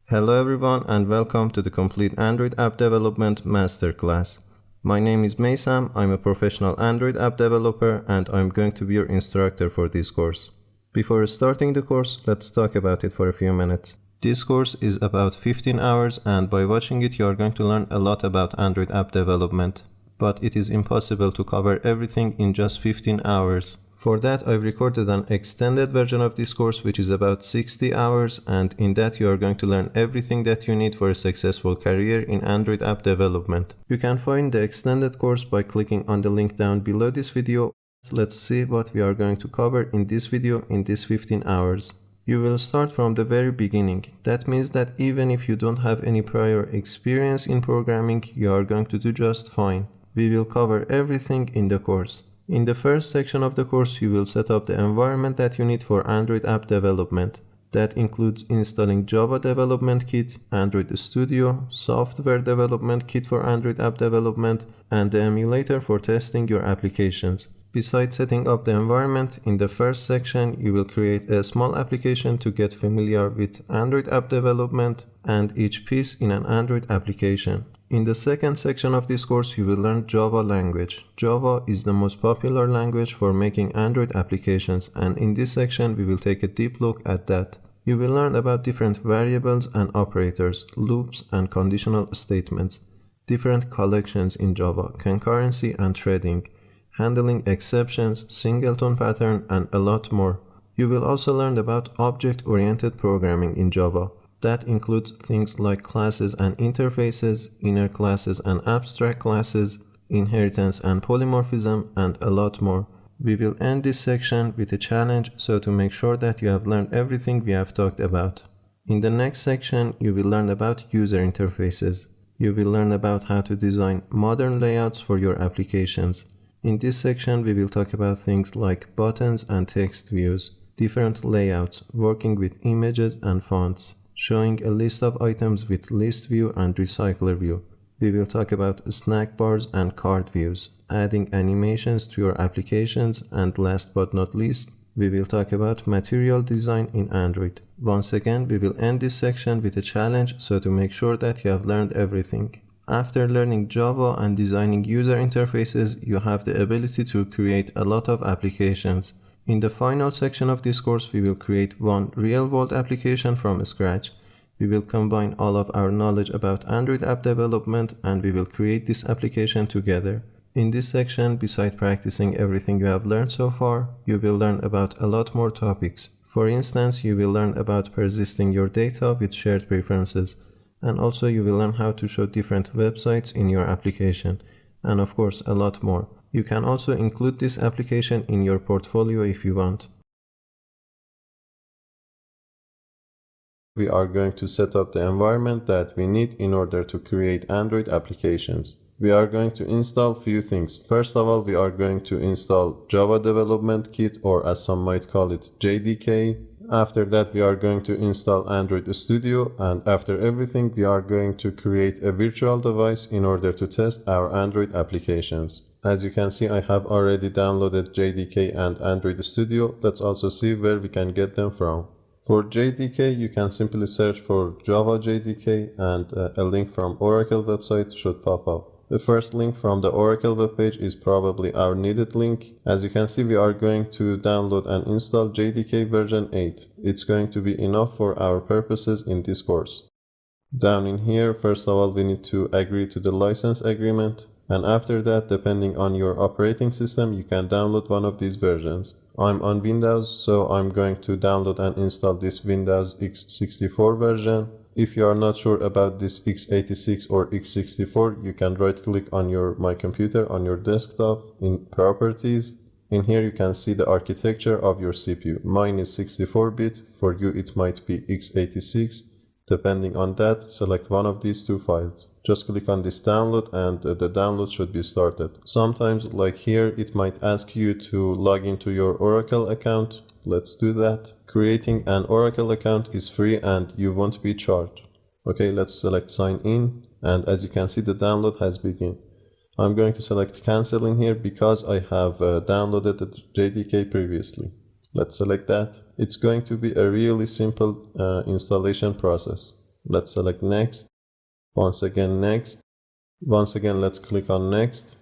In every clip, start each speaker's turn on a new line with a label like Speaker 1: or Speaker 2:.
Speaker 1: Hello everyone and welcome to the Complete Android App Development Masterclass. My name is Maysam, I'm a professional Android app developer and I'm going to be your instructor for this course. Before starting the course, let's talk about it for a few minutes. This course is about 15 hours and by watching it you are going to learn a lot about Android app development. But it is impossible to cover everything in just 15 hours. For that, I've recorded an extended version of this course which is about 60 hours, and in that you are going to learn everything that you need for a successful career in Android app development. You can find the extended course by clicking on the link down below this video. Let's see what we are going to cover in this video in this 15 hours. You will start from the very beginning. That means that even if you don't have any prior experience in programming, you are going to do just fine. We will cover everything in the course. In the first section of the course, you will set up the environment that you need for Android app development. That includes installing Java Development Kit, Android Studio, Software Development Kit for Android app development, and the emulator for testing your applications. Besides setting up the environment, in the first section, you will create a small application to get familiar with Android app development and each piece in an Android application. In the second section of this course, you will learn Java language. Java is the most popular language for making Android applications, and in this section, we will take a deep look at that. You will learn about different variables and operators, loops and conditional statements, different collections in Java, concurrency and threading, handling exceptions, Singleton Pattern, and a lot more. You will also learn about object-oriented programming in Java. That includes things like classes and interfaces, inner classes and abstract classes, inheritance and polymorphism, and a lot more. We will end this section with a challenge so to make sure that you have learned everything we have talked about. In the next section, you will learn about user interfaces. You will learn about how to design modern layouts for your applications. In this section, we will talk about things like buttons and text views, different layouts, working with images and fonts, showing a list of items with ListView and RecyclerView. We will talk about Snackbars and CardViews, adding animations to your applications, and last but not least, we will talk about material design in Android. Once again, we will end this section with a challenge so to make sure that you have learned everything. After learning Java and designing user interfaces, you have the ability to create a lot of applications. In the final section of this course, we will create one real-world application from scratch. We will combine all of our knowledge about Android app development and we will create this application together. In this section, besides practicing everything you have learned so far, you will learn about a lot more topics. For instance, you will learn about persisting your data with shared preferences, and also you will learn how to show different websites in your application, and of course a lot more. You can also include this application in your portfolio if you want. We are going to set up the environment that we need in order to create Android applications. We are going to install few things. First of all, we are going to install Java Development Kit, or as some might call it, JDK. After that, we are going to install Android Studio, and after everything, we are going to create a virtual device in order to test our Android applications. As you can see, I have already downloaded JDK and Android Studio. Let's also see where we can get them from. For JDK, you can simply search for Java JDK and a link from Oracle website should pop up. The first link from the Oracle webpage is probably our needed link. As you can see, we are going to download and install JDK version 8. It's going to be enough for our purposes in this course. Down in here, first of all, we need to agree to the license agreement. And after that, depending on your operating system, you can download one of these versions. I'm on Windows, so I'm going to download and install this Windows x64 version. If you are not sure about this x86 or x64, you can right click on my computer on your desktop in Properties. In here you can see the architecture of your CPU. Mine is 64-bit, for you it might be x86. Depending on that, select one of these two files. Just click on this download and the download should be started. Sometimes, like here, it might ask you to log into your Oracle account. Let's do that. Creating an Oracle account is free and you won't be charged. Okay, let's select sign in, and as you can see, the download has begun. I'm going to select cancel in here because I have downloaded the JDK previously. Let's select that. It's going to be a really simple installation process. Let's select next. Once again next. Once again let's click on next.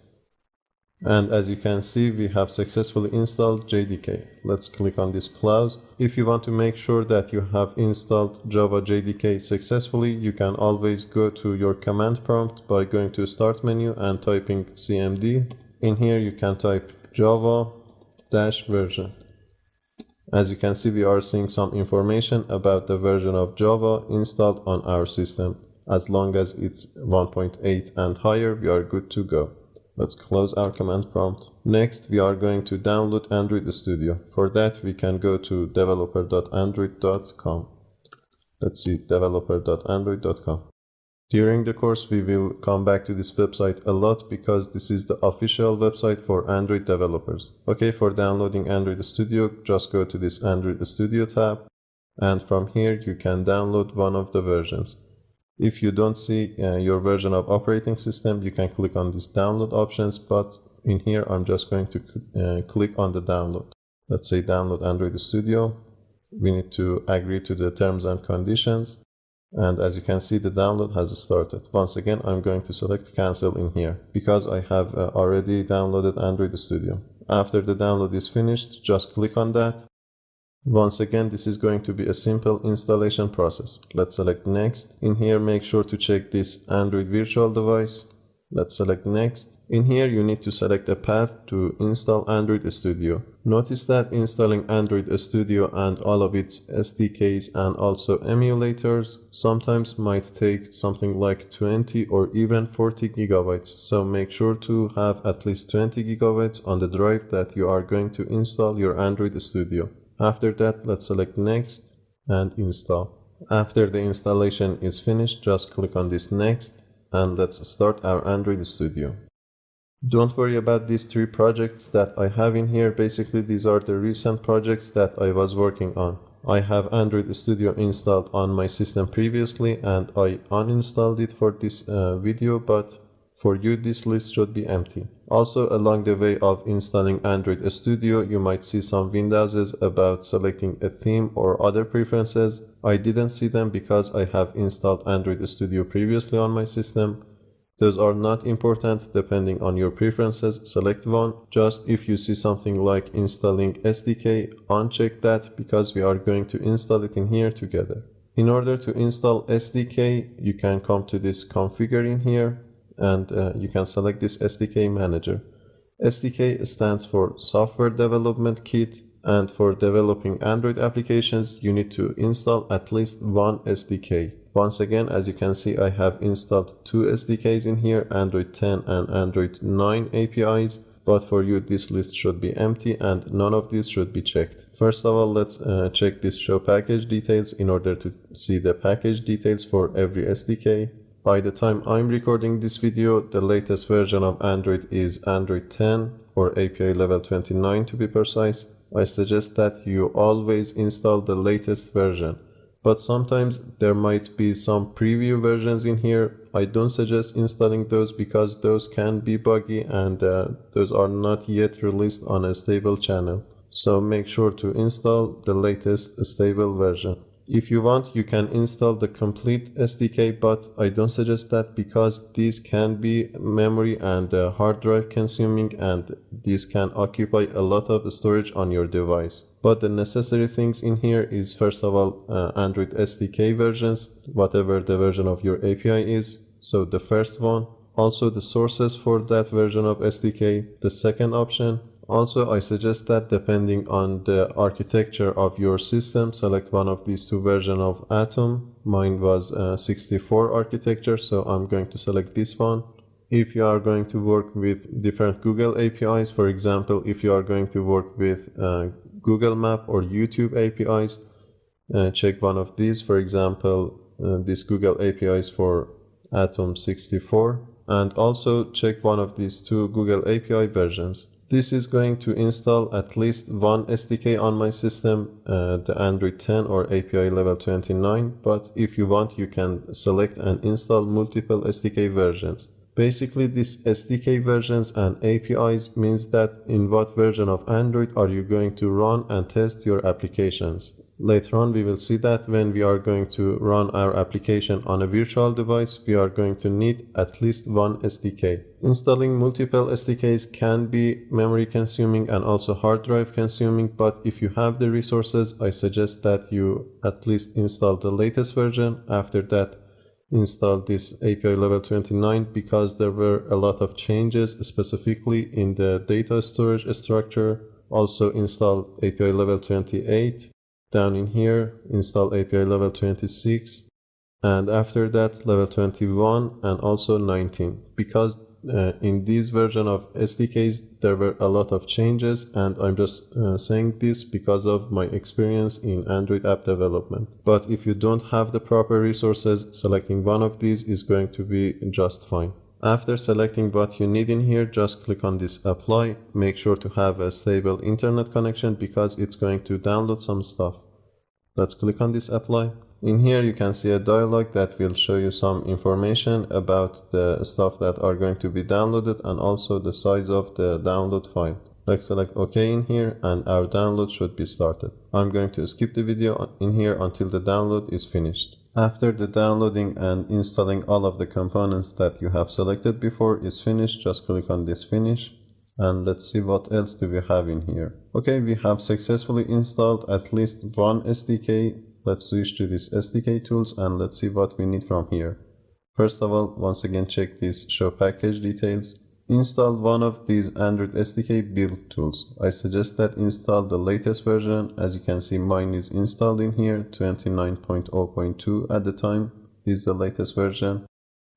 Speaker 1: And as you can see, we have successfully installed JDK. Let's click on this clause. If you want to make sure that you have installed Java JDK successfully, you can always go to your command prompt by going to Start menu and typing cmd. In here you can type Java-version. As you can see, we are seeing some information about the version of Java installed on our system. As long as it's 1.8 and higher, we are good to go. Let's close our command prompt. Next, we are going to download Android Studio. For that, we can go to developer.android.com. Let's see, developer.android.com. During the course, we will come back to this website a lot because this is the official website for Android developers. Okay, for downloading Android Studio, just go to this Android Studio tab, and from here you can download one of the versions. If you don't see your version of operating system, you can click on these download options, but in here I'm just going to click on the download. Let's say download Android Studio. We need to agree to the terms and conditions. And as you can see, the download has started. Once again, I'm going to select cancel in here because I have already downloaded Android Studio. After the download is finished, just click on that. Once again, this is going to be a simple installation process. Let's select next. In here, make sure to check this Android virtual device. Let's select next. In here, you need to select a path to install Android Studio. Notice that installing Android Studio and all of its SDKs and also emulators sometimes might take something like 20 or even 40 gigabytes. So make sure to have at least 20 gigabytes on the drive that you are going to install your Android Studio. After that, let's select next and install. After the installation is finished, just click on this next and let's start our Android Studio. Don't worry about these three projects that I have in here. Basically, these are the recent projects that I was working on. I have Android Studio installed on my system previously and I uninstalled it for this video, but for you this list should be empty. Also, along the way of installing Android Studio, you might see some windowses about selecting a theme or other preferences. I didn't see them because I have installed Android Studio previously on my system. Those are not important. Depending on your preferences, select one. Just if you see something like installing SDK, uncheck that because we are going to install it in here together. In order to install SDK, you can come to this configure in here and you can select this SDK manager. SDK stands for Software Development Kit, and for developing Android applications, you need to install at least one SDK. Once again, as you can see, I have installed two SDKs in here, Android 10 and Android 9 APIs, but for you this list should be empty and none of these should be checked. First of all, let's check this show package details in order to see the package details for every SDK. By the time I'm recording this video, the latest version of Android is Android 10 or API level 29 to be precise. I suggest that you always install the latest version. But sometimes there might be some preview versions in here. I don't suggest installing those because those can be buggy and those are not yet released on a stable channel. So make sure to install the latest stable version. If you want, you can install the complete SDK, but I don't suggest that because these can be memory and hard drive consuming and these can occupy a lot of storage on your device. But the necessary things in here is first of all Android SDK versions, whatever the version of your API is. So the first one, also the sources for that version of SDK, the second option. Also, I suggest that depending on the architecture of your system, select one of these two versions of Atom. Mine was 64 architecture, so I'm going to select this one. If you are going to work with different Google APIs, for example, if you are going to work with Google Map or YouTube APIs, check one of these. For example, this Google APIs for Atom 64, and also check one of these two Google API versions. This is going to install at least one SDK on my system, the Android 10 or API level 29, but if you want, you can select and install multiple SDK versions. Basically, these SDK versions and APIs means that in what version of Android are you going to run and test your applications. Later on, we will see that when we are going to run our application on a virtual device, we are going to need at least one SDK. Installing multiple SDKs can be memory consuming and also hard drive consuming, but if you have the resources, I suggest that you at least install the latest version. After that, install this API level 29 because there were a lot of changes specifically in the data storage structure. Also install API level 28. Down in here, install API level 26, and after that level 21 and also 19, because in this version of SDKs there were a lot of changes, and I'm just saying this because of my experience in Android app development. But if you don't have the proper resources, selecting one of these is going to be just fine. After selecting what you need in here, just click on this apply. Make sure to have a stable internet connection because it's going to download some stuff. Let's click on this apply. In here you can see a dialog that will show you some information about the stuff that are going to be downloaded and also the size of the download file. Let's select OK in here and our download should be started. I'm going to skip the video in here until the download is finished. After the downloading and installing all of the components that you have selected before is finished, just click on this finish. And let's see what else do we have in here. Okay, we have successfully installed at least one SDK. Let's switch to this SDK tools and let's see what we need from here. First of all, once again check this show package details. Install one of these Android SDK build tools. I suggest that install the latest version. As you can see, mine is installed in here, 29.0.2 at the time. This is the latest version.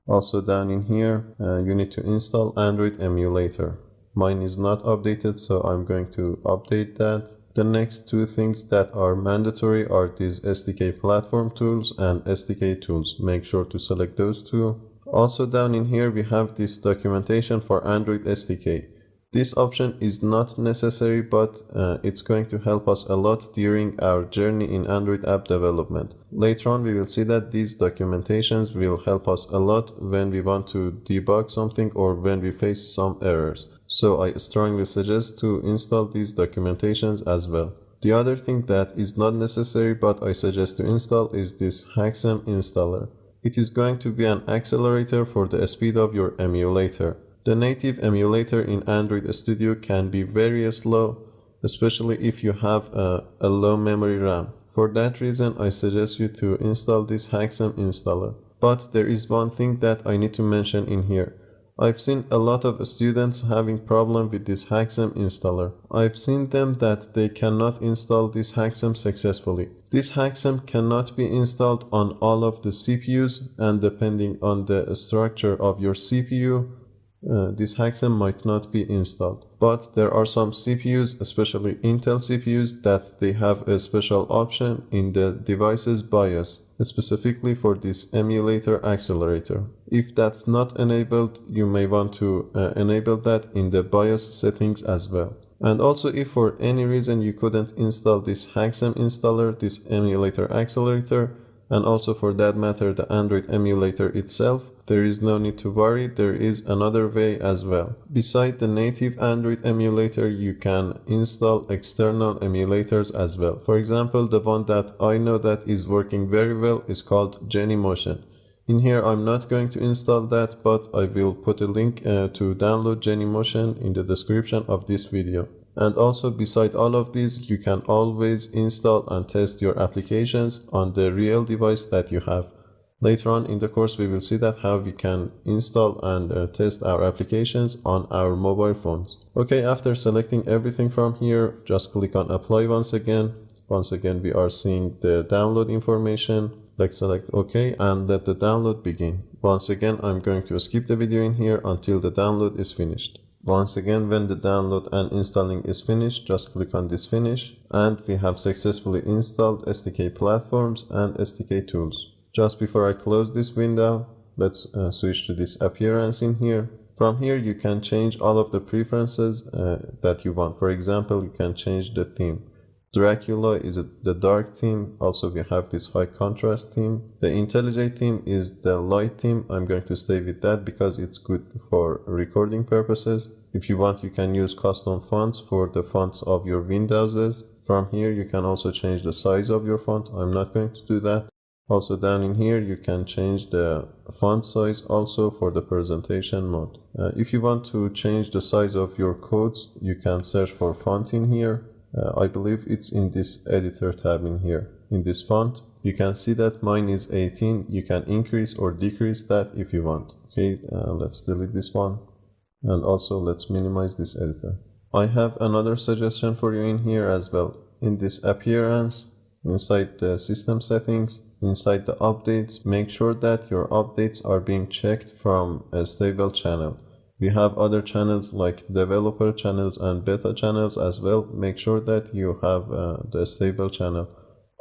Speaker 1: Also down in here, you need to install Android emulator. Mine is not updated, so I'm going to update that. The next two things that are mandatory are these SDK platform tools and SDK tools. Make sure to select those two. Also down in here we have this documentation for Android SDK. This option is not necessary, but it's going to help us a lot during our journey in Android app development. Later on we will see that these documentations will help us a lot when we want to debug something or when we face some errors. So I strongly suggest to install these documentations as well. The other thing that is not necessary but I suggest to install is this Haxem installer. It is going to be an accelerator for the speed of your emulator. The native emulator in Android Studio can be very slow, especially if you have a low memory RAM. For that reason, I suggest you to install this Haxem installer. But there is one thing that I need to mention in here. I've seen a lot of students having problem with this Haxem installer. I've seen them that they cannot install this Haxem successfully. This Haxem cannot be installed on all of the CPUs, and depending on the structure of your CPU, this Haxem might not be installed. But there are some CPUs, especially Intel CPUs, that they have a special option in the device's BIOS, specifically for this emulator accelerator. If that's not enabled, you may want to enable that in the BIOS settings as well. And also, if for any reason you couldn't install this Haxem installer, this emulator accelerator, and also for that matter the Android emulator itself, there is no need to worry, there is another way as well. Beside the native Android emulator, you can install external emulators as well. For example, the one that I know that is working very well is called Genymotion. In here I'm not going to install that, but I will put a link to download Genymotion in the description of this video. And also, beside all of these, you can always install and test your applications on the real device that you have. Later on in the course, we will see that how we can install and test our applications on our mobile phones. Okay, after selecting everything from here, just click on apply once again. Once again, we are seeing the download information. Let's select OK and let the download begin. Once again, I'm going to skip the video in here until the download is finished. Once again, when the download and installing is finished, just click on this finish and we have successfully installed SDK platforms and SDK tools. Just before I close this window, let's switch to this appearance in here. From here you can change all of the preferences that you want. For example, you can change the theme. Dracula is the dark theme. Also we have this high contrast theme. The IntelliJ theme is the light theme. I'm going to stay with that because it's good for recording purposes. If you want, you can use custom fonts for the fonts of your Windowses. From here you can also change the size of your font. I'm not going to do that. Also down in here you can change the font size also for the presentation mode. If you want to change the size of your codes, you can search for font in here. I believe it's in this editor tab in here. In this font, you can see that mine is 18. You can increase or decrease that if you want. Okay, let's delete this one. And also let's minimize this editor. I have another suggestion for you in here as well. In this appearance, inside the system settings, inside the updates, make sure that your updates are being checked from a stable channel. We have other channels like developer channels and beta channels as well. Make sure that you have the stable channel.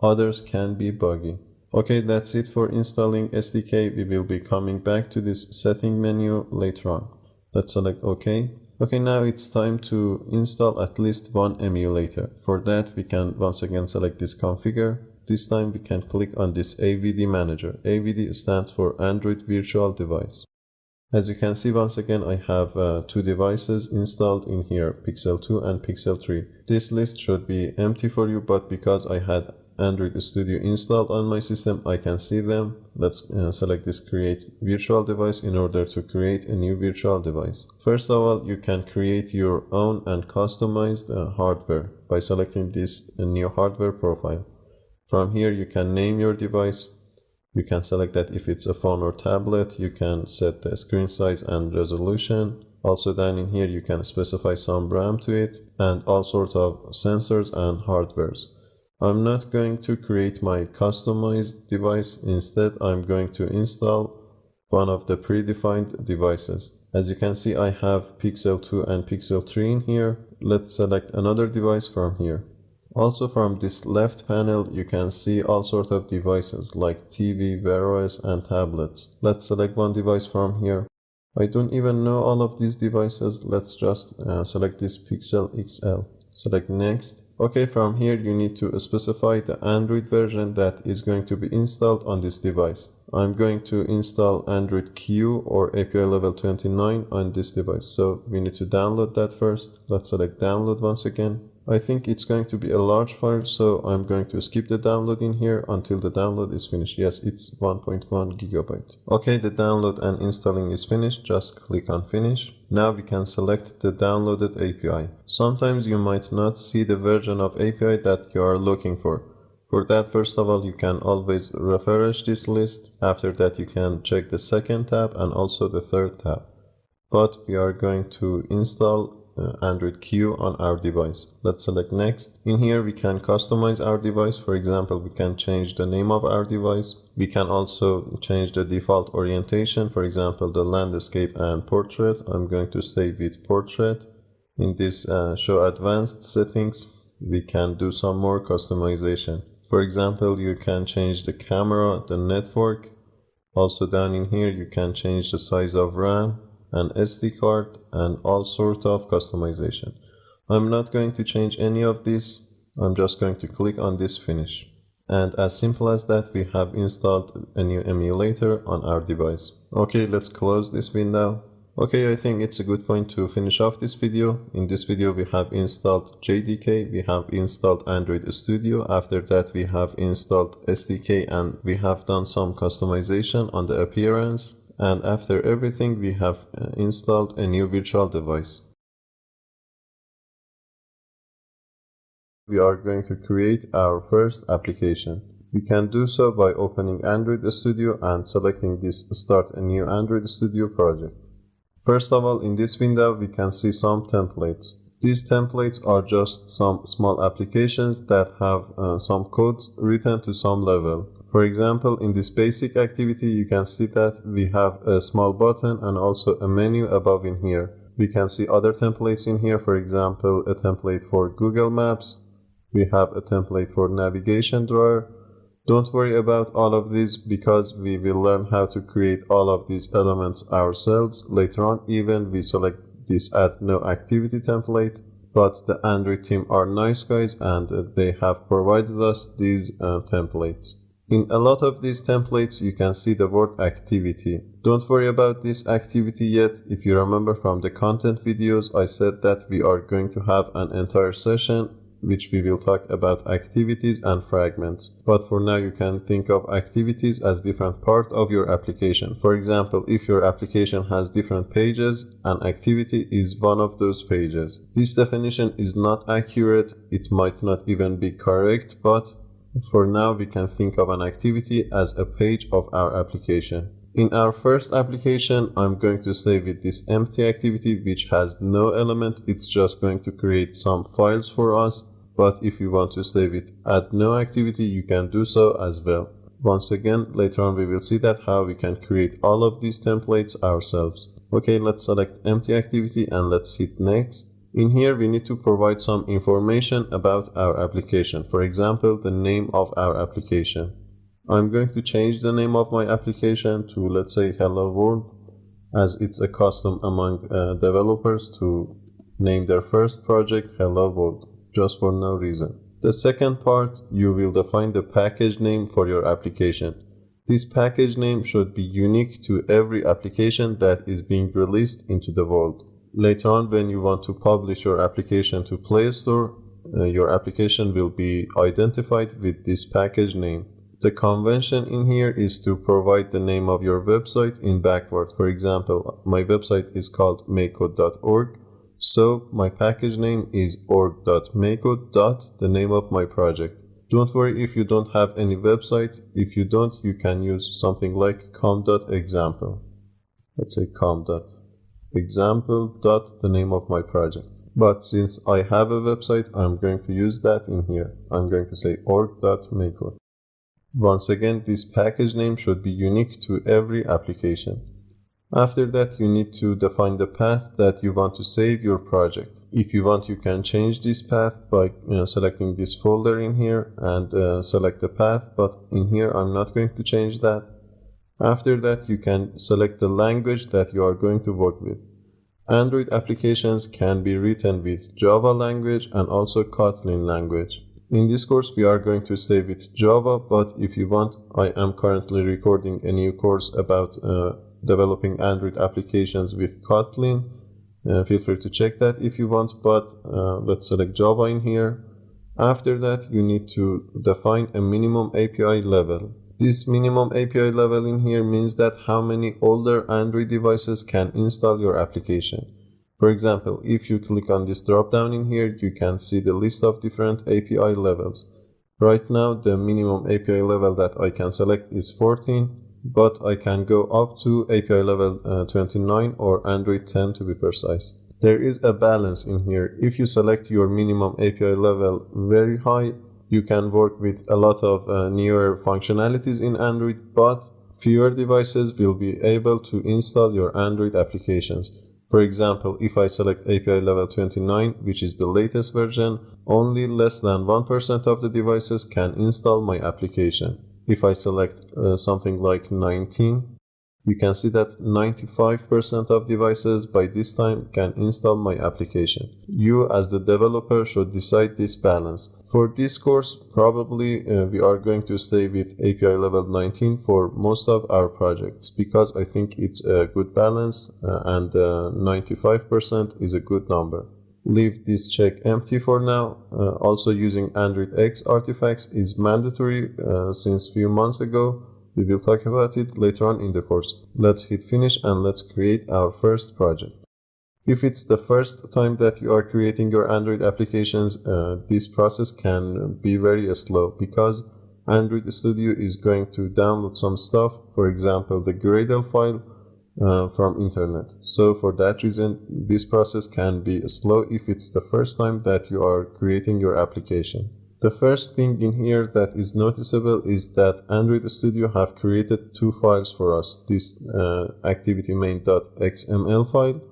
Speaker 1: Others can be buggy. Okay, that's it for installing SDK. We will be coming back to this setting menu later on. Let's select OK. Okay, now it's time to install at least one emulator. For that, we can once again select this configure. This time we can click on this AVD manager. AVD stands for Android Virtual Device. As you can see, once again, I have two devices installed in here, Pixel 2 and Pixel 3. This list should be empty for you, but because I had Android Studio installed on my system, I can see them. Let's select this create virtual device in order to create a new virtual device. First of all, you can create your own and customized hardware by selecting this new hardware profile. From here, you can name your device. You can select that if it's a phone or tablet. You can set the screen size and resolution. Also down in here, you can specify some RAM to it and all sorts of sensors and hardwares. I'm not going to create my customized device. Instead, I'm going to install one of the predefined devices. As you can see, I have Pixel 2 and Pixel 3 in here. Let's select another device from here. Also from this left panel, you can see all sorts of devices like TV, Wear OS, and tablets. Let's select one device from here. I don't even know all of these devices. Let's just select this Pixel XL. Select next. Okay, from here you need to specify the Android version that is going to be installed on this device. I'm going to install Android Q or API level 29 on this device. So we need to download that first. Let's select download once again. I think it's going to be a large file, so I'm going to skip the download in here until the download is finished. Yes, it's 1.1 gigabyte. Okay, the download and installing is finished. Just click on finish. Now we can select the downloaded API. Sometimes you might not see the version of API that you are looking for. For that, first of all, you can always refresh this list. After that, you can check the second tab and also the third tab. But we are going to install Android Q on our device. Let's select next. In here we can customize our device. For example, we can change the name of our device. We can also change the default orientation. For example, the landscape and portrait. I'm going to stay with portrait. In this show advanced settings, we can do some more customization. For example, you can change the camera, the network. Also down in here you can change the size of RAM and SD card and all sort of customization. I'm not going to change any of this. I'm just going to click on this finish. And as simple as that, we have installed a new emulator on our device. Okay, let's close this window. Okay, I think it's a good point to finish off this video. In this video, we have installed JDK, we have installed Android Studio. After that, we have installed SDK and we have done some customization on the appearance. And after everything, we have installed a new virtual device. We are going to create our first application. We can do so by opening Android Studio and selecting this Start a New Android Studio project. First of all, in this window, we can see some templates. These templates are just some small applications that have some codes written to some level. For example, in this basic activity, you can see that we have a small button and also a menu above in here. We can see other templates in here, for example, a template for Google Maps. We have a template for navigation drawer. Don't worry about all of these because we will learn how to create all of these elements ourselves later on. Even we select this add no activity template, but the Android team are nice guys and they have provided us these templates. In a lot of these templates, you can see the word activity. Don't worry about this activity yet. If you remember from the content videos, I said that we are going to have an entire session which we will talk about activities and fragments. But for now, you can think of activities as different parts of your application. For example, if your application has different pages, an activity is one of those pages. This definition is not accurate. It might not even be correct, but for now, we can think of an activity as a page of our application. In our first application, I'm going to stay with this empty activity which has no element. It's just going to create some files for us. But if you want to stay with add no activity, you can do so as well. Once again, later on we will see that how we can create all of these templates ourselves. Okay, let's select empty activity and let's hit next. In here, we need to provide some information about our application. For example, the name of our application. I'm going to change the name of my application to, let's say, Hello World, as it's a custom among developers to name their first project Hello World, just for no reason. The second part, you will define the package name for your application. This package name should be unique to every application that is being released into the world. Later on, when you want to publish your application to Play Store, your application will be identified with this package name. The convention in here is to provide the name of your website in backward. For example, my website is called makecode.org, so my package name is org.makecode. The name of my project. Don't worry if you don't have any website. If you don't, you can use something like com.example. Let's say com.example. The name of my project. But since I have a website, I'm going to use that in here. I'm going to say org.makecode. Once again, this package name should be unique to every application. After that, you need to define the path that you want to save your project. If you want, you can change this path by selecting this folder in here and select the path, but in here I'm not going to change that. After that, you can select the language that you are going to work with. Android applications can be written with Java language and also Kotlin language. In this course, we are going to stay with Java, but if you want, I am currently recording a new course about developing Android applications with Kotlin. Feel free to check that if you want, but let's select Java in here. After that, you need to define a minimum API level. This minimum API level in here means that how many older Android devices can install your application. For example, if you click on this drop down in here, you can see the list of different API levels. Right now, the minimum API level that I can select is 14, but I can go up to API level 29 or Android 10 to be precise. There is a balance in here. If you select your minimum API level very high, you can work with a lot of newer functionalities in Android, but fewer devices will be able to install your Android applications. For example, if I select API level 29, which is the latest version, only less than 1% of the devices can install my application. If I select something like 19, you can see that 95% of devices by this time can install my application. You as the developer should decide this balance. For this course, probably we are going to stay with API level 19 for most of our projects because I think it's a good balance and 95% is a good number. Leave this check empty for now. Also using Android X artifacts is mandatory since few months ago. We will talk about it later on in the course. Let's hit finish and let's create our first project. If it's the first time that you are creating your Android applications, this process can be very slow because Android Studio is going to download some stuff, for example, the Gradle file from internet. So for that reason, this process can be slow if it's the first time that you are creating your application. The first thing in here that is noticeable is that Android Studio have created two files for us, this activity main.xml file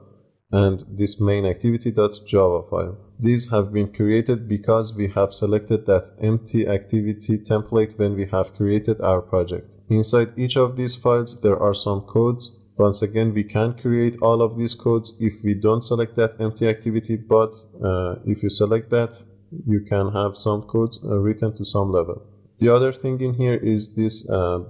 Speaker 1: and this main activity.java file. These have been created because we have selected that empty activity template when we have created our project. Inside each of these files there are some codes. Once again, we can create all of these codes if we don't select that empty activity, but if you select that, you can have some codes written to some level. The other thing in here is this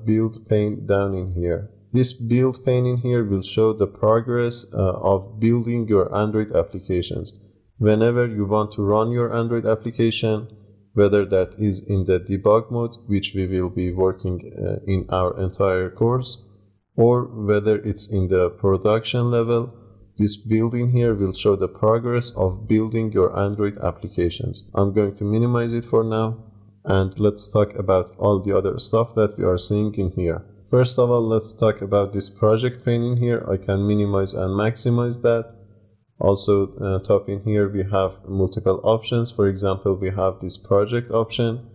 Speaker 1: build pane down in here. This build pane in here will show the progress of building your Android applications. whenever you want to run your Android application, whether that is in the debug mode, which we will be working in our entire course, or whether it's in the production level, this building here will show the progress of building your Android applications. I'm going to minimize it for now, and let's talk about all the other stuff that we are seeing in here. First of all, let's talk about this project pane in here. I can minimize and maximize that. Also, top in here we have multiple options. For example, we have this project option.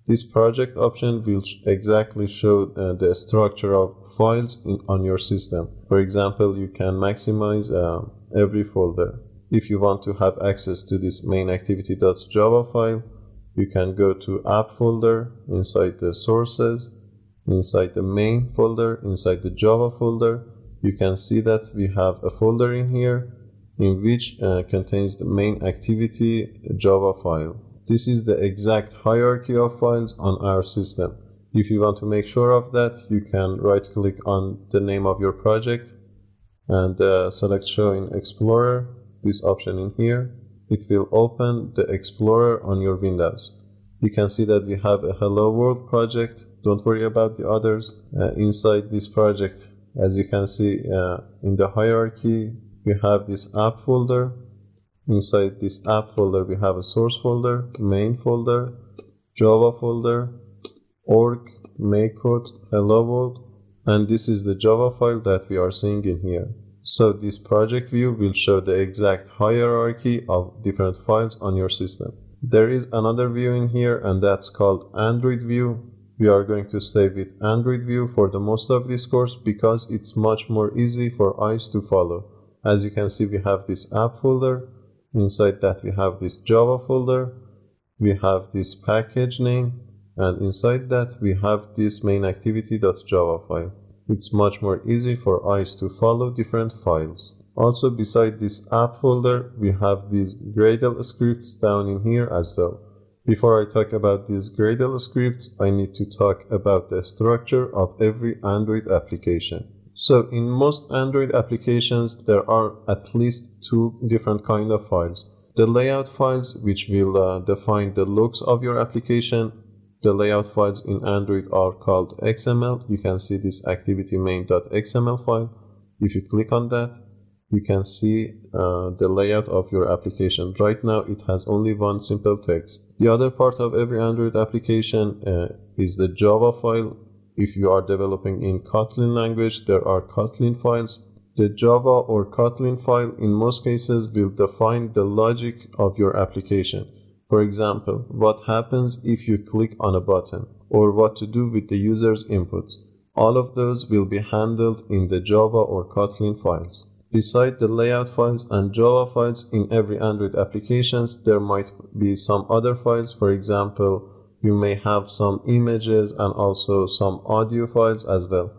Speaker 1: This project option will exactly show the structure of files on your system. For example, you can maximize every folder. If you want to have access to this main activity.java file, you can go to app folder, inside the sources, inside the main folder, inside the Java folder. You can see that we have a folder in here in which contains the main activity Java file. This is the exact hierarchy of files on our system. If you want to make sure of that, you can right click on the name of your project and select show in Explorer, this option in here. It will open the Explorer on your Windows. You can see that we have a Hello World project. Don't worry about the others. Inside this project, as you can see in the hierarchy, we have this app folder. Inside this app folder, we have a source folder, main folder, Java folder, org, makecode, hello world, and this is the Java file that we are seeing in here. So this project view will show the exact hierarchy of different files on your system. There is another view in here, and that's called Android view. We are going to stay with Android view for the most of this course because it's much more easy for eyes to follow. As you can see, we have this app folder. Inside that we have this Java folder, we have this package name, and inside that we have this main activity.java file. It's much more easy for eyes to follow different files. Also, beside this app folder, we have these Gradle scripts down in here as well. Before I talk about these Gradle scripts, I need to talk about the structure of every Android application. So in most Android applications, there are at least two different kind of files. The layout files, which will define the looks of your application. The layout files in Android are called XML. You can see this activity main.xml file. If you click on that, you can see the layout of your application. Right now, it has only one simple text. The other part of every Android application is the Java file. If you are developing in Kotlin language, there are Kotlin files. The Java or Kotlin file in most cases will define the logic of your application. For example, what happens if you click on a button, or what to do with the user's inputs. All of those will be handled in the Java or Kotlin files. Beside the layout files and Java files in every Android applications, there might be some other files. For example, you may have some images and also some audio files as well.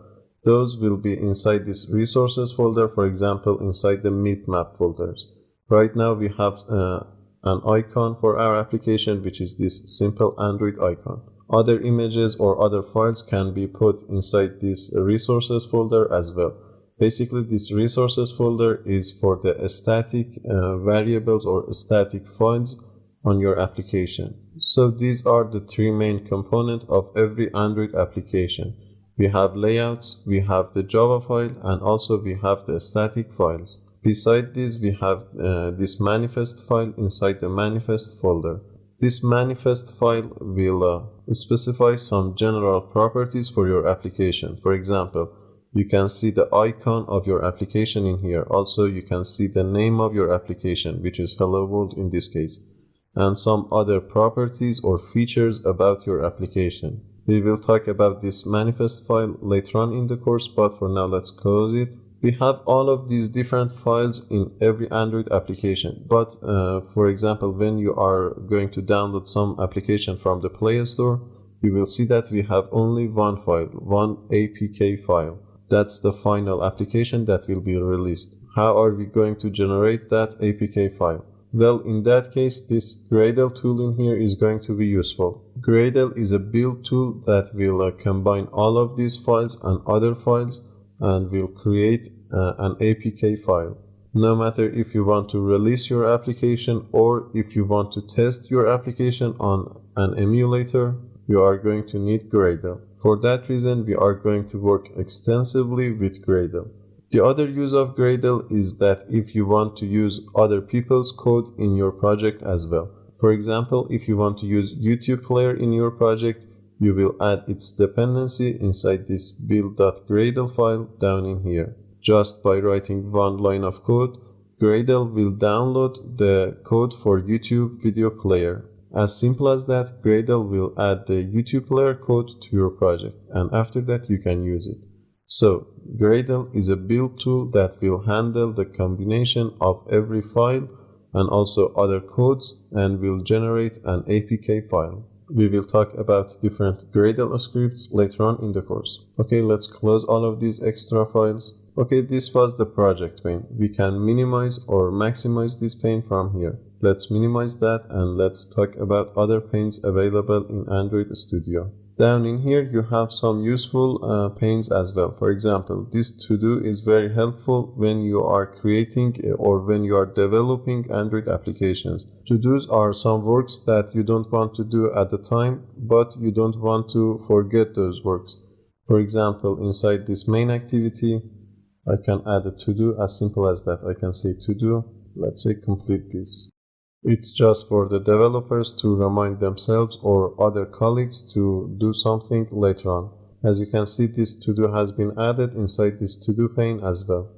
Speaker 1: Those will be inside this resources folder, for example, inside the map folders. Right now we have an icon for our application, which is this simple Android icon. Other images or other files can be put inside this resources folder as well. Basically, this resources folder is for the static variables or static files on your application. So these are the three main components of every Android application. We have layouts, we have the Java file, and also we have the static files. Beside this, we have this manifest file inside the manifest folder. This manifest file will specify some general properties for your application. For example, you can see the icon of your application in here. Also, you can see the name of your application, which is Hello World in this case, and some other properties or features about your application. We will talk about this manifest file later on in the course, but for now let's close it. We have all of these different files in every Android application, but for example, when you are going to download some application from the Play Store, you will see that we have only one file, one APK file. That's the final application that will be released. How are we going to generate that APK file? Well, in that case, this Gradle tool in here is going to be useful. Gradle is a build tool that will combine all of these files and other files and will create an APK file. No matter if you want to release your application or if you want to test your application on an emulator, you are going to need Gradle. For that reason, we are going to work extensively with Gradle. The other use of Gradle is that if you want to use other people's code in your project as well. For example, if you want to use YouTube Player in your project, you will add its dependency inside this build.gradle file down in here. Just by writing one line of code, Gradle will download the code for YouTube video player. As simple as that, Gradle will add the YouTube player code to your project, and after that you can use it. So, Gradle is a build tool that will handle the combination of every file and also other codes and will generate an APK file. We will talk about different Gradle scripts later on in the course. Okay, let's close all of these extra files. Okay, this was the project pane. We can minimize or maximize this pane from here. Let's minimize that and let's talk about other panes available in Android Studio. Down in here you have some useful panes as well. For example, this to-do is very helpful when you are creating or when you are developing Android applications. To-dos are some works that you don't want to do at the time, but you don't want to forget those works. For example, inside this main activity, I can add a to-do as simple as that. I can say to-do, let's say complete this. It's just for the developers to remind themselves or other colleagues to do something later on. As you can see, this to-do has been added inside this to-do pane as well.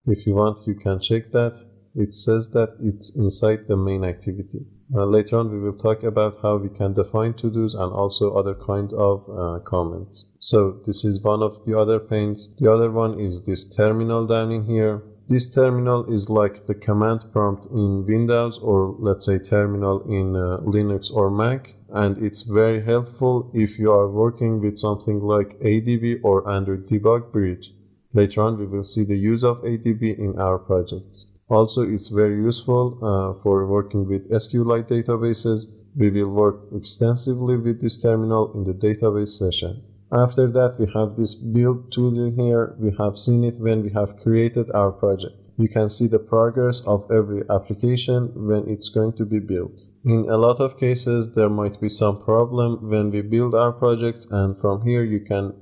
Speaker 1: If you want, you can check that. It says that it's inside the main activity. Later on, we will talk about how we can define to-dos and also other kind of comments. So this is one of the other panes. The other one is this terminal down in here. This terminal is like the command prompt in Windows, or let's say terminal in Linux or Mac, and it's very helpful if you are working with something like ADB or Android Debug Bridge. Later on we will see the use of ADB in our projects. Also, it's very useful for working with SQLite databases. We will work extensively with this terminal in the database session. After that, we have this build tool in here. We have seen it when we have created our project. You can see the progress of every application when it's going to be built. In a lot of cases, there might be some problem when we build our projects, and from here you can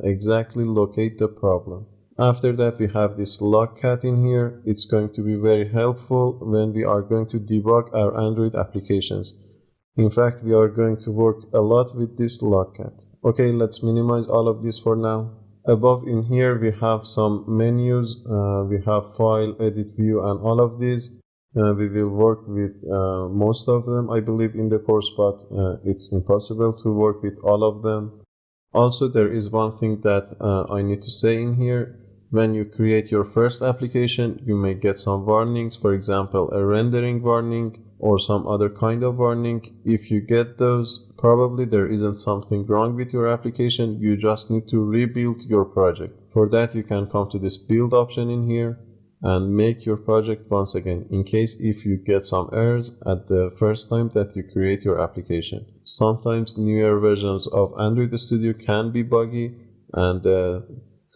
Speaker 1: exactly locate the problem. After that, we have this logcat in here. It's going to be very helpful when we are going to debug our Android applications. In fact, we are going to work a lot with this logcat. Okay, let's minimize all of this for now. Above in here, we have some menus. We have file, edit, view, and all of these. We will work with most of them, I believe, in the course, but it's impossible to work with all of them. Also, there is one thing that I need to say in here. When you create your first application, you may get some warnings, for example, a rendering warning or some other kind of warning. If you get those, probably there isn't something wrong with your application. You just need to rebuild your project. For that, you can come to this build option in here and make your project once again, in case if you get some errors at the first time that you create your application. Sometimes newer versions of Android Studio can be buggy, and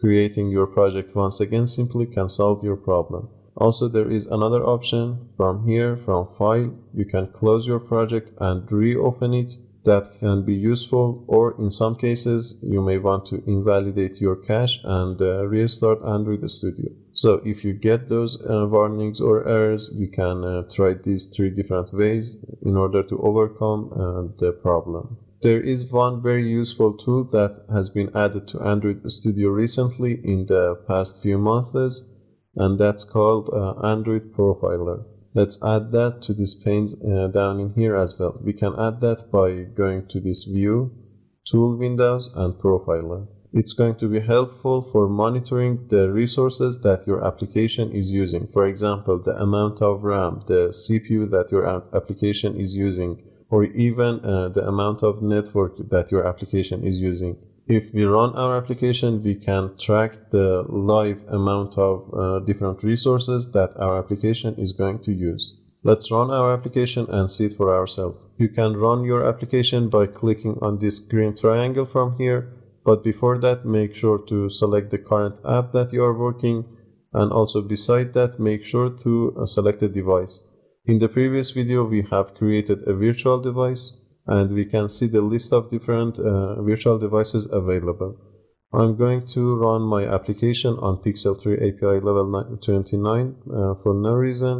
Speaker 1: creating your project once again simply can solve your problem. Also, there is another option from here, from File. You can close your project and reopen it. That can be useful, or in some cases, you may want to invalidate your cache and restart Android Studio. So if you get those warnings or errors, you can try these 3 different ways in order to overcome the problem. There is one very useful tool that has been added to Android Studio recently in the past few months, and that's called Android Profiler. Let's add that to this pane down in here as well. We can add that by going to this View, Tool Windows, and Profiler. It's going to be helpful for monitoring the resources that your application is using. For example, the amount of RAM, the CPU that your application is using, or even the amount of network that your application is using. If we run our application, we can track the live amount of different resources that our application is going to use. Let's run our application and see it for ourselves. You can run your application by clicking on this green triangle from here, but before that, make sure to select the current app that you are working And also beside that, make sure to select a device. In the previous video, we have created a virtual device, and we can see the list of different virtual devices available. I'm going to run my application on Pixel 3 API level 29 for no reason.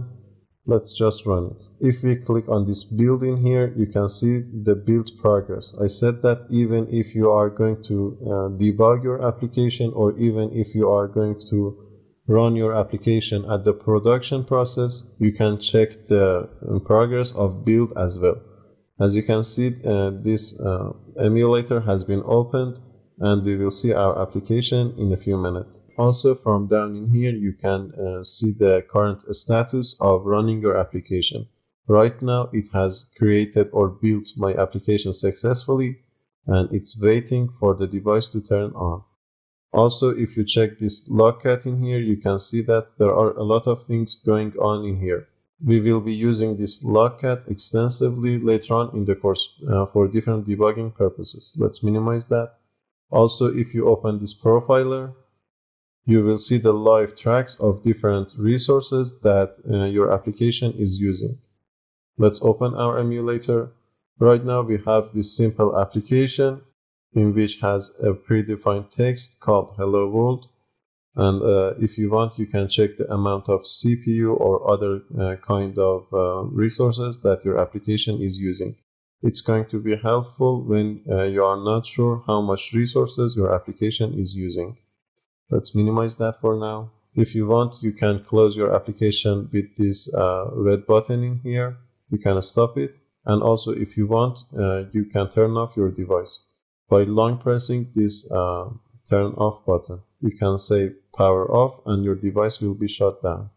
Speaker 1: Let's just run it. If we click on this build in here, you can see the build progress. I said that even if you are going to debug your application, or even if you are going to run your application at the production process, you can check the progress of build as well. As you can see, this emulator has been opened, and we will see our application in a few minutes. Also, from down in here, you can see the current status of running your application. Right now, it has created or built my application successfully, and it's waiting for the device to turn on. Also, if you check this logcat in here, you can see that there are a lot of things going on in here. We will be using this logcat extensively later on in the course for different debugging purposes. Let's minimize that. Also, if you open this profiler, you will see the live tracks of different resources that your application is using. Let's open our emulator. Right now we have this simple application in which has a predefined text called Hello World. And if you want, you can check the amount of CPU or other kind of resources that your application is using. It's going to be helpful when you are not sure how much resources your application is using. Let's minimize that for now. If you want, you can close your application with this red button in here. You can stop it. And also, if you want, you can turn off your device by long pressing this turn off button. You can say power off and your device will be shut down.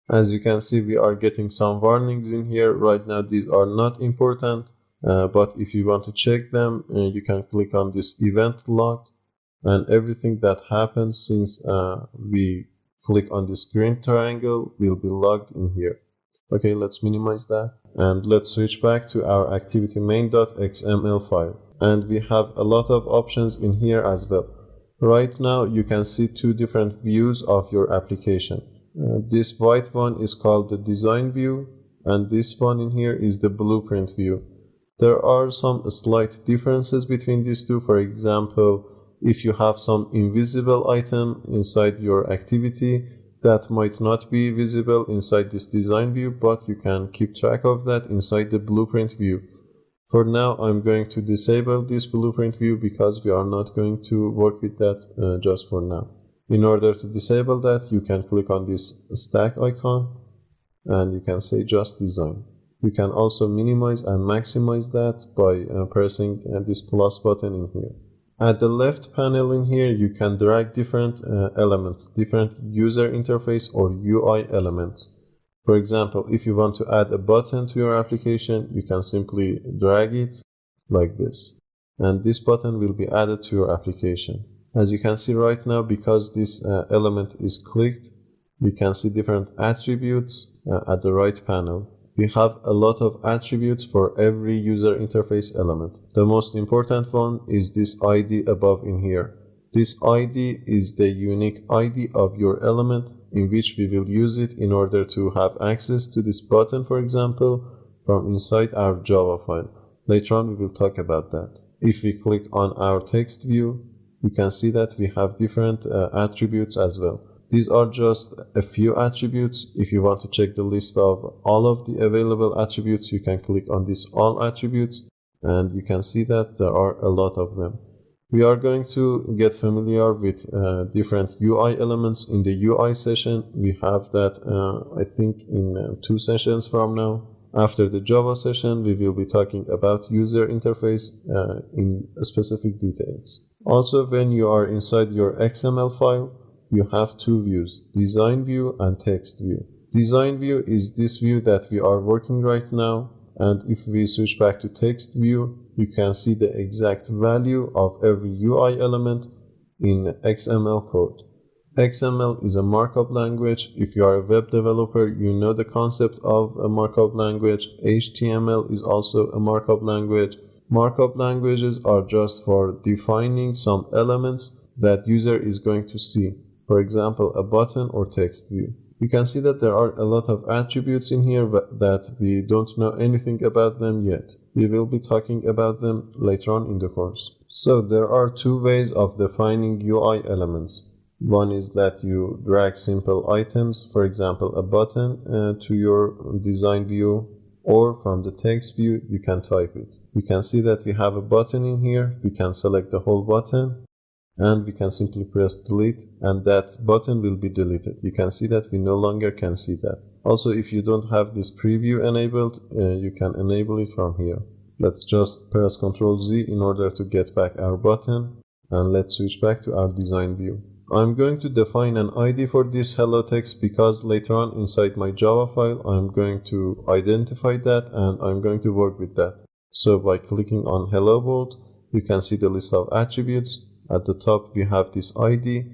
Speaker 1: As you can see, we are getting some warnings in here. Right now, these are not important, but if you want to check them, you can click on this event log, and everything that happens since we click on this green triangle will be logged in here. Okay, let's minimize that, and let's switch back to our activity main.xml file. And we have a lot of options in here as well. Right now, you can see two different views of your application. This white one is called the design view, and this one in here is the blueprint view. There are some slight differences between these two. For example, if you have some invisible item inside your activity, that might not be visible inside this design view, but you can keep track of that inside the blueprint view. For now, I'm going to disable this blueprint view because we are not going to work with that just for now. In order to disable that, you can click on this stack icon and you can say just design. You can also minimize and maximize that by pressing this plus button in here. At the left panel in here, you can drag different elements, different user interface or UI elements. For example, if you want to add a button to your application, you can simply drag it like this. And this button will be added to your application. As you can see right now, because this element is clicked, we can see different attributes at the right panel. We have a lot of attributes for every user interface element. The most important one is this ID above in here. This ID is the unique ID of your element, in which we will use it in order to have access to this button, for example, from inside our Java file. Later on, we will talk about that. If we click on our text view, you can see that we have different attributes as well. These are just a few attributes. If you want to check the list of all of the available attributes, you can click on this all attributes, and you can see that there are a lot of them. We are going to get familiar with different UI elements in the UI session. We have that, I think, in 2 sessions from now. After the Java session, we will be talking about user interface in specific details. Also, when you are inside your XML file, you have 2 views, design view and text view. Design view is this view that we are working right now. And if we switch back to text view, you can see the exact value of every UI element in XML code. XML is a markup language. If you are a web developer, you know the concept of a markup language. HTML is also a markup language. Markup languages are just for defining some elements that user is going to see. for example, a button or text view. You can see that there are a lot of attributes in here that we don't know anything about them yet. We will be talking about them later on in the course. So there are two ways of defining UI elements. One is that you drag simple items, for example, a button, to your design view, or from the text view, you can type it. You can see that we have a button in here. We can select the whole button, and we can simply press delete, and that button will be deleted. You can see that we no longer can see that. Also, if you don't have this preview enabled, you can enable it from here. Let's just press Ctrl Z in order to get back our button, and let's switch back to our design view. I'm going to define an ID for this hello text because later on inside my Java file, I'm going to identify that and I'm going to work with that. So by clicking on hello world, you can see the list of attributes. At the top, we have this ID.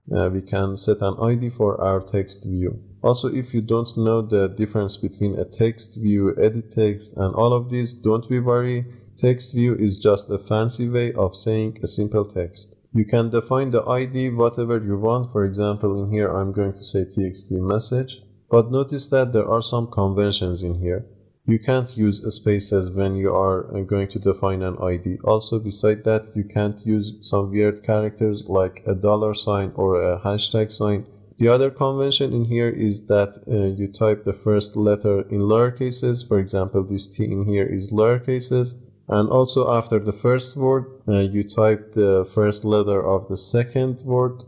Speaker 1: We can set an ID for our text view. Also, if you don't know the difference between a text view, edit text, and all of these, don't be worried. Text view is just a fancy way of saying a simple text. You can define the ID whatever you want. For example, in here, I'm going to say txt message. But notice that there are some conventions in here. You can't use spaces when you are going to define an ID. Also, beside that, you can't use some weird characters like a $sign or a hashtag sign. The other convention in here is that you type the first letter in lowercases. For example, this T in here is lowercases. And also after the first word, you type the first letter of the second word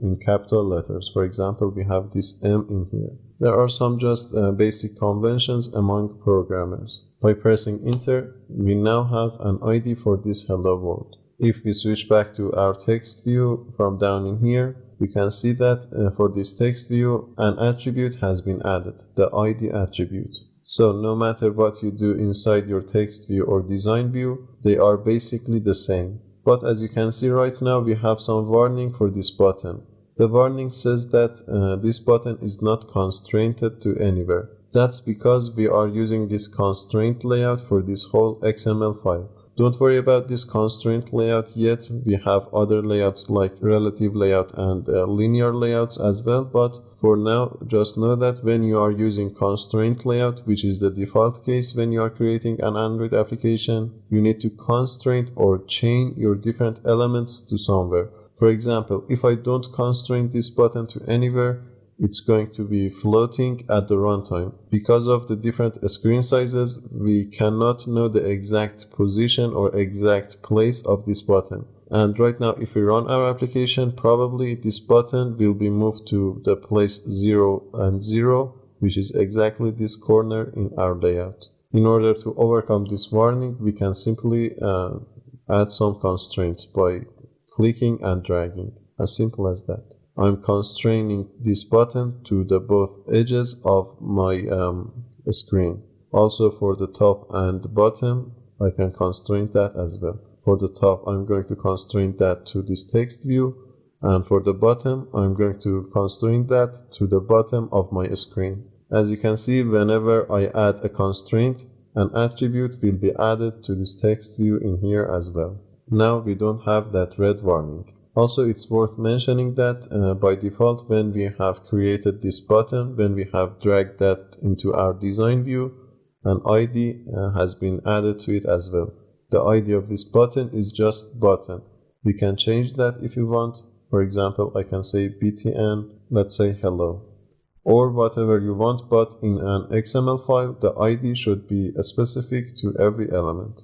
Speaker 1: in capital letters. For example, we have this M in here. There are some just basic conventions among programmers. By pressing enter, we now have an ID for this hello world. If we switch back to our text view from down in here, you can see that for this text view, an attribute has been added, the ID attribute. So no matter what you do inside your text view or design view, they are basically the same. But as you can see right now, we have some warning for this button. The warning says that this button is not constrained to anywhere. That's because we are using this constraint layout for this whole XML file. Don't worry about this constraint layout yet. We have other layouts like relative layout and linear layouts as well. But for now, just know that when you are using constraint layout, which is the default case when you are creating an Android application, you need to constrain or chain your different elements to somewhere. For example, if I don't constrain this button to anywhere, it's going to be floating at the runtime. Because of the different screen sizes, we cannot know the exact position or exact place of this button. And right now, if we run our application, probably this button will be moved to the place 0 and 0, which is exactly this corner in our layout. In order to overcome this warning, we can simply add some constraints by clicking and dragging. As simple as that. I'm constraining this button to the both edges of my screen. Also for the top and the bottom, I can constrain that as well. For the top, I'm going to constrain that to this text view. And for the bottom, I'm going to constrain that to the bottom of my screen. As you can see, whenever I add a constraint, an attribute will be added to this text view in here as well. Now we don't have that red warning. Also, it's worth mentioning that by default, when we have created this button, when we have dragged that into our design view, an ID has been added to it as well. The ID of this button is just button. We can change that if you want. For example, I can say btn, let's say hello, or whatever you want, but in an XML file, the ID should be specific to every element.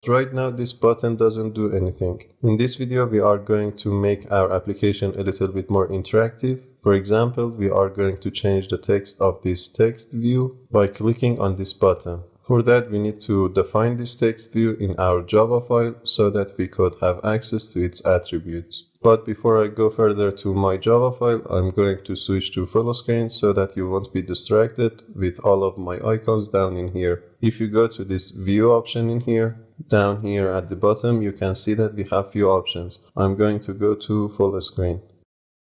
Speaker 1: Right now, this button doesn't do anything. In this video, we are going to make our application a little bit more interactive. For example, we are going to change the text of this text view by clicking on this button. For that, we need to define this text view in our Java file so that we could have access to its attributes. But before I go further to my Java file, I'm going to switch to full screen so that you won't be distracted with all of my icons down in here. If you go to this view option in here, down here at the bottom, you can see that we have few options. I'm going to go to full screen.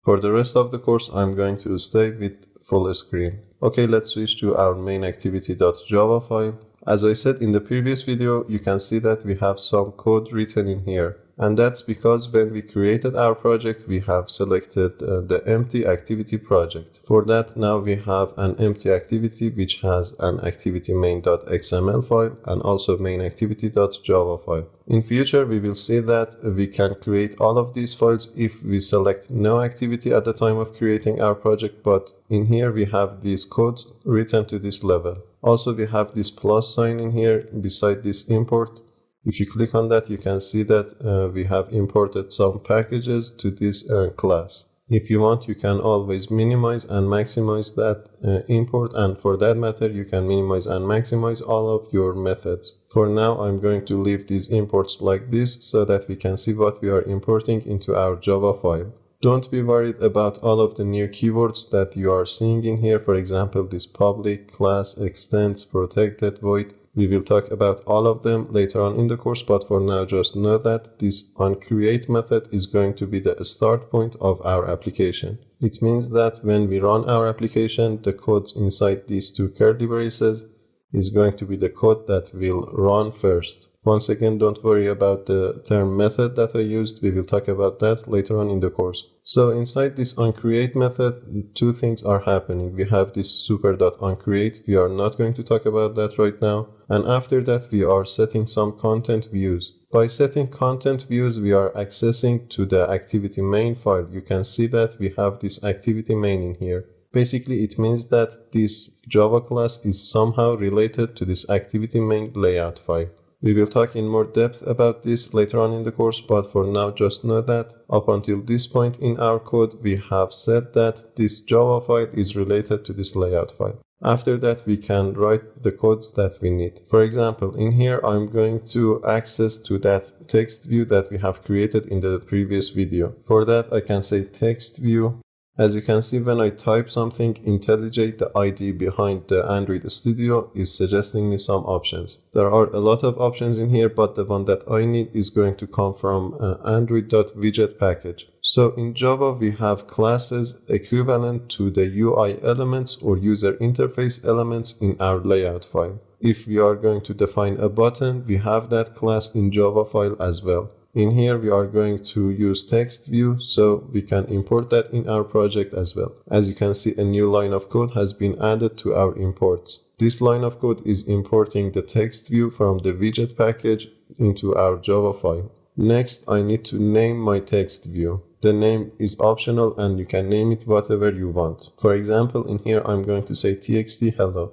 Speaker 1: For the rest of the course, I'm going to stay with full screen. Okay, let's switch to our main activity.java file. As I said in the previous video, you can see that we have some code written in here. And that's because when we created our project, we have selected the empty activity project. For that, now we have an empty activity which has an activity main.xml file and also main activity.java file. In future, we will see that we can create all of these files if we select no activity at the time of creating our project, but in here we have these codes written to this level. Also, we have this plus sign in here beside this import. If you click on that, you can see that we have imported some packages to this class. If you want, you can always minimize and maximize that import, and for that matter, you can minimize and maximize all of your methods. For now, I'm going to leave these imports like this so that we can see what we are importing into our Java file. Don't be worried about all of the new keywords that you are seeing in here. For example, this public, class, extends, protected, void. We will talk about all of them later on in the course, but for now just know that this onCreate method is going to be the start point of our application. It means that when we run our application, the codes inside these two curly braces is going to be the code that will run first. Once again, don't worry about the term method that I used. We will talk about that later on in the course. So inside this onCreate method, two things are happening. We have this super.onCreate. We are not going to talk about that right now. And after that, we are setting some content views. By setting content views, we are accessing to the activity main file. You can see that we have this activity main in here. Basically, it means that this Java class is somehow related to this activity main layout file. We will talk in more depth about this later on in the course, but for now just know that up until this point in our code, we have said that this Java file is related to this layout file. After that, we can write the codes that we need. For example, in here, I'm going to access to that text view that we have created in the previous video. For that, I can say text view. As you can see, when I type something, IntelliJ, the IDE behind the Android Studio, is suggesting me some options. There are a lot of options in here, but the one that I need is going to come from Android.widget package. So in Java, we have classes equivalent to the UI elements or user interface elements in our layout file. If we are going to define a button, we have that class in Java file as well. In here, we are going to use text view, so we can import that in our project as well. As you can see, a new line of code has been added to our imports. This line of code is importing the text view from the widget package into our Java file. Next, I need to name my text view. The name is optional and you can name it whatever you want. For example, in here, I'm going to say txt hello.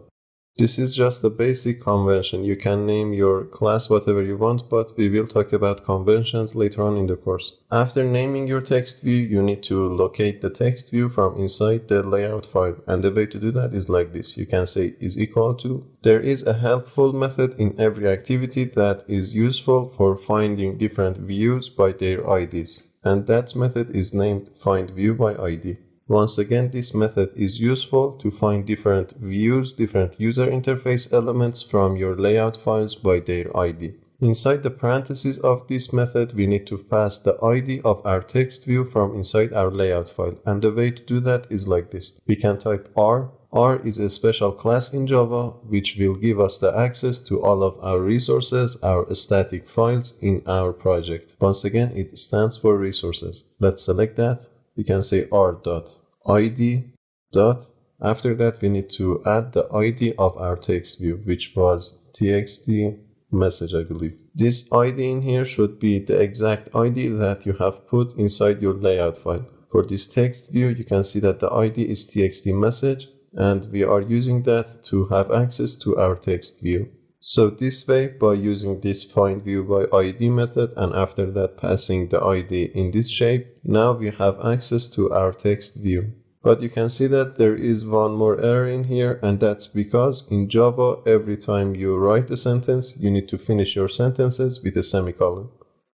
Speaker 1: This is just a basic convention. You can name your class whatever you want, but we will talk about conventions later on in the course. After naming your text view, you need to locate the text view from inside the layout file. And the way to do that is like this. You can say is equal to. There is a helpful method in every activity that is useful for finding different views by their IDs. And that method is named findViewById. Once again, this method is useful to find different views, different user interface elements from your layout files by their ID. Inside the parentheses of this method, we need to pass the ID of our text view from inside our layout file. And the way to do that is like this. We can type R. R is a special class in Java which will give us the access to all of our resources, our static files in our project. Once again, it stands for resources. Let's select that. We can say r.id. After that, we need to add the ID of our text view, which was txt message, I believe. This ID in here should be the exact ID that you have put inside your layout file. For this text view, you can see that the ID is txt message, and we are using that to have access to our text view. So this way, by using this findViewById method and after that passing the ID in this shape, now we have access to our text view. But you can see that there is one more error in here, and that's because in Java, every time you write a sentence, you need to finish your sentences with a semicolon.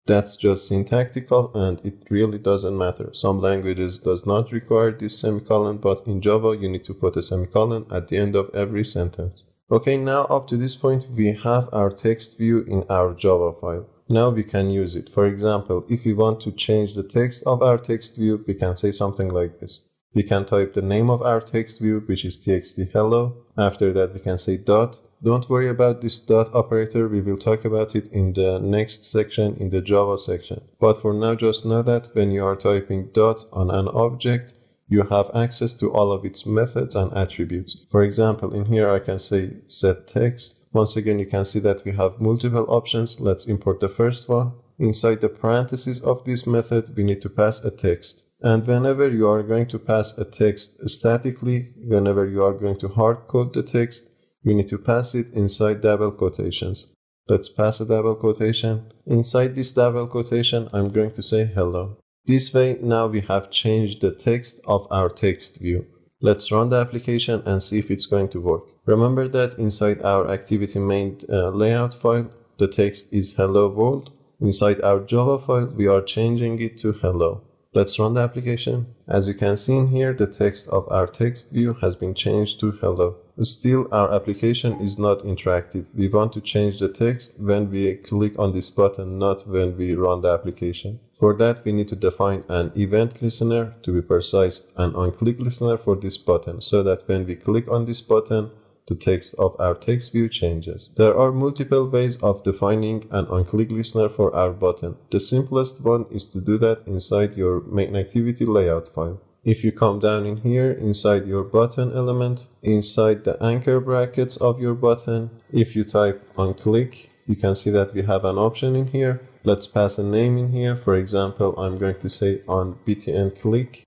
Speaker 1: That's just syntactical and it really doesn't matter. Some languages does not require this semicolon, but in Java, you need to put a semicolon at the end of every sentence. Okay, now up to this point, we have our text view in our Java file. Now we can use it. For example, if we want to change the text of our text view, we can say something like this. We can type the name of our text view, which is txt hello. After that, we can say dot. Don't worry about this dot operator, we will talk about it in the next section, in the Java section. But for now, just know that when you are typing dot on an object, you have access to all of its methods and attributes. For example, in here I can say set text. Once again, you can see that we have multiple options. Let's import the first one. Inside the parentheses of this method, we need to pass a text. And whenever you are going to pass a text statically, whenever you are going to hard code the text, you need to pass it inside double quotations. Let's pass a double quotation. Inside this double quotation, I'm going to say hello. This way, now we have changed the text of our text view. Let's run the application and see if it's going to work. Remember that inside our activity main layout file, the text is hello world. Inside our Java file, we are changing it to hello. Let's run the application. As you can see in here, the text of our text view has been changed to hello. Still, our application is not interactive. We want to change the text when we click on this button, not when we run the application. For that, we need to define an event listener, to be precise, an onClick listener for this button, so that when we click on this button, the text of our text view changes. There are multiple ways of defining an onClick listener for our button. The simplest one is to do that inside your main activity layout file. If you come down in here, inside your button element, inside the anchor brackets of your button, if you type onClick, you can see that we have an option in here. Let's pass a name in here. For example, I'm going to say on btn click.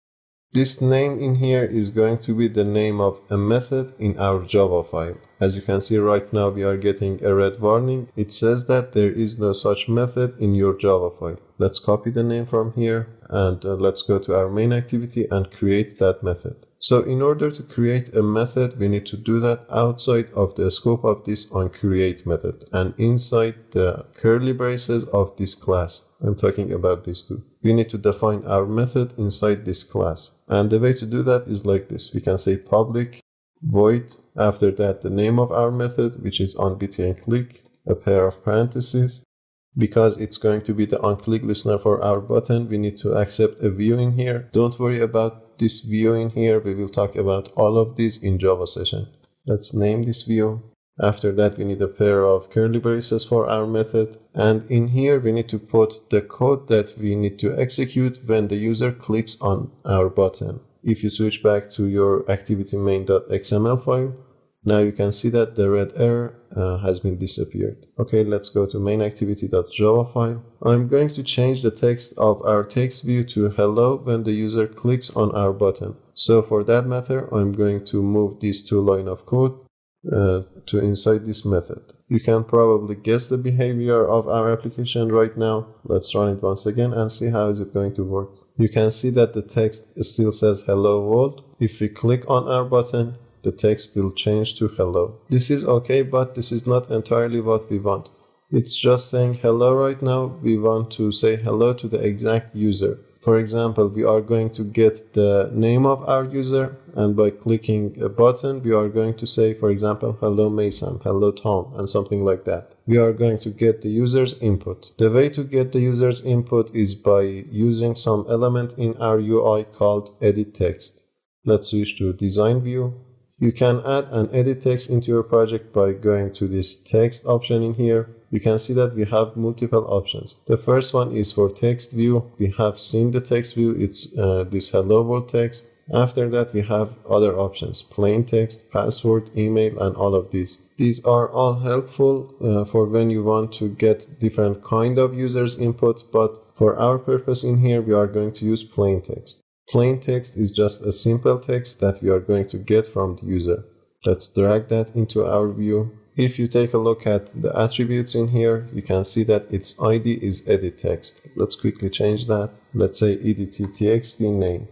Speaker 1: This name in here is going to be the name of a method in our Java file. As you can see right now, we are getting a red warning. It says that there is no such method in your Java file. Let's copy the name from here and let's go to our main activity and create that method. So in order to create a method, we need to do that outside of the scope of this onCreate method and inside the curly braces of this class. I'm talking about this too. We need to define our method inside this class. And the way to do that is like this. We can say public void, after that the name of our method, which is on btn click, a pair of parentheses. Because it's going to be the onClick listener for our button, we need to accept a view in here. Don't worry about this view in here. We will talk about all of these in Java session. Let's name this view. After that, we need a pair of curly braces for our method. And in here, we need to put the code that we need to execute when the user clicks on our button. If you switch back to your activity main.xml file, now you can see that the red error has been disappeared. Okay, let's go to main activity.java file. I'm going to change the text of our text view to hello when the user clicks on our button. So for that matter, I'm going to move these two lines of code to inside this method. You can probably guess the behavior of our application right now. Let's run it once again and see how is it going to work. You can see that the text still says hello world. If we click on our button, the text will change to hello. This is okay, but this is not entirely what we want. It's just saying hello right now. We want to say hello to the exact user. For example, we are going to get the name of our user, and by clicking a button, we are going to say, for example, hello Mason, hello Tom, and something like that. We are going to get the user's input. The way to get the user's input is by using some element in our UI called edit text. Let's switch to design view. You can add and edit text into your project by going to this text option in here. You can see that we have multiple options. The first one is for text view. We have seen the text view. It's this hello world text. After that, we have other options, plain text, password, email, and all of these. These are all helpful for when you want to get different kind of users input, but for our purpose in here, we are going to use plain text. Plain text is just a simple text that we are going to get from the user. Let's drag that into our view. If you take a look at the attributes in here, you can see that its ID is edit text. Let's quickly change that. Let's say edtTXT name.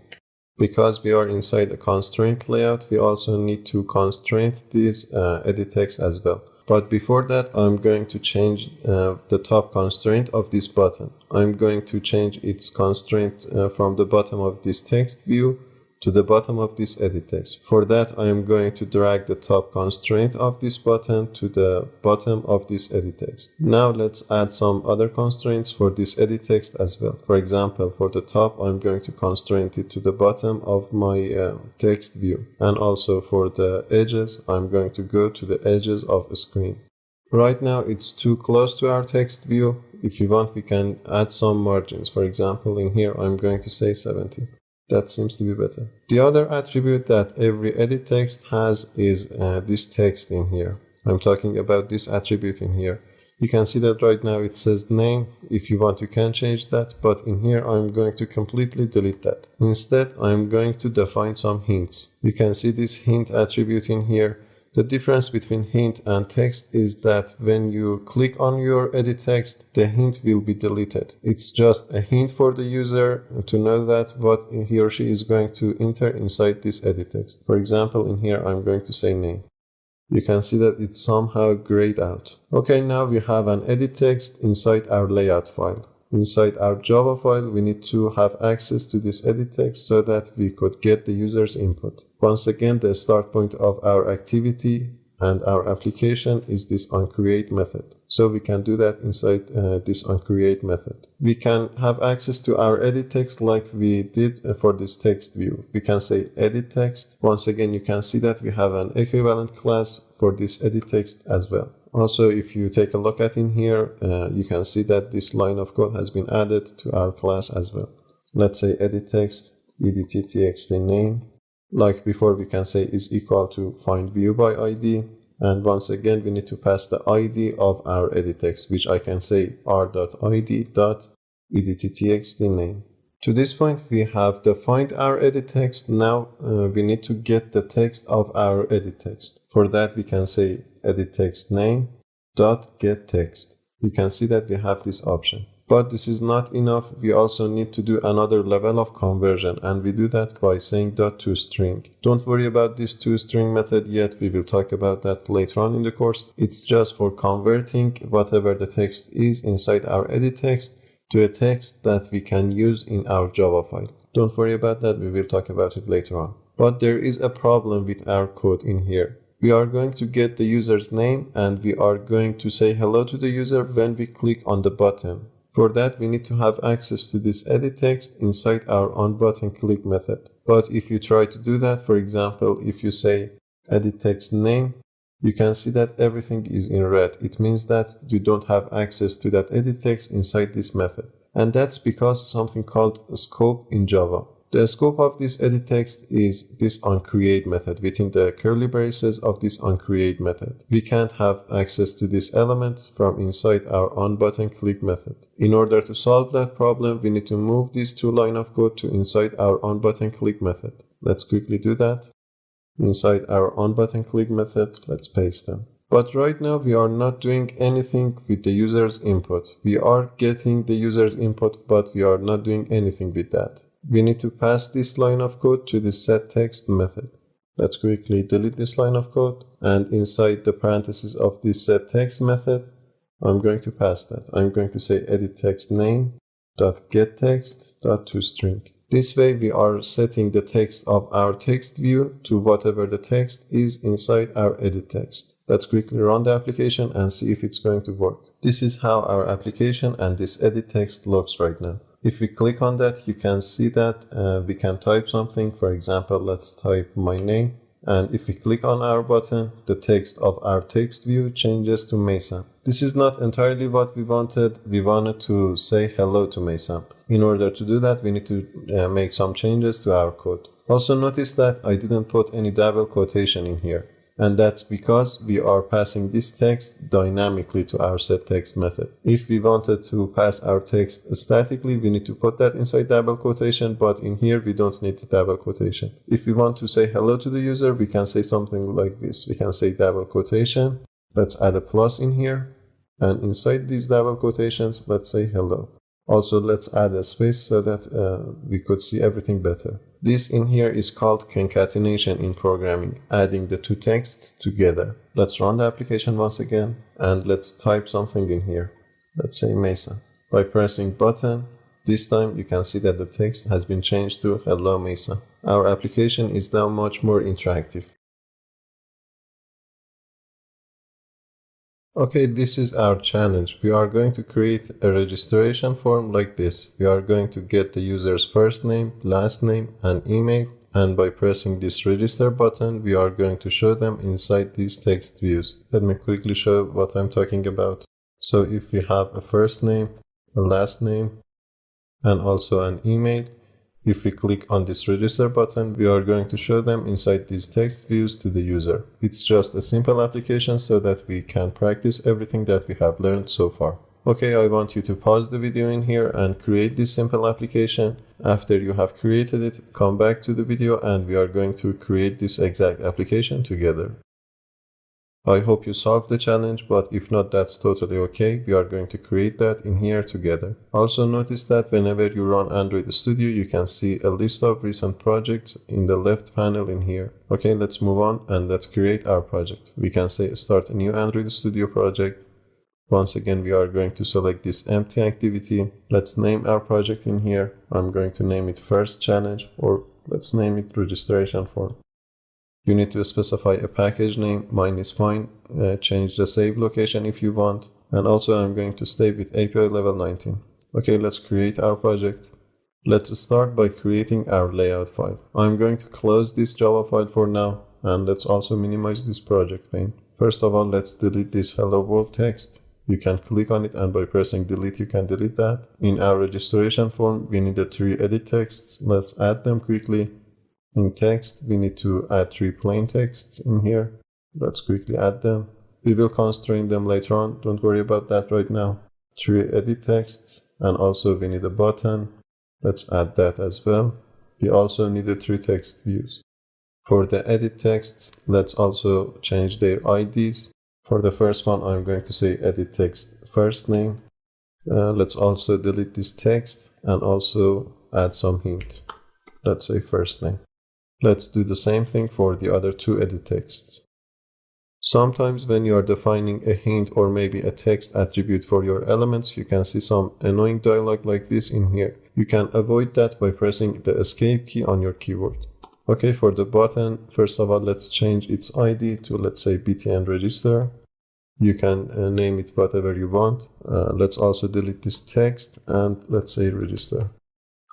Speaker 1: Because we are inside a constraint layout, we also need to constraint this edit text as well. But before that, I'm going to change the top constraint of this button. I'm going to change its constraint from the bottom of this text view to the bottom of this edit text. For that, I am going to drag the top constraint of this button to the bottom of this edit text. Now let's add some other constraints for this edit text as well. For example, for the top, I'm going to constrain it to the bottom of my text view. And also for the edges, I'm going to go to the edges of a screen. Right now, it's too close to our text view. If you want, we can add some margins. For example, in here, I'm going to say 70. That seems to be better. The other attribute that every edit text has is this text in here. I'm talking about this attribute in here. You can see that right now it says name. If you want, you can change that, but in here I'm going to completely delete that. Instead, I'm going to define some hints. You can see this hint attribute in here. The difference between hint and text is that when you click on your edit text, the hint will be deleted. It's just a hint for the user to know that what he or she is going to enter inside this edit text. For example, in here, I'm going to say name. You can see that it's somehow grayed out. Okay, now we have an edit text inside our layout file. Inside our Java file, we need to have access to this edit text so that we could get the user's input. Once again, the start point of our activity and our application is this onCreate method. So we can do that inside this onCreate method. We can have access to our edit text like we did for this text view. We can say edit text. Once again, you can see that we have an equivalent class for this edit text as well. Also, if you take a look at in here, you can see that this line of code has been added to our class as well. Let's say edit text, edit.txt name. Like before, we can say is equal to find view by ID. And once again, we need to pass the ID of our edit text, which I can say r.id.edit.txt name. To this point, we have defined our edit text. Now we need to get the text of our edit text. For that, we can say edit text name dot get text. You can see that we have this option. But this is not enough. We also need to do another level of conversion, and we do that by saying .toString. Don't worry about this toString method yet. We will talk about that later on in the course. It's just for converting whatever the text is inside our edit text to a text that we can use in our Java file. Don't worry about that. We will talk about it later on. But there is a problem with our code in here. We are going to get the user's name and we are going to say hello to the user when we click on the button. For that, we need to have access to this edit text inside our onButtonClick method. But if you try to do that, for example, if you say edit text name, you can see that everything is in red. It means that you don't have access to that edit text inside this method. And that's because something called a scope in Java. The scope of this edit text is this onCreate method within the curly braces of this onCreate method. We can't have access to this element from inside our onButtonClick method. In order to solve that problem, we need to move these two lines of code to inside our onButtonClick method. Let's quickly do that. Inside our onButtonClick method, let's paste them. But right now, we are not doing anything with the user's input. We are getting the user's input, but we are not doing anything with that. We need to pass this line of code to the setText method. Let's quickly delete this line of code, and inside the parentheses of this setText method, I'm going to pass that. I'm going to say edit text name dot get text dot toString. This way, we are setting the text of our text view to whatever the text is inside our edit text. Let's quickly run the application and see if it's going to work. This is how our application and this edit text looks right now. If we click on that, you can see that we can type something. For example, let's type my name. And if we click on our button, the text of our text view changes to Mason. This is not entirely what we wanted. We wanted to say hello to Mason. In order to do that, we need to make some changes to our code. Also notice that I didn't put any double quotation in here. And that's because we are passing this text dynamically to our setText method. If we wanted to pass our text statically, we need to put that inside double quotation, but in here we don't need the double quotation. If we want to say hello to the user, we can say something like this. We can say double quotation. Let's add a plus in here. And inside these double quotations, let's say hello. Also, let's add a space so that we could see everything better. This in here is called concatenation in programming, adding the two texts together. Let's run the application once again, and let's type something in here. Let's say Mason. By pressing button, this time you can see that the text has been changed to hello Mason. Our application is now much more interactive. Okay, this is our challenge. We are going to create a registration form like this. We are going to get the user's first name, last name, and email. And by pressing this register button, we are going to show them inside these text views. Let me quickly show what I'm talking about. So if we have a first name, a last name, and also an email, if we click on this register button, we are going to show them inside these text views to the user. It's just a simple application so that we can practice everything that we have learned so far. Okay, I want you to pause the video in here and create this simple application. After you have created it, come back to the video and we are going to create this exact application together. I hope you solved the challenge, but if not, that's totally okay. We are going to create that in here together. Also notice that whenever you run Android Studio, you can see a list of recent projects in the left panel in here. Okay, let's move on and let's create our project. We can say start a new Android Studio project. Once again, we are going to select this empty activity. Let's name our project in here. I'm going to name it first challenge, or let's name it registration form. You need to specify a package name. Mine is fine. Change the save location if you want. And also I'm going to stay with API level 19. Okay, let's create our project. Let's start by creating our layout file. I'm going to close this Java file for now. And let's also minimize this project pane. First of all, let's delete this hello world text. You can click on it and by pressing delete, you can delete that. In our registration form, we need the 3 edit texts. Let's add them quickly. In text, we need to add 3 plain texts in here. Let's quickly add them. We will constrain them later on. Don't worry about that right now. 3 edit texts, and also we need a button. Let's add that as well. We also need the 3 text views. For the edit texts, let's also change their IDs. For the first one, I'm going to say edit text first name. Let's also delete this text and also add some hint. Let's say first name. Let's do the same thing for the other 2 edit texts. Sometimes when you are defining a hint or maybe a text attribute for your elements, you can see some annoying dialog like this in here. You can avoid that by pressing the escape key on your keyboard. Okay, for the button, first of all, let's change its ID to, let's say, btn register. You can name it whatever you want. Let's also delete this text and let's say register.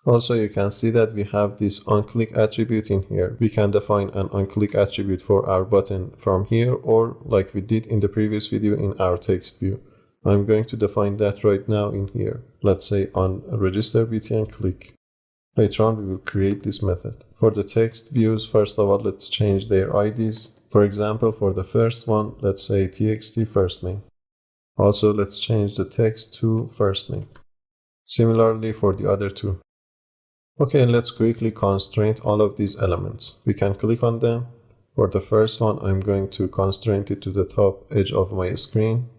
Speaker 1: Also, you can see that we have this onClick attribute in here. We can define an onClick attribute for our button from here, or like we did in the previous video in our text view. I'm going to define that right now in here. Let's say on register btn click. Later on, we will create this method. For the text views, first of all, let's change their IDs. For example, for the first one, let's say txt first name. Also, let's change the text to first name. Similarly for the other 2. Okay, let's quickly constrain all of these elements. We can click on them. For the first one, I'm going to constrain it to the top edge of my screen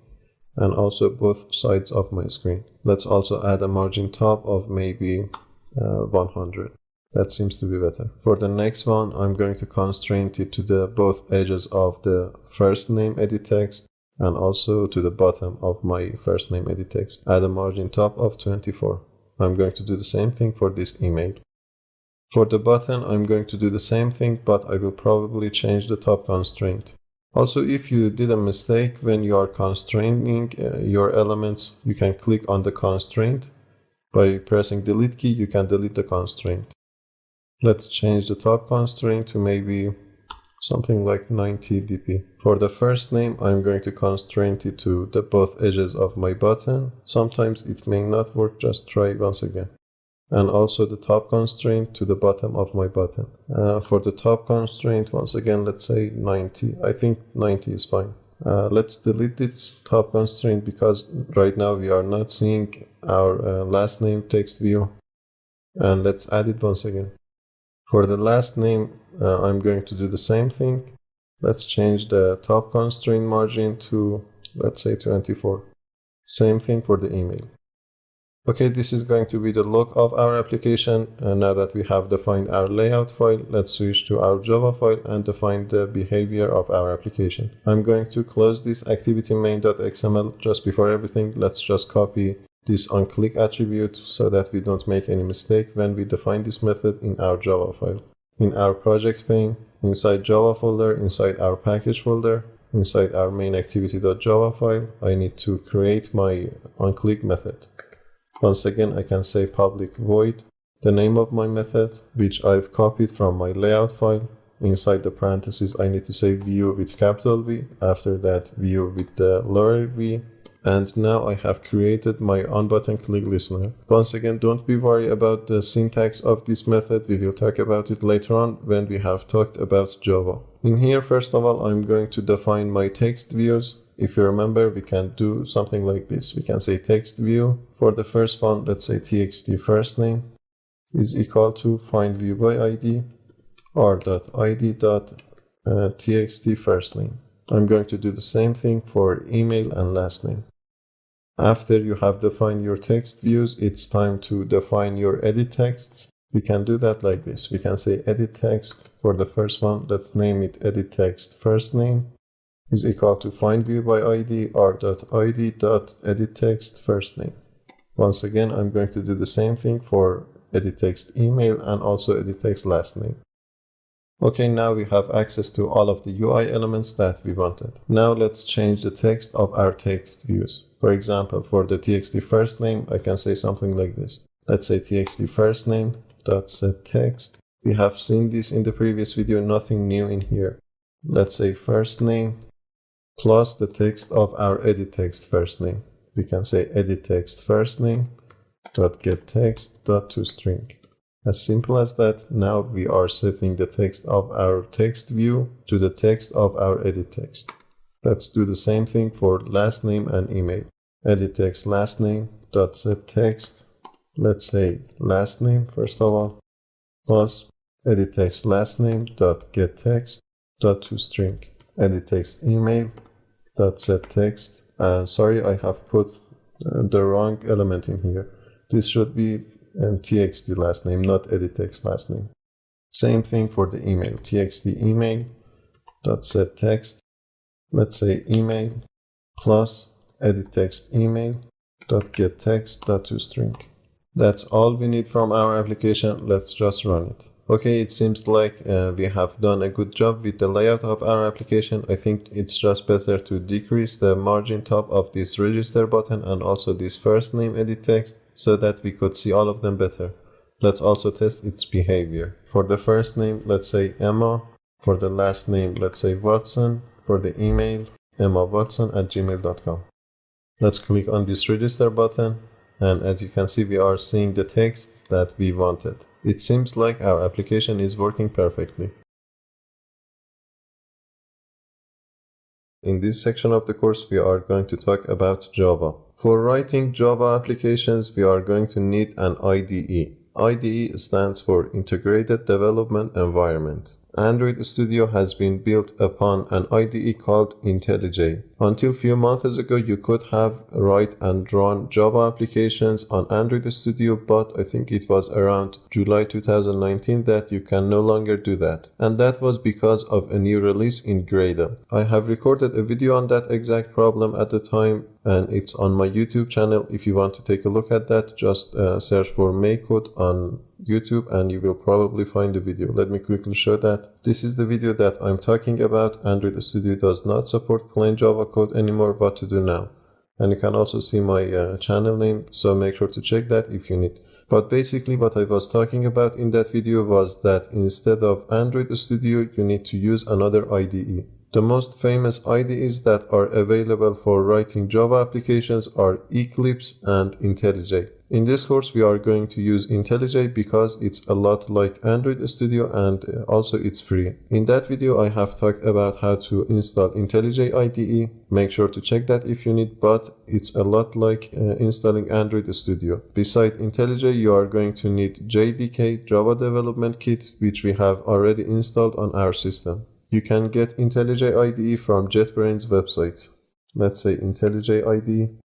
Speaker 1: and also both sides of my screen. Let's also add a margin top of maybe 100. That seems to be better. For the next one, I'm going to constrain it to the both edges of the first name edit text and also to the bottom of my first name edit text. Add a margin top of 24. I'm going to do the same thing for this email. For the button, I'm going to do the same thing, but I will probably change the top constraint. Also, if you did a mistake when you are constraining your elements, you can click on the constraint. By pressing delete key, you can delete the constraint. Let's change the top constraint to maybe something like 90 dp. For the first name, I'm going to constrain it to the both edges of my button. Sometimes it may not work, just try once again. And also the top constraint to the bottom of my button. For the top constraint, once again, let's say 90. I think 90 is fine. Let's delete this top constraint because right now we are not seeing our last name text view. And let's add it once again. For the last name, I'm going to do the same thing. Let's change the top constraint margin to, let's say, 24. Same thing for the email. Okay, this is going to be the look of our application. Now that we have defined our layout file, let's switch to our Java file and define the behavior of our application. I'm going to close this activity main.xml. Just before everything, let's just copy this onClick attribute so that we don't make any mistake when we define this method in our Java file. in our project pane, inside Java folder, inside our package folder, inside our main activity.java file, I need to create my onClick method. Once again, I can say public void, the name of my method, which I've copied from my layout file. Inside the parentheses, I need to say view with capital V, after that view with the lower v. And now I have created my onButtonClick listener. Once again, don't be worried about the syntax of this method. We will talk about it later on when we have talked about Java. In here, first of all, I'm going to define my text views. If you remember, we can do something like this. We can say text view. For the first one, let's say txt first name is equal to find view by id r.id.txt first name. I'm going to do the same thing for email and last name. After you have defined your text views, it's time to define your edit texts. We can do that like this. We can say edit text for the first one. Let's name it edit text first name is equal to find view by id r.id.edit text first name. Once again, I'm going to do the same thing for edit text email and also edit text last name. Okay, now we have access to all of the UI elements that we wanted. Now let's change the text of our text views. For example, for the txt first name, I can say something like this. Let's say txt first name dot set text. We have seen this in the previous video, nothing new in here. Let's say first name plus the text of our edit text first name. We can say edit text first name dot get text dot toString. As simple as that. Now we are setting the text of our text view to the text of our edit text. Let's do the same thing for last name and email. Edit text last name dot set text. Let's say last name first of all plus edit text last name dot get text dot toString. Edit text email dot set text. Sorry, I have put the wrong element in here. This should be txt last name, not edit text last name. Same thing for the email. Txt email dot set text. Let's say email plus edit text email dot get text dot toString. That's all we need from our application. Let's just run it. Okay, it seems like we have done a good job with the layout of our application. I think it's just better to decrease the margin top of this register button and also this first name edit text so that we could see all of them better. Let's also test its behavior. For the first name, let's say Emma. For the last name, let's say Watson. For the email, emmawatson@gmail.com. Let's click on this register button. And as you can see, we are seeing the text that we wanted. It seems like our application is working perfectly. In this section of the course, we are going to talk about Java. For writing Java applications, we are going to need an IDE. IDE stands for Integrated Development Environment. Android Studio has been built upon an IDE called IntelliJ. Until few months ago, you could have write and run Java applications on Android Studio, but I think it was around July 2019 that you can no longer do that. And that was because of a new release in Gradle. I have recorded a video on that exact problem at the time, and it's on my YouTube channel. If you want to take a look at that, just search for Maycode on YouTube and you will probably find the video. Let me quickly show that. This is the video that I'm talking about. Android Studio does not support plain Java code anymore. What to do now? And you can also see my channel name, so make sure to check that if you need. But basically what I was talking about in that video was that instead of Android Studio, you need to use another IDE. The most famous IDEs that are available for writing Java applications are Eclipse and IntelliJ. In this course, we are going to use IntelliJ because it's a lot like Android Studio and also it's free. In that video, I have talked about how to install IntelliJ IDE. Make sure to check that if you need, but it's a lot like installing Android Studio. Besides IntelliJ, you are going to need JDK, Java Development Kit, which we have already installed on our system. You can get IntelliJ IDE from JetBrains website. Let's say IntelliJ IDE.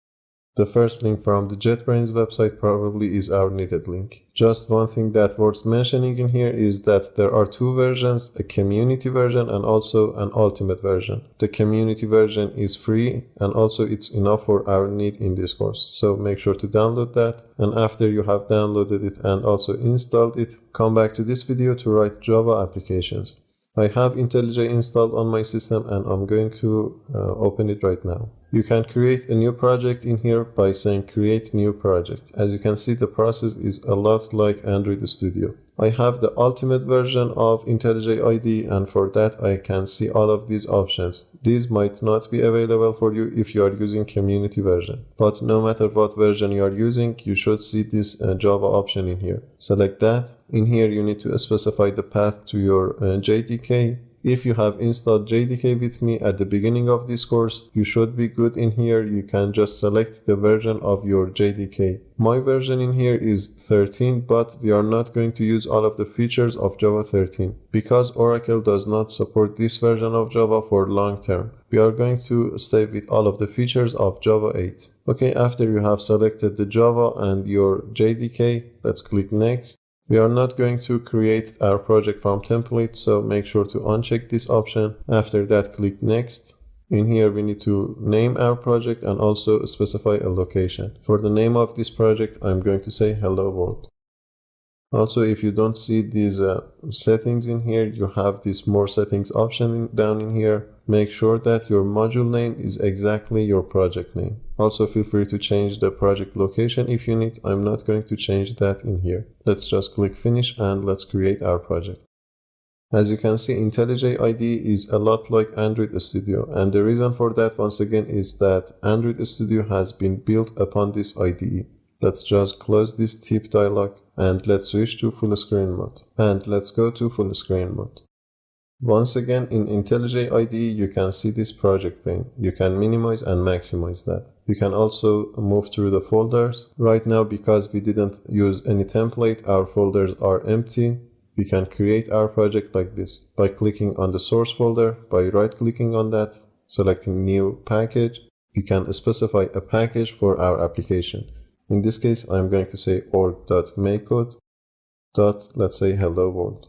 Speaker 1: The first link from the JetBrains website probably is our needed link. Just one thing that worth mentioning in here is that there are two versions, a community version and also an ultimate version. The community version is free and also it's enough for our need in this course. So make sure to download that, and after you have downloaded it and also installed it, come back to this video to write Java applications. I have IntelliJ installed on my system and I'm going to open it right now. You can create a new project in here by saying create new project. As you can see, the process is a lot like Android Studio. I have the ultimate version of IntelliJ IDE, and for that I can see all of these options. These might not be available for you if you are using community version. But no matter what version you are using, you should see this Java option in here. Select that. In here you need to specify the path to your JDK. If you have installed JDK with me at the beginning of this course, you should be good in here. You can just select the version of your JDK. My version in here is 13, but we are not going to use all of the features of Java 13 because Oracle does not support this version of Java for long term. We are going to stay with all of the features of Java 8. Okay, after you have selected the Java and your JDK, let's click next. We are not going to create our project from template, so make sure to uncheck this option. After that, click next. In here, we need to name our project and also specify a location. For the name of this project, I'm going to say Hello World. Also, if you don't see these settings in here, you have this more settings option down in here. Make sure that your module name is exactly your project name. Also, feel free to change the project location if you need. I'm not going to change that in here. Let's just click finish and let's create our project. As you can see, IntelliJ IDE is a lot like Android Studio, and the reason for that once again is that Android Studio has been built upon this IDE. Let's just close this tip dialog and let's switch to full screen mode. And let's go to full screen mode. Once again, in IntelliJ IDE, you can see this project pane. You can minimize and maximize that. You can also move through the folders. Right now, because we didn't use any template, our folders are empty. We can create our project like this by clicking on the source folder, by right-clicking on that, selecting new package. We can specify a package for our application. In this case, I'm going to say org.makecode. Let's say hello world.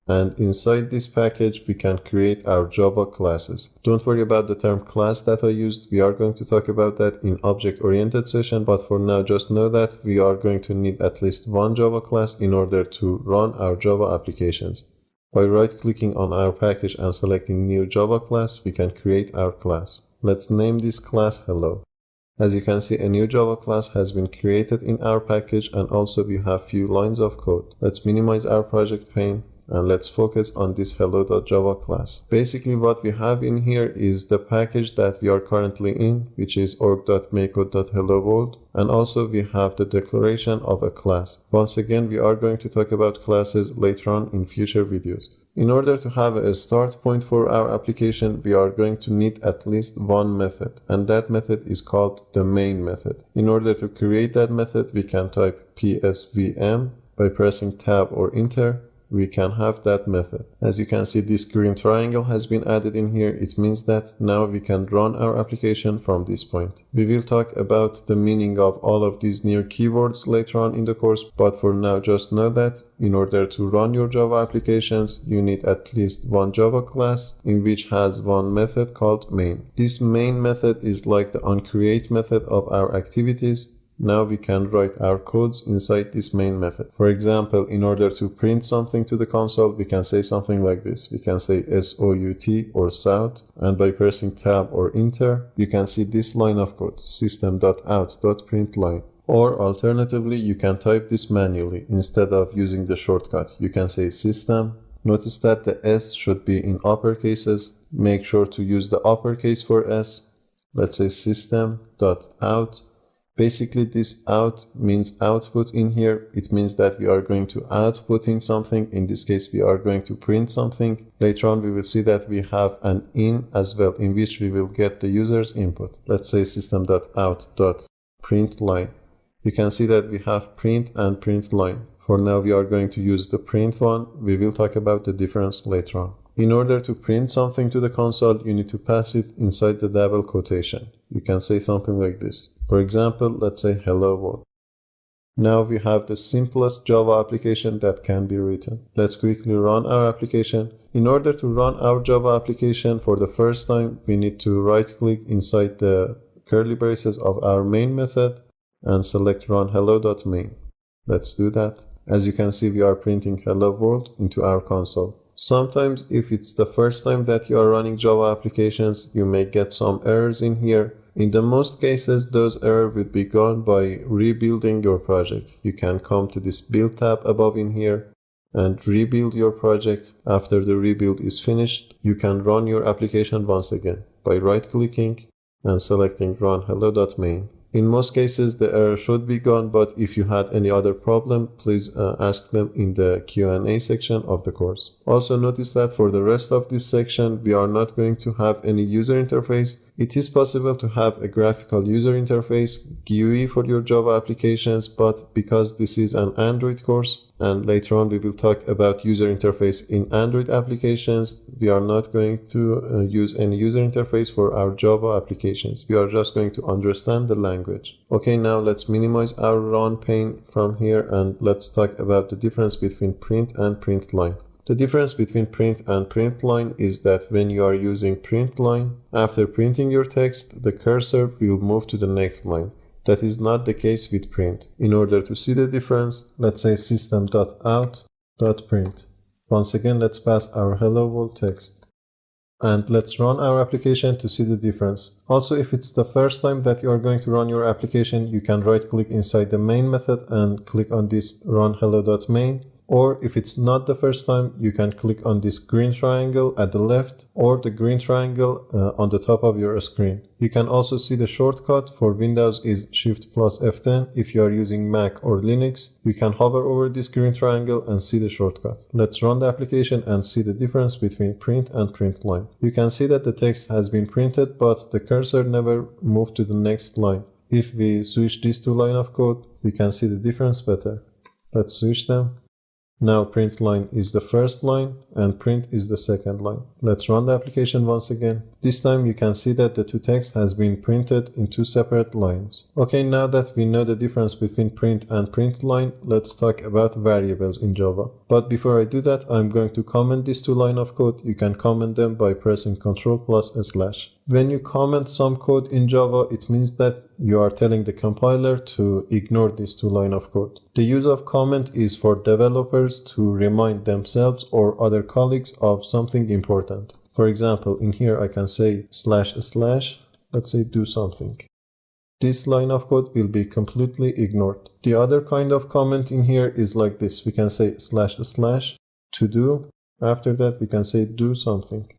Speaker 1: And inside this package, we can create our Java classes. Don't worry about the term class that I used. We are going to talk about that in object-oriented session, but for now, just know that we are going to need at least one Java class in order to run our Java applications. By right-clicking on our package and selecting new Java class, we can create our class. Let's name this class hello. As you can see, a new Java class has been created in our package, and also we have few lines of code. Let's minimize our project pane. And let's focus on this hello.java class. Basically what we have in here is the package that we are currently in, which is org.makecode.helloworld, and also we have the declaration of a class. Once again, we are going to talk about classes later on in future videos. In order to have a start point for our application, we are going to need at least one method, and that method is called the main method. In order to create that method, we can type psvm. By pressing tab or enter, we can have that method. As you can see, this green triangle has been added in here. It means that now we can run our application from this point. We will talk about the meaning of all of these new keywords later on in the course, but for now just know that in order to run your Java applications, you need at least one Java class in which has one method called main. This main method is like the onCreate method of our activities. Now we can write our codes inside this main method. For example, in order to print something to the console, we can say something like this. We can say SOUT or SOUT, and by pressing tab or enter, you can see this line of code, system.out.println. Or alternatively, you can type this manually instead of using the shortcut. You can say system. Notice that the S should be in uppercases. Make sure to use the uppercase for S. Let's say system.out. Basically, this out means output in here. It means that we are going to outputting something. In this case, we are going to print something. Later on, we will see that we have an in as well, in which we will get the user's input. Let's say system.out.println. You can see that we have print and print line. For now, we are going to use the print one. We will talk about the difference later on. In order to print something to the console, you need to pass it inside the double quotation. You can say something like this. For example, let's say hello world. Now we have the simplest Java application that can be written. Let's quickly run our application. In order to run our Java application for the first time, we need to right-click inside the curly braces of our main method and select run hello.main. Let's do that. As you can see, we are printing hello world into our console. Sometimes if it's the first time that you are running Java applications, you may get some errors in here. In the most cases, those errors will be gone by rebuilding your project. You can come to this build tab above in here and rebuild your project. After the rebuild is finished, you can run your application once again by right-clicking and selecting run hello.main. In most cases, the error should be gone, but if you had any other problem, please ask them in the Q&A section of the course. Also notice that for the rest of this section, we are not going to have any user interface. It is possible to have a graphical user interface, GUI, for your Java applications, but because this is an Android course, and later on we will talk about user interface in Android applications, we are not going to use any user interface for our Java applications. We are just going to understand the language. Okay, now let's minimize our run pane from here and let's talk about the difference between print and print line. The difference between print and print line is that when you are using print line, after printing your text, the cursor will move to the next line. That is not the case with print. In order to see the difference, let's say system.out.print. Once again, let's pass our hello world text. And let's run our application to see the difference. Also, if it's the first time that you are going to run your application, you can right-click inside the main method and click on this run hello.main. Or if it's not the first time, you can click on this green triangle at the left or the green triangle on the top of your screen. You can also see the shortcut for Windows is Shift plus F10. If you are using Mac or Linux, you can hover over this green triangle and see the shortcut. Let's run the application and see the difference between print and print line. You can see that the text has been printed, but the cursor never moved to the next line. If we switch these two lines of code, we can see the difference better. Let's switch them. Now print line is the first line and print is the second line. Let's run the application once again. This time you can see that the two text has been printed in two separate lines. Okay, now that we know the difference between print and print line, let's talk about variables in Java. But before I do that, I'm going to comment these two lines of code. You can comment them by pressing Ctrl+/. When you comment some code in Java, it means that you are telling the compiler to ignore these two lines of code. The use of comment is for developers to remind themselves or other colleagues of something important. For example, in here I can say // let's say do something. This line of code will be completely ignored. The other kind of comment in here is like this. We can say // to do. After that we can say do something.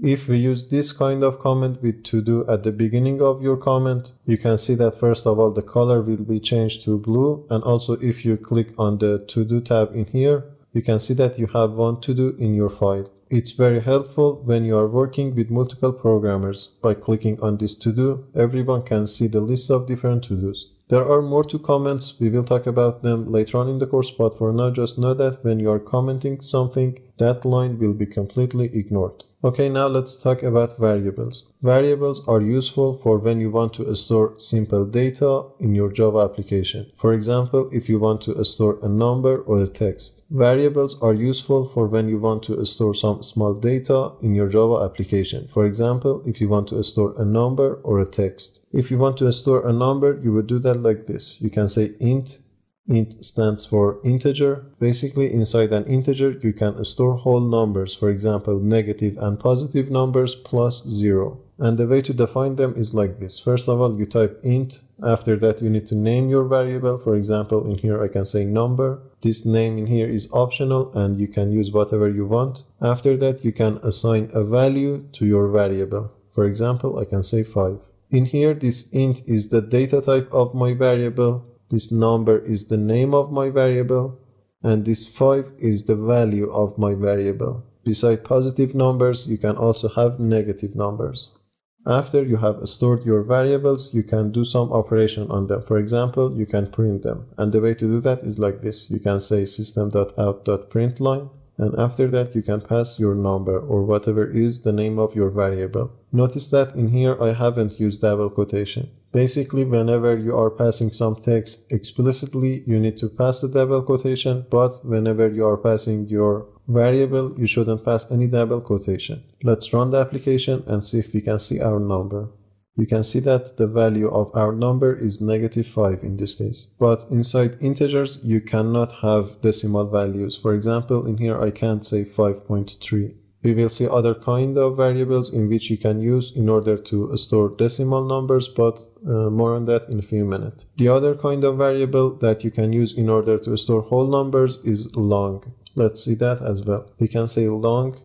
Speaker 1: If we use this kind of comment with to do at the beginning of your comment, you can see that first of all the color will be changed to blue, and also if you click on the to do tab in here, you can see that you have one to do in your file. It's very helpful when you are working with multiple programmers. By clicking on this to do, everyone can see the list of different to dos. There are more to comments. We will talk about them later on in the course, but for now just know that when you are commenting something, that line will be completely ignored. Okay, now let's talk about variables. Variables are useful for when you want to store simple data in your Java application. For example, if you want to store a number or a text. Variables are useful for when you want to store some small data in your Java application. For example, if you want to store a number or a text. If you want to store a number, you would do that like this. You can say int. Int stands for integer. Basically, inside an integer, you can store whole numbers, for example, negative and positive numbers plus 0. And the way to define them is like this. First of all, you type int. After that, you need to name your variable. For example, in here, I can say number. This name in here is optional and you can use whatever you want. After that, you can assign a value to your variable. For example, I can say 5. In here, this int is the data type of my variable. This number is the name of my variable, and this 5 is the value of my variable. Beside positive numbers, you can also have negative numbers. After you have stored your variables, you can do some operation on them. For example, you can print them. And the way to do that is like this. You can say system.out.println, and after that you can pass your number or whatever is the name of your variable. Notice that in here I haven't used double quotation. Basically, whenever you are passing some text explicitly, you need to pass the double quotation, but whenever you are passing your variable, you shouldn't pass any double quotation. Let's run the application and see if we can see our number. You can see that the value of our number is -5 in this case. But inside integers, you cannot have decimal values. For example, in here I can't say 5.3. We will see other kind of variables in which you can use in order to store decimal numbers, but more on that in a few minutes. The other kind of variable that you can use in order to store whole numbers is long. Let's see that as well. We can say long,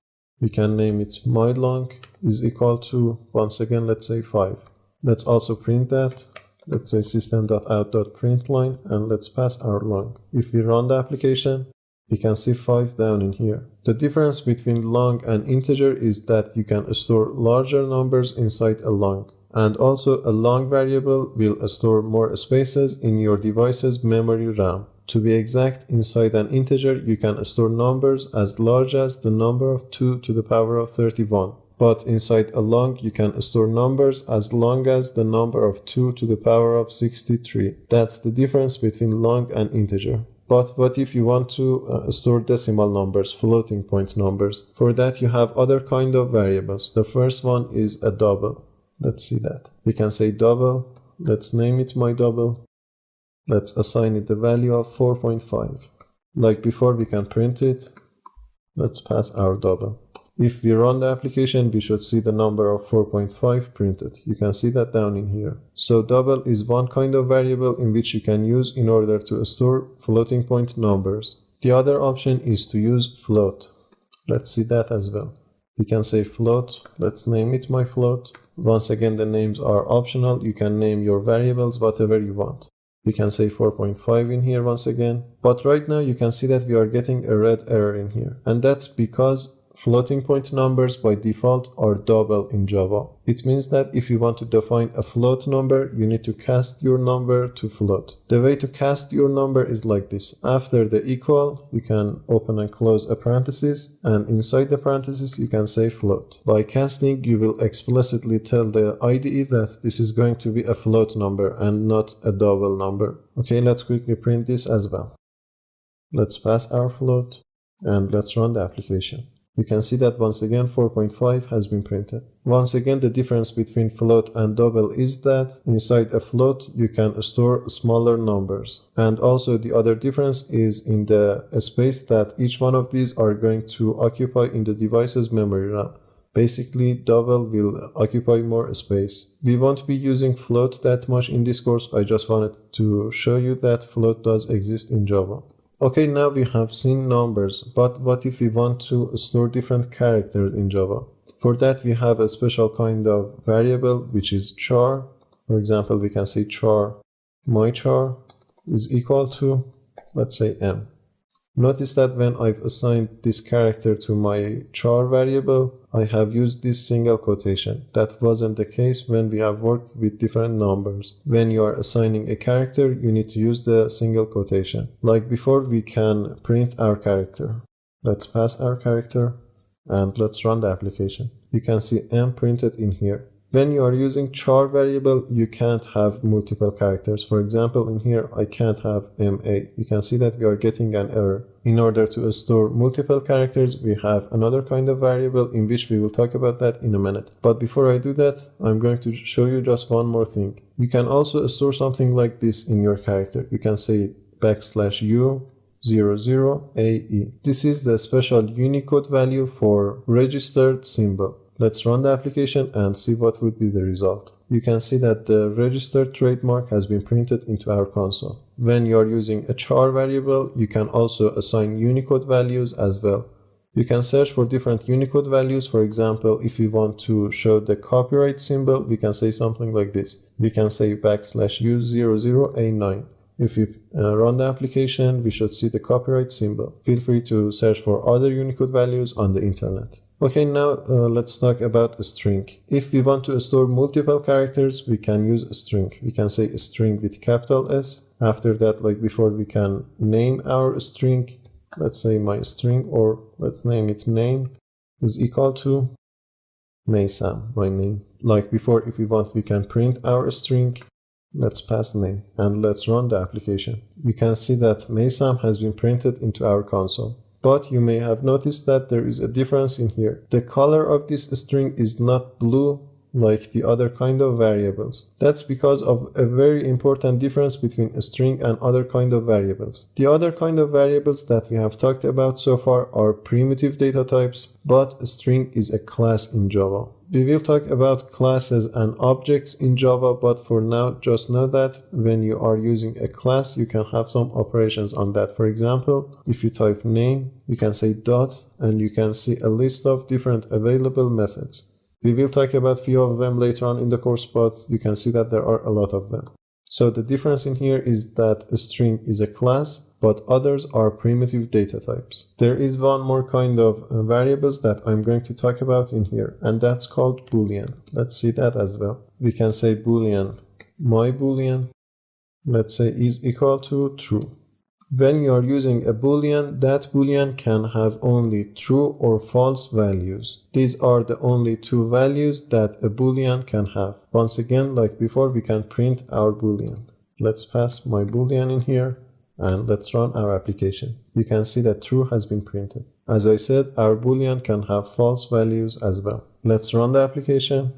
Speaker 1: we can name it mylong is equal to, once again, let's say 5. Let's also print that. Let's say system.out.println and let's pass our long. If we run the application, we can see 5 down in here. The difference between long and integer is that you can store larger numbers inside a long. And also a long variable will store more spaces in your device's memory RAM. To be exact, inside an integer you can store numbers as large as the number of 2 to the power of 31. But inside a long you can store numbers as long as the number of 2 to the power of 63. That's the difference between long and integer. But what if you want to store decimal numbers, floating point numbers? For that you have other kind of variables. The first one is a double. Let's see that. We can say double. Let's name it my double. Let's assign it the value of 4.5. Like before, we can print it. Let's pass our double. If we run the application, we should see the number of 4.5 printed. You can see that down in here. So double is one kind of variable in which you can use in order to store floating point numbers. The other option is to use float. Let's see that as well. We can say float. Let's name it my float. Once again, the names are optional. You can name your variables whatever you want. We can say 4.5 in here once again. But right now you can see that we are getting a red error in here. And that's because floating point numbers by default are double in Java. It means that if you want to define a float number, you need to cast your number to float. The way to cast your number is like this. After the equal, you can open and close a parenthesis, and inside the parenthesis you can say float. By casting, you will explicitly tell the IDE that this is going to be a float number and not a double number. Okay, let's quickly print this as well. Let's pass our float and let's run the application. You can see that once again 4.5 has been printed. Once again, the difference between float and double is that inside a float you can store smaller numbers. And also the other difference is in the space that each one of these are going to occupy in the device's memory RAM. Basically, double will occupy more space. We won't be using float that much in this course. I just wanted to show you that float does exist in Java. Okay, now we have seen numbers, but what if we want to store different characters in Java? For that, we have a special kind of variable, which is char. For example, we can say char, my char is equal to, let's say, m. Notice that when I've assigned this character to my char variable, I have used this single quotation. That wasn't the case when we have worked with different numbers. When you are assigning a character, you need to use the single quotation. Like before, we can print our character. Let's pass our character and let's run the application. You can see m printed in here. When you are using char variable, you can't have multiple characters. For example, in here, I can't have MA. You can see that we are getting an error. In order to store multiple characters, we have another kind of variable in which we will talk about that in a minute. But before I do that, I'm going to show you just one more thing. You can also store something like this in your character. You can say \U00AE. This is the special Unicode value for registered symbol. Let's run the application and see what would be the result. You can see that the registered trademark has been printed into our console. When you are using a char variable, you can also assign Unicode values as well. You can search for different Unicode values. For example, if we want to show the copyright symbol, we can say something like this. We can say \U00A9. If we run the application, we should see the copyright symbol. Feel free to search for other Unicode values on the internet. Okay, now let's talk about a string. If we want to store multiple characters, we can use a string. We can say a string with capital S. After that, like before, we can name our string. Let's say my string, or let's name it name is equal to Maysam, my name. Like before, if we want, we can print our string. Let's pass name and let's run the application. You can see that Maysam has been printed into our console. But you may have noticed that there is a difference in here. The color of this string is not blue like the other kind of variables. That's because of a very important difference between a string and other kind of variables. The other kind of variables that we have talked about so far are primitive data types, but a string is a class in Java. We will talk about classes and objects in Java, but for now, just know that when you are using a class, you can have some operations on that. For example, if you type name, you can say dot, and you can see a list of different available methods. We will talk about few of them later on in the course, but you can see that there are a lot of them. So the difference in here is that a string is a class, but others are primitive data types. There is one more kind of variables that I'm going to talk about in here, and that's called Boolean. Let's see that as well. We can say Boolean, my Boolean, let's say is equal to true. When you are using a Boolean, that Boolean can have only true or false values. These are the only two values that a Boolean can have. Once again, like before, we can print our Boolean. Let's pass my Boolean in here and let's run our application. You can see that true has been printed. As I said, our Boolean can have false values as well. Let's run the application.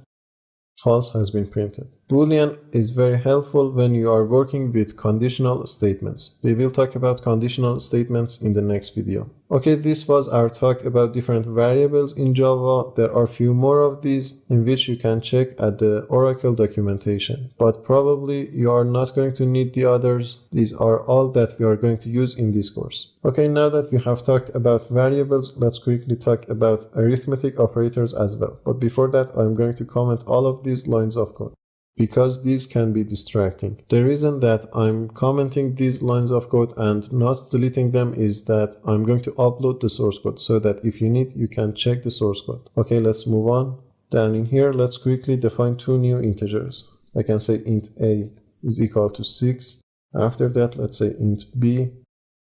Speaker 1: False has been printed. Boolean is very helpful when you are working with conditional statements. We will talk about conditional statements in the next video. Okay, this was our talk about different variables in Java. There are few more of these in which you can check at the Oracle documentation, but probably you are not going to need the others. These are all that we are going to use in this course. Okay, now that we have talked about variables, let's quickly talk about arithmetic operators as well. But before that, I'm going to comment all of these lines of code, because these can be distracting. The reason that I'm commenting these lines of code and not deleting them is that I'm going to upload the source code so that if you need, you can check the source code. Okay, let's move on. Down in here, let's quickly define two new integers. I can say int a is equal to 6. After that, let's say int b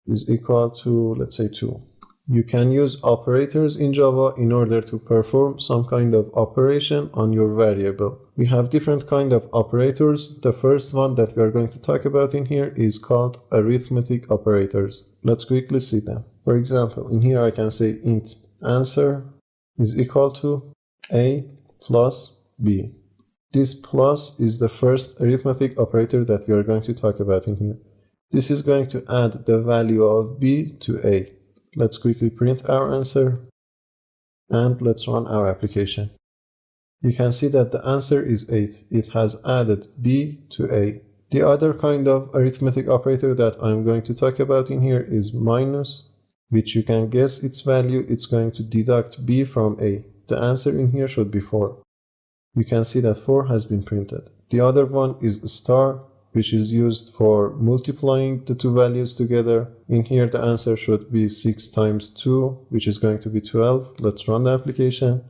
Speaker 1: is equal to, let's say 2. You can use operators in Java in order to perform some kind of operation on your variable. We have different kind of operators. The first one that we are going to talk about in here is called arithmetic operators. Let's quickly see them. For example, in here I can say int answer is equal to a plus b. This plus is the first arithmetic operator that we are going to talk about in here. This is going to add the value of b to a. Let's quickly print our answer and let's run our application. You can see that the answer is 8. It has added b to a. The other kind of arithmetic operator that I'm going to talk about in here is minus, which you can guess its value. It's going to deduct b from a. The answer in here should be 4. You can see that 4 has been printed. The other one is star, which is used for multiplying the two values together. In here, the answer should be 6 times 2, which is going to be 12. Let's run the application,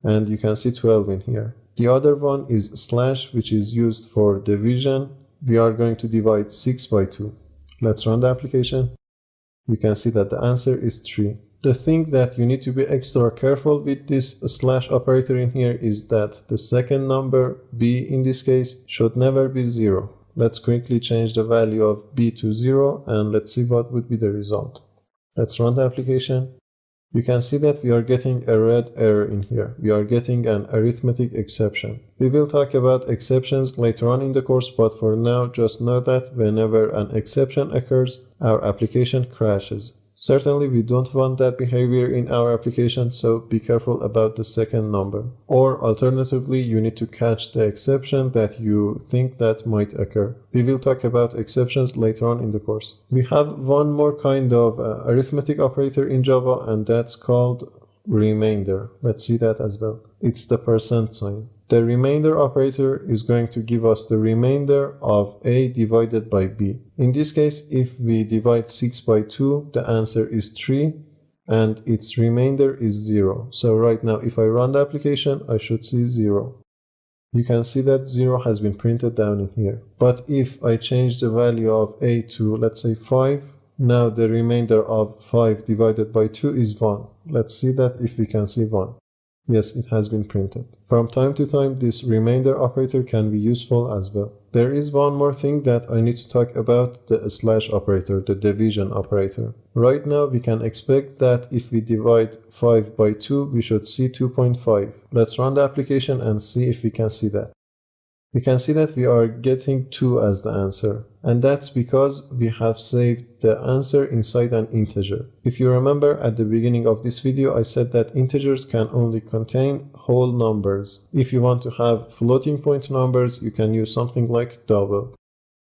Speaker 1: and you can see 12 in here. The other one is slash, which is used for division. We are going to divide 6 by 2. Let's run the application. You can see that the answer is 3. The thing that you need to be extra careful with this slash operator in here is that the second number, b in this case, should never be 0. Let's quickly change the value of b to 0 and let's see what would be the result. Let's run the application. You can see that we are getting a red error in here. We are getting an arithmetic exception. We will talk about exceptions later on in the course, but for now, just know that whenever an exception occurs, our application crashes. Certainly, we don't want that behavior in our application, so be careful about the second number. Or alternatively, you need to catch the exception that you think that might occur. We will talk about exceptions later on in the course. We have one more kind of arithmetic operator in Java, and that's called remainder. Let's see that as well. It's the percent sign. The remainder operator is going to give us the remainder of a divided by b. In this case, if we divide 6 by 2, the answer is 3 and its remainder is 0. So right now, if I run the application, I should see 0. You can see that 0 has been printed down in here. But if I change the value of a to, let's say 5, now the remainder of 5 divided by 2 is 1. Let's see that if we can see 1. Yes, it has been printed. From time to time, this remainder operator can be useful as well. There is one more thing that I need to talk about, the slash operator, the division operator. Right now we can expect that if we divide 5 by 2, we should see 2.5. Let's run the application and see if we can see that. We can see that we are getting 2 as the answer, and that's because we have saved the answer inside an integer. If you remember at the beginning of this video, I said that integers can only contain whole numbers. If you want to have floating point numbers, you can use something like double.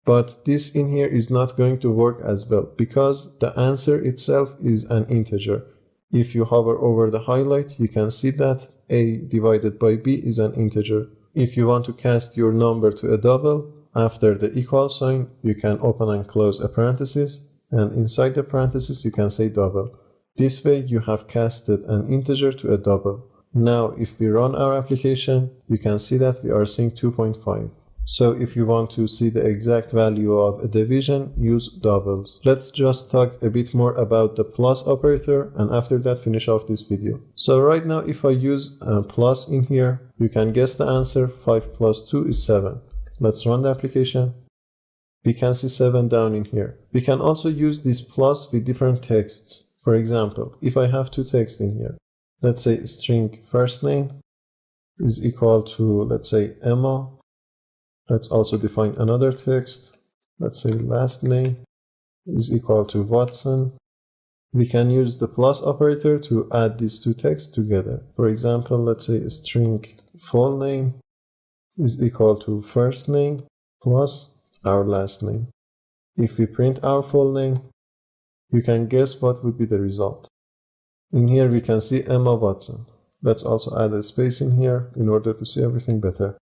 Speaker 1: But this in here is not going to work as well because the answer itself is an integer. If you hover over the highlight, you can see that a divided by b is an integer. If you want to cast your number to a double, after the equal sign, you can open and close a parenthesis, and inside the parenthesis you can say double. This way you have casted an integer to a double. Now if we run our application, you can see that we are seeing 2.5. So if you want to see the exact value of a division, use doubles. Let's just talk a bit more about the plus operator and after that finish off this video. So right now if I use a plus in here, you can guess the answer. 5 plus 2 is 7. Let's run the application. We can see 7 down in here. We can also use this plus with different texts. For example, if I have two texts in here, let's say string first name is equal to, let's say, Emma. Let's also define another text. Let's say last name is equal to Watson. We can use the plus operator to add these two texts together. For example, let's say string full name is equal to first name plus our last name. If we print our full name, you can guess what would be the result. In here we can see Emma Watson. Let's also add a space in here in order to see everything better.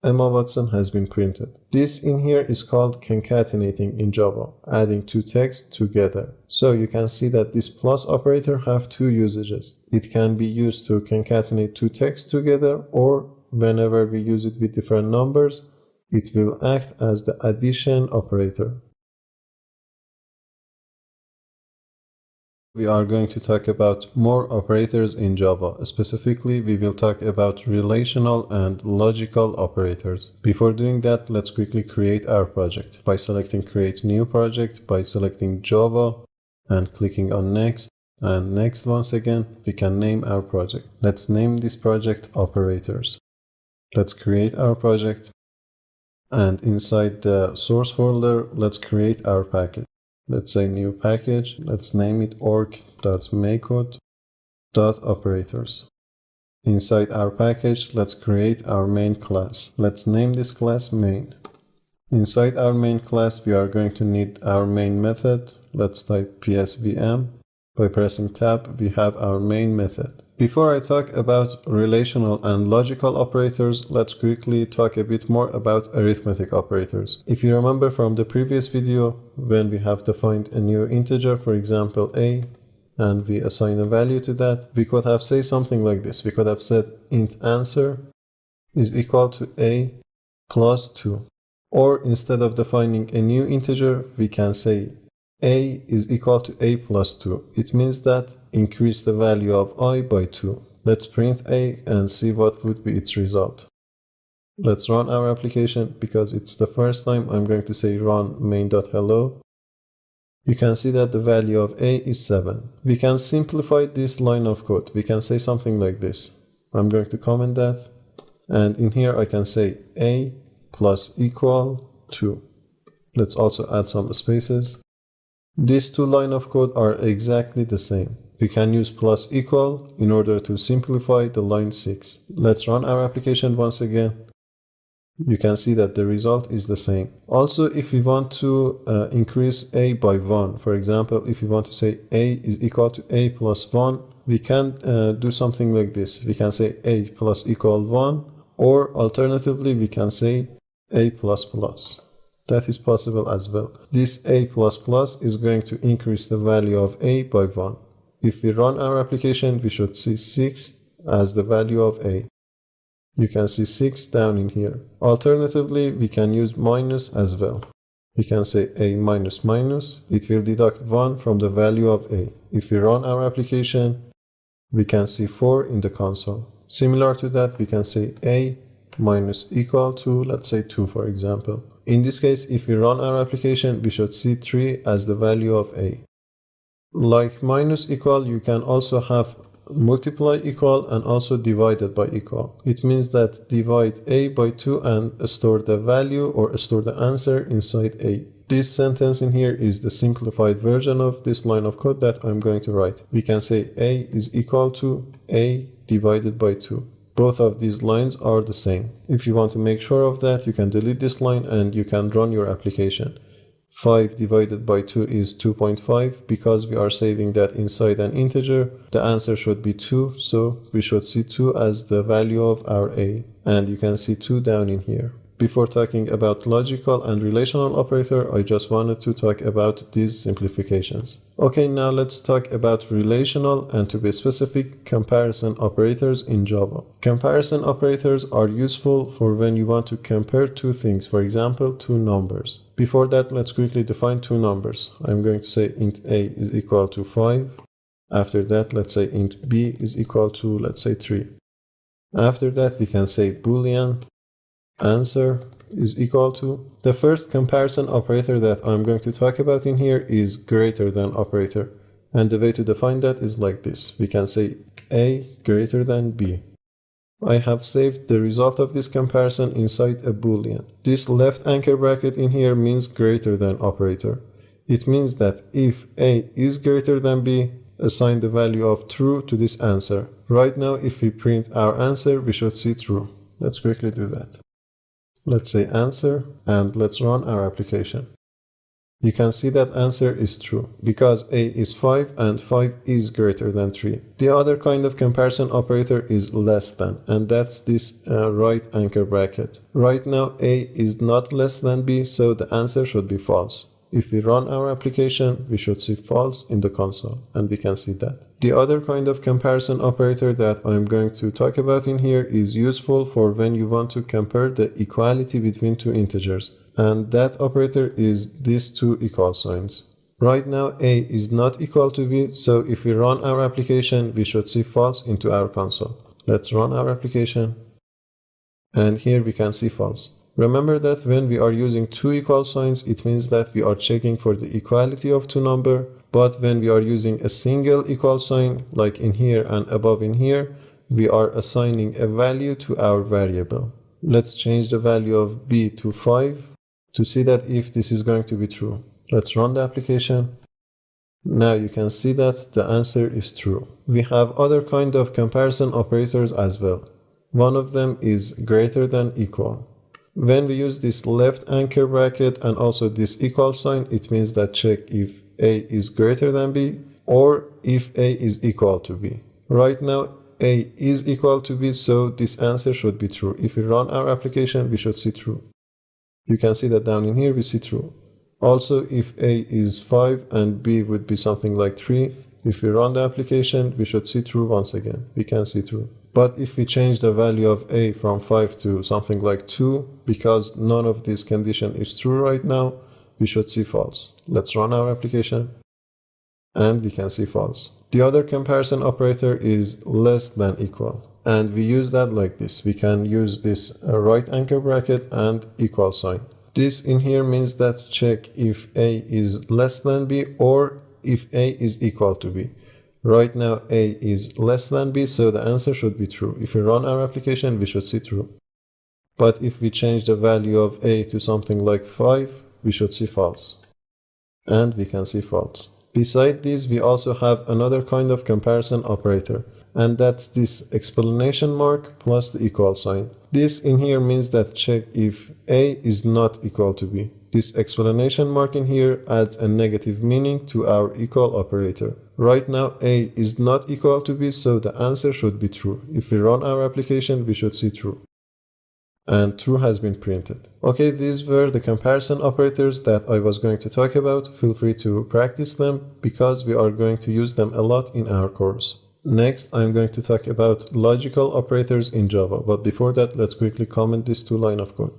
Speaker 1: Emma Watson has been printed. This in here is called concatenating in Java, adding two texts together. So you can see that this plus operator have two usages. It can be used to concatenate two texts together, or whenever we use it with different numbers, it will act as the addition operator. We are going to talk about more operators in Java. Specifically, we will talk about relational and logical operators. Before doing that, let's quickly create our project. By selecting Create New Project, by selecting Java and clicking on Next, and Next once again, we can name our project. Let's name this project Operators. Let's create our project, and inside the source folder, let's create our package. Let's say new package. Let's name it org.makecode.operators. Inside our package, let's create our main class. Let's name this class main. Inside our main class, we are going to need our main method. Let's type psvm. By pressing tab, we have our main method. Before I talk about relational and logical operators, let's quickly talk a bit more about arithmetic operators. If you remember from the previous video, when we have defined a new integer, for example a, and we assign a value to that, we could have said something like this. We could have said int answer is equal to a plus 2. Or instead of defining a new integer, we can say a is equal to a plus 2. It means that increase the value of I by 2. Let's print a and see what would be its result. Let's run our application. Because it's the first time, I'm going to say run main.hello. You can see that the value of a is 7. We can simplify this line of code. We can say something like this. I'm going to comment that. And in here I can say a plus equal 2. Let's also add some spaces. These two lines of code are exactly the same. We can use plus equal in order to simplify the line 6. Let's run our application once again. You can see that the result is the same. Also, if we want to increase a by 1, for example, if we want to say a is equal to a plus 1, we can do something like this. We can say a plus equal 1, or alternatively, we can say a plus plus. That is possible as well. This a plus plus is going to increase the value of a by 1. If we run our application, we should see 6 as the value of a. You can see 6 down in here. Alternatively, we can use minus as well. We can say a minus minus. It will deduct 1 from the value of a. If we run our application, we can see 4 in the console. Similar to that, we can say a minus equal to, let's say 2 for example. In this case, if we run our application, we should see 3 as the value of a. Like minus equal, you can also have multiply equal and also divided by equal. It means that divide a by 2 and store the value or store the answer inside a. This sentence in here is the simplified version of this line of code that I'm going to write. We can say a is equal to a divided by 2. Both of these lines are the same. If you want to make sure of that, you can delete this line and you can run your application. 5 divided by 2 is 2.5. Because we are saving that inside an integer, the answer should be 2, so we should see 2 as the value of our a. And you can see 2 down in here. Before talking about logical and relational operator, I just wanted to talk about these simplifications. Okay, now let's talk about relational and, to be specific, comparison operators in Java. Comparison operators are useful for when you want to compare two things, for example, two numbers. Before that, let's quickly define two numbers. I'm going to say int a is equal to 5. After that, let's say int b is equal to, let's say 3. After that, we can say boolean answer is equal to. The first comparison operator that I'm going to talk about in here is greater than operator. And the way to define that is like this. We can say a greater than b. I have saved the result of this comparison inside a boolean. This left anchor bracket in here means greater than operator. It means that if a is greater than b, assign the value of true to this answer. Right now, if we print our answer, we should see true. Let's quickly do that. Let's say answer and let's run our application. You can see that answer is true because a is 5 and 5 is greater than 3. The other kind of comparison operator is less than, and that's this right anchor bracket. Right now a is not less than b, so the answer should be false. If we run our application, we should see false in the console, and we can see that. The other kind of comparison operator that I'm going to talk about in here is useful for when you want to compare the equality between two integers. And that operator is these two equal signs. Right now, a is not equal to b, so if we run our application, we should see false into our console. Let's run our application. And here we can see false. Remember that when we are using two equal signs, it means that we are checking for the equality of two numbers. But when we are using a single equal sign, like in here and above in here, we are assigning a value to our variable. Let's change the value of b to 5 to see that if this is going to be true. Let's run the application. Now you can see that the answer is true. We have other kind of comparison operators as well. One of them is greater than equal. When we use this left anchor bracket and also this equal sign, it means that check if a is greater than b or if a is equal to b. Right now a is equal to b, so this answer should be true. If we run our application, we should see true. You can see that down in here we see true. Also, if a is 5 and b would be something like 3, if we run the application, we should see true once again. We can see true. But if we change the value of a from 5 to something like 2, because none of this condition is true right now, we should see false. Let's run our application. And we can see false. The other comparison operator is less than equal. And we use that like this. We can use this right anchor bracket and equal sign. This in here means that check if a is less than b or if a is equal to b. Right now a is less than b, so the answer should be true. If we run our application, we should see true. But if we change the value of a to something like 5, we should see false. And we can see false. Besides this, we also have another kind of comparison operator, and that's this exclamation mark plus the equal sign. This in here means that check if a is not equal to b. This exclamation mark in here adds a negative meaning to our equal operator. Right now a is not equal to b, so the answer should be true. If we run our application, we should see true. And true has been printed. Okay, these were the comparison operators that I was going to talk about. Feel free to practice them because we are going to use them a lot in our course. Next, I'm going to talk about logical operators in Java. But before that, let's quickly comment these two lines of code.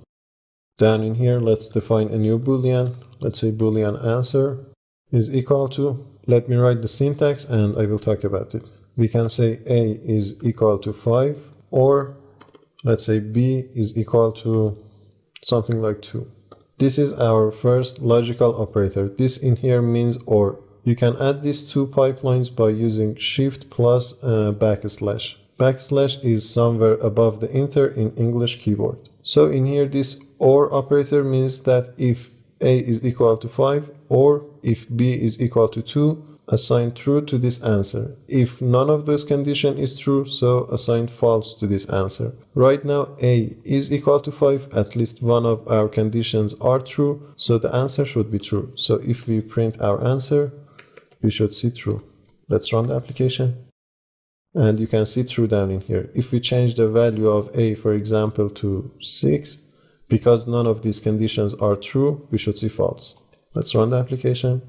Speaker 1: Down in here, let's define a new boolean. Let's say boolean answer is equal to. Let me write the syntax and I will talk about it. We can say a is equal to 5 or let's say b is equal to something like 2. This is our first logical operator. This in here means OR. You can add these two pipelines by using shift plus backslash. Backslash is somewhere above the enter in English keyboard. So in here, this OR operator means that if a is equal to 5 or if b is equal to 2, assign true to this answer. If none of those conditions is true, so assign false to this answer. Right now, a is equal to 5. At least one of our conditions are true, so the answer should be true. So if we print our answer, we should see true. Let's run the application. And you can see true down in here. If we change the value of a, for example, to 6, because none of these conditions are true, we should see false. Let's run the application.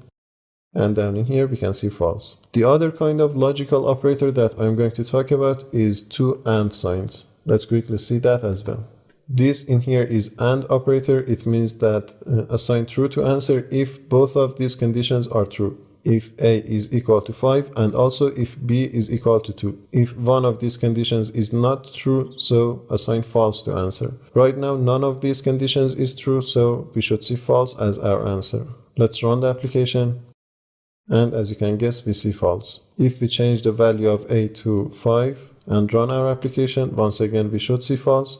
Speaker 1: And down in here, we can see false. The other kind of logical operator that I'm going to talk about is two AND signs. Let's quickly see that as well. This in here is AND operator. It means that assign true to answer if both of these conditions are true. If a is equal to 5 and also if b is equal to 2. If one of these conditions is not true, so assign false to answer. Right now, none of these conditions is true, so we should see false as our answer. Let's run the application. And as you can guess, we see false. If we change the value of a to 5 and run our application, once again we should see false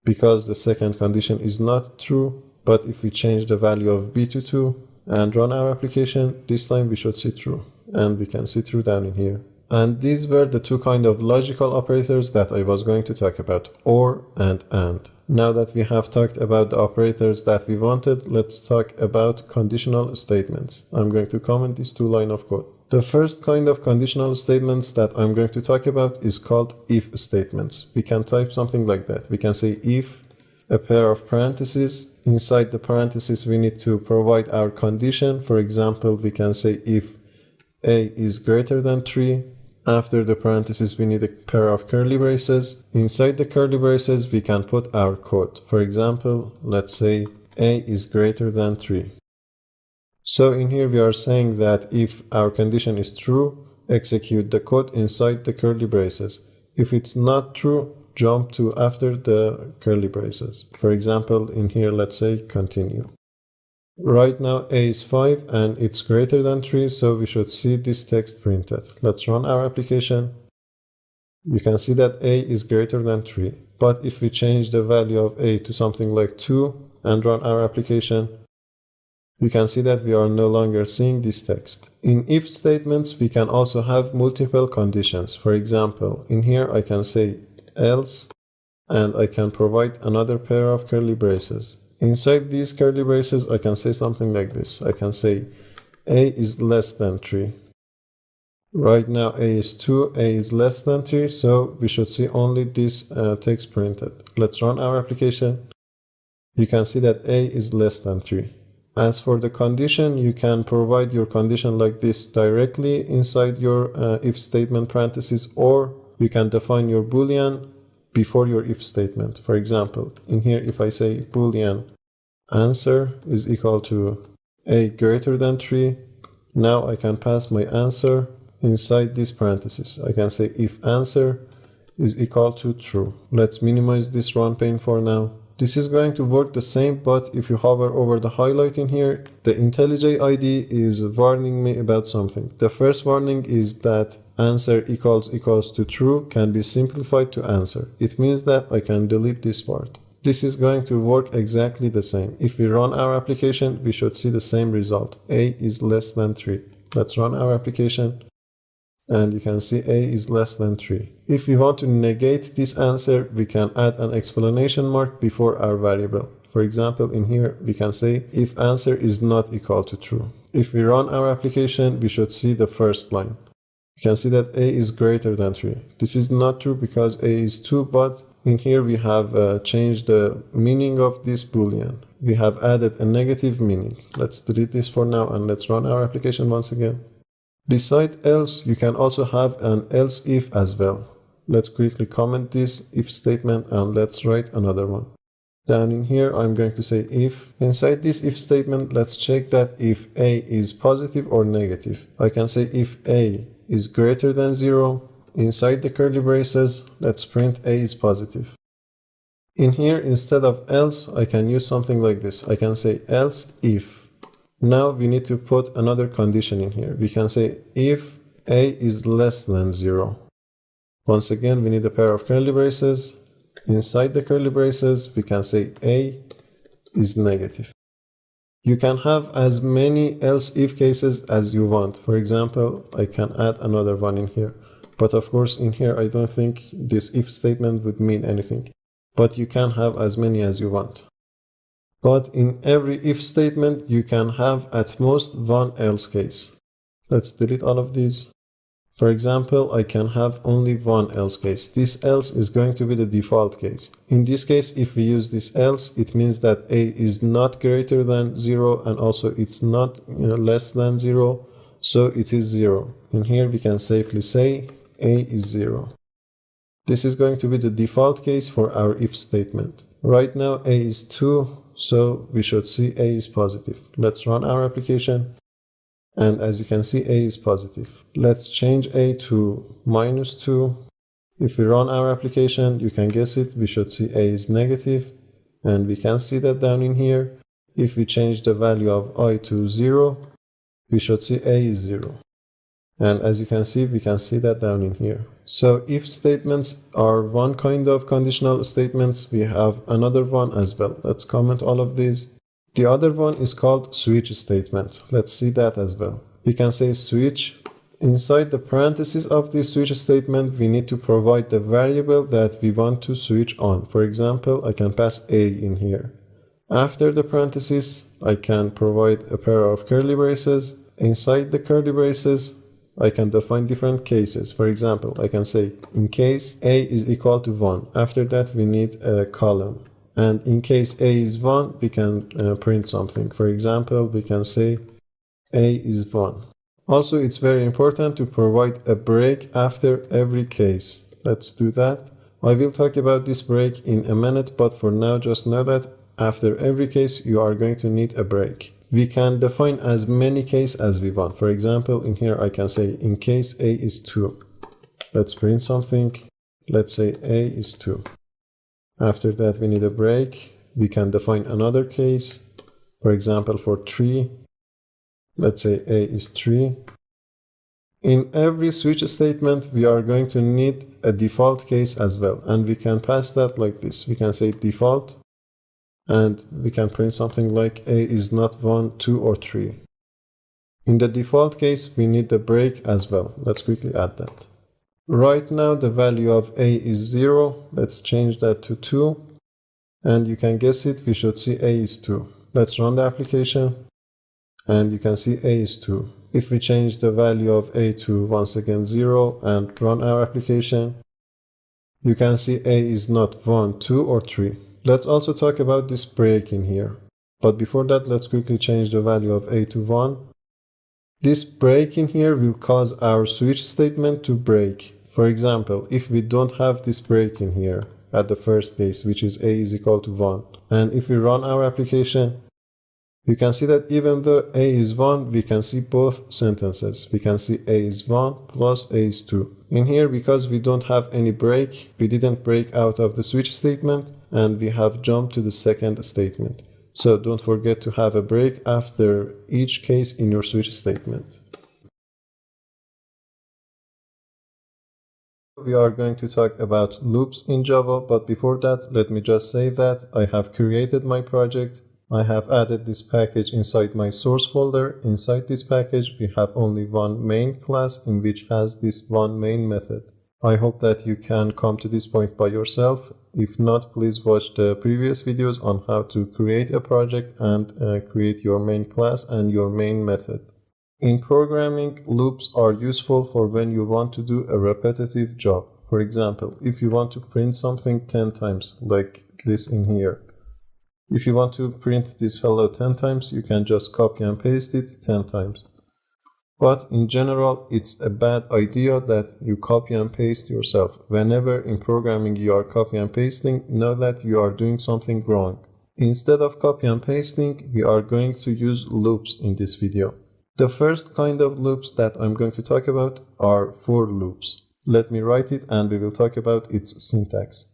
Speaker 1: because the second condition is not true. But if we change the value of b to 2 and run our application, this time we should see true. And we can see true down in here. And these were the two kind of logical operators that I was going to talk about, OR and AND. Now that we have talked about the operators that we wanted, let's talk about conditional statements. I'm going to comment these two lines of code. The first kind of conditional statements that I'm going to talk about is called if statements. We can type something like that. We can say if a pair of parentheses. Inside the parentheses, we need to provide our condition. For example, we can say if a is greater than 3. After the parentheses, we need a pair of curly braces. Inside the curly braces, we can put our code. For example, let's say a is greater than 3. So in here, we are saying that if our condition is true, execute the code inside the curly braces. If it's not true, jump to after the curly braces. For example, in here, let's say continue. Right now, a is 5 and it's greater than 3, so we should see this text printed. Let's run our application. You can see that a is greater than 3. But if we change the value of a to something like 2 and run our application, you can see that we are no longer seeing this text. In if statements, we can also have multiple conditions. For example, in here I can say else, and I can provide another pair of curly braces. Inside these curly braces, I can say something like this. I can say a is less than 3. Right now, a is 2, a is less than 3, so we should see only this text printed. Let's run our application. You can see that a is less than 3. As for the condition, you can provide your condition like this directly inside your if statement parentheses, or you can define your boolean before your if statement. For example, in here, if I say boolean answer is equal to a greater than 3, now I can pass my answer inside these parentheses. I can say if answer is equal to true. Let's minimize this run pane for now. This is going to work the same, but if you hover over the highlight in here, the IntelliJ IDE is warning me about something. The first warning is that answer equals to true can be simplified to answer. It means that I can delete this part. This is going to work exactly the same. If we run our application, we should see the same result. A is less than 3. Let's run our application. And you can see a is less than 3. If we want to negate this answer, we can add an exclamation mark before our variable. For example, in here, we can say if answer is not equal to true. If we run our application, we should see the first line. You can see that a is greater than 3. This is not true because a is 2, but in here we have changed the meaning of this boolean. We have added a negative meaning. Let's delete this for now and let's run our application once again. Besides else, you can also have an else if as well. Let's quickly comment this if statement and let's write another one. Down in here, I'm going to say if. Inside this if statement, let's check that if a is positive or negative. I can say if a is greater than 0. Inside the curly braces, let's print a is positive. In here, instead of else, I can use something like this. I can say else if. Now we need to put another condition in here. We can say if a is less than 0. Once again, we need a pair of curly braces. Inside the curly braces, we can say a is negative. You can have as many else if cases as you want. For example, I can add another one in here. But of course, in here, I don't think this if statement would mean anything. But you can have as many as you want. But in every if statement, you can have at most one else case. Let's delete all of these. For example, I can have only one else case. This else is going to be the default case. In this case, if we use this else, it means that a is not greater than 0 and also it's not less than 0, so it is 0. In here we can safely say a is 0. This is going to be the default case for our if statement. Right now a is 2, so we should see a is positive. Let's run our application. And as you can see, a is positive. Let's change a to -2. If we run our application, you can guess it, we should see a is negative. And we can see that down in here. If we change the value of I to 0, we should see a is 0. And as you can see, we can see that down in here. So if statements are one kind of conditional statements, we have another one as well. Let's comment all of these. The other one is called switch statement. Let's see that as well. We can say switch. Inside the parentheses of this switch statement, we need to provide the variable that we want to switch on. For example, I can pass a in here. After the parentheses, I can provide a pair of curly braces. Inside the curly braces, I can define different cases. For example, I can say in case a is equal to 1. After that, we need a column. And in case a is 1, we can print something. For example, we can say a is 1. Also, it's very important to provide a break after every case. Let's do that. I will talk about this break in a minute, but for now, just know that after every case, you are going to need a break. We can define as many cases as we want. For example, in here, I can say in case a is 2. Let's print something. Let's say a is 2. After that, we need a break. We can define another case. For example, for 3, let's say a is 3. In every switch statement, we are going to need a default case as well. And we can pass that like this. We can say default. And we can print something like a is not 1, 2, or 3. In the default case, we need the break as well. Let's quickly add that. Right now, the value of a is 0. Let's change that to 2. And you can guess it, we should see a is 2. Let's run the application. And you can see a is 2. If we change the value of a to once again 0 and run our application, you can see a is not 1, 2, or 3. Let's also talk about this break in here. But before that, let's quickly change the value of a to 1. This break in here will cause our switch statement to break. For example, if we don't have this break in here at the first case, which is a is equal to 1, and if we run our application, you can see that even though a is 1, we can see both sentences. We can see a is 1 plus a is 2. In here, because we don't have any break, we didn't break out of the switch statement, and we have jumped to the second statement. So don't forget to have a break after each case in your switch statement. We are going to talk about loops in Java, but before that, let me just say that I have created my project. I have added this package inside my source folder. Inside this package, we have only one main class in which has this one main method. I hope that you can come to this point by yourself. If not, please watch the previous videos on how to create a project and create your main class and your main method. In programming, loops are useful for when you want to do a repetitive job. For example, if you want to print something 10 times, like this in here. If you want to print this hello 10 times, you can just copy and paste it 10 times. But in general, it's a bad idea that you copy and paste yourself. Whenever in programming you are copy and pasting, know that you are doing something wrong. Instead of copy and pasting, we are going to use loops in this video. The first kind of loops that I'm going to talk about are for loops. Let me write it and we will talk about its syntax.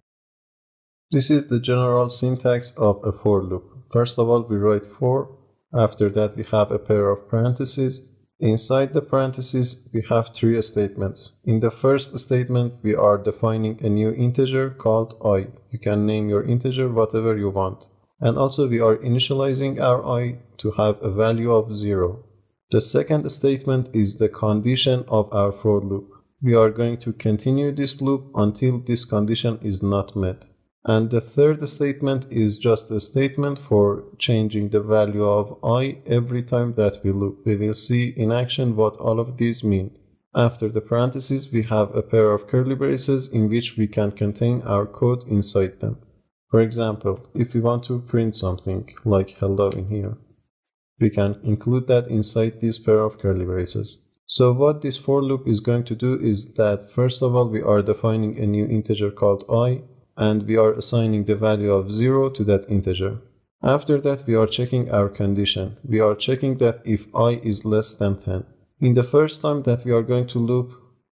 Speaker 1: This is the general syntax of a for loop. First of all, we write for. After that, we have a pair of parentheses. Inside the parentheses, we have three statements. In the first statement, we are defining a new integer called I. You can name your integer whatever you want. And also, we are initializing our I to have a value of 0. The second statement is the condition of our for loop. We are going to continue this loop until this condition is not met. And the third statement is just a statement for changing the value of I every time that we loop. We will see in action what all of these mean. After the parentheses, we have a pair of curly braces in which we can contain our code inside them. For example, if we want to print something like hello in here, we can include that inside this pair of curly braces. So what this for loop is going to do is that first of all, we are defining a new integer called I, and we are assigning the value of 0 to that integer. After that, we are checking our condition. We are checking that if I is less than 10. In the first time that we are going to loop,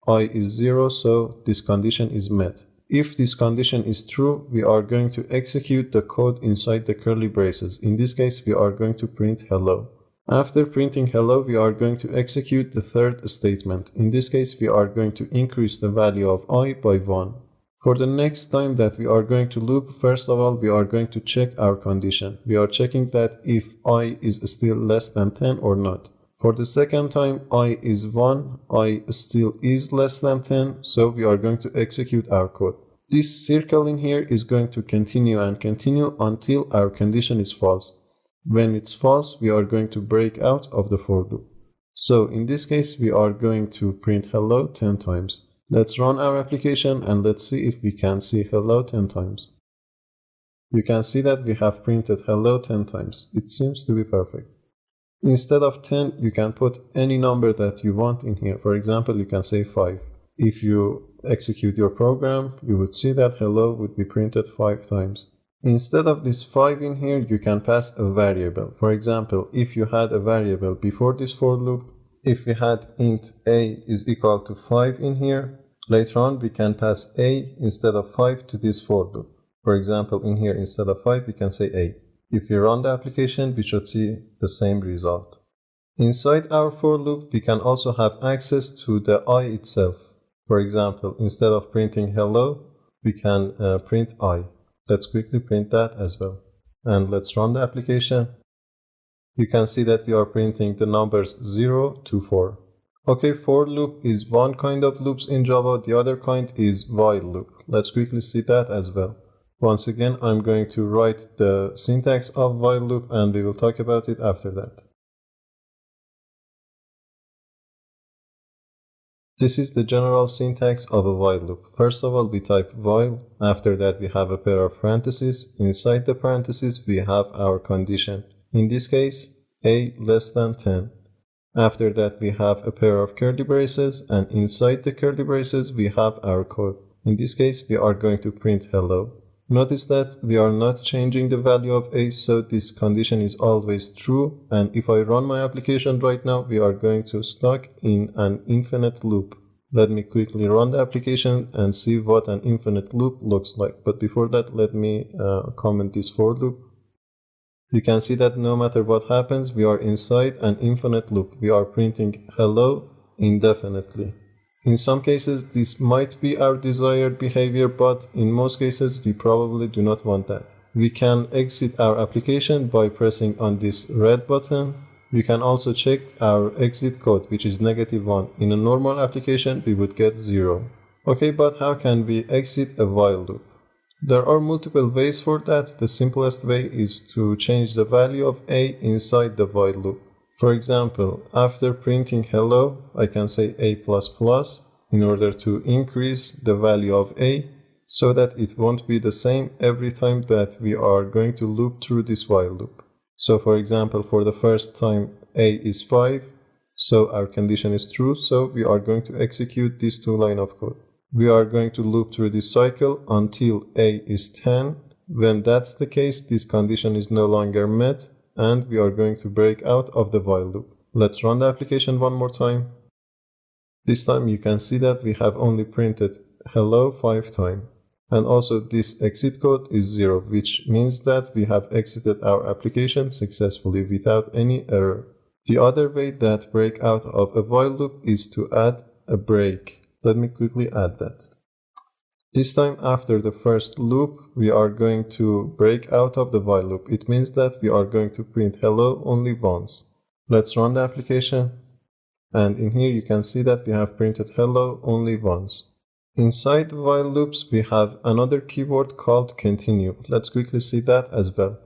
Speaker 1: I is 0, so this condition is met. If this condition is true, we are going to execute the code inside the curly braces. In this case, we are going to print hello. After printing hello, we are going to execute the third statement. In this case, we are going to increase the value of I by 1. For the next time that we are going to loop, first of all, we are going to check our condition. We are checking that if I is still less than 10 or not. For the second time, I is 1, I still is less than 10, so we are going to execute our code. This circle in here is going to continue and continue until our condition is false. When it's false, we are going to break out of the for loop. So in this case, we are going to print hello 10 times. Let's run our application and let's see if we can see hello 10 times. You can see that we have printed hello 10 times. It seems to be perfect. Instead of 10, you can put any number that you want in here. For example, you can say 5. If you execute your program, you would see that hello would be printed 5 times. Instead of this 5 in here, you can pass a variable. For example, if you had a variable before this for loop, if we had int a is equal to 5 in here, later on we can pass a instead of 5 to this for loop. For example, in here instead of 5 we can say a. If we run the application, we should see the same result. Inside our for loop, we can also have access to the I itself. For example, instead of printing hello, we can print I. Let's quickly print that as well. And let's run the application. You can see that we are printing the numbers 0 to 4. Okay, for loop is one kind of loops in Java, the other kind is while loop. Let's quickly see that as well. Once again, I'm going to write the syntax of while loop and we will talk about it after that. This is the general syntax of a while loop. First of all, we type while. After that, we have a pair of parentheses. Inside the parentheses, we have our condition. In this case, a less than 10. After that, we have a pair of curly braces, and inside the curly braces, we have our code. In this case, we are going to print hello. Notice that we are not changing the value of a, so this condition is always true. And if I run my application right now, we are going to stuck in an infinite loop. Let me quickly run the application and see what an infinite loop looks like. But before that, let me comment this for loop. You can see that no matter what happens, we are inside an infinite loop. We are printing hello indefinitely. In some cases, this might be our desired behavior, but in most cases, we probably do not want that. We can exit our application by pressing on this red button. We can also check our exit code, which is -1. In a normal application, we would get 0. Okay, but how can we exit a while loop? There are multiple ways for that. The simplest way is to change the value of a inside the while loop. For example, after printing hello, I can say a++ in order to increase the value of a so that it won't be the same every time that we are going to loop through this while loop. So for example, for the first time a is 5, so our condition is true, so we are going to execute these 2 lines of code. We are going to loop through this cycle until a is 10. When that's the case, this condition is no longer met, and we are going to break out of the while loop. Let's run the application one more time. This time you can see that we have only printed hello 5 times. And also this exit code is 0, which means that we have exited our application successfully without any error. The other way that break out of a while loop is to add a break. Let me quickly add that. This time after the first loop, we are going to break out of the while loop. It means that we are going to print hello only once. Let's run the application. And in here you can see that we have printed hello only once. Inside while loops, we have another keyword called continue. Let's quickly see that as well.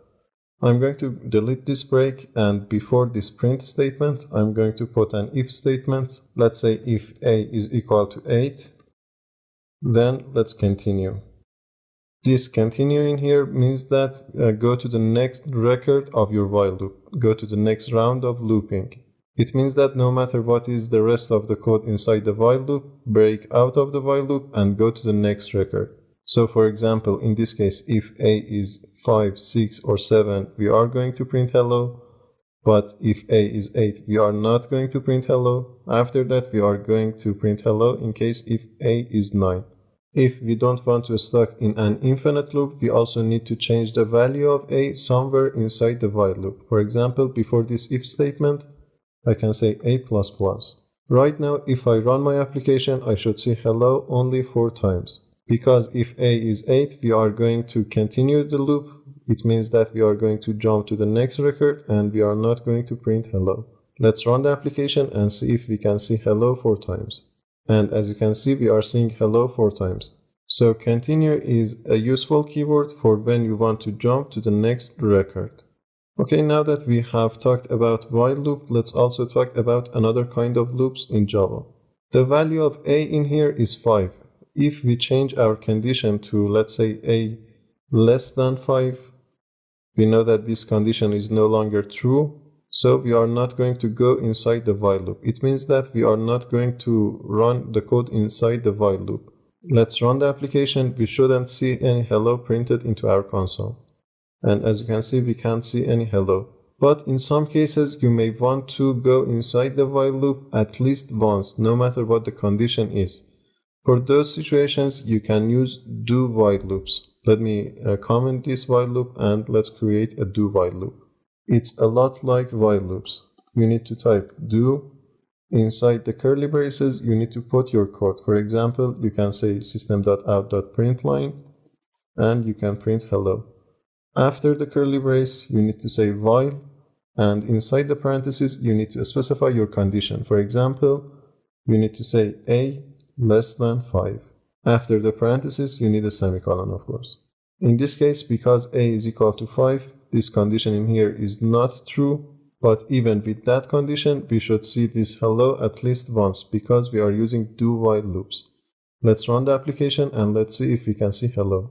Speaker 1: I'm going to delete this break, and before this print statement, I'm going to put an if statement. Let's say if a is equal to 8, then let's continue. This continue in here means that go to the next record of your while loop, go to the next round of looping. It means that no matter what is the rest of the code inside the while loop, break out of the while loop and go to the next record. So for example, in this case, if a is 5, 6, or 7, we are going to print hello. But if a is 8, we are not going to print hello. After that, we are going to print hello in case if a is 9. If we don't want to stuck in an infinite loop, we also need to change the value of a somewhere inside the while loop. For example, before this if statement, I can say a++. Right now, if I run my application, I should see hello only 4 times. Because if a is 8, we are going to continue the loop. It means that we are going to jump to the next record and we are not going to print hello. Let's run the application and see if we can see hello 4 times. And as you can see, we are seeing hello 4 times. So continue is a useful keyword for when you want to jump to the next record. Okay, now that we have talked about while loop, let's also talk about another kind of loops in Java. The value of a in here is 5. If we change our condition to, let's say, a less than 5, we know that this condition is no longer true, so we are not going to go inside the while loop. It means that we are not going to run the code inside the while loop. Let's run the application. We shouldn't see any hello printed into our console. And as you can see, we can't see any hello. But in some cases, you may want to go inside the while loop at least once, no matter what the condition is. For those situations, you can use do while loops. Let me comment this while loop and let's create a do while loop. It's a lot like while loops. You need to type do. Inside the curly braces, you need to put your code. For example, you can say system.out.println and you can print hello. After the curly brace, you need to say while, and inside the parentheses, you need to specify your condition. For example, you need to say a less than 5. After the parentheses, you need a semicolon, of course. In this case, because a is equal to 5, this condition in here is not true, but even with that condition, we should see this hello at least once, because we are using do while loops. Let's run the application and let's see if we can see hello.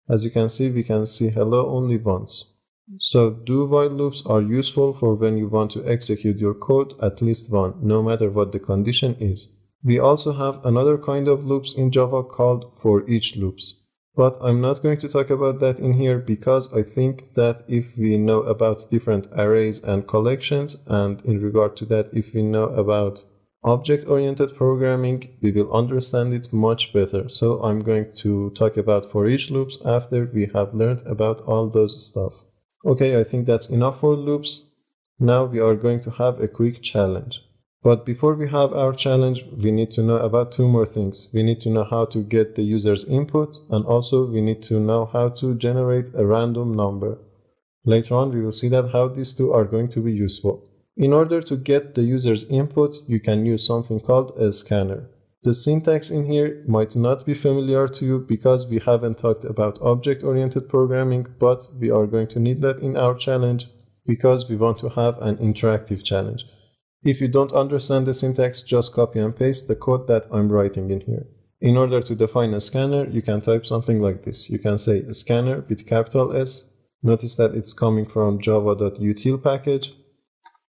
Speaker 1: As you can see, we can see hello only once. So do while loops are useful for when you want to execute your code at least once, no matter what the condition is. We also have another kind of loops in Java called for each loops. But I'm not going to talk about that in here because I think that if we know about different arrays and collections, and in regard to that, if we know about object-oriented programming, we will understand it much better. So I'm going to talk about for each loops after we have learned about all those stuff. Okay, I think that's enough for loops. Now we are going to have a quick challenge. But before we have our challenge, we need to know about 2 more things. We need to know how to get the user's input, and also we need to know how to generate a random number. Later on, we will see that how these 2 are going to be useful. In order to get the user's input, you can use something called a scanner. The syntax in here might not be familiar to you because we haven't talked about object-oriented programming, but we are going to need that in our challenge because we want to have an interactive challenge. If you don't understand the syntax, just copy and paste the code that I'm writing in here. In order to define a scanner, you can type something like this. You can say a scanner with capital S. Notice that it's coming from java.util package.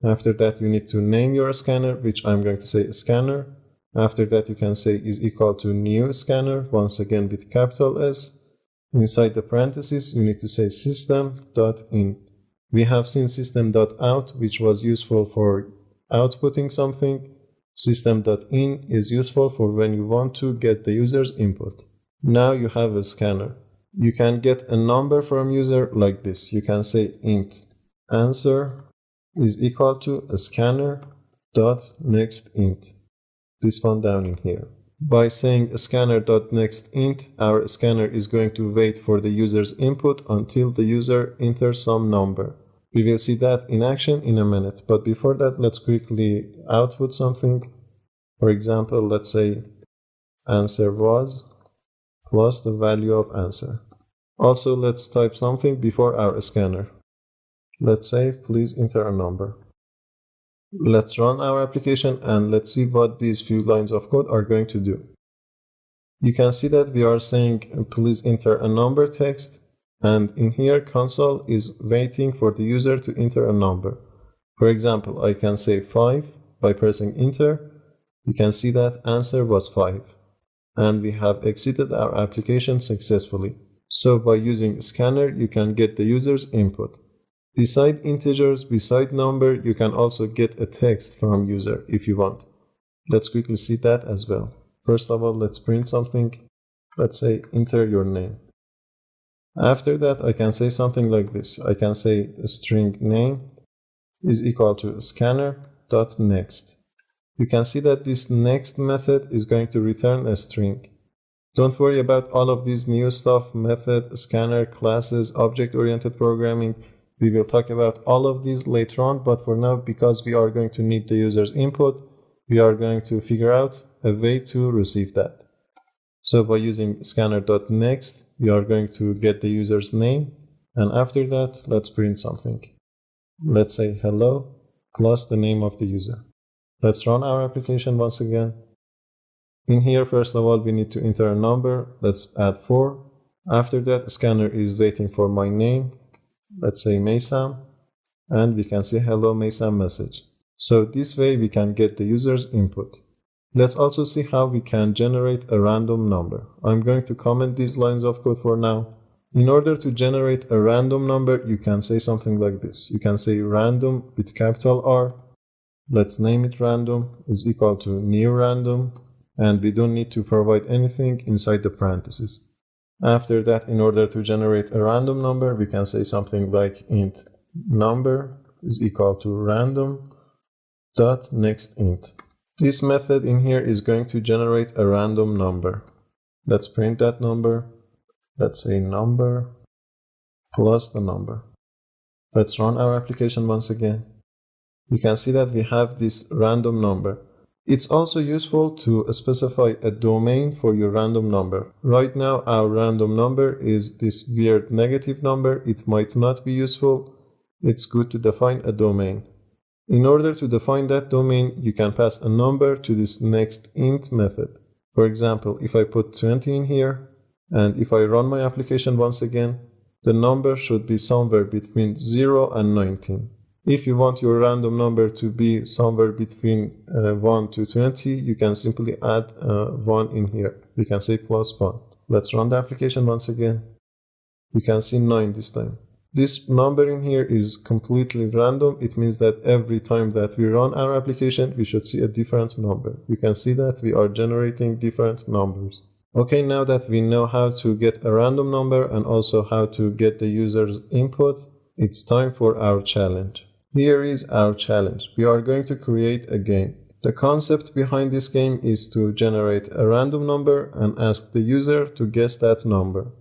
Speaker 1: After that, you need to name your scanner, which I'm going to say a scanner. After that, you can say is equal to new scanner, once again with capital S. Inside the parentheses, you need to say system.in. We have seen system.out, which was useful for outputting something. System.in is useful for when you want to get the user's input. Now you have a scanner. You can get a number from user like this. You can say int answer is equal to a scanner dot next int. This one down in here. By saying scanner dot next int, our scanner is going to wait for the user's input until the user enters some number. We will see that in action in a minute, but before that, let's quickly output something. For example, let's say answer was plus the value of answer. Also, let's type something before our scanner. Let's say please enter a number. Let's run our application and let's see what these few lines of code are going to do. You can see that we are saying please enter a number text, and in here console is waiting for the user to enter a number. For example, I can say 5 by pressing enter. You can see that answer was 5 and we have exited our application successfully. So by using scanner you can get the user's input. Beside integers, beside number, you can also get a text from user if you want. Let's quickly see that as well. First of all, let's print something. Let's say enter your name. After that, I can say something like this. I can say a string name is equal to scanner.next. You can see that this next method is going to return a string. Don't worry about all of these new stuff, method, scanner, classes, object-oriented programming. We will talk about all of these later on, but for now, because we are going to need the user's input, we are going to figure out a way to receive that. So by using scanner.next, we are going to get the user's name, and after that, let's print something. Let's say hello plus the name of the user. Let's run our application once again. In here, first of all, we need to enter a number. Let's add 4. After that, scanner is waiting for my name. Let's say Maysam, and we can see hello Maysam message. So this way we can get the user's input. Let's also see how we can generate a random number. I'm going to comment these lines of code for now. In order to generate a random number, you can say something like this. You can say random with capital R. Let's name it random is equal to new random, and we don't need to provide anything inside the parentheses. After that, in order to generate a random number, we can say something like int number is equal to random dot next int. This method in here is going to generate a random number. Let's print that number. Let's say number plus the number. Let's run our application once again. You can see that we have this random number. It's also useful to specify a domain for your random number. Right now, our random number is this weird negative number. It might not be useful. It's good to define a domain. In order to define that domain, you can pass a number to this next int method. For example, if I put 20 in here, and if I run my application once again, the number should be somewhere between 0 and 19. If you want your random number to be somewhere between 1 to 20, you can simply add 1 in here. We can say plus 1. Let's run the application once again. You can see 9 this time. This number in here is completely random. It means that every time that we run our application, we should see a different number. You can see that we are generating different numbers. Okay, now that we know how to get a random number and also how to get the user's input, it's time for our challenge. Here is our challenge. We are going to create a game. The concept behind this game is to generate a random number and ask the user to guess that number.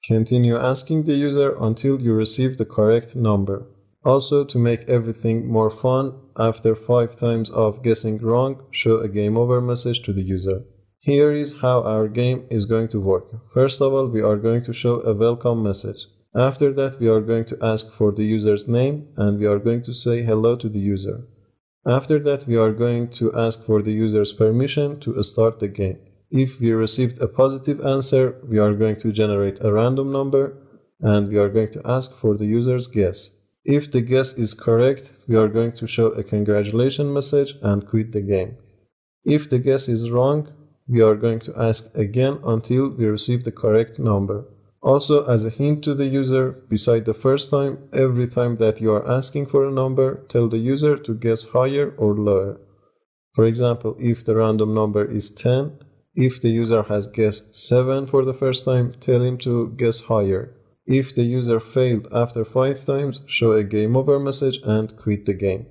Speaker 1: Continue asking the user until you receive the correct number. Also, to make everything more fun, after 5 times of guessing wrong, show a game over message to the user. Here is how our game is going to work. First of all, we are going to show a welcome message. After that, we are going to ask for the user's name and we are going to say hello to the user. After that, we are going to ask for the user's permission to start the game. If we received a positive answer, we are going to generate a random number and we are going to ask for the user's guess. If the guess is correct, we are going to show a congratulations message and quit the game. If the guess is wrong, we are going to ask again until we receive the correct number. Also, as a hint to the user, beside the first time, every time that you are asking for a number, tell the user to guess higher or lower. For example, if the random number is 10, If the user has guessed 7 for the first time, tell him to guess higher. If the user failed after 5 times, show a game over message and quit the game.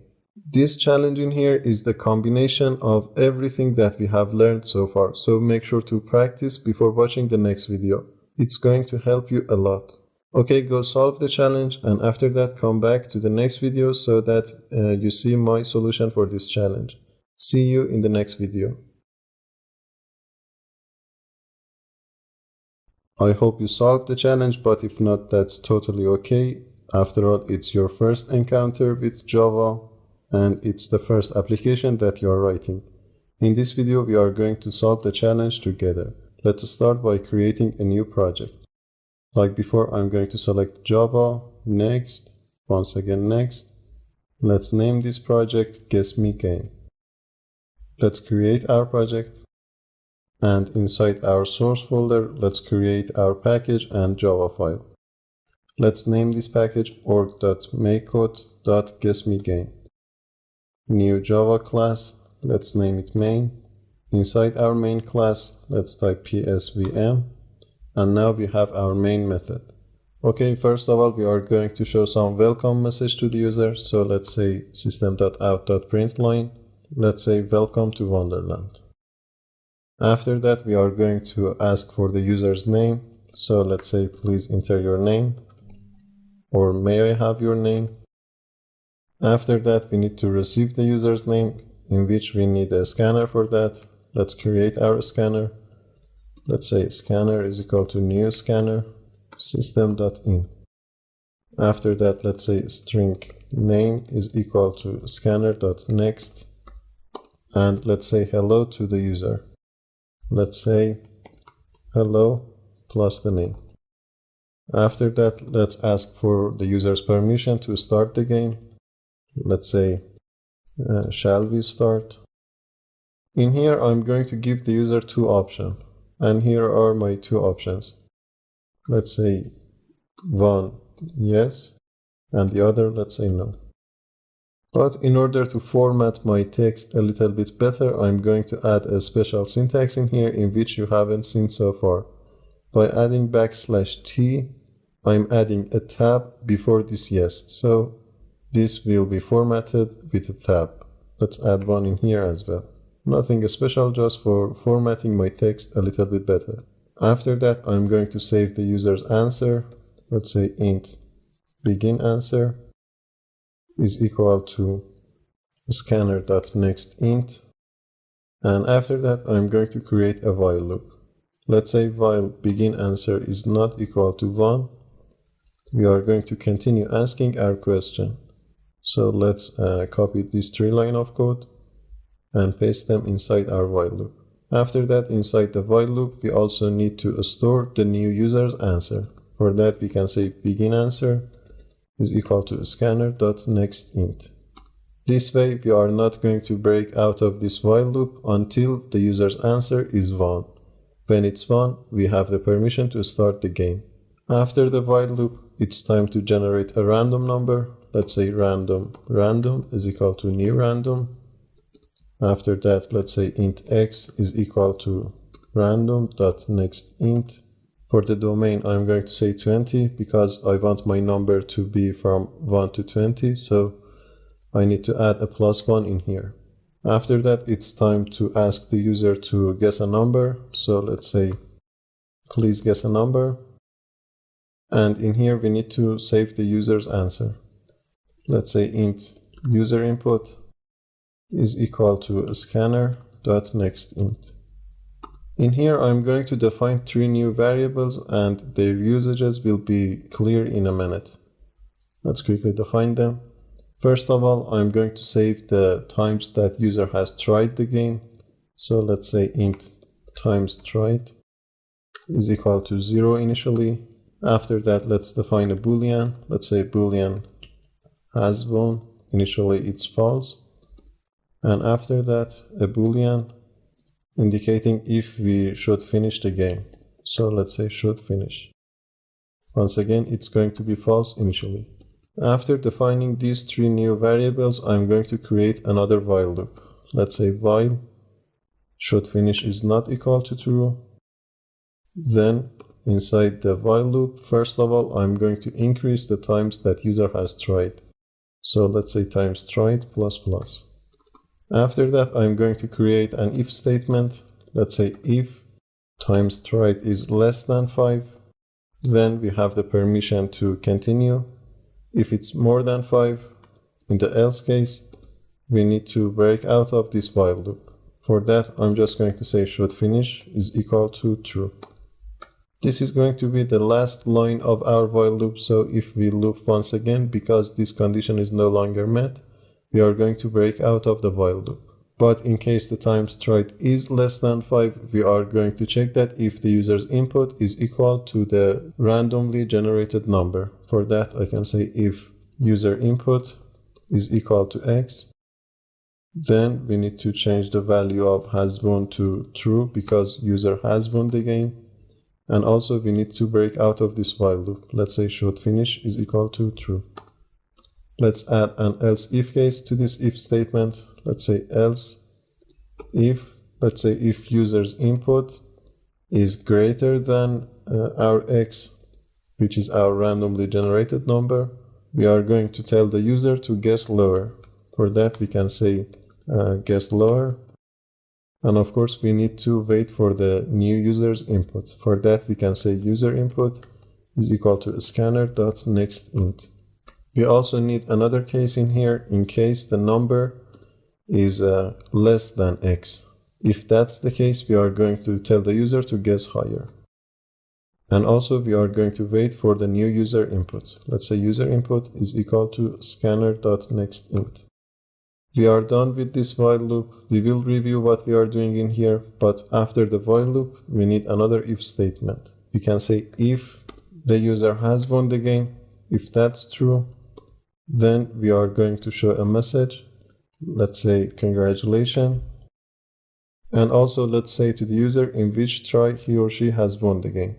Speaker 1: This challenge in here is the combination of everything that we have learned so far, so make sure to practice before watching the next video. It's going to help you a lot. Okay, go solve the challenge, and after that come back to the next video so that you see my solution for this challenge. See you in the next video. I hope you solved the challenge, but if not, that's totally okay. After all, it's your first encounter with Java, and it's the first application that you are writing. In this video, we are going to solve the challenge together. Let's start by creating a new project. Like before, I'm going to select Java, next, once again next. Let's name this project Guess Me Game. Let's create our project. And inside our source folder, let's create our package and Java file. Let's name this package org.makecode.guessmegame. New Java class, let's name it main. Inside our main class, let's type psvm. And now we have our main method. Okay, first of all, we are going to show some welcome message to the user. So let's say system.out.println. Let's say welcome to Wonderland. After that, we are going to ask for the user's name. So let's say, please enter your name, or may I have your name? After that, we need to receive the user's name, in which we need a scanner for that. Let's create our scanner. Let's say scanner is equal to new scanner system.in. After that, let's say string name is equal to scanner.next. And let's say hello to the user. Let's say hello plus the name. After that, let's ask for the user's permission to start the game. Let's say shall we start? In here, I'm going to give the user 2 options. And here are my 2 options. Let's say one yes, and the other, let's say no. But in order to format my text a little bit better, I'm going to add a special syntax in here in which you haven't seen so far. By adding \t, I'm adding a tab before this yes. So this will be formatted with a tab. Let's add one in here as well. Nothing special, just for formatting my text a little bit better. After that, I'm going to save the user's answer. Let's say int begin answer is equal to scanner.nextInt. And after that, I'm going to create a while loop. Let's say while begin answer is not equal to 1, we are going to continue asking our question. So let's copy these 3 lines of code and paste them inside our while loop. After that, inside the while loop, we also need to store the new user's answer. For that, we can say begin answer is equal to scanner.nextInt. This way, we are not going to break out of this while loop until the user's answer is 1. When it's 1, we have the permission to start the game. After the while loop, it's time to generate a random number. Let's say random is equal to new random. After that, let's say int x is equal to random.nextInt. For the domain, I'm going to say 20 because I want my number to be from 1 to 20. So I need to add a +1 in here. After that, it's time to ask the user to guess a number. So let's say, please guess a number. And in here, we need to save the user's answer. Let's say int user input is equal to scanner.nextInt. In here, I'm going to define 3 new variables and their usages will be clear in a minute. Let's quickly define them. First of all, I'm going to save the times that user has tried the game. So let's say int times tried is equal to 0 initially. After that, let's define a boolean. Let's say boolean has won. Initially, it's false. And after that, a boolean indicating if we should finish the game. So let's say should finish. Once again, it's going to be false initially. After defining these 3 new variables, I'm going to create another while loop. Let's say while should finish is not equal to true. Then inside the while loop, first of all, I'm going to increase the times that user has tried. So let's say times tried plus plus. After that, I'm going to create an if statement. Let's say if times tried is less than 5, then we have the permission to continue. If it's more than 5, in the else case, we need to break out of this while loop. For that, I'm just going to say should finish is equal to true. This is going to be the last line of our while loop, so if we loop once again, because this condition is no longer met, we are going to break out of the while loop. But in case the times tried is less than 5, we are going to check that if the user's input is equal to the randomly generated number. For that, I can say if user input is equal to x, then we need to change the value of has won to true because user has won the game. And also we need to break out of this while loop. Let's say should finish is equal to true. Let's add an else if case to this if statement. Let's say else if, let's say if user's input is greater than our x, which is our randomly generated number, we are going to tell the user to guess lower. For that we can say guess lower. And of course, we need to wait for the new user's input. For that, we can say user input is equal to scanner.nextInt. We also need another case in here in case the number is less than x. If that's the case, we are going to tell the user to guess higher. And also, we are going to wait for the new user input. Let's say user input is equal to scanner.nextInt. We are done with this while loop. We will review what we are doing in here, but after the while loop, we need another if statement. We can say if the user has won the game, if that's true, then we are going to show a message. Let's say congratulations. And also let's say to the user in which try he or she has won the game.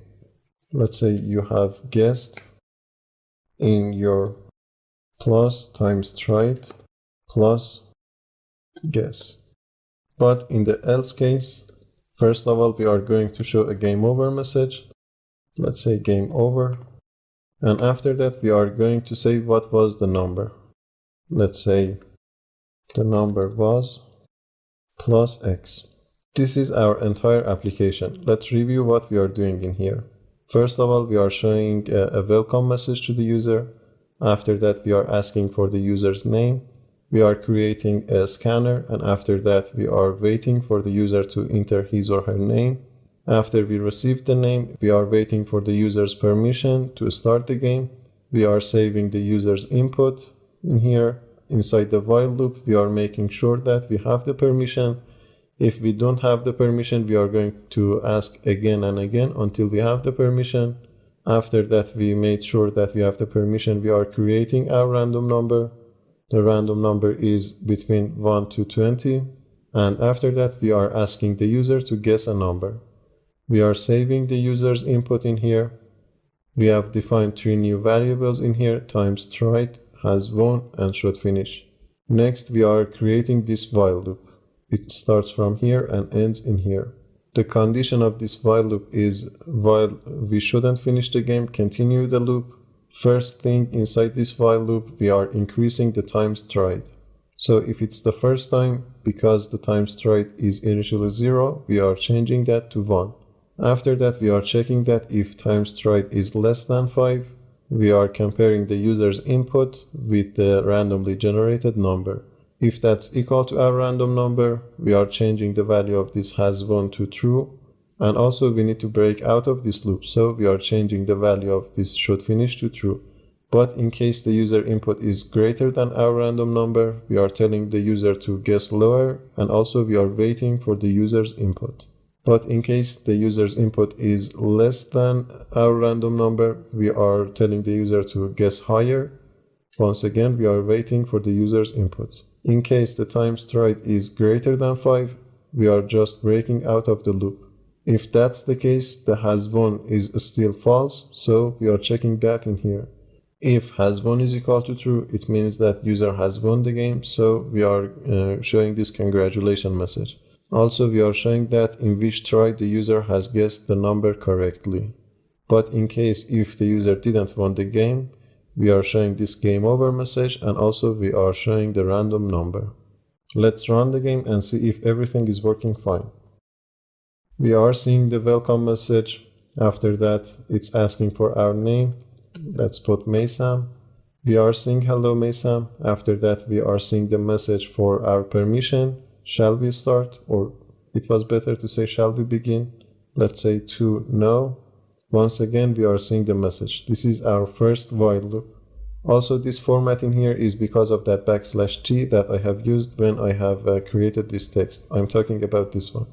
Speaker 1: Let's say you have guessed in your plus times tried plus guess. But in the else case, first of all, we are going to show a game over message. Let's say game over. And after that, we are going to say what was the number. Let's say the number was plus x. This is our entire application. Let's review what we are doing in here. First of all, we are showing a welcome message to the user. After that, we are asking for the user's name. We are creating a scanner, and after that we are waiting for the user to enter his or her name. After we receive the name, we are waiting for the user's permission to start the game. We are saving the user's input in here. Inside the while loop, we are making sure that we have the permission. If we don't have the permission, we are going to ask again and again until we have the permission. After that, we made sure that we have the permission. We are creating our random number. The random number is between 1 to 20. And after that, we are asking the user to guess a number. We are saving the user's input in here. We have defined 3 new variables in here, times tried, has won, and should finish. Next, we are creating this while loop. It starts from here and ends in here. The condition of this while loop is while we shouldn't finish the game, continue the loop. First thing inside this while loop, we are increasing the times tried. So if it's the first time, because the times tried is initially 0, we are changing that to 1. After that, we are checking that if times tried is less than 5, we are comparing the user's input with the randomly generated number. If that's equal to our random number, we are changing the value of this has won to true. And also we need to break out of this loop, so we are changing the value of this should finish to true. But in case the user input is greater than our random number, we are telling the user to guess lower, and also we are waiting for the user's input. But in case the user's input is less than our random number, we are telling the user to guess higher. Once again, we are waiting for the user's input. In case the times tried is greater than 5, we are just breaking out of the loop. If that's the case, the has won is still false, so we are checking that in here. If has won is equal to true, it means that user has won the game, so we are showing this congratulations message. Also, we are showing that in which try the user has guessed the number correctly. But in case if the user didn't win the game, we are showing this game over message, and also we are showing the random number. Let's run the game and see if everything is working fine. We are seeing the welcome message. After that, it's asking for our name. Let's put Maysam. We are seeing hello Maysam. After that, we are seeing the message for our permission. Shall we start? Or it was better to say shall we begin? Let's say to no. Once again, we are seeing the message. This is our first while loop. Also, this formatting here is because of that \t that I have used when I have created this text. I'm talking about this one.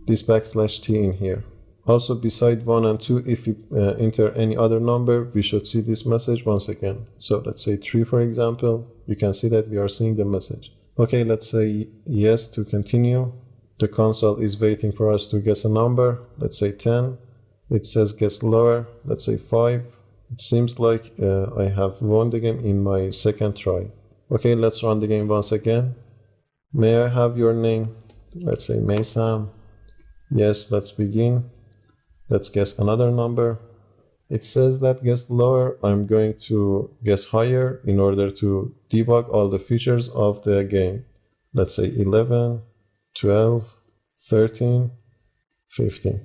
Speaker 1: This \t in here. Also, beside 1 and 2, if we enter any other number, we should see this message once again. So let's say 3, for example. You can see that we are seeing the message. Okay, let's say yes to continue. The console is waiting for us to guess a number. Let's say 10. It says guess lower. Let's say 5. It seems like I have won the game in my second try. Okay, let's run the game once again. May I have your name? Let's say Maysam. Yes, let's begin. Let's guess another number. It says that guess lower. I'm going to guess higher in order to debug all the features of the game. Let's say 11, 12, 13, 15.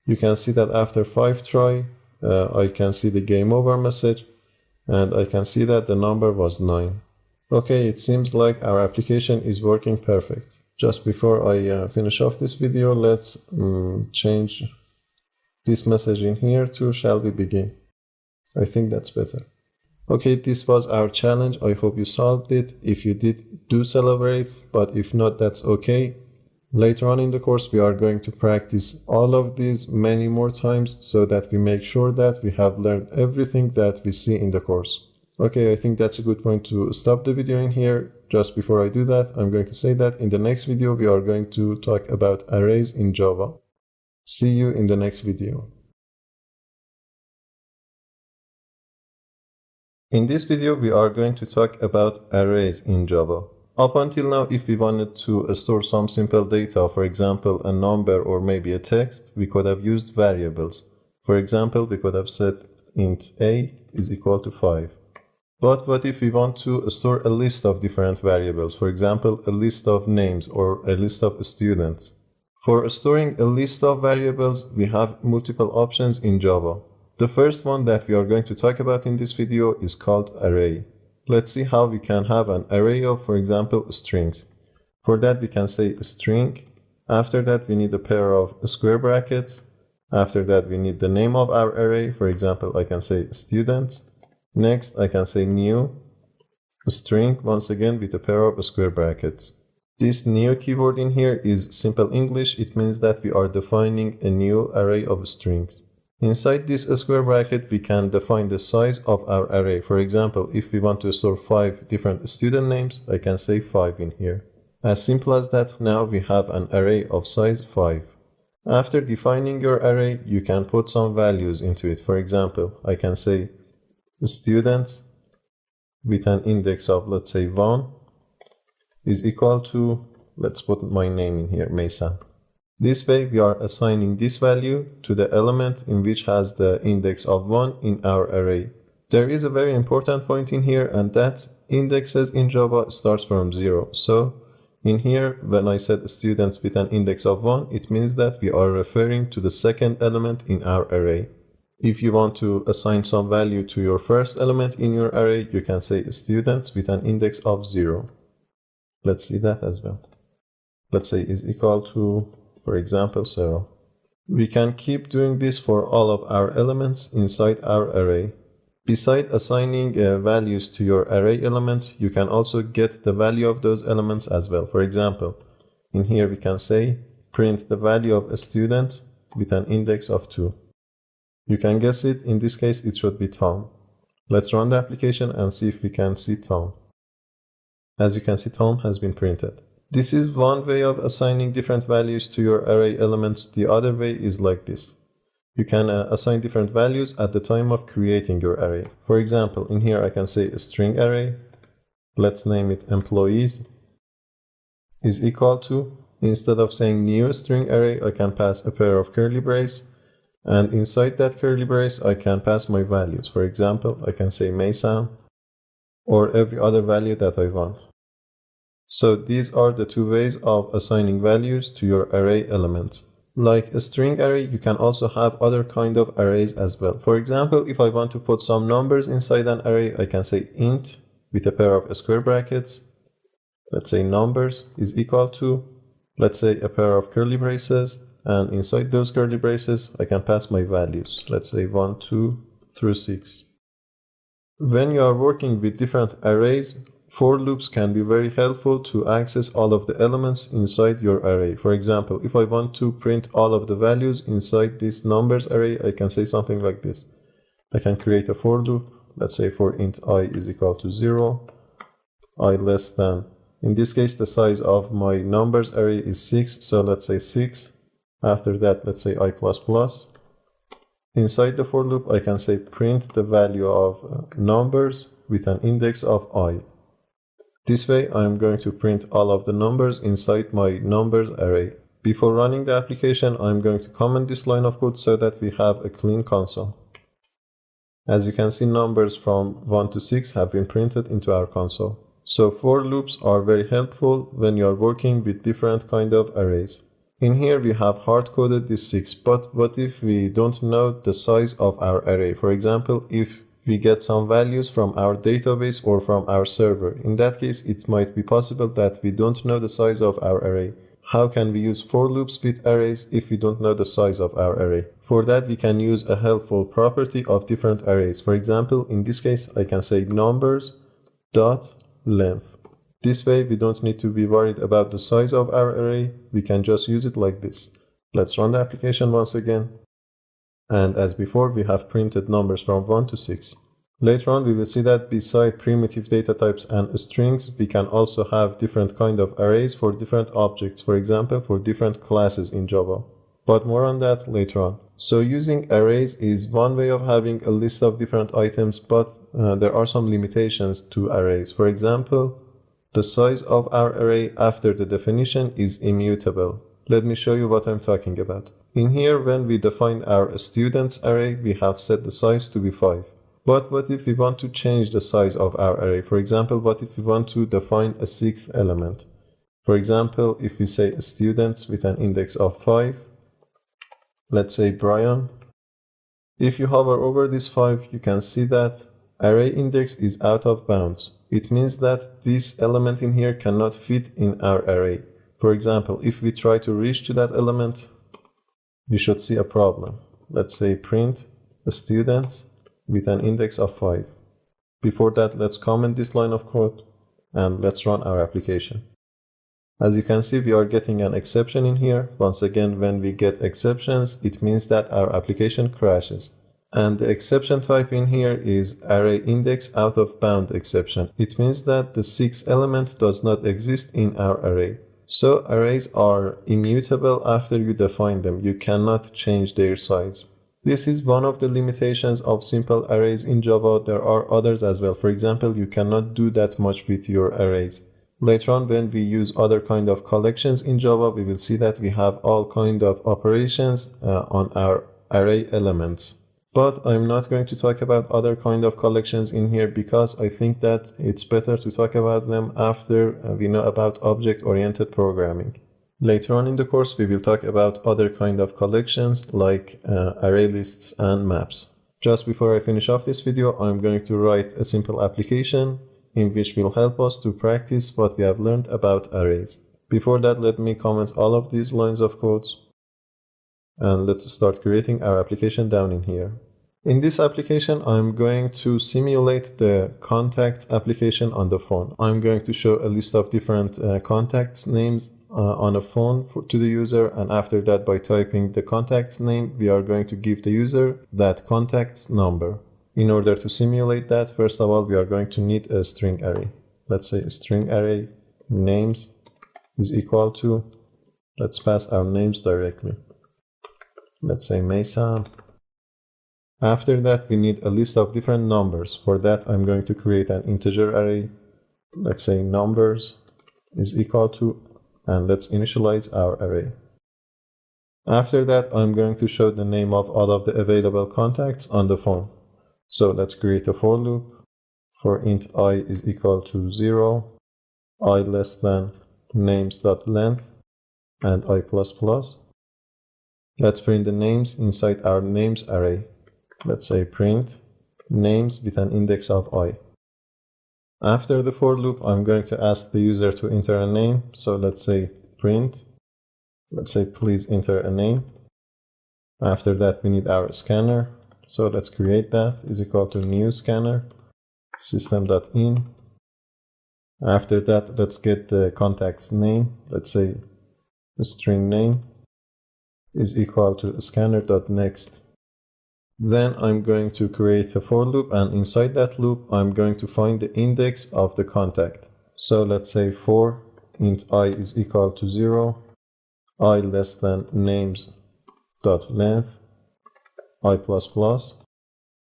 Speaker 1: You can see that after 5 try, I can see the game over message, and I can see that the number was 9. Okay, it seems like our application is working perfect. Just before I finish off this video, let's change this message in here to shall we begin. I think that's better. Okay, this was our challenge. I hope you solved it. If you did, do celebrate, but if not, that's okay. Later on in the course, we are going to practice all of these many more times so that we make sure that we have learned everything that we see in the course. Okay, I think that's a good point to stop the video in here. Just before I do that, I'm going to say that in the next video, we are going to talk about arrays in Java. See you in the next video. In this video, we are going to talk about arrays in Java. Up until now, if we wanted to store some simple data, for example, a number or maybe a text, we could have used variables. For example, we could have said int a is equal to 5. But what if we want to store a list of different variables, for example, a list of names or a list of students? For storing a list of variables, we have multiple options in Java. The first one that we are going to talk about in this video is called array. Let's see how we can have an array of, for example, strings. For that, we can say string. After that, we need a pair of square brackets. After that, we need the name of our array. For example, I can say student. Next, I can say new string, once again with a pair of square brackets. This new keyword in here is simple English. It means that we are defining a new array of strings. Inside this square bracket, we can define the size of our array. For example, if we want to store 5 different student names, I can say 5 in here. As simple as that, now we have an array of size 5. After defining your array, you can put some values into it. For example, I can say students with an index of, let's say, 1 is equal to, let's put my name in here, Mesa. This way, we are assigning this value to the element in which has the index of 1 in our array. There is a very important point in here, and that indexes in Java starts from 0. So in here, when I said students with an index of 1, it means that we are referring to the second element in our array. If you want to assign some value to your first element in your array, you can say students with an index of 0. Let's see that as well. Let's say is equal to, for example, 0. We can keep doing this for all of our elements inside our array. Besides assigning values to your array elements, you can also get the value of those elements as well. For example, in here we can say print the value of a student with an index of 2. You can guess it. In this case, it should be Tom. Let's run the application and see if we can see Tom. As you can see, Tom has been printed. This is one way of assigning different values to your array elements. The other way is like this. You can assign different values at the time of creating your array. For example, in here I can say a string array. Let's name it employees is equal to. Instead of saying new string array, I can pass a pair of curly brace, and inside that curly brace, I can pass my values. For example, I can say Maysam, or every other value that I want. So these are the two ways of assigning values to your array elements. Like a string array, you can also have other kind of arrays as well. For example, if I want to put some numbers inside an array, I can say int with a pair of square brackets. Let's say numbers is equal to, let's say, a pair of curly braces, and inside those curly braces, I can pass my values. Let's say 1, 2, through 6. When you are working with different arrays, for loops can be very helpful to access all of the elements inside your array. For example, if I want to print all of the values inside this numbers array, I can say something like this. I can create a for loop. Let's say for int I is equal to 0, I less than. In this case, the size of my numbers array is 6, so let's say 6. After that, let's say I++. Inside the for loop, I can say print the value of numbers with an index of I. This way, I'm going to print all of the numbers inside my numbers array. Before running the application, I'm going to comment this line of code so that we have a clean console. As you can see, numbers from 1 to 6 have been printed into our console. So for loops are very helpful when you are working with different kind of arrays. In here, we have hard-coded this 6, but what if we don't know the size of our array? For example, if we get some values from our database or from our server. In that case, it might be possible that we don't know the size of our array. How can we use for loops with arrays if we don't know the size of our array? For that, we can use a helpful property of different arrays. For example, in this case, I can say numbers dot length. This way, we don't need to be worried about the size of our array. We can just use it like this. Let's run the application once again. And as before, we have printed numbers from 1 to 6. Later on, we will see that beside primitive data types and strings, we can also have different kind of arrays for different objects, for example, for different classes in Java. But more on that later on. So using arrays is one way of having a list of different items, but there are some limitations to arrays. For example, the size of our array after the definition is immutable. Let me show you what I'm talking about. In here, when we defined our students array, we have set the size to be 5. But what if we want to change the size of our array? For example, what if we want to define a 6th element? For example, if we say students with an index of 5, let's say Brian. If you hover over this 5, you can see that array index is out of bounds. It means that this element in here cannot fit in our array. For example, if we try to reach to that element, we should see a problem. Let's say print students with an index of 5. Before that, let's comment this line of code and let's run our application. As you can see, we are getting an exception in here. Once again, when we get exceptions, it means that our application crashes. And the exception type in here is array index out of bound exception. It means that the 6th element does not exist in our array. So arrays are immutable after you define them. You cannot change their size. This is one of the limitations of simple arrays in Java. There are others as well. For example, you cannot do that much with your arrays. Later on, when we use other kind of collections in Java, we will see that we have all kind of operations on our array elements. But I'm not going to talk about other kind of collections in here because I think that it's better to talk about them after we know about object-oriented programming. Later on in the course, we will talk about other kind of collections like array lists and maps. Just before I finish off this video, I'm going to write a simple application in which will help us to practice what we have learned about arrays. Before that, let me comment all of these lines of codes. And let's start creating our application down in here. In this application, I'm going to simulate the contacts application on the phone. I'm going to show a list of different contacts names on a phone to the user, and after that, by typing the contact's name, we are going to give the user that contact's number. In order to simulate that, first of all, we are going to need a string array. Let's say a string array names is equal to, let's pass our names directly. Let's say Mesa. After that, we need a list of different numbers. For that, I'm going to create an integer array. Let's say numbers is equal to and let's initialize our array. After that, I'm going to show the name of all of the available contacts on the phone. So let's create a for loop for int I is equal to 0, I less than names.length, and I++. Let's print the names inside our names array. Let's say print names with an index of I. After the for loop, I'm going to ask the user to enter a name. So let's say print, let's say please enter a name. After that, we need our scanner. So let's create that is equal to new scanner system.in. After that, let's get the contact's name. Let's say the string name is equal to scanner.next. Then I'm going to create a for loop, and inside that loop, I'm going to find the index of the contact. So let's say for int I is equal to 0, I less than names.length, I++.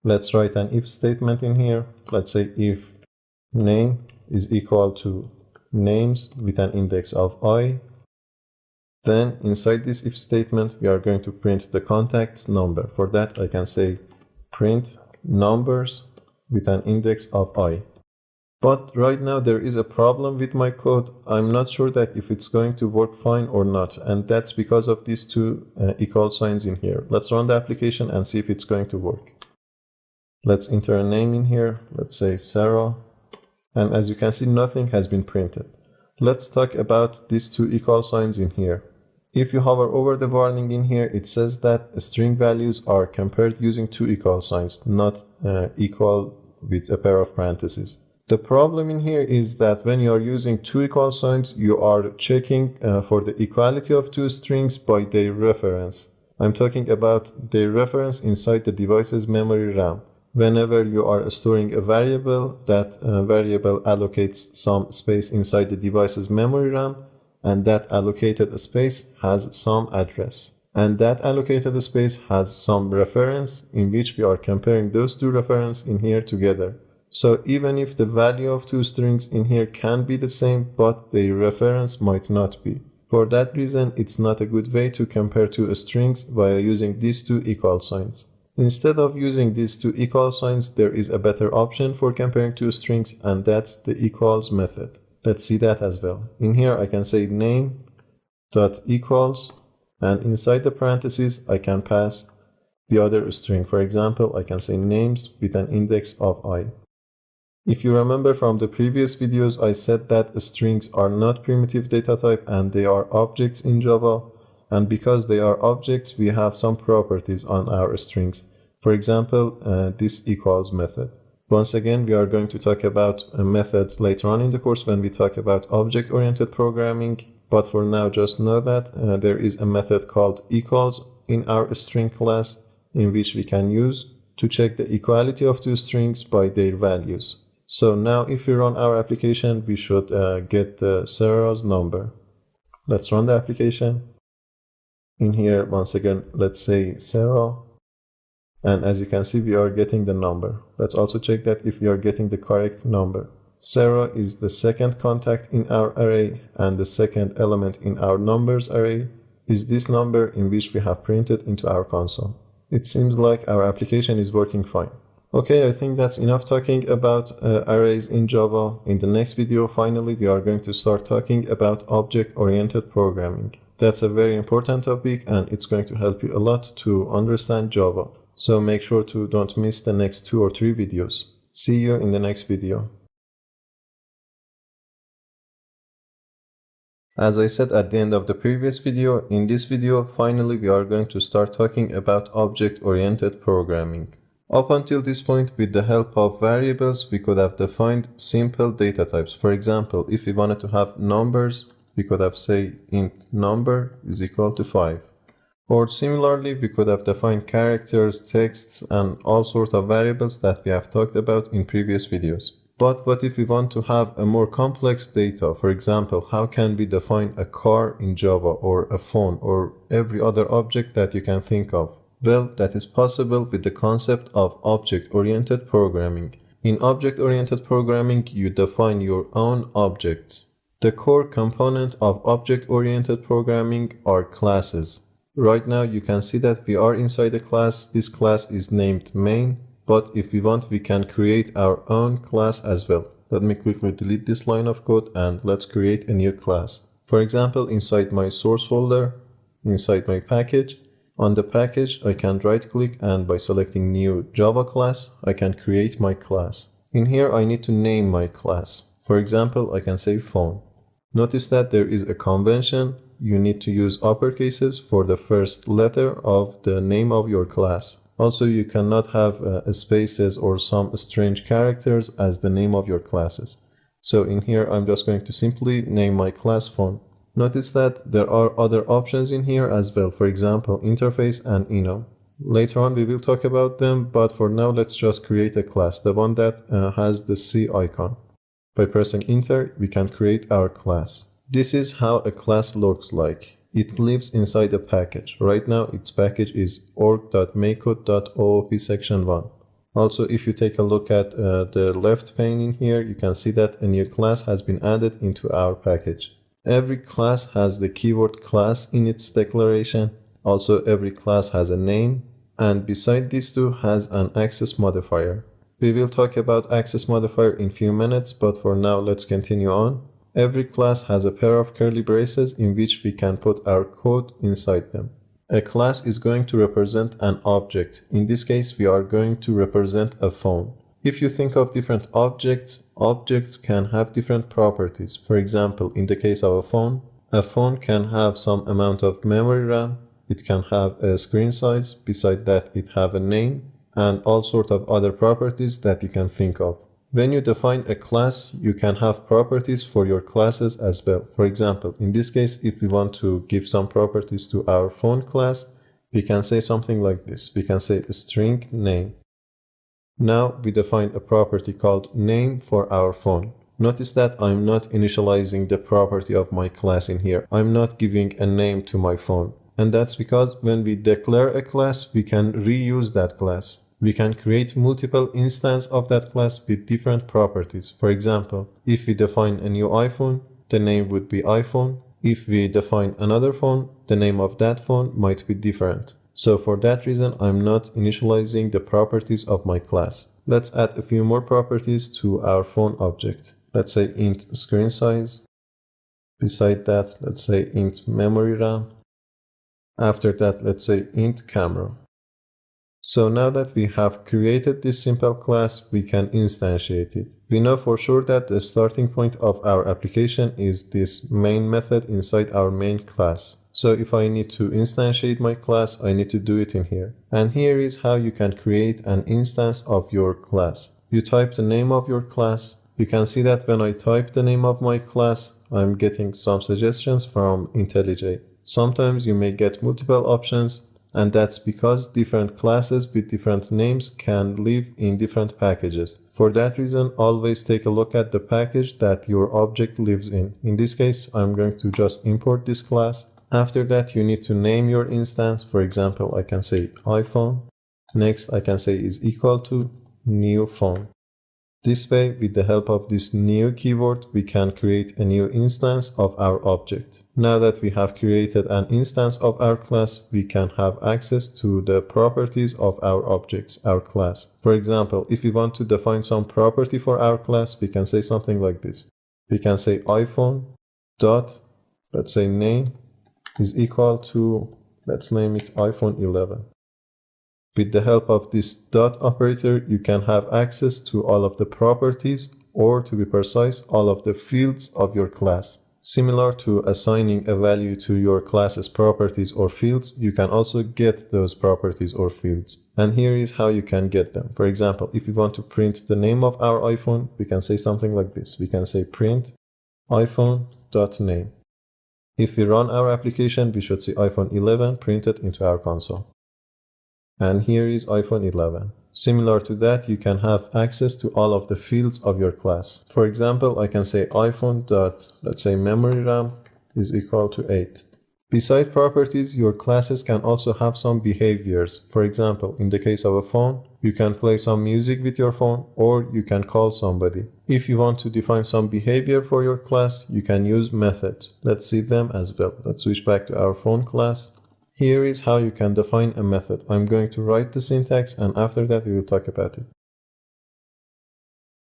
Speaker 1: Let's write an if statement in here. Let's say if name is equal to names with an index of I. Then inside this if statement, we are going to print the contact's number. For that, I can say print numbers with an index of I. But right now there is a problem with my code. I'm not sure that if it's going to work fine or not. And that's because of these two equal signs in here. Let's run the application and see if it's going to work. Let's enter a name in here. Let's say Sarah. And as you can see, nothing has been printed. Let's talk about these two equal signs in here. If you hover over the warning in here, it says that string values are compared using two equal signs, not equal with a pair of parentheses. The problem in here is that when you are using two equal signs, you are checking for the equality of two strings by their reference. I'm talking about their reference inside the device's memory RAM. Whenever you are storing a variable, that variable allocates some space inside the device's memory RAM, and that allocated space has some address. And that allocated space has some reference in which we are comparing those two references in here together. So even if the value of two strings in here can be the same, but the reference might not be. For that reason, it's not a good way to compare two strings via using these two equal signs. Instead of using these two equal signs, there is a better option for comparing two strings, and that's the equals method. Let's see that as well. In here, I can say name.equals, and inside the parentheses, I can pass the other string. For example, I can say names with an index of I. If you remember from the previous videos, I said that strings are not primitive data type and they are objects in Java. And because they are objects, we have some properties on our strings. For example, this equals method. Once again, we are going to talk about methods later on in the course when we talk about object-oriented programming. But for now, just know that there is a method called equals in our string class in which we can use to check the equality of two strings by their values. So now if we run our application, we should get Sarah's number. Let's run the application. In here, once again, let's say Sarah. And as you can see, we are getting the number. Let's also check that if we are getting the correct number. Sarah is the second contact in our array, and the second element in our numbers array is this number in which we have printed into our console. It seems like our application is working fine. Okay, I think that's enough talking about arrays in Java. In the next video, finally, we are going to start talking about object-oriented programming. That's a very important topic, and it's going to help you a lot to understand Java. So make sure to don't miss the next 2 or 3 videos. See you in the next video. As I said at the end of the previous video, in this video, finally we are going to start talking about object-oriented programming. Up until this point, with the help of variables, we could have defined simple data types. For example, if we wanted to have numbers, we could have say int number is equal to 5. Or similarly, we could have defined characters, texts, and all sorts of variables that we have talked about in previous videos. But what if we want to have a more complex data? For example, how can we define a car in Java, or a phone, or every other object that you can think of? Well, that is possible with the concept of object-oriented programming. In object-oriented programming, you define your own objects. The core component of object-oriented programming are classes. Right now you can see that we are inside a class. This class is named main, but if we want we can create our own class as well. Let me quickly delete this line of code and let's create a new class. For example, inside my source folder, inside my package, on the package I can right click and by selecting new Java class I can create my class. In here I need to name my class. For example, I can say phone. Notice that there is a convention. You need to use uppercases for the first letter of the name of your class. Also, you cannot have spaces or some strange characters as the name of your classes. So in here, I'm just going to simply name my class phone. Notice that there are other options in here as well. For example, interface and enum. Later on, we will talk about them, but for now, let's just create a class, the one that has the C icon. By pressing enter, we can create our class. This is how a class looks like. It lives inside a package. Right now, its package is org.makecode.oop section 1. Also, if you take a look at the left pane in here, you can see that a new class has been added into our package. Every class has the keyword class in its declaration. Also, every class has a name, and beside these two has an access modifier. We will talk about access modifier in few minutes, but for now let's continue on. Every class has a pair of curly braces in which we can put our code inside them. A class is going to represent an object. In this case, we are going to represent a phone. If you think of different objects, objects can have different properties. For example, in the case of a phone can have some amount of memory RAM, it can have a screen size, beside that it have a name, and all sorts of other properties that you can think of. When you define a class, you can have properties for your classes as well. For example, in this case, if we want to give some properties to our phone class, we can say something like this. We can say a string name. Now we define a property called name for our phone. Notice that I'm not initializing the property of my class in here. I'm not giving a name to my phone. And that's because when we declare a class, we can reuse that class. We can create multiple instances of that class with different properties. For example, if we define a new iPhone, the name would be iPhone. If we define another phone, the name of that phone might be different. So for that reason, I'm not initializing the properties of my class. Let's add a few more properties to our phone object. Let's say int screen size. Beside that, let's say int memory RAM. After that, let's say int camera. So now that we have created this simple class, we can instantiate it. We know for sure that the starting point of our application is this main method inside our main class. So if I need to instantiate my class, I need to do it in here. And here is how you can create an instance of your class. You type the name of your class. You can see that when I type the name of my class, I'm getting some suggestions from IntelliJ. Sometimes you may get multiple options, and that's because different classes with different names can live in different packages. For that reason, always take a look at the package that your object lives in. In this case, I'm going to just import this class. After that, you need to name your instance. For example, I can say iPhone. Next, I can say is equal to new phone. This way, with the help of this new keyword, we can create a new instance of our object. Now that we have created an instance of our class, we can have access to the properties of our objects, our class. For example, if we want to define some property for our class, we can say something like this. We can say iPhone dot, let's say name is equal to, let's name it iPhone 11. With the help of this dot operator, you can have access to all of the properties, or to be precise, all of the fields of your class. Similar to assigning a value to your class's properties or fields, you can also get those properties or fields. And here is how you can get them. For example, if we want to print the name of our iPhone, we can say something like this. We can say print iPhone.name. If we run our application, we should see iPhone 11 printed into our console. And here is iPhone 11. Similar to that, you can have access to all of the fields of your class. For example, I can say iPhone dot, let's say memory RAM is equal to 8. Beside properties, your classes can also have some behaviors. For example, in the case of a phone, you can play some music with your phone, or you can call somebody. If you want to define some behavior for your class, you can use methods. Let's see them as well. Let's switch back to our phone class. Here is how you can define a method. I'm going to write the syntax and after that we will talk about it.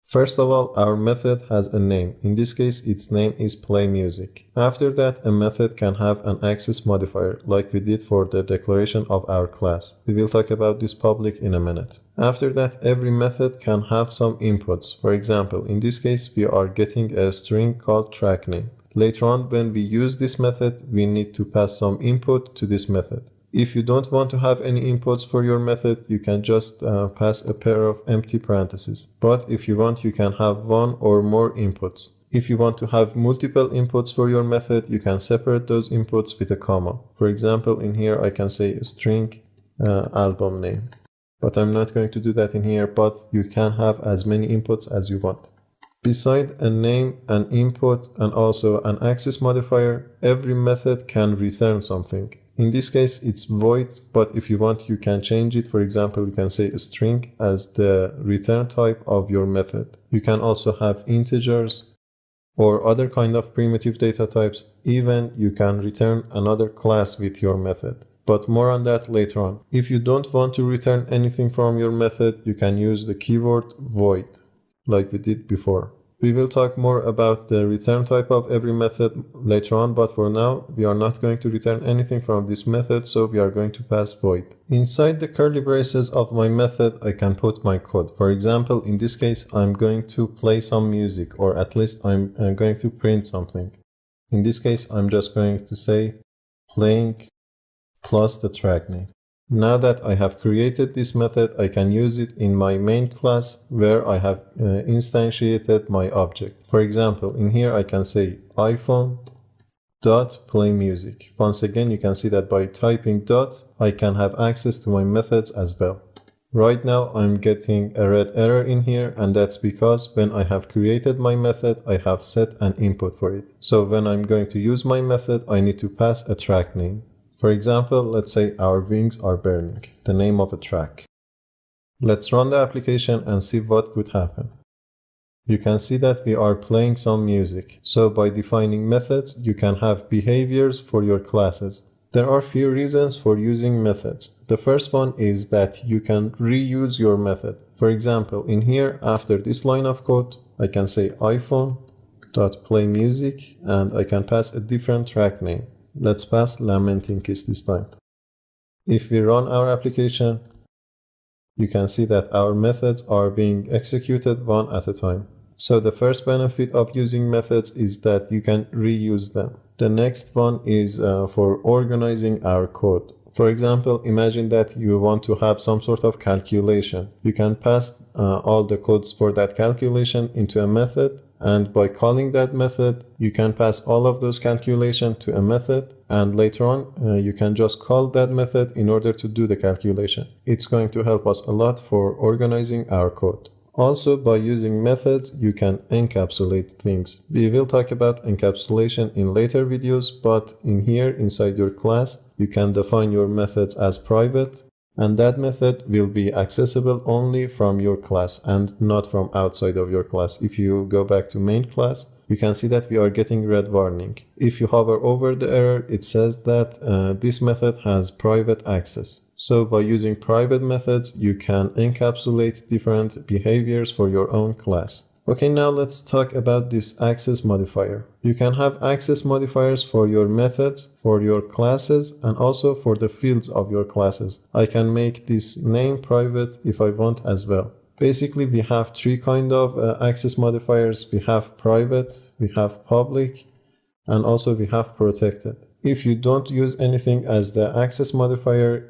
Speaker 1: First of all, our method has a name. In this case, its name is playMusic. After that, a method can have an access modifier, like we did for the declaration of our class. We will talk about this public in a minute. After that, every method can have some inputs. For example, in this case, we are getting a string called trackName. Later on, when we use this method, we need to pass some input to this method. If you don't want to have any inputs for your method, you can just pass a pair of empty parentheses. But if you want, you can have one or more inputs. If you want to have multiple inputs for your method, you can separate those inputs with a comma. For example, in here I can say a string album name. But I'm not going to do that in here, but you can have as many inputs as you want. Beside a name, an input, and also an access modifier, every method can return something. In this case, it's void, but if you want, you can change it. For example, you can say a string as the return type of your method. You can also have integers or other kind of primitive data types. Even you can return another class with your method. But more on that later on. If you don't want to return anything from your method, you can use the keyword void, like we did before. We will talk more about the return type of every method later on, but for now, we are not going to return anything from this method, so we are going to pass void. Inside the curly braces of my method, I can put my code. For example, in this case, I'm going to play some music, or at least I'm going to print something. In this case, I'm just going to say playing plus the track name. Now that I have created this method, I can use it in my main class where I have instantiated my object. For example, in here I can say iPhone.playMusic. Once again, you can see that by typing dot, I can have access to my methods as well. Right now, I'm getting a red error in here, and that's because when I have created my method, I have set an input for it. So when I'm going to use my method, I need to pass a track name. For example, let's say our wings are burning, the name of a track. Let's run the application and see what could happen. You can see that we are playing some music. So by defining methods, you can have behaviors for your classes. There are few reasons for using methods. The first one is that you can reuse your method. For example, in here, after this line of code, I can say iPhone.playMusic and I can pass a different track name. Let's pass Lamenting Kiss this time. If we run our application, you can see that our methods are being executed one at a time. So the first benefit of using methods is that you can reuse them. The next one is for organizing our code. For example, imagine that you want to have some sort of calculation. You can pass all the codes for that calculation into a method, and by calling that method, you can pass all of those calculations to a method, and later on, you can just call that method in order to do the calculation. It's going to help us a lot for organizing our code. Also, by using methods, you can encapsulate things. We will talk about encapsulation in later videos, but in here, inside your class, you can define your methods as private, and that method will be accessible only from your class and not from outside of your class. If you go back to main class, you can see that we are getting red warning. If you hover over the error, it says that this method has private access. So by using private methods, you can encapsulate different behaviors for your own class. Okay, now let's talk about this access modifier. You can have access modifiers for your methods, for your classes, and also for the fields of your classes. I can make this name private if I want as well. Basically, we have three kind of access modifiers. We have private, we have public, and also we have protected. If you don't use anything as the access modifier,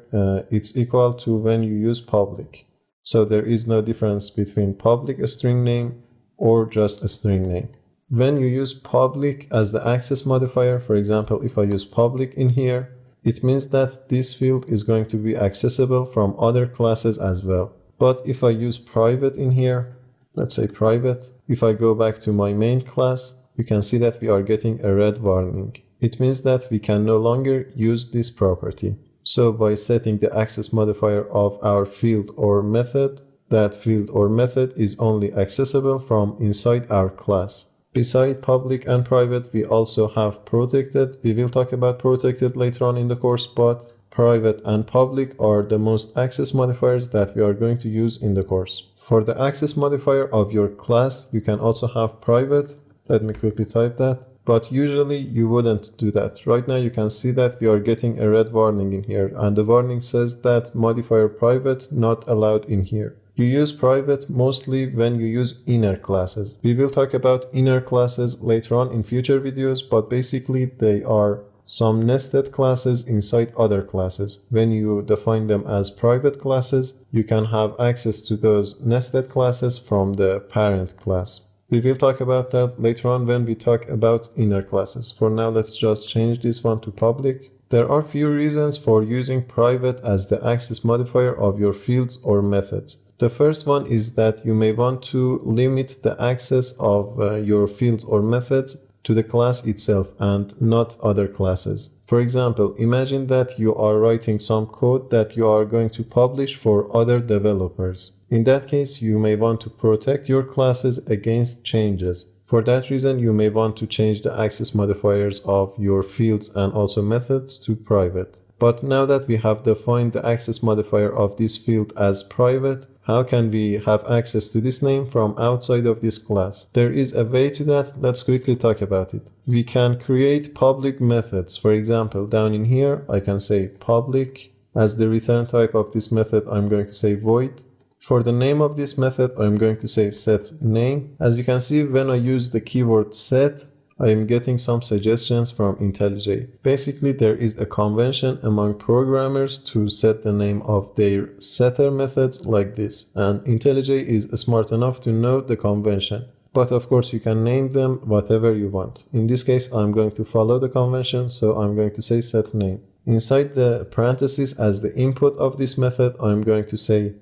Speaker 1: it's equal to when you use public. So there is no difference between public string name or just a string name. When you use public as the access modifier, for example, if I use public in here, it means that this field is going to be accessible from other classes as well. But if I use private in here, let's say private, if I go back to my main class, you can see that we are getting a red warning. It means that we can no longer use this property. So by setting the access modifier of our field or method, that field or method is only accessible from inside our class. Beside public and private, we also have protected. We will talk about protected later on in the course, but private and public are the most access modifiers that we are going to use in the course. For the access modifier of your class, you can also have private. Let me quickly type that. But usually you wouldn't do that. Right now you can see that we are getting a red warning in here, and the warning says that modifier private not allowed in here. You use private mostly when you use inner classes. We will talk about inner classes later on in future videos, but basically they are some nested classes inside other classes. When you define them as private classes, you can have access to those nested classes from the parent class. We will talk about that later on when we talk about inner classes. For now, let's just change this one to public. There are few reasons for using private as the access modifier of your fields or methods. The first one is that you may want to limit the access of your fields or methods to the class itself and not other classes. For example, imagine that you are writing some code that you are going to publish for other developers. In that case, you may want to protect your classes against changes. For that reason, you may want to change the access modifiers of your fields and also methods to private. But now that we have defined the access modifier of this field as private, how can we have access to this name from outside of this class? There is a way to that. Let's quickly talk about it. We can create public methods. For example, down in here, I can say public. As the return type of this method, I'm going to say void. For the name of this method, I'm going to say set name. As you can see, when I use the keyword set, I am getting some suggestions from IntelliJ. Basically, there is a convention among programmers to set the name of their setter methods like this. And IntelliJ is smart enough to know the convention. But of course, you can name them whatever you want. In this case, I'm going to follow the convention, so I'm going to say set name. Inside the parentheses as the input of this method, I'm going to say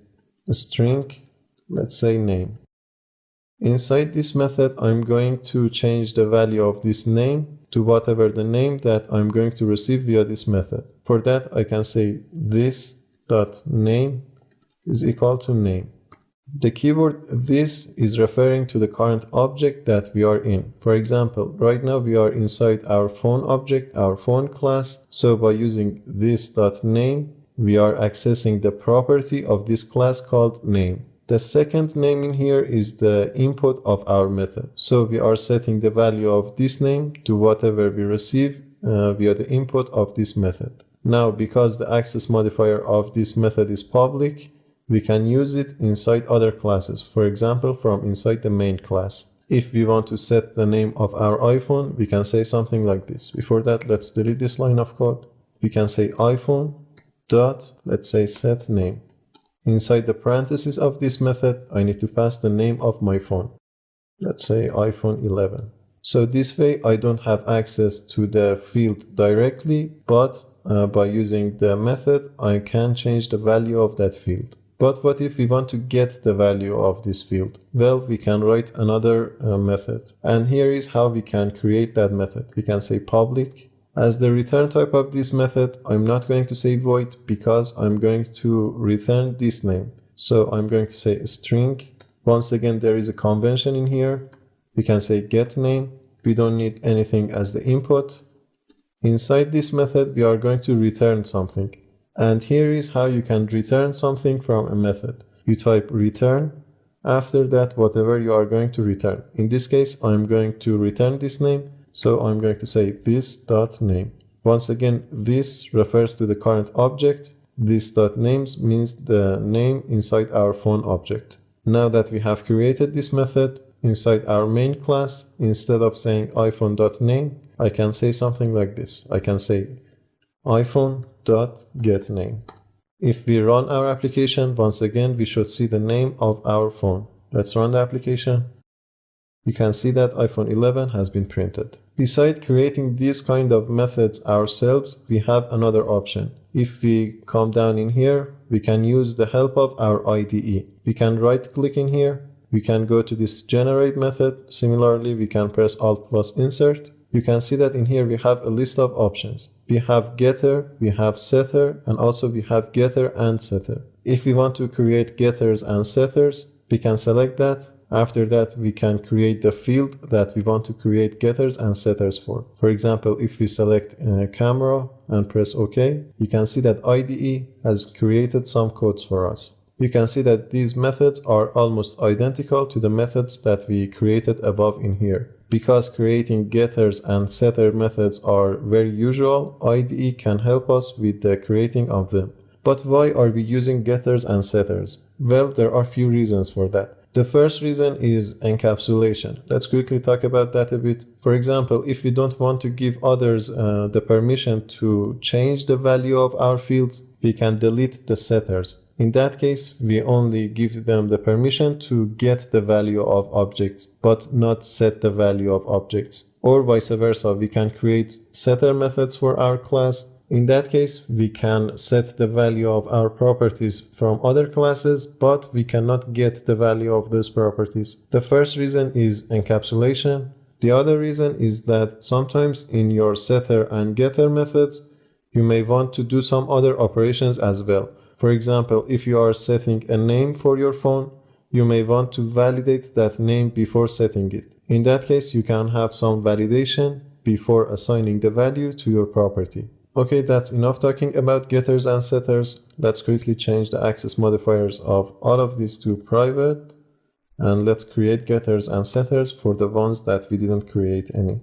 Speaker 1: a string, let's say name. Inside this method, I'm going to change the value of this name to whatever the name that I'm going to receive via this method. For that, I can say this.name is equal to name. The keyword this is referring to the current object that we are in. For example, right now we are inside our phone object, our phone class. So by using this.name, we are accessing the property of this class called name. The second name in here is the input of our method. So we are setting the value of this name to whatever we receive via the input of this method. Now, because the access modifier of this method is public, we can use it inside other classes. For example, from inside the main class. If we want to set the name of our iPhone, we can say something like this. Before that, let's delete this line of code. We can say iPhone dot, let's say set name. Inside the parentheses of this method, I need to pass the name of my phone. Let's say iPhone 11. So this way, I don't have access to the field directly, but by using the method, I can change the value of that field. But what if we want to get the value of this field? Well, we can write another method. And here is how we can create that method. We can say public. As the return type of this method, I'm not going to say void because I'm going to return this name. So I'm going to say a string. Once again, there is a convention in here. We can say get name. We don't need anything as the input. Inside this method, we are going to return something. And here is how you can return something from a method. You type return. After that, whatever you are going to return. In this case, I'm going to return this name. So I'm going to say this.name. Once again, this refers to the current object. This.names means the name inside our phone object. Now that we have created this method inside our main class, instead of saying iPhone.name, I can say something like this. I can say iPhone.getName. If we run our application, once again, we should see the name of our phone. Let's run the application. You can see that iPhone 11 has been printed. Besides creating these kind of methods ourselves, we have another option. If we come down in here, we can use the help of our IDE. We can right click in here. We can go to this generate method. Similarly, we can press Alt plus insert. You can see that in here we have a list of options. We have getter, we have setter, and also we have getter and setter. If we want to create getters and setters, we can select that. After that, we can create the field that we want to create getters and setters for. For example, if we select camera and press OK, you can see that IDE has created some codes for us. You can see that these methods are almost identical to the methods that we created above in here. Because creating getters and setter methods are very usual, IDE can help us with the creating of them. But why are we using getters and setters? Well, there are few reasons for that. The first reason is encapsulation. Let's quickly talk about that a bit. For example, if we don't want to give others the permission to change the value of our fields, we can delete the setters. In that case, we only give them the permission to get the value of objects, but not set the value of objects. Or vice versa, we can create setter methods for our class. In that case, we can set the value of our properties from other classes, but we cannot get the value of those properties. The first reason is encapsulation. The other reason is that sometimes in your setter and getter methods, you may want to do some other operations as well. For example, if you are setting a name for your phone, you may want to validate that name before setting it. In that case, you can have some validation before assigning the value to your property. Okay, that's enough talking about getters and setters. Let's quickly change the access modifiers of all of these to private. And let's create getters and setters for the ones that we didn't create any.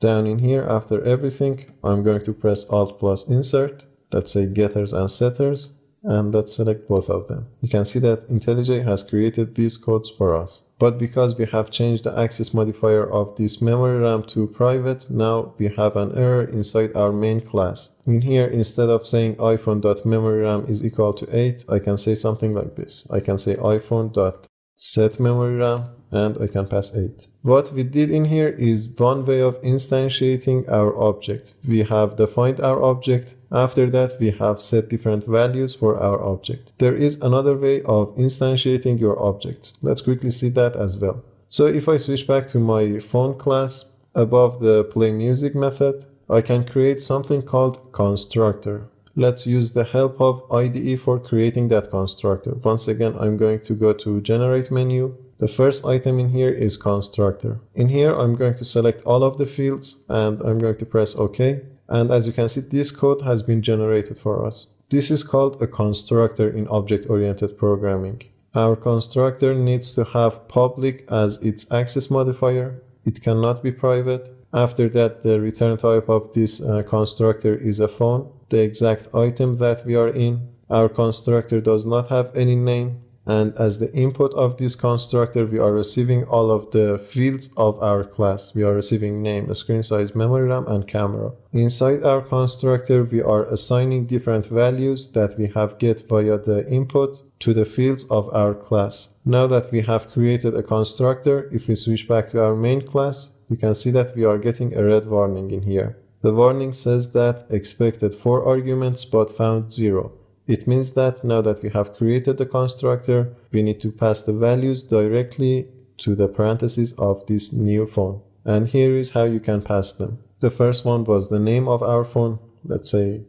Speaker 1: Down in here, after everything, I'm going to press Alt plus Insert. Let's say getters and setters. And let's select both of them. You can see that IntelliJ has created these codes for us. But because we have changed the access modifier of this memory RAM to private, now we have an error inside our main class. In here, instead of saying iPhone.memoryram is equal to 8, I can say something like this. I can say iPhone.setMemoryRAM and I can pass 8. What we did in here is one way of instantiating our object. We have defined our object. After that, we have set different values for our object. There is another way of instantiating your objects. Let's quickly see that as well. So if I switch back to my phone class, above the play music method, I can create something called constructor. Let's use the help of IDE for creating that constructor. Once again, I'm going to go to Generate menu. The first item in here is constructor. In here, I'm going to select all of the fields and I'm going to press OK. And as you can see, this code has been generated for us. This is called a constructor in object-oriented programming. Our constructor needs to have public as its access modifier. It cannot be private. After that, the return type of this constructor is a phone, the exact item that we are in. Our constructor does not have any name. And as the input of this constructor, we are receiving all of the fields of our class. We are receiving name, screen size, memory RAM, and camera. Inside our constructor, we are assigning different values that we have get via the input to the fields of our class. Now that we have created a constructor, if we switch back to our main class, you can see that we are getting a red warning in here. The warning says that expected 4 arguments but found 0. It means that now that we have created the constructor, we need to pass the values directly to the parentheses of this new phone. And here is how you can pass them. The first one was the name of our phone. Let's say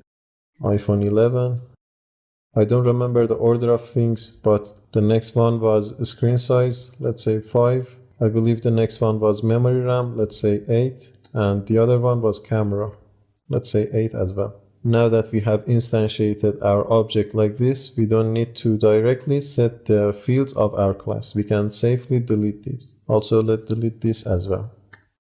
Speaker 1: iPhone 11. I don't remember the order of things, but the next one was screen size. Let's say 5. I believe the next one was memory RAM. Let's say 8. And the other one was camera. Let's say 8 as well. Now that we have instantiated our object like this, we don't need to directly set the fields of our class. We can safely delete this. Also, let's delete this as well.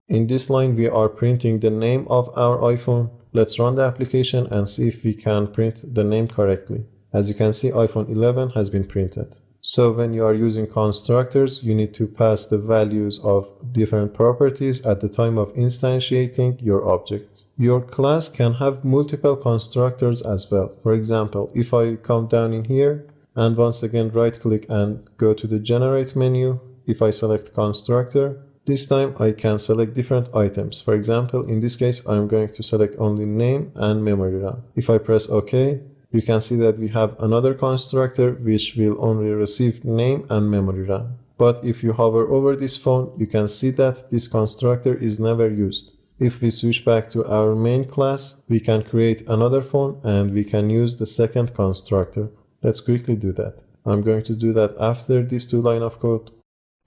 Speaker 1: In this line, we are printing the name of our iPhone. Let's run the application and see if we can print the name correctly. As you can see, iPhone 11 has been printed. So when you are using constructors, you need to pass the values of different properties at the time of instantiating your objects. Your class can have multiple constructors as well. For example, if I come down in here and once again right click and go to the Generate menu, if I select constructor, this time I can select different items. For example, in this case, I'm going to select only name and memory RAM. If I press OK, you can see that we have another constructor which will only receive name and memory RAM. But if you hover over this phone, you can see that this constructor is never used. If we switch back to our main class, we can create another phone and we can use the second constructor. Let's quickly do that. I'm going to do that after these 2 lines of code.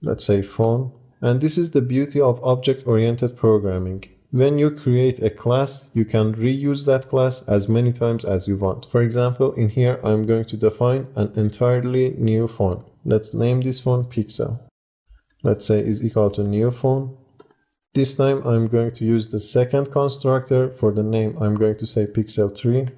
Speaker 1: Let's say phone. And this is the beauty of object-oriented programming. When you create a class, you can reuse that class as many times as you want. For example, in here, I'm going to define an entirely new phone. Let's name this phone Pixel. Let's say is equal to new phone. This time I'm going to use the second constructor. For the name, I'm going to say Pixel3.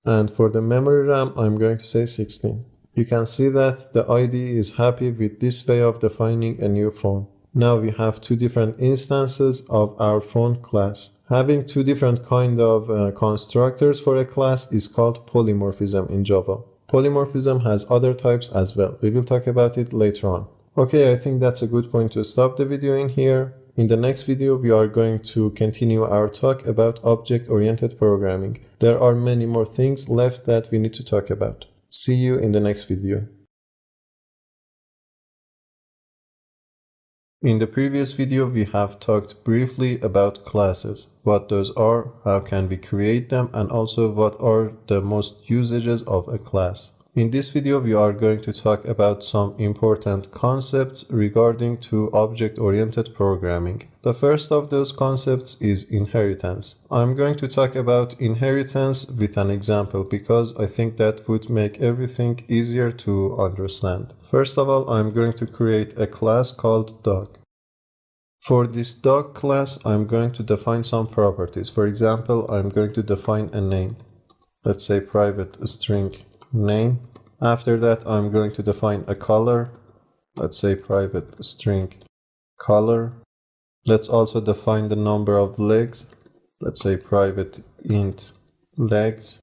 Speaker 1: And for the memory RAM, I'm going to say 16. You can see that the IDE is happy with this way of defining a new phone. Now we have 2 different instances of our phone class. Having 2 different kind of constructors for a class is called polymorphism in Java. Polymorphism has other types as well. We will talk about it later on. Okay, I think that's a good point to stop the video in here. In the next video, we are going to continue our talk about object-oriented programming. There are many more things left that we need to talk about. See you in the next video. In the previous video, we have talked briefly about classes, what those are, how can we create them, and also what are the most usages of a class. In this video, we are going to talk about some important concepts regarding to object-oriented programming. The first of those concepts is inheritance. I'm going to talk about inheritance with an example because I think that would make everything easier to understand. First of all, I'm going to create a class called dog. For this dog class, I'm going to define some properties. For example, I'm going to define a name. Let's say private string name. After that, I'm going to define a color. Let's say private string color. Let's also define the number of legs. Let's say private int legs.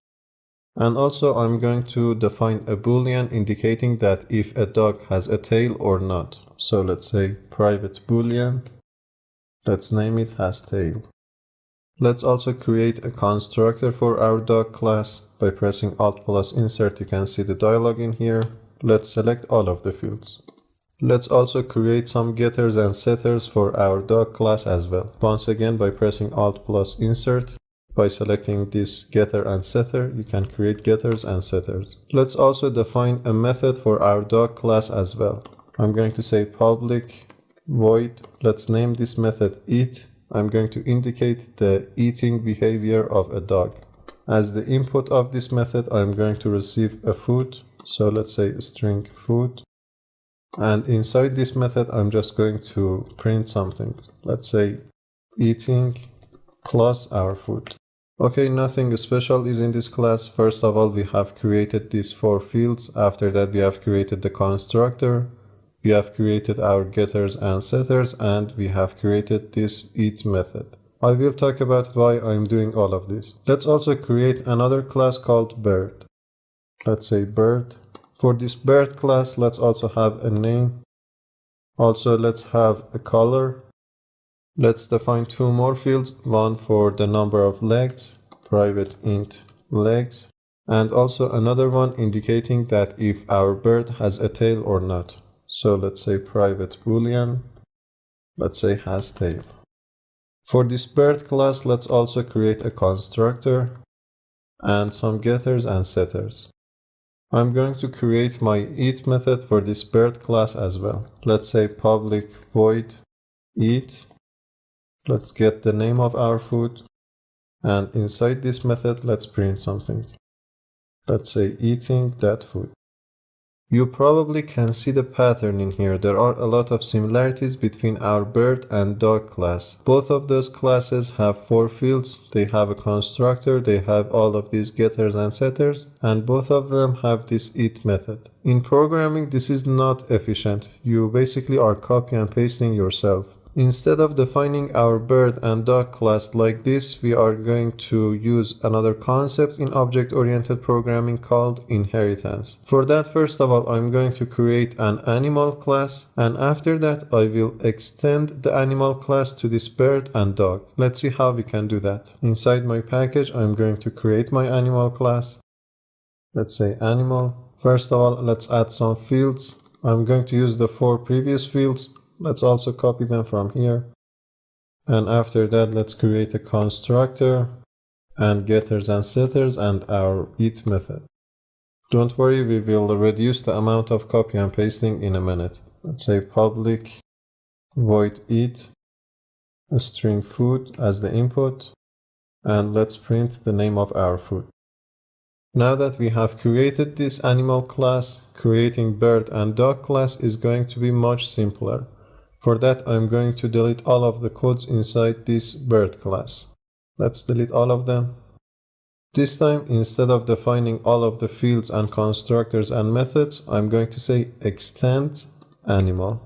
Speaker 1: And also I'm going to define a boolean indicating that if a dog has a tail or not. So let's say private boolean. Let's name it has tail. Let's also create a constructor for our dog class. By pressing Alt plus Insert, you can see the dialog in here. Let's select all of the fields. Let's also create some getters and setters for our dog class as well. Once again, by pressing Alt plus Insert, by selecting this getter and setter, you can create getters and setters. Let's also define a method for our dog class as well. I'm going to say public void. Let's name this method eat. I'm going to indicate the eating behavior of a dog. As the input of this method, I'm going to receive a food. So let's say string food. And inside this method, I'm just going to print something. Let's say eating plus our food. Okay, nothing special is in this class. First of all, we have created these 4 fields. After that, we have created the constructor. We have created our getters and setters, and we have created this eat method. I will talk about why I'm doing all of this. Let's also create another class called bird. Let's say bird. For this bird class, let's also have a name. Also, let's have a color. Let's define 2 more fields. One for the number of legs, private int legs, and also another one indicating that if our bird has a tail or not. So let's say private boolean, let's say has tail. For this bird class, let's also create a constructor and some getters and setters. I'm going to create my eat method for this bird class as well. Let's say public void eat. Let's get the name of our food. And inside this method, let's print something. Let's say eating that food. You probably can see the pattern in here. There are a lot of similarities between our bird and dog class. Both of those classes have 4 fields. They have a constructor, they have all of these getters and setters, and both of them have this eat method. In programming, this is not efficient. You basically are copy and pasting yourself. Instead of defining our bird and dog class like this, we are going to use another concept in object-oriented programming called inheritance. For that, first of all, I'm going to create an animal class, and after that, I will extend the animal class to this bird and dog. Let's see how we can do that. Inside my package, I'm going to create my animal class. Let's say animal. First of all, let's add some fields. I'm going to use the 4 previous fields. Let's also copy them from here. And after that, let's create a constructor and getters and setters and our eat method. Don't worry, we will reduce the amount of copy and pasting in a minute. Let's say public void eat a string food as the input, and let's print the name of our food. Now that we have created this animal class, creating bird and dog class is going to be much simpler. For that, I'm going to delete all of the codes inside this bird class. Let's delete all of them. This time, instead of defining all of the fields and constructors and methods, I'm going to say extend animal.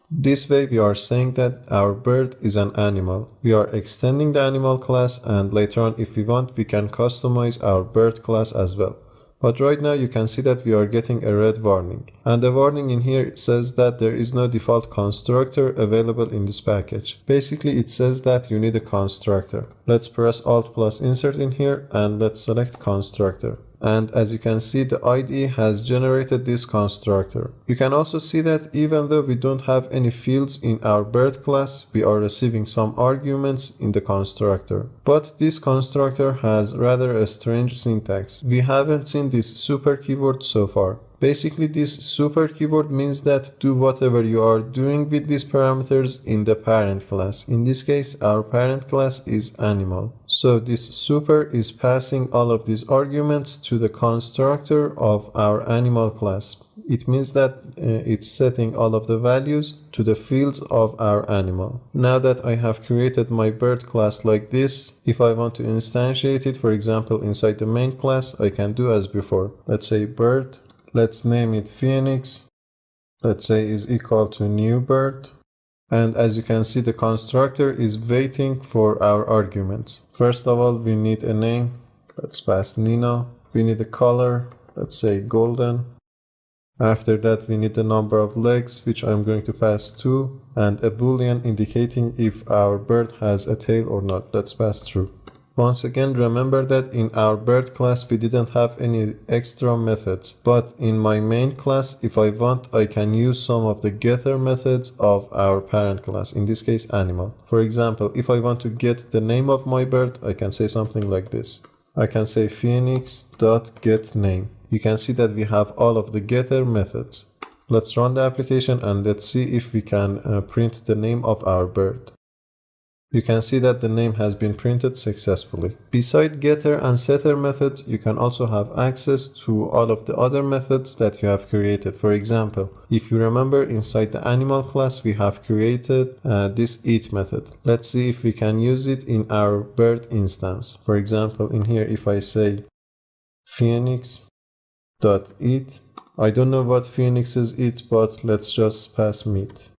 Speaker 1: This way we are saying that our bird is an animal. We are extending the animal class, and later on if we want we can customize our bird class as well. But right now you can see that we are getting a red warning. And the warning in here says that there is no default constructor available in this package. Basically it says that you need a constructor. Let's press Alt plus Insert in here and let's select constructor. And as you can see, the IDE has generated this constructor. You can also see that even though we don't have any fields in our bird class, we are receiving some arguments in the constructor. But this constructor has rather a strange syntax. We haven't seen this super keyword so far. Basically, this super keyword means that do whatever you are doing with these parameters in the parent class. In this case, our parent class is animal. So this super is passing all of these arguments to the constructor of our animal class. It means that it's setting all of the values to the fields of our animal. Now that I have created my bird class like this, if I want to instantiate it, for example, inside the main class, I can do as before. Let's say bird. Let's name it Phoenix. Let's say is equal to new bird. And as you can see, the constructor is waiting for our arguments. First of all, we need a name. Let's pass Nina. We need a color. Let's say golden. After that, we need the number of legs, which I'm going to pass 2, and a boolean indicating if our bird has a tail or not. Let's pass true. Once again, remember that in our bird class we didn't have any extra methods, but in my main class, if I want, I can use some of the getter methods of our parent class, in this case animal. For example, if I want to get the name of my bird, I can say something like this. I can say phoenix.getName. You can see that we have all of the getter methods. Let's run the application and let's see if we can print the name of our bird. You can see that the name has been printed successfully. Beside getter and setter methods, you can also have access to all of the other methods that you have created. For example, if you remember, inside the animal class, we have created this eat method. Let's see if we can use it in our bird instance. For example, in here, if I say phoenix.eat, I don't know what phoenixes eat, but let's just pass meat.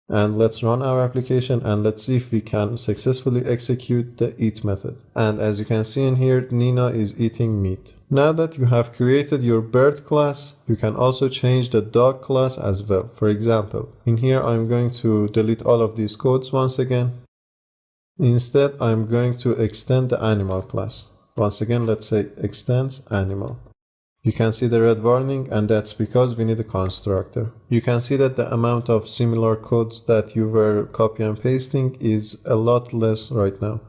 Speaker 1: And let's run our application and let's see if we can successfully execute the eat method. And as you can see in here, Nina is eating meat. Now that you have created your bird class, you can also change the dog class as well. For example, in here I'm going to delete all of these codes once again. Instead, I'm going to extend the animal class. Once again, let's say extends animal. You can see the red warning, and that's because we need a constructor. You can see that the amount of similar codes that you were copy and pasting is a lot less right now.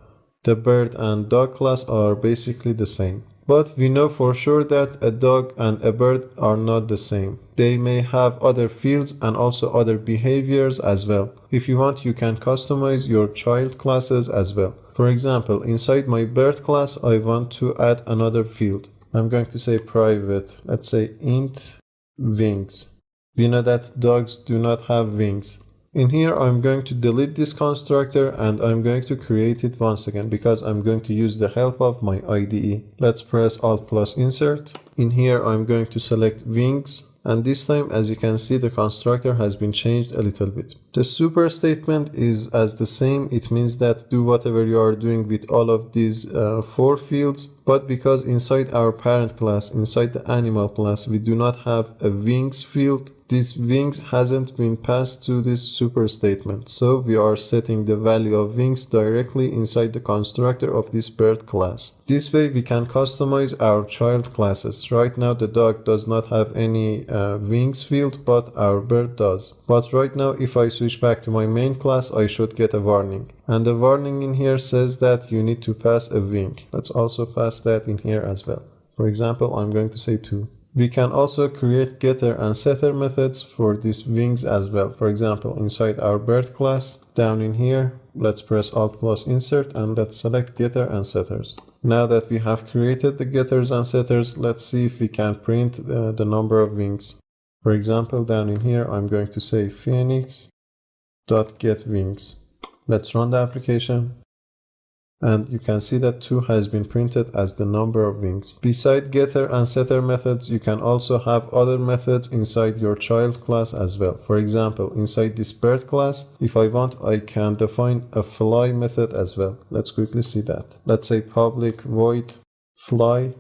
Speaker 1: The bird and dog class are basically the same. But we know for sure that a dog and a bird are not the same. They may have other fields and also other behaviors as well. If you want, you can customize your child classes as well. For example, inside my bird class, I want to add another field. I'm going to say private, let's say int wings. We know that dogs do not have wings. In here, I'm going to delete this constructor and I'm going to create it once again because I'm going to use the help of my IDE. Let's press Alt plus Insert. In here, I'm going to select wings. And this time, as you can see, the constructor has been changed a little bit. The super statement is as the same. It means that do whatever you are doing with all of these 4 fields. But because inside our parent class, inside the animal class, we do not have a wings field, this wings hasn't been passed to this super statement. So we are setting the value of wings directly inside the constructor of this bird class. This way we can customize our child classes. Right now the dog does not have any wings field, but our bird does. But right now if I switch back to my main class, I should get a warning. And the warning in here says that you need to pass a wing. Let's also pass that in here as well. For example, I'm going to say 2. We can also create getter and setter methods for these wings as well. For example, inside our bird class, down in here, let's press Alt plus Insert and let's select getter and setters. Now that we have created the getters and setters, let's see if we can print the number of wings. For example, down in here, I'm going to say phoenix.getWings. Let's run the application. And you can see that 2 has been printed as the number of wings. Beside getter and setter methods, you can also have other methods inside your child class as well. For example, inside this bird class, if I want, I can define a fly method as well. Let's quickly see that. Let's say public void fly.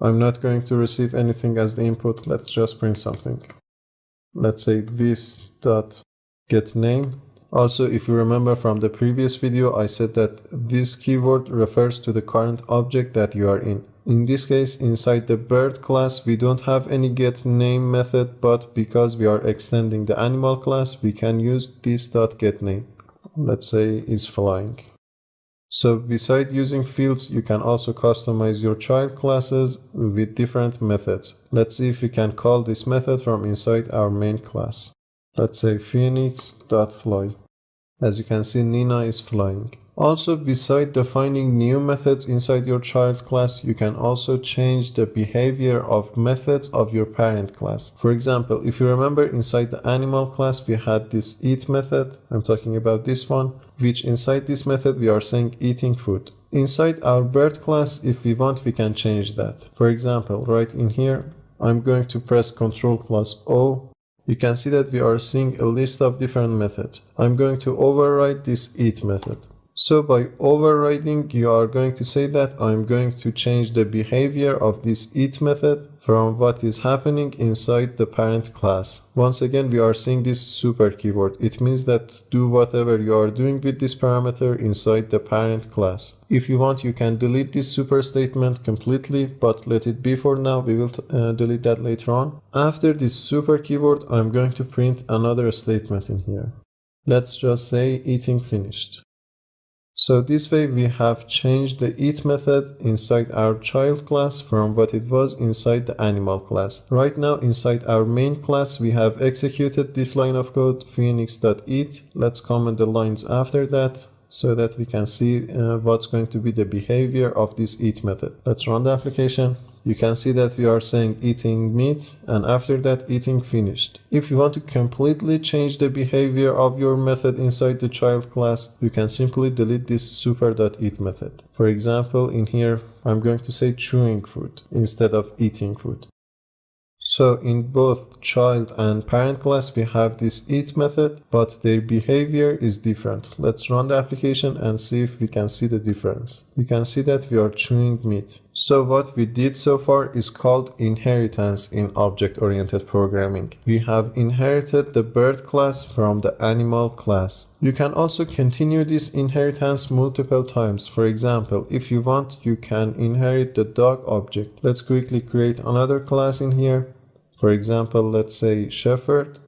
Speaker 1: I'm not going to receive anything as the input. Let's just print something. Let's say this.getName. Also, if you remember from the previous video, I said that this keyword refers to the current object that you are in. In this case, inside the bird class, we don't have any getName method, but because we are extending the animal class, we can use this.getName. Let's say it's flying. So beside using fields, you can also customize your child classes with different methods. Let's see if we can call this method from inside our main class. Let's say phoenix.fly. As you can see, Nina is flying. Also, beside defining new methods inside your child class, you can also change the behavior of methods of your parent class. For example, if you remember, inside the animal class, we had this eat method. I'm talking about this one, which inside this method, we are saying eating food. Inside our bird class, if we want, we can change that. For example, right in here, I'm going to press Ctrl plus O. You can see that we are seeing a list of different methods. I'm going to override this eat method. So by overriding, you are going to say that I'm going to change the behavior of this eat method from what is happening inside the parent class. Once again, we are seeing this super keyword. It means that do whatever you are doing with this parameter inside the parent class. If you want, you can delete this super statement completely, but let it be for now. We will delete that later on. After this super keyword, I'm going to print another statement in here. Let's just say eating finished. So this way we have changed the eat method inside our child class from what it was inside the animal class. Right now inside our main class we have executed this line of code phoenix.eat. Let's comment the lines after that so that we can see what's going to be the behavior of this eat method. Let's run the application. You can see that we are saying eating meat and after that eating finished. If you want to completely change the behavior of your method inside the child class, you can simply delete this super.eat method. For example, in here, I'm going to say chewing food instead of eating food. So in both child and parent class, we have this eat method, but their behavior is different. Let's run the application and see if we can see the difference. You can see that we are chewing meat. So what we did so far is called inheritance in object-oriented programming. We have inherited the bird class from the animal class. You can also continue this inheritance multiple times. For example, if you want, you can inherit the dog object. Let's quickly create another class in here. For example, let's say shepherd.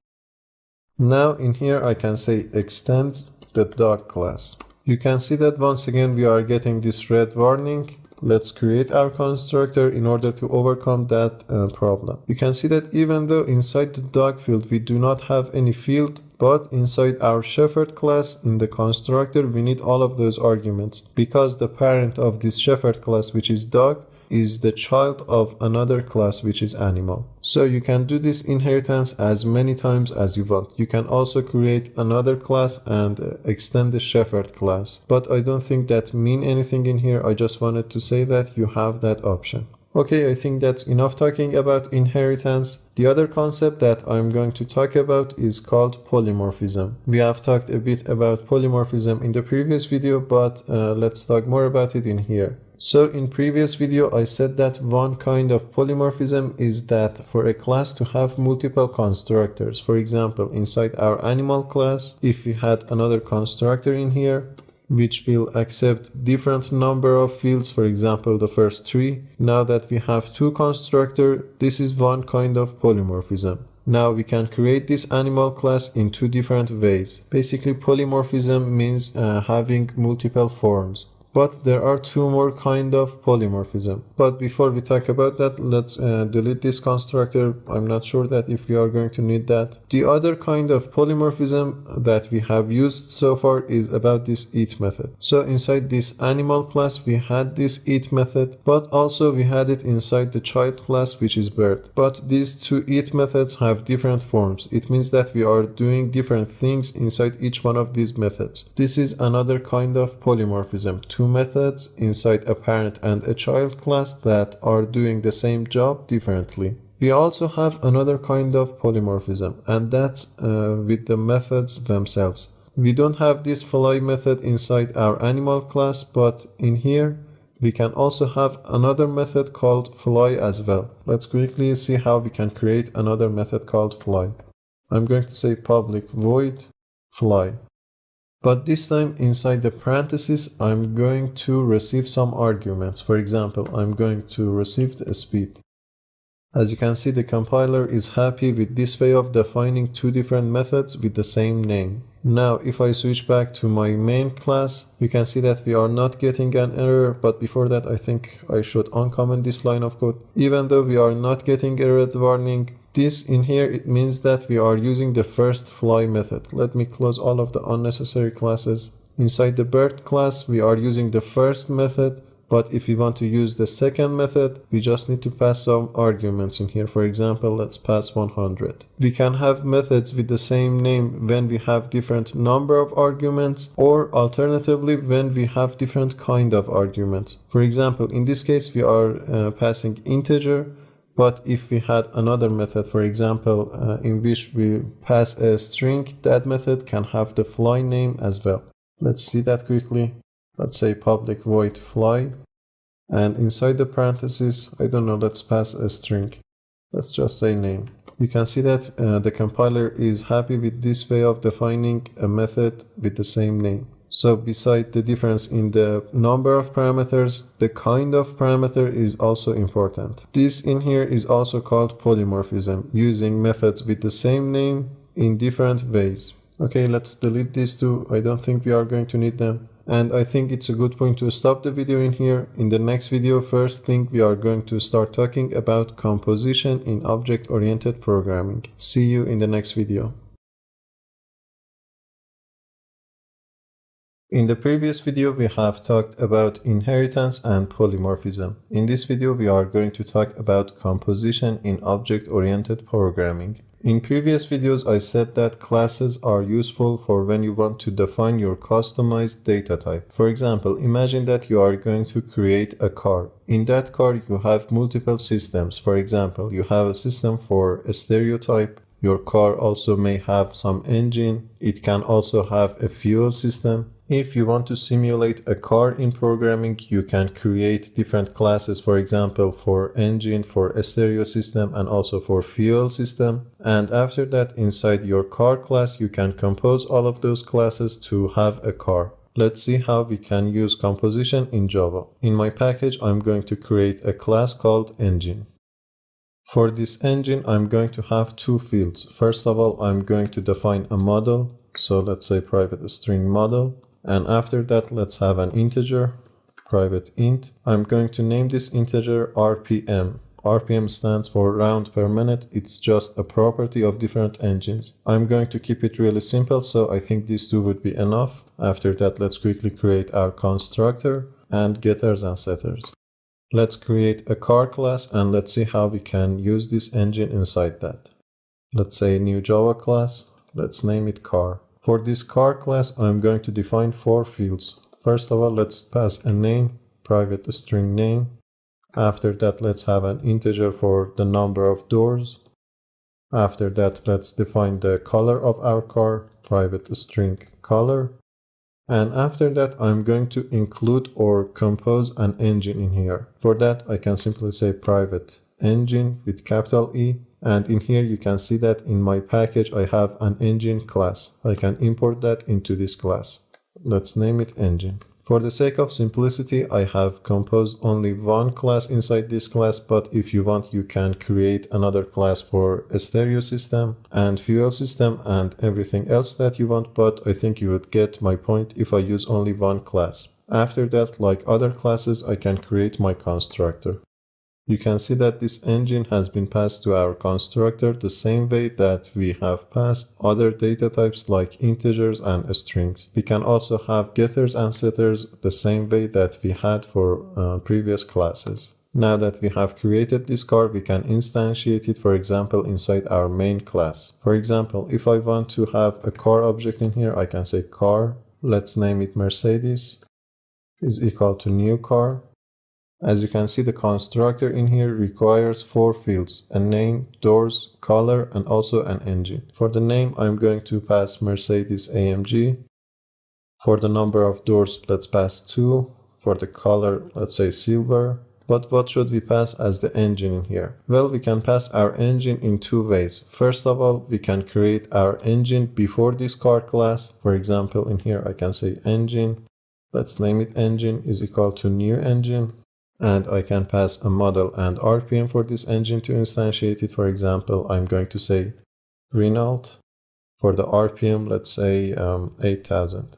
Speaker 1: Now in here I can say extend the dog class. You can see that once again we are getting this red warning. Let's create our constructor in order to overcome that problem. You can see that even though inside the dog field we do not have any field, but inside our shepherd class in the constructor we need all of those arguments because the parent of this shepherd class, which is dog, is the child of another class which is animal. So you can do this inheritance as many times as you want. You can also create another class and extend the shepherd class. But I don't think that means anything in here. I just wanted to say that you have that option. Okay, I think that's enough talking about inheritance. The other concept that I'm going to talk about is called polymorphism. We have talked a bit about polymorphism in the previous video, but let's talk more about it in here. So in previous video I said that one kind of polymorphism is that for a class to have multiple constructors. For example, inside our animal class, if we had another constructor in here which will accept different number of fields, for example the first 3. Now that we have 2 constructors, this is one kind of polymorphism. Now we can create this animal class in 2 different ways. Basically polymorphism means having multiple forms. But there are two more kind of polymorphism. But before we talk about that, let's delete this constructor. I'm not sure that if we are going to need that. The other kind of polymorphism that we have used so far is about this eat method. So inside this animal class, we had this eat method, but also we had it inside the child class, which is bird. But these two eat methods have different forms. It means that we are doing different things inside each one of these methods. This is another kind of polymorphism. Two methods inside a parent and a child class that are doing the same job differently. We also have another kind of polymorphism, and that's with the methods themselves. We don't have this fly method inside our animal class, but in here we can also have another method called fly as well. Let's quickly see how we can create another method called fly. I'm going to say public void fly. But this time inside the parentheses, I'm going to receive some arguments. For example, I'm going to receive the speed. As you can see, the compiler is happy with this way of defining two different methods with the same name. Now, if I switch back to my main class, you can see that we are not getting an error, but before that, I think I should uncomment this line of code. Even though we are not getting error warning, this in here, it means that we are using the first fly method. Let me close all of the unnecessary classes. Inside the bird class, we are using the first method, but if we want to use the second method, we just need to pass some arguments in here. For example, let's pass 100. We can have methods with the same name when we have different number of arguments, or alternatively when we have different kind of arguments. For example, in this case, we are passing integer. But if we had another method, for example, in which we pass a string, that method can have the fly name as well. Let's see that quickly. Let's say public void fly. And inside the parentheses, I don't know, let's pass a string. Let's just say name. You can see that the compiler is happy with this way of defining a method with the same name. So beside the difference in the number of parameters, the kind of parameter is also important. This in here is also called polymorphism, using methods with the same name in different ways. Okay, let's delete these two. I don't think we are going to need them. And I think it's a good point to stop the video in here. In the next video, first thing we are going to start talking about composition in object-oriented programming. See you in the next video. In the previous video, we have talked about inheritance and polymorphism. In this video, we are going to talk about composition in object-oriented programming. In previous videos, I said that classes are useful for when you want to define your customized data type. For example, imagine that you are going to create a car. In that car, you have multiple systems. For example, you have a system for a stereotype. Your car also may have some engine. It can also have a fuel system. If you want to simulate a car in programming, you can create different classes, for example, for engine, for a stereo system, and also for fuel system. And after that, inside your car class, you can compose all of those classes to have a car. Let's see how we can use composition in Java. In my package, I'm going to create a class called engine. For this engine, I'm going to have two fields. First of all, I'm going to define a model. So let's say private string model. And after that, let's have an integer, private int. I'm going to name this integer RPM. RPM stands for round per minute. It's just a property of different engines. I'm going to keep it really simple, so I think these two would be enough. After that, let's quickly create our constructor and getters and setters. Let's create a car class and let's see how we can use this engine inside that. Let's say new Java class. Let's name it car. For this car class, I'm going to define four fields. First of all, let's pass a name, private string name. After that, let's have an integer for the number of doors. After that, let's define the color of our car, private string color. And after that, I'm going to include or compose an engine in here. For that, I can simply say private engine with capital E. And in here, you can see that in my package, I have an engine class. I can import that into this class. Let's name it engine. For the sake of simplicity, I have composed only one class inside this class, but if you want, you can create another class for a stereo system and fuel system and everything else that you want, but I think you would get my point if I use only one class. After that, like other classes, I can create my constructor. You can see that this engine has been passed to our constructor the same way that we have passed other data types like integers and strings. We can also have getters and setters the same way that we had for previous classes. Now that we have created this car, we can instantiate it, for example, inside our main class. For example, if I want to have a car object in here, I can say car, let's name it Mercedes, is equal to new car. As you can see, the constructor in here requires 4 fields: a name, doors, color, and also an engine. For the name, I'm going to pass Mercedes AMG. For the number of doors, let's pass 2. For the color, let's say silver. But what should we pass as the engine in here? Well, we can pass our engine in 2 ways. First of all, we can create our engine before this car class. For example, in here, I can say engine. Let's name it engine is equal to new engine. And I can pass a model and RPM for this engine to instantiate it. For example, I'm going to say Renault. For the RPM, let's say 8000.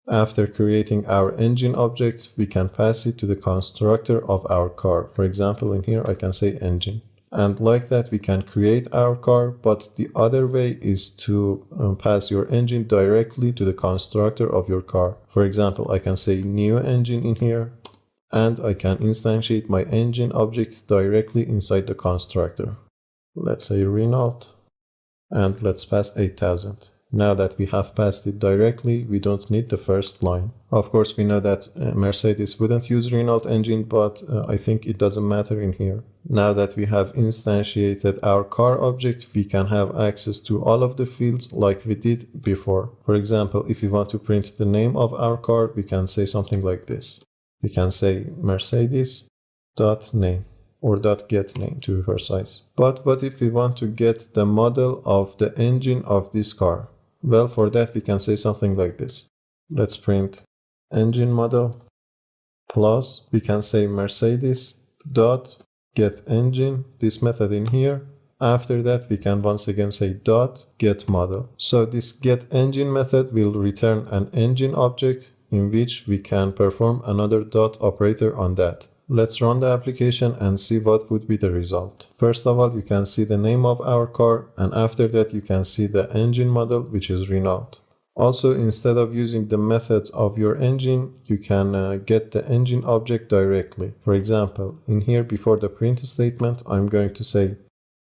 Speaker 1: After creating our engine object, we can pass it to the constructor of our car. For example, in here, I can say engine. And like that, we can create our car, but the other way is to pass your engine directly to the constructor of your car. For example, I can say new engine in here. And I can instantiate my engine object directly inside the constructor. Let's say Renault, and let's pass 8000. Now that we have passed it directly, we don't need the first line. Of course, we know that Mercedes wouldn't use Renault engine, but I think it doesn't matter in here. Now that we have instantiated our car object, we can have access to all of the fields like we did before. For example, if we want to print the name of our car, we can say something like this. We can say Mercedes.name or .getName to be precise. But what if we want to get the model of the engine of this car? Well, for that we can say something like this. Let's print engine model plus we can say Mercedes.getEngine, this method in here. After that we can once again say .getModel. So this getEngine method will return an engine object in which we can perform another dot operator on that. Let's run the application and see what would be the result. First of all, you can see the name of our car, and after that you can see the engine model, which is Renault. Also, instead of using the methods of your engine, you can get the engine object directly. For example, in here before the print statement, I'm going to say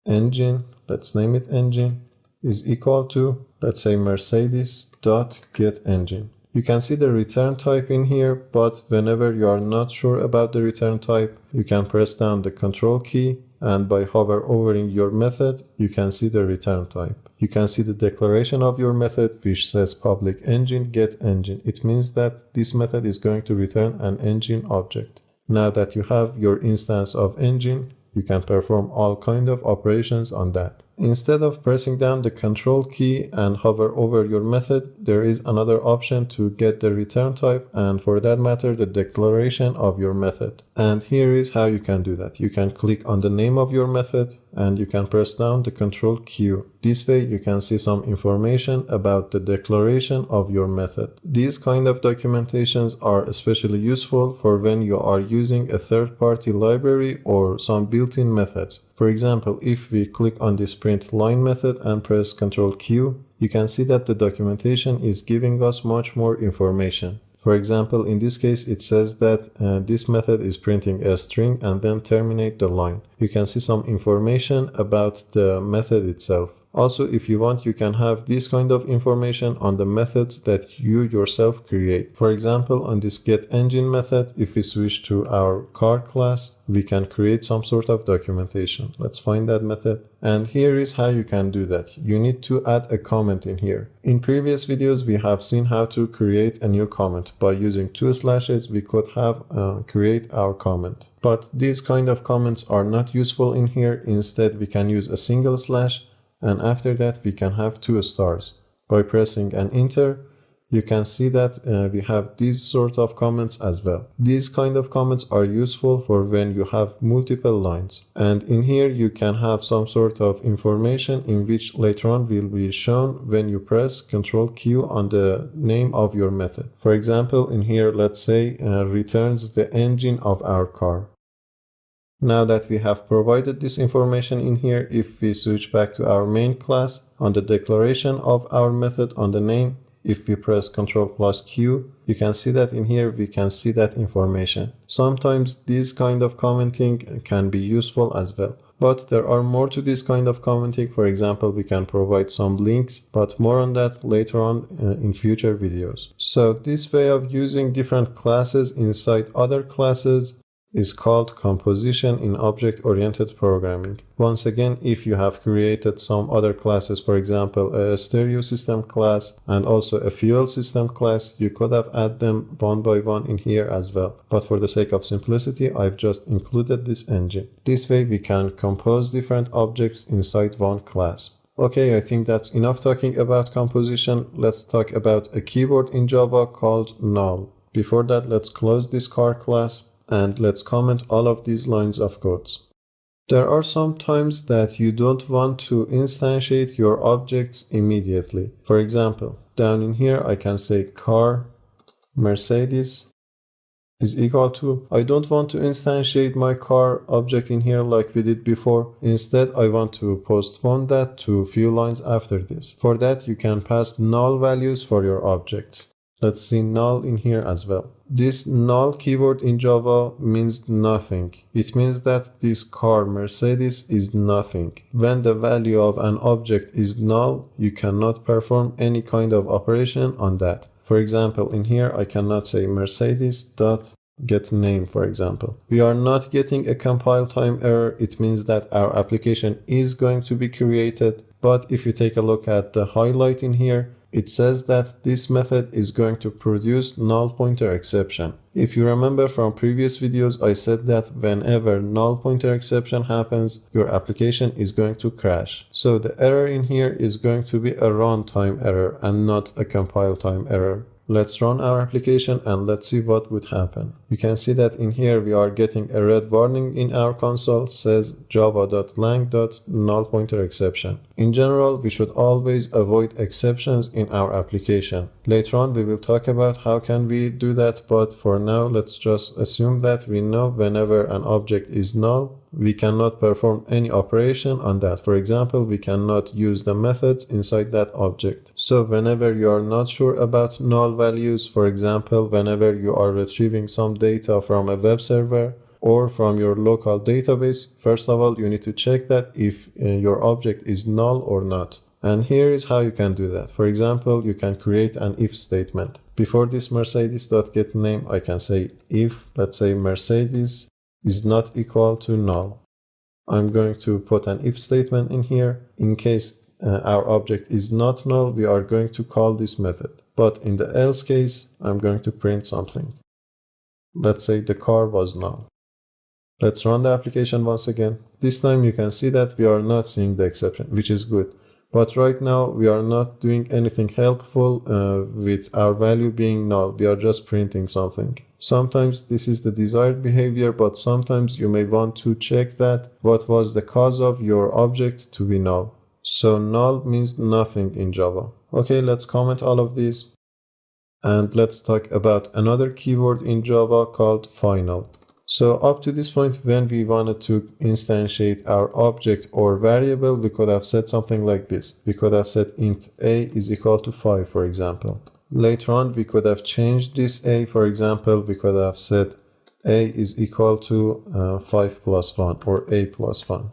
Speaker 1: engine, let's name it engine, is equal to, let's say Mercedes.getEngine. You can see the return type in here, but whenever you are not sure about the return type, you can press down the control key, and by hovering your method, you can see the return type. You can see the declaration of your method, which says public engine get engine. It means that this method is going to return an engine object. Now that you have your instance of engine, you can perform all kind of operations on that. Instead of pressing down the control key and hover over your method, there is another option to get the return type, and for that matter, the declaration of your method. And here is how you can do that. You can click on the name of your method and you can press down the control Q. This way you can see some information about the declaration of your method. These kind of documentations are especially useful for when you are using a third-party library or some built-in methods. For example, if we click on this print line method and press Ctrl Q, you can see that the documentation is giving us much more information. For example, in this case, it says that this method is printing a string and then terminate the line. You can see some information about the method itself. Also, if you want, you can have this kind of information on the methods that you yourself create. For example, on this getEngine method, if we switch to our car class, we can create some sort of documentation. Let's find that method. And here is how you can do that. You need to add a comment in here. In previous videos, we have seen how to create a new comment. By using 2 slashes, we could have create our comment. But these kind of comments are not useful in here. Instead, we can use a single slash. And after that, we can have 2 stars. By pressing an enter, you can see that we have these sort of comments as well. These kind of comments are useful for when you have multiple lines. And in here you can have some sort of information in which later on will be shown when you press Ctrl Q on the name of your method. For example, in here, let's say returns the engine of our car. Now that we have provided this information in here, if we switch back to our main class, on the declaration of our method on the name, if we press Ctrl plus Q, you can see that in here we can see that information. Sometimes this kind of commenting can be useful as well. But there are more to this kind of commenting. For example, we can provide some links, but more on that later on in future videos. So this way of using different classes inside other classes is called composition in object-oriented programming. Once again, if you have created some other classes, for example, a stereo system class and also a fuel system class, you could have added them one by one in here as well. But for the sake of simplicity, I've just included this engine. This way we can compose different objects inside one class. Okay, I think that's enough talking about composition. Let's talk about a keyword in Java called null. Before that, let's close this car class. And let's comment all of these lines of codes. There are some times that you don't want to instantiate your objects immediately. For example, down in here I can say car Mercedes is equal to, I don't want to instantiate my car object in here like we did before. Instead, I want to postpone that to a few lines after this. For that, you can pass null values for your objects. Let's see null in here as well. This null keyword in Java means nothing. It means that this car Mercedes is nothing. When the value of an object is null, you cannot perform any kind of operation on that. For example, in here I cannot say Mercedes.getName, for example. We are not getting a compile time error. It means that our application is going to be created. But if you take a look at the highlight in here, it says that this method is going to produce null pointer exception. If you remember from previous videos, I said that whenever null pointer exception happens, your application is going to crash. So the error in here is going to be a runtime error and not a compile time error. Let's run our application and let's see what would happen. You can see that in here we are getting a red warning in our console says java.lang.nullPointerException. In general, we should always avoid exceptions in our application. Later on we will talk about how can we do that, but for now let's just assume that we know whenever an object is null, we cannot perform any operation on that. For example, we cannot use the methods inside that object. So whenever you are not sure about null values, for example, whenever you are retrieving some data from a web server or from your local database, first of all, you need to check that if your object is null or not. And here is how you can do that. For example, you can create an if statement. Before this Mercedes.getName, I can say if, let's say Mercedes is not equal to null. I'm going to put an if statement in here. In case our object is not null, we are going to call this method. But in the else case, I'm going to print something. Let's say the car was null. Let's run the application once again. This time you can see that we are not seeing the exception, which is good. But right now we are not doing anything helpful with our value being null. We are just printing something. Sometimes this is the desired behavior, but sometimes you may want to check that what was the cause of your object to be null. So null means nothing in Java. Okay, let's comment all of these. And let's talk about another keyword in Java called final. So up to this point, when we wanted to instantiate our object or variable, we could have said something like this. We could have said int a is equal to 5, for example. Later on, we could have changed this a. For example, we could have said a is equal to 5 plus 1 or a plus 1.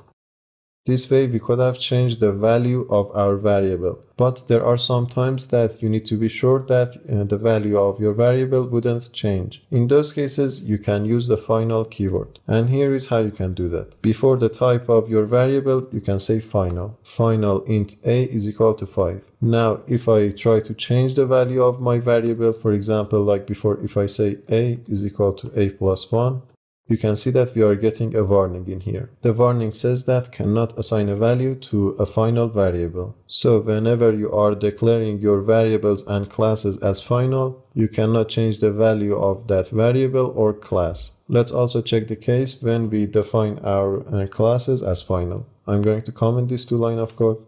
Speaker 1: This way, we could have changed the value of our variable. But there are some times that you need to be sure that the value of your variable wouldn't change. In those cases, you can use the final keyword. And here is how you can do that. Before the type of your variable, you can say final. Final int a is equal to 5. Now, if I try to change the value of my variable, for example, like before, if I say a is equal to a plus 1, you can see that we are getting a warning in here. The warning says that cannot assign a value to a final variable. So whenever you are declaring your variables and classes as final, you cannot change the value of that variable or class. Let's also check the case when we define our classes as final. I'm going to comment these two lines of code.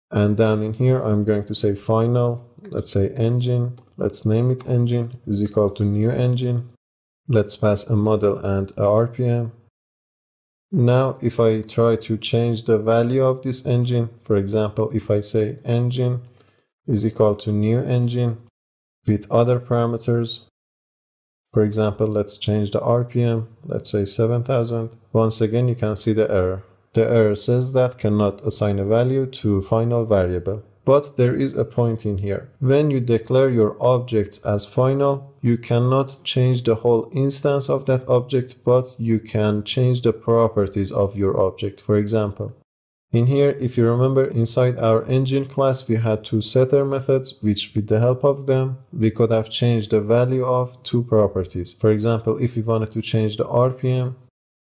Speaker 1: And down in here, I'm going to say final, let's say engine, let's name it engine, is equal to new engine. Let's pass a model and a RPM. Now, if I try to change the value of this engine, for example, if I say engine is equal to new engine with other parameters, for example, let's change the RPM, let's say 7000. Once again, you can see the error. The error says that cannot assign a value to final variable. But there is a point in here. When you declare your objects as final, you cannot change the whole instance of that object, but you can change the properties of your object. For example, in here, if you remember, inside our engine class, we had two setter methods, which with the help of them, we could have changed the value of two properties. For example, if we wanted to change the RPM,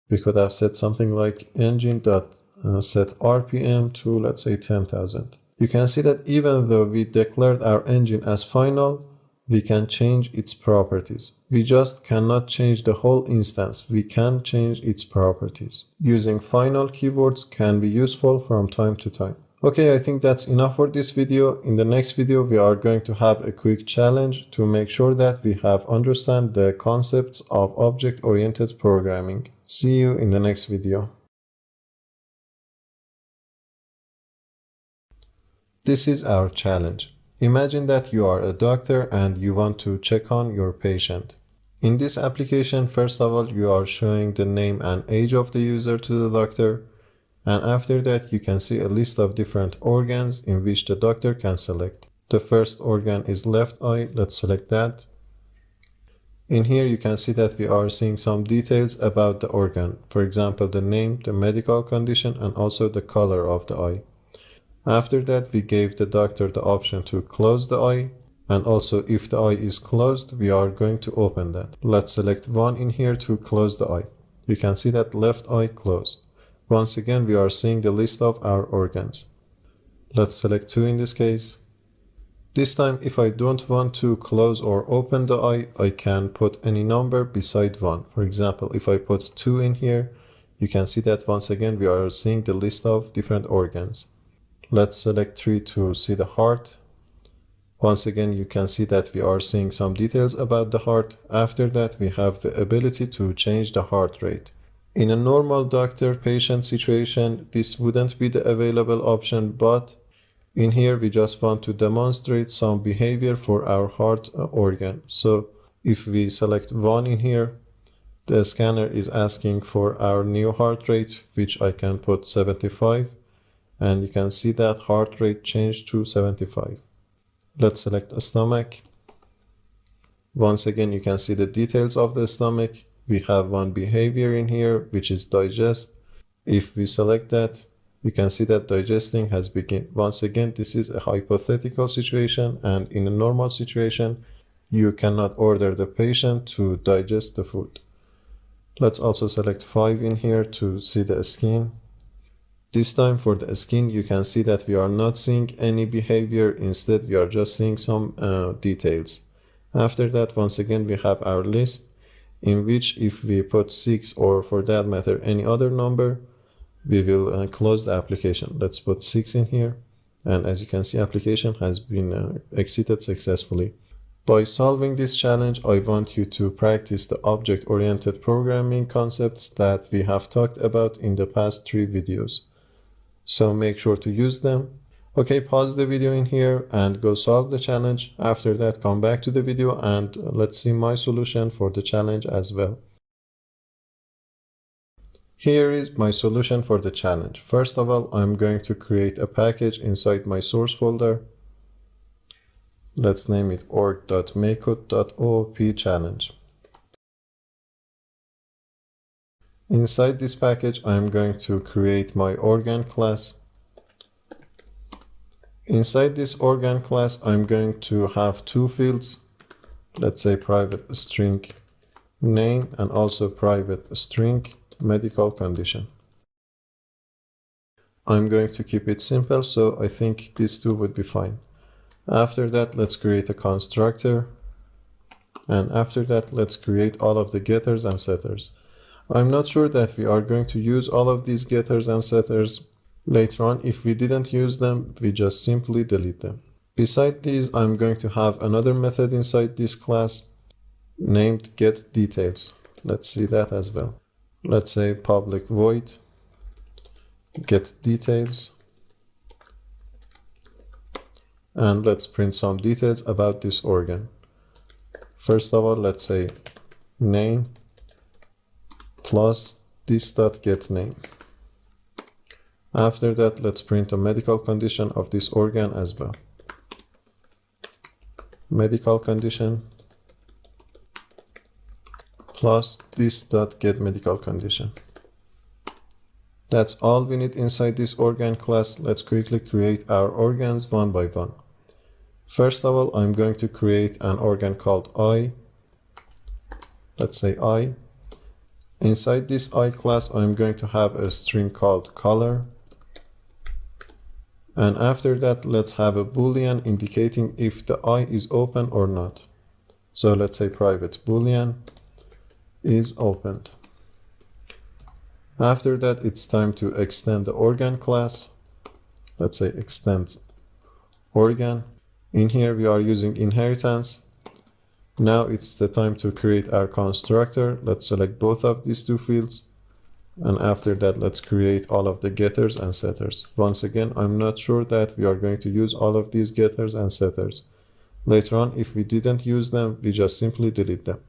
Speaker 1: we could have said something like engine.set RPM to, let's say, 10,000. You can see that even though we declared our engine as final, we can change its properties. We just cannot change the whole instance. We can change its properties. Using final keywords can be useful from time to time. Okay, I think that's enough for this video. In the next video, we are going to have a quick challenge to make sure that we have understand the concepts of object-oriented programming. See you in the next video. This is our challenge. Imagine that you are a doctor and you want to check on your patient. In this application, first of all, you are showing the name and age of the user to the doctor. And after that, you can see a list of different organs in which the doctor can select. The first organ is left eye. Let's select that. In here, you can see that we are seeing some details about the organ. For example, the name, the medical condition, and also the color of the eye. After that, we gave the doctor the option to close the eye, and also if the eye is closed, we are going to open that. Let's select 1 in here to close the eye. You can see that left eye closed. Once again, we are seeing the list of our organs. Let's select 2 in this case. This time, if I don't want to close or open the eye, I can put any number beside 1. For example, if I put 2 in here, you can see that once again, we are seeing the list of different organs. Let's select 3 to see the heart. Once again, you can see that we are seeing some details about the heart. After that, we have the ability to change the heart rate. In a normal doctor-patient situation, this wouldn't be the available option, but in here, we just want to demonstrate some behavior for our heart organ. So if we select 1 in here, the scanner is asking for our new heart rate, which I can put 75. And you can see that heart rate changed to 75. Let's select a stomach. Once again, you can see the details of the stomach. We have one behavior in here, which is digest. If we select that, you can see that digesting has begun. Once again, this is a hypothetical situation, and in a normal situation, you cannot order the patient to digest the food. Let's also select 5 in here to see the skin. This time for the skin, you can see that we are not seeing any behavior. Instead, we are just seeing some details. After that, once again, we have our list in which if we put 6 or for that matter any other number, we will close the application. Let's put 6 in here. And as you can see, application has been exited successfully. By solving this challenge, I want you to practice the object-oriented programming concepts that we have talked about in the past 3 videos. So make sure to use them. Okay, pause the video in here and go solve the challenge. After that, come back to the video and let's see my solution for the challenge as well. Here is my solution for the challenge. First of all, I'm going to create a package inside my source folder. Let's name it org.makeout.oop challenge. Inside this package, I'm going to create my organ class. Inside this organ class, I'm going to have 2 fields. Let's say private string name, and also private string medical condition. I'm going to keep it simple, so I think these two would be fine. After that, let's create a constructor. And after that, let's create all of the getters and setters. I'm not sure that we are going to use all of these getters and setters. Later on, if we didn't use them, we just simply delete them. Beside these, I'm going to have another method inside this class named getDetails. Let's see that as well. Let's say public void getDetails. And let's print some details about this organ. First of all, let's say name plus this.getName. After that, let's print a medical condition of this organ as well. Medical condition plus this.getMedical condition. That's all we need inside this organ class. Let's quickly create our organs one by one. First of all, I'm going to create an organ called I. Let's say I. Inside this I class, I'm going to have a string called color. And after that, let's have a boolean indicating if the I is open or not. So let's say private boolean is opened. After that, it's time to extend the organ class. Let's say extend organ. In here, we are using inheritance. Now it's the time to create our constructor. Let's select both of these two fields. And after that, let's create all of the getters and setters. Once again, I'm not sure that we are going to use all of these getters and setters. Later on, if we didn't use them, we just simply delete them.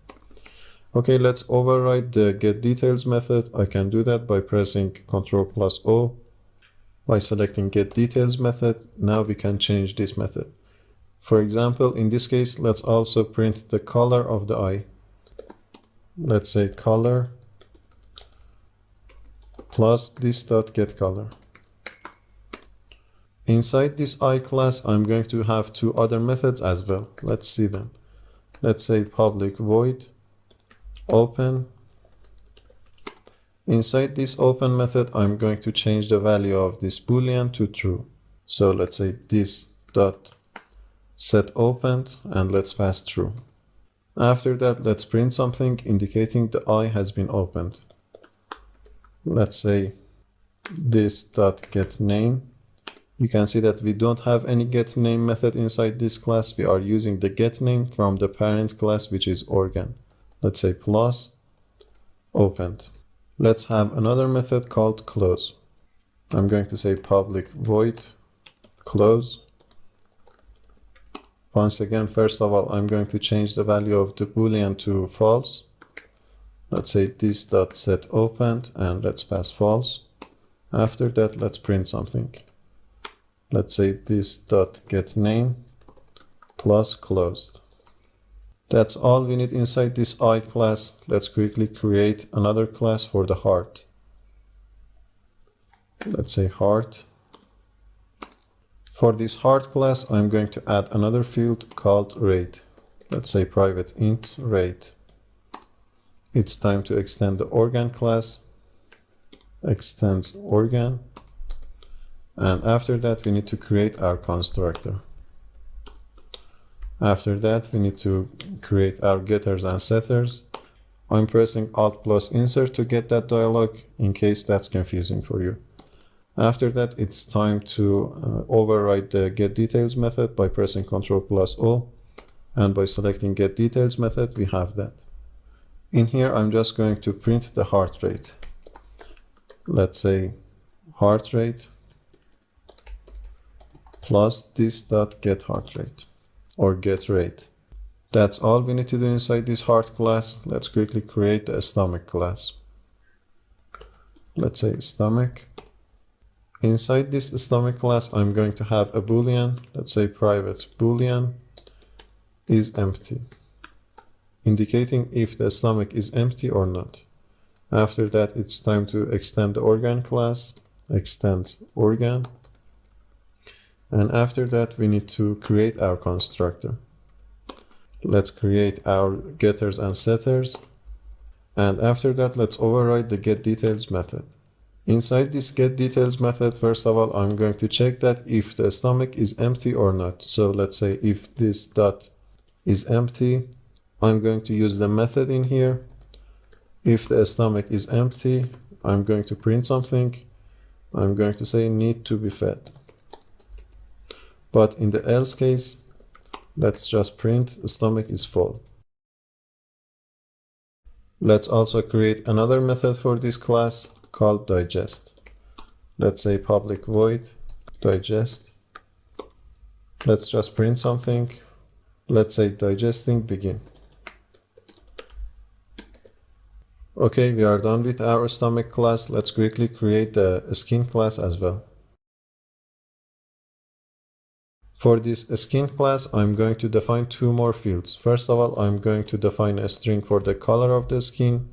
Speaker 1: Okay, let's override the getDetails method. I can do that by pressing Ctrl+O. By selecting getDetails method, now we can change this method. For example, in this case, let's also print the color of the eye. Let's say color plus this.getColor. Inside this I class, I'm going to have two other methods as well. Let's see them. Let's say public void open. Inside this open method, I'm going to change the value of this boolean to true. So let's say this dot set opened, and let's pass true. After that, let's print something indicating the I has been opened. Let's say this dot get name. You can see that we don't have any getName method inside this class. We are using the getName from the parent class, which is organ. Let's say plus opened. Let's have another method called close. I'm going to say public void close. Once again, first of all, I'm going to change the value of the boolean to false. Let's say this dot set opened, and let's pass false. After that, let's print something. Let's say this dot get name plus closed. That's all we need inside this I class. Let's quickly create another class for the heart. Let's say heart. For this heart class, I'm going to add another field called rate. Let's say private int rate. It's time to extend the organ class. Extends organ. And after that, we need to create our constructor. After that, we need to create our getters and setters. I'm pressing Alt plus Insert to get that dialog in case that's confusing for you. After that, it's time to override the getDetails method by pressing Ctrl+O. And by selecting getDetails method, we have that. In here, I'm just going to print the heart rate. Let's say heart rate plus this dot get heart rate or get rate. That's all we need to do inside this heart class. Let's quickly create the stomach class. Let's say stomach. Inside this stomach class, I'm going to have a boolean. Let's say private boolean is empty, indicating if the stomach is empty or not. After that, it's time to extend the organ class. Extends organ. And after that, we need to create our constructor. Let's create our getters and setters. And after that, let's override the getDetails method. Inside this getDetails method, first of all, I'm going to check that if the stomach is empty or not. So let's say if this dot is empty, I'm going to use the method in here. If the stomach is empty, I'm going to print something. I'm going to say need to be fed. But in the else case, let's just print the stomach is full. Let's also create another method for this class called digest. Let's say public void digest. Let's just print something. Let's say digesting begin. Okay, we are done with our stomach class. Let's quickly create the skin class as well. For this skin class, I'm going to define two more fields. First of all, I'm going to define a string for the color of the skin.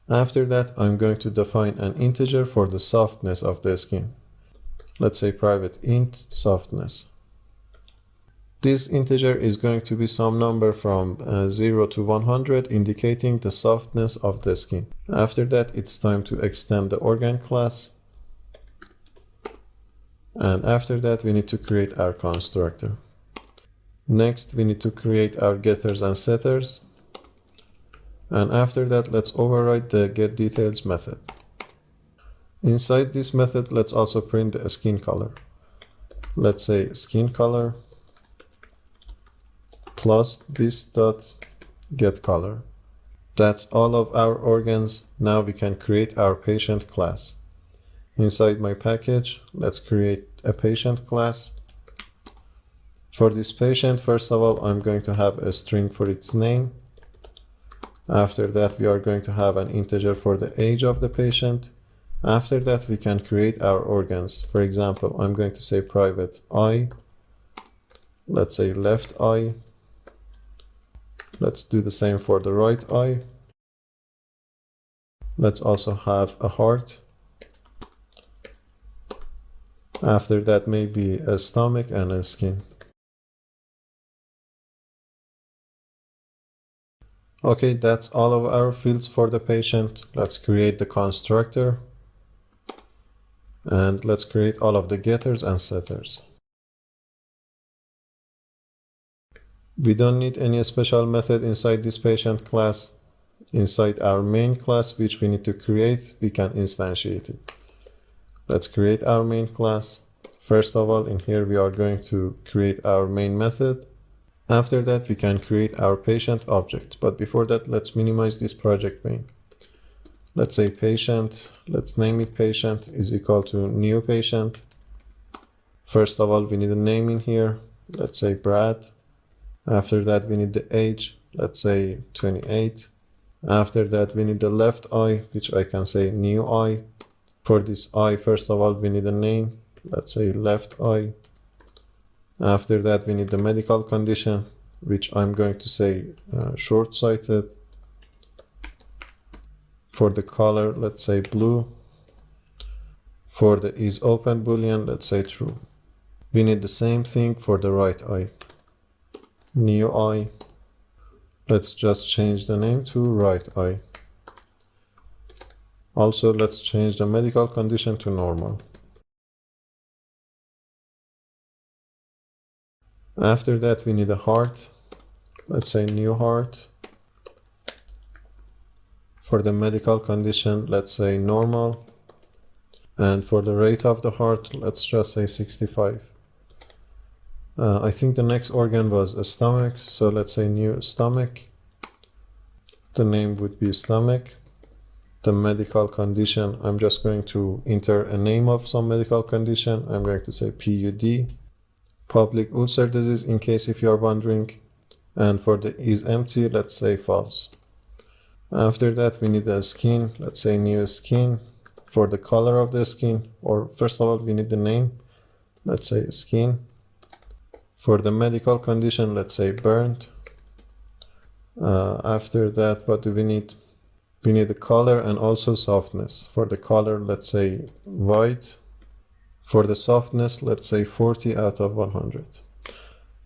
Speaker 1: After that, I'm going to define an integer for the softness of the skin. Let's say private int softness. This integer is going to be some number from 0 to 100, indicating the softness of the skin. After that, it's time to extend the organ class. And after that, we need to create our constructor. Next, we need to create our getters and setters. And after that, let's override the getDetails method. Inside this method, let's also print the skin color. Let's say skin color plus this dot get color. That's all of our organs. Now we can create our patient class. Inside my package, let's create a patient class. For this patient, first of all, I'm going to have a string for its name. After that, we are going to have an integer for the age of the patient. After that, we can create our organs. For example, I'm going to say private eye. Let's say left eye. Let's do the same for the right eye. Let's also have a heart. After that, maybe a stomach and a skin. Okay, that's all of our fields for the patient. Let's create the constructor. And let's create all of the getters and setters. We don't need any special method inside this patient class. Inside our main class, which we need to create, we can instantiate it. Let's create our main class. First of all, in here, we are going to create our main method. After that, we can create our patient object. But before that, let's minimize this project main. Let's say patient, let's name it patient is equal to new patient. First of all, we need a name in here. Let's say Brad. After that, we need the age. Let's say 28. After that, we need the left eye, which I can say new eye. For this eye, first of all, we need a name. Let's say left eye. After that, we need the medical condition, which I'm going to say short-sighted. For the color, let's say blue. For the is open boolean, let's say true. We need the same thing for the right eye. New eye. Let's just change the name to right eye. Also, let's change the medical condition to normal. After that, we need a heart. Let's say new heart. For the medical condition, let's say normal. And for the rate of the heart, let's just say 65. I think the next organ was a stomach, so let's say new stomach. The name would be stomach. The medical condition, I'm just going to enter a name of some medical condition. I'm going to say PUD. Public ulcer disease, in case if you are wondering. And for the is empty, let's say false. After that, we need a skin. Let's say new skin. For the color of the skin, or first of all, we need the name. Let's say skin. For the medical condition, let's say burnt. After that, what do we need? We need the color and also softness. For the color, let's say white. For the softness, let's say 40 out of 100.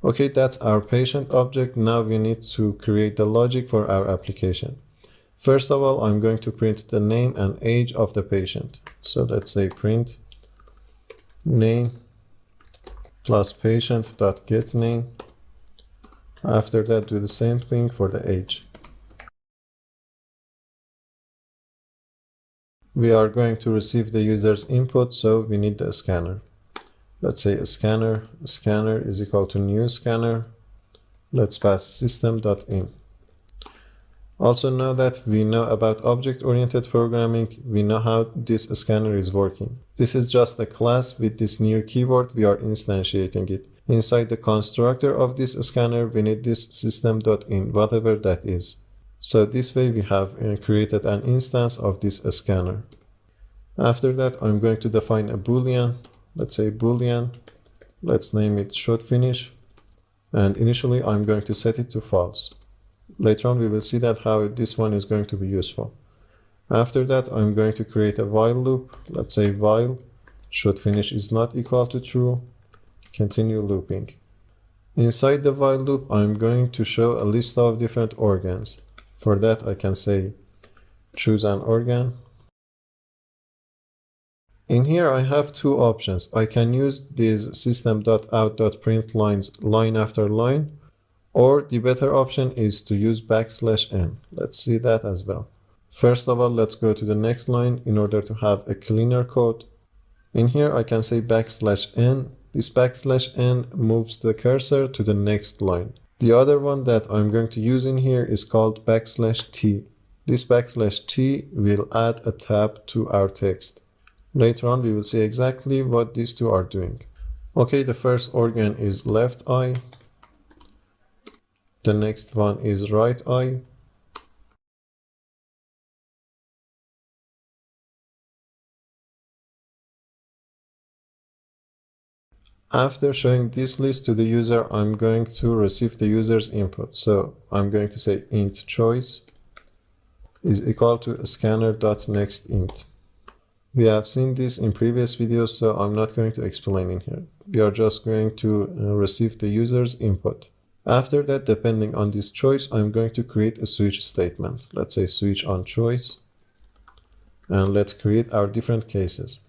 Speaker 1: Okay, that's our patient object. Now we need to create the logic for our application. First of all, I'm going to print the name and age of the patient. So let's say print name plus patient.getName. After that, do the same thing for the age. We are going to receive the user's input, so we need the scanner. Let's say a scanner is equal to new scanner. Let's pass system.in. Also know that we know about object-oriented programming. We know how this scanner is working. This is just a class with this new keyword. We are instantiating it. Inside the constructor of this scanner, we need this system.in, whatever that is. So this way we have created an instance of this scanner. After that, I'm going to define a boolean. Let's say boolean. Let's name it should finish. And initially, I'm going to set it to false. Later on, we will see that how this one is going to be useful. After that, I'm going to create a while loop. Let's say while should finish is not equal to true. Continue looping. Inside the while loop, I'm going to show a list of different organs. For that, I can say choose an organ. In here, I have two options. I can use these system.out.print lines line after line, or the better option is to use \n. Let's see that as well. First of all, let's go to the next line in order to have a cleaner code. In here, I can say \n. This \n moves the cursor to the next line. The other one that I'm going to use in here is called \t. This \t will add a tab to our text. Later on, we will see exactly what these two are doing. Okay, the first organ is left eye. The next one is right eye. After showing this list to the user, I'm going to receive the user's input. So I'm going to say int choice is equal to scanner.nextInt. We have seen this in previous videos, so I'm not going to explain in here. We are just going to receive the user's input. After that, depending on this choice, I'm going to create a switch statement. Let's say switch on choice. And let's create our different cases.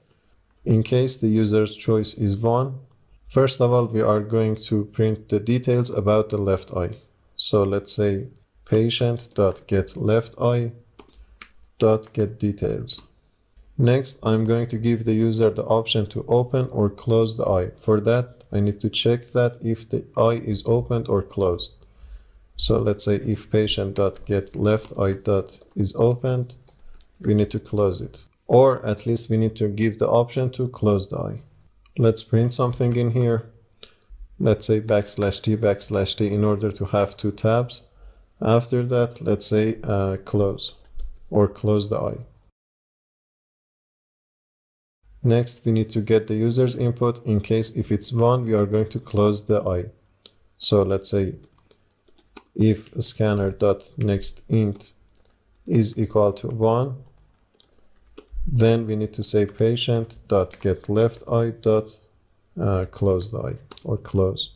Speaker 1: In case the user's choice is 1, first of all, we are going to print the details about the left eye. So let's say patient.getLeftEye.getDetails. Next, I'm going to give the user the option to open or close the eye. For that, I need to check that if the eye is opened or closed. So let's say if patient.getLeftEye is opened, we need to close it. Or at least we need to give the option to close the eye. Let's print something in here. Let's say \t in order to have two tabs. After that, let's say close or close the eye. Next, we need to get the user's input. In case if it's 1, we are going to close the eye. So let's say if scanner.nextInt is equal to 1, then we need to say patient.getLeftEye.close the eye or close.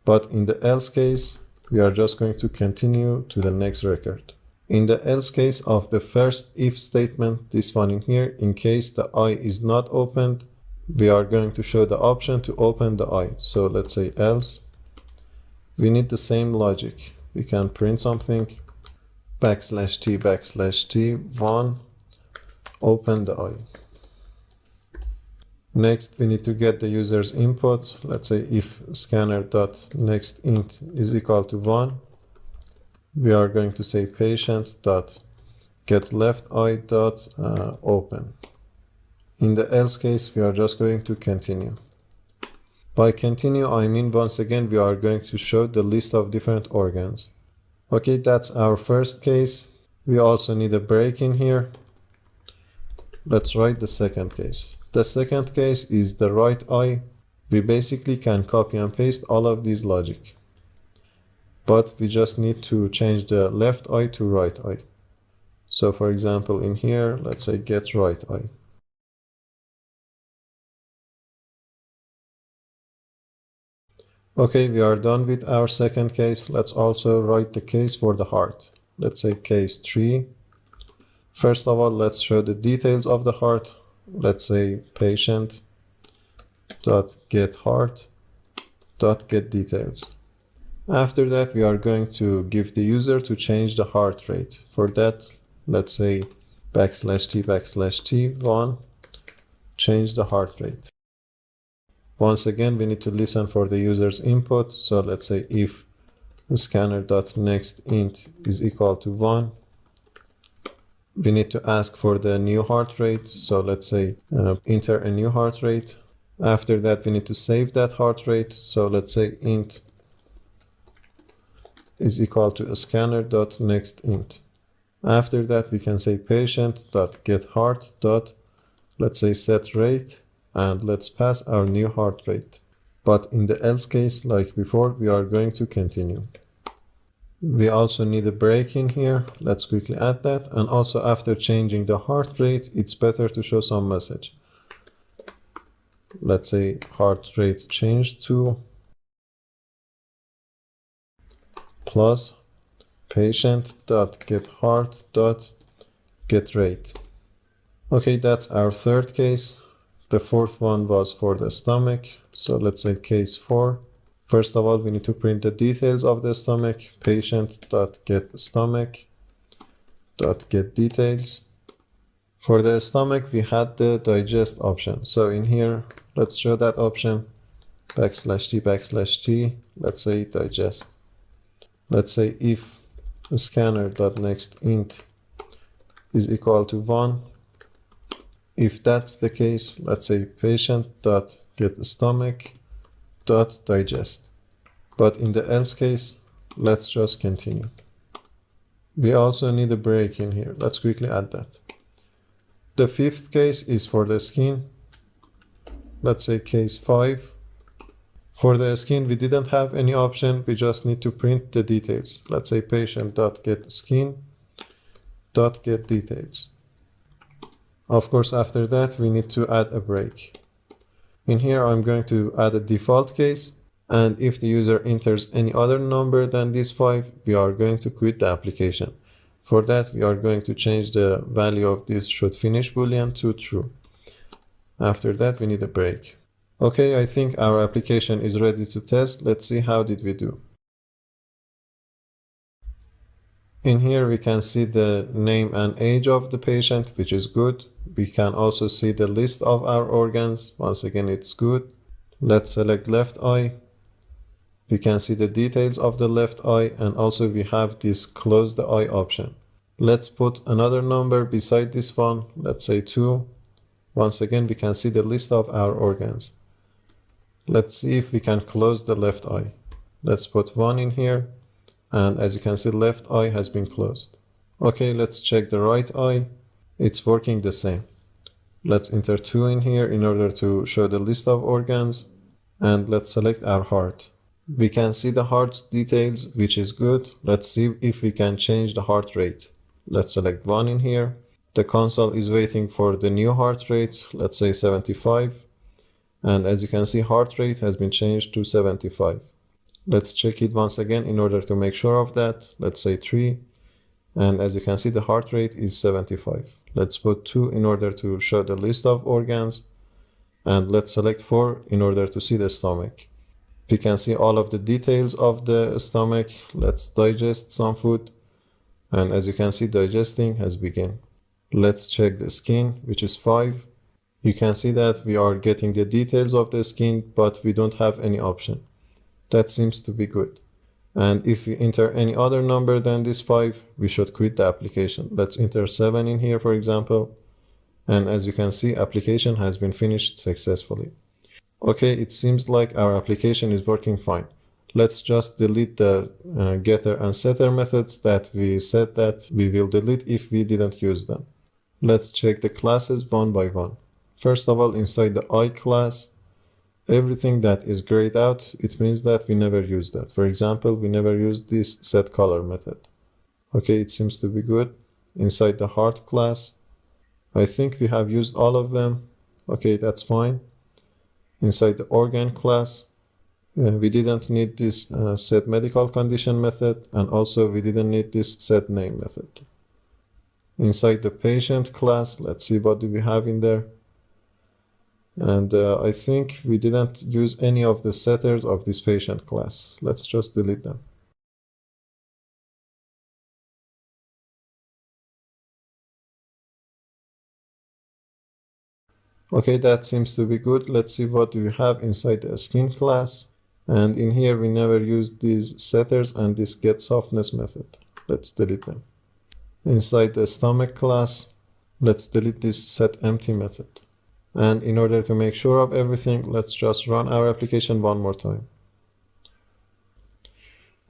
Speaker 1: But in the else case, we are just going to continue to the next record. In the else case of the first if statement, this one in here, in case the eye is not opened, we are going to show the option to open the eye. So let's say else. We need the same logic. We can print something \t 1, open the eye. Next, we need to get the user's input. Let's say if scanner.nextInt is equal to 1, we are going to say patient.getLeftEye.open. In the else case, we are just going to continue. By continue, I mean once again, we are going to show the list of different organs. Okay, that's our first case. We also need a break in here. Let's write the second case. The second case is the right eye. We basically can copy and paste all of these logic. But we just need to change the left eye to right eye. So for example, in here, let's say get right eye. Okay, we are done with our second case. Let's also write the case for the heart. Let's say case 3. First of all, let's show the details of the heart. Let's say patient dot get heart dot get details. After that, we are going to give the user to change the heart rate. For that, let's say \t1 change the heart rate. Once again, we need to listen for the user's input. So let's say if scanner.nextInt is equal to 1, we need to ask for the new heart rate. So let's say enter a new heart rate. After that, we need to save that heart rate. So let's say int is equal to scanner.nextInt. After that, we can say patient.getHeart. Let's say set rate, and let's pass our new heart rate. But in the else case, like before, we are going to continue. We also need a break in here. Let's quickly add that. And also after changing the heart rate, it's better to show some message. Let's say heart rate changed to plus patient.getHeart.getRate. Okay, that's our third case. The fourth one was for the stomach. So let's say case 4. First of all, we need to print the details of the stomach. Patient.getStomach.getDetails. For the stomach, we had the digest option. So in here, let's show that option. \t, let's say digest. Let's say if scanner.nextInt is equal to 1. If that's the case, let's say patient.getStomach.digest. But in the else case, let's just continue. We also need a break in here. Let's quickly add that. The fifth case is for the skin. Let's say case 5. For the skin, we didn't have any option. We just need to print the details. Let's say patient.getSkin.getDetails. Of course, after that, we need to add a break. In here, I'm going to add a default case. And if the user enters any other number than this 5, we are going to quit the application. For that, we are going to change the value of this should finish boolean to true. After that, we need a break. Okay, I think our application is ready to test. Let's see how did we do. In here, we can see the name and age of the patient, which is good. We can also see the list of our organs. Once again, it's good. Let's select left eye. We can see the details of the left eye, and also we have this close the eye option. Let's put another number beside this one. Let's say 2. Once again, we can see the list of our organs. Let's see if we can close the left eye. Let's put 1 in here. And as you can see, left eye has been closed. Okay, let's check the right eye. It's working the same. Let's enter 2 in here in order to show the list of organs. And let's select our heart. We can see the heart's details, which is good. Let's see if we can change the heart rate. Let's select 1 in here. The console is waiting for the new heart rate. Let's say 75. And as you can see, heart rate has been changed to 75. Let's check it once again in order to make sure of that. Let's say 3. And as you can see, the heart rate is 75. Let's put 2 in order to show the list of organs. And let's select 4 in order to see the stomach. We can see all of the details of the stomach. Let's digest some food. And as you can see, digesting has begun. Let's check the skin, which is 5. You can see that we are getting the details of the skin, but we don't have any option. That seems to be good. And if we enter any other number than this 5, we should quit the application. Let's enter 7 in here, for example. And as you can see, application has been finished successfully. Okay, it seems like our application is working fine. Let's just delete the getter and setter methods that we said that we will delete if we didn't use them. Let's check the classes one by one. First of all, inside the I class, everything that is grayed out, it means that we never used that. For example, we never used this setColor method. Okay, it seems to be good. Inside the heart class, I think we have used all of them. Okay, that's fine. Inside the organ class, We didn't need this set medical condition method, and also we didn't need this set name method. Inside the patient class, let's see what do we have in there. And I think we didn't use any of the setters of this patient class. Let's just delete them. Okay, that seems to be good. Let's see what do we have inside the skin class. And in here, we never used these setters and this getSoftness method. Let's delete them. Inside the stomach class, let's delete this setEmpty method. And in order to make sure of everything, let's just run our application one more time.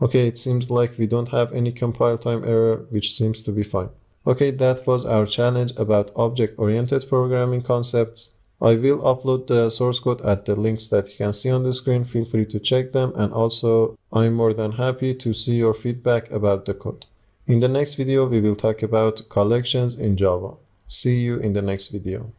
Speaker 1: Okay, it seems like we don't have any compile time error, which seems to be fine. Okay, that was our challenge about object-oriented programming concepts. I will upload the source code at the links that you can see on the screen. Feel free to check them, and also I'm more than happy to see your feedback about the code. In the next video, we will talk about collections in Java. See you in the next video.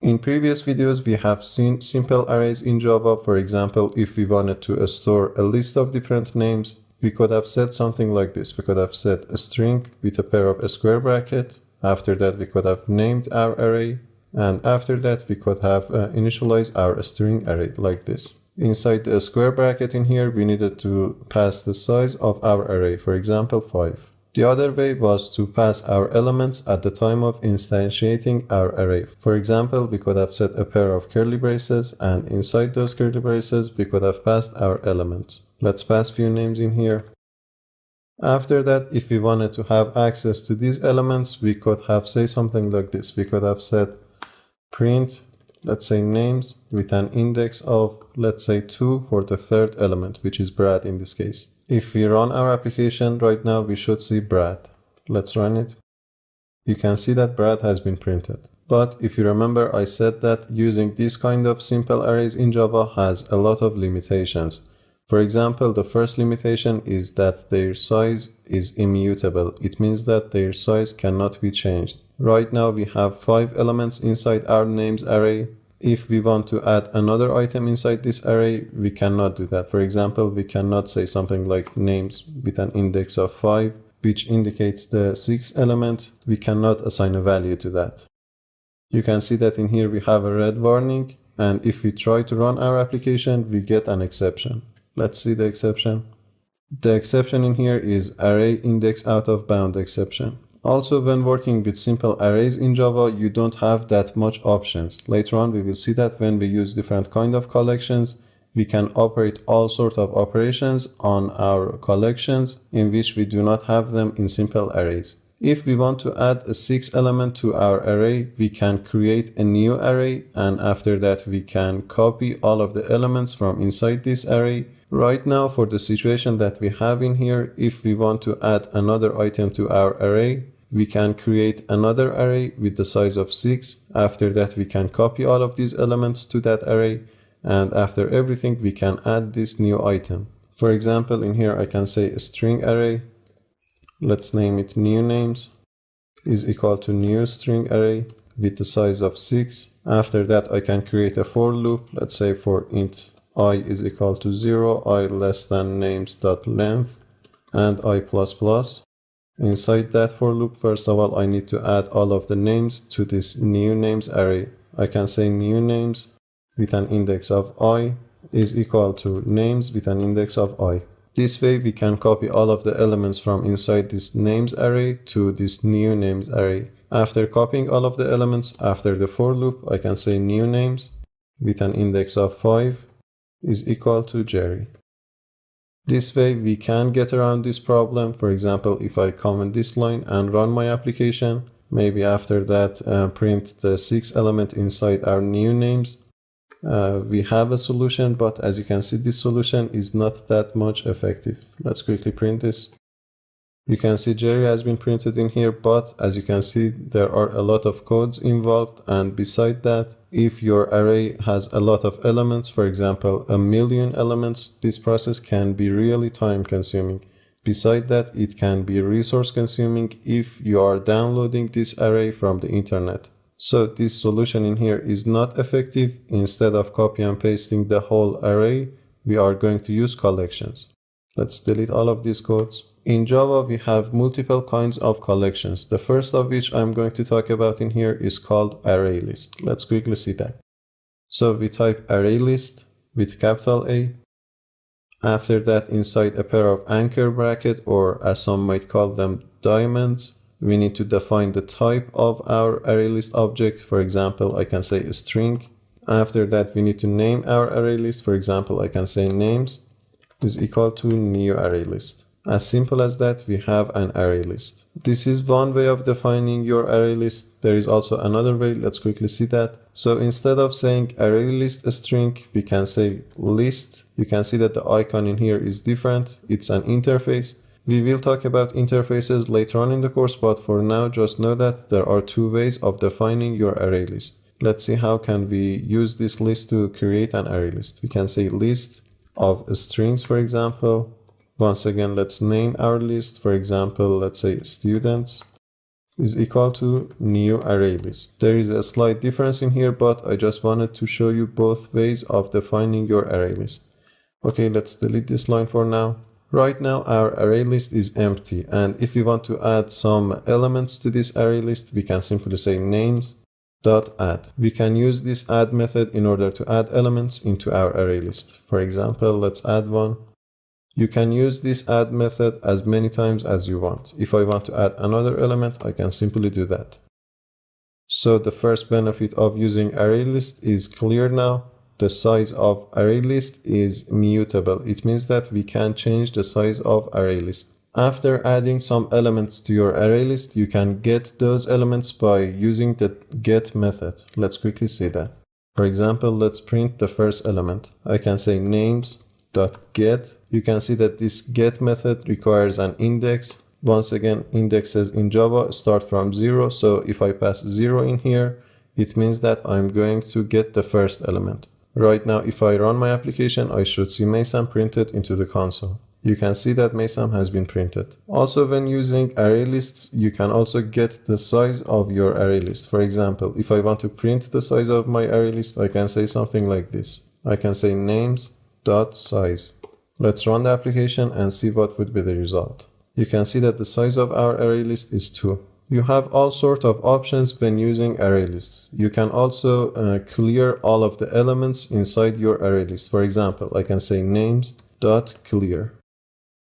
Speaker 1: In previous videos, we have seen simple arrays in Java. For example, if we wanted to store a list of different names, we could have said something like this. We could have said a string with a pair of square brackets. After that, we could have named our array. And after that, we could have initialized our string array like this. Inside the square bracket in here, we needed to pass the size of our array, for example, 5. The other way was to pass our elements at the time of instantiating our array. For example, we could have set a pair of curly braces, and inside those curly braces, we could have passed our elements. Let's pass few names in here. After that, if we wanted to have access to these elements, we could have said something like this. We could have said print, let's say names, with an index of, let's say 2 for the third element, which is Brad in this case. If we run our application right now, we should see Brad. Let's run it. You can see that Brad has been printed. But if you remember, I said that using this kind of simple arrays in Java has a lot of limitations. For example, the first limitation is that their size is immutable. It means that their size cannot be changed. Right now we have 5 elements inside our names array. If we want to add another item inside this array, we cannot do that. For example, we cannot say something like names with an index of 5, which indicates the 6th element. We cannot assign a value to that. You can see that in here we have a red warning, and if we try to run our application, we get an exception. Let's see the exception. The exception in here is array index out of bound exception. Also, when working with simple arrays in Java, you don't have that much options. Later on, we will see that when we use different kind of collections, we can operate all sorts of operations on our collections in which we do not have them in simple arrays. If we want to add a 6th element to our array, we can create a new array, and after that we can copy all of the elements from inside this array. Right now, for the situation that we have in here, if we want to add another item to our array, we can create another array with the size of 6. After that, we can copy all of these elements to that array, and after everything, we can add this new item. For example, in here I can say a string array. Let's name it new names is equal to new string array with the size of 6. After that, I can create a for loop. Let's say for int I is equal to 0, I less than names.length, and I plus plus. Inside that for loop, first of all, I need to add all of the names to this new names array. I can say new names with an index of I is equal to names with an index of I. This way we can copy all of the elements from inside this names array to this new names array. After copying all of the elements, after the for loop, I can say new names with an index of 5 is equal to Jerry. This way we can get around this problem. For example, if I comment this line and run my application, maybe after that print the 6th element inside our new names, we have a solution, but as you can see, this solution is not that much effective. Let's quickly print this. You can see Jerry has been printed in here, but as you can see, there are a lot of codes involved, and beside that, if your array has a lot of elements, for example, 1,000,000 elements, this process can be really time consuming. Beside that, it can be resource consuming if you are downloading this array from the internet. So this solution in here is not effective. Instead of copy and pasting the whole array, we are going to use collections. Let's delete all of these codes. In Java, we have multiple kinds of collections. The first of which I'm going to talk about in here is called array list. Let's quickly see that. So we type array list with capital A. After that, inside a pair of anchor bracket, or as some might call them, diamonds, we need to define the type of our array list object. For example, I can say a string. After that, we need to name our array list. For example, I can say names is equal to new array list. As simple as that, we have an array list. This is one way of defining your array list. There is also another way. Let's quickly see that. So instead of saying array list string, we can say list. You can see that the icon in here is different. It's an interface. We will talk about interfaces later on in the course, but for now, just know that there are two ways of defining your array list. Let's see how can we use this list to create an array list. We can say list of strings, for example. Once again, let's name our list. For example, let's say students is equal to new array list. There is a slight difference in here, but I just wanted to show you both ways of defining your array list. Okay, let's delete this line for now. Right now, our array list is empty. And if we want to add some elements to this array list, we can simply say names.add. We can use this add method in order to add elements into our array list. For example, let's add one. You can use this add method as many times as you want. If I want to add another element, I can simply do that. So the first benefit of using array list is clear now. The size of array list is mutable. It means that we can change the size of array list. After adding some elements to your array list, you can get those elements by using the get method. Let's quickly see that. For example, let's print the first element. I can say names.get. You can see that this get method requires an index. Once again, indexes in Java start from 0. So if I pass 0 in here, it means that I'm going to get the first element. Right now, if I run my application, I should see Mesam printed into the console. You can see that Mesam has been printed. Also, when using array lists, you can also get the size of your array list. For example, if I want to print the size of my array list, I can say something like this. I can say names.size. Let's run the application and see what would be the result. You can see that the size of our array list is 2. You have all sorts of options when using array lists. You can also clear all of the elements inside your array list. For example, I can say names.clear.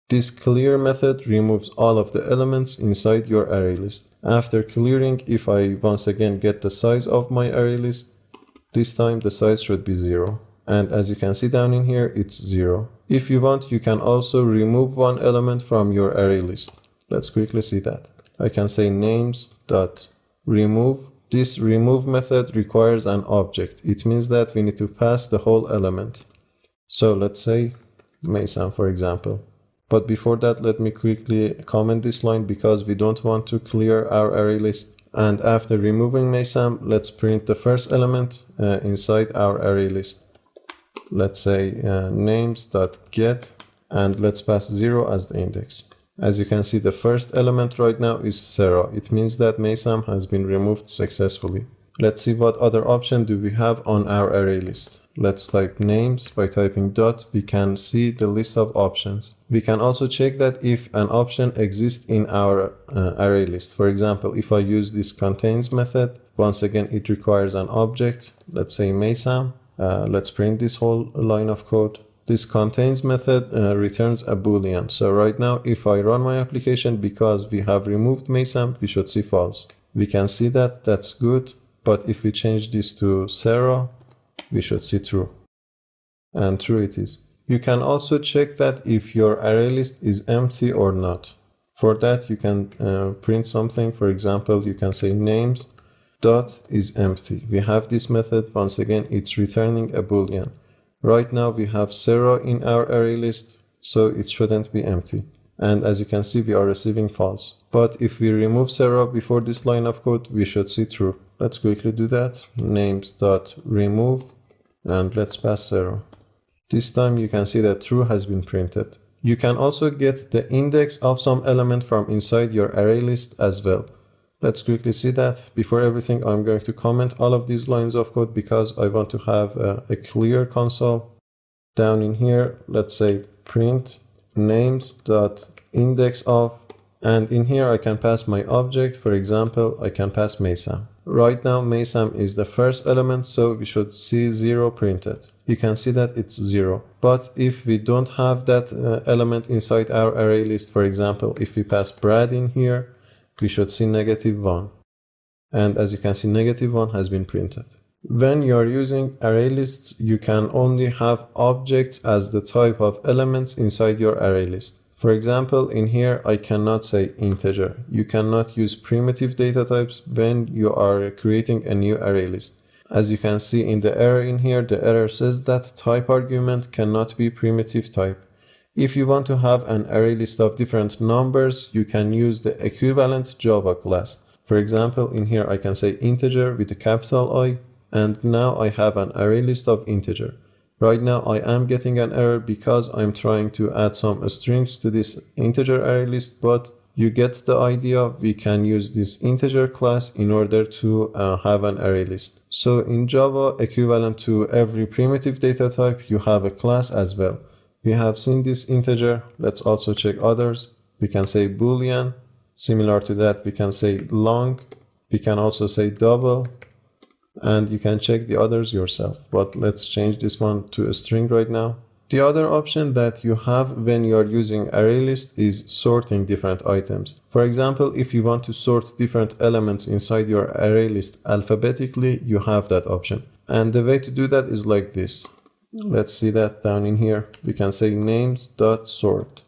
Speaker 1: This clear method removes all of the elements inside your array list. After clearing, if I once again get the size of my array list, this time the size should be 0. And as you can see down in here, it's 0. If you want, you can also remove one element from your array list. Let's quickly see that. I can say names.remove. This remove method requires an object. It means that we need to pass the whole element. So let's say Mesam, for example. But before that, let me quickly comment this line because we don't want to clear our array list. And after removing Mesam, let's print the first element inside our array list. Let's say names.get, and let's pass 0 as the index. As you can see, the first element right now is Sarah. It means that Mesam has been removed successfully. Let's see what other option do we have on our array list. Let's type names. By typing dot, we can see the list of options. We can also check that if an option exists in our array list. For example, if I use this contains method, once again, it requires an object. Let's say Mesam. Let's print this whole line of code. This contains method returns a boolean. So right now, if I run my application, because we have removed Mesam, we should see false. We can see that, that's good. But if we change this to Sarah, we should see true. And true it is. You can also check that if your array list is empty or not. For that, you can print something. For example, you can say names dot is empty. We have this method. Once again, it's returning a boolean. Right now we have Sarah in our array list, so it shouldn't be empty. And as you can see, we are receiving false. But if we remove Sarah before this line of code, we should see true. Let's quickly do that. Names.remove, and let's pass Sarah. This time you can see that true has been printed. You can also get the index of some element from inside your array list as well. Let's quickly see that. Before everything, I'm going to comment all of these lines of code because I want to have a clear console. Down in here, let's say print names.index of, and in here I can pass my object. For example, I can pass Maysam. Right now, Maysam is the first element, so we should see 0 printed. You can see that it's 0. But if we don't have that element inside our array list, for example, if we pass Brad in here, we should see -1. And as you can see, -1 has been printed. When you are using array lists, you can only have objects as the type of elements inside your array list. For example, in here, I cannot say integer. You cannot use primitive data types when you are creating a new array list. As you can see in the error in here, the error says that type argument cannot be primitive type. If you want to have an array list of different numbers, you can use the equivalent Java class. For example, in here, I can say integer with a capital I, and now I have an array list of integer. Right now I am getting an error because I'm trying to add some strings to this integer array list, but you get the idea. We can use this integer class in order to have an array list. So in Java, equivalent to every primitive data type, you have a class as well. We have seen this integer. Let's also check others. We can say boolean. Similar to that, we can say long. We can also say double. And you can check the others yourself, but let's change this one to a string right now. The other option that you have when you are using array list is sorting different items. For example, if you want to sort different elements inside your array list alphabetically, you have that option. And the way to do that is like this. Let's see that down in here. We can say names.sort.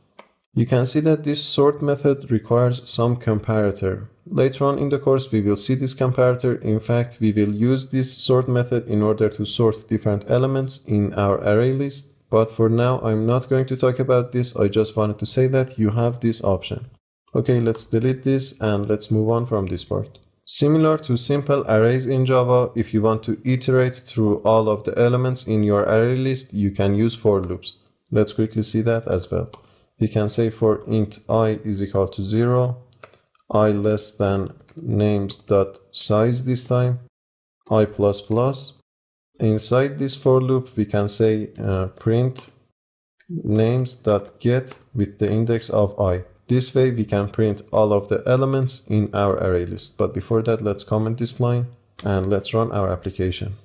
Speaker 1: You can see that this sort method requires some comparator. Later on in the course, we will see this comparator. In fact, we will use this sort method in order to sort different elements in our array list. But for now, I'm not going to talk about this. I just wanted to say that you have this option. Okay, let's delete this and let's move on from this part. Similar to simple arrays in Java, if you want to iterate through all of the elements in your array list, you can use for loops. Let's quickly see that as well. We can say for int I is equal to 0, I less than names.size this time, I plus plus. Inside this for loop, we can say print names.get with the index of I. This way we can print all of the elements in our array list. But before that, let's comment this line and let's run our application.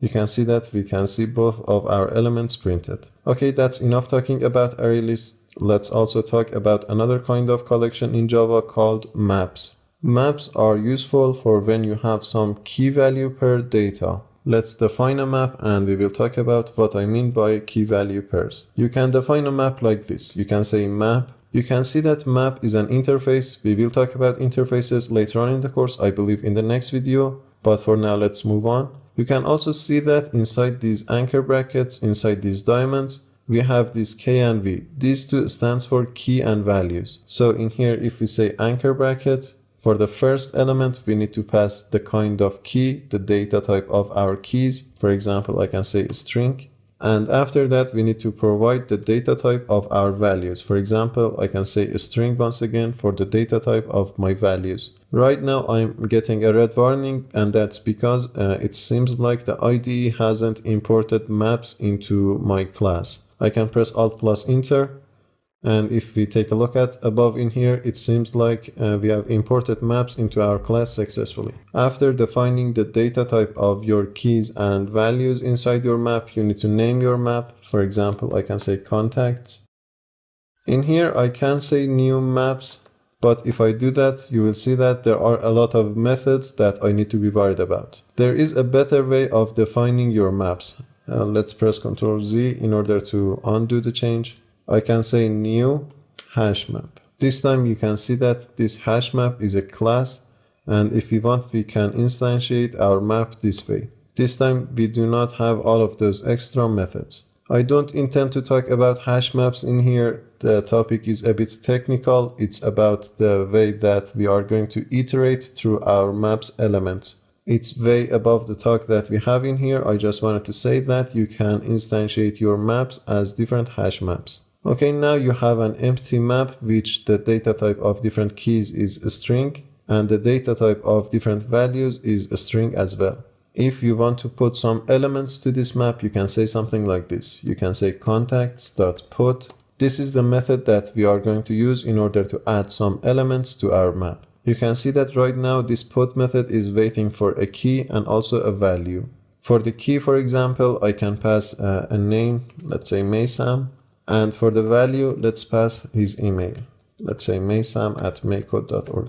Speaker 1: You can see that we can see both of our elements printed. Okay, that's enough talking about array lists. Let's also talk about another kind of collection in Java called maps. Maps are useful for when you have some key value per data. Let's define a map and we will talk about what I mean by key value pairs. You can define a map like this. You can say map. You can see that map is an interface. We will talk about interfaces later on in the course, I believe in the next video. But for now, let's move on. You can also see that inside these anchor brackets, inside these diamonds, we have this K and V. These two stands for key and values. So in here, if we say anchor bracket, for the first element, we need to pass the kind of key, the data type of our keys. For example, I can say string. And after that, we need to provide the data type of our values. For example, I can say a string once again for the data type of my values. Right now, I'm getting a red warning, and that's because it seems like the IDE hasn't imported maps into my class. I can press Alt plus Enter. And if we take a look at above in here, it seems like we have imported maps into our class successfully. After defining the data type of your keys and values inside your map, you need to name your map. For example, I can say contacts. In here, I can say new maps, but if I do that, you will see that there are a lot of methods that I need to be worried about. There is a better way of defining your maps. Let's press Ctrl Z in order to undo the change. I can say new hash map. This time you can see that this hash map is a class, and if we want, we can instantiate our map this way. This time we do not have all of those extra methods. I don't intend to talk about hash maps in here. The topic is a bit technical. It's about the way that we are going to iterate through our maps elements. It's way above the talk that we have in here. I just wanted to say that you can instantiate your maps as different hash maps. Okay, now you have an empty map which the data type of different keys is a string. and the data type of different values is a string as well. If you want to put some elements to this map, you can say something like this. You can say contacts.put. This is the method that we are going to use in order to add some elements to our map. You can see that right now this put method is waiting for a key and also a value. For the key, for example, I can pass a name, let's say Maysam, and for the value, let's pass his email. Let's say maysam@maycode.org.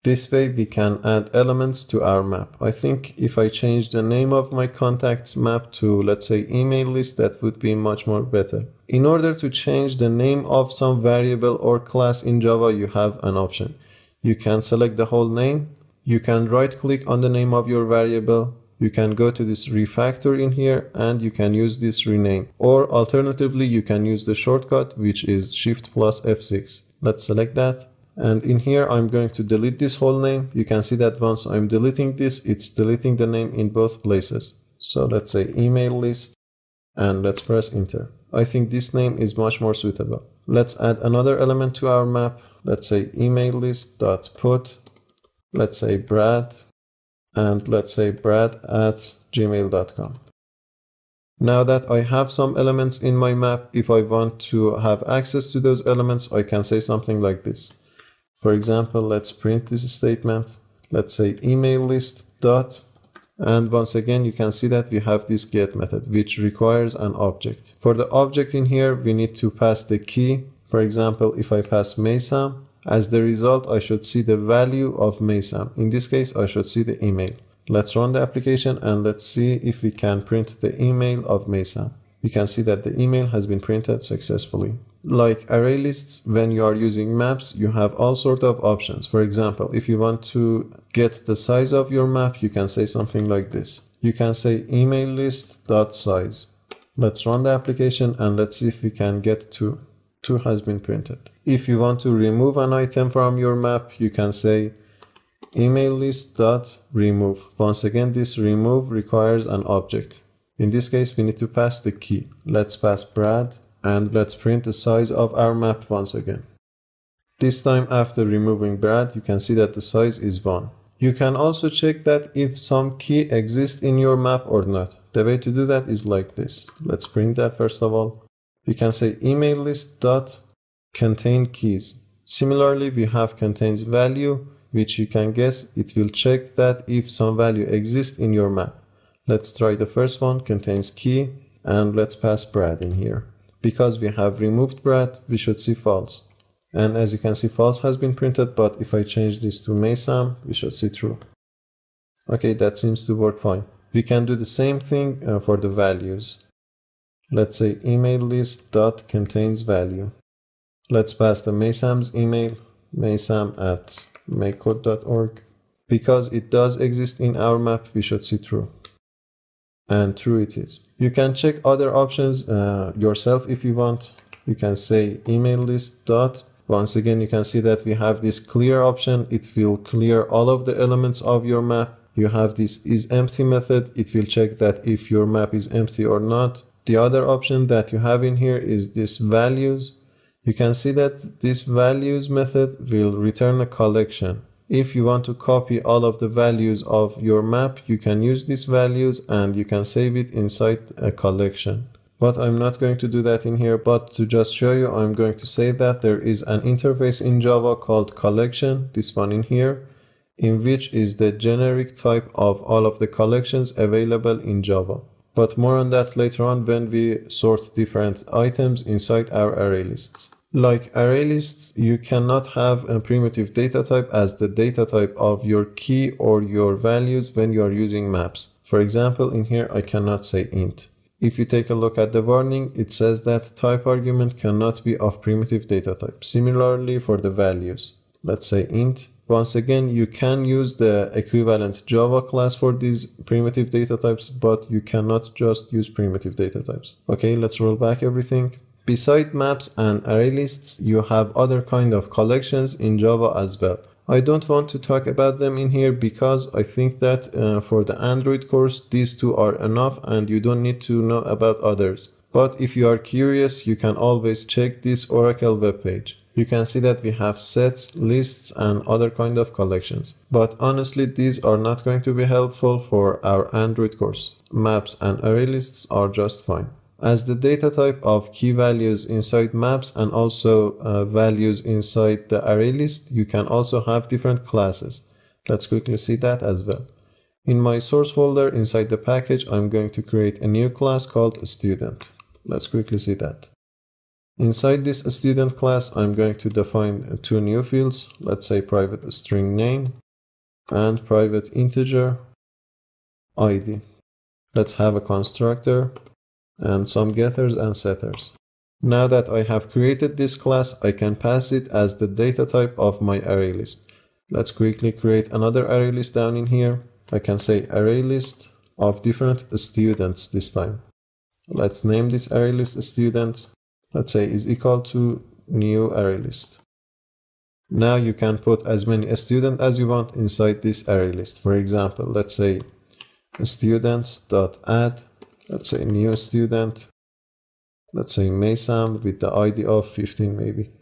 Speaker 1: This way we can add elements to our map. I think if I change the name of my contacts map to, let's say, email list, that would be much more better. In order to change the name of some variable or class in Java, you have an option. You can select the whole name. You can right click on the name of your variable. You can go to this refactor in here and you can use this rename. Or alternatively, you can use the shortcut, which is Shift plus F6. Let's select that. And in here, I'm going to delete this whole name. You can see that once I'm deleting this, it's deleting the name in both places. So let's say email list and let's press enter. I think this name is much more suitable. Let's add another element to our map. Let's say email list.put. Let's say Brad and let's say brad@gmail.com. Now that I have some elements in my map, if I want to have access to those elements, I can say something like this. For example, let's print this statement. Let's say email list dot, and once again, you can see that we have this get method, which requires an object. For the object in here, we need to pass the key. For example, if I pass Maysam, as the result, I should see the value of Maysam. In this case, I should see the email. Let's run the application and let's see if we can print the email of Maysam. You can see that the email has been printed successfully. Like array lists, when you are using maps, you have all sorts of options. For example, if you want to get the size of your map, you can say something like this. You can say email list.size. Let's run the application and let's see if we can get 2. 2 has been printed. If you want to remove an item from your map, you can say email list.remove. Once again, this remove requires an object. In this case, we need to pass the key. Let's pass Brad and let's print the size of our map once again. This time after removing Brad, you can see that the size is 1. You can also check that if some key exists in your map or not. The way to do that is like this. Let's print that first of all. We can say email list dot contain keys. Similarly, we have contains value, which you can guess it will check that if some value exists in your map. Let's try the first one, contains key, and let's pass Brad in here. Because we have removed Brad, we should see false. And as you can see, false has been printed, but if I change this to Maysam, we should see true. Okay, that seems to work fine. We can do the same thing for the values. Let's say email list dot contains value. Let's pass the Maysam's email, maysam@maycode.org. Because it does exist in our map, we should see true. And true it is. You can check other options yourself if you want. You can say email list dot. Once again, you can see that we have this clear option. It will clear all of the elements of your map. You have this isEmpty method. It will check that if your map is empty or not. The other option that you have in here is this values. You can see that this values method will return a collection. If you want to copy all of the values of your map, you can use these values and you can save it inside a collection. But I'm not going to do that in here, but to just show you, I'm going to say that there is an interface in Java called collection, this one in here, in which is the generic type of all of the collections available in Java. But more on that later on when we sort different items inside our array lists. Like array lists, you cannot have a primitive data type as the data type of your key or your values when you are using maps. For example, in here I cannot say int. If you take a look at the warning, it says that type argument cannot be of primitive data type. Similarly for the values. Let's say int. Once again, you can use the equivalent Java class for these primitive data types, but you cannot just use primitive data types. Okay, let's roll back everything. Beside maps and array lists, you have other kind of collections in Java as well. I don't want to talk about them in here because I think that for the Android course, these two are enough and you don't need to know about others. But if you are curious, you can always check this Oracle webpage. you can see that we have sets, lists, and other kind of collections. But honestly, these are not going to be helpful for our Android course. Maps and array lists are just fine. As the data type of key values inside maps and also values inside the array list, you can also have different classes. Let's quickly see that as well. In my source folder inside the package, I'm going to create a new class called student. Let's quickly see that. Inside this student class, I'm going to define two new fields. Let's say private string name and private integer ID. Let's have a constructor and some getters and setters. Now that I have created this class, I can pass it as the data type of my array list. Let's quickly create another array list down in here. I can say array list of different students this time. Let's name this array list students. Let's say is equal to new array list. Now you can put as many students as you want inside this array list. For example, let's say students.add, let's say new student, let's say Maysam with the ID of 15 maybe.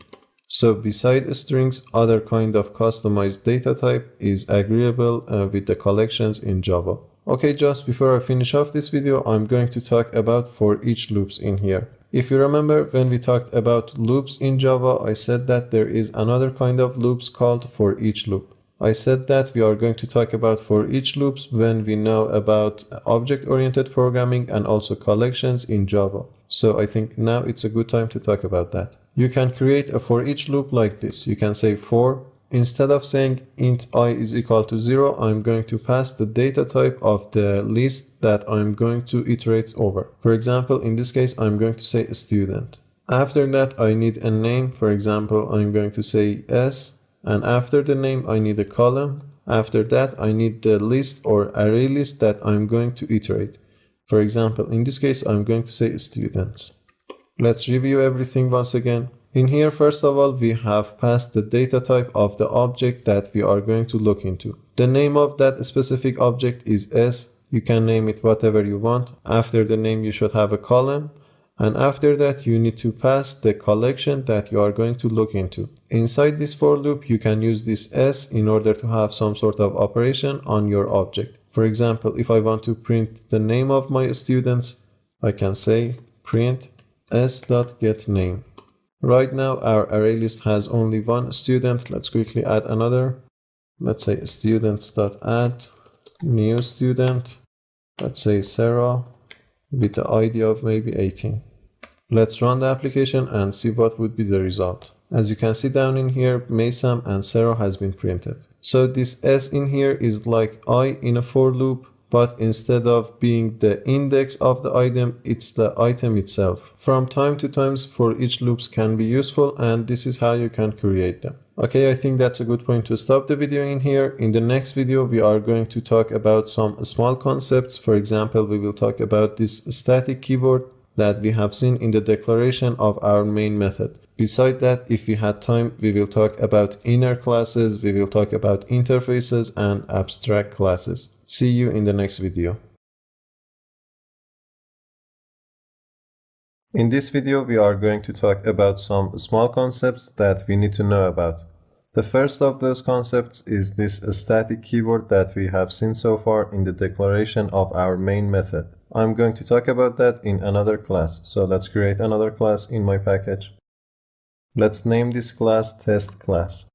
Speaker 1: So beside strings, other kind of customized data type is agreeable with the collections in Java. Okay, just before I finish off this video, I'm going to talk about for each loops in here. If you remember, when we talked about loops in Java, I said that there is another kind of loops called for each loop. I said that we are going to talk about for each loops when we know about object-oriented programming and also collections in Java. So I think now it's a good time to talk about that. You can create a for each loop like this. You can say for, instead of saying int I is equal to 0, I'm going to pass the data type of the list that I'm going to iterate over. For example, in this case, I'm going to say a student. After that, I need a name. For example, I'm going to say S. And after the name, I need a column. After that, I need the list or array list that I'm going to iterate. For example, in this case, I'm going to say students. Let's review everything once again. In here, first of all, we have passed the data type of the object that we are going to look into. The name of that specific object is S. You can name it whatever you want. After the name, you should have a column. And after that, you need to pass the collection that you are going to look into. Inside this for loop, you can use this S in order to have some sort of operation on your object. For example, if I want to print the name of my students, I can say print s.getName. Right now, our array list has only one student. Let's quickly add another. Let's say students.add new student. Let's say Sarah with the ID of maybe 18. Let's run the application and see what would be the result. As you can see down in here, Maysam and Sarah has been printed. So this S in here is like I in a for loop, but instead of being the index of the item, it's the item itself. From time to time, for each loops can be useful, and this is how you can create them. Okay, I think that's a good point to stop the video in here. In the next video, we are going to talk about some small concepts. For example, we will talk about this static keyword that we have seen in the declaration of our main method. Beside that, if we had time, we will talk about inner classes, we will talk about interfaces and abstract classes. See you in the next video. In this video, we are going to talk about some small concepts that we need to know about. The first of those concepts is this static keyword that we have seen so far in the declaration of our main method. I'm going to talk about that in another class. So let's create another class in my package. Let's name this class test class.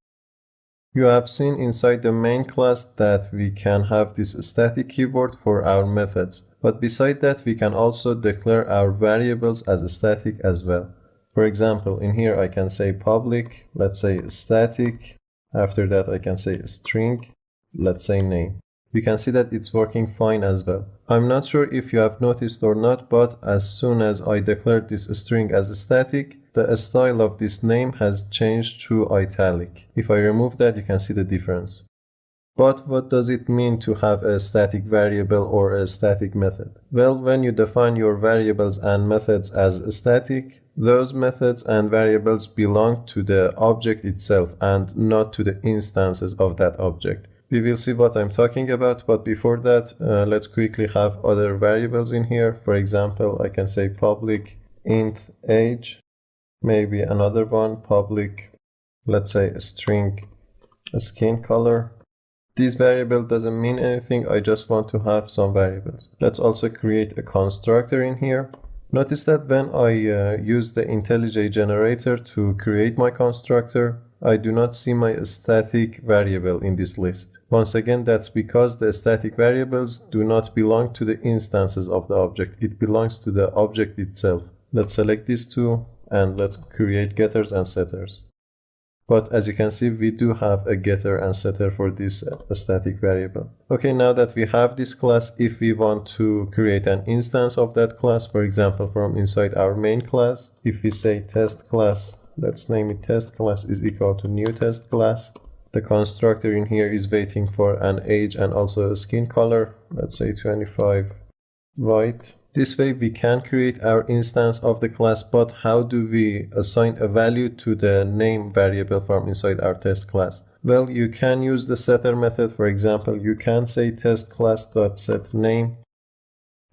Speaker 1: You have seen inside the main class that we can have this static keyword for our methods. But beside that, we can also declare our variables as static as well. For example, in here I can say public, let's say static. After that I can say string, let's say name. You can see that it's working fine as well. I'm not sure if you have noticed or not, but as soon as I declare this string as static, the style of this name has changed to italic. If I remove that, you can see the difference. But what does it mean to have a static variable or a static method? Well, when you define your variables and methods as static, those methods and variables belong to the object itself and not to the instances of that object. We will see what I'm talking about, but before that, let's quickly have other variables in here. For example, I can say public int age, maybe another one, public let's say a string skin color. This variable doesn't mean anything, I just want to have some variables. Let's also create a constructor in here. Notice that when I use the IntelliJ generator to create my constructor, I do not see my static variable in this list. Once again, that's because the static variables do not belong to the instances of the object. It belongs to the object itself. Let's select these two and let's create getters and setters. But as you can see, we do have a getter and setter for this static variable. Okay, now that we have this class, if we want to create an instance of that class, for example, from inside our main class, if we say test class, let's name it test class is equal to new test class. The constructor in here is waiting for an age and also a skin color. Let's say 25 white. This way we can create our instance of the class, but how do we assign a value to the name variable from inside our test class? Well, you can use the setter method. For example, you can say test class.setName,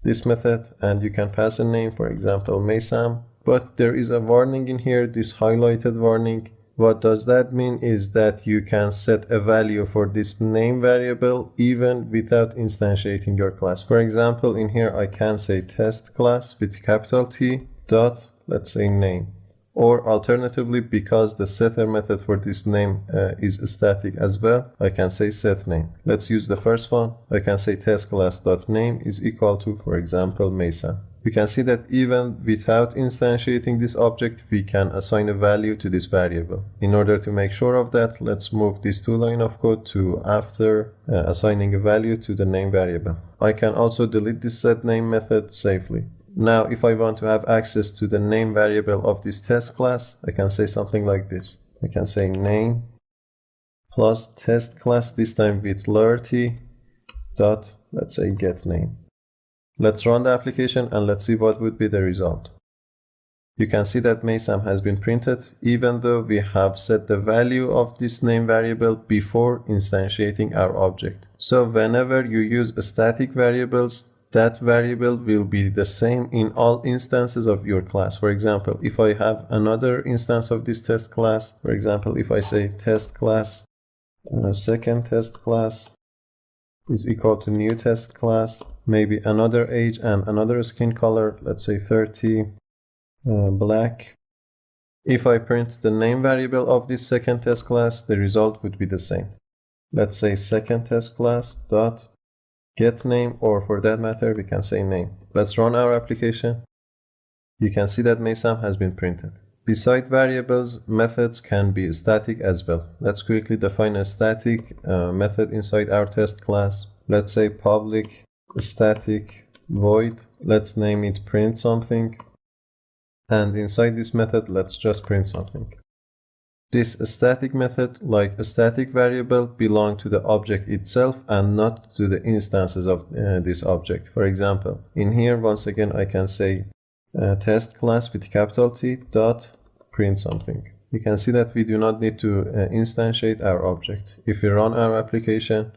Speaker 1: this method, and you can pass a name, for example, Maysam. But there is a warning in here, this highlighted warning. What does that mean is that you can set a value for this name variable even without instantiating your class. For example, in here I can say test class with capital T dot, let's say name. Or alternatively, because the setter method for this name is static as well, I can say set name. Let's use the first one. I can say test class dot name is equal to, for example, Mesa. You can see that even without instantiating this object, we can assign a value to this variable. In order to make sure of that, let's move this two line of code to after assigning a value to the name variable. I can also delete this setName method safely. Now, if I want to have access to the name variable of this test class, I can say something like this. I can say name plus test class, this time with lower t, dot, let's say get name. Let's run the application and let's see what would be the result. You can see that Maysam has been printed even though we have set the value of this name variable before instantiating our object. So whenever you use static variables, that variable will be the same in all instances of your class. For example, if I have another instance of this test class, for example, if I say test class, second test class is equal to new test class, maybe another age and another skin color, let's say 30 black. If I print the name variable of this second test class, the result would be the same. Let's say second test class dot get name, or for that matter, we can say name. Let's run our application. You can see that Maysam has been printed. Beside variables, methods can be static as well. Let's quickly define a static method inside our test class. Let's say public static void. Let's name it print something. And inside this method, let's just print something. This static method, like a static variable, belongs to the object itself and not to the instances of this object. For example, in here, once again, I can say test class with capital T dot print something. You can see that we do not need to instantiate our object. If we run our application,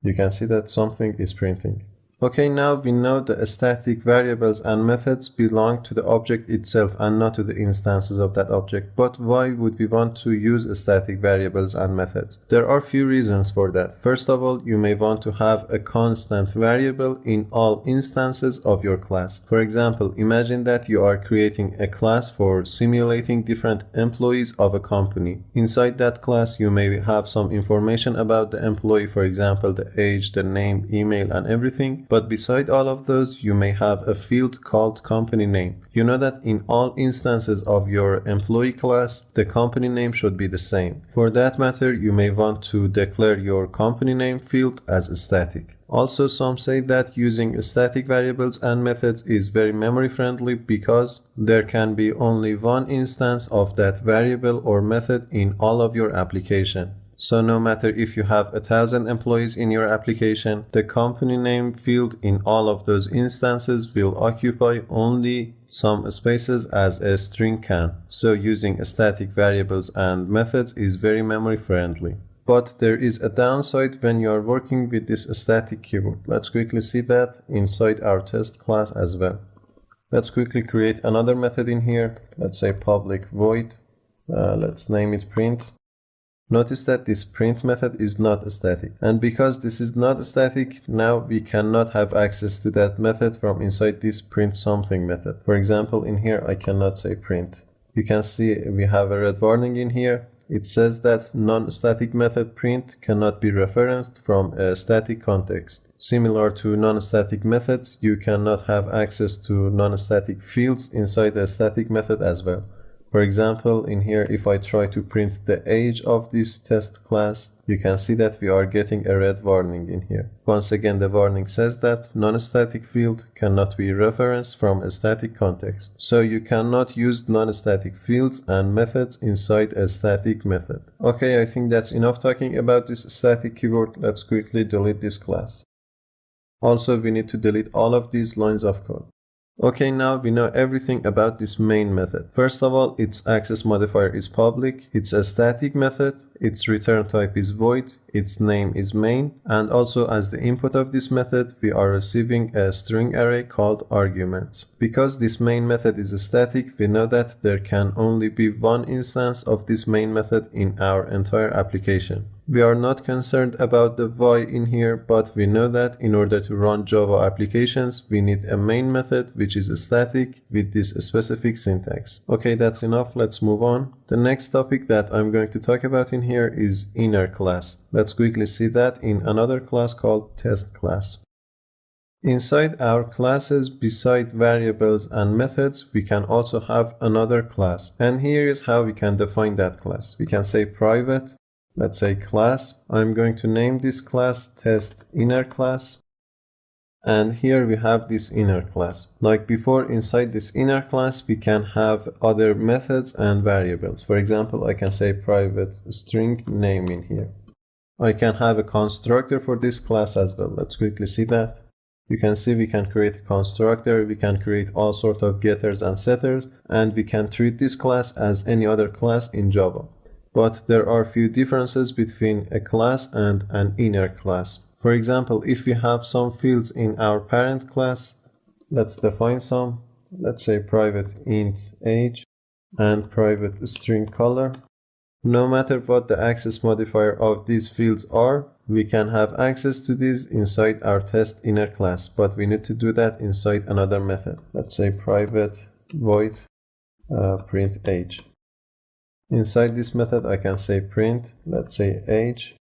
Speaker 1: you can see that something is printing. Okay, now we know the static variables and methods belong to the object itself and not to the instances of that object. But why would we want to use static variables and methods? There are few reasons for that. First of all, you may want to have a constant variable in all instances of your class. For example, imagine that you are creating a class for simulating different employees of a company. Inside that class, you may have some information about the employee, for example, the age, the name, email, and everything. But beside all of those, you may have a field called company name. You know that in all instances of your employee class, the company name should be the same. For that matter, you may want to declare your company name field as static. Also, some say that using static variables and methods is very memory friendly because there can be only one instance of that variable or method in all of your application. So no matter if you have 1,000 employees in your application, the company name field in all of those instances will occupy only some spaces as a string can. So using static variables and methods is very memory friendly. But there is a downside when you are working with this static keyword. Let's quickly see that inside our test class as well. Let's quickly create another method in here. Let's say public void. Let's name it print. Notice that this print method is not static. And because this is not static, now we cannot have access to that method from inside this print something method. For example, in here, I cannot say print. You can see we have a red warning in here. It says that non-static method print cannot be referenced from a static context. Similar to non-static methods, you cannot have access to non-static fields inside a static method as well. For example, in here, if I try to print the age of this test class, you can see that we are getting a red warning in here. Once again, the warning says that non-static field cannot be referenced from a static context. So you cannot use non-static fields and methods inside a static method. Okay, I think that's enough talking about this static keyword. Let's quickly delete this class. Also, we need to delete all of these lines of code. Okay, now we know everything about this main method. First of all, its access modifier is public, it's a static method, its return type is void, its name is main, and also as the input of this method, we are receiving a string array called arguments. Because this main method is static, we know that there can only be one instance of this main method in our entire application. We are not concerned about the why in here, but we know that in order to run Java applications, we need a main method which is static with this specific syntax. Okay, that's enough. Let's move on. The next topic that I'm going to talk about in here is inner class. Let's quickly see that in another class called test class. Inside our classes, beside variables and methods, we can also have another class. And here is how we can define that class. We can say private. Let's say class. I'm going to name this class test inner class. And here we have this inner class. Like before, inside this inner class, we can have other methods and variables. For example, I can say private string name in here. I can have a constructor for this class as well. Let's quickly see that. You can see we can create a constructor, we can create all sorts of getters and setters, and we can treat this class as any other class in Java. But there are few differences between a class and an inner class. For example, if we have some fields in our parent class, let's define some. Let's say private int age and private string color. No matter what the access modifier of these fields are, we can have access to these inside our test inner class, but we need to do that inside another method. Let's say private void print age. Inside this method, I can say print, let's say age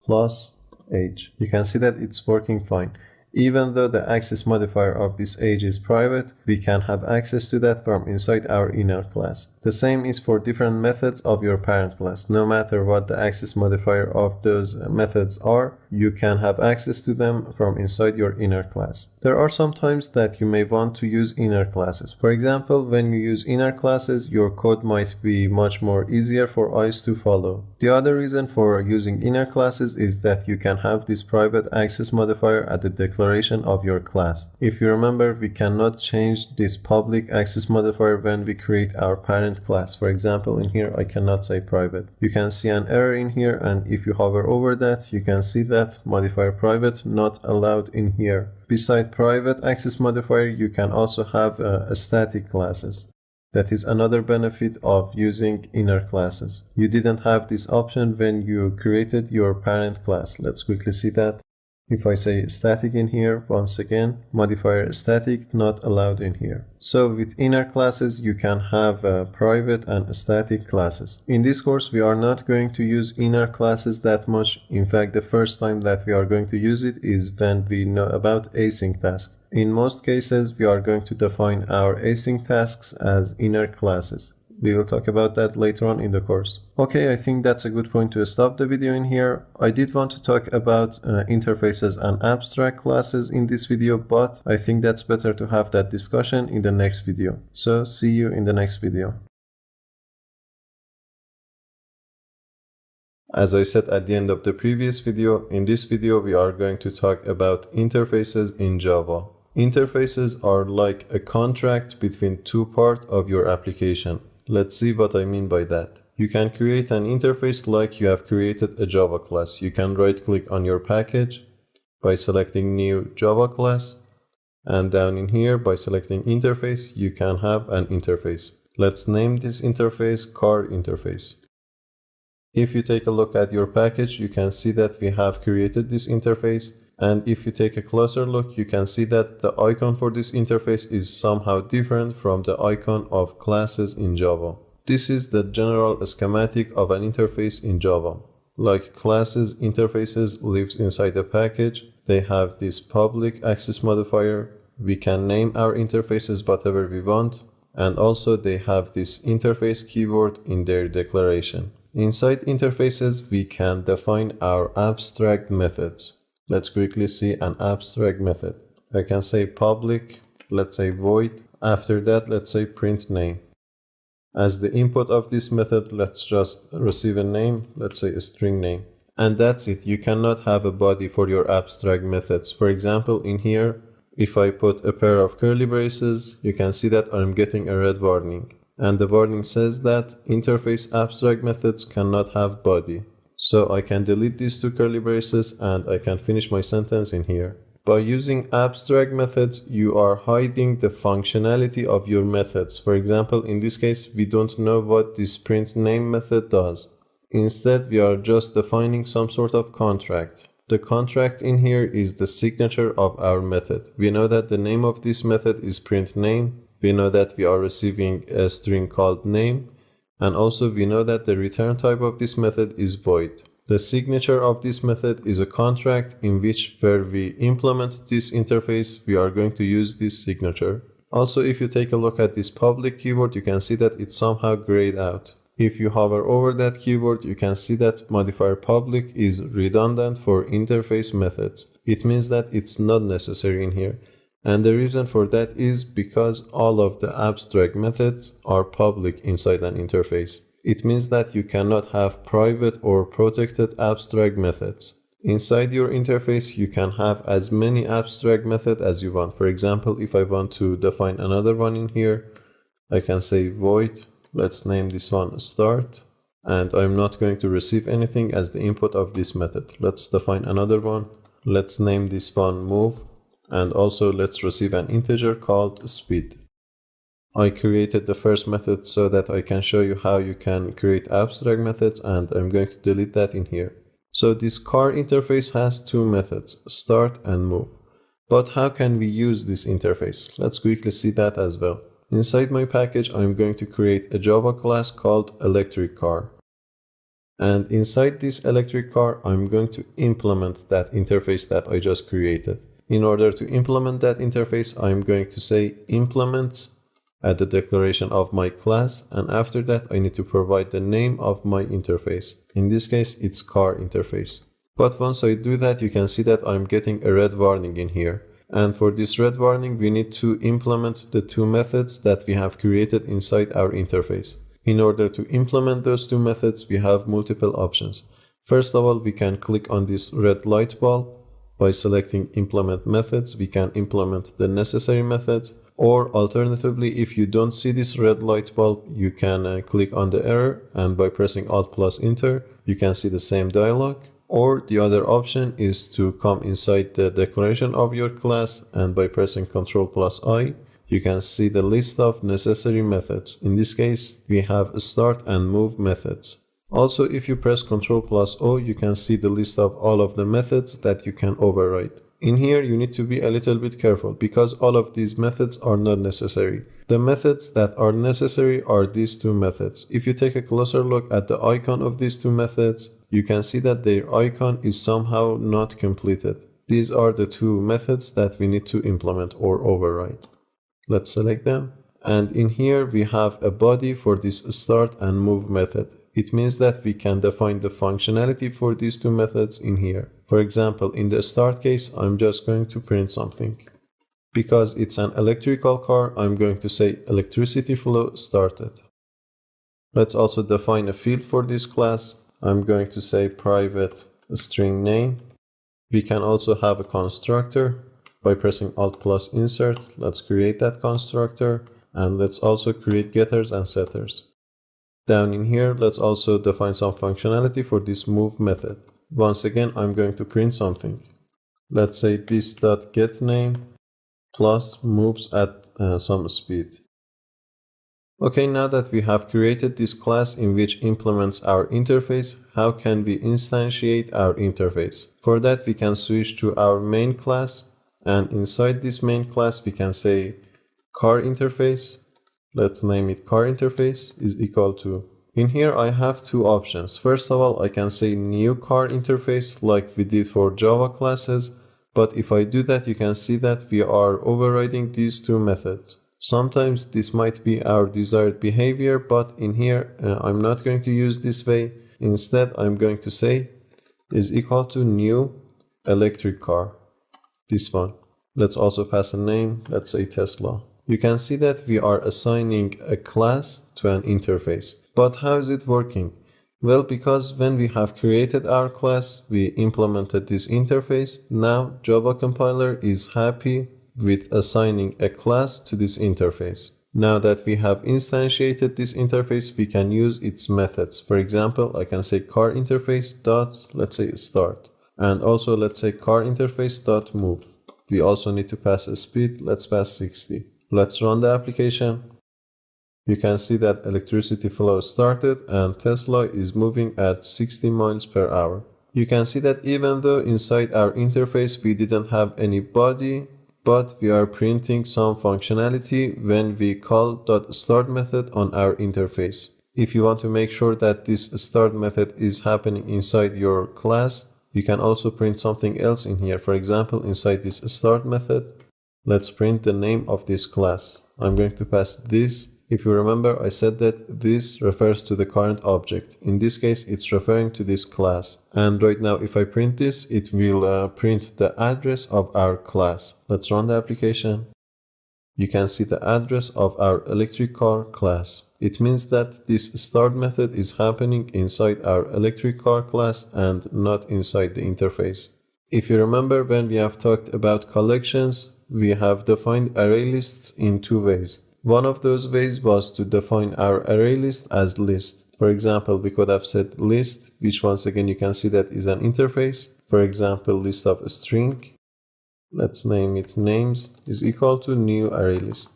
Speaker 1: plus age. You can see that it's working fine. Even though the access modifier of this age is private, we can have access to that from inside our inner class. The same is for different methods of your parent class. No matter what the access modifier of those methods are, you can have access to them from inside your inner class. There are some times that you may want to use inner classes. For example, when you use inner classes, your code might be much more easier for eyes to follow. The other reason for using inner classes is that you can have this private access modifier at the declaration of your class. If you remember, we cannot change this public access modifier when we create our parent class. For example, in here, I cannot say private. You can see an error in here, and if you hover over that, you can see that modifier private not allowed in here. Beside private access modifier, you can also have static classes. That is another benefit of using inner classes. You didn't have this option when you created your parent class. Let's quickly see that. If I say static in here, once again, modifier static not allowed in here. So with inner classes, you can have private and static classes. In this course, we are not going to use inner classes that much. In fact, the first time that we are going to use it is when we know about async tasks. In most cases, we are going to define our async tasks as inner classes. We will talk about that later on in the course. Okay, I think that's a good point to stop the video in here. I did want to talk about interfaces and abstract classes in this video, but I think that's better to have that discussion in the next video. So see you in the next video. As I said at the end of the previous video, in this video we are going to talk about interfaces in Java. Interfaces are like a contract between two parts of your application. Let's see what I mean by that. You can create an interface like you have created a Java class. You can right-click on your package by selecting New Java Class, and down in here by selecting Interface, you can have an interface. Let's name this interface Car Interface. If you take a look at your package, you can see that we have created this interface. And if you take a closer look, you can see that the icon for this interface is somehow different from the icon of classes in Java. This is the general schematic of an interface in Java. Like classes, interfaces lives inside the package. They have this public access modifier. We can name our interfaces whatever we want. And also they have this interface keyword in their declaration. Inside interfaces, we can define our abstract methods. Let's quickly see an abstract method. I can say public, let's say void. After that, let's say print name. As the input of this method, let's just receive a name, let's say a string name. And that's it. You cannot have a body for your abstract methods. For example, in here, if I put a pair of curly braces, you can see that I'm getting a red warning. And the warning says that interface abstract methods cannot have body. So I can delete these two curly braces and I can finish my sentence in here. By using abstract methods, you are hiding the functionality of your methods. For example, in this case, we don't know what this print name method does. Instead, we are just defining some sort of contract. The contract in here is the signature of our method. We know that the name of this method is print name. We know that we are receiving a string called name. And also we know that the return type of this method is void. The signature of this method is a contract in which where we implement this interface, we are going to use this signature. Also, if you take a look at this public keyword, you can see that it's somehow grayed out. If you hover over that keyword, you can see that modifier public is redundant for interface methods. It means that it's not necessary in here. And the reason for that is because all of the abstract methods are public inside an interface. It means that you cannot have private or protected abstract methods. Inside your interface, you can have as many abstract methods as you want. For example, if I want to define another one in here, I can say void. Let's name this one start. And I'm not going to receive anything as the input of this method. Let's define another one. Let's name this one move. And also let's receive an integer called speed. I created the first method so that I can show you how you can create abstract methods, and I'm going to delete that in here. So this car interface has two methods, start and move. But how can we use this interface? Let's quickly see that as well. Inside my package, I'm going to create a Java class called electric car. And inside this electric car, I'm going to implement that interface that I just created. In order to implement that interface, I'm going to say implements at the declaration of my class, and after that I need to provide the name of my interface. In this case, it's car interface. But once I do that, you can see that I'm getting a red warning in here. And for this red warning, we need to implement the two methods that we have created inside our interface. In order to implement those two methods, we have multiple options. First of all, we can click on this red light bulb. By selecting implement methods, we can implement the necessary methods, or alternatively, if you don't see this red light bulb, you can click on the error, and by pressing Alt plus Enter, you can see the same dialog. Or the other option is to come inside the declaration of your class, and by pressing Ctrl plus I, you can see the list of necessary methods. In this case, we have start and move methods. Also, if you press Ctrl plus O, you can see the list of all of the methods that you can override. In here, you need to be a little bit careful because all of these methods are not necessary. The methods that are necessary are these two methods. If you take a closer look at the icon of these two methods, you can see that their icon is somehow not completed. These are the two methods that we need to implement or override. Let's select them. And in here, we have a body for this start and move method. It means that we can define the functionality for these two methods in here. For example, in the start case, I'm just going to print something. Because it's an electrical car, I'm going to say electricity flow started. Let's also define a field for this class. I'm going to say private string name. We can also have a constructor. By pressing Alt plus Insert, let's create that constructor. And let's also create getters and setters. Down in here, let's also define some functionality for this move method. Once again, I'm going to print something. Let's say this.getName plus moves at some speed. Okay, now that we have created this class in which implements our interface, how can we instantiate our interface? For that, we can switch to our main class, and inside this main class, we can say car interface. Let's name it car interface is equal to. In here, I have two options. First of all, I can say new car interface like we did for Java classes. But if I do that, you can see that we are overriding these two methods. Sometimes this might be our desired behavior, but in here, I'm not going to use this way. Instead, I'm going to say is equal to new electric car. This one. Let's also pass a name. Let's say Tesla. You can see that we are assigning a class to an interface. But how is it working? Well, because when we have created our class, we implemented this interface. Now Java compiler is happy with assigning a class to this interface. Now that we have instantiated this interface, we can use its methods. For example, I can say car interface dot, let's say start. And also let's say car interface dot move. We also need to pass a speed. Let's pass 60. Let's run the application. You can see that electricity flow started and Tesla is moving at 60 miles per hour. You can see that even though inside our interface we didn't have any body, but we are printing some functionality when we call .start method on our interface. If you want to make sure that this start method is happening inside your class, you can also print something else in here. For example, inside this start method, let's print the name of this class. I'm going to pass this. If you remember, I said that this refers to the current object. In this case, it's referring to this class. And right now, if I print this, it will print the address of our class. Let's run the application. You can see the address of our electric car class. It means that this start method is happening inside our electric car class and not inside the interface. If you remember, when we have talked about collections, we have defined array lists in two ways. One of those ways was to define our array list as list. For example, we could have said list, which once again you can see that is an interface. For example, list of a string. Let's name it names is equal to new array list.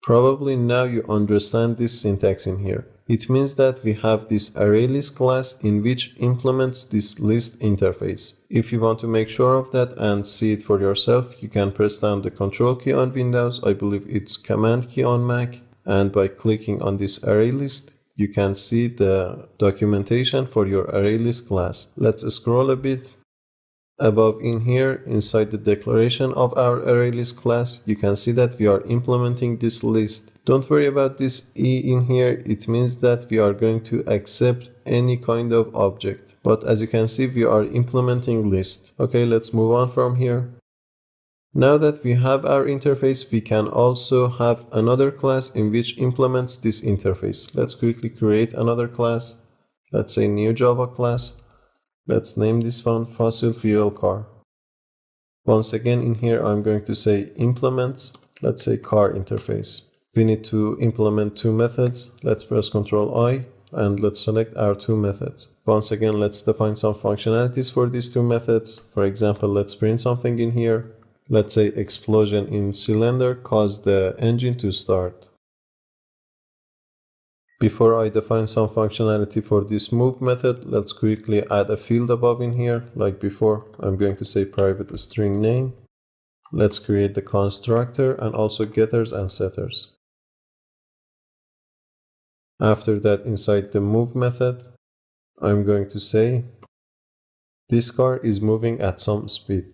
Speaker 1: Probably now you understand this syntax in here. It means that we have this array list class in which implements this list interface. If you want to make sure of that and see it for yourself, you can press down the Control key on Windows. I believe it's Command key on Mac. And by clicking on this array list, you can see the documentation for your array list class. Let's scroll a bit. Above in here, inside the declaration of our array list class, you can see that we are implementing this list. Don't worry about this E in here. It means that we are going to accept any kind of object. But as you can see, we are implementing list. Okay, let's move on from here. Now that we have our interface, we can also have another class in which implements this interface. Let's quickly create another class. Let's say new Java class. Let's name this one fossil fuel car. Once again in here I'm going to say implements, let's say car interface. We need to implement two methods. Let's press Ctrl I and let's select our two methods. Once again, let's define some functionalities for these two methods. For example, let's print something in here. Let's say explosion in cylinder caused the engine to start. Before I define some functionality for this move method, let's quickly add a field above in here. Like before, I'm going to say private string name. Let's create the constructor and also getters and setters. After that, inside the move method, I'm going to say this car is moving at some speed.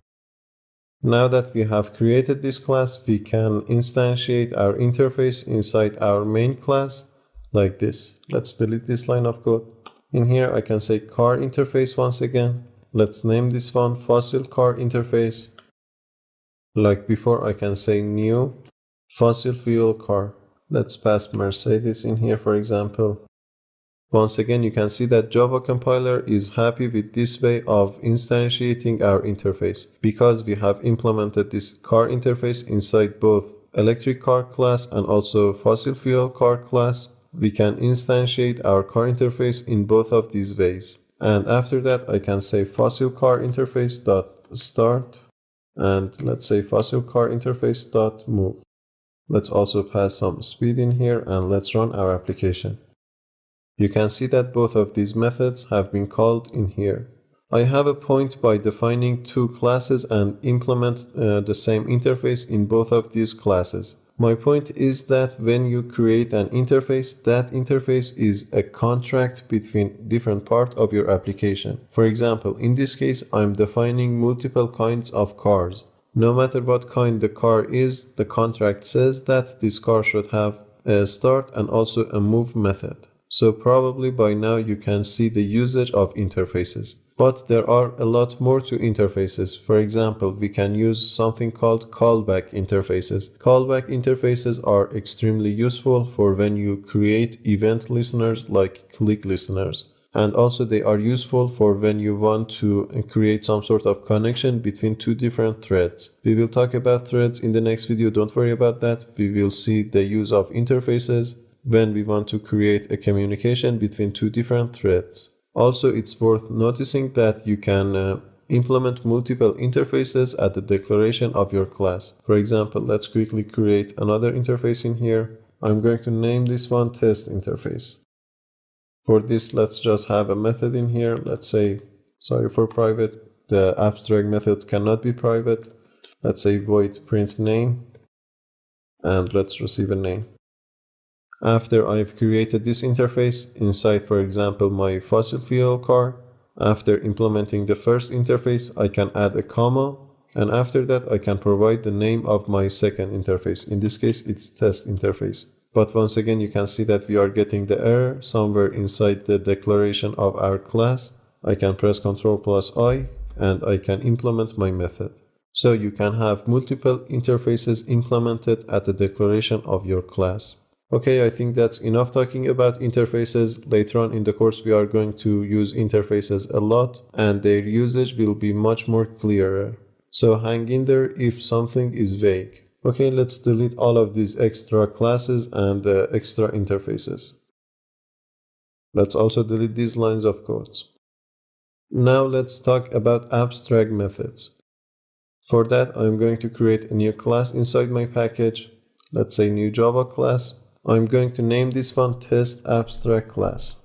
Speaker 1: Now that we have created this class, we can instantiate our interface inside our main class. Like this. Let's delete this line of code. In here I can say car interface once again. Let's name this one fossil car interface. Like before I can say new fossil fuel car. Let's pass Mercedes in here for example. Once again you can see that Java compiler is happy with this way of instantiating our interface because we have implemented this car interface inside both electric car class and also fossil fuel car class. We can instantiate our car interface in both of these ways. And after that, I can say fossil car interface dot start and let's say fossil car interface dot move. Let's also pass some speed in here and let's run our application. You can see that both of these methods have been called in here. I have a point by defining two classes and implement the same interface in both of these classes. My point is that when you create an interface, that interface is a contract between different parts of your application. For example, in this case, I'm defining multiple kinds of cars. No matter what kind the car is, the contract says that this car should have a start and also a move method. So probably by now you can see the usage of interfaces. But there are a lot more to interfaces. For example, we can use something called callback interfaces. Callback interfaces are extremely useful for when you create event listeners like click listeners. And also they are useful for when you want to create some sort of connection between two different threads. We will talk about threads in the next video, don't worry about that. We will see the use of interfaces when we want to create a communication between two different threads. Also, it's worth noticing that you can implement multiple interfaces at the declaration of your class. For example, let's quickly create another interface in here. I'm going to name this one test interface. For this, let's just have a method in here. Let's say, sorry for private, the abstract methods cannot be private. Let's say void print name, and let's receive a name. After I've created this interface inside, for example, my fossil fuel car, after implementing the first interface, I can add a comma, and after that I can provide the name of my second interface. In this case, it's test interface. But once again, you can see that we are getting the error somewhere inside the declaration of our class. I can press Ctrl+I and I can implement my method. So you can have multiple interfaces implemented at the declaration of your class. Okay, I think that's enough talking about interfaces. Later on in the course, we are going to use interfaces a lot and their usage will be much more clearer. So hang in there if something is vague. Okay, let's delete all of these extra classes and extra interfaces. Let's also delete these lines of code. Now let's talk about abstract methods. For that, I'm going to create a new class inside my package. Let's say new Java class. I'm going to name this one test abstract class.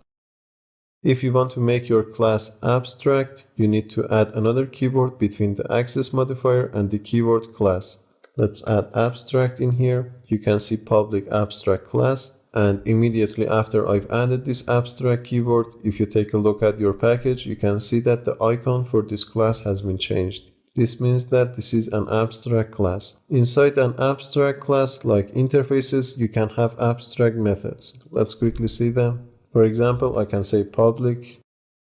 Speaker 1: If you want to make your class abstract, you need to add another keyword between the access modifier and the keyword class. Let's add abstract in here. You can see public abstract class, and immediately after I've added this abstract keyword, if you take a look at your package, you can see that the icon for this class has been changed. This means that this is an abstract class. Inside an abstract class like interfaces, you can have abstract methods. Let's quickly see them. For example, I can say public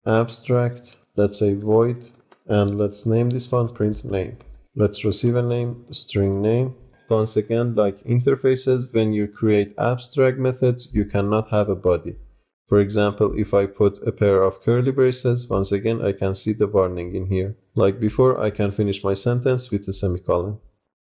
Speaker 1: abstract, let's say void, and let's name this one print name. Let's receive a name, string name. Once again, like interfaces, when you create abstract methods, you cannot have a body. For example, if I put a pair of curly braces, once again, I can see the warning in here. Like before, I can finish my sentence with a semicolon.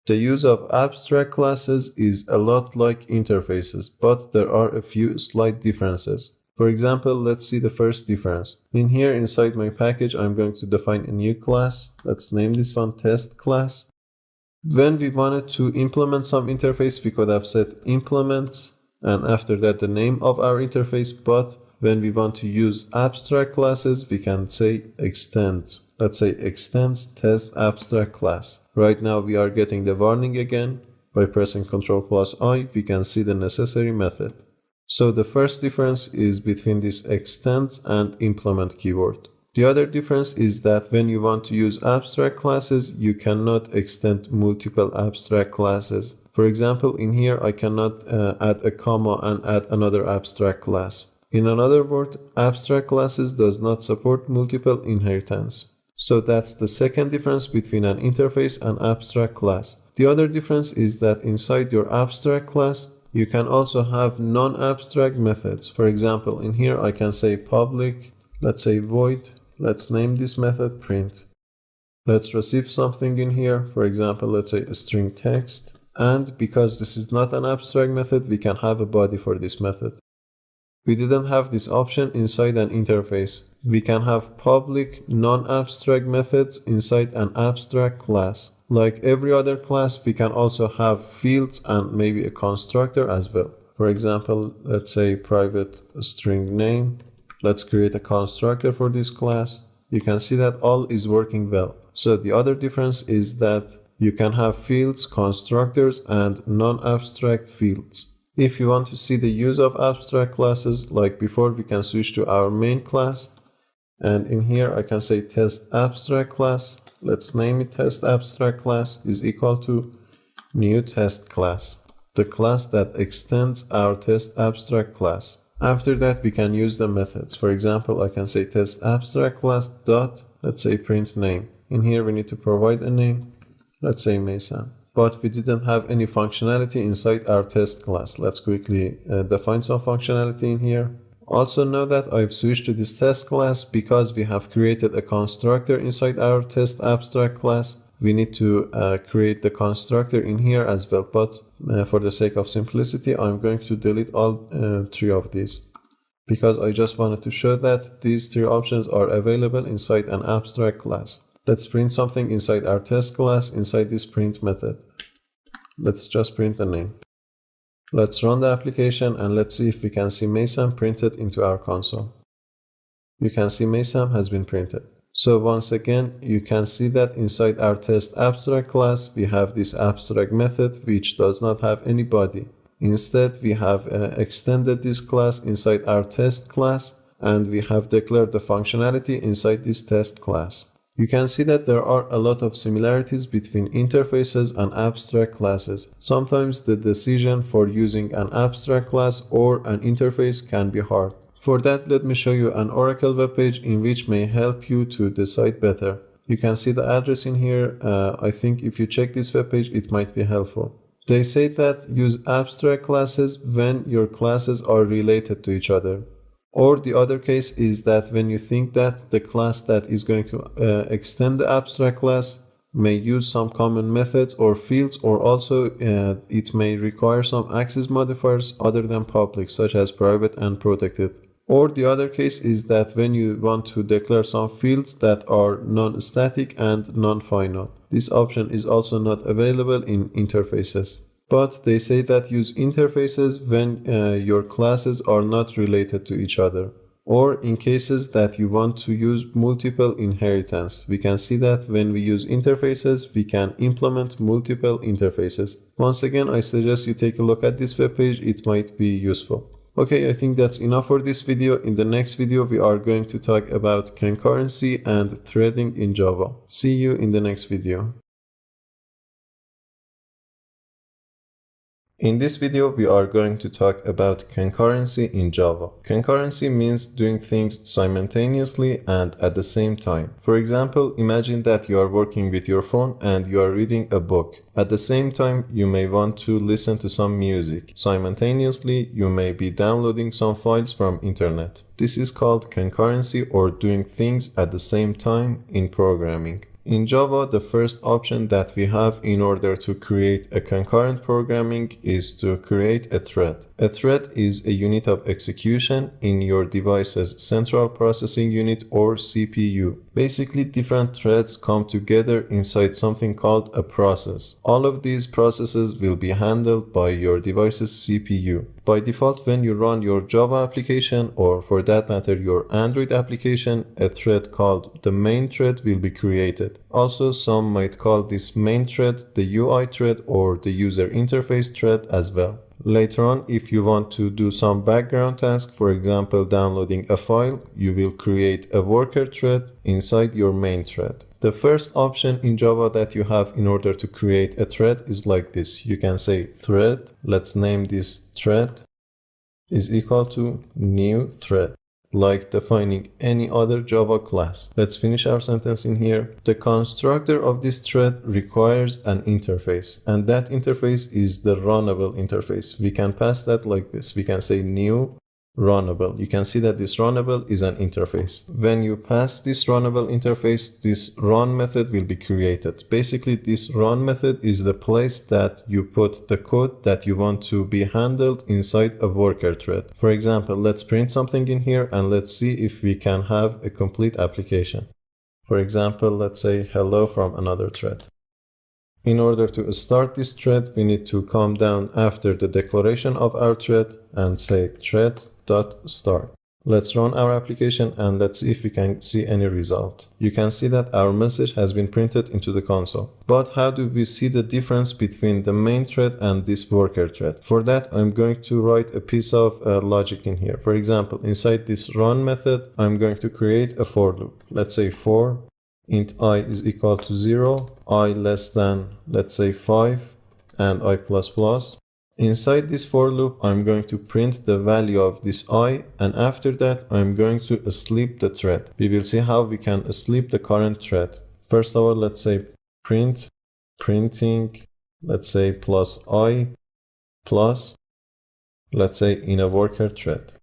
Speaker 1: The use of abstract classes is a lot like interfaces, but there are a few slight differences. For example, let's see the first difference. In here, inside my package, I'm going to define a new class. Let's name this one test class. When we wanted to implement some interface, we could have said implements, and after that the name of our interface, but when we want to use abstract classes, we can say extends. Let's say extends test abstract class. Right now we are getting the warning again. By pressing Ctrl+I, we can see the necessary method. So the first difference is between this extends and implement keyword. The other difference is that when you want to use abstract classes, you cannot extend multiple abstract classes. For example, in here, I cannot add a comma and add another abstract class. In another word, abstract classes does not support multiple inheritance. So that's the second difference between an interface and abstract class. The other difference is that inside your abstract class, you can also have non-abstract methods. For example, in here, I can say public, let's say void, let's name this method print. Let's receive something in here. For example, let's say a string text. And because this is not an abstract method, we can have a body for this method. We didn't have this option inside an interface. We can have public non-abstract methods inside an abstract class. Like every other class, we can also have fields and maybe a constructor as well. For example, let's say private string name. Let's create a constructor for this class. You can see that all is working well. So the other difference is that you can have fields, constructors, and non-abstract fields. If you want to see the use of abstract classes, like before, we can switch to our main class. And in here, I can say test abstract class. Let's name it test abstract class is equal to new test class, the class that extends our test abstract class. After that, we can use the methods. For example, I can say test abstract class dot, let's say print name. In here, we need to provide a name. Let's say Mason. But we didn't have any functionality inside our test class. Let's quickly define some functionality in here. Also know that I've switched to this test class because we have created a constructor inside our test abstract class. We need to create the constructor in here as well, but for the sake of simplicity, I'm going to delete all three of these because I just wanted to show that these three options are available inside an abstract class. Let's print something inside our test class inside this print method. Let's just print the name. Let's run the application and let's see if we can see Mason printed into our console. You can see Mason has been printed. So once again, you can see that inside our test abstract class, we have this abstract method which does not have any body. Instead, we have extended this class inside our test class and we have declared the functionality inside this test class. You can see that there are a lot of similarities between interfaces and abstract classes. Sometimes the decision for using an abstract class or an interface can be hard. For that, let me show you an Oracle webpage in which may help you to decide better. You can see the address in here. I think if you check this webpage, it might be helpful. They say that use abstract classes when your classes are related to each other. Or the other case is that when you think that the class that is going to extend the abstract class may use some common methods or fields, or also it may require some access modifiers other than public, such as private and protected. Or the other case is that when you want to declare some fields that are non-static and non-final. This option is also not available in interfaces. But they say that use interfaces when your classes are not related to each other, or in cases that you want to use multiple inheritance. We can see that when we use interfaces, we can implement multiple interfaces. Once again, I suggest you take a look at this webpage. It might be useful. Okay, I think that's enough for this video. In the next video, we are going to talk about concurrency and threading in Java. See you in the next video. In this video, we are going to talk about concurrency in Java. Concurrency means doing things simultaneously and at the same time. For example, imagine that you are working with your phone and you are reading a book. At the same time, you may want to listen to some music. Simultaneously, you may be downloading some files from internet. This is called concurrency, or doing things at the same time in programming. In Java, the first option that we have in order to create a concurrent programming is to create a thread. A thread is a unit of execution in your device's central processing unit, or CPU. Basically, different threads come together inside something called a process. All of these processes will be handled by your device's CPU. By default, when you run your Java application, or for that matter your Android application, a thread called the main thread will be created. Also, some might call this main thread the UI thread or the user interface thread as well. Later on, if you want to do some background task, for example downloading a file, you will create a worker thread inside your main thread. The first option in Java that you have in order to create a thread is like this. You can say thread, let's name this thread, is equal to new thread, like defining any other Java class. Let's finish our sentence in here. The constructor of this thread requires an interface, and that interface is the runnable interface. We can pass that like this. We can say new runnable. You can see that this runnable is an interface. When you pass this runnable interface, this run method will be created. Basically, this run method is the place that you put the code that you want to be handled inside a worker thread. For example, let's print something in here and let's see if we can have a complete application. For example, let's say hello from another thread. In order to start this thread, we need to come down after the declaration of our thread and say thread.start. Let's run our application and let's see if we can see any result. You can see that our message has been printed into the console. But how do we see the difference between the main thread and this worker thread? For that, I'm going to write a piece of logic in here. For example, inside this run method, I'm going to create a for loop. Let's say for int I is equal to 0, I less than, let's say 5, and I plus plus. Inside this for loop, I'm going to print the value of this I, and after that, I'm going to sleep the thread. We will see how we can sleep the current thread. First of all, let's say printing, let's say plus I plus, let's say in a worker thread.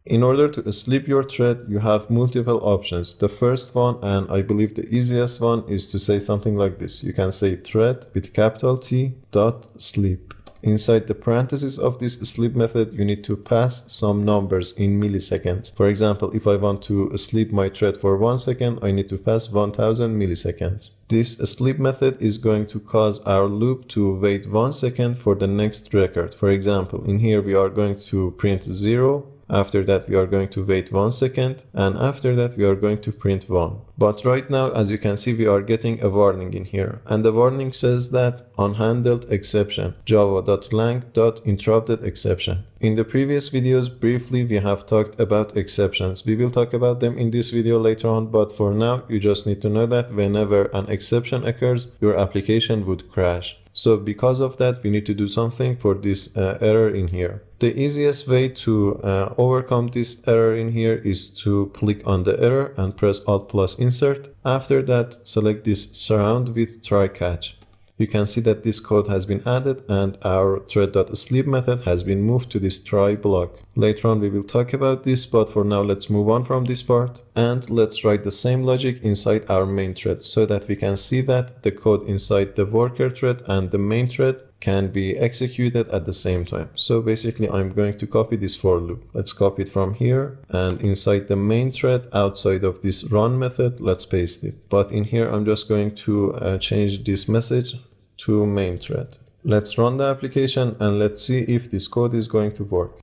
Speaker 1: In order to sleep your thread, you have multiple options. The first one, and I believe the easiest one, is to say something like this. You can say thread with capital T dot sleep. Inside the parentheses of this sleep method, you need to pass some numbers in milliseconds. For example, if I want to sleep my thread for 1 second, I need to pass 1000 milliseconds. This sleep method is going to cause our loop to wait 1 second for the next record. For example, in here we are going to print 0. After that, we are going to wait 1 second, and after that, we are going to print 1. But right now, as you can see, we are getting a warning in here. And the warning says that unhandled exception, java.lang.interrupted exception. In the previous videos, briefly, we have talked about exceptions. We will talk about them in this video later on, but for now, you just need to know that whenever an exception occurs, your application would crash. So because of that, we need to do something for this error in here. The easiest way to overcome this error in here is to click on the error and press Alt plus Insert. After that, select this surround with try catch. You can see that this code has been added and our thread.sleep method has been moved to this try block. Later on we will talk about this, but for now let's move on from this part and let's write the same logic inside our main thread so that we can see that the code inside the worker thread and the main thread can be executed at the same time. So basically I'm going to copy this for loop. Let's copy it from here and inside the main thread outside of this run method, let's paste it. But in here I'm just going to change this message to main thread. Let's run the application and let's see if this code is going to work.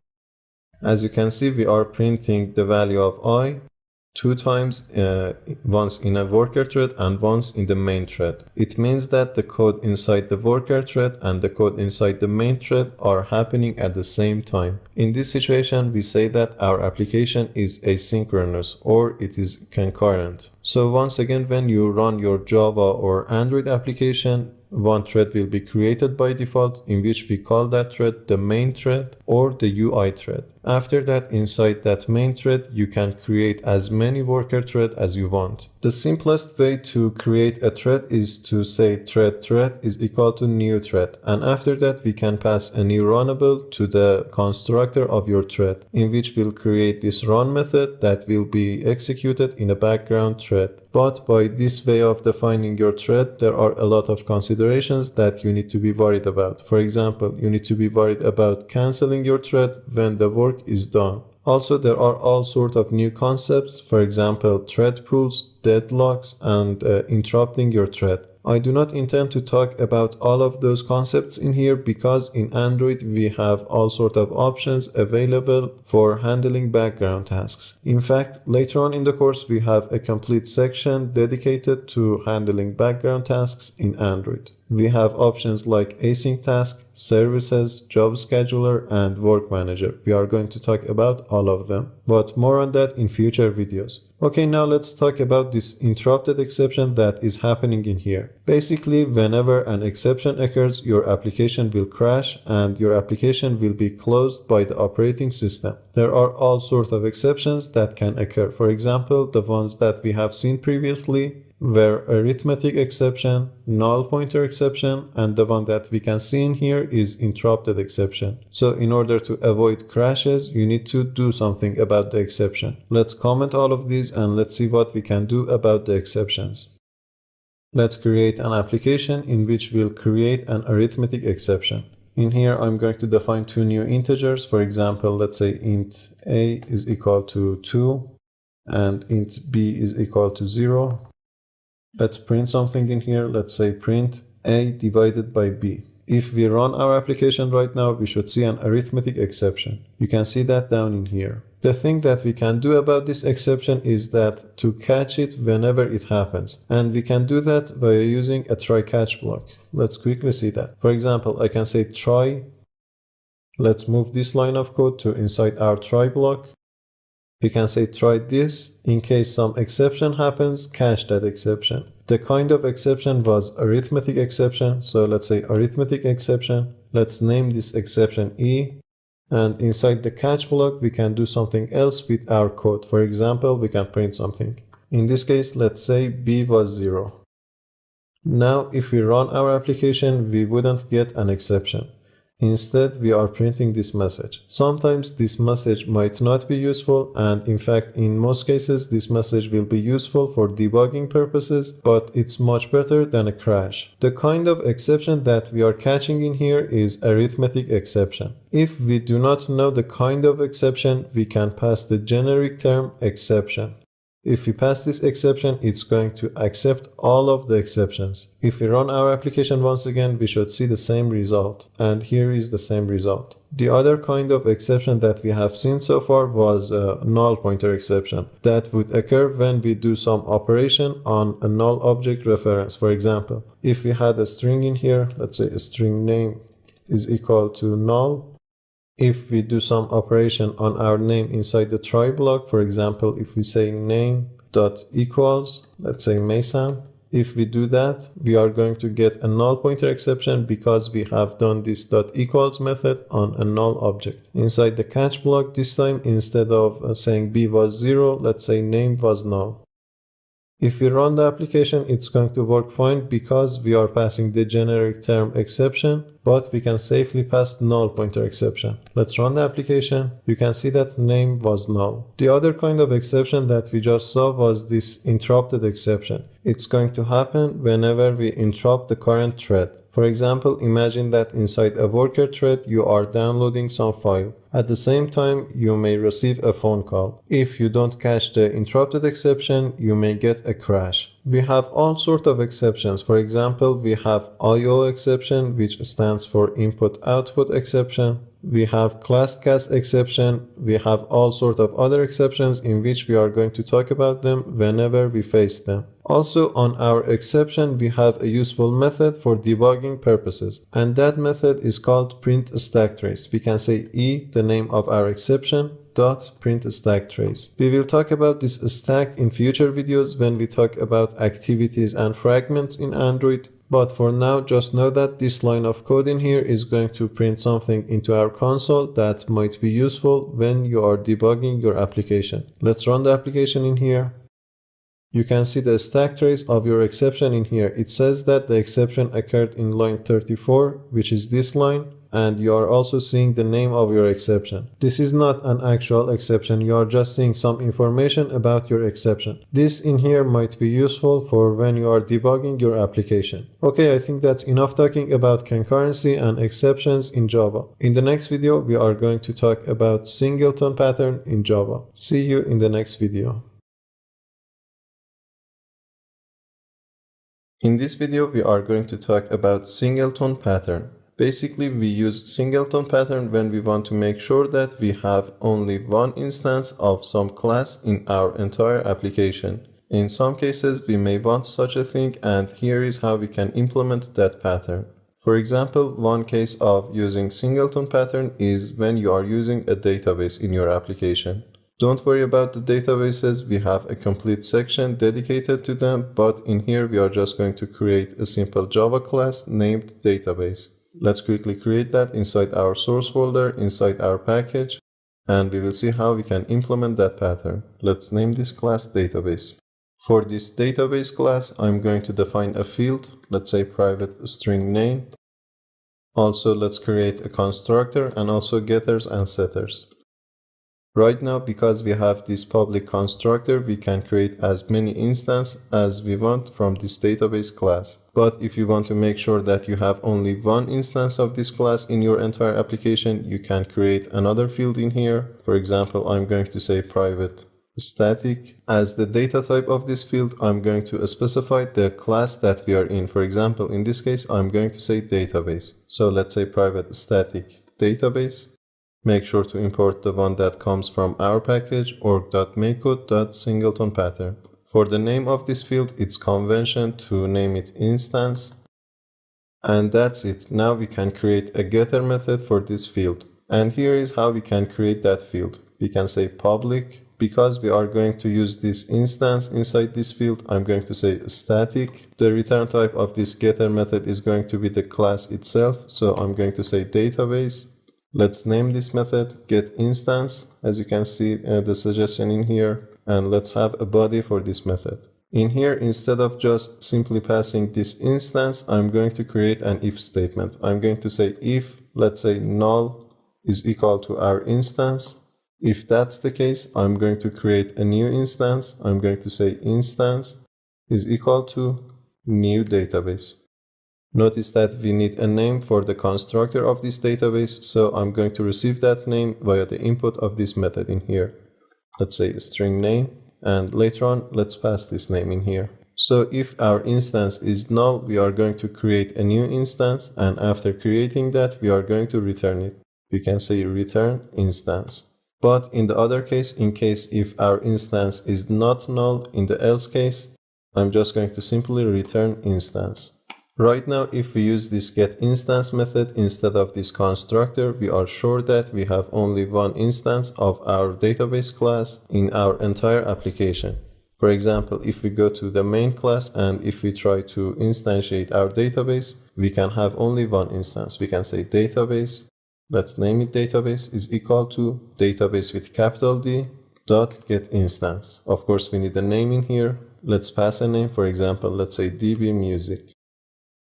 Speaker 1: As you can see, we are printing the value of I 2 times, once in a worker thread and once in the main thread. It means that the code inside the worker thread and the code inside the main thread are happening at the same time. In this situation, we say that our application is asynchronous or it is concurrent. So once again, when you run your Java or Android application, one thread will be created by default, in which we call that thread the main thread or the UI thread. After that, inside that main thread, you can create as many worker threads as you want. The simplest way to create a thread is to say thread is equal to new thread. And after that, we can pass a new runnable to the constructor of your thread, in which we'll create this run method that will be executed in a background thread. But by this way of defining your thread, there are a lot of considerations that you need to be worried about. For example, you need to be worried about canceling your thread when the work is done. Also, there are all sorts of new concepts, for example, thread pools, deadlocks, and interrupting your thread. I do not intend to talk about all of those concepts in here because in Android we have all sorts of options available for handling background tasks. In fact, later on in the course we have a complete section dedicated to handling background tasks in Android. We have options like async task, services, job scheduler, and work manager. We are going to talk about all of them, but more on that in future videos. Okay, now let's talk about this interrupted exception that is happening in here. Basically, whenever an exception occurs, your application will crash and your application will be closed by the operating system. There are all sorts of exceptions that can occur. For example, the ones that we have seen previously. where arithmetic exception, null pointer exception, and the one that we can see in here is interrupted exception. So in order to avoid crashes, you need to do something about the exception. Let's comment all of these and let's see what we can do about the exceptions. Let's create an application in which we'll create an arithmetic exception. In here, I'm going to define two new integers. For example, let's say int a is equal to 2 and int b is equal to 0. Let's print something in here. Let's say print a divided by b. If we run our application right now, we should see an arithmetic exception. You can see that down in here. The thing that we can do about this exception is that to catch it whenever it happens. And we can do that via using a try catch block. Let's quickly see that. For example, I can say try. Let's move this line of code to inside our try block. We can say try this. In case some exception happens, catch that exception. The kind of exception was arithmetic exception. So let's say arithmetic exception. Let's name this exception E. And inside the catch block, we can do something else with our code. For example, we can print something. In this case, let's say B was 0. Now, if we run our application, we wouldn't get an exception. Instead, we are printing this message. Sometimes this message might not be useful, and in fact, in most cases, this message will be useful for debugging purposes, but it's much better than a crash. The kind of exception that we are catching in here is arithmetic exception. If we do not know the kind of exception, we can pass the generic term exception. If we pass this exception, it's going to accept all of the exceptions. If we run our application once again, we should see the same result. And here is the same result. The other kind of exception that we have seen so far was a null pointer exception. That would occur when we do some operation on a null object reference. For example, if we had a string in here, let's say a string name is equal to null. If we do some operation on our name inside the try block, for example, if we say name.equals, let's say Mason, if we do that, we are going to get a null pointer exception because we have done this .equals method on a null object. Inside the catch block, this time, instead of saying b was 0, let's say name was null. If we run the application, it's going to work fine because we are passing the generic term exception, but we can safely pass null pointer exception. Let's run the application. You can see that name was null. The other kind of exception that we just saw was this interrupted exception. It's going to happen whenever we interrupt the current thread. For example, imagine that inside a worker thread, you are downloading some file. At the same time, you may receive a phone call. If you don't catch the interrupted exception, you may get a crash. We have all sorts of exceptions. For example, we have IO exception, which stands for input-output exception. We have class cast exception. We have all sorts of other exceptions in which we are going to talk about them whenever we face them. Also, on our exception, we have a useful method for debugging purposes, and that method is called print stack trace. We can say E, the name of our exception, dot print stack trace. We will talk about this stack in future videos when we talk about activities and fragments in Android. But for now, just know that this line of code in here is going to print something into our console that might be useful when you are debugging your application. Let's run the application in here. You can see the stack trace of your exception in here. It says that the exception occurred in line 34, which is this line, and you are also seeing the name of your exception. This is not an actual exception, you are just seeing some information about your exception. This in here might be useful for when you are debugging your application. Okay, I think that's enough talking about concurrency and exceptions in Java. In the next video, we are going to talk about Singleton Pattern in Java. See you in the next video. In this video, we are going to talk about Singleton Pattern. Basically, we use Singleton Pattern when we want to make sure that we have only one instance of some class in our entire application. In some cases, we may want such a thing, and here is how we can implement that pattern. For example, one case of using Singleton Pattern is when you are using a database in your application. Don't worry about the databases, we have a complete section dedicated to them, but in here we are just going to create a simple Java class named database. Let's quickly create that inside our source folder, inside our package, and we will see how we can implement that pattern. Let's name this class database. For this database class, I'm going to define a field, let's say private string name. Also, let's create a constructor and also getters and setters. Right now, because we have this public constructor, we can create as many instances as we want from this database class. But if you want to make sure that you have only one instance of this class in your entire application, you can create another field in here. For example, I'm going to say private static. As the data type of this field, I'm going to specify the class that we are in. For example, in this case, I'm going to say database. So let's say private static database. Make sure to import the one that comes from our package org.makecode.singleton pattern. For the name of this field, it's convention to name it instance. And that's it. Now we can create a getter method for this field. And here is how we can create that field. We can say public. Because we are going to use this instance inside this field, I'm going to say static. The return type of this getter method is going to be the class itself. So I'm going to say database. Let's name this method getInstance, as you can see the suggestion in here, and let's have a body for this method. In here, instead of just simply passing this instance, I'm going to create an if statement. I'm going to say if, let's say null is equal to our instance. If that's the case, I'm going to create a new instance. I'm going to say instance is equal to new database. Notice that we need a name for the constructor of this database, so I'm going to receive that name via the input of this method in here. Let's say string name, and later on, let's pass this name in here. So if our instance is null, we are going to create a new instance, and after creating that, we are going to return it. We can say return instance. But in the other case, in case if our instance is not null, in the else case, I'm just going to simply return instance. Right now, if we use this getInstance method instead of this constructor, we are sure that we have only one instance of our database class in our entire application. For example, if we go to the main class and if we try to instantiate our database, we can have only one instance. We can say database, let's name it database, is equal to database with capital D dot getInstance. Of course, we need a name in here. Let's pass a name. For example, let's say DB music.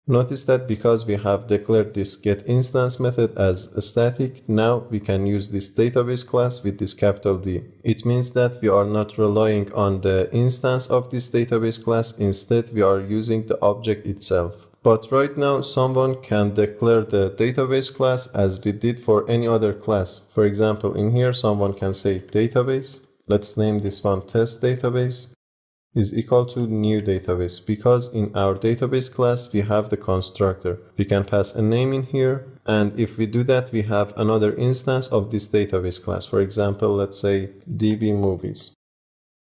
Speaker 1: Notice that because we have declared this getInstance method as a static, now we can use this database class with this capital D. It means that we are not relying on the instance of this database class, instead we are using the object itself. But right now someone can declare the database class as we did for any other class. For example, in here someone can say database. Let's name this one test database is equal to new database, because in our database class we have the constructor. We can pass a name in here, and if we do that we have another instance of this database class. For example, let's say DB movies.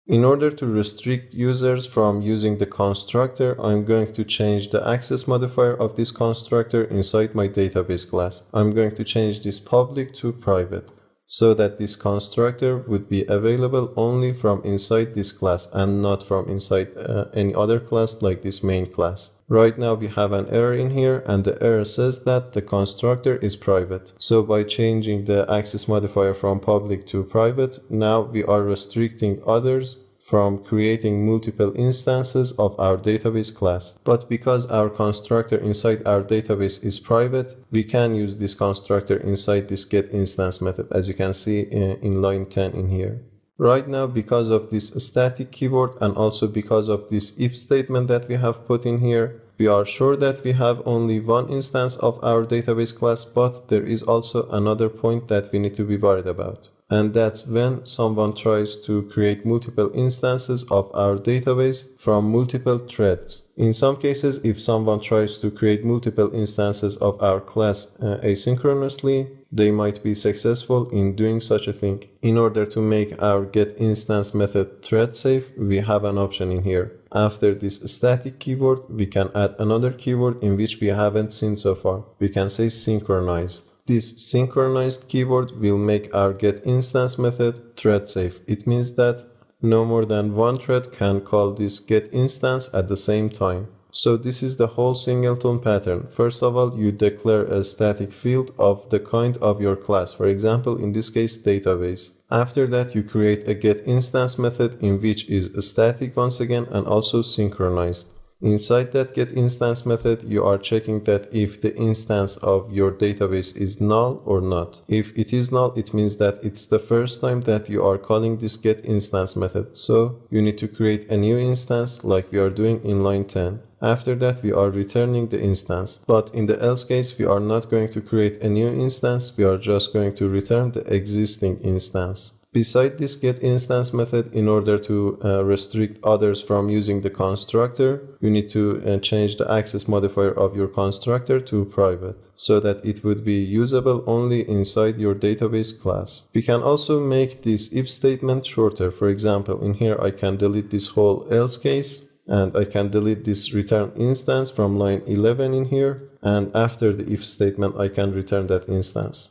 Speaker 1: In order to restrict users from using the constructor, I'm going to change the access modifier of this constructor inside my database class. I'm going to change this public to private, so that this constructor would be available only from inside this class and not from inside any other class like this main class. Right now we have an error in here, and the error says that the constructor is private. So by changing the access modifier from public to private, now we are restricting others from creating multiple instances of our database class. But because our constructor inside our database is private, we can use this constructor inside this getInstance method, as you can see in line 10 in here. Right now, because of this static keyword and also because of this if statement that we have put in here, we are sure that we have only one instance of our database class, but there is also another point that we need to be worried about. And that's when someone tries to create multiple instances of our database from multiple threads. In some cases, if someone tries to create multiple instances of our class asynchronously, they might be successful in doing such a thing. In order to make our getInstance method thread safe, we have an option in here. After this static keyword, we can add another keyword in which we haven't seen so far. We can say synchronized. This synchronized keyword will make our getInstance method thread safe. It means that no more than one thread can call this getInstance at the same time. So this is the whole singleton pattern. First of all, you declare a static field of the kind of your class. For example, in this case, database. After that, you create a getInstance method in which is static once again and also synchronized. Inside that getInstance method, you are checking that if the instance of your database is null or not. If it is null, it means that it's the first time that you are calling this getInstance method. So you need to create a new instance like we are doing in line 10. After that, we are returning the instance. But in the else case, we are not going to create a new instance. We are just going to return the existing instance. Beside this getInstance method, in order to restrict others from using the constructor, you need to change the access modifier of your constructor to private so that it would be usable only inside your database class. We can also make this if statement shorter. For example, in here I can delete this whole else case and I can delete this return instance from line 11 in here, and after the if statement I can return that instance.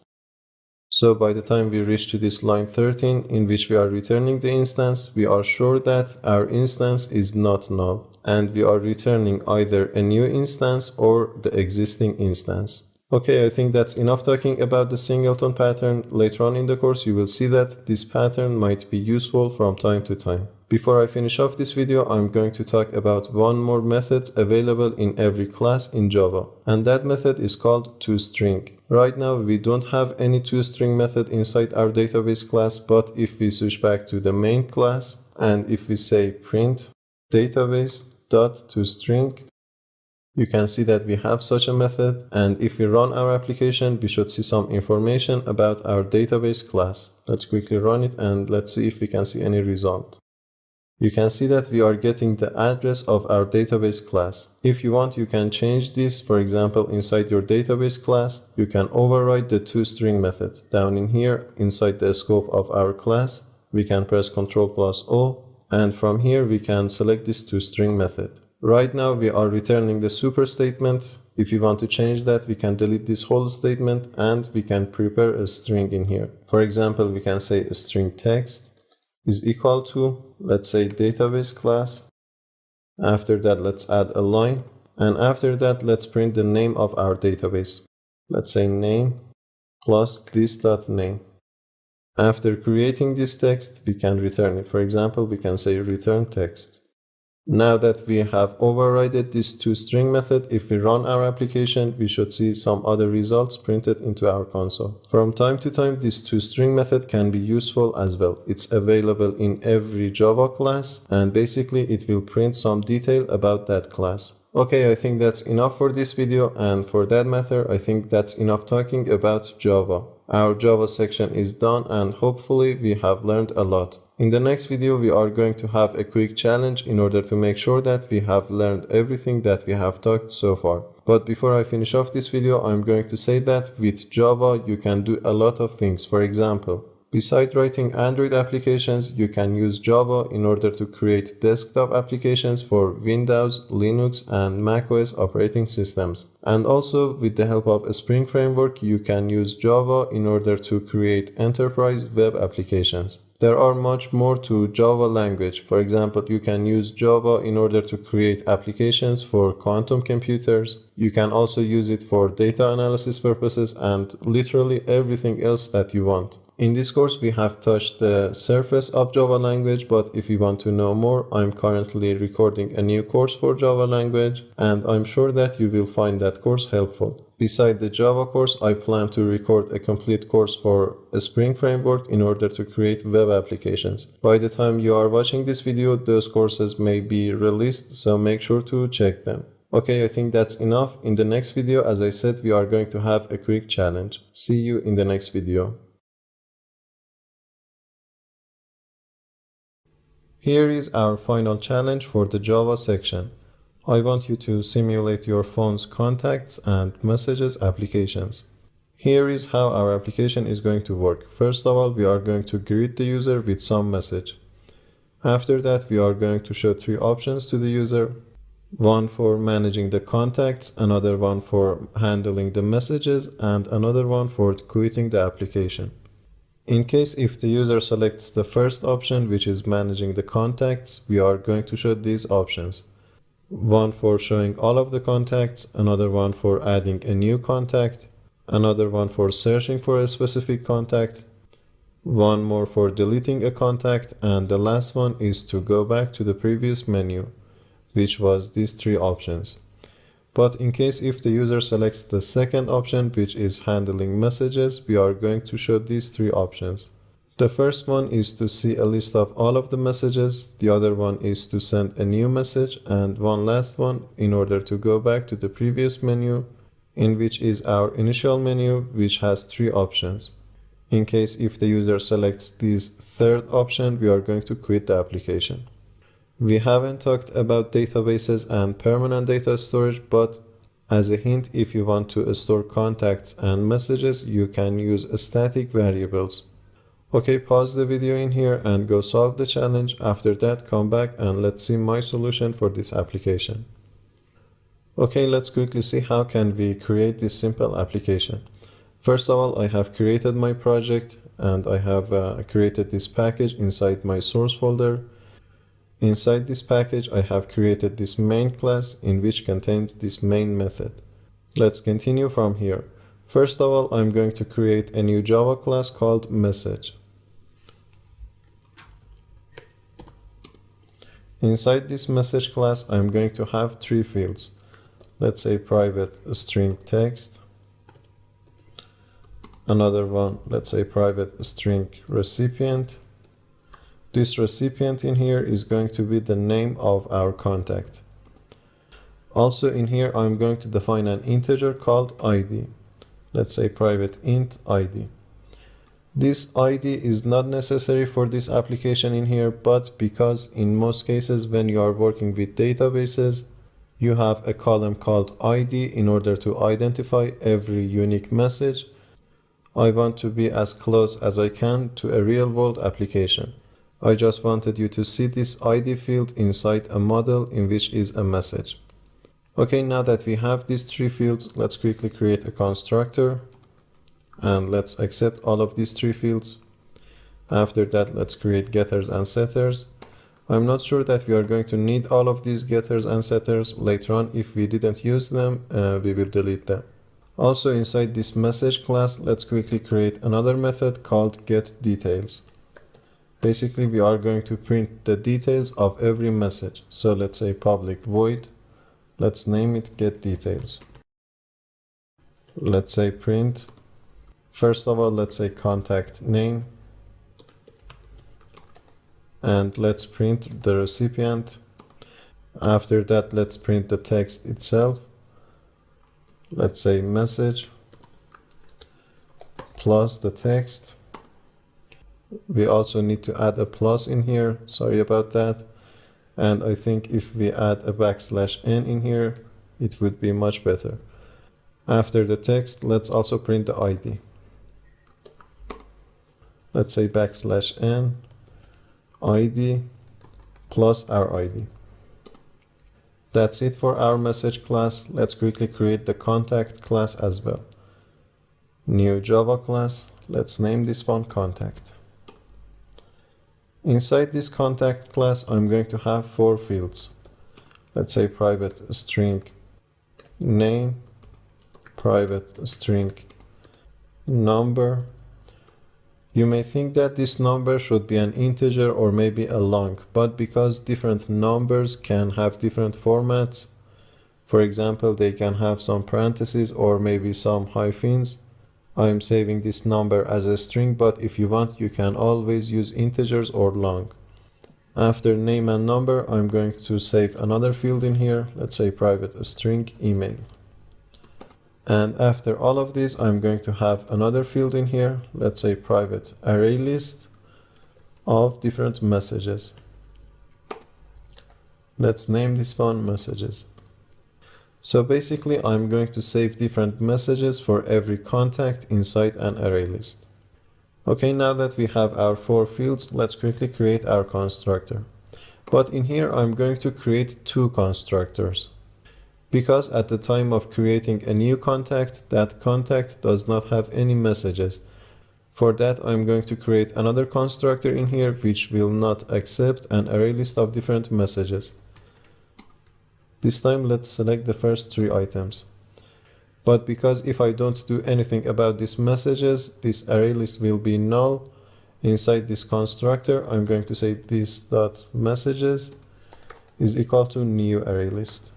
Speaker 1: So by the time we reach to this line 13 in which we are returning the instance, we are sure that our instance is not null and we are returning either a new instance or the existing instance. Okay, I think that's enough talking about the singleton pattern. Later on in the course you will see that this pattern might be useful from time to time. Before I finish off this video, I'm going to talk about one more method available in every class in Java, and that method is called toString. Right now we don't have any toString method inside our database class, but if we switch back to the main class and if we say print database.toString, you can see that we have such a method, and if we run our application we should see some information about our database class. Let's quickly run it and let's see if we can see any result. You can see that we are getting the address of our database class. If you want, you can change this. For example, inside your database class, you can override the toString method. Down in here, inside the scope of our class, we can press Ctrl+O, and from here we can select this toString method. Right now we are returning the super statement. If you want to change that, we can delete this whole statement and we can prepare a string in here. For example, we can say a string text is equal to, let's say, database class. After that, let's add a line, and after that let's print the name of our database. Let's say name plus this.name. After creating this text, we can return it. For example, we can say return text. Now that we have overridden this toString method, if we run our application, we should see some other results printed into our console. From time to time, this toString method can be useful as well. It's available in every Java class, and basically it will print some detail about that class. Okay, I think that's enough for this video, and for that matter, I think that's enough talking about Java. Our Java section is done, and hopefully we have learned a lot. In the next video, we are going to have a quick challenge in order to make sure that we have learned everything that we have talked so far. But before I finish off this video, I'm going to say that with Java, you can do a lot of things. For example, besides writing Android applications, you can use Java in order to create desktop applications for Windows, Linux, and macOS operating systems. And also, with the help of a Spring framework, you can use Java in order to create enterprise web applications. There are much more to Java language. For example, you can use Java in order to create applications for quantum computers. You can also use it for data analysis purposes and literally everything else that you want. In this course, we have touched the surface of Java language, but if you want to know more, I'm currently recording a new course for Java language, and I'm sure that you will find that course helpful. Beside the Java course, I plan to record a complete course for a Spring framework in order to create web applications. By the time you are watching this video, those courses may be released, so make sure to check them. Okay, I think that's enough. In the next video, as I said, we are going to have a quick challenge. See you in the next video. Here is our final challenge for the Java section. I want you to simulate your phone's contacts and messages applications. Here is how our application is going to work. First of all, we are going to greet the user with some message. After that, we are going to show three options to the user. One for managing the contacts, another one for handling the messages, and another one for quitting the application. In case if the user selects the first option, which is managing the contacts, we are going to show these options. one for showing all of the contacts, another one for adding a new contact, another one for searching for a specific contact, one more for deleting a contact, and the last one is to go back to the previous menu, which was these three options. But in case if the user selects the second option, which is handling messages, we are going to show these three options. The first one is to see a list of all of the messages, the other one is to send a new message, and one last one in order to go back to the previous menu, in which is our initial menu, which has three options. In case if the user selects this third option, we are going to quit the application. We haven't talked about databases and permanent data storage, but as a hint, if you want to store contacts and messages, you can use static variables. Okay, pause the video in here and go solve the challenge. After that, come back and let's see my solution for this application. Okay, let's quickly see how can we create this simple application. First of all, I have created my project and I have created this package inside my source folder. Inside this package, I have created this main class in which contains this main method. Let's continue from here. First of all, I'm going to create a new Java class called message. Inside this message class, I'm going to have three fields. Let's say private string text. Another one, let's say private string recipient. This recipient in here is going to be the name of our contact. Also in here, I'm going to define an integer called ID. Let's say private int ID. This ID is not necessary for this application in here, but because in most cases when you are working with databases, you have a column called ID in order to identify every unique message. I want to be as close as I can to a real-world application. I just wanted you to see this ID field inside a model in which is a message. Okay, now that we have these three fields, let's quickly create a constructor and let's accept all of these three fields. After that, let's create getters and setters. I'm not sure that we are going to need all of these getters and setters. Later on, if we didn't use them, we will delete them. Also inside this message class, let's quickly create another method called getDetails. Basically, we are going to print the details of every message. So let's say public void. Let's name it getDetails. Let's say print. First of all, let's say contact name. And let's print the recipient. After that, let's print the text itself. Let's say message plus the text. We also need to add a plus in here, sorry about that. And I think if we add a \n in here, it would be much better. After the text, let's also print the ID. Let's say \n ID plus our ID. That's it for our message class. Let's quickly create the contact class as well. New Java class, let's name this one contact. Inside this contact class, I'm going to have four fields. Let's say private string name, private string number. You may think that this number should be an integer or maybe a long, but because different numbers can have different formats, for example, they can have some parentheses or maybe some hyphens, I'm saving this number as a string, but if you want, you can always use integers or long. After name and number, I'm going to save another field in here. Let's say private string email. And after all of these, I'm going to have another field in here. Let's say private array list of different messages. Let's name this one messages. So basically, I'm going to save different messages for every contact inside an array list. Okay, now that we have our four fields, let's quickly create our constructor. But in here, I'm going to create two constructors. Because at the time of creating a new contact, that contact does not have any messages. For that, I'm going to create another constructor in here which will not accept an array list of different messages. This time let's select the first 3 items. But because if I don't do anything about these messages, this array list will be null. Inside this constructor, I'm going to say this.messages is equal to new array list.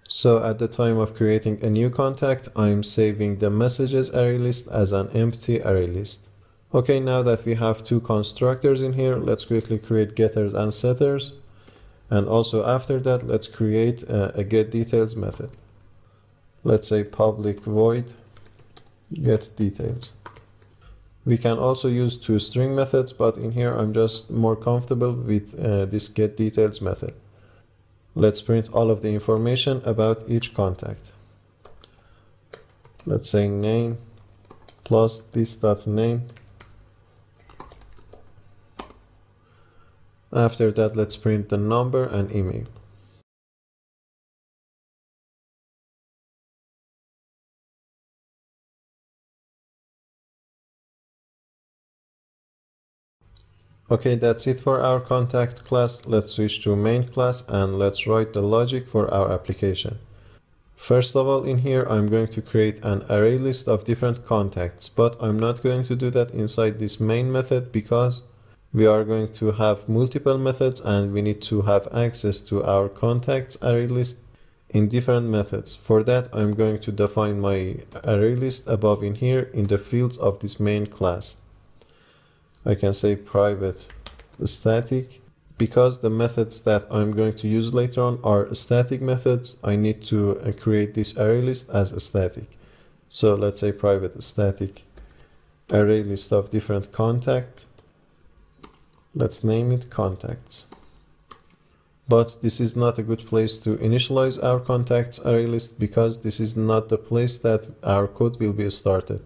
Speaker 1: So at the time of creating a new contact, I'm saving the messages array list as an empty array list. Okay, now that we have 2 constructors in here, let's quickly create getters and setters. And also after that, let's create a getDetails method. Let's say public void getDetails. We can also use 2 string methods, but in here I'm just more comfortable with this getDetails method. Let's print all of the information about each contact. Let's say name plus this.name. After that, let's print the number and email. Okay, that's it for our contact class. Let's switch to main class and let's write the logic for our application. First of all, in here, I'm going to create an array list of different contacts, but I'm not going to do that inside this main method because we are going to have multiple methods and we need to have access to our contacts array list in different methods. For that, I'm going to define my array list above in here in the fields of this main class. I can say private static. Because the methods that I'm going to use later on are static methods, I need to create this array list as a static. So let's say private static array list of different contacts. Let's name it contacts. But this is not a good place to initialize our contacts array list because this is not the place that our code will be started.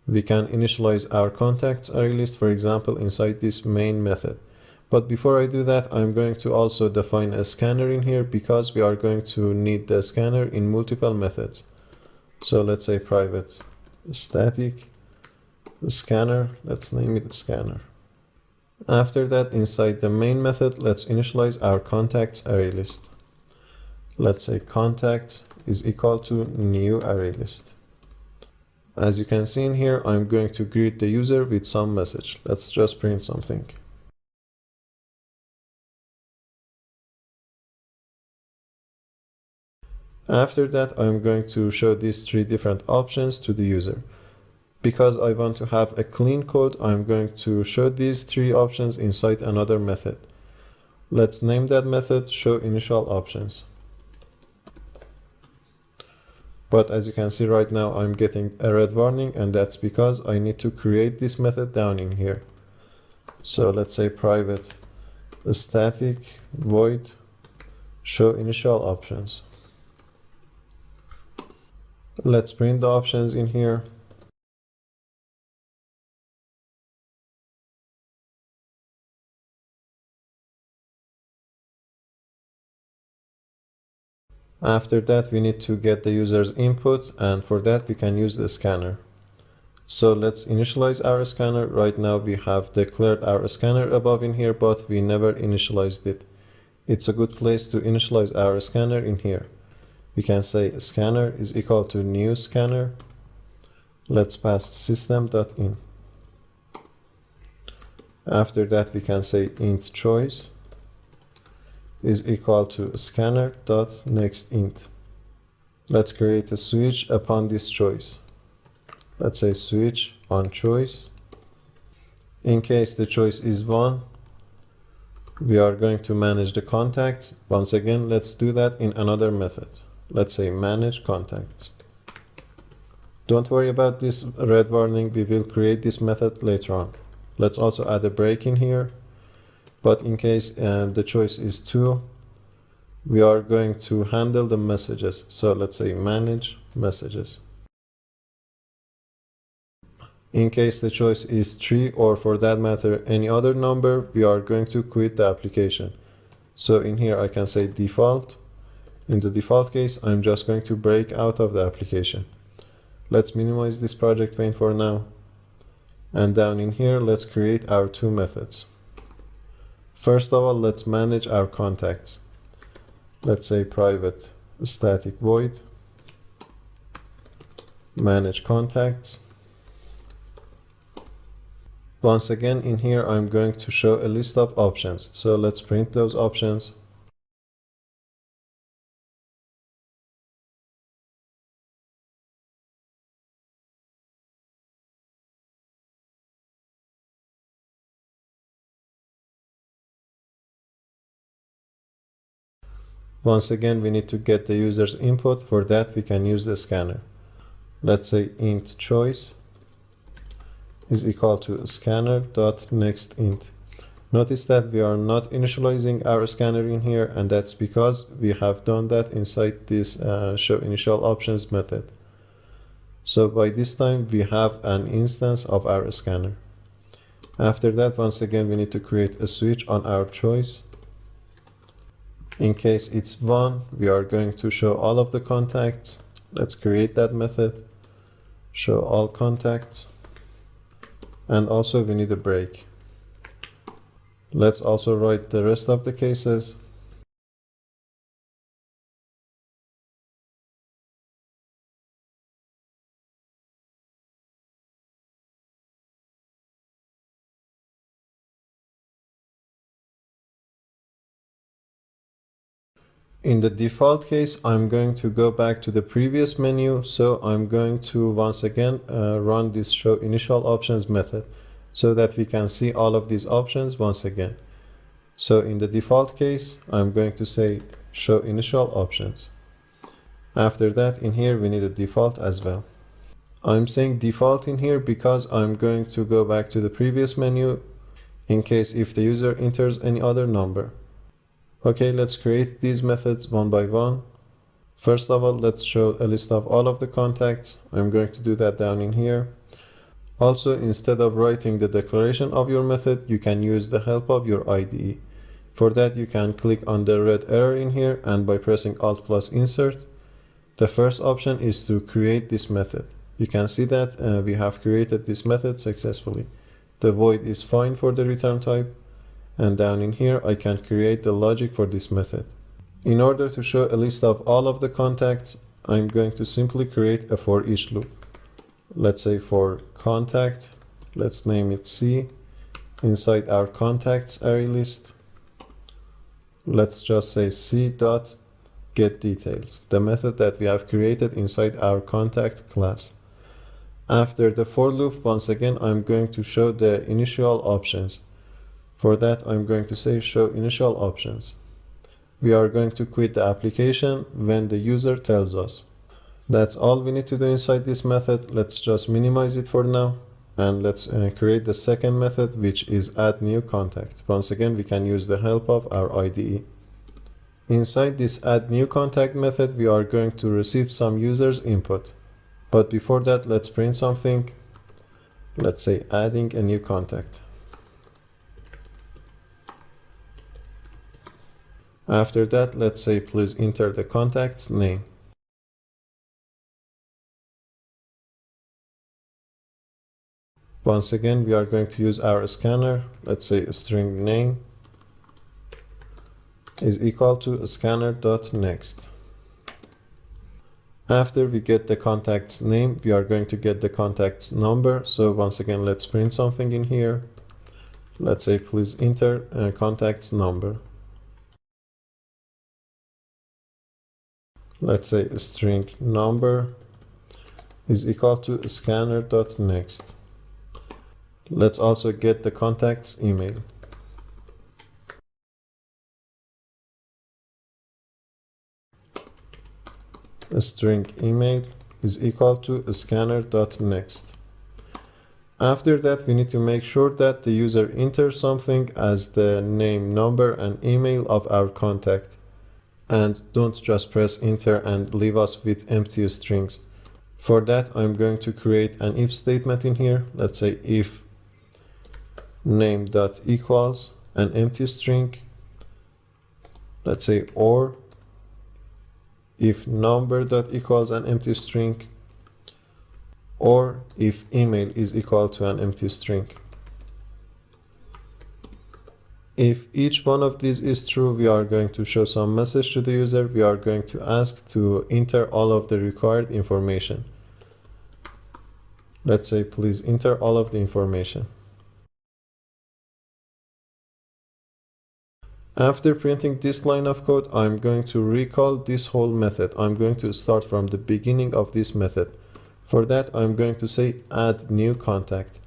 Speaker 1: We can initialize our contacts array list, for example, inside this main method. But before I do that, I'm going to also define a scanner in here because we are going to need the scanner in multiple methods. So let's say private static scanner. Let's name it scanner. After that, inside the main method, let's initialize our contacts array list. Let's say contacts is equal to new array list. As you can see in here, I'm going to greet the user with some message. Let's just print something. After that, I'm going to show these 3 different options to the user. Because I want to have a clean code, I'm going to show these 3 options inside another method. Let's name that method show initial options. But as you can see right now, I'm getting a red warning, and that's because I need to create this method down in here. So let's say private static void show initial options. Let's print the options in here. After that, we need to get the user's input, and for that we can use the scanner. So let's initialize our scanner. Right now we have declared our scanner above in here, but we never initialized it. It's a good place to initialize our scanner in here. We can say scanner is equal to new scanner. Let's pass system.in. After that, we can say int choice is equal to scanner.nextInt. Let's create a switch upon this choice. Let's say switch on choice. In case the choice is 1, we are going to manage the contacts. Once again, let's do that in another method. Let's say manage contacts. Don't worry about this red warning. We will create this method later on. Let's also add a break in here. But in case the choice is 2, we are going to handle the messages. So let's say manage messages. In case the choice is 3, or for that matter any other number, we are going to quit the application. So in here I can say default. In the default case, I'm just going to break out of the application. Let's minimize this project pane for now. And down in here, let's create our 2 methods. First of all, let's manage our contacts. let's say private static void manage contacts. Once again, in here I'm going to show a list of options, so let's print those options. Once again, we need to get the user's input. For that, we can use the scanner. Let's say int choice is equal to scanner.nextInt. Notice that we are not initializing our scanner in here, and that's because we have done that inside this show initial options method. So by this time, we have an instance of our scanner. After that, once again, we need to create a switch on our choice. In case it's 1, we are going to show all of the contacts. Let's create that method, show all contacts, and also we need a break. Let's also write the rest of the cases. In the default case, I'm going to go back to the previous menu, so I'm going to once again run this show initial options method so that we can see all of these options once again. So in the default case, I'm going to say show initial options. After that, in here we need a default as well. I'm saying default in here because I'm going to go back to the previous menu in case if the user enters any other number. Okay, let's create these methods one by one. First of all, let's show a list of all of the contacts. I'm going to do that down in here. Also, instead of writing the declaration of your method, you can use the help of your IDE. For that, you can click on the red arrow in here, and by pressing Alt plus Insert, the first option is to create this method. You can see that we have created this method successfully. The void is fine for the return type. And down in here, I can create the logic for this method. In order to show a list of all of the contacts, I'm going to simply create a for each loop. Let's say for contact, let's name it C. Inside our contacts array list, let's just say C.getDetails, the method that we have created inside our contact class. After the for loop, once again, I'm going to show the initial options. For that, I'm going to say show initial options. We are going to quit the application when the user tells us. That's all we need to do inside this method. Let's just minimize it for now. And let's create the second method, which is add new contact. Once again, we can use the help of our IDE. Inside this add new contact method, we are going to receive some user's input. But before that, let's print something. Let's say adding a new contact. After that, let's say please enter the contact's name. Once again, we are going to use our scanner. Let's say string name is equal to scanner.next. After we get the contact's name, we are going to get the contact's number. So once again, let's print something in here. Let's say please enter contact's number. Let's say string number is equal to scanner.next. Let's also get the contact's email. A string email is equal to scanner.next. After that, we need to make sure that the user enters something as the name, number, and email of our contact. And don't just press enter and leave us with empty strings. For that, I'm going to create an if statement in here. Let's say if name.equals an empty string. Let's say or if number.equals an empty string, or if email is equal to an empty string. If each one of these is true, we are going to show some message to the user. We are going to ask to enter all of the required information. Let's say, please enter all of the information. After printing this line of code, I'm going to recall this whole method. I'm going to start from the beginning of this method. For that, I'm going to say add new contact.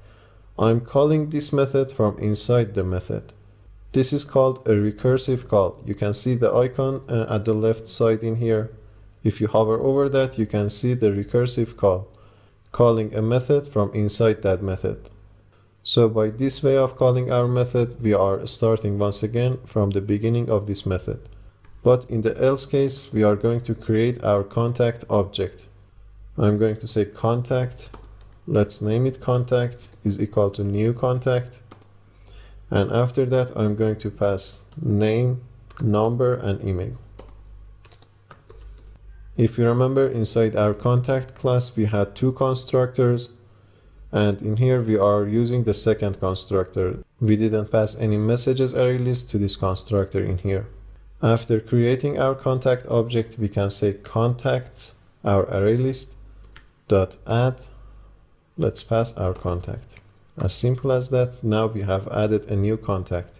Speaker 1: I'm calling this method from inside the method. This is called a recursive call. You can see the icon at the left side in here. If you hover over that, you can see the recursive call, calling a method from inside that method. So by this way of calling our method, we are starting once again from the beginning of this method. But in the else case, we are going to create our contact object. I'm going to say contact, let's name it contact, is equal to new contact. And after that, I'm going to pass name, number, and email. If you remember, inside our contact class, we had two constructors. And in here, we are using the second constructor. We didn't pass any messages array list to this constructor in here. After creating our contact object, we can say contacts, our array list, dot add. Let's pass our contact. As simple as that. Now we have added a new contact.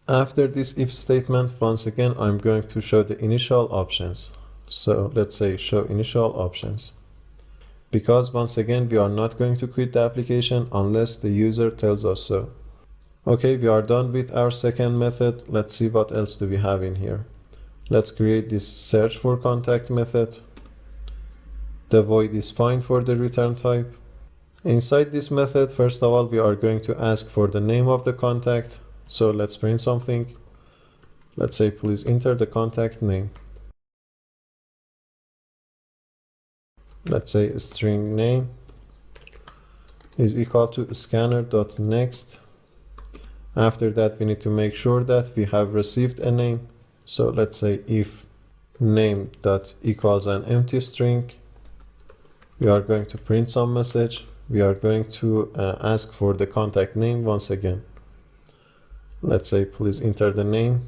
Speaker 1: After this if statement, once again, I'm going to show the initial options. So let's say show initial options. Because once again, we are not going to quit the application unless the user tells us so. Okay, we are done with our second method. Let's see what else do we have in here. Let's create this search for contact method. The void is fine for the return type. Inside this method, first of all, we are going to ask for the name of the contact. So let's print something. Let's say, please enter the contact name. Let's say a string name is equal to scanner.next. After that, we need to make sure that we have received a name. So let's say if name dot equals an empty string, we are going to print some message. We are going to ask for the contact name once again. Let's say, please enter the name.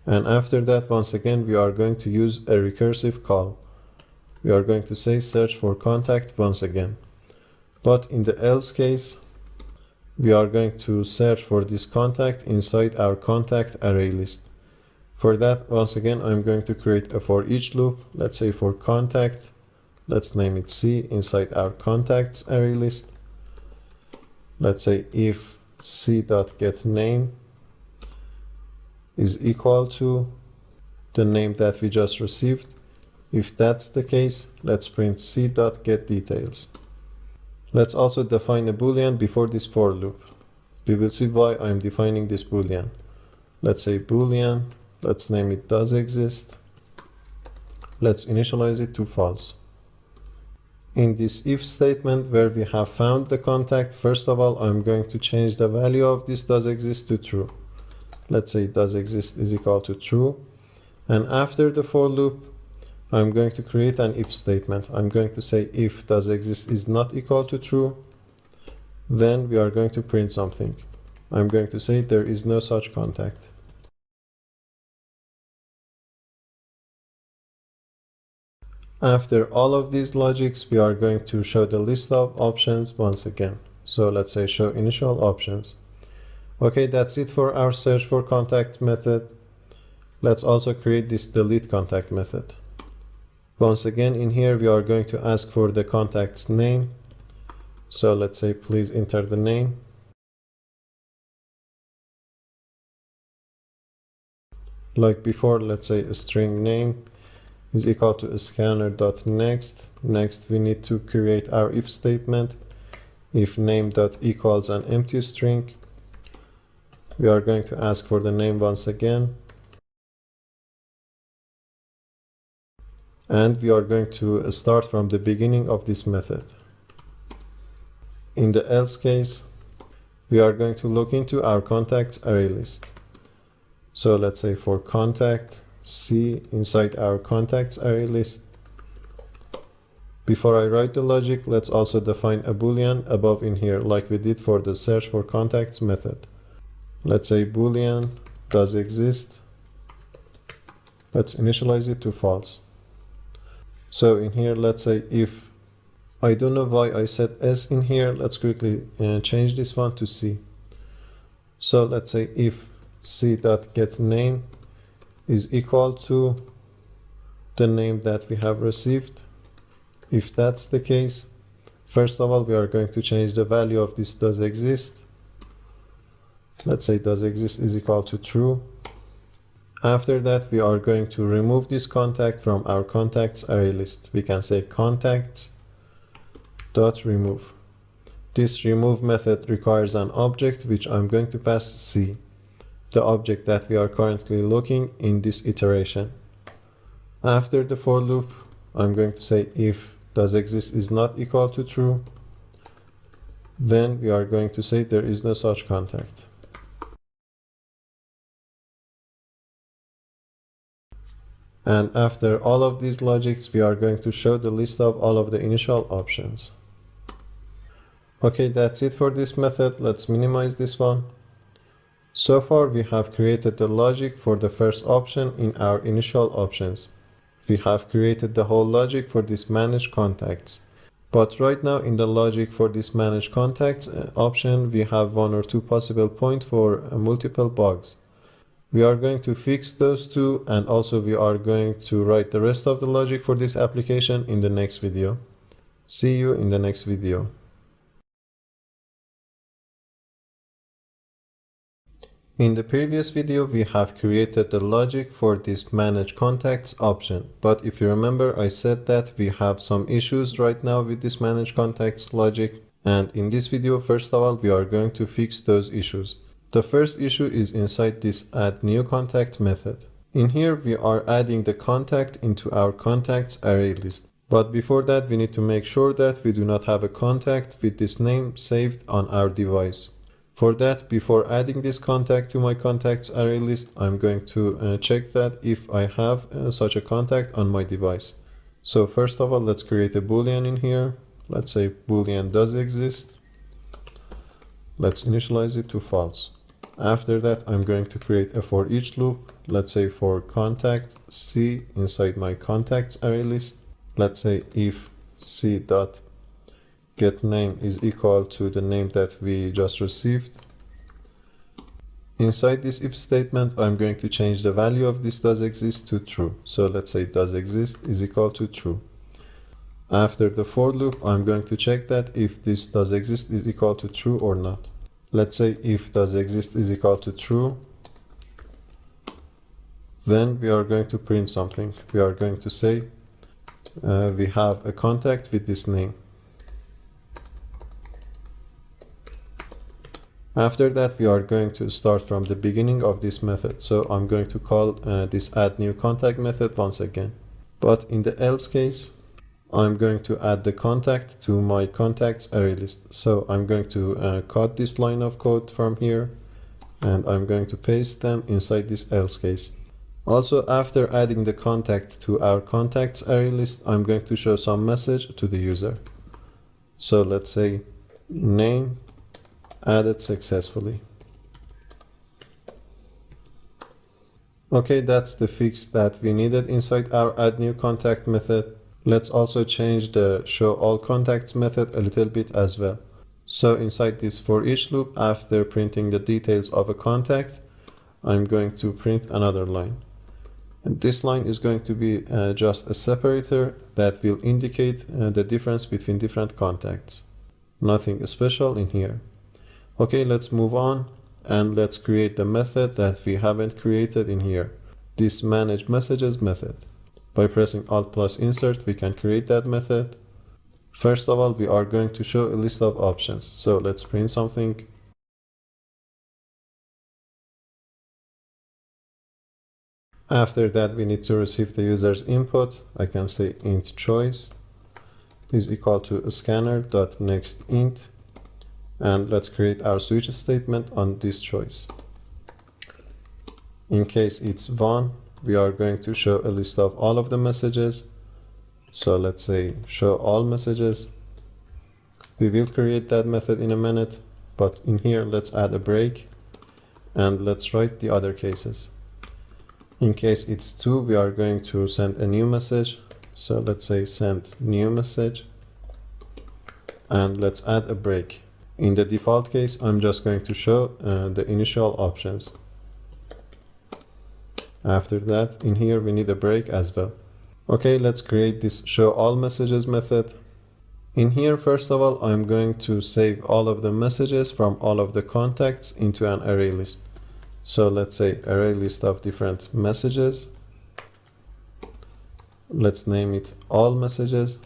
Speaker 1: And after that, once again, we are going to use a recursive call. We are going to say search for contact once again. But in the else case, we are going to search for this contact inside our contact array list. For that, once again, I'm going to create a for each loop. Let's say for contact, let's name it C inside our contacts array list. Let's say if c.getName is equal to the name that we just received. If that's the case, let's print c.getDetails. Let's also define a boolean before this for loop. We will see why I'm defining this boolean. Let's say boolean, let's name it does exist. Let's initialize it to false. In this if statement where we have found the contact, first of all, I'm going to change the value of this does exist to true. Let's say does exist is equal to true. And after the for loop, I'm going to create an if statement. I'm going to say if does exist is not equal to true, then we are going to print something. I'm going to say there is no such contact. After all of these logics, we are going to show the list of options once again. So let's say show initial options. Okay, that's it for our search for contact method. Let's also create this delete contact method. Once again, in here, we are going to ask for the contact's name. So let's say, please enter the name. Like before, let's say a string name is equal to a scanner.next. Next, we need to create our if statement. If name.equals an empty string, we are going to ask for the name once again. And we are going to start from the beginning of this method. In the else case, we are going to look into our contacts array list. So let's say for contact C inside our contacts array list, Before I write the logic, let's also define a boolean above in here like we did for the search for contacts method. Let's say boolean does exist. Let's initialize it to false. So in here, let's say if, I don't know why I said S in here, let's quickly change this one to C. So let's say if c.getName is equal to the name that we have received. If that's the case, first of all, we are going to change the value of this does exist. Let's say does exist is equal to true. After that, we are going to remove this contact from our contacts array list. We can say contacts dot remove. This remove method requires an object which I'm going to pass C, the object that we are currently looking in this iteration. After the for loop, I'm going to say if does exist is not equal to true, then we are going to say there is no such contact. And after all of these logics, we are going to show the list of all of the initial options. Okay, that's it for this method. Let's minimize this one. So far, we have created the logic for the first option in our initial options. We have created the whole logic for this manage contacts. But right now in the logic for this manage contacts option, we have one or two possible points for multiple bugs. We are going to fix those two, and also we are going to write the rest of the logic for this application in the next video. See you in the next video. In the previous video, we have created the logic for this manage contacts option. But if you remember, I said that we have some issues right now with this manage contacts logic. And in this video, first of all, we are going to fix those issues. The first issue is inside this add new contact method. In here, we are adding the contact into our contacts array list. But before that, we need to make sure that we do not have a contact with this name saved on our device. For that, before adding this contact to my contacts array list, I'm going to check that if I have such a contact on my device. So first of all, let's create a boolean in here. Let's say boolean does exist. Let's initialize it to false. After that, I'm going to create a for each loop. Let's say for contact C inside my contacts array list. Let's say if c.getName is equal to the name that we just received. Inside this if statement, I'm going to change the value of this does exist to true. So let's say does exist is equal to true. After the for loop, I'm going to check that if this does exist is equal to true or not. Let's say if does exist is equal to true, then we are going to print something. We are going to say we have a contact with this name. After that, we are going to start from the beginning of this method. So I'm going to call this add new contact method once again. But in the else case, I'm going to add the contact to my contacts array list. So I'm going to cut this line of code from here, and I'm going to paste them inside this else case. Also, after adding the contact to our contacts array list, I'm going to show some message to the user. So let's say name added successfully. Okay, that's the fix that we needed inside our add new contact method. Let's also change the show all contacts method a little bit as well. So inside this for each loop, after printing the details of a contact, I'm going to print another line. And this line is going to be just a separator that will indicate the difference between different contacts. Nothing special in here. Okay, let's move on and let's create the method that we haven't created in here. This manage messages method. By pressing Alt plus insert, we can create that method. First of all, we are going to show a list of options. So let's print something. After that, we need to receive the user's input. I can say int choice is equal to scanner.nextInt. And let's create our switch statement on this choice. In case it's 1, we are going to show a list of all of the messages. So let's say show all messages. We will create that method in a minute, but in here let's add a break and let's write the other cases. In case it's 2, we are going to send a new message. So let's say send new message and let's add a break. In the default case, I'm just going to show the initial options. After that, in here we need a break as well. Okay, let's create this show all messages method. In here, first of all, I'm going to save all of the messages from all of the contacts into an array list. So let's say array list of different messages. Let's name it all messages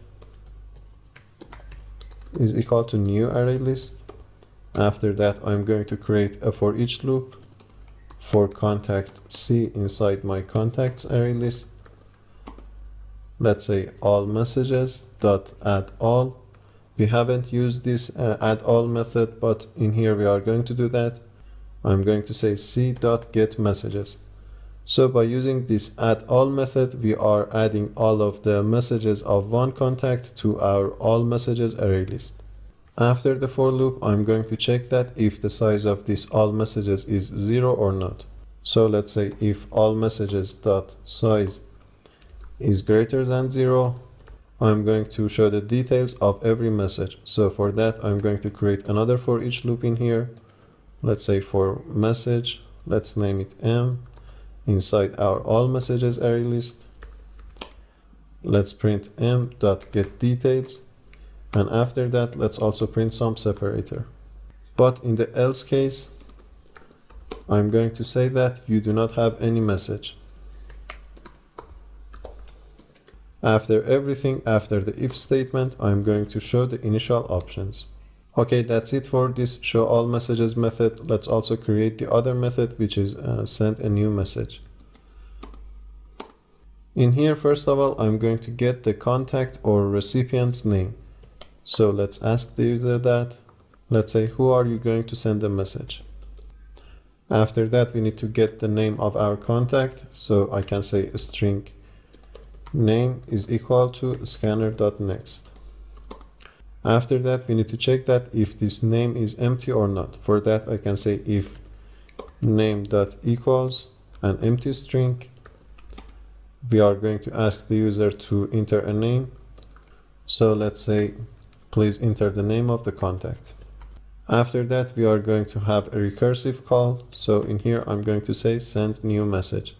Speaker 1: is equal to new array list. After that, I'm going to create a for each loop for contact C inside my contacts array list. Let's say all messages dot add all. We haven't used this add all method, but in here we are going to do that. I'm going to say C dot get messages. So by using this add all method, we are adding all of the messages of one contact to our all messages array list. After the for loop, I'm going to check that if the size of this all messages is 0 or not. So let's say if all messages dot size is greater than 0, I'm going to show the details of every message. So for that, I'm going to create another for each loop in here. Let's say for message, let's name it M inside our all messages array list. Let's print M dot get details. And after that, let's also print some separator. But in the else case, I'm going to say that you do not have any message. After everything, after the if statement, I'm going to show the initial options. Okay, that's it for this show all messages method. Let's also create the other method, which is send a new message. In here, first of all, I'm going to get the contact or recipient's name. So let's ask the user that. Let's say, who are you going to send a message? After that, we need to get the name of our contact. So I can say a string name is equal to scanner.next. After that, we need to check that if this name is empty or not. For that, I can say if name.equals an empty string. We are going to ask the user to enter a name. So let's say, please enter the name of the contact. After that, we are going to have a recursive call. So in here, I'm going to say send new message.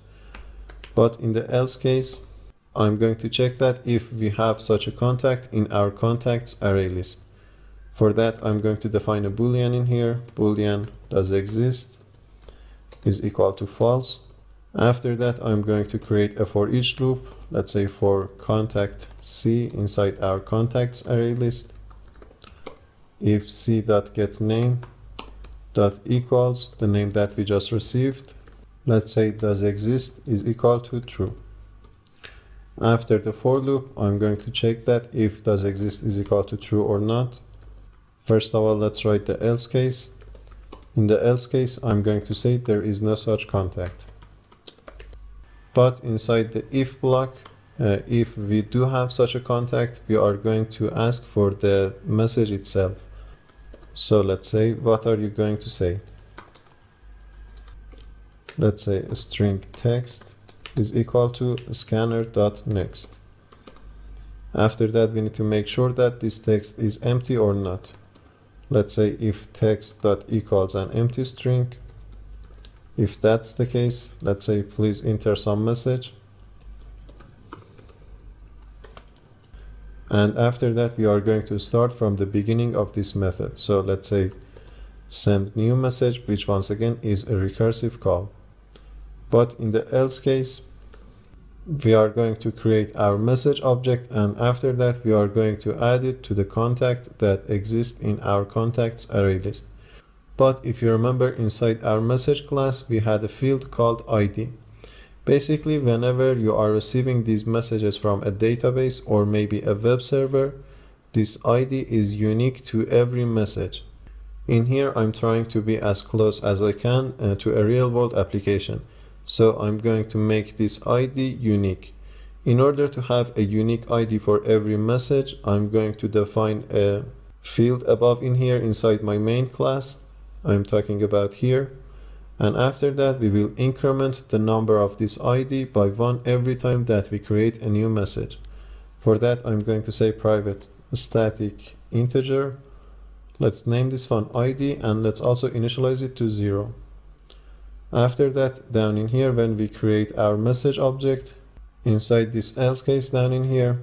Speaker 1: But in the else case, I'm going to check that if we have such a contact in our contacts array list. For that, I'm going to define a boolean in here. Boolean does exist is equal to false. After that, I'm going to create a for each loop. Let's say for contact C inside our contacts array list. If c.getName dot equals the name that we just received, let's say does exist is equal to true. After the for loop, I'm going to check that if does exist is equal to true or not. First of all, let's write the else case. In the else case, I'm going to say there is no such contact. But inside the if block, if we do have such a contact, we are going to ask for the message itself. So let's say, what are you going to say? Let's say a string text is equal to scanner.next. After that, we need to make sure that this text is empty or not. Let's say if text.equals an empty string. If that's the case, let's say please enter some message. And after that, we are going to start from the beginning of this method. So let's say send new message, which once again is a recursive call. But in the else case, we are going to create our message object, and after that, we are going to add it to the contact that exists in our contacts array list. But if you remember, inside our message class, we had a field called ID. Basically, whenever you are receiving these messages from a database or maybe a web server, this ID is unique to every message. In here, I'm trying to be as close as I can to a real-world application. So I'm going to make this ID unique. In order to have a unique ID for every message, I'm going to define a field above in here inside my main class. I'm talking about here. And after that, we will increment the number of this ID by 1 every time that we create a new message. For that, I'm going to say private static integer. Let's name this one ID, and let's also initialize it to 0. After that, down in here, when we create our message object, inside this else case down in here,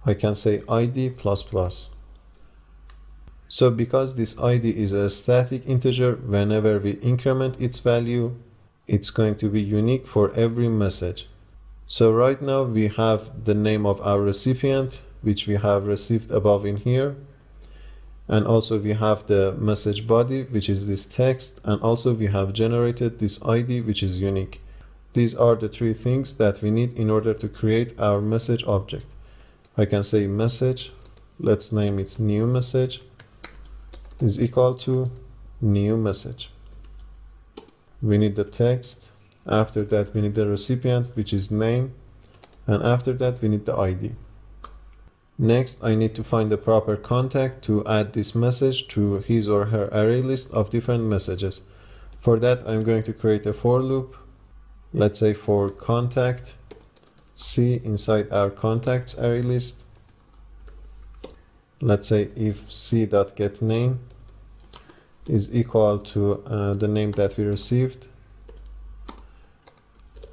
Speaker 1: I can say ID plus plus. So because this ID is a static integer, whenever we increment its value, it's going to be unique for every message. So right now we have the name of our recipient, which we have received above in here. And also we have the message body, which is this text. And also we have generated this ID, which is unique. These are the 3 things that we need in order to create our message object. I can say message, let's name it new message, is equal to new message. We need the text. After that, we need the recipient, which is name. And after that, we need the ID. Next, I need to find the proper contact to add this message to his or her array list of different messages. For that, I'm going to create a for loop. Let's say for contact C inside our contacts array list. Let's say if c.getName is equal to the name that we received.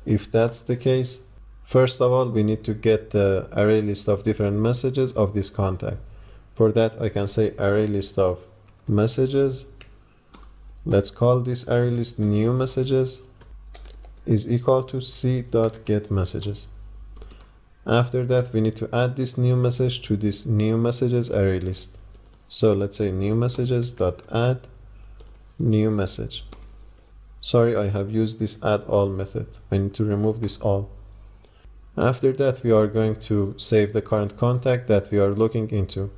Speaker 1: If that's the case, first of all, we need to get the array list of different messages of this contact. For that, I can say array list of messages. Let's call this array list new messages is equal to c.getMessages. After that, we need to add this new message to this new messages array list. So let's say new messages.add new message. Sorry, I have used this add all method. I need to remove this all. After that, we are going to save the current contact that we are looking into,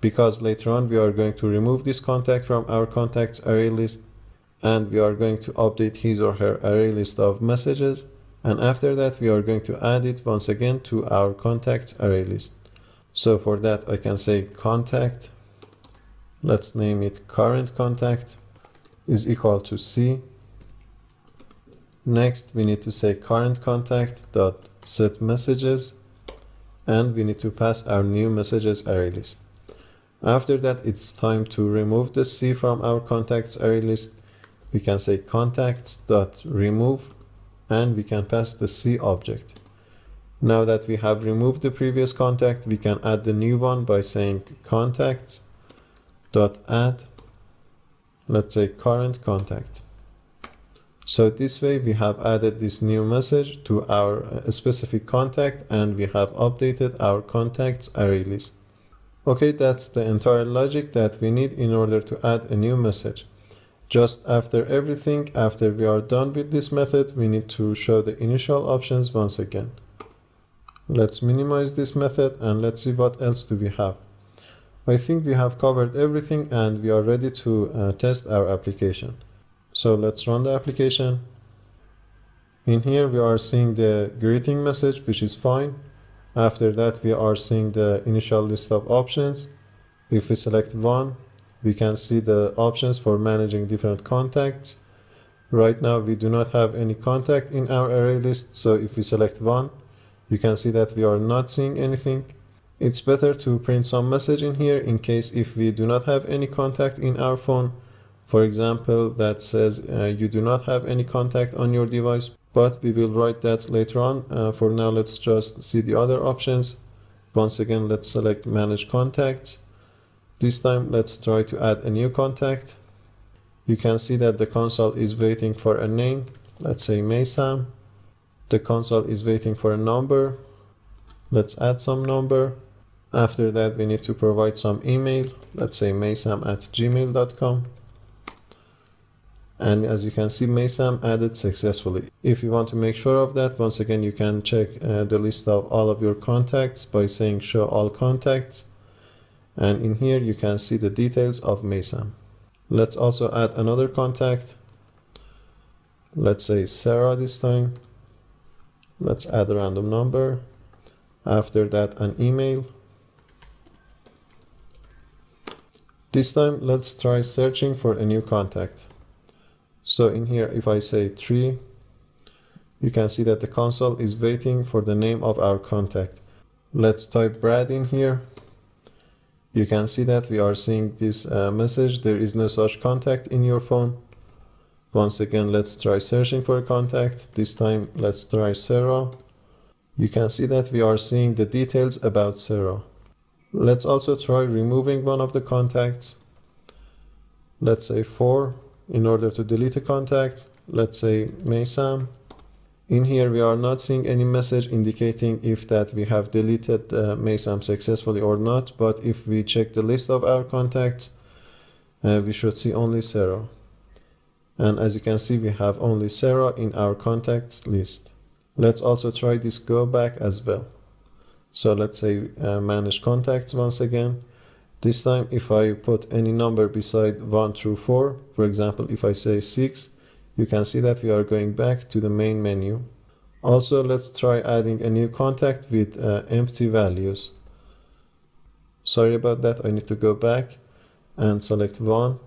Speaker 1: because later on we are going to remove this contact from our contacts array list, and we are going to update his or her array list of messages. And after that, we are going to add it once again to our contacts array list. So for that, I can say contact, let's name it current contact, is equal to C. Next, we need to say current contact dot set messages, and we need to pass our new messages array list. After that, it's time to remove the C from our contacts array list. We can say contacts dot remove, and we can pass the C object. Now that we have removed the previous contact, we can add the new one by saying contacts dot add, let's say current contact. So this way we have added this new message to our specific contact, and we have updated our contacts array list. Okay, that's the entire logic that we need in order to add a new message. Just after everything, after we are done with this method, we need to show the initial options once again. Let's minimize this method and let's see what else do we have. I think we have covered everything and we are ready to test our application. So let's run the application. In here we are seeing the greeting message, which is fine. After that, we are seeing the initial list of options. If we select 1, we can see the options for managing different contacts. Right now we do not have any contact in our array list, so if we select 1, you can see that we are not seeing anything. It's better to print some message in here in case if we do not have any contact in our phone. For example, that says you do not have any contact on your device, but we will write that later on. For now, let's just see the other options. Once again, let's select manage contacts. This time, let's try to add a new contact. You can see that the console is waiting for a name. Let's say Maysam. The console is waiting for a number. Let's add some number. After that, we need to provide some email. Let's say maysam@gmail.com. And as you can see, Maysam added successfully. If you want to make sure of that, once again, you can check the list of all of your contacts by saying show all contacts. And in here, you can see the details of Maysam. Let's also add another contact. Let's say Sarah this time. Let's add a random number. After that, an email. This time, let's try searching for a new contact. So in here, if I say 3, you can see that the console is waiting for the name of our contact. Let's type Brad in here. You can see that we are seeing this message. There is no such contact in your phone. Once again, let's try searching for a contact. This time, let's try Sarah. You can see that we are seeing the details about Sarah. Let's also try removing one of the contacts. Let's say 4. In order to delete a contact, let's say Maysam. In here, we are not seeing any message indicating if that we have deleted Maysam successfully or not. But if we check the list of our contacts, we should see only Sarah. And as you can see, we have only Sarah in our contacts list. Let's also try this go back as well. So let's say manage contacts once again. This time, if I put any number beside 1 through 4, for example, if I say 6, you can see that we are going back to the main menu. Also, let's try adding a new contact with empty values. Sorry about that, I need to go back and select 1.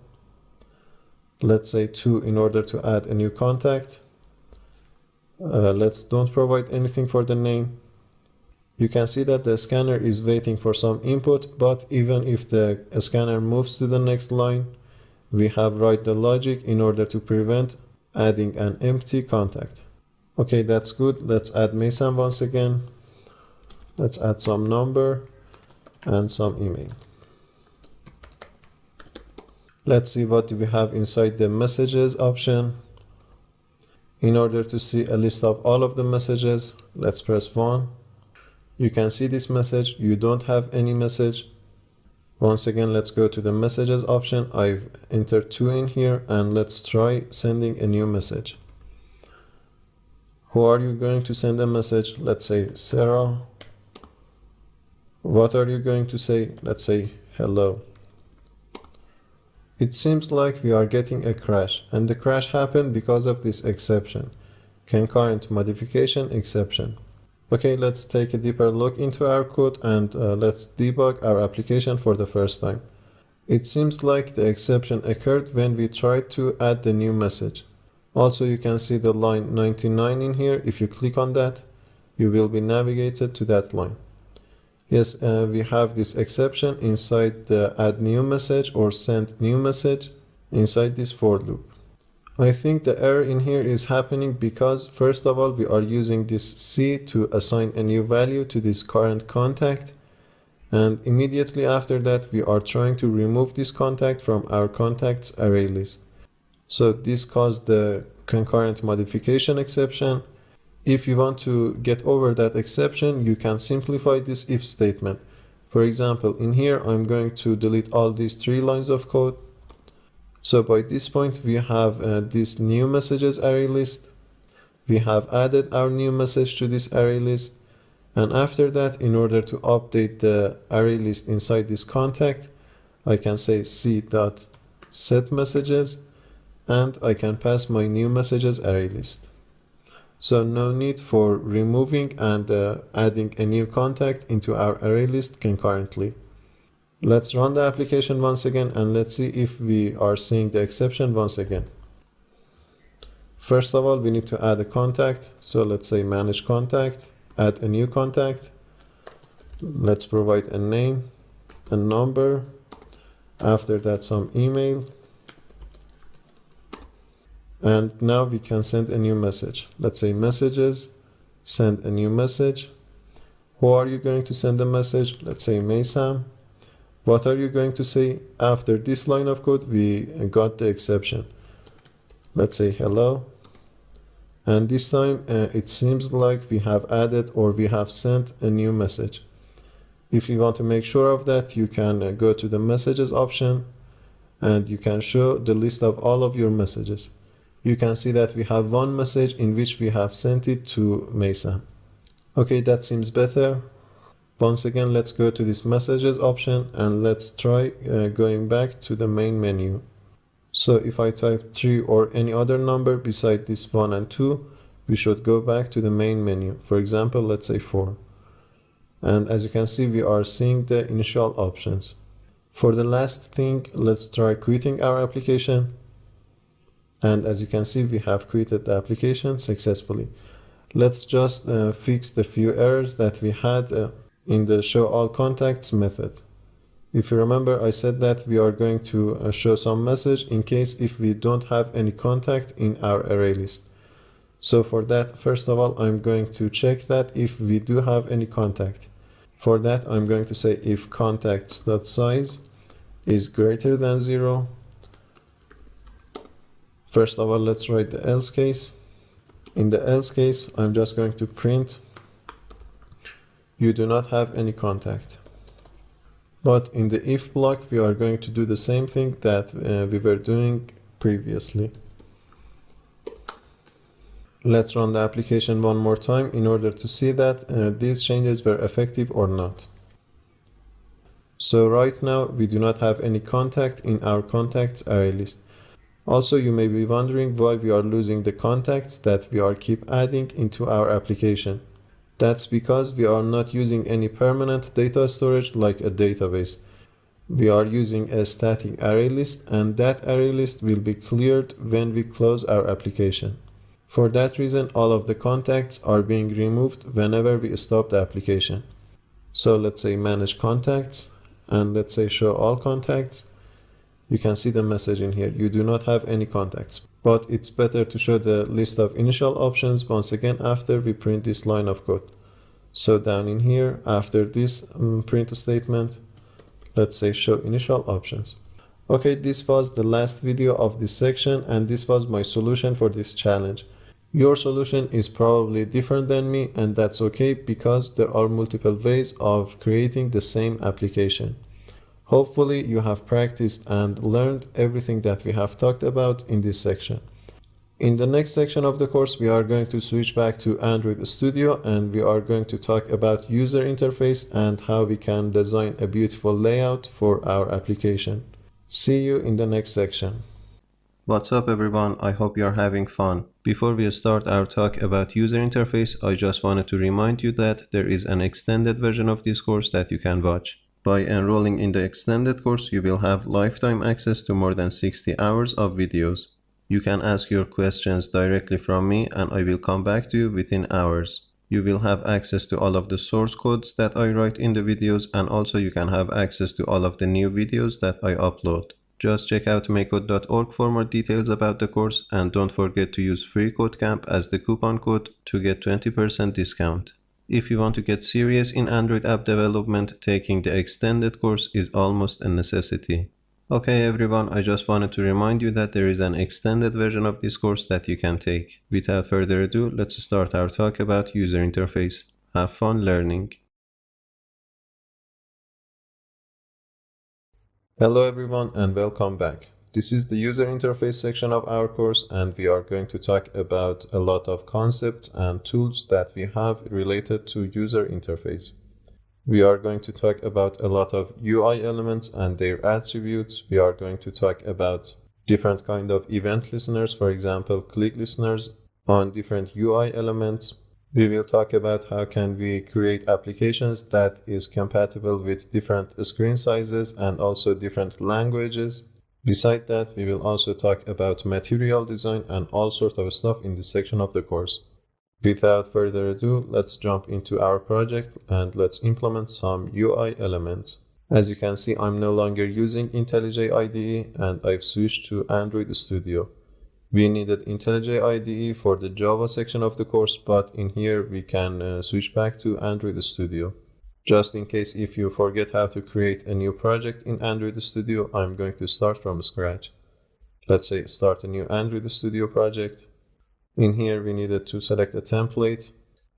Speaker 1: Let's say 2 in order to add a new contact. Let's don't provide anything for the name. You can see that the scanner is waiting for some input, but even if the scanner moves to the next line, we have write the logic in order to prevent adding an empty contact. Okay, that's good. Let's add Maysam once again. Let's add some number and some email. Let's see what do we have inside the messages option. In order to see a list of all of the messages, let's press 1. You can see this message. You don't have any message. Once again, let's go to the messages option. I've entered 2 in here, and let's try sending a new message. Who are you going to send a message? Let's say Sarah. What are you going to say? Let's say hello. It seems like we are getting a crash, and the crash happened because of this exception, concurrent modification exception. Okay, let's take a deeper look into our code and let's debug our application for the first time. It seems like the exception occurred when we tried to add the new message. Also, you can see the line 99 in here. If you click on that, you will be navigated to that line. Yes, we have this exception inside the add new message or send new message inside this for loop. I think the error in here is happening because first of all, we are using this C to assign a new value to this current contact. And immediately after that, we are trying to remove this contact from our contacts array list. So this caused the concurrent modification exception. If you want to get over that exception, you can simplify this if statement. For example, in here, I'm going to delete all these 3 lines of code. So by this point, we have this new messages array list. We have added our new message to this array list. And after that, in order to update the array list inside this contact, I can say c.setMessages, and I can pass my new messages array list. So no need for removing and adding a new contact into our array list concurrently. Let's run the application once again and let's see if we are seeing the exception once again. First of all, we need to add a contact. So let's say manage contact, add a new contact. Let's provide a name, a number, after that some email. And now we can send a new message. Let's say messages, send a new message. Who are you going to send a message? Let's say Maysam. What are you going to say? After this line of code, we got the exception. Let's say hello. And this time it seems like we have added or we have sent a new message. If you want to make sure of that, you can go to the messages option and you can show the list of all of your messages. You can see that we have one message in which we have sent it to Maysam. Okay, that seems better. Once again, let's go to this messages option and let's try going back to the main menu. So if I type 3 or any other number beside this 1 and 2, we should go back to the main menu. For example, let's say 4. And as you can see, we are seeing the initial options. For the last thing, let's try quitting our application. And as you can see, we have quitted the application successfully. Let's just fix the few errors that we had in the show all contacts method. If you remember, I said that we are going to show some message in case if we don't have any contact in our array list. So for that, first of all, I'm going to check that if we do have any contact. For that, I'm going to say if contacts.size is greater than 0. First of all, let's write the else case. In the else case, I'm just going to print you do not have any contact. But in the if block, we are going to do the same thing that we were doing previously. Let's run the application one more time in order to see that these changes were effective or not. So right now, we do not have any contact in our contacts array list. Also, you may be wondering why we are losing the contacts that we are keep adding into our application. That's because we are not using any permanent data storage like a database. We are using a static array list, and that array list will be cleared when we close our application. For that reason, all of the contacts are being removed whenever we stop the application. So let's say manage contacts, and let's say show all contacts. You can see the message in here, you do not have any contacts. But it's better to show the list of initial options once again after we print this line of code. So down in here, after this print statement, let's say show initial options. Okay, this was the last video of this section, and this was my solution for this challenge. Your solution is probably different than me, and that's okay because there are multiple ways of creating the same application. Hopefully you have practiced and learned everything that we have talked about in this section. In the next section of the course, we are going to switch back to Android Studio, and we are going to talk about user interface and how we can design a beautiful layout for our application. See you in the next section. What's up everyone, I hope you are having fun. Before we start our talk about user interface, I just wanted to remind you that there is an extended version of this course that you can watch. By enrolling in the extended course, you will have lifetime access to more than 60 hours of videos. You can ask your questions directly from me and I will come back to you within hours. You will have access to all of the source codes that I write in the videos, and also you can have access to all of the new videos that I upload. Just check out makecode.org for more details about the course, and don't forget to use FreeCodeCamp as the coupon code to get 20% discount. If you want to get serious in Android app development, taking the extended course is almost a necessity. Okay everyone, I just wanted to remind you that there is an extended version of this course that you can take. Without further ado, let's start our talk about user interface. Have fun learning. Hello everyone and welcome back. This is the user interface section of our course, and we are going to talk about a lot of concepts and tools that we have related to user interface. We are going to talk about a lot of UI elements and their attributes. We are going to talk about different kind of event listeners, for example, click listeners on different UI elements. We will talk about how can we create applications that is compatible with different screen sizes and also different languages. Besides that, we will also talk about material design and all sorts of stuff in this section of the course. Without further ado, let's jump into our project and let's implement some UI elements. As you can see, I'm no longer using IntelliJ IDE and I've switched to Android Studio. We needed IntelliJ IDE for the Java section of the course, but in here we can switch back to Android Studio. Just in case if you forget how to create a new project in Android Studio, I'm going to start from scratch. Let's say start a new Android Studio project. In here we needed to select a template.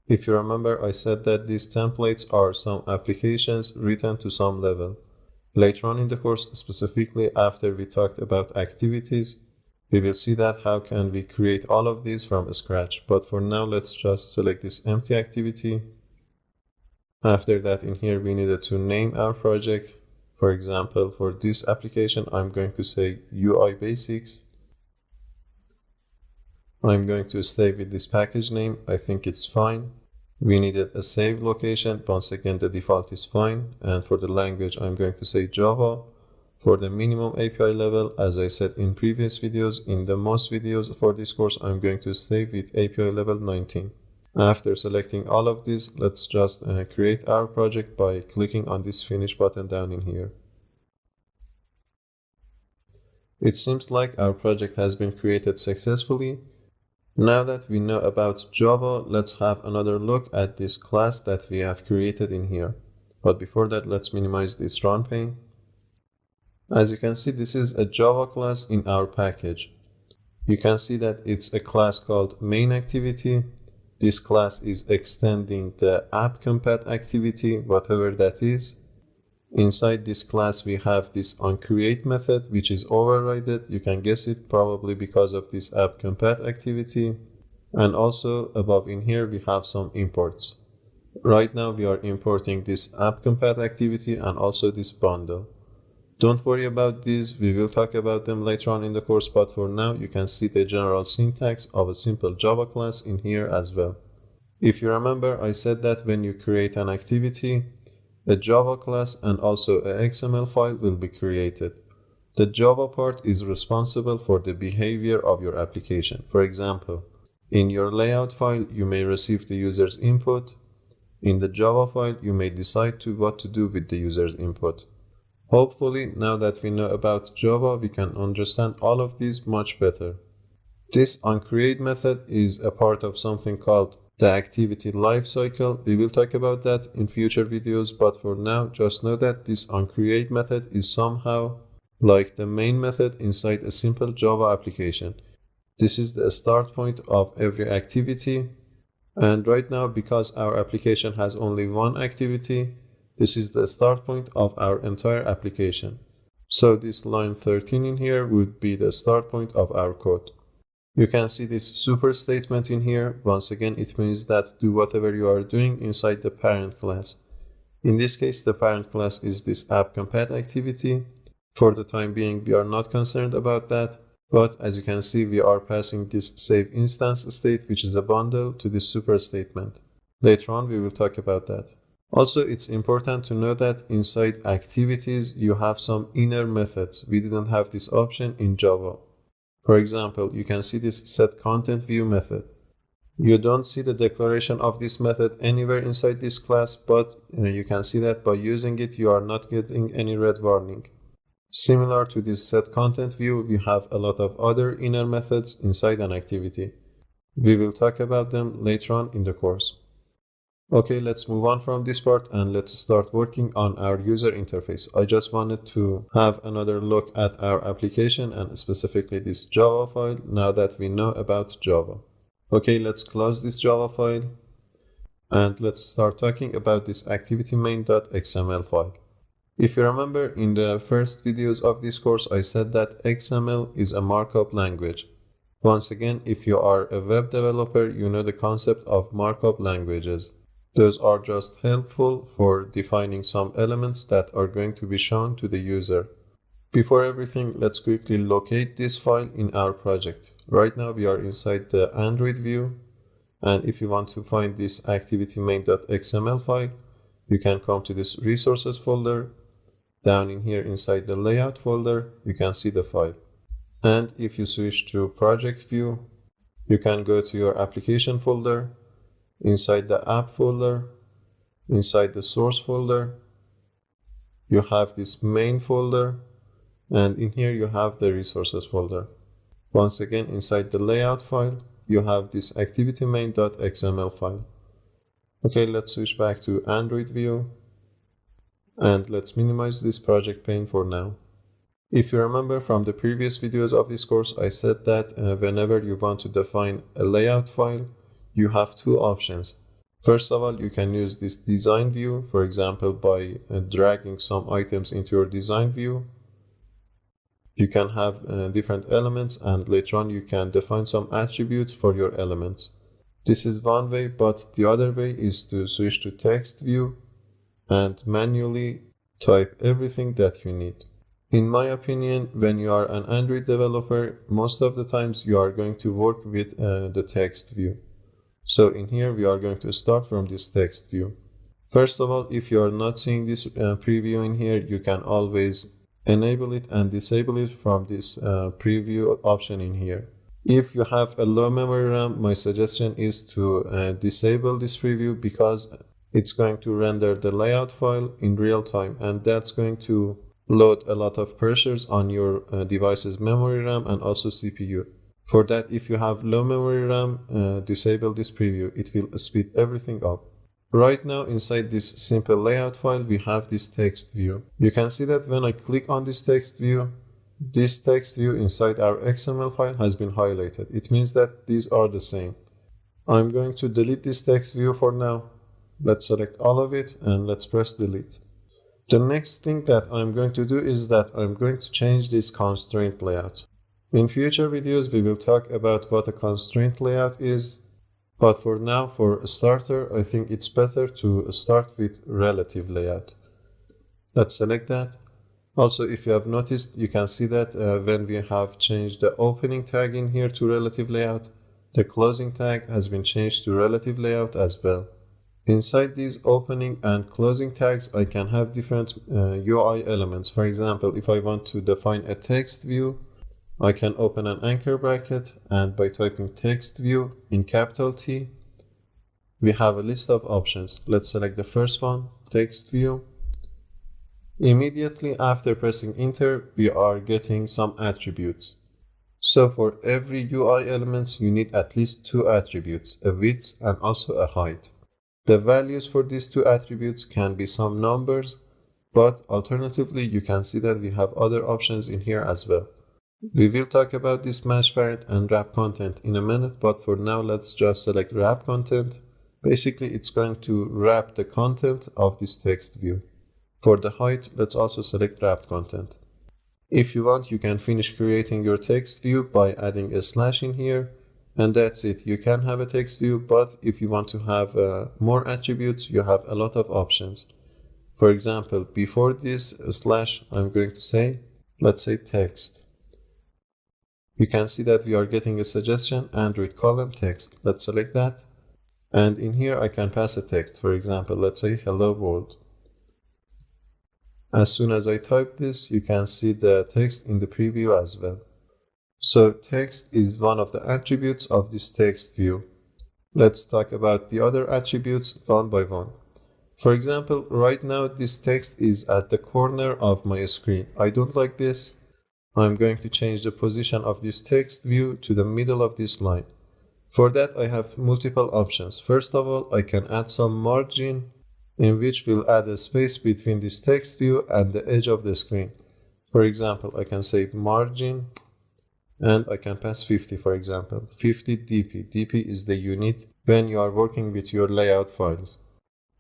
Speaker 1: If you remember, I said that these templates are some applications written to some level. Later on in the course, specifically after we talked about activities, we will see that how can we create all of these from scratch. But for now, let's just select this empty activity. After that, in here, we needed to name our project. For example, for this application, I'm going to say UI Basics. I'm going to stay with this package name. I think it's fine. We needed a save location. Once again, the default is fine. And for the language, I'm going to say Java. For the minimum API level, as I said in previous videos, in the most videos for this course, I'm going to save with API level 19. After selecting all of these, let's just create our project by clicking on this finish button down in here. It seems like our project has been created successfully. Now that we know about Java, let's have another look at this class that we have created in here. But before that, let's minimize this run pane. As you can see, this is a Java class in our package. You can see that it's a class called main activity. This class is extending the app_compat activity, whatever that is. Inside this class, we have this onCreate method, which is overridden. You can guess it, probably because of this app_compat activity. And also above in here, we have some imports. Right now, we are importing this app_compat activity and also this bundle. Don't worry about these, we will talk about them later on in the course, but for now you can see the general syntax of a simple Java class in here as well. If you remember, I said that when you create an activity, a Java class and also a XML file will be created. The Java part is responsible for the behavior of your application. For example, in your layout file, you may receive the user's input. In the Java file, you may decide what to do with the user's input. Hopefully, now that we know about Java, we can understand all of these much better. This onCreate method is a part of something called the activity lifecycle. We will talk about that in future videos, but for now, just know that this onCreate method is somehow like the main method inside a simple Java application. This is the start point of every activity. And right now, because our application has only one activity, this is the start point of our entire application. So this line 13 in here would be the start point of our code. You can see this super statement in here. Once again, it means that do whatever you are doing inside the parent class. In this case, the parent class is this app_compat activity. For the time being, we are not concerned about that. But as you can see, we are passing this save instance state, which is a bundle, to this super statement. Later on, we will talk about that. Also, it's important to know that inside activities, you have some inner methods. We didn't have this option in Java. For example, you can see this setContentView method. You don't see the declaration of this method anywhere inside this class, but you can see that by using it, you are not getting any red warning. Similar to this setContentView, we have a lot of other inner methods inside an activity. We will talk about them later on in the course. Okay, let's move on from this part and let's start working on our user interface. I just wanted to have another look at our application and specifically this Java file now that we know about Java. Okay, let's close this Java file and let's start talking about this activity main.xml file. If you remember, in the first videos of this course, I said that XML is a markup language. Once again, if you are a web developer, you know the concept of markup languages. Those are just helpful for defining some elements that are going to be shown to the user. Before everything, let's quickly locate this file in our project. Right now we are inside the Android view, and if you want to find this activity main.xml file, you can come to this resources folder. Down in here inside the layout folder, you can see the file. And if you switch to project view, you can go to your application folder. Inside the app folder, inside the source folder, you have this main folder, and in here you have the resources folder. Once again, inside the layout file, you have this activity main.xml file. Okay, let's switch back to Android view, and let's minimize this project pane for now. If you remember from the previous videos of this course, I said that whenever you want to define a layout file, you have two options. First of all, you can use this design view, for example, by dragging some items into your design view. You can have different elements, and later on you can define some attributes for your elements. This is one way, but the other way is to switch to text view and manually type everything that you need. In my opinion, when you are an Android developer, most of the times you are going to work with the text view. So in here, we are going to start from this text view. First of all, if you are not seeing this preview in here, you can always enable it and disable it from this preview option in here. If you have a low memory RAM, my suggestion is to disable this preview because it's going to render the layout file in real time, and that's going to load a lot of pressures on your device's memory RAM and also CPU. For that, if you have low memory RAM, disable this preview. It will speed everything up. Right now, inside this simple layout file, we have this text view. You can see that when I click on this text view inside our XML file has been highlighted. It means that these are the same. I'm going to delete this text view for now. Let's select all of it and let's press delete. The next thing that I'm going to do is that I'm going to change this constraint layout. In future videos, we will talk about what a constraint layout is. But for now, for a starter, I think it's better to start with relative layout. Let's select that. Also, if you have noticed, you can see that when we have changed the opening tag in here to relative layout, the closing tag has been changed to relative layout as well. Inside these opening and closing tags, I can have different UI elements. For example, if I want to define a text view, I can open an anchor bracket, and by typing text view in capital T, we have a list of options. Let's select the first one, text view. Immediately after pressing enter, we are getting some attributes. So for every UI elements, you need at least 2 attributes, a width and also a height. The values for these 2 attributes can be some numbers, but alternatively, you can see that we have other options in here as well. We will talk about this match parent and wrap content in a minute, but for now, let's just select wrap content. Basically, it's going to wrap the content of this text view. For the height, let's also select wrapped content. If you want, you can finish creating your text view by adding a slash in here, and that's it. You can have a text view, but if you want to have more attributes, you have a lot of options. For example, before this slash, I'm going to say, let's say text. You can see that we are getting a suggestion, Android column text. Let's select that. And in here, I can pass a text. For example, let's say hello world. As soon as I type this, you can see the text in the preview as well. So text is one of the attributes of this text view. Let's talk about the other attributes one by one. For example, right now this text is at the corner of my screen. I don't like this. I'm going to change the position of this text view to the middle of this line. For that, I have multiple options. First of all, I can add some margin, in which we'll add a space between this text view and the edge of the screen. For example, I can say margin, and I can pass 50, for example, 50 dp. dp is the unit when you are working with your layout files.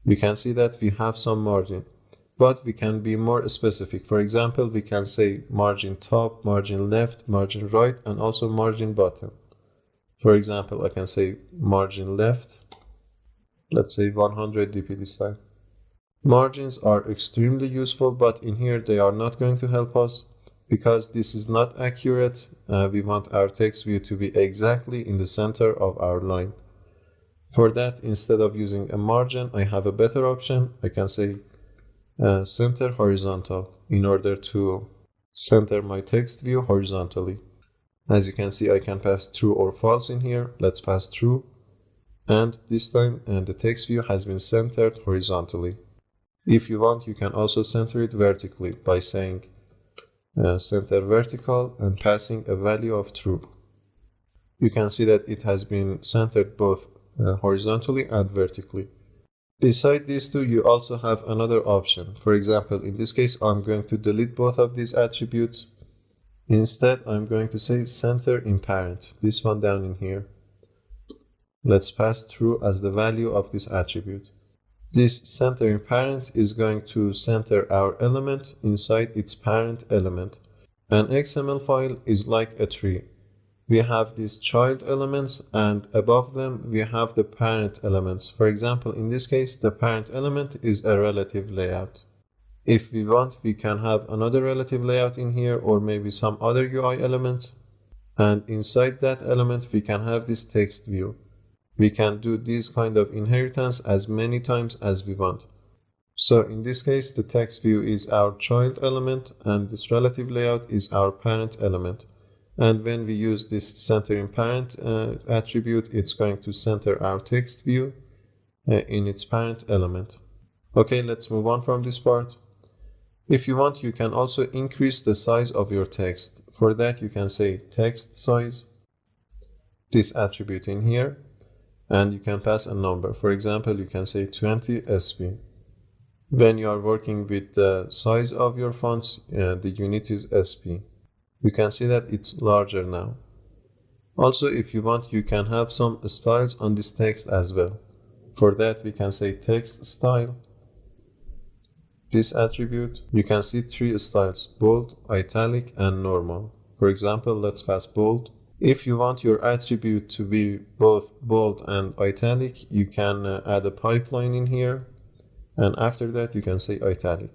Speaker 1: You can see that we have some margin, but we can be more specific. For example, we can say margin top, margin left, margin right, and also margin bottom. For example, I can say margin left, let's say 100 dp this time. Margins are extremely useful, but in here they are not going to help us because this is not accurate. We want our text view to be exactly in the center of our line. For that, instead of using a margin, I have a better option. I can say center horizontal in order to center my text view horizontally. As you can see, I can pass true or false in here. Let's pass true. And this time the text view has been centered horizontally. If you want, you can also center it vertically by saying center vertical and passing a value of true. You can see that it has been centered both horizontally and vertically. Beside these two, you also have another option. For example, in this case, I'm going to delete both of these attributes. Instead, I'm going to say center in parent, this one down in here. Let's pass true as the value of this attribute. This center in parent is going to center our element inside its parent element. An XML file is like a tree. We have these child elements, and above them we have the parent elements. For example, in this case, the parent element is a relative layout. If we want, we can have another relative layout in here, or maybe some other UI elements. And inside that element, we can have this text view. we can do this kind of inheritance as many times as we want. So in this case, the text view is our child element and this relative layout is our parent element. And when we use this center in parent attribute, it's going to center our text view in its parent element. Okay, let's move on from this part. If you want, you can also increase the size of your text. For that, you can say text size, this attribute in here, and you can pass a number. For example, you can say 20 sp. When you are working with the size of your fonts, the unit is sp. You can see that it's larger now. Also, if you want, you can have some styles on this text as well. For that, we can say text style. This attribute, you can see 3 styles: bold, italic, and normal. For example, let's pass bold. If you want your attribute to be both bold and italic, you can add a pipeline in here. And after that, you can say italic.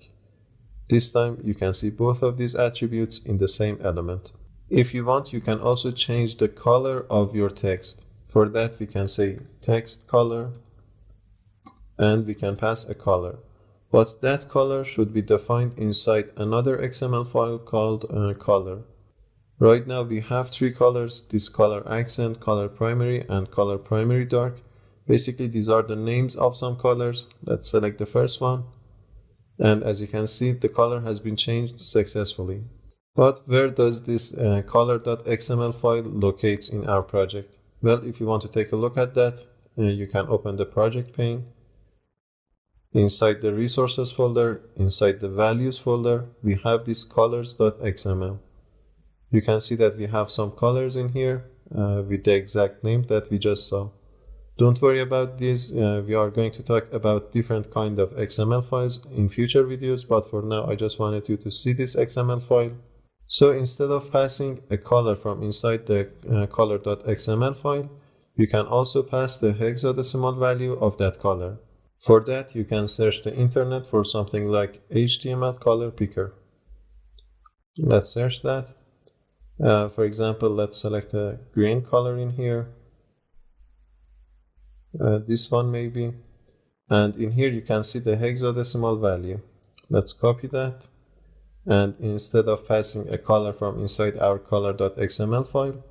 Speaker 1: This time, you can see both of these attributes in the same element. If you want, you can also change the color of your text. For that, we can say text color, and we can pass a color. But that color should be defined inside another XML file called color. Right now, we have 3 colors: this color accent, color primary, and color primary dark. Basically, these are the names of some colors. Let's select the first one. And as you can see, the color has been changed successfully. But where does this color.xml file locates in our project? Well, if you want to take a look at that, you can open the project pane. Inside the resources folder, inside the values folder, we have this colors.xml. You can see that we have some colors in here with the exact name that we just saw. Don't worry about this. We are going to talk about different kind of XML files in future videos, but for now, I just wanted you to see this XML file. So instead of passing a color from inside the color.xml file, you can also pass the hexadecimal value of that color. For that, you can search the internet for something like HTML color picker. Let's search that. For example, let's select a green color in here. This one maybe. And in here, you can see the hexadecimal value. Let's copy that. And instead of passing a color from inside our color.xml file,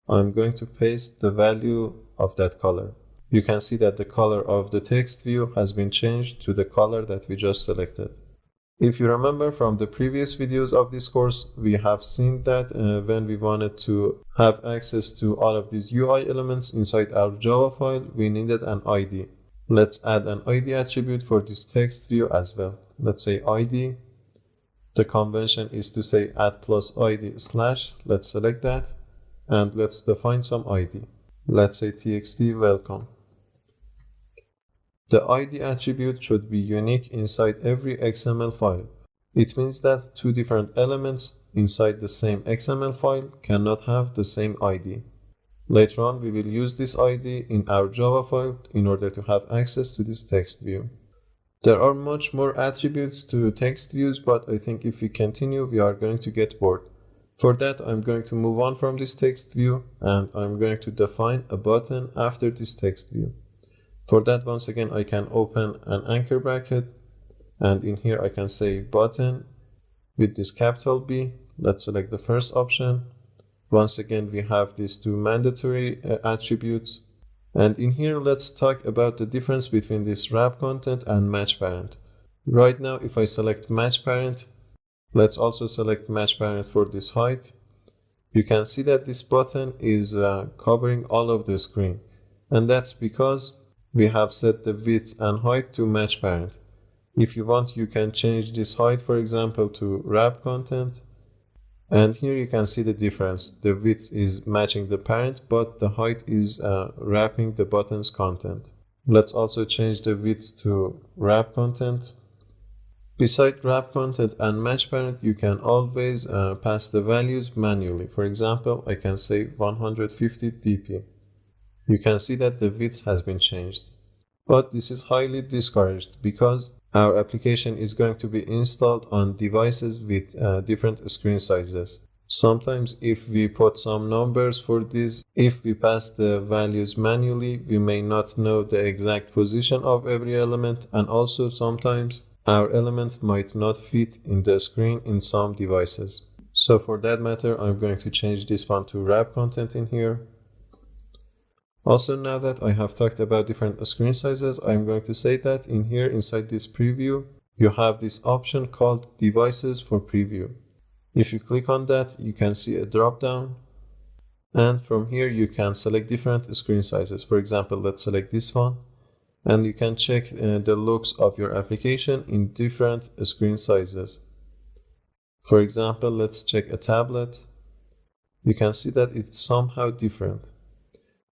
Speaker 1: I'm going to paste the value of that color. You can see that the color of the text view has been changed to the color that we just selected. If you remember from the previous videos of this course, we have seen that when we wanted to have access to all of these UI elements inside our Java file, we needed an ID. Let's add an ID attribute for this text view as well. Let's say ID. The convention is to say add plus ID slash. Let's select that and let's define some ID. Let's say txt welcome. The ID attribute should be unique inside every XML file. It means that 2 different elements inside the same XML file cannot have the same ID. Later on, we will use this ID in our Java file in order to have access to this text view. There are much more attributes to text views, but I think if we continue, we are going to get bored. For that, I'm going to move on from this text view and I'm going to define a button after this text view. For that, once again, I can open an anchor bracket and in here I can say button with this capital B. Let's select the first option. Once again, we have these 2 mandatory attributes. And in here, let's talk about the difference between this wrap content and match parent. Right now, if I select match parent, let's also select match parent for this height. You can see that this button is covering all of the screen. And that's because we have set the width and height to match parent. If you want, you can change this height, for example, to wrap content. And here you can see the difference. The width is matching the parent, but the height is wrapping the button's content. Let's also change the width to wrap content. Beside wrap content and match parent, you can always pass the values manually. For example, I can say 150 dp. You can see that the width has been changed. But this is highly discouraged because our application is going to be installed on devices with different screen sizes. Sometimes if we put some numbers for this, if we pass the values manually, we may not know the exact position of every element, and also sometimes our elements might not fit in the screen in some devices. So for that matter, I'm going to change this one to wrap content in here. Also, now that I have talked about different screen sizes, I'm going to say that in here inside this preview, you have this option called Devices for Preview. If you click on that, you can see a drop down, and from here you can select different screen sizes. For example, let's select this one, and you can check the looks of your application in different screen sizes. For example, let's check a tablet. You can see that it's somehow different.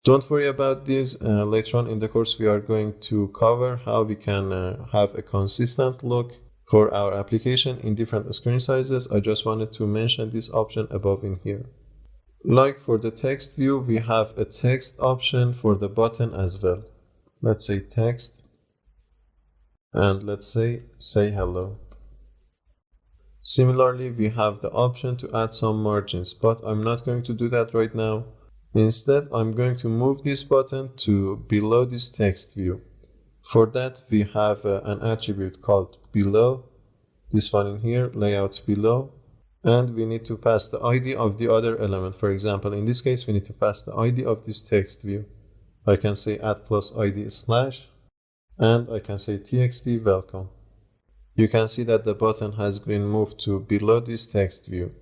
Speaker 1: Don't worry about this. Later on in the course, we are going to cover how we can have a consistent look for our application in different screen sizes. I just wanted to mention this option above in here. Like for the text view, we have a text option for the button as well. Let's say text, and let's say hello. Similarly, we have the option to add some margins, but I'm not going to do that right now. Instead, I'm going to move this button to below this text view. For that, we have an attribute called below, this one in here, layout below, and we need to pass the ID of the other element. For example, in this case, we need to pass the ID of this text view. I can say add plus ID slash, and I can say txt welcome. You can see that the button has been moved to below this text view.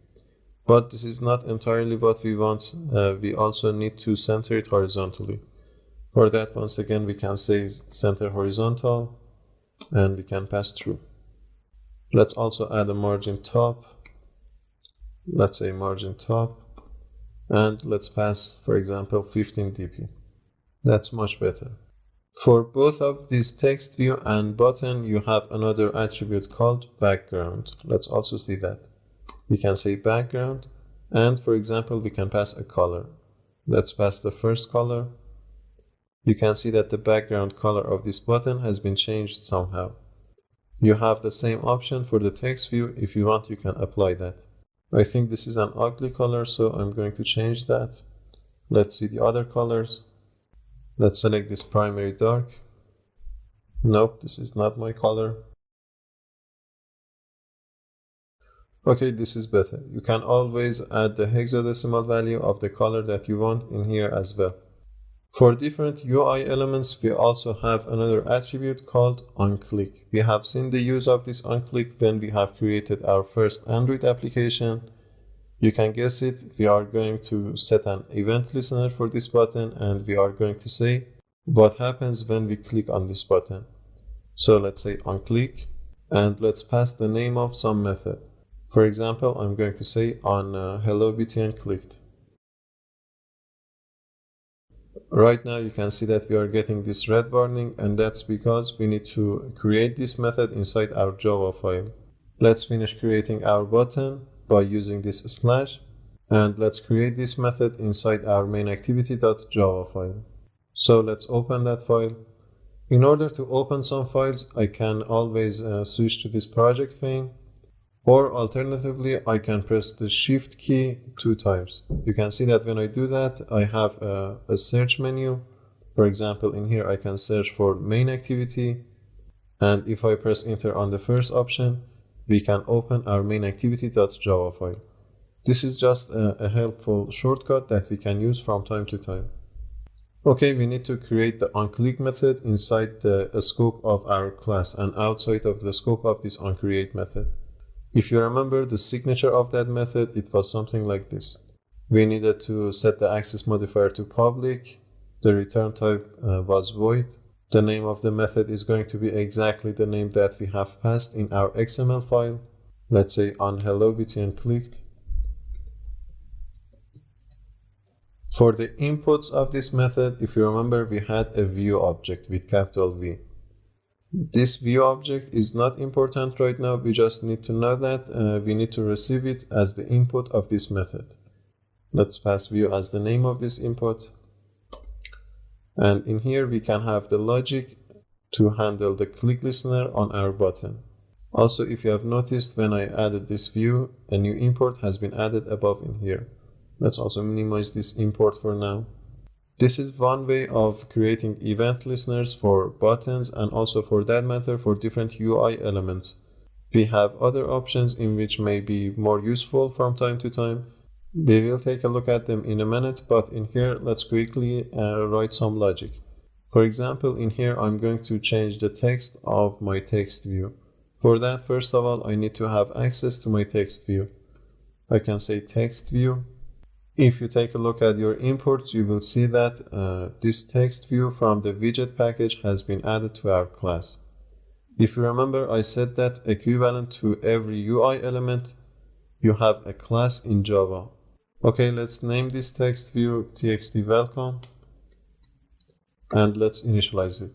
Speaker 1: But this is not entirely what we want. We also need to center it horizontally. For that, once again, we can say center horizontal, and we can pass through. Let's also add a margin top. Let's say margin top, and let's pass, for example, 15 dp. That's much better. For both of these text view and button, you have another attribute called background. Let's also see that. We can say background, and for example, we can pass a color. Let's pass the first color. You can see that the background color of this button has been changed somehow. You have the same option for the text view. If you want, you can apply that. I think this is an ugly color, so I'm going to change that. Let's see the other colors. Let's select this primary dark. Nope, this is not my color. Okay, this is better. You can always add the hexadecimal value of the color that you want in here as well. For different UI elements, we also have another attribute called onClick. We have seen the use of this onClick when we have created our first Android application. You can guess it. We are going to set an event listener for this button, and we are going to say what happens when we click on this button. So let's say onClick, and let's pass the name of some method. For example, I'm going to say on hello btn clicked. Right now you can see that we are getting this red warning, and that's because we need to create this method inside our Java file. Let's finish creating our button by using this slash, and let's create this method inside our main activity.java file. So let's open that file. In order to open some files, I can always switch to this project pane, or alternatively, I can press the shift key 2 times. You can see that when I do that, I have a search menu. For example, in here, I can search for main activity. And if I press enter on the first option, we can open our main activity.java file. This is just a helpful shortcut that we can use from time to time. Okay, we need to create the onClick method inside the scope of our class and outside of the scope of this onCreate method. If you remember the signature of that method, it was something like this. We needed to set the access modifier to public. The return type was void. The name of the method is going to be exactly the name that we have passed in our XML file. Let's say on hello btn clicked. For the inputs of this method, if you remember, we had a view object with capital V. This view object is not important right now. We just need to know that we need to receive it as the input of this method. Let's pass view as the name of this input. And in here, we can have the logic to handle the click listener on our button. Also, if you have noticed, when I added this view, a new import has been added above in here. Let's also minimize this import for now. This is one way of creating event listeners for buttons and also for that matter for different UI elements. We have other options in which may be more useful from time to time. We will take a look at them in a minute, but in here, let's quickly write some logic. For example, in here, I'm going to change the text of my text view. For that, first of all, I need to have access to my text view. I can say text view. If you take a look at your imports, you will see that this text view from the widget package has been added to our class. If you remember, I said that equivalent to every UI element, you have a class in Java. Okay, let's name this text view txt welcome and let's initialize it.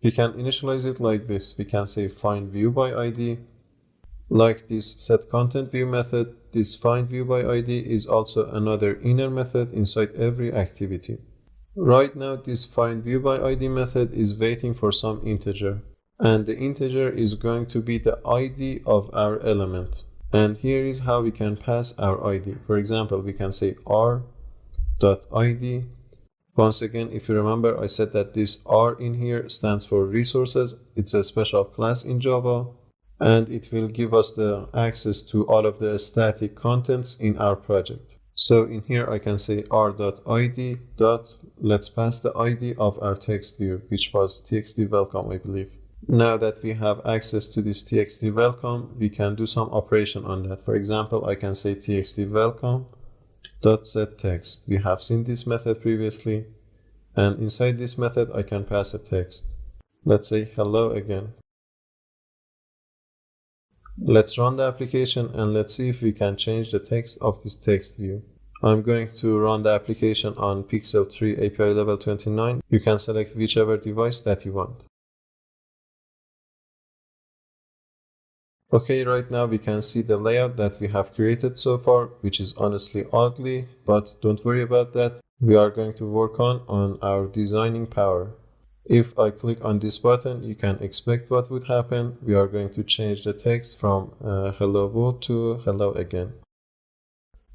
Speaker 1: We can initialize it like this. We can say find view by ID. Like this set content view method, this find view by ID is also another inner method inside every activity. Right now, this find view by ID method is waiting for some integer, and the integer is going to be the ID of our element. And here is how we can pass our ID. For example, we can say r.id. Once again, if you remember, I said that this R in here stands for resources. It's a special class in Java, and it will give us the access to all of the static contents in our project. So in here, I can say r.id. Let's pass the ID of our text view, which was txt welcome, I believe. Now that we have access to this txt welcome, we can do some operation on that. For example, I can say txt welcome set text. We have seen this method previously, and inside this method I can pass a text. Let's say hello again. Let's run the application and let's see if we can change the text of this text view. I'm going to run the application on Pixel 3 API level 29. You can select whichever device that you want. Okay, right now we can see the layout that we have created so far, which is honestly ugly, but don't worry about that. We are going to work on our designing power. If I click on this button, you can expect what would happen. We are going to change the text from hello world to hello again.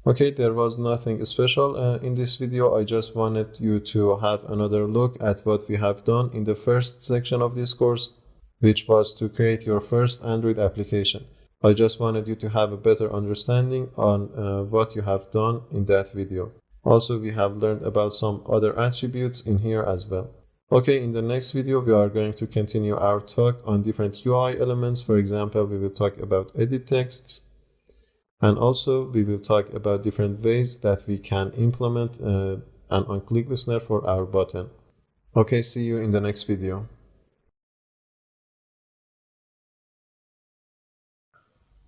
Speaker 1: Okay, there was nothing special in this video. I just wanted you to have another look at what we have done in the first section of this course, which was to create your first Android application. I just wanted you to have a better understanding on what you have done in that video. Also, we have learned about some other attributes in here as well. Okay, in the next video, we are going to continue our talk on different UI elements. For example, we will talk about edit texts, and also we will talk about different ways that we can implement an on-click listener for our button. Okay, see you in the next video.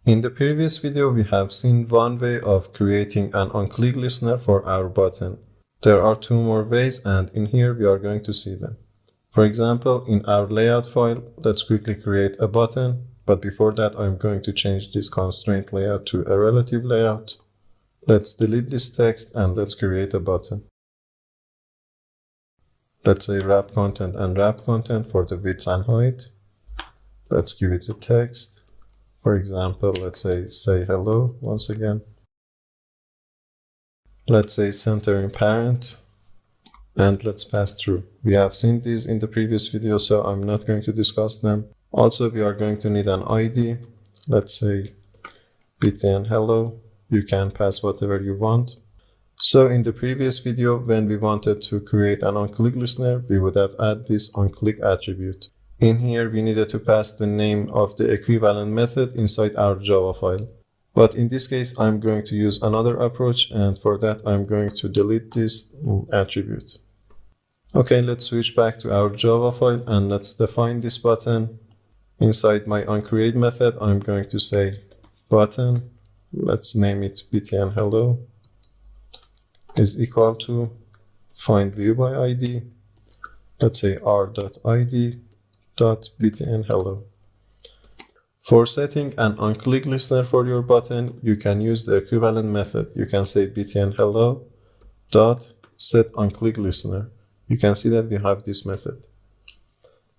Speaker 1: In the previous video, we have seen one way of creating an on-click listener for our button. There are two more ways, and in here we are going to see them. For example, in our layout file, let's quickly create a button. But before that, I'm going to change this constraint layout to a relative layout. Let's delete this text and let's create a button. Let's say wrap content and wrap content for the width and height. Let's give it a text. For example, let's say hello once again. Let's say center in parent, and let's pass through. We have seen these in the previous video, so I'm not going to discuss them. Also, we are going to need an ID. Let's say btn hello. You can pass whatever you want. So in the previous video, when we wanted to create an on-click listener, we would have added this on-click attribute. In here, we needed to pass the name of the equivalent method inside our Java file. But in this case, I'm going to use another approach, and for that, I'm going to delete this attribute. Okay, let's switch back to our Java file and let's define this button. Inside my onCreate method, I'm going to say button. Let's name it btn hello is equal to find view by ID. Let's say r.id.btn hello. For setting an on-click listener for your button, you can use the equivalent method. You can say btn hello dot set on-click listener. You can see that we have this method.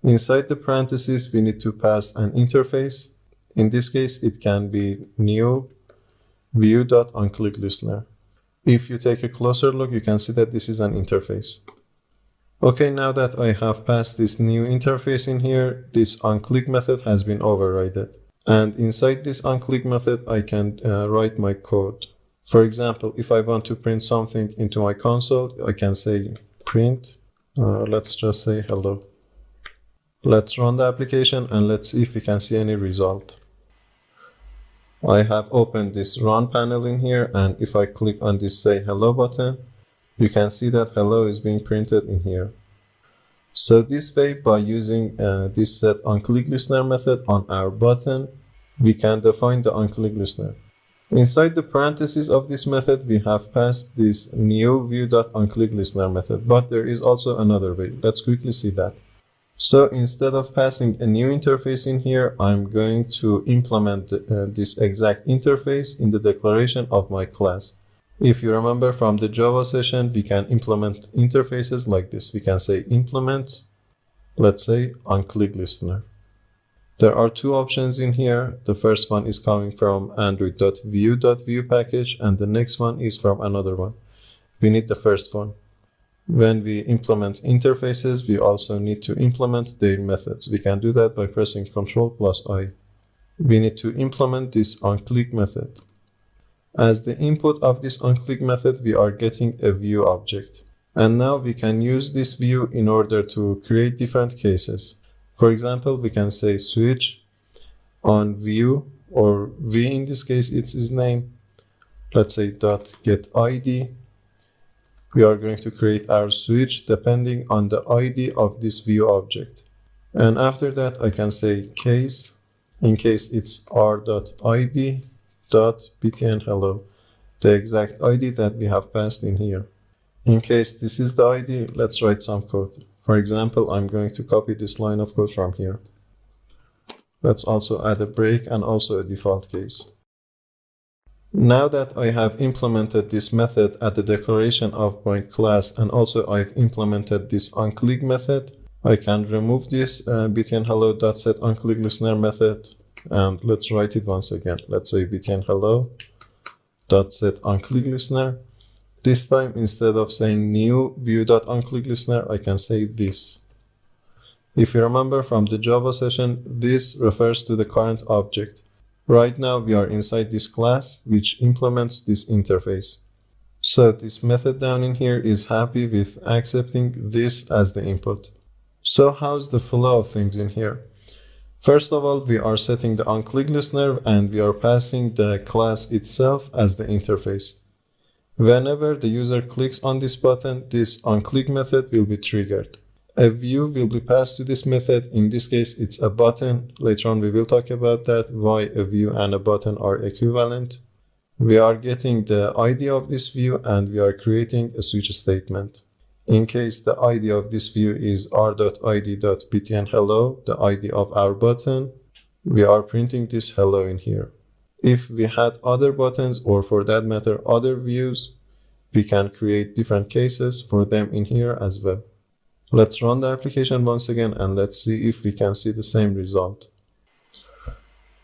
Speaker 1: Inside the parentheses, we need to pass an interface. In this case, it can be new view.onClickListener. If you take a closer look, you can see that this is an interface. Okay, now that I have passed this new interface in here, this onClick method has been overridden. And inside this onClick method, I can write my code. For example, if I want to print something into my console, I can say print, let's just say hello. Let's run the application and let's see if we can see any result. I have opened this run panel in here, and if I click on this say hello button, you can see that hello is being printed in here. So this way, by using this set onClickListener method on our button, we can define the onClickListener. Inside the parentheses of this method, we have passed this new view.onClickListener method, but there is also another way. Let's quickly see that. So instead of passing a new interface in here, I'm going to implement this exact interface in the declaration of my class. If you remember from the Java session, we can implement interfaces like this. We can say implement, let's say onClickListener. There are two options in here. The first one is coming from android.view.view package, and the next one is from another one. We need the first one. When we implement interfaces, we also need to implement their methods. We can do that by pressing Ctrl+I. We need to implement this onClick method. As the input of this onClick method, we are getting a view object. And now we can use this view in order to create different cases. For example, we can say switch on view, or v in this case, it's its name. Let's say .getID. We are going to create our switch depending on the ID of this view object. And after that, I can say case. In case it's r.id.btnhello, the exact ID that we have passed in here. In case this is the ID, let's write some code. For example, I'm going to copy this line of code from here. Let's also add a break and also a default case. Now that I have implemented this method at the declaration of my class, and also I've implemented this onClick method, I can remove this btnhello.setOnClickListener method, and let's write it once again. Let's say btnhello.setOnClickListener. This time, instead of saying new view.onClickListener, I can say this. If you remember from the Java session, this refers to the current object. Right now, we are inside this class, which implements this interface. So this method down in here is happy with accepting this as the input. So how's the flow of things in here? First of all, we are setting the onClickListener, and we are passing the class itself as the interface. Whenever the user clicks on this button, this onClick method will be triggered. A view will be passed to this method. In this case, it's a button. Later on, we will talk about that, why a view and a button are equivalent. We are getting the ID of this view, and we are creating a switch statement. In case the ID of this view is r.id.btnhello, the ID of our button, we are printing this hello in here. If we had other buttons, or for that matter, other views, we can create different cases for them in here as well. Let's run the application once again, and let's see if we can see the same result.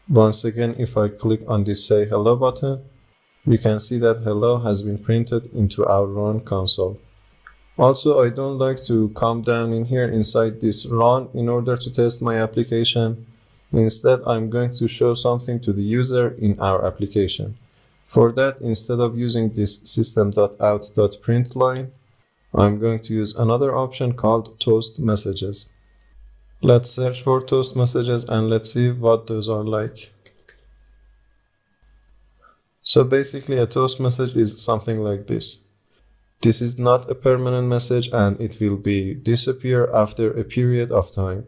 Speaker 1: Once again, if I click on this say hello button, you can see that hello has been printed into our run console. Also, I don't like to come down in here inside this run in order to test my application. Instead, I'm going to show something to the user in our application. For that, instead of using this system.out.println, I'm going to use another option called toast messages. Let's search for toast messages and let's see what those are like. So basically, a toast message is something like this. This is not a permanent message, and it will disappear after a period of time.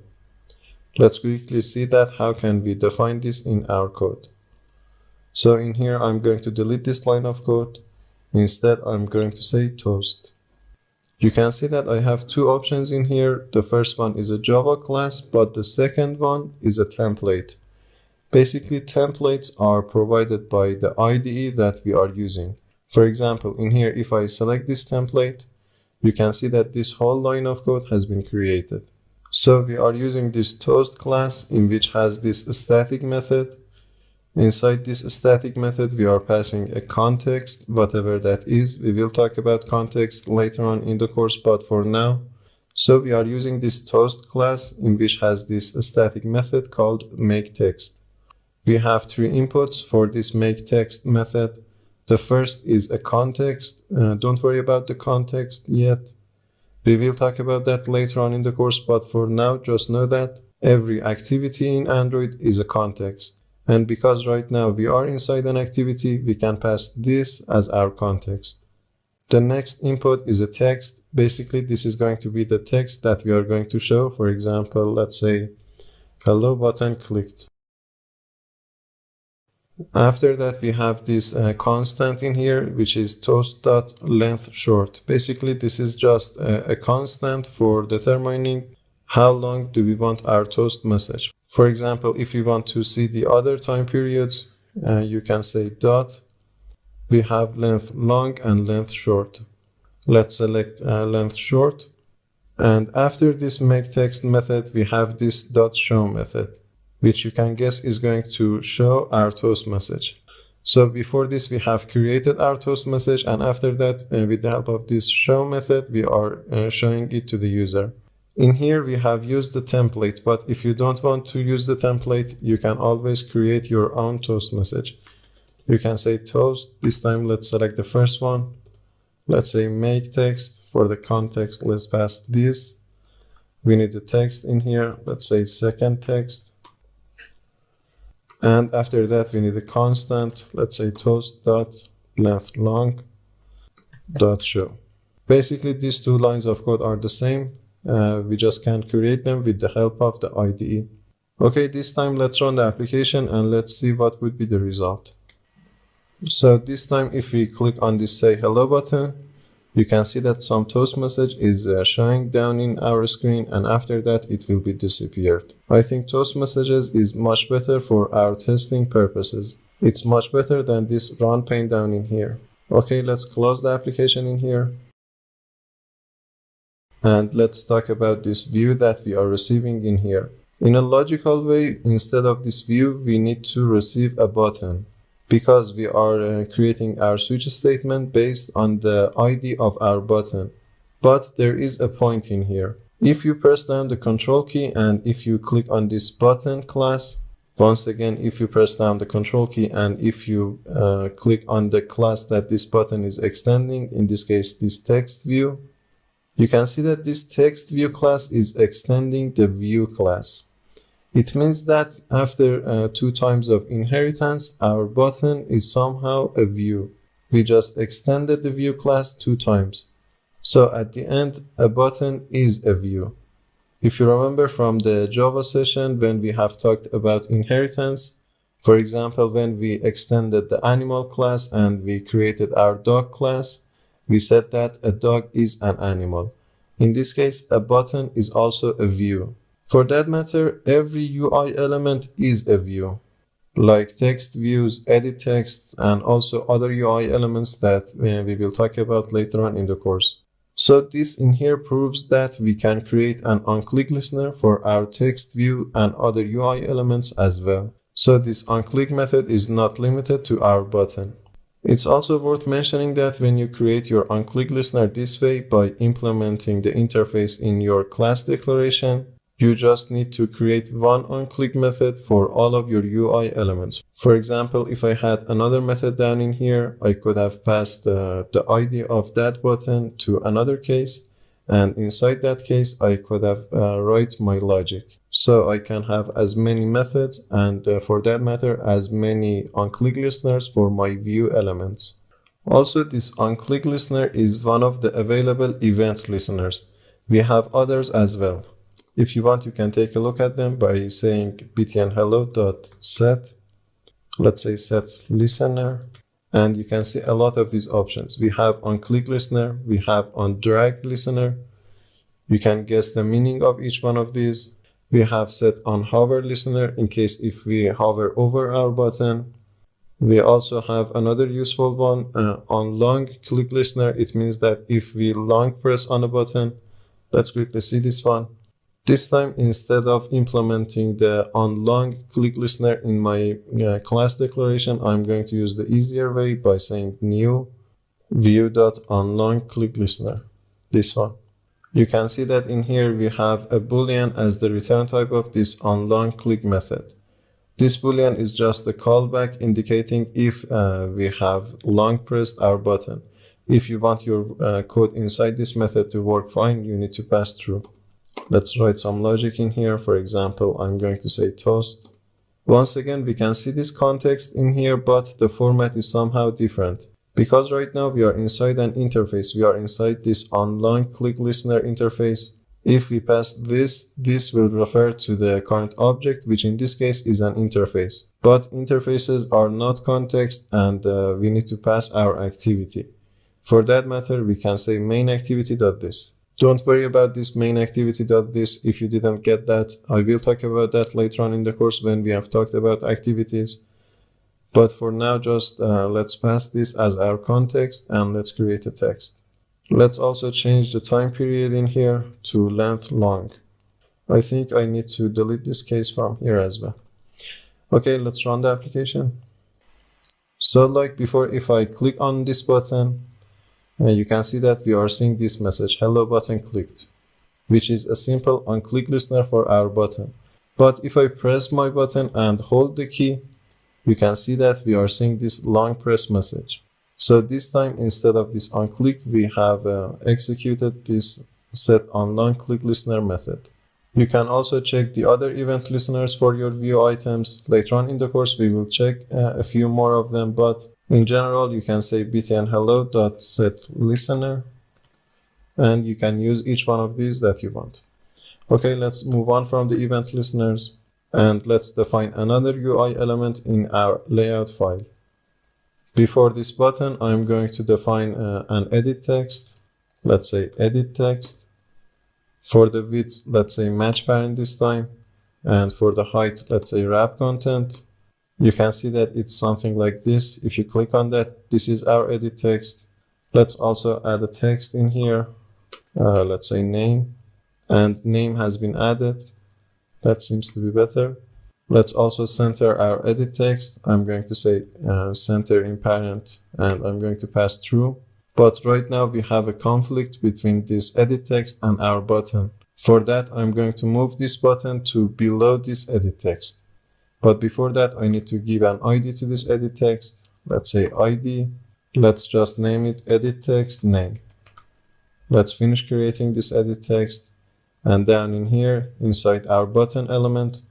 Speaker 1: Let's quickly see that. How can we define this in our code? So in here, I'm going to delete this line of code. Instead, I'm going to say toast. You can see that I have two options in here. The first one is a Java class, but the second one is a template. Basically, templates are provided by the IDE that we are using. For example, in here, if I select this template, you can see that this whole line of code has been created. So we are using this toast class, in which has this static method, Inside this static method, we are passing a context, whatever that is. We will talk about context later on in the course, but for now, so we are using this toast class in which has this static method called makeText. We have three inputs for this makeText method. The first is a context. Don't worry about the context yet. We will talk about that later on in the course, but for now, just know that every activity in Android is a context. And because right now we are inside an activity, we can pass this as our context. The next input is a text. Basically, this is going to be the text that we are going to show. For example, let's say, hello button clicked. After that, we have this constant in here, which is toast.lengthShort. Basically, this is just a constant for determining how long do we want our toast message. For example, if you want to see the other time periods, you can say dot. We have length long and length short. Let's select length short. And after this makeText method, we have this dot show method, which you can guess is going to show our toast message. So before this, we have created our toast message, and after that, with the help of this show method, we are showing it to the user. In here, we have used the template, but if you don't want to use the template, you can always create your own toast message. You can say toast. This time, let's select the first one. Let's say makeText. For the context, let's pass this. We need the text in here. Let's say second text. And after that, we need a constant. Let's say toast.lengthLong dot show. Basically, these two lines of code are the same. We just can create them with the help of the IDE. Okay, this time let's run the application and let's see what would be the result. So this time, if we click on this say hello button, you can see that some toast message is showing down in our screen, and after that it will be disappeared. I think toast messages is much better for our testing purposes. It's much better than this run pane down in here. Okay, let's close the application in here. And let's talk about this view that we are receiving in here. In a logical way, instead of this view, we need to receive a button, because we are creating our switch statement based on the ID of our button. But there is a point in here. If you press down the control key and if you click on this button class, once again, if you press down the control key and if you click on the class that this button is extending, in this case, this text view, you can see that this text view class is extending the view class. It means that after 2 times of inheritance, our button is somehow a view. We just extended the view class 2 times. So at the end, a button is a view. If you remember from the Java session when we have talked about inheritance, for example, when we extended the animal class and we created our dog class, we said that a dog is an animal. In this case, a button is also a view. For that matter, every UI element is a view, like text views, edit text, and also other UI elements that we will talk about later on in the course. So this in here proves that we can create an onClick listener for our text view and other UI elements as well. So this onClick method is not limited to our button. It's also worth mentioning that when you create your onClick listener this way by implementing the interface in your class declaration, you just need to create one onClick method for all of your UI elements. For example, if I had another method down in here, I could have passed the ID of that button to another case, and inside that case, I could have write my logic. So I can have as many methods and for that matter, as many onClick listeners for my view elements. Also, this onClick listener is one of the available event listeners. We have others as well. If you want, you can take a look at them by saying btnhello.set, let's say set listener, and you can see a lot of these options. We have onClick listener, we have onDrag listener. You can guess the meaning of each one of these. We have set onHover listener in case if we hover over our button. We also have another useful one, onLong click listener. It means that if we long press on a button, let's quickly see this one. This time, instead of implementing the onLong click listener in my class declaration, I'm going to use the easier way by saying new view.onLong click listener, this one. You can see that in here we have a boolean as the return type of this onLong click method. This boolean is just a callback indicating if we have long pressed our button. If you want your code inside this method to work fine, you need to pass through. Let's write some logic in here. For example, I'm going to say toast. Once again, we can see this context in here, but the format is somehow different. Because right now we are inside an interface, we are inside this onLong click listener interface. If we pass this will refer to the current object, which in this case is an interface. But interfaces are not context, and we need to pass our activity. For that matter, we can say main activity.this. Don't worry about this main activity.this. If you didn't get that, I will talk about that later on in the course when we have talked about activities. But for now, just let's pass this as our context and let's create a text. Let's also change the time period in here to length long. I think I need to delete this case from here as well. Okay, let's run the application. So like before, if I click on this button, you can see that we are seeing this message, hello button clicked, which is a simple on-click listener for our button. But if I press my button and hold the key, you can see that we are seeing this long press message. So this time, instead of this on-click, we have executed this set onLong click listener method. You can also check the other event listeners for your view items. Later on in the course, we will check a few more of them, but in general, you can say btnhello.setListener, and you can use each one of these that you want. Okay, let's move on from the event listeners, and let's define another UI element in our layout file. Before this button, I'm going to define an edit text. Let's say edit text. For the width, let's say match parent this time. And for the height, let's say wrap content. You can see that it's something like this. If you click on that, this is our edit text. Let's also add a text in here. Let's say name. And name has been added. That seems to be better. Let's also center our edit text. I'm going to say center in parent, and I'm going to pass through. But right now we have a conflict between this edit text and our button. For that, I'm going to move this button to below this edit text. But before that, I need to give an ID to this edit text. Let's say ID. Let's just name it edit text name. Let's finish creating this edit text. And down in here, inside our button element,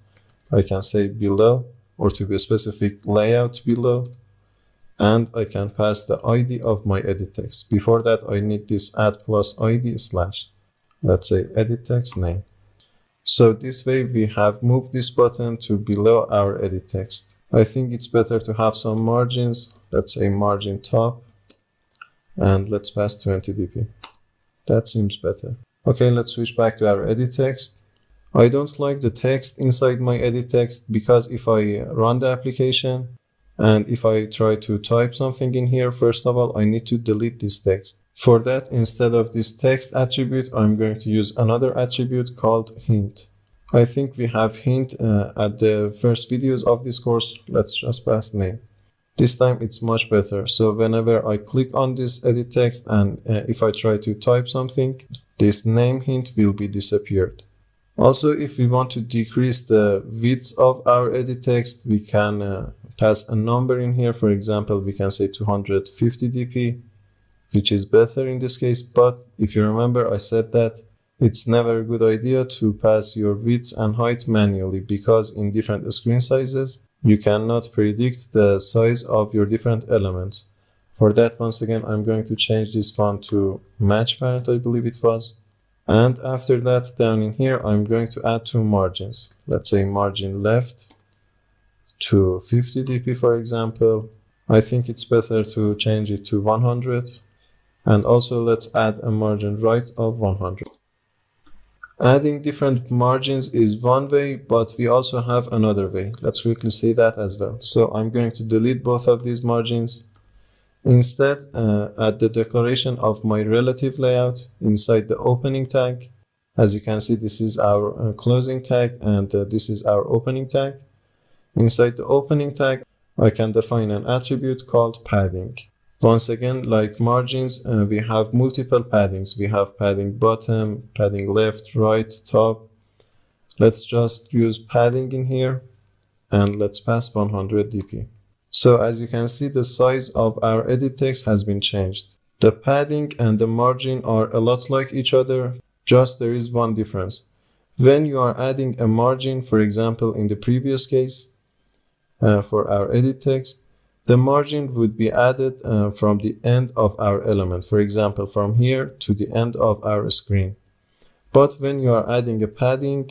Speaker 1: I can say below, or to be specific, layout below. And I can pass the ID of my edit text. Before that, I need this add plus ID slash. Let's say edit text name. So this way we have moved this button to below our edit text. I think it's better to have some margins. Let's say margin top. And let's pass 20 dp. That seems better. Okay, let's switch back to our edit text. I don't like the text inside my edit text because if I run the application and if I try to type something in here, first of all, I need to delete this text. For that, instead of this text attribute, I'm going to use another attribute called hint. I think we have hint at the first videos of this course. Let's just pass name. This time it's much better. So whenever I click on this edit text and if I try to type something, this name hint will be disappeared. Also, if we want to decrease the width of our edit text, we can pass a number in here. For example, we can say 250 dp, which is better in this case. But if you remember, I said that it's never a good idea to pass your width and height manually because in different screen sizes, you cannot predict the size of your different elements. For that, once again, I'm going to change this font to match parent, I believe it was. And after that, down in here, I'm going to add two margins. Let's say margin left to 50 dp, for example. I think it's better to change it to 100. And also let's add a margin right of 100. Adding different margins is one way, but we also have another way. Let's quickly see that as well. So I'm going to delete both of these margins. Instead, at the declaration of my relative layout inside the opening tag, As you can see, this is our closing tag, and this is our opening tag. Inside the opening tag, I can define an attribute called padding. Once again, like margins, we have multiple paddings. We have padding bottom, padding left, right, top. Let's just use padding in here, and let's pass 100 dp. So as you can see, the size of our edit text has been changed. The padding and the margin are a lot like each other, just there is one difference. When you are adding a margin, for example, in the previous case, for our edit text, the margin would be added from the end of our element, for example, from here to the end of our screen. But when you are adding a padding,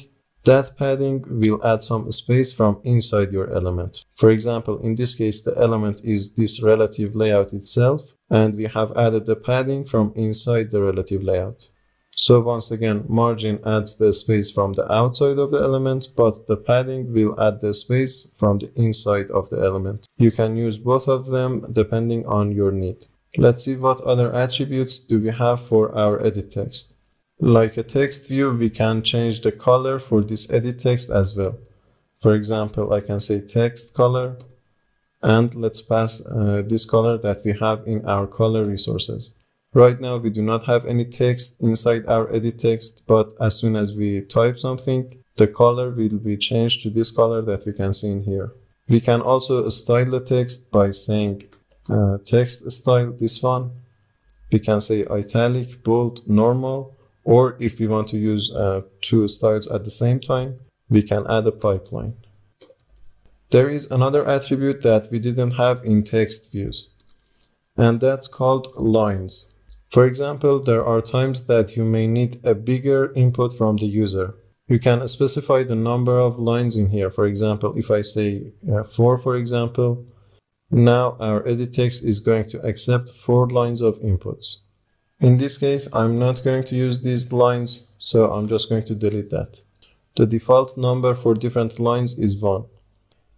Speaker 1: that padding will add some space from inside your element. For example, in this case, the element is this relative layout itself, and we have added the padding from inside the relative layout. So once again, margin adds the space from the outside of the element, but the padding will add the space from the inside of the element. You can use both of them depending on your need. Let's see what other attributes do we have for our edit text. Like a text view, we can change the color for this edit text as well. For example, I can say text color, and let's pass this color that we have in our color resources. Right now, we do not have any text inside our edit text, but as soon as we type something, the color will be changed to this color that we can see in here. We can also style the text by saying text style, this one. We can say italic, bold, normal, or if we want to use two styles at the same time, we can add a pipeline. There is another attribute that we didn't have in text views, and that's called lines. For example, there are times that you may need a bigger input from the user. You can specify the number of lines in here. For example, if I say 4, for example, now our edit text is going to accept 4 lines of inputs. In this case, I'm not going to use these lines, so I'm just going to delete that. The default number for different lines is 1.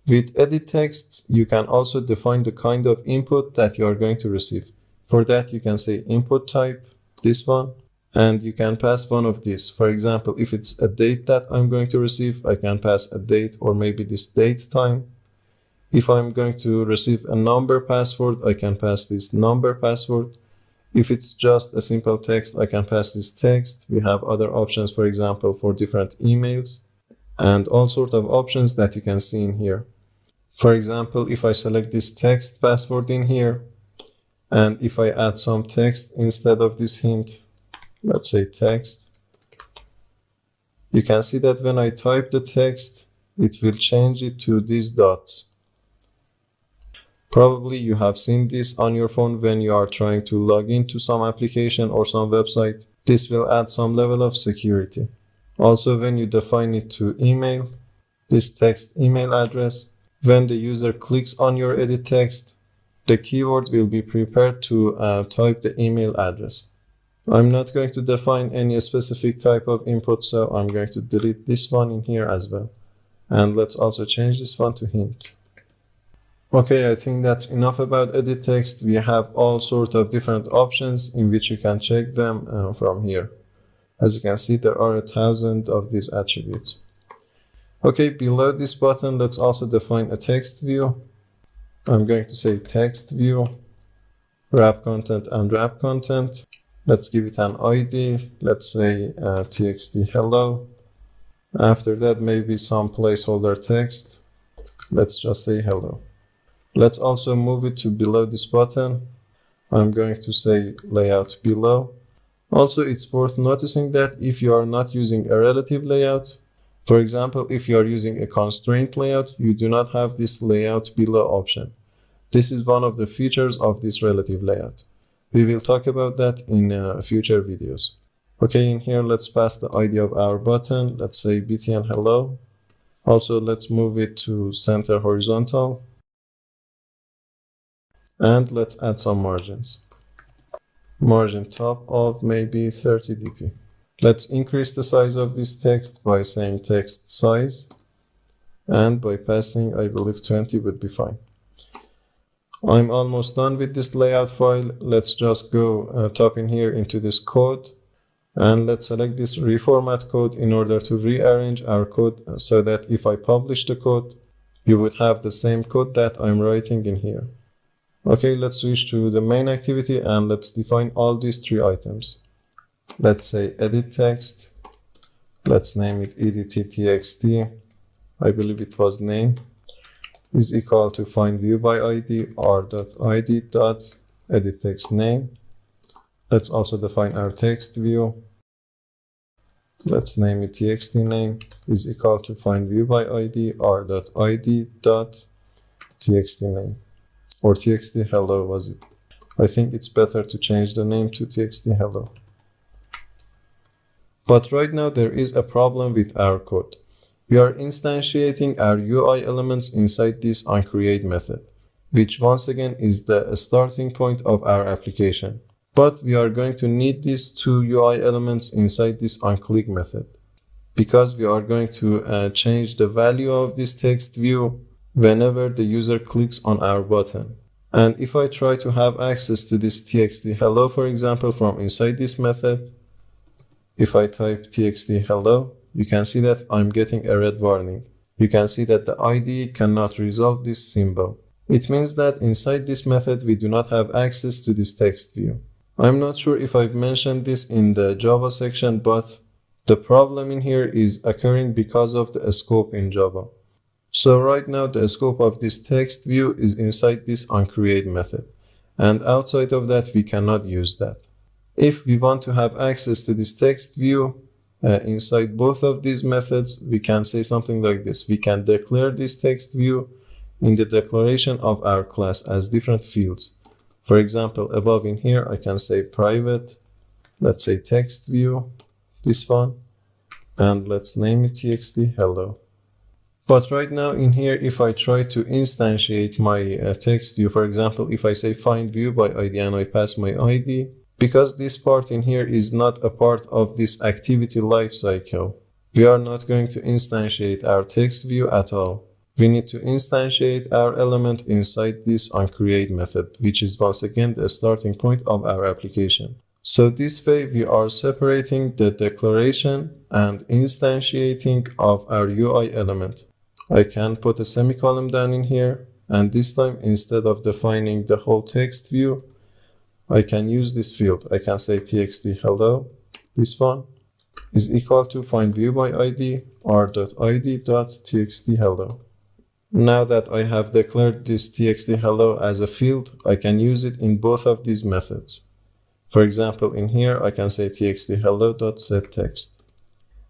Speaker 1: With edit texts, you can also define the kind of input that you are going to receive. For that, you can say input type, this one, and you can pass one of these. For example, if it's a date that I'm going to receive, I can pass a date or maybe this date time. If I'm going to receive a number password, I can pass this number password. If it's just a simple text, I can pass this text. We have other options, for example, for different emails, and all sorts of options that you can see in here. For example, if I select this text password in here, and if I add some text instead of this hint, let's say text, you can see that when I type the text, it will change it to these dots. Probably you have seen this on your phone when you are trying to log into some application or some website. This will add some level of security. Also, when you define it to email, this text email address, when the user clicks on your edit text, the keyword will be prepared to type the email address. I'm not going to define any specific type of input, so I'm going to delete this one in here as well. And let's also change this one to hint. Okay, I think that's enough about edit text. We have all sorts of different options in which you can check them from here. As you can see, there are 1,000 of these attributes. Okay, below this button, let's also define a text view. I'm going to say text view, wrap content and wrap content. Let's give it an ID. Let's say txt hello. After that, maybe some placeholder text. Let's just say hello. Let's also move it to below this button. I'm going to say layout below. Also, it's worth noticing that if you are not using a relative layout, for example, if you are using a constraint layout, you do not have this layout below option. This is one of the features of this relative layout. We will talk about that in future videos. Okay, in here, let's pass the ID of our button. Let's say btn hello. Also, let's move it to center horizontal. And let's add some margins. Margin top of maybe 30 dp. Let's increase the size of this text by saying text size, and by passing, I believe 20 would be fine. I'm almost done with this layout file. Let's just go top in here into this code. And let's select this reformat code in order to rearrange our code so that if I publish the code, you would have the same code that I'm writing in here. Okay, let's switch to the main activity and let's define all these three items. Let's say edit text. Let's name it edit.txt. I believe it was name is equal to find view by id r.id.edit text name. Let's also define our text view. Let's name it txt name is equal to find view by id r.id.txt name, or txt hello was it? I think it's better to change the name to txt hello. But right now there is a problem with our code. We are instantiating our UI elements inside this onCreate method, which once again is the starting point of our application. But we are going to need these two UI elements inside this onClick method, because we are going to change the value of this text view whenever the user clicks on our button. And if I try to have access to this txt hello, for example, from inside this method, if I type txt hello, you can see that I'm getting a red warning. You can see that the IDE cannot resolve this symbol. It means that inside this method we do not have access to this text view. I'm not sure if I've mentioned this in the Java section, but the problem in here is occurring because of the scope in Java. So right now the scope of this text view is inside this onCreate method, and outside of that we cannot use that. If we want to have access to this text view inside both of these methods, we can say something like this. We can declare this text view in the declaration of our class as different fields. For example, above in here, I can say private, let's say text view, this one, and let's name it txt hello. But right now in here, if I try to instantiate my text view, for example, if I say find view by ID and I pass my ID, because this part in here is not a part of this activity lifecycle, we are not going to instantiate our text view at all. We need to instantiate our element inside this onCreate method, which is once again the starting point of our application. So this way we are separating the declaration and instantiating of our UI element. I can put a semicolon down in here, and this time instead of defining the whole text view, I can use this field. I can say txt hello, this one, is equal to find view by id r.id.txt hello. Now that I have declared this txt hello as a field, I can use it in both of these methods. For example, in here I can say txt hello.setText.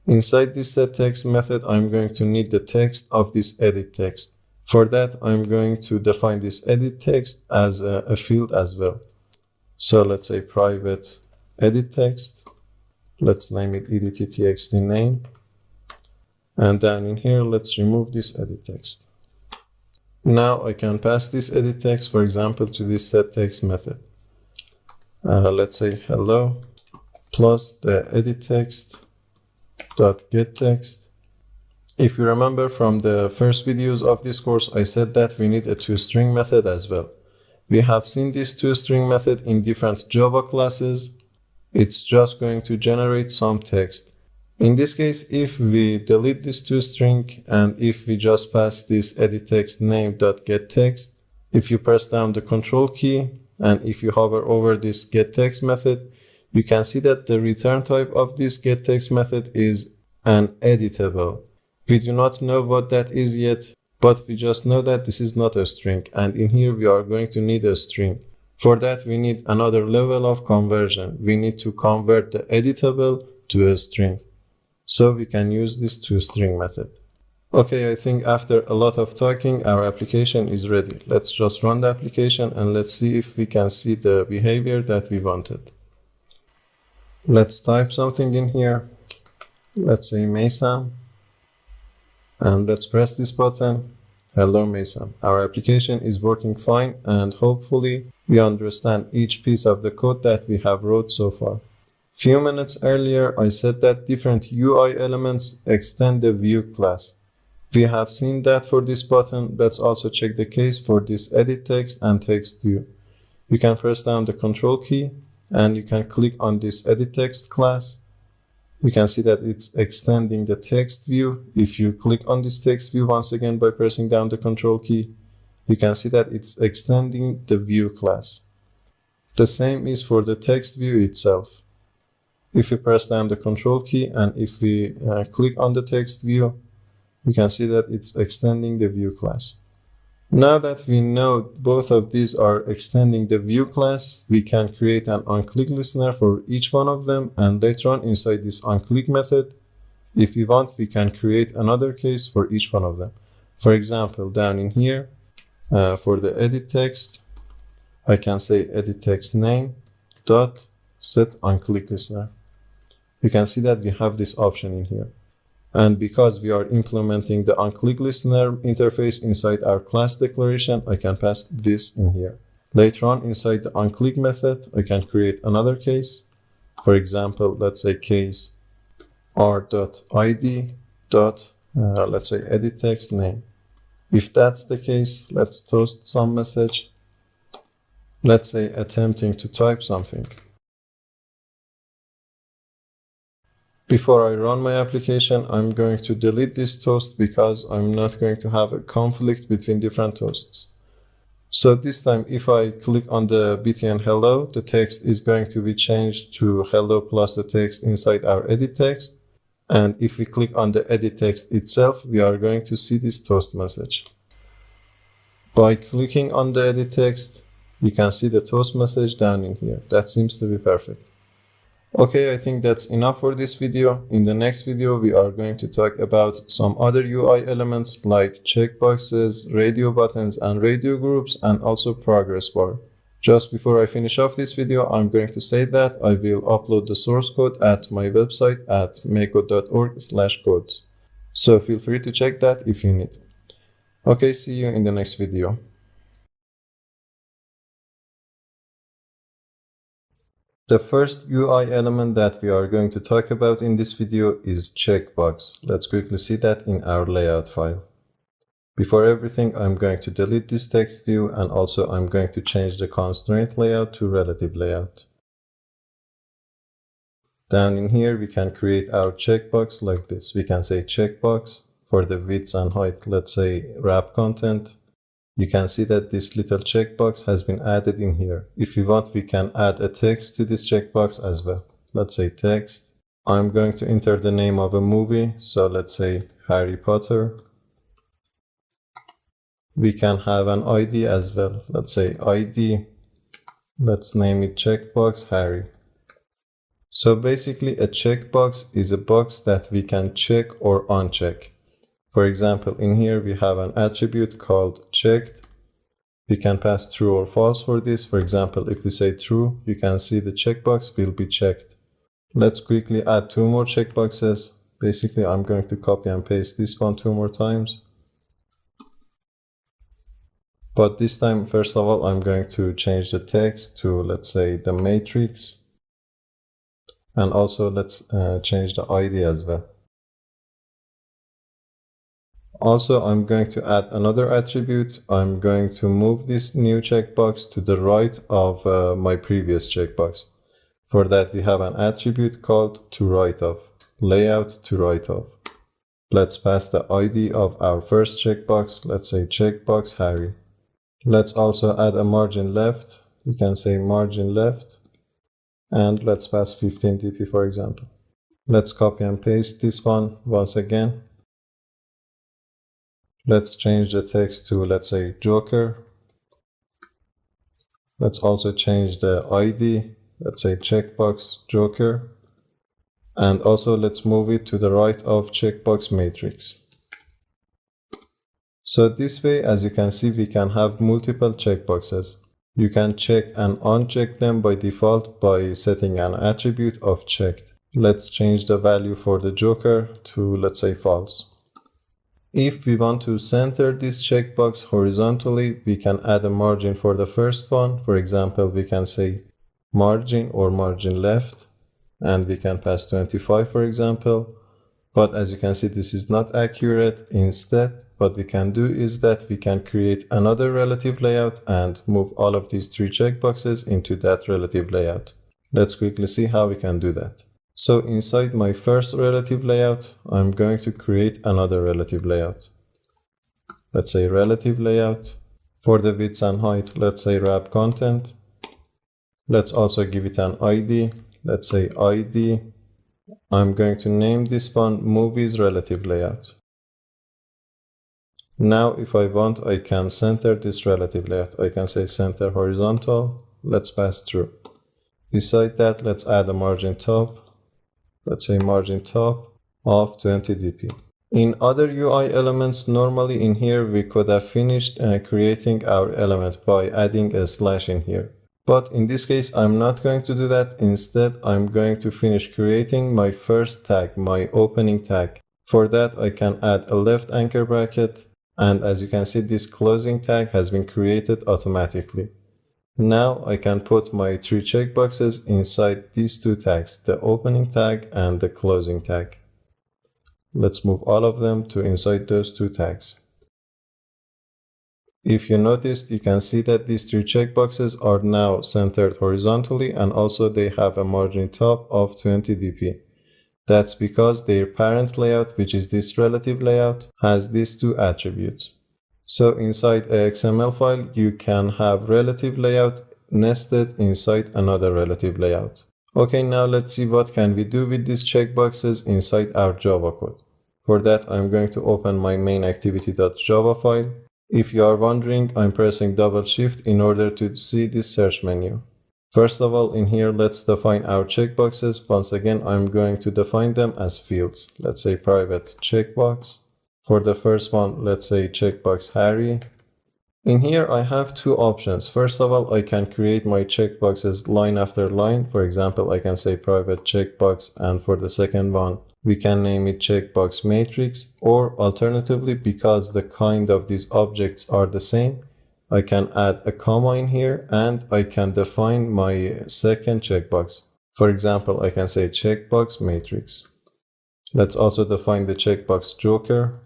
Speaker 1: Inside this setText method, I'm going to need the text of this edit text. For that, I'm going to define this edit text as a field as well. So let's say private edit text. Let's name it edit.txt name. And down in here, let's remove this edit text. Now I can pass this edit text, for example, to this setText method. Let's say hello plus the edit text dot get text. If you remember from the first videos of this course, I said that we need a toString method as well. We have seen this toString method in different Java classes. It's just going to generate some text. In this case, if we delete this toString and if we just pass this edit text name.getText, if you press down the control key and if you hover over this getText method, you can see that the return type of this getText method is an editable. We do not know what that is yet, but we just know that this is not a string, and in here we are going to need a string. For that we need another level of conversion. We need to convert the editable to a string. So we can use this toString method. Okay, I think after a lot of talking, our application is ready. Let's just run the application and let's see if we can see the behavior that we wanted. Let's type something in here. Let's say Mesam. And let's press this button. Hello Mesam. Our application is working fine, and hopefully we understand each piece of the code that we have wrote so far. Few minutes earlier, I said that different UI elements extend the view class. We have seen that for this button. Let's also check the case for this edit text and text view. You can press down the control key and you can click on this edit text class. We can see that it's extending the text view. If you click on this text view once again by pressing down the control key, you can see that it's extending the view class. The same is for the text view itself. If we press down the control key and if we click on the text view, you can see that it's extending the view class. Now that we know both of these are extending the view class, we can create an onClick listener for each one of them, and later on inside this onClick method, if we want, we can create another case for each one of them. For example, down in here, for the edit text, I can say edit text name dot set onClick listener. You can see that we have this option in here. And because we are implementing the onClick listener interface inside our class declaration, I can pass this in here. Later on inside the onClick method, I can create another case. For example, let's say case r.id let's say edit text name. If that's the case, let's toast some message. Let's say attempting to type something. Before I run my application, I'm going to delete this toast because I'm not going to have a conflict between different toasts. So this time, if I click on the btn hello, the text is going to be changed to hello plus the text inside our edit text. And if we click on the edit text itself, we are going to see this toast message. By clicking on the edit text, you can see the toast message down in here. That seems to be perfect. Okay, I think that's enough for this video. In the next video, we are going to talk about some other UI elements like checkboxes, radio buttons and radio groups, and also progress bar. Just before I finish off this video, I'm going to say that I will upload the source code at my website at maycode.org/codes. So feel free to check that if you need. Okay, see you in the next video. The first UI element that we are going to talk about in this video is checkbox. Let's quickly see that in our layout file. Before everything, I'm going to delete this text view, and also I'm going to change the constraint layout to relative layout. Down in here, we can create our checkbox like this. We can say checkbox for the width and height, let's say wrap content. You can see that this little checkbox has been added in here. If we want, we can add a text to this checkbox as well. Let's say text. I'm going to enter the name of a movie. So let's say Harry Potter. We can have an ID as well. Let's say ID. Let's name it checkbox Harry. So basically a checkbox is a box that we can check or uncheck. For example, in here we have an attribute called checked. We can pass true or false for this. For example, if we say true, you can see the checkbox will be checked. Let's quickly add two more checkboxes. Basically, I'm going to copy and paste this one 2 more times. But this time, first of all, I'm going to change the text to, let's say, the matrix. And also let's change the ID as well. Also, I'm going to add another attribute. I'm going to move this new checkbox to the right of my previous checkbox. For that, we have an attribute called to right of, layout to right of. Let's pass the ID of our first checkbox. Let's say checkbox Harry. Let's also add a margin left. We can say margin left. And let's pass 15 dp, for example. Let's copy and paste this one once again. Let's change the text to, let's say, Joker. Let's also change the ID. Let's say checkbox Joker. And also let's move it to the right of checkbox matrix. So this way, as you can see, we can have multiple checkboxes. You can check and uncheck them by default by setting an attribute of checked. Let's change the value for the Joker to, let's say, false. If we want to center this checkbox horizontally, we can add a margin for the first one. For example, we can say margin or margin left, and we can pass 25, for example. But as you can see, this is not accurate. Instead, what we can do is that we can create another relative layout and move all of these 3 checkboxes into that relative layout. Let's quickly see how we can do that. So inside my first relative layout, I'm going to create another relative layout. Let's say relative layout. For the width and height, let's say wrap content. Let's also give it an ID. Let's say ID. I'm going to name this one movies relative layout. Now if I want, I can center this relative layout. I can say center horizontal. Let's pass through. Beside that, let's add a margin top. Let's say margin top of 20 dp. In other UI elements, normally in here we could have finished creating our element by adding a slash in here. But in this case, I'm not going to do that. Instead, I'm going to finish creating my first tag, my opening tag. For that, I can add a left anchor bracket. And as you can see, this closing tag has been created automatically. Now I can put my 3 checkboxes inside these 2 tags, the opening tag and the closing tag. Let's move all of them to inside those 2 tags. If you noticed, you can see that these 3 checkboxes are now centered horizontally, and also they have a margin top of 20 dp. That's because their parent layout, which is this relative layout, has these 2 attributes. So inside a XML file, you can have relative layout nested inside another relative layout. Okay, now let's see what can we do with these checkboxes inside our Java code. For that, I'm going to open my main activity.java file. If you are wondering, I'm pressing double shift in order to see this search menu. First of all, in here, let's define our checkboxes. Once again, I'm going to define them as fields. Let's say private checkbox. For the first one, let's say checkbox Harry. In here, I have 2 options. First of all, I can create my checkboxes line after line. For example, I can say private checkbox, and for the second one, we can name it checkbox matrix, or alternatively, because the kind of these objects are the same, I can add a comma in here and I can define my second checkbox. For example, I can say checkbox matrix. Let's also define the checkbox joker.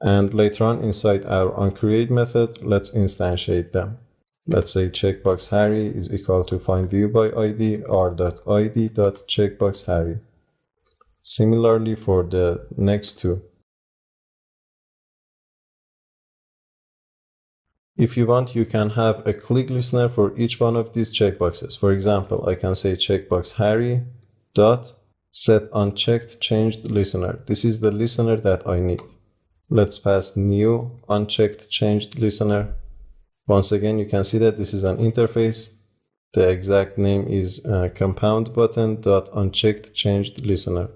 Speaker 1: And later on inside our onCreate method, let's instantiate them. Let's say checkbox Harry is equal to find view by ID r.id.checkbox Harry. Similarly for the next 2. If you want, you can have a click listener for each one of these checkboxes. For example, I can say checkbox Harry dot set unchecked changed listener. This is the listener that I need. Let's pass new unchecked changed listener. Once again, you can see that this is an interface. The exact name is compound button dot unchecked changed listener.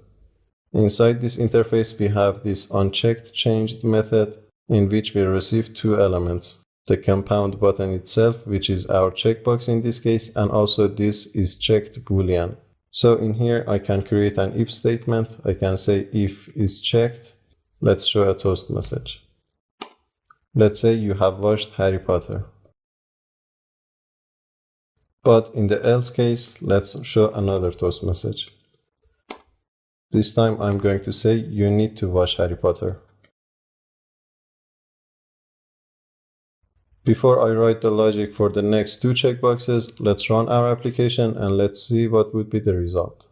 Speaker 1: Inside this interface, we have this unchecked changed method in which we receive 2 elements. The compound button itself, which is our checkbox in this case, and also this is checked boolean. So in here, I can create an if statement. I can say if is checked. Let's show a toast message. Let's say you have watched Harry Potter. But in the else case, let's show another toast message. This time I'm going to say you need to watch Harry Potter. Before I write the logic for the next 2 checkboxes, let's run our application and let's see what would be the result.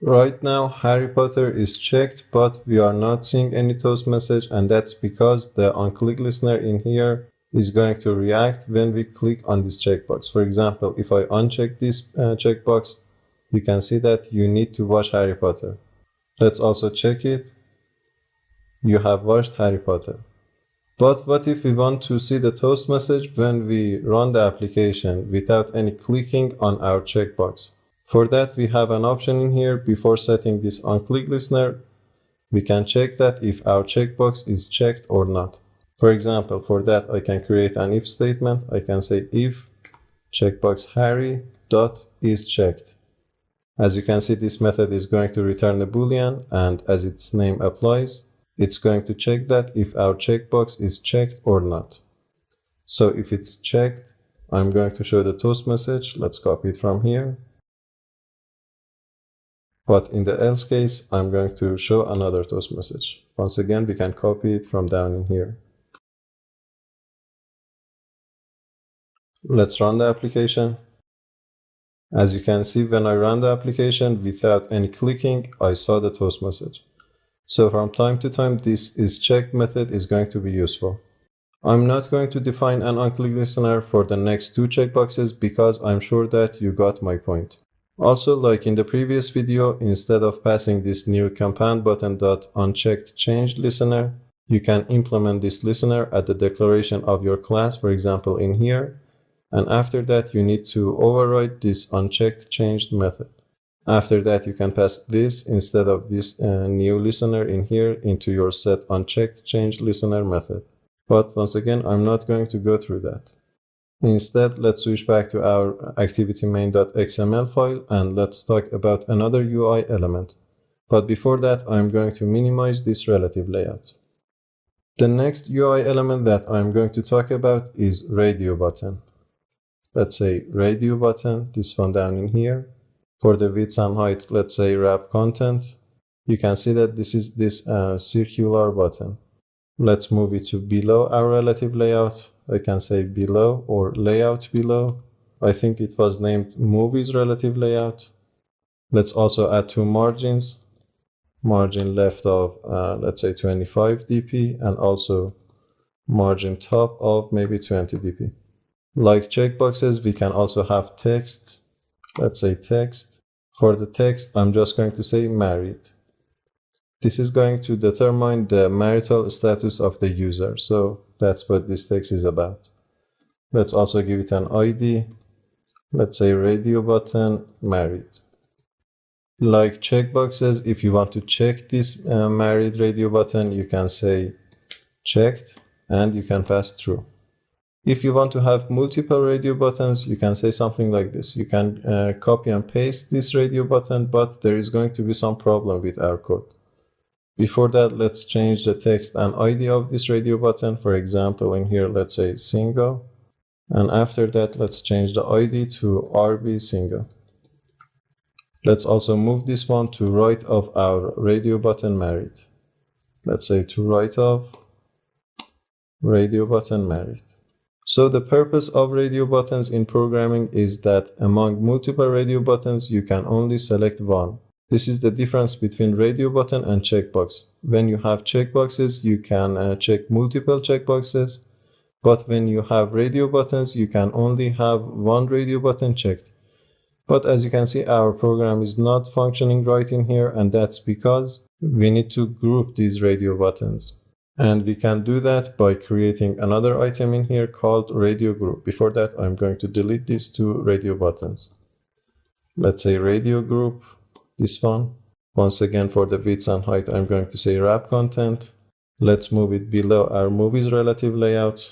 Speaker 1: Right now, Harry Potter is checked, but we are not seeing any toast message, and that's because the onClick listener in here is going to react when we click on this checkbox. For example, if I uncheck this checkbox, you can see that you need to watch Harry Potter. Let's also check it. You have watched Harry Potter. But what if we want to see the toast message when we run the application without any clicking on our checkbox? For that, we have an option in here. Before setting this onClick listener, we can check that if our checkbox is checked or not. For example, for that, I can create an if statement. I can say if checkbox Harry dot is checked. As you can see, this method is going to return a boolean, and as its name applies, it's going to check that if our checkbox is checked or not. So if it's checked, I'm going to show the toast message. Let's copy it from here. But in the else case, I'm going to show another toast message. Once again, we can copy it from down in here. Let's run the application. As you can see, when I run the application without any clicking, I saw the toast message. So from time to time, this isChecked method is going to be useful. I'm not going to define an unclick listener for the next two checkboxes because I'm sure that you got my point. Also, like in the previous video, instead of passing this new compound button.unchecked changed listener, you can implement this listener at the declaration of your class, for example in here, and after that you need to override this unchecked changed method. After that you can pass this instead of this new listener in here into your set unchecked changed listener method. But once again, I'm not going to go through that. Instead, let's switch back to our activity_main.xml file and let's talk about another UI element. But before that, I'm going to minimize this relative layout. The next UI element that I'm going to talk about is radio button. Let's say radio button, this one down in here. For the width and height, let's say wrap content. You can see that this is this circular button. Let's move it to below our relative layout. I can say below or layout below. I think it was named movies relative layout. Let's also add two margins. Margin left of, let's say 25 dp and also margin top of maybe 20 dp. Like checkboxes, we can also have text. Let's say text. For the text, I'm just going to say married. This is going to determine the marital status of the user. So that's what this text is about. Let's also give it an ID. Let's say radio button married. Like checkboxes, if you want to check this married radio button, you can say checked and you can pass through. If you want to have multiple radio buttons, you can say something like this. You can copy and paste this radio button, but there is going to be some problem with our code. Before that, let's change the text and ID of this radio button. For example, in here, let's say single. And after that, let's change the ID to RB single. Let's also move this one to right of our radio button married. Let's say to right of radio button married. So the purpose of radio buttons in programming is that among multiple radio buttons, you can only select one. This is the difference between radio button and checkbox. When you have checkboxes, you can check multiple checkboxes, but when you have radio buttons, you can only have one radio button checked. But as you can see, our program is not functioning right in here, and that's because we need to group these radio buttons. And we can do that by creating another item in here called radio group. Before that, I'm going to delete these two radio buttons. Let's say radio group. This one. Once again, for the width and height, I'm going to say wrap content. Let's move it below our movies relative layout.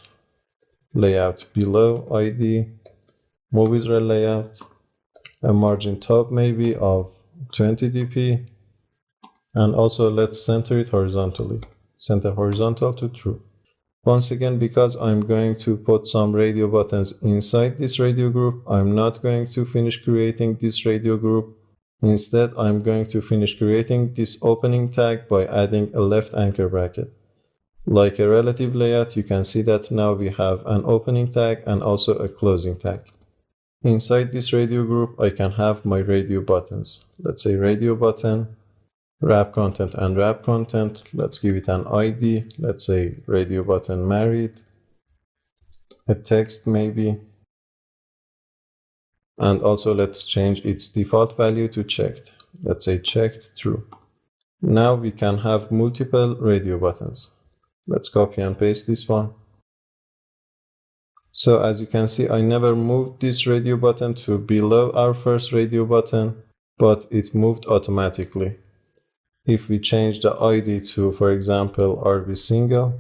Speaker 1: Layout below ID. Movies rel layout. A margin top maybe of 20 dp. And also let's center it horizontally. Center horizontal to true. Once again, because I'm going to put some radio buttons inside this radio group, I'm not going to finish creating this radio group. Instead, I'm going to finish creating this opening tag by adding a left anchor bracket. Like a relative layout, you can see that now we have an opening tag and also a closing tag. Inside this radio group, I can have my radio buttons. Let's say radio button, wrap content and wrap content. Let's give it an ID. Let's say radio button married. A text maybe. And also let's change its default value to checked. Let's say checked true. Now we can have multiple radio buttons. Let's copy and paste this one. So as you can see, I never moved this radio button to below our first radio button, but it moved automatically. If we change the ID to, for example, RB single,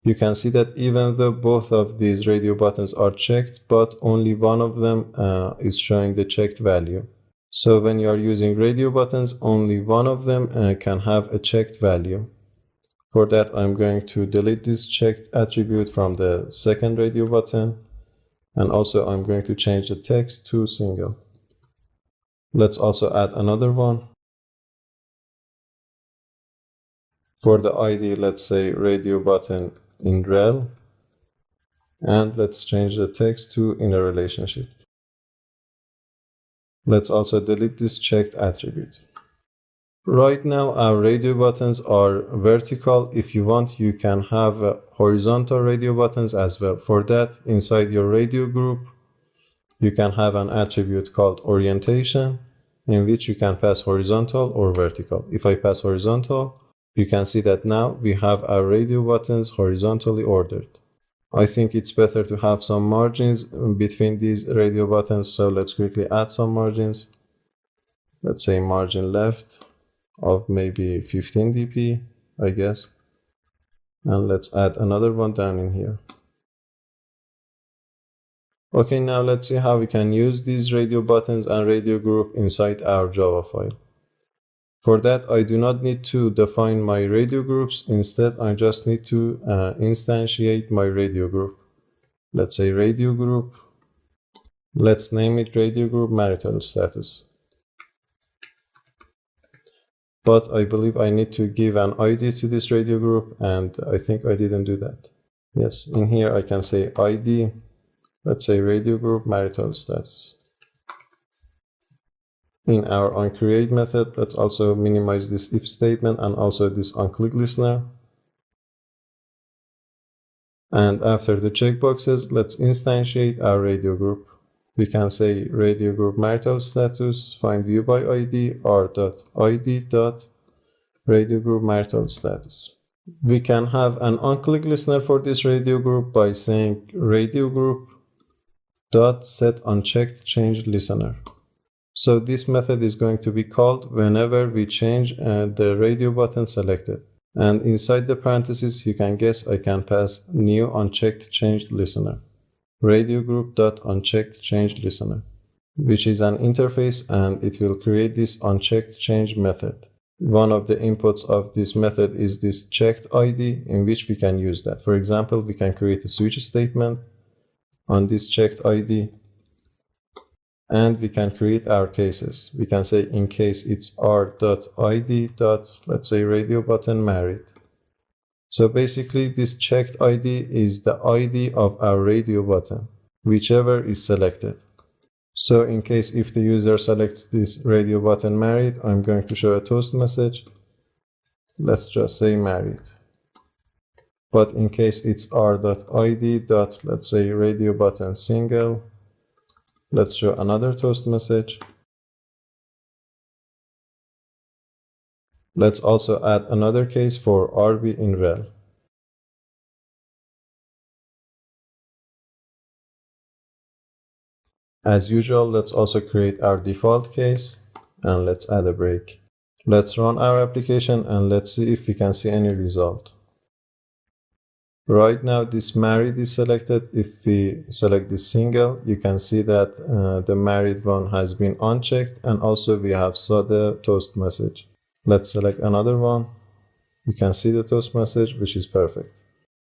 Speaker 1: you can see that even though both of these radio buttons are checked, but only one of them is showing the checked value. So when you are using radio buttons, only one of them can have a checked value. For that, I'm going to delete this checked attribute from the second radio button. And also I'm going to change the text to single. Let's also add another one. For the ID, let's say radio button in rel. And let's change the text to in a relationship. Let's also delete this checked attribute. Right now our radio buttons are vertical. If you want, you can have horizontal radio buttons as well. For that, inside your radio group, you can have an attribute called orientation, in which you can pass horizontal or vertical. If I pass horizontal, you can see that now we have our radio buttons horizontally ordered. I think it's better to have some margins between these radio buttons, so let's quickly add some margins. Let's say margin left of maybe 15 dp, I guess. And let's add another one down in here. Okay, now let's see how we can use these radio buttons and radio group inside our Java file. For that, I do not need to define my radio groups. Instead, I just need to instantiate my radio group. Let's say radio group. Let's name it radio group marital status. But I believe I need to give an ID to this radio group, and I think I didn't do that. Yes, in here I can say ID. Let's say radio group marital status. In our onCreate method, let's also minimize this if statement and also this onClick listener. And after the checkboxes, let's instantiate our radio group. We can say radio group marital status, find view by ID, r.id.radio group marital status. We can have an onClick listener for this radio group by saying radio group dot set unchecked changed listener. So this method is going to be called whenever we change the radio button selected. And inside the parentheses, you can guess I can pass new unchecked changed listener. Radio group dot unchecked changed listener, which is an interface, and it will create this unchecked change method. One of the inputs of this method is this checked ID, in which we can use that. For example, we can create a switch statement on this checked ID, and we can create our cases. We can say in case it's r.id. Let's say radio button married. So basically this checked ID is the ID of our radio button, whichever is selected. So in case if the user selects this radio button married, I'm going to show a toast message. Let's just say married. But in case it's r.id. Let's say radio button single, let's show another toast message. Let's also add another case for RB in rel. As usual, let's also create our default case, and let's add a break. Let's run our application and let's see if we can see any result. Right now this married is selected. If we select this single, you can see that the married one has been unchecked, and also we have saw the toast message. Let's select another one. You can see the toast message, which is perfect.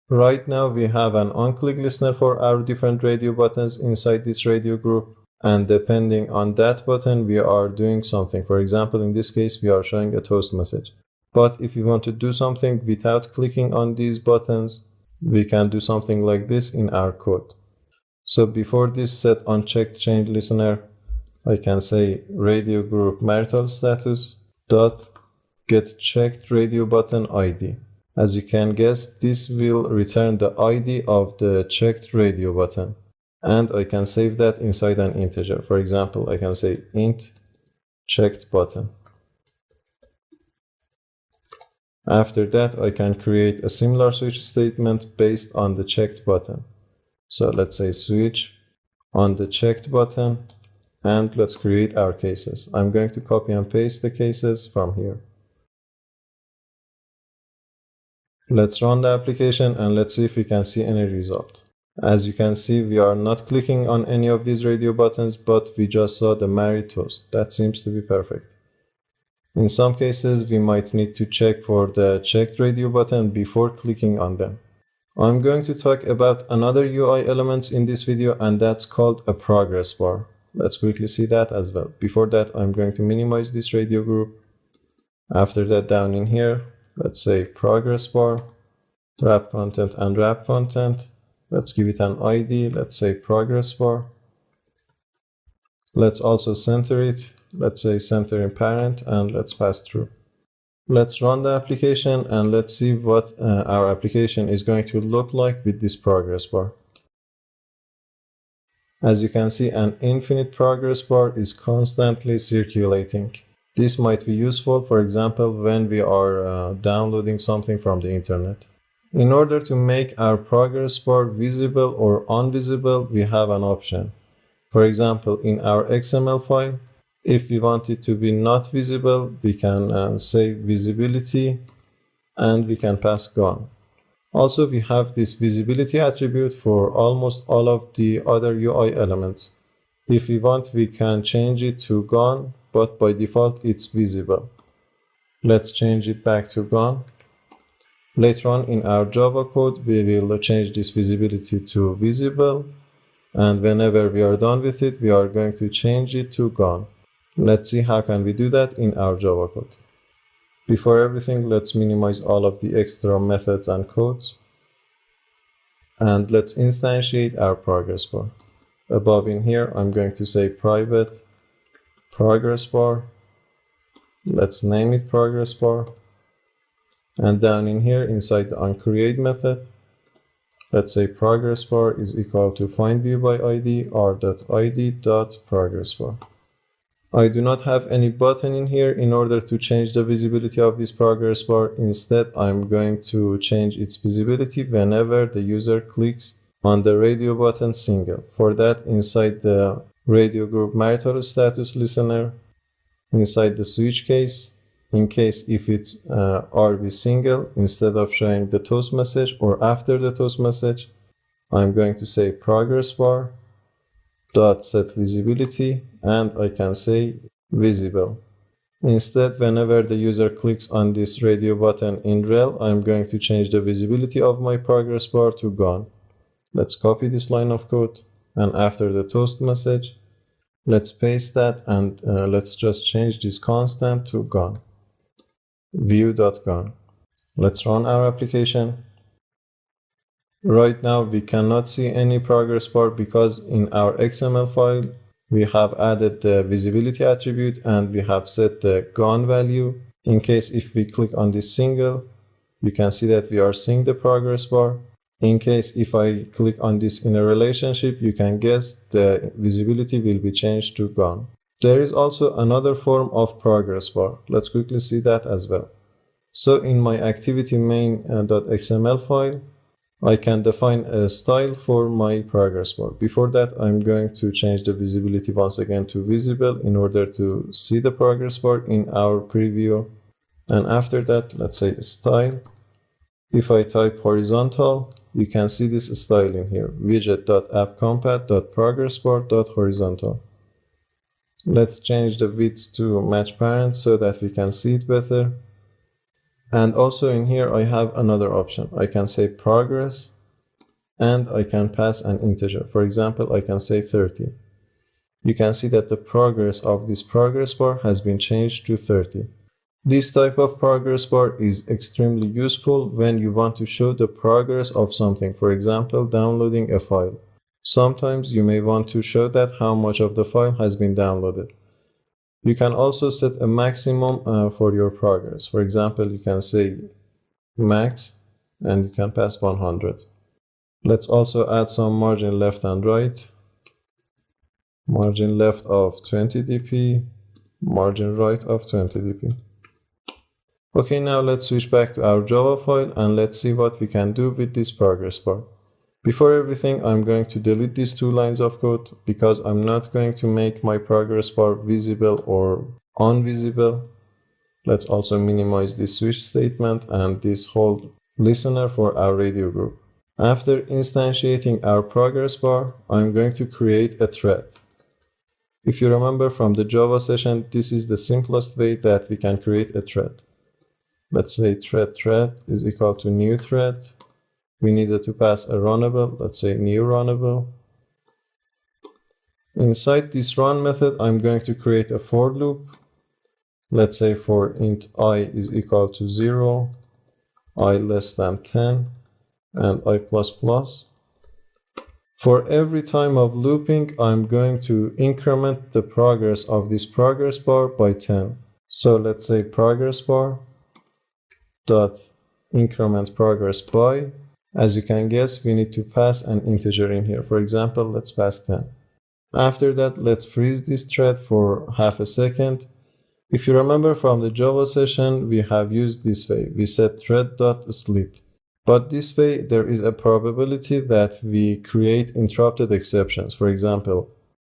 Speaker 1: Right now we have an onClick listener for our different radio buttons inside this radio group, and depending on that button we are doing something. For example, in this case we are showing a toast message. But if we want to do something without clicking on these buttons, we can do something like this in our code. So before this set unchecked change listener, I can say radio group marital status dot get checked radio button ID. As you can guess, this will return the ID of the checked radio button, and I can save that inside an integer. For example, I can say int checked button. After that, I can create a similar switch statement based on the checked button. So let's say switch on the checked button, and let's create our cases. I'm going to copy and paste the cases from here. Let's run the application and let's see if we can see any result. As you can see, we are not clicking on any of these radio buttons, but we just saw the married toast. That seems to be perfect. In some cases, we might need to check for the checked radio button before clicking on them. I'm going to talk about another UI element in this video, and that's called a progress bar. Let's quickly see that as well. Before that, I'm going to minimize this radio group. After that, down in here, let's say progress bar, wrap content and wrap content. Let's give it an ID. Let's say progress bar. Let's also center it. Let's say center in parent, and let's pass through. Let's run the application and let's see what our application is going to look like with this progress bar. As you can see, an infinite progress bar is constantly circulating. This might be useful, for example, when we are downloading something from the internet. In order to make our progress bar visible or invisible, we have an option. For example, in our XML file, if we want it to be not visible, we can say visibility and we can pass gone. Also, we have this visibility attribute for almost all of the other UI elements. If we want, we can change it to gone, but by default it's visible. Let's change it back to gone. Later on in our Java code, we will change this visibility to visible, and whenever we are done with it, we are going to change it to gone. Let's see how can we do that in our Java code. Before everything, let's minimize all of the extra methods and codes. And let's instantiate our progress bar. Above in here, I'm going to say private progress bar. Let's name it progress bar. And down in here, inside the onCreate method, let's say progress bar is equal to findViewById r.id.progressBar. I do not have any button in here in order to change the visibility of this progress bar. Instead, I'm going to change its visibility whenever the user clicks on the radio button single. For that, inside the radio group marital status listener, inside the switch case, in case if it's RB single, instead of showing the toast message or after the toast message, I'm going to say progress bar dot set visibility, and I can say visible. Instead, whenever the user clicks on this radio button in rel, I'm going to change the visibility of my progress bar to gone. Let's copy this line of code, and after the toast message, let's paste that, and let's just change this constant to gone. View.gone. Let's run our application. Right now, we cannot see any progress bar because in our XML file, we have added the visibility attribute and we have set the gone value. In case if we click on this single, you can see that we are seeing the progress bar. In case if I click on this in a relationship, you can guess the visibility will be changed to gone. There is also another form of progress bar. Let's quickly see that as well. So in my activity main.xml file, I can define a style for my progress bar. Before that, I'm going to change the visibility once again to visible in order to see the progress bar in our preview. And after that, let's say style. If I type horizontal, you can see this style in here, widget.appcompat.progressbar.horizontal. Let's change the width to match parent so that we can see it better. And also in here, I have another option. I can say progress and I can pass an integer. For example, I can say 30. You can see that the progress of this progress bar has been changed to 30. This type of progress bar is extremely useful when you want to show the progress of something. For example, downloading a file. Sometimes you may want to show that how much of the file has been downloaded. You can also set a maximum for your progress. For example, you can say max and you can pass 100. Let's also add some margin left and right. Margin left of 20 dp, margin right of 20 dp. Okay, now let's switch back to our Java file and let's see what we can do with this progress bar. Before everything, I'm going to delete these two lines of code because I'm not going to make my progress bar visible or invisible. Let's also minimize this switch statement and this whole listener for our radio group. After instantiating our progress bar, I'm going to create a thread. If you remember from the Java session, this is the simplest way that we can create a thread. Let's say thread is equal to new thread. We needed to pass a runnable, let's say new runnable. Inside this run method, I'm going to create a for loop. Let's say for int I is equal to 0, I less than 10, and I++. For every time of looping, I'm going to increment the progress of this progress bar by 10. So let's say progress bar dot increment progress by. As you can guess, we need to pass an integer in here. For example, let's pass 10. After that, let's freeze this thread for half a second. If you remember from the Java session, we have used this way. We set thread.sleep. But this way, there is a probability that we create interrupted exceptions. For example,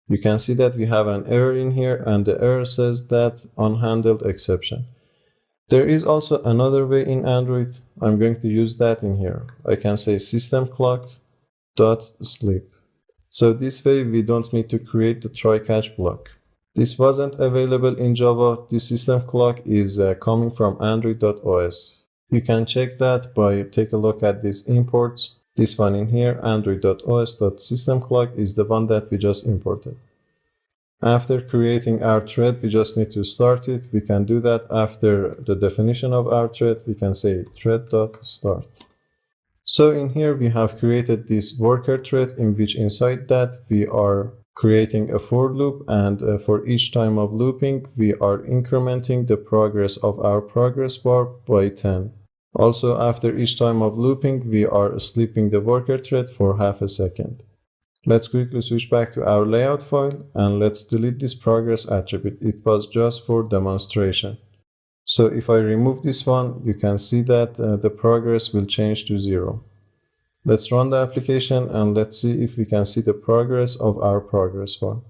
Speaker 1: you can see that we have an error in here, and the error says that unhandled exception. There is also another way in Android. I'm going to use that in here. I can say system clock.sleep. So this way, we don't need to create the try-catch block. This wasn't available in Java. This system clock is coming from Android.os. You can check that by take a look at these imports. This one in here, Android.os.systemClock, is the one that we just imported. After creating our thread, we just need to start it. We can do that after the definition of our thread. We can say thread.start. So in here, we have created this worker thread in which inside that we are creating a for loop, and for each time of looping, we are incrementing the progress of our progress bar by 10. Also, after each time of looping, we are sleeping the worker thread for half a second. Let's quickly switch back to our layout file, and let's delete this progress attribute. It was just for demonstration. So if I remove this one, you can see that the progress will change to 0. Let's run the application and let's see if we can see the progress of our progress bar.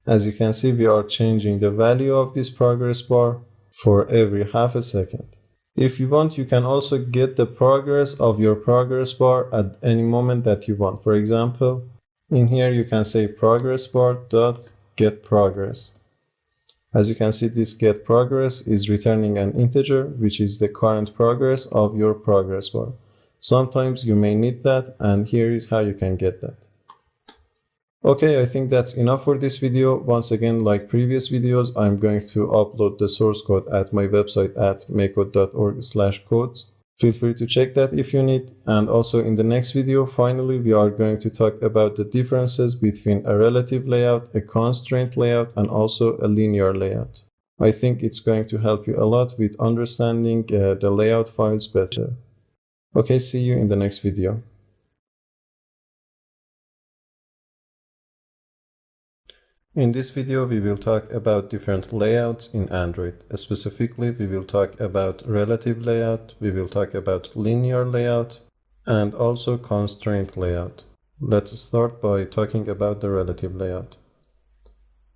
Speaker 1: As you can see, we are changing the value of this progress bar for every half a second. If you want, you can also get the progress of your progress bar at any moment that you want. For example, in here you can say progress bar dot get progress. As you can see, this get progress is returning an integer, which is the current progress of your progress bar. Sometimes you may need that, and here is how you can get that. Okay, I think that's enough for this video. Once again, like previous videos, I'm going to upload the source code at my website at makecode.org/codes. Feel free to check that if you need. And also in the next video, finally, we are going to talk about the differences between a relative layout, a constraint layout, and also a linear layout. I think it's going to help you a lot with understanding the layout files better. Okay, see you in the next video. In this video, we will talk about different layouts in Android. Specifically, we will talk about relative layout, we will talk about linear layout, and also constraint layout. Let's start by talking about the relative layout.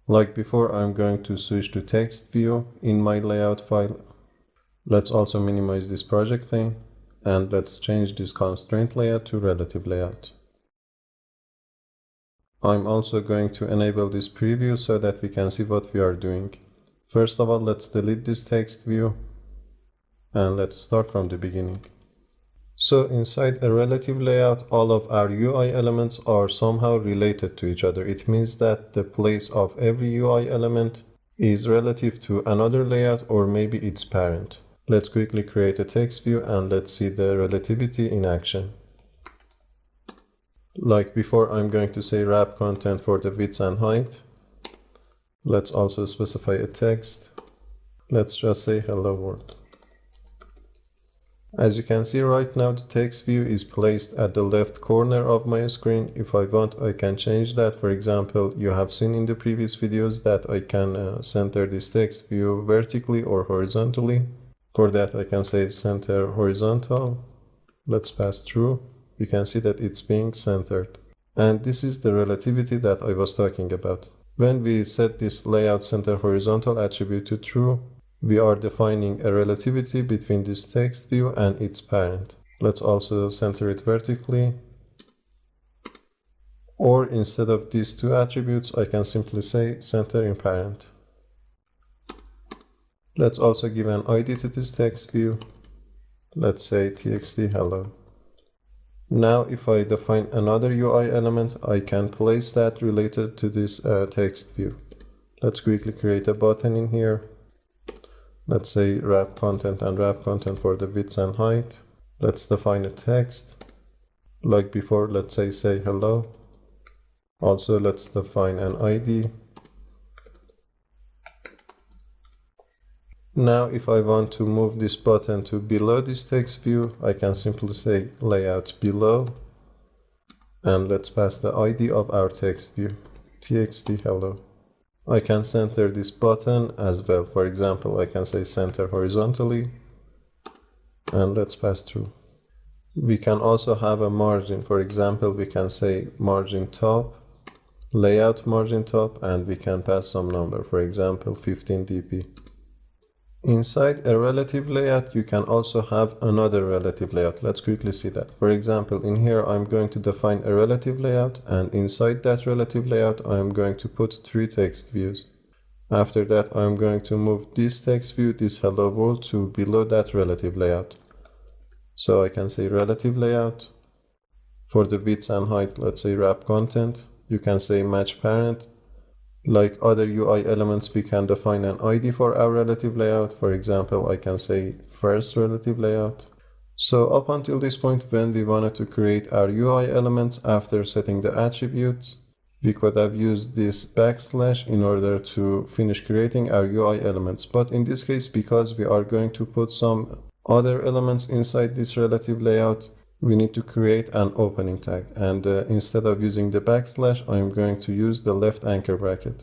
Speaker 1: Like before, I'm going to switch to text view in my layout file. Let's also minimize this project thing. And let's change this constraint layout to relative layout. I'm also going to enable this preview so that we can see what we are doing. First of all, let's delete this text view and let's start from the beginning. So inside a relative layout, all of our UI elements are somehow related to each other. It means that the place of every UI element is relative to another layout or maybe its parent. Let's quickly create a text view and let's see the relativity in action. Like before, I'm going to say wrap content for the width and height. Let's also specify a text. Let's just say hello world. As you can see right now, the text view is placed at the left corner of my screen. If I want, I can change that. For example, you have seen in the previous videos that I can center this text view vertically or horizontally. For that, I can say center horizontal. Let's pass through. You can see that it's being centered. And this is the relativity that I was talking about. When we set this layout center horizontal attribute to true, we are defining a relativity between this text view and its parent. Let's also center it vertically. Or instead of these two attributes, I can simply say center in parent. Let's also give an ID to this text view. Let's say txt hello. Now if I define another UI element, I can place that related to this text view. Let's quickly create a button in here. Let's say wrap content and wrap content for the width and height. Let's define a text. Like before, let's say hello. Also, let's define an ID. Now, if I want to move this button to below this text view, I can simply say layout below. And let's pass the ID of our text view, txt hello. I can center this button as well. For example, I can say center horizontally. And let's pass through. We can also have a margin. For example, we can say margin top, layout margin top, and we can pass some number. For example, 15 dp. Inside a relative layout, you can also have another relative layout. Let's quickly see that. For example, in here, I'm going to define a relative layout, and inside that relative layout, I'm going to put 3 text views. After that, I'm going to move this text view, this hello world, to below that relative layout. So I can say relative layout. For the width and height, let's say wrap content. You can say match parent. Like other UI elements, we can define an ID for our relative layout. For example, I can say first relative layout. So up until this point, when we wanted to create our UI elements after setting the attributes, we could have used this backslash in order to finish creating our UI elements. But in this case, because we are going to put some other elements inside this relative layout, we need to create an opening tag, and instead of using the backslash, I'm going to use the left anchor bracket.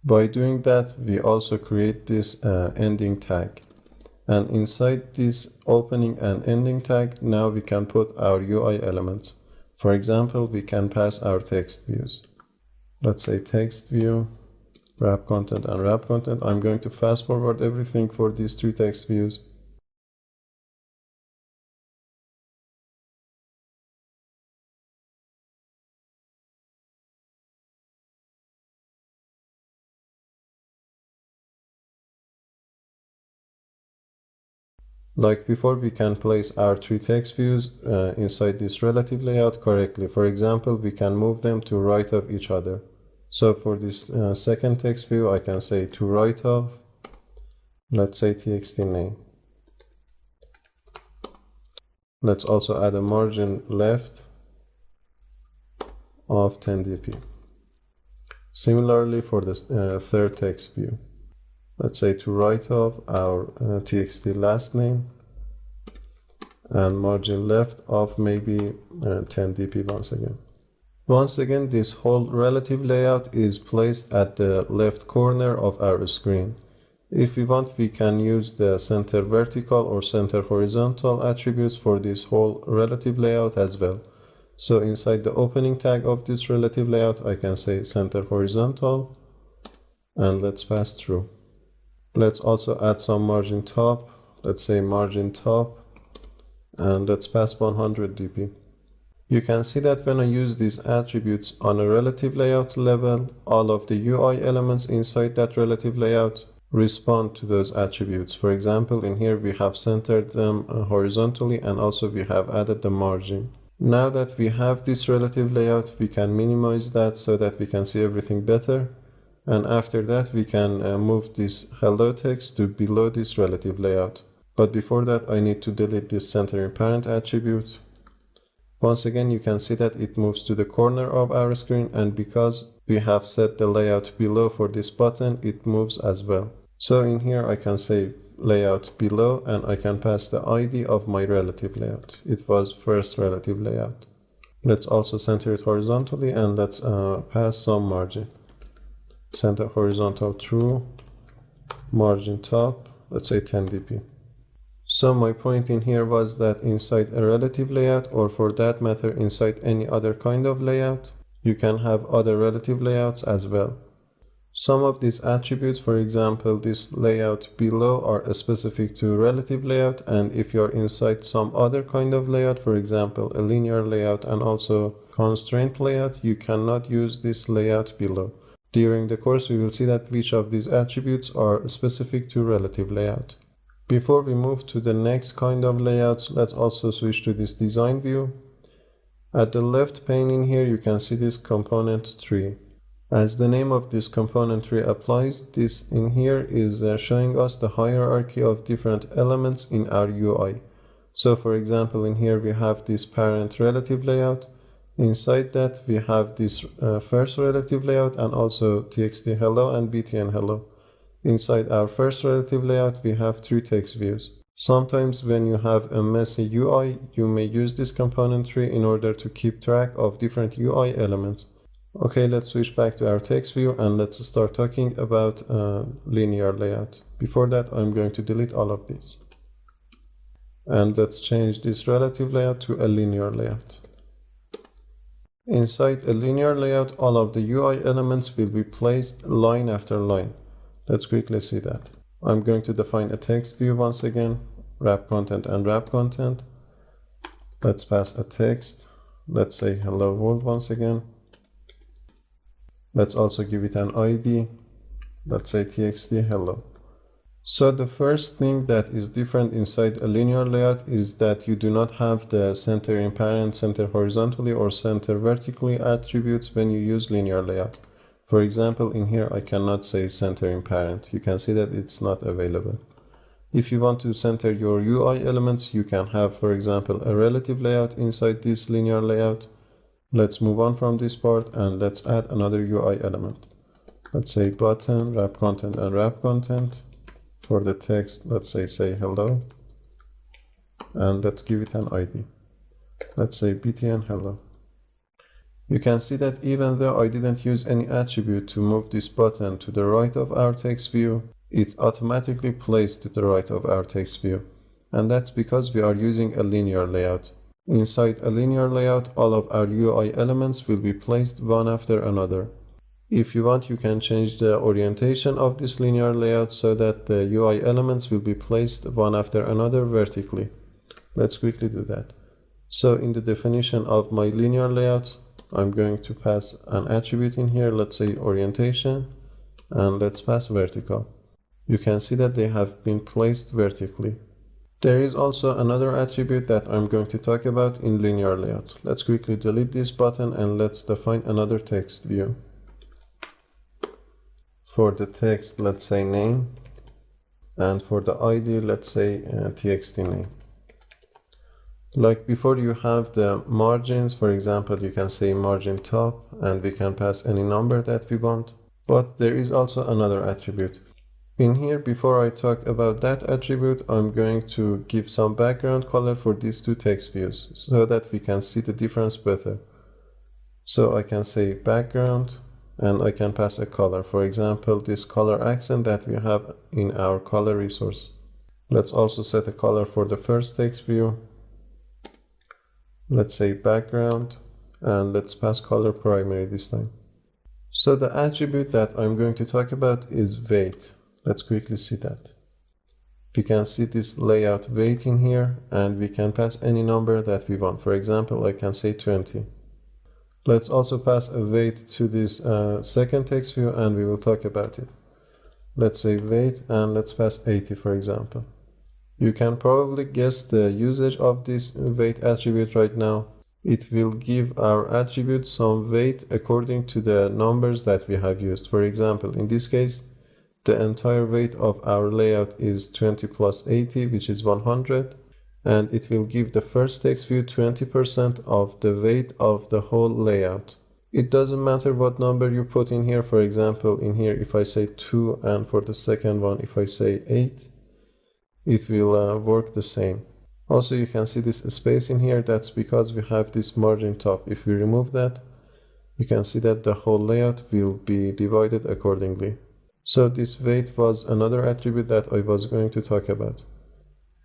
Speaker 1: By doing that, we also create this ending tag, and inside this opening and ending tag, now we can put our UI elements. For example, we can pass our text views. Let's say text view, wrap content, and wrap content. I'm going to fast forward everything for these 3 text views. Like before, we can place our 3 text views inside this relative layout correctly. For example, we can move them to right of each other. So for this second text view, I can say to right of, let's say txt name. Let's also add a margin left of 10 dp. Similarly for the third text view. Let's say to right of our txt last name, and margin left of maybe 10 dp once again. Once again, this whole relative layout is placed at the left corner of our screen. If we want, we can use the center vertical or center horizontal attributes for this whole relative layout as well. So inside the opening tag of this relative layout, I can say center horizontal, and let's pass through. Let's also add some margin top. Let's say margin top, and let's pass 100 dp. You can see that when I use these attributes on a relative layout level, all of the UI elements inside that relative layout respond to those attributes. For example, in here we have centered them horizontally, and also we have added the margin. Now that we have this relative layout, we can minimize that so that we can see everything better. And after that, we can move this hello text to below this relative layout. But before that, I need to delete this centering parent attribute. Once again, you can see that it moves to the corner of our screen, and because we have set the layout below for this button, it moves as well. So in here, I can say layout below, and I can pass the ID of my relative layout. It was first relative layout. Let's also center it horizontally, and let's pass some margin. Center horizontal true, margin top, let's say 10 dp. So my point in here was that inside a relative layout, or for that matter inside any other kind of layout, you can have other relative layouts as well. Some of these attributes, for example this layout below, are specific to relative layout, and if you're inside some other kind of layout, for example a linear layout and also constraint layout, you cannot use this layout below. During the course, we will see that which of these attributes are specific to relative layout. Before we move to the next kind of layouts, let's also switch to this design view. At the left pane in here, you can see this component tree. As the name of this component tree applies, this in here is showing us the hierarchy of different elements in our UI. So for example, in here we have this parent relative layout. Inside that we have this first relative layout and also txt hello and btn hello. Inside our first relative layout we have 3 text views. Sometimes when you have a messy UI, you may use this component tree in order to keep track of different UI elements. Okay, let's switch back to our text view and let's start talking about linear layout. Before that, I'm going to delete all of these. And let's change this relative layout to a linear layout. Inside a linear layout, all of the UI elements will be placed line after line. Let's quickly see that. I'm going to define a text view once again, wrap content and wrap content. Let's pass a text. Let's say hello world once again. Let's also give it an ID. Let's say txt hello. So the first thing that is different inside a linear layout is that you do not have the center in parent, center horizontally or center vertically attributes when you use linear layout. For example, in here I cannot say center in parent. You can see that it's not available. If you want to center your UI elements, you can have, for example, a relative layout inside this linear layout. Let's move on from this part and let's add another UI element. Let's say button, wrap content and wrap content. For the text, let's say hello. And let's give it an ID. Let's say btn hello. You can see that even though I didn't use any attribute to move this button to the right of our text view, it automatically placed to the right of our text view. And that's because we are using a linear layout. Inside a linear layout, all of our UI elements will be placed one after another. If you want, you can change the orientation of this linear layout so that the UI elements will be placed one after another vertically. Let's quickly do that. So in the definition of my linear layout, I'm going to pass an attribute in here, let's say orientation, and let's pass vertical. You can see that they have been placed vertically. There is also another attribute that I'm going to talk about in linear layout. Let's quickly delete this button and let's define another text view. For the text, let's say name, and for the ID, let's say txt name. Like before, you have the margins. For example, you can say margin top, and we can pass any number that we want. But there is also another attribute. In here, before I talk about that attribute, I'm going to give some background color for these 2 text views so that we can see the difference better. So I can say background, and I can pass a color. For example, this color accent that we have in our color resource. Let's also set a color for the first text view. Let's say background, and let's pass color primary this time. So the attribute that I'm going to talk about is weight. Let's quickly see that. We can see this layout weight in here, and we can pass any number that we want. For example, I can say 20. Let's also pass a weight to this second text view, and we will talk about it. Let's say weight, and let's pass 80, for example. You can probably guess the usage of this weight attribute right now. It will give our attribute some weight according to the numbers that we have used. For example, in this case, the entire weight of our layout is 20 plus 80, which is 100. And it will give the first text view 20% of the weight of the whole layout. It doesn't matter what number you put in here. For example, in here, if I say 2, and for the second one, if I say 8, it will work the same. Also, you can see this space in here. That's because we have this margin top. If we remove that, you can see that the whole layout will be divided accordingly. So this weight was another attribute that I was going to talk about.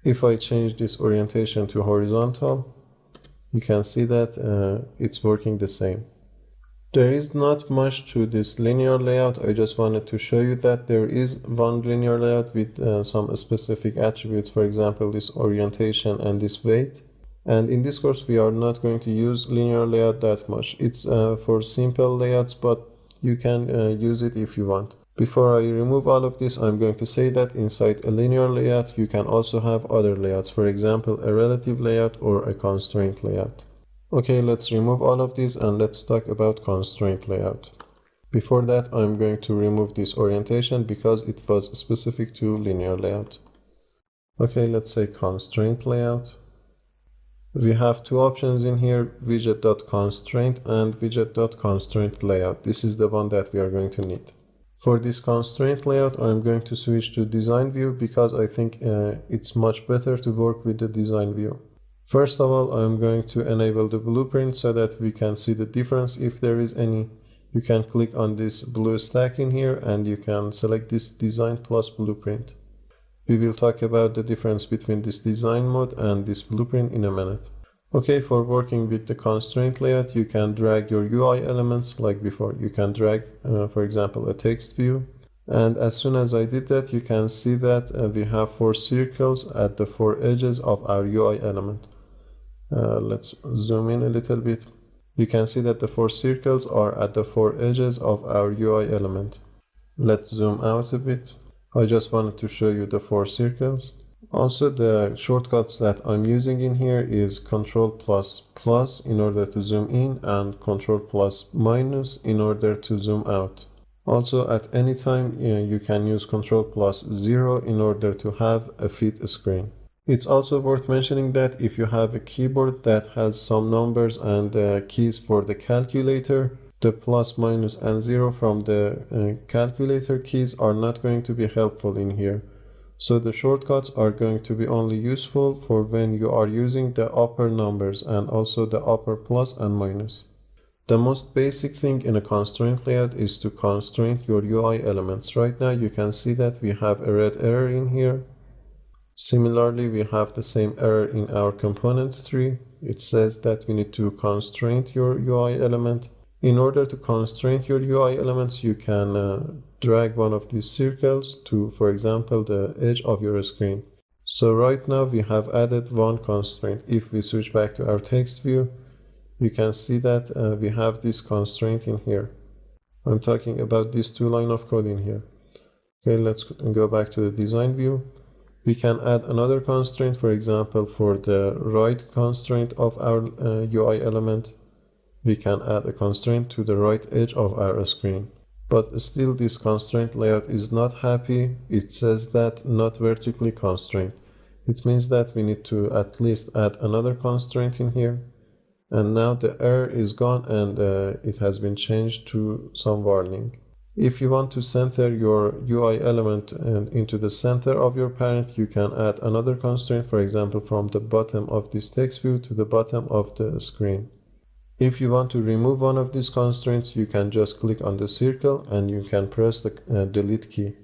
Speaker 1: If I change this orientation to horizontal, you can see that it's working the same. There is not much to this linear layout. I just wanted to show you that there is one linear layout with some specific attributes, for example, this orientation and this weight. And in this course, we are not going to use linear layout that much. It's for simple layouts, but you can use it if you want. Before I remove all of this, I'm going to say that inside a linear layout, you can also have other layouts. For example, a relative layout or a constraint layout. Okay, let's remove all of these and let's talk about constraint layout. Before that, I'm going to remove this orientation because it was specific to linear layout. Okay, let's say constraint layout. We have two options in here, widget.constraint and widget.constraint layout. This is the one that we are going to need. For this constraint layout, I'm going to switch to design view because I think it's much better to work with the design view. First of all, I'm going to enable the blueprint so that we can see the difference if there is any. You can click on this blue stack in here and you can select this design plus blueprint. We will talk about the difference between this design mode and this blueprint in a minute. Okay, for working with the constraint layout, you can drag your UI elements like before. You can drag, for example, a text view. And as soon as I did that, you can see that we have 4 circles at the 4 edges of our UI element. Let's zoom in a little bit. You can see that the 4 circles are at the 4 edges of our UI element. Let's zoom out a bit. I just wanted to show you the 4 circles. Also, the shortcuts that I'm using in here is Ctrl++ in order to zoom in and Ctrl+- in order to zoom out. Also, at any time, you can use Ctrl+0 in order to have a fit screen. It's also worth mentioning that if you have a keyboard that has some numbers and keys for the calculator, the plus, minus, and 0 from the calculator keys are not going to be helpful in here. So the shortcuts are going to be only useful for when you are using the upper numbers and also the upper plus and minus. The most basic thing in a constraint layout is to constrain your UI elements. Right now you can see that we have a red error in here. Similarly, we have the same error in our component tree. It says that we need to constrain your UI element. In order to constrain your UI elements, you can drag one of these circles to, for example, the edge of your screen. So right now we have added one constraint. If we switch back to our text view, you can see that we have this constraint in here. I'm talking about these 2 lines of code in here. Okay, let's go back to the design view. We can add another constraint, for example, for the right constraint of our UI element. We can add a constraint to the right edge of our screen. But still this constraint layout is not happy. It says that not vertically constrained. It means that we need to at least add another constraint in here. And now the error is gone and it has been changed to some warning. If you want to center your UI element into the center of your parent, you can add another constraint, for example, from the bottom of this text view to the bottom of the screen. If you want to remove one of these constraints, you can just click on the circle and you can press the delete key.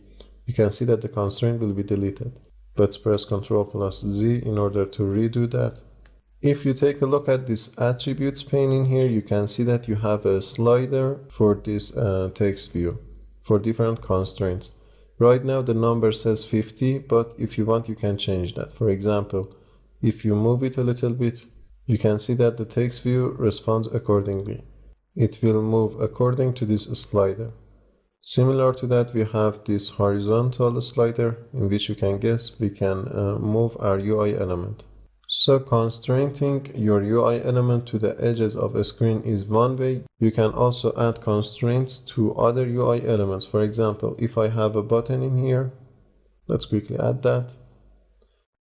Speaker 1: You can see that the constraint will be deleted. Let's press Ctrl+Z in order to redo that. If you take a look at this attributes pane in here, you can see that you have a slider for this text view for different constraints. Right now the number says 50, but if you want you can change that. For example, if you move it a little bit, you can see that the text view responds accordingly. It will move according to this slider. Similar to that, we have this horizontal slider in which you can guess we can move our UI element. So constraining your UI element to the edges of a screen is one way. You can also add constraints to other UI elements. For example, if I have a button in here, let's quickly add that.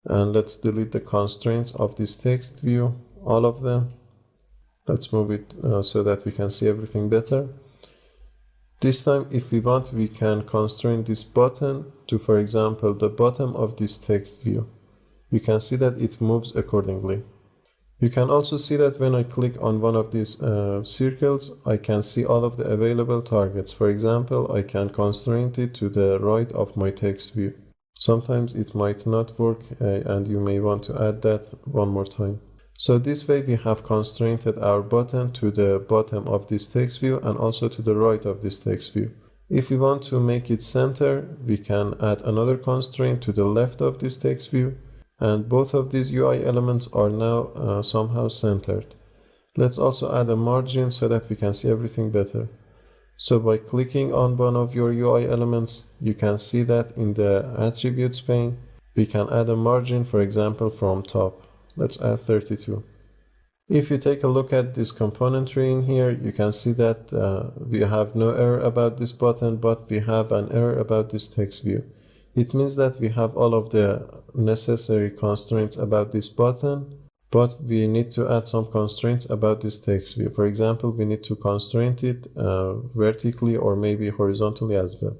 Speaker 1: And let's delete the constraints of this text view, all of them. Let's move it so that we can see everything better. This time, if we want, we can constrain this button to, for example, the bottom of this text view. You can see that it moves accordingly. You can also see that when I click on one of these circles, I can see all of the available targets. For example, I can constrain it to the right of my text view. Sometimes it might not work and you may want to add that one more time. So this way we have constrained our button to the bottom of this text view and also to the right of this text view. If we want to make it center, we can add another constraint to the left of this text view, and both of these UI elements are now somehow centered. Let's also add a margin so that we can see everything better. So by clicking on one of your UI elements, you can see that in the attributes pane, we can add a margin, for example, from top. Let's add 32. If you take a look at this component tree in here, you can see that we have no error about this button, but we have an error about this text view. It means that we have all of the necessary constraints about this button, but we need to add some constraints about this text view. For example, we need to constrain it vertically or maybe horizontally as well.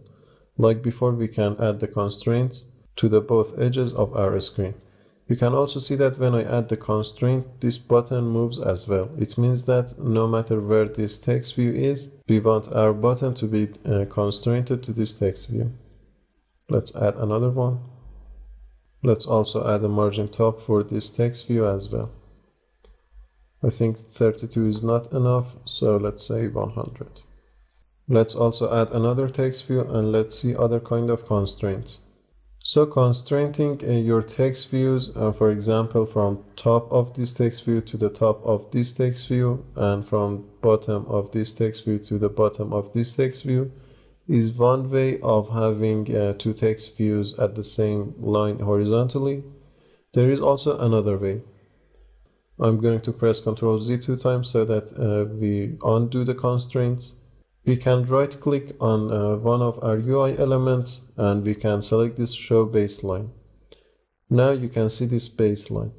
Speaker 1: Like before, we can add the constraints to the both edges of our screen. You can also see that when I add the constraint, this button moves as well. It means that no matter where this text view is, we want our button to be constrained to this text view. Let's add another one. Let's also add a margin top for this text view as well. I think 32 is not enough, so let's say 100. Let's also add another text view and let's see other kind of constraints. So constraining your text views, for example, from top of this text view to the top of this text view and from bottom of this text view to the bottom of this text view is one way of having two text views at the same line horizontally. There is also another way. I'm going to press Ctrl Z 2 times so that we undo the constraints. We can right click on one of our UI elements and we can select this show baseline. Now you can see this baseline.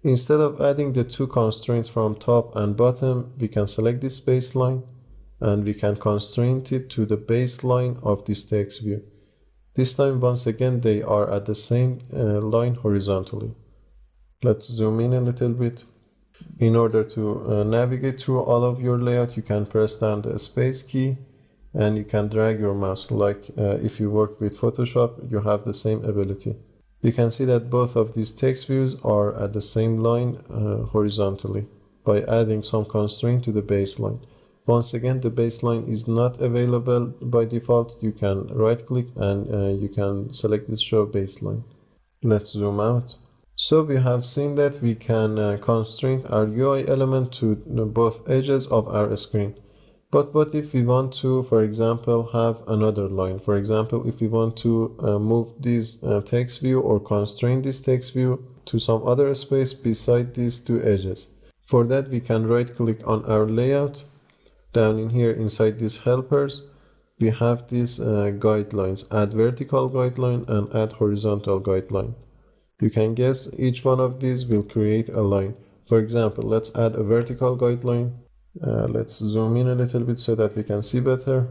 Speaker 1: Instead of adding the two constraints from top and bottom, we can select this baseline and we can constrain it to the baseline of this text view. This time, once again, they are at the same line horizontally. Let's zoom in a little bit. In order to navigate through all of your layout, you can press down the space key and you can drag your mouse. Like if you work with Photoshop, you have the same ability. You can see that both of these text views are at the same line horizontally by adding some constraint to the baseline. Once again, the baseline is not available by default. You can right click and you can select this show baseline. Let's zoom out. So we have seen that we can constrain our UI element to both edges of our screen. But what if we want to, for example, have another line? For example, if we want to move this text view or constrain this text view to some other space beside these two edges. For that, we can right click on our layout. Down in here inside these helpers, we have these guidelines, add vertical guideline and add horizontal guideline. You can guess each one of these will create a line. For example, let's add a vertical guideline. Let's zoom in a little bit so that we can see better.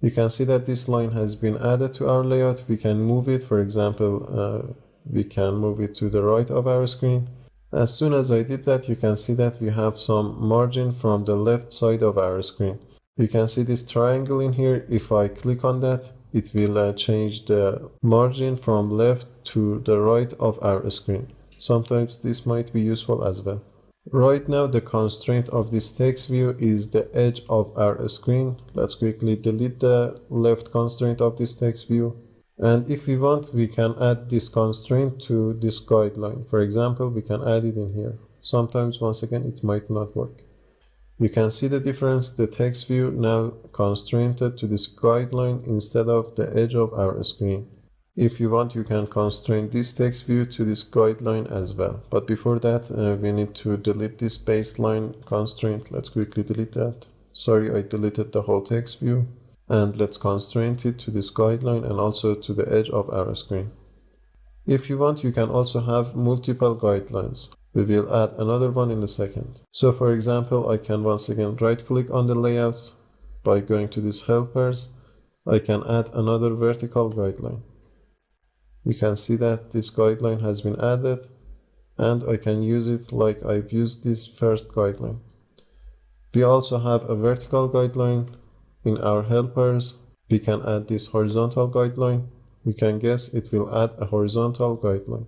Speaker 1: You can see that this line has been added to our layout. We can move it. For example, we can move it to the right of our screen. As soon as I did that, you can see that we have some margin from the left side of our screen. You can see this triangle in here. If I click on that, it will change the margin from left to the right of our screen. Sometimes this might be useful as well. Right now, the constraint of this text view is the edge of our screen. Let's quickly delete the left constraint of this text view. And if we want, we can add this constraint to this guideline. For example, we can add it in here. Sometimes, once again, it might not work. You can see the difference. The text view now constrained to this guideline instead of the edge of our screen. If you want, you can constrain this text view to this guideline as well. But before that, we need to delete this baseline constraint. Let's quickly delete that. Sorry, I deleted the whole text view. And let's constrain it to this guideline and also to the edge of our screen. If you want, you can also have multiple guidelines. We will add another one in a second. So for example, I can once again right click on the layout by going to these helpers. I can add another vertical guideline. You can see that this guideline has been added and I can use it like I've used this first guideline. We also have a vertical guideline. In our helpers, we can add this horizontal guideline. You can guess it will add a horizontal guideline.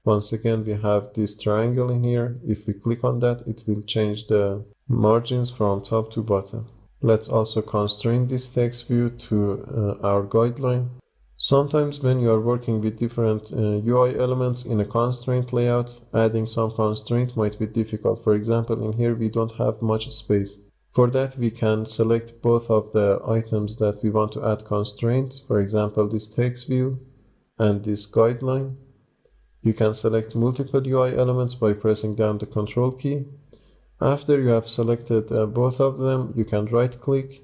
Speaker 1: Once again, we have this triangle in here. If we click on that, it will change the margins from top to bottom. Let's also constrain this text view to our guideline. Sometimes when you are working with different UI elements in a constraint layout, adding some constraint might be difficult. For example, in here we don't have much space. For that, we can select both of the items that we want to add constraint. For example, this text view and this guideline. You can select multiple UI elements by pressing down the Control key. After you have selected both of them, you can right click.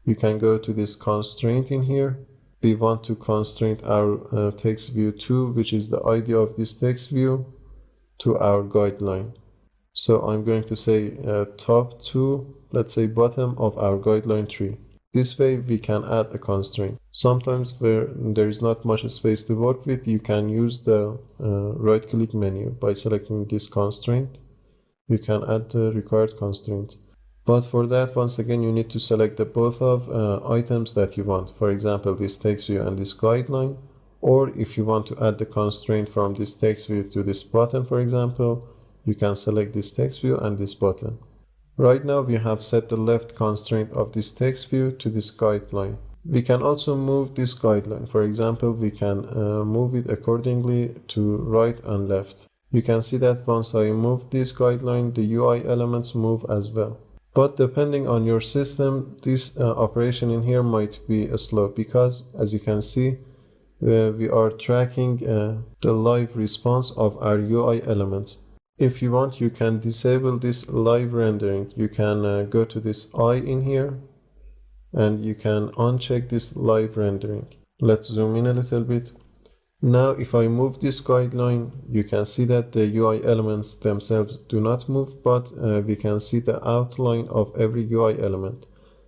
Speaker 1: You can go to this constraint in here. We want to constrain our text view to, which is the ID of this text view. to our guideline. So I'm going to say top to, let's say, bottom of our guideline tree. This way we can add a constraint. Sometimes where there is not much space to work with, you can use the right-click menu. By selecting this constraint, you can add the required constraints. But for that, once again, you need to select the both of items that you want. For example, this text view and this guideline. Or if you want to add the constraint from this text view to this button, for example, you can select this text view and this button. Right now, we have set the left constraint of this text view to this guideline. We can also move this guideline. For example, we can move it accordingly to right and left. You can see that once I move this guideline, the UI elements move as well. But depending on your system, this operation in here might be slow because, as you can see, we are tracking the live response of our UI elements. If you want, you can disable this live rendering. You can go to this eye in here and you can uncheck this live rendering. Let's zoom in a little bit. Now, if I move this guideline, you can see that the UI elements themselves do not move, but we can see the outline of every UI element.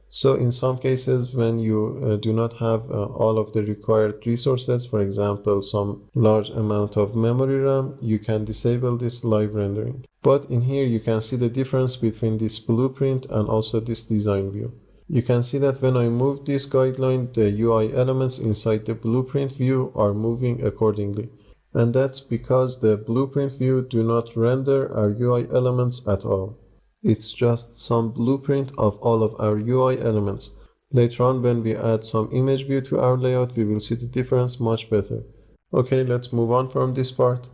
Speaker 1: So in some cases, when you do not have all of the required resources, for example, some large amount of memory RAM, you can disable this live rendering. But in here, you can see the difference between this blueprint and also this design view. You can see that when I move this guideline, the UI elements inside the blueprint view are moving accordingly. And that's because the blueprint view do not render our UI elements at all. It's just some blueprint of all of our UI elements. Later on, when we add some image view to our layout, we will see the difference much better. Okay, let's move on from this part.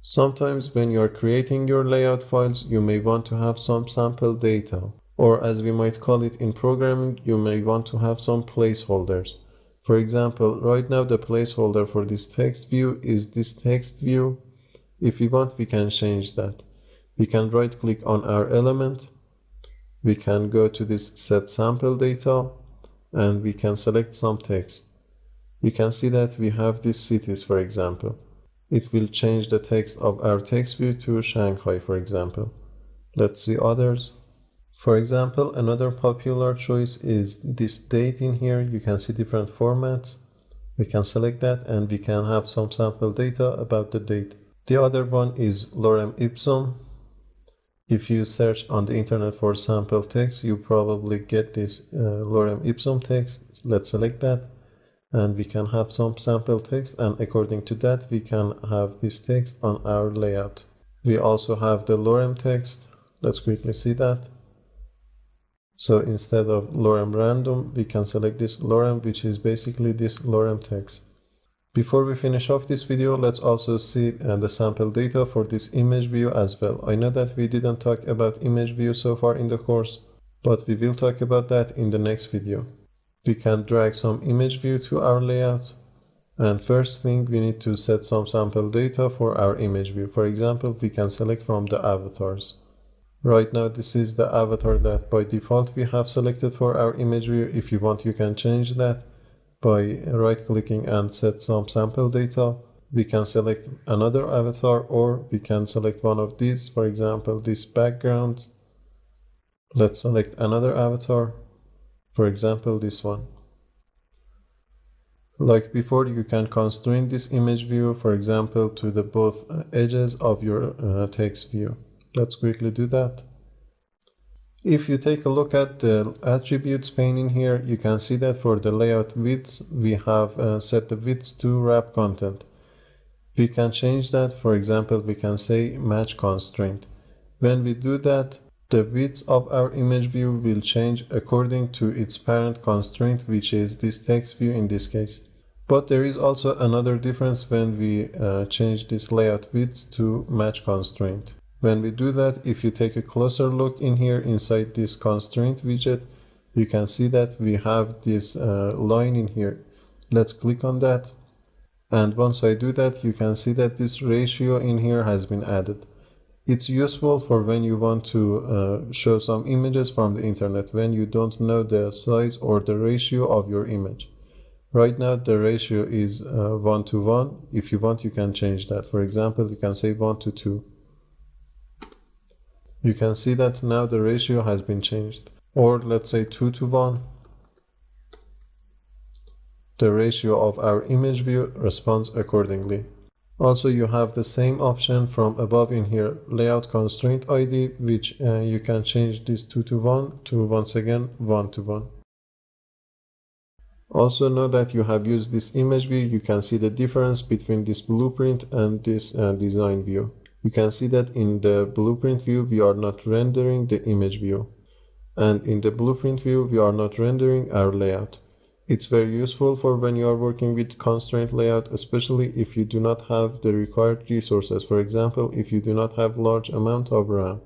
Speaker 1: Sometimes when you are creating your layout files, you may want to have some sample data. Or as we might call it in programming, you may want to have some placeholders. For example, right now the placeholder for this text view is this text view. If we want, we can change that. We can right click on our element. We can go to this set sample data and we can select some text. You can see that we have these cities, for example. It will change the text of our text view to Shanghai, for example. Let's see others. For example, another popular choice is this date in here. You can see different formats. We can select that and we can have some sample data about the date. The other one is lorem ipsum. If you search on the internet for sample text, you probably get this lorem ipsum text. Let's select that and we can have some sample text, and according to that we can have this text on our layout. We also have the lorem text. Let's quickly see that. So instead of lorem random, we can select this lorem, which is basically this lorem text. Before we finish off this video, let's also see the sample data for this image view as well. I know that we didn't talk about image view so far in the course, but we will talk about that in the next video. We can drag some image view to our layout. And first thing, we need to set some sample data for our image view. For example, we can select from the avatars. Right now, this is the avatar that by default we have selected for our image view. If you want, you can change that by right-clicking and set some sample data. We can select another avatar, or we can select one of these, for example, this background. Let's select another avatar, for example, this one. Like before, you can constrain this image view, for example, to the both edges of your text view. Let's quickly do that. If you take a look at the attributes pane in here, you can see that for the layout width, we have set the width to wrap content. We can change that. For example, we can say match constraint. When we do that, the width of our image view will change according to its parent constraint, which is this text view in this case. But there is also another difference when we change this layout width to match constraint. When we do that, if you take a closer look in here inside this constraint widget, you can see that we have this line in here. Let's click on that. And once I do that, you can see that this ratio in here has been added. It's useful for when you want to show some images from the internet, when you don't know the size or the ratio of your image. Right now, the ratio is 1 to 1. If you want, you can change that. For example, you can say 1 to 2. You can see that now the ratio has been changed. Or let's say 2 to 1. The ratio of our image view responds accordingly. Also, you have the same option from above in here, layout constraint ID, which you can change this 2 to 1 to once again 1 to 1. Also, know that you have used this image view. You can see the difference between this blueprint and this design view. You can see that in the blueprint view, we are not rendering the image view. And in the blueprint view, we are not rendering our layout. It's very useful for when you are working with constraint layout, especially if you do not have the required resources. For example, if you do not have large amount of RAM,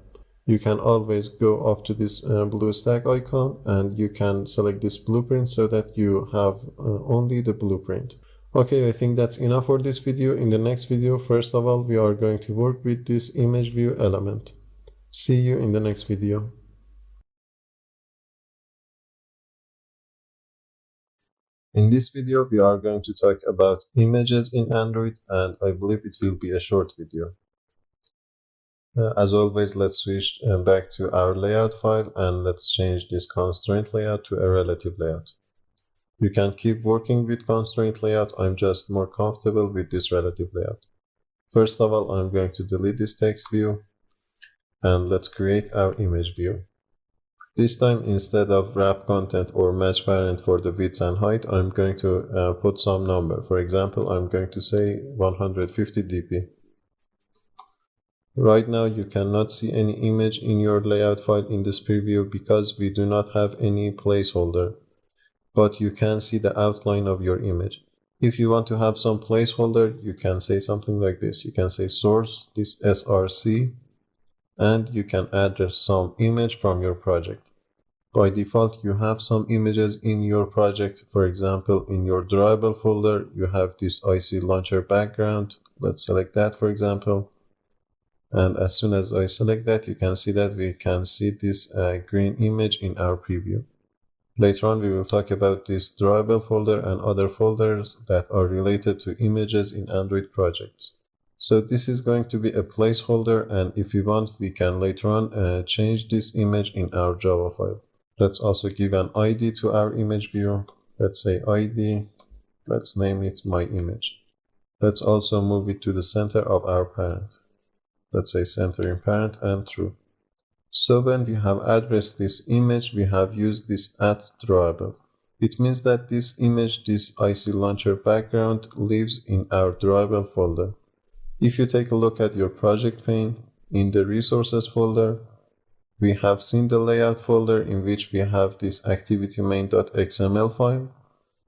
Speaker 1: you can always go up to this blue stack icon and you can select this blueprint so that you have only the blueprint. Okay, I think that's enough for this video. In the next video, first of all, we are going to work with this image view element. See you in the next video. In this video, we are going to talk about images in Android, and I believe it will be a short video. As always, let's switch back to our layout file and let's change this constraint layout to a relative layout. You can keep working with constraint layout. I'm just more comfortable with this relative layout. First of all, I'm going to delete this text view and let's create our image view. This time, instead of wrap content or match parent for the width and height, I'm going to put some number. For example, I'm going to say 150 dp. Right now, you cannot see any image in your layout file in this preview because we do not have any placeholder, but you can see the outline of your image. If you want to have some placeholder, you can say something like this. You can say source, this src, and you can address some image from your project. By default, you have some images in your project. For example, in your drawable folder, you have this IC launcher background. Let's select that, for example. And as soon as I select that, you can see that we can see this green image in our preview. Later on, we will talk about this drawable folder and other folders that are related to images in Android projects. So this is going to be a placeholder, and if we want, we can later on change this image in our Java file. Let's also give an ID to our image view. Let's say ID. Let's name it my image. Let's also move it to the center of our parent. Let's say center in parent and true. So when we have addressed this image, we have used this add drawable. It means that this image, this IC launcher background, lives in our drawable folder. If you take a look at your project pane, in the resources folder, we have seen the layout folder in which we have this activity main.xml file,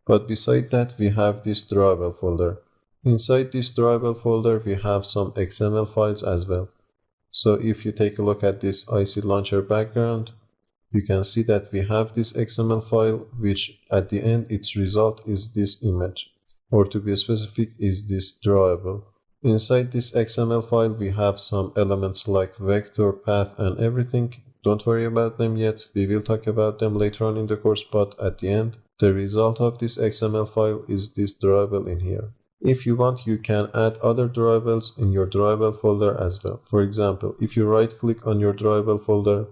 Speaker 1: but beside that we have this drawable folder. Inside this drawable folder we have some XML files as well. So if you take a look at this IC launcher background, you can see that we have this XML file, which at the end its result is this image, or to be specific is this drawable. Inside this XML file, we have some elements like vector, path, and everything. Don't worry about them yet. We will talk about them later on in the course, but at the end, the result of this XML file is this drawable in here. If you want, you can add other drawables in your drawable folder as well. For example, if you right-click on your drawable folder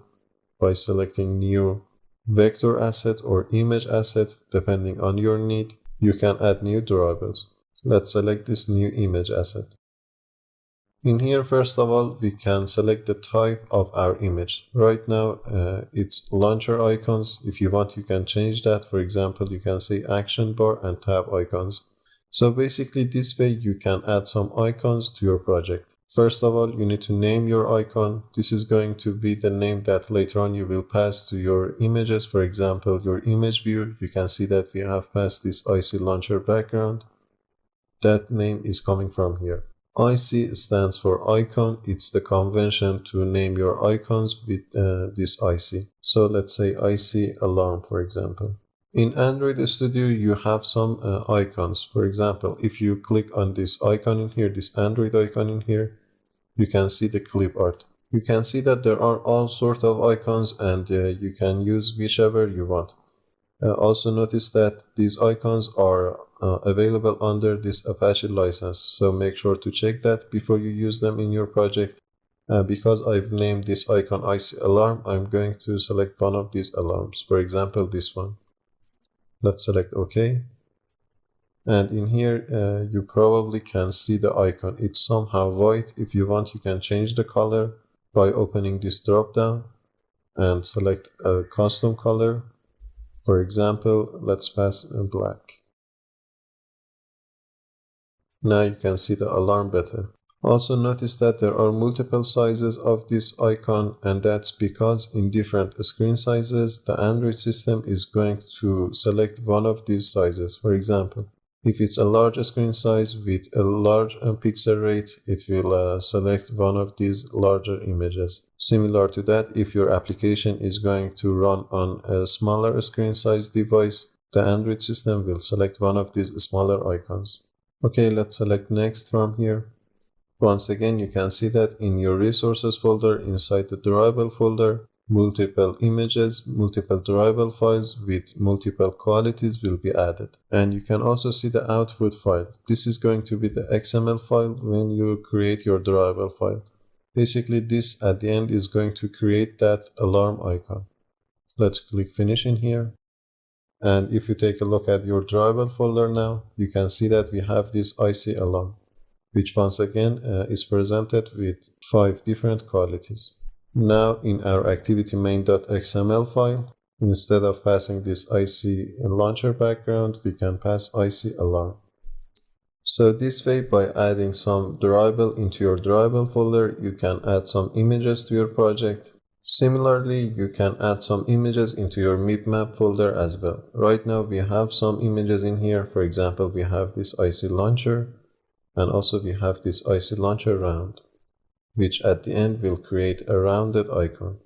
Speaker 1: by selecting new vector asset or image asset, depending on your need, you can add new drawables. Let's select this new image asset. In here, first of all, we can select the type of our image. Right now, it's launcher icons. If you want, you can change that. For example, you can say action bar and tab icons. So basically, this way you can add some icons to your project. First of all, you need to name your icon. This is going to be the name that later on you will pass to your images. For example, your image view, you can see that we have passed this IC launcher background. That name is coming from here. IC stands for icon. It's the convention to name your icons with this IC. So let's say IC alarm, for example. In Android Studio, you have some icons. For example, if you click on this icon in here, this Android icon in here, you can see the clip art. You can see that there are all sorts of icons and you can use whichever you want. Also notice that these icons are available under this Apache license, so make sure to check that before you use them in your project. Because I've named this icon IC alarm, I'm going to select one of these alarms. For example, this one. Let's select OK. And in here, you probably can see the icon. It's somehow white. If you want, you can change the color by opening this drop down and select a custom color. For example, let's pass black. Now you can see the alarm better. Also notice that there are multiple sizes of this icon, and that's because in different screen sizes, the Android system is going to select one of these sizes. For example, if it's a large screen size with a large pixel rate, it will select one of these larger images. Similar to that, if your application is going to run on a smaller screen size device, the Android system will select one of these smaller icons. Okay, let's select next from here. Once again, you can see that in your resources folder, inside the drawable folder, multiple images, multiple drawable files with multiple qualities will be added. And you can also see the output file. This is going to be the XML file when you create your drawable file. Basically, this at the end is going to create that alarm icon. Let's click finish in here. And if you take a look at your drawable folder now, you can see that we have this IC alarm, which once again is presented with 5 different qualities. Now in our activity main.xml file, instead of passing this IC launcher background, we can pass IC alarm. So this way, by adding some drawable into your drawable folder, you can add some images to your project. Similarly, you can add some images into your MIPMAP folder as well. Right now we have some images in here. For example, we have this IC launcher, and also we have this IC launcher round, which at the end will create a rounded icon.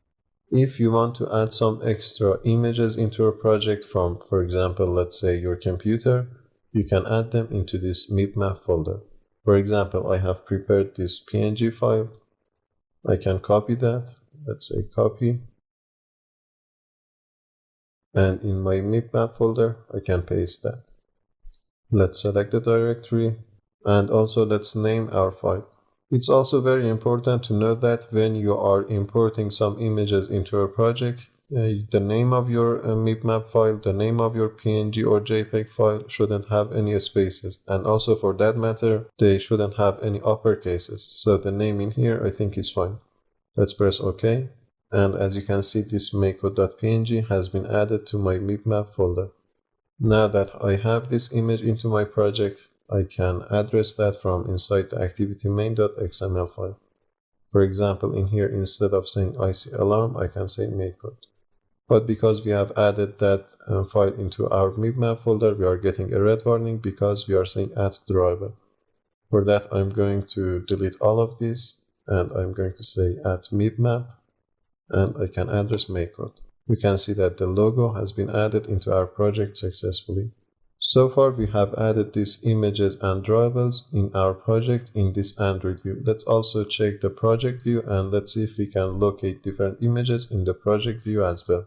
Speaker 1: If you want to add some extra images into a project from, for example, let's say your computer, you can add them into this MIPMAP folder. For example, I have prepared this PNG file. I can copy that. Let's say copy. And in my MIPMAP folder, I can paste that. Let's select the directory. And also let's name our file. It's also very important to note that when you are importing some images into a project, the name of your MIPMAP file, the name of your PNG or JPEG file shouldn't have any spaces. And also for that matter, they shouldn't have any uppercases. So the name in here I think is fine. Let's press OK. And as you can see, this makecode.png has been added to my MIPMAP folder. Now that I have this image into my project, I can address that from inside the activity main.xml file. For example, in here, instead of saying IC alarm, I can say makecode. But because we have added that file into our MIPMAP folder, we are getting a red warning because we are saying add drawable. For that, I'm going to delete all of this, and I'm going to say add MIPMAP, and I can address makecode. We can see that the logo has been added into our project successfully. So far, we have added these images and drawables in our project in this Android view. Let's also check the project view, and let's see if we can locate different images in the project view as well.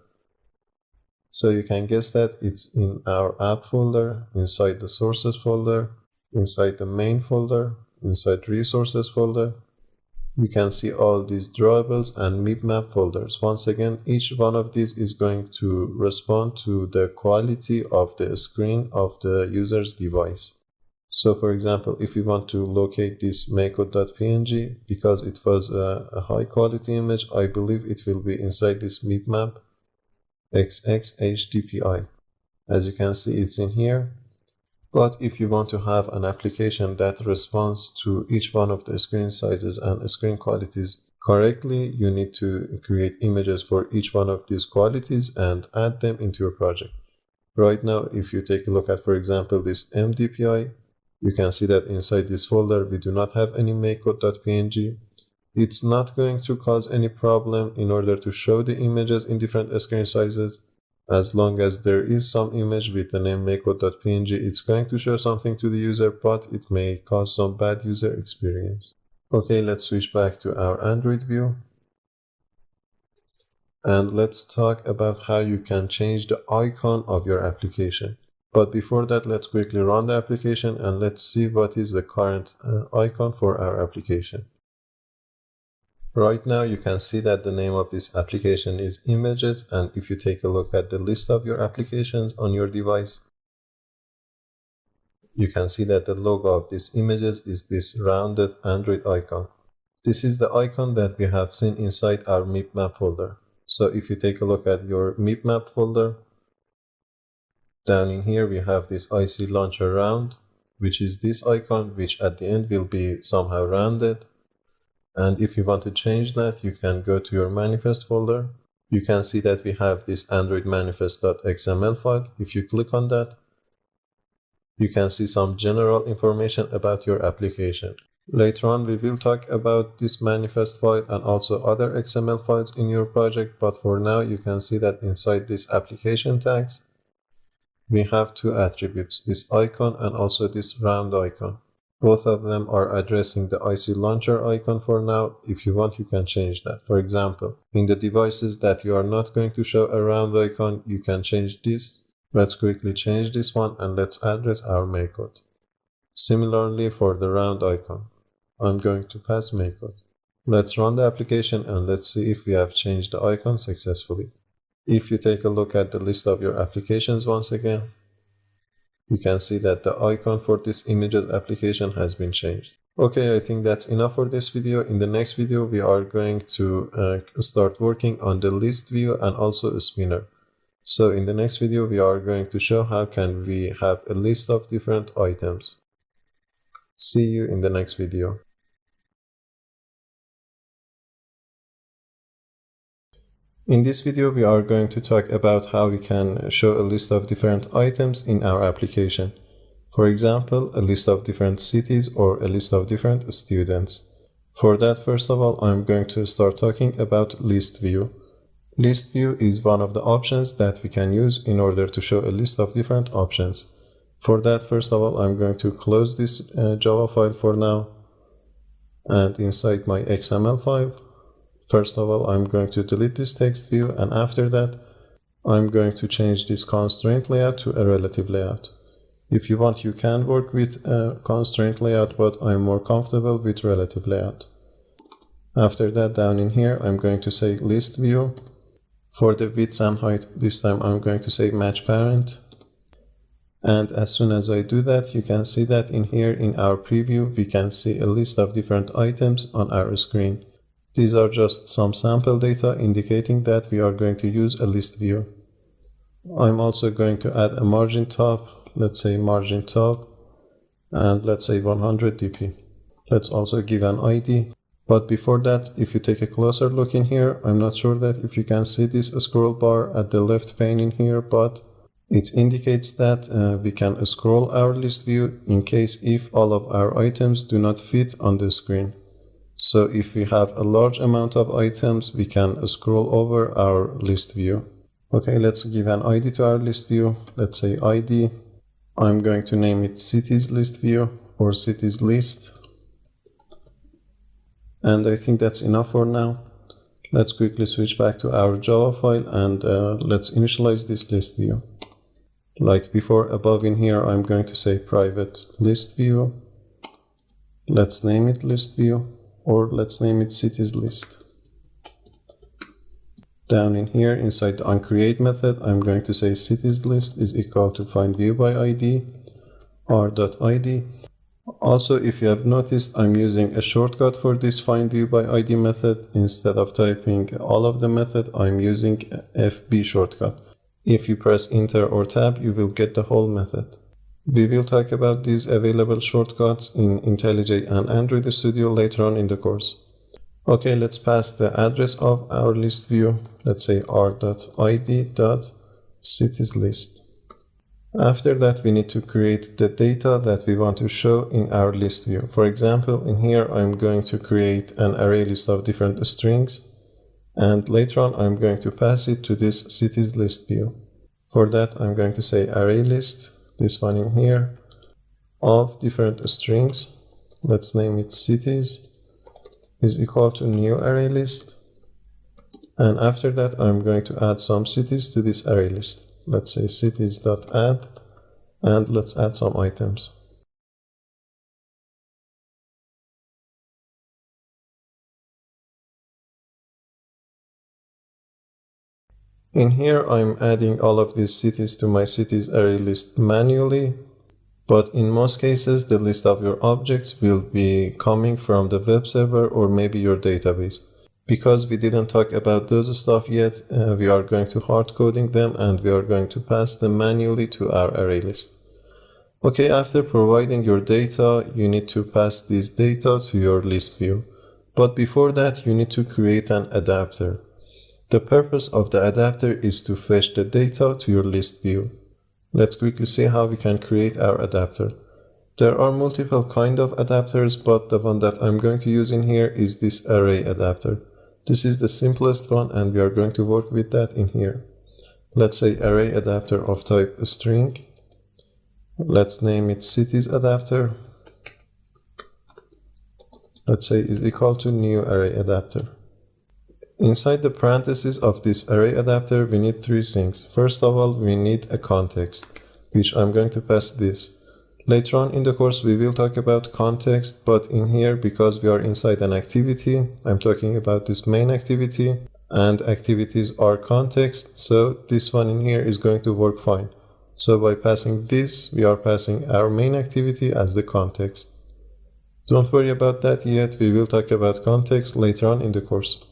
Speaker 1: So you can guess that it's in our app folder, inside the sources folder, inside the main folder, inside resources folder. We can see all these drawables and MIPMAP folders. Once again, each one of these is going to respond to the quality of the screen of the user's device. So for example, if we want to locate this makecode.png, because it was a high quality image, I believe it will be inside this MIPMAP XXHDPI. As you can see, it's in here. But if you want to have an application that responds to each one of the screen sizes and screen qualities correctly, you need to create images for each one of these qualities and add them into your project. Right now, if you take a look at, for example, this MDPI, you can see that inside this folder, we do not have any makecode.png. It's not going to cause any problem in order to show the images in different screen sizes. As long as there is some image with the name makecode.png, it's going to show something to the user, but it may cause some bad user experience. Okay, let's switch back to our Android view. And let's talk about how you can change the icon of your application. But before that, let's quickly run the application and let's see what is the current icon for our application. Right now you can see that the name of this application is Images, and if you take a look at the list of your applications on your device, you can see that the logo of this Images is this rounded Android icon. This is the icon that we have seen inside our MIPMAP folder. So if you take a look at your MIPMAP folder, down in here we have this IC Launcher Round, which is this icon, which at the end will be somehow rounded. And if you want to change that, you can go to your manifest folder. You can see that we have this Android manifest.xml file. If you click on that, you can see some general information about your application. Later on, we will talk about this manifest file and also other XML files in your project, but for now, you can see that inside this application tags, we have two attributes, this icon and also this round icon. Both of them are addressing the IC Launcher icon for now. If you want, you can change that. For example, in the devices that you are not going to show a round icon, you can change this. Let's quickly change this one and let's address our makecode. Similarly for the round icon, I'm going to pass makecode. Let's run the application and let's see if we have changed the icon successfully. If you take a look at the list of your applications once again, you can see that the icon for this Images application has been changed. Okay, I think that's enough for this video. In the next video, we are going to start working on the ListView and also a Spinner. So in the next video, we are going to show how can we have a list of different items. See you in the next video. In this video, we are going to talk about how we can show a list of different items in our application. For example, a list of different cities or a list of different students. For that, first of all, I'm going to start talking about ListView. ListView is one of the options that we can use in order to show a list of different options. For that, first of all, I'm going to close this Java file for now. And inside my XML file, first of all, I'm going to delete this text view, and after that, I'm going to change this constraint layout to a relative layout. If you want, you can work with a constraint layout, but I'm more comfortable with relative layout. After that, down in here, I'm going to say list view. For the width and height, this time I'm going to say match parent. And as soon as I do that, you can see that in here in our preview, we can see a list of different items on our screen. These are just some sample data indicating that we are going to use a list view. I'm also going to add a margin top, let's say margin top, and let's say 100 dp. Let's also give an ID. But before that, if you take a closer look in here, I'm not sure that if you can see this scroll bar at the left pane in here, but it indicates that we can scroll our list view in case if all of our items do not fit on the screen. So if we have a large amount of items, we can scroll over our list view. Okay, let's give an ID to our list view. Let's say ID. I'm going to name it cities list view or cities list. And I think that's enough for now. Let's quickly switch back to our Java file and let's initialize this list view. Like before, above in here, I'm going to say private list view. Let's name it list view, or let's name it cities list. Down in here, inside the onCreate method, I'm going to say cities list is equal to find view by ID, r.id. Also, if you have noticed, I'm using a shortcut for this find view by ID method. Instead of typing all of the method, I'm using FB shortcut. If you press Enter or Tab, you will get the whole method. We will talk about these available shortcuts in IntelliJ and Android Studio later on in the course. Okay, let's pass the address of our list view. Let's say r.id.citieslist. After that, we need to create the data that we want to show in our list view. For example, in here, I'm going to create an array list of different strings. And later on, I'm going to pass it to this cities list view. For that, I'm going to say array list, this one in here, of different strings. Let's name it cities is equal to new array list. And after that, I'm going to add some cities to this array list. Let's say cities.add, and let's add some items. In here, I'm adding all of these cities to my cities array list manually, but in most cases, the list of your objects will be coming from the web server or maybe your database. Because we didn't talk about those stuff yet, we are going to hard coding them and we are going to pass them manually to our array list. Okay, after providing your data, you need to pass this data to your list view. But before that, you need to create an adapter. The purpose of the adapter is to fetch the data to your list view. Let's quickly see how we can create our adapter. There are multiple kind of adapters, but the one that I'm going to use in here is this array adapter. This is the simplest one and we are going to work with that in here. Let's say array adapter of type string. Let's name it cities adapter. Let's say is equal to new array adapter. Inside the parentheses of this array adapter, we need three things. First of all, we need a context, which I'm going to pass this. Later on in the course, we will talk about context, but in here, because we are inside an activity, I'm talking about this main activity, and activities are context, so this one in here is going to work fine. So by passing this, we are passing our main activity as the context. Don't worry about that yet, we will talk about context later on in the course.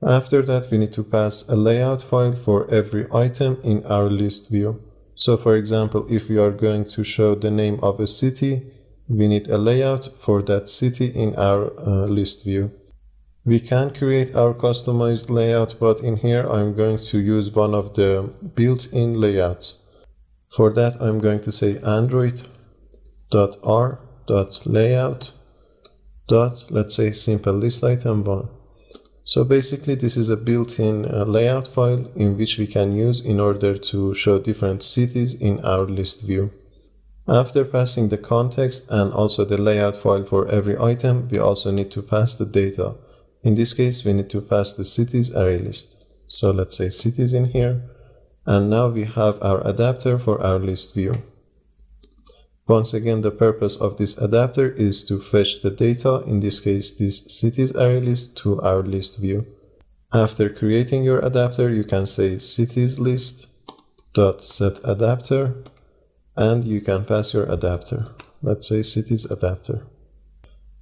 Speaker 1: After that, we need to pass a layout file for every item in our list view. So for example, if we are going to show the name of a city, we need a layout for that city in our list view. We can create our customized layout, but in here I'm going to use one of the built-in layouts. For that, I'm going to say android.r.layout. Let's say simple list item 1. So basically, this is a built-in layout file in which we can use in order to show different cities in our list view. After passing the context and also the layout file for every item, we also need to pass the data. In this case, we need to pass the cities array list. So let's say cities in here. And now we have our adapter for our list view. Once again, the purpose of this adapter is to fetch the data, in this case this cities array list, to our list view. After creating your adapter, you can say cities list dot set adapter and you can pass your adapter. Let's say cities adapter.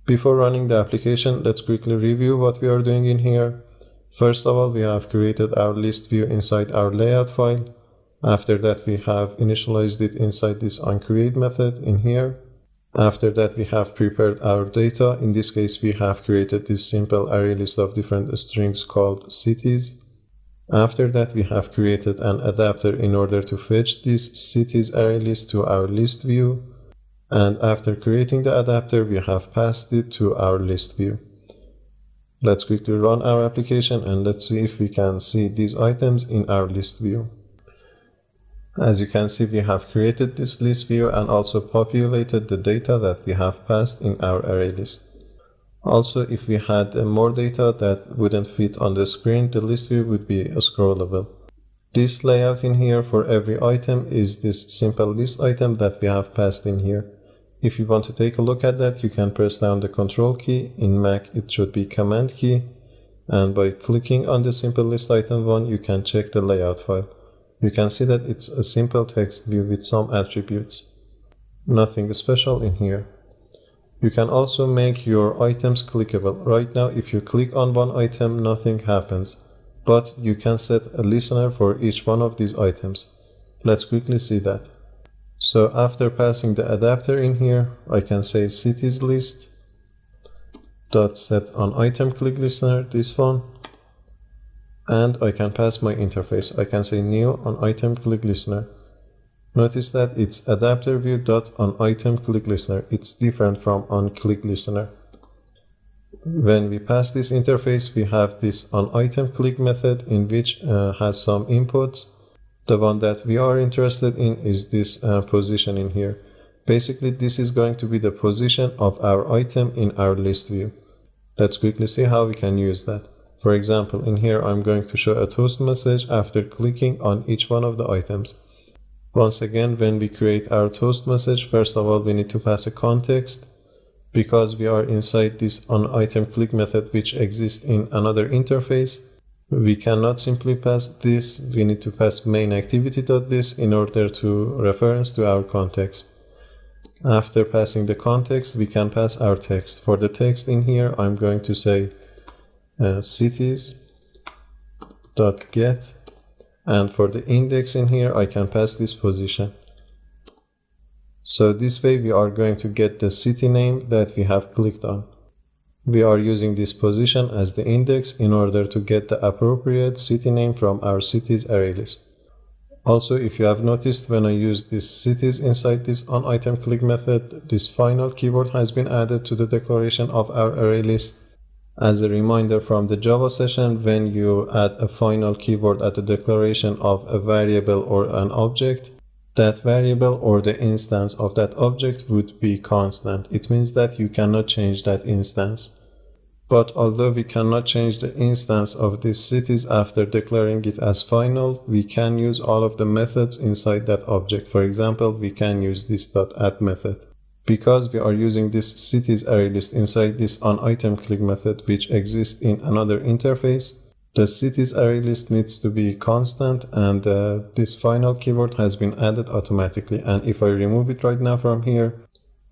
Speaker 1: Before running the application, let's quickly review what we are doing in here. First of all, we have created our list view inside our layout file. After that, we have initialized it inside this onCreate method in here. After that, we have prepared our data. In this case, we have created this simple array list of different strings called cities. After that, we have created an adapter in order to fetch this cities array list to our list view. And after creating the adapter, we have passed it to our list view. Let's quickly run our application and let's see if we can see these items in our list view. As you can see, we have created this list view and also populated the data that we have passed in our array list. Also, if we had more data that wouldn't fit on the screen, the list view would be scrollable. This layout in here for every item is this simple list item that we have passed in here. If you want to take a look at that, you can press down the Control key. In Mac, it should be Command key. And by clicking on the simple list item 1, you can check the layout file. You can see that it's a simple text view with some attributes. Nothing special in here. You can also make your items clickable. Right now, if you click on one item, nothing happens. But you can set a listener for each one of these items. Let's quickly see that. So after passing the adapter in here, I can say cities list dot set on item click listener, this one. And I can pass my interface. I can say new on item click listener. Notice that it's adapter view dot on item click listener. It's different from on click listener. When we pass this interface, we have this on item click method in which has some inputs. The one that we are interested in is this position in here. Basically, this is going to be the position of our item in our list view. Let's quickly see how we can use that. For example, in here, I'm going to show a toast message after clicking on each one of the items. Once again, when we create our toast message, first of all, we need to pass a context because we are inside this onItemClick method, which exists in another interface. We cannot simply pass this, we need to pass main activity.this in order to reference to our context. After passing the context, we can pass our text. For the text in here, I'm going to say cities.get, and for the index in here, I can pass this position. So this way we are going to get the city name that we have clicked on. We are using this position as the index in order to get the appropriate city name from our cities array list. Also, if you have noticed, when I use this cities inside this onItemClick method, this final keyword has been added to the declaration of our array list. As a reminder from the Java session, when you add a final keyword at the declaration of a variable or an object, that variable or the instance of that object would be constant. It means that you cannot change that instance. But although we cannot change the instance of these cities after declaring it as final, we can use all of the methods inside that object. For example, we can use this .add method. Because we are using this cities array list inside this onItemClick method, which exists in another interface, the cities array list needs to be constant, and this final keyword has been added automatically. And if I remove it right now from here,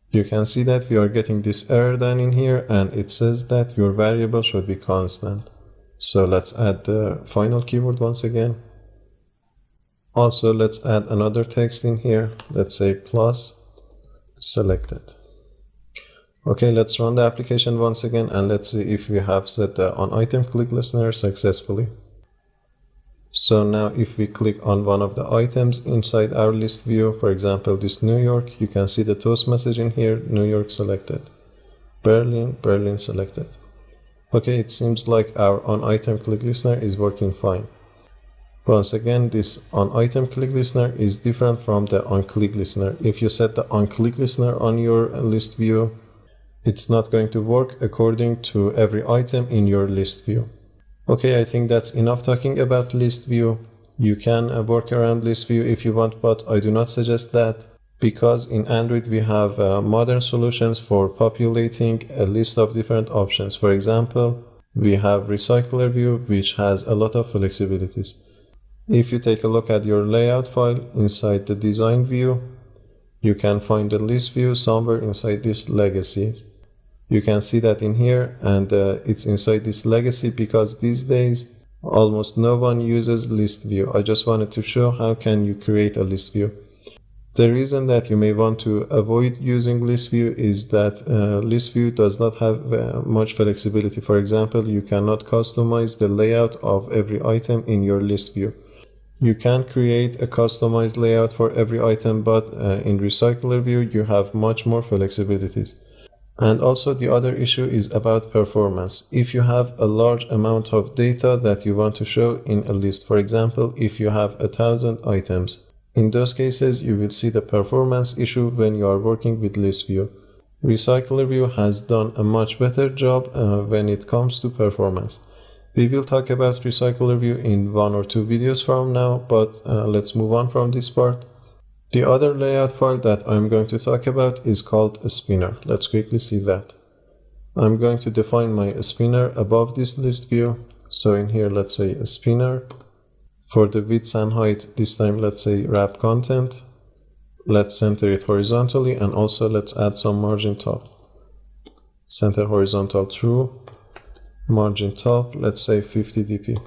Speaker 1: you can see that we are getting this error down in here, and it says that your variable should be constant. So let's add the final keyword once again. Also, let's add another text in here. Let's say plus selected. Okay, let's run the application once again, and let's see if we have set the onItemClick listener successfully. So now if we click on one of the items inside our list view, for example this New York, you can see the toast message in here, New York selected. Berlin, Berlin selected. Okay, it seems like our onItemClick listener is working fine. Once again, this onItemClick listener is different from the onClick listener. If you set the onClick listener on your list view, it's not going to work according to every item in your list view. Okay, I think that's enough talking about list view. You can work around list view if you want, but I do not suggest that, because in Android we have modern solutions for populating a list of different options. For example, we have RecyclerView, which has a lot of flexibilities. If you take a look at your layout file inside the design view, you can find the list view somewhere inside this legacy. You can see that in here, and it's inside this legacy because these days almost no one uses list view. I just wanted to show how can you create a list view. The reason that you may want to avoid using list view is that list view does not have much flexibility. For example, you cannot customize the layout of every item in your list view. You can create a customized layout for every item, but in RecyclerView you have much more flexibilities. And also the other issue is about performance. If you have a large amount of data that you want to show in a list, for example, if you have 1,000 items, in those cases you will see the performance issue when you are working with list view. RecyclerView has done a much better job when it comes to performance. We will talk about RecyclerView in 1 or 2 videos from now, but let's move on from this part. The other layout file that I'm going to talk about is called a spinner. Let's quickly see that. I'm going to define my spinner above this list view. So in here, let's say a spinner. For the width and height, this time let's say wrap content. Let's center it horizontally, and also let's add some margin top. Center horizontal true. Margin top, let's say 50 dp.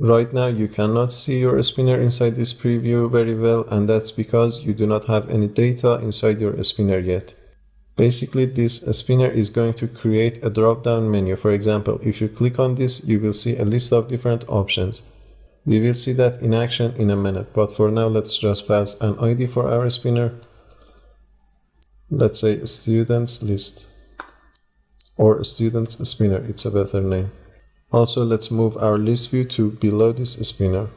Speaker 1: Right now you cannot see your spinner inside this preview very well, and that's because you do not have any data inside your spinner yet. Basically, this spinner is going to create a drop-down menu. For example, if you click on this, you will see a list of different options. We will see that in action in a minute, but for now let's just pass an ID for our spinner. Let's say students list, or students spinner, it's a better name. Also, let's move our list view to below this spinner.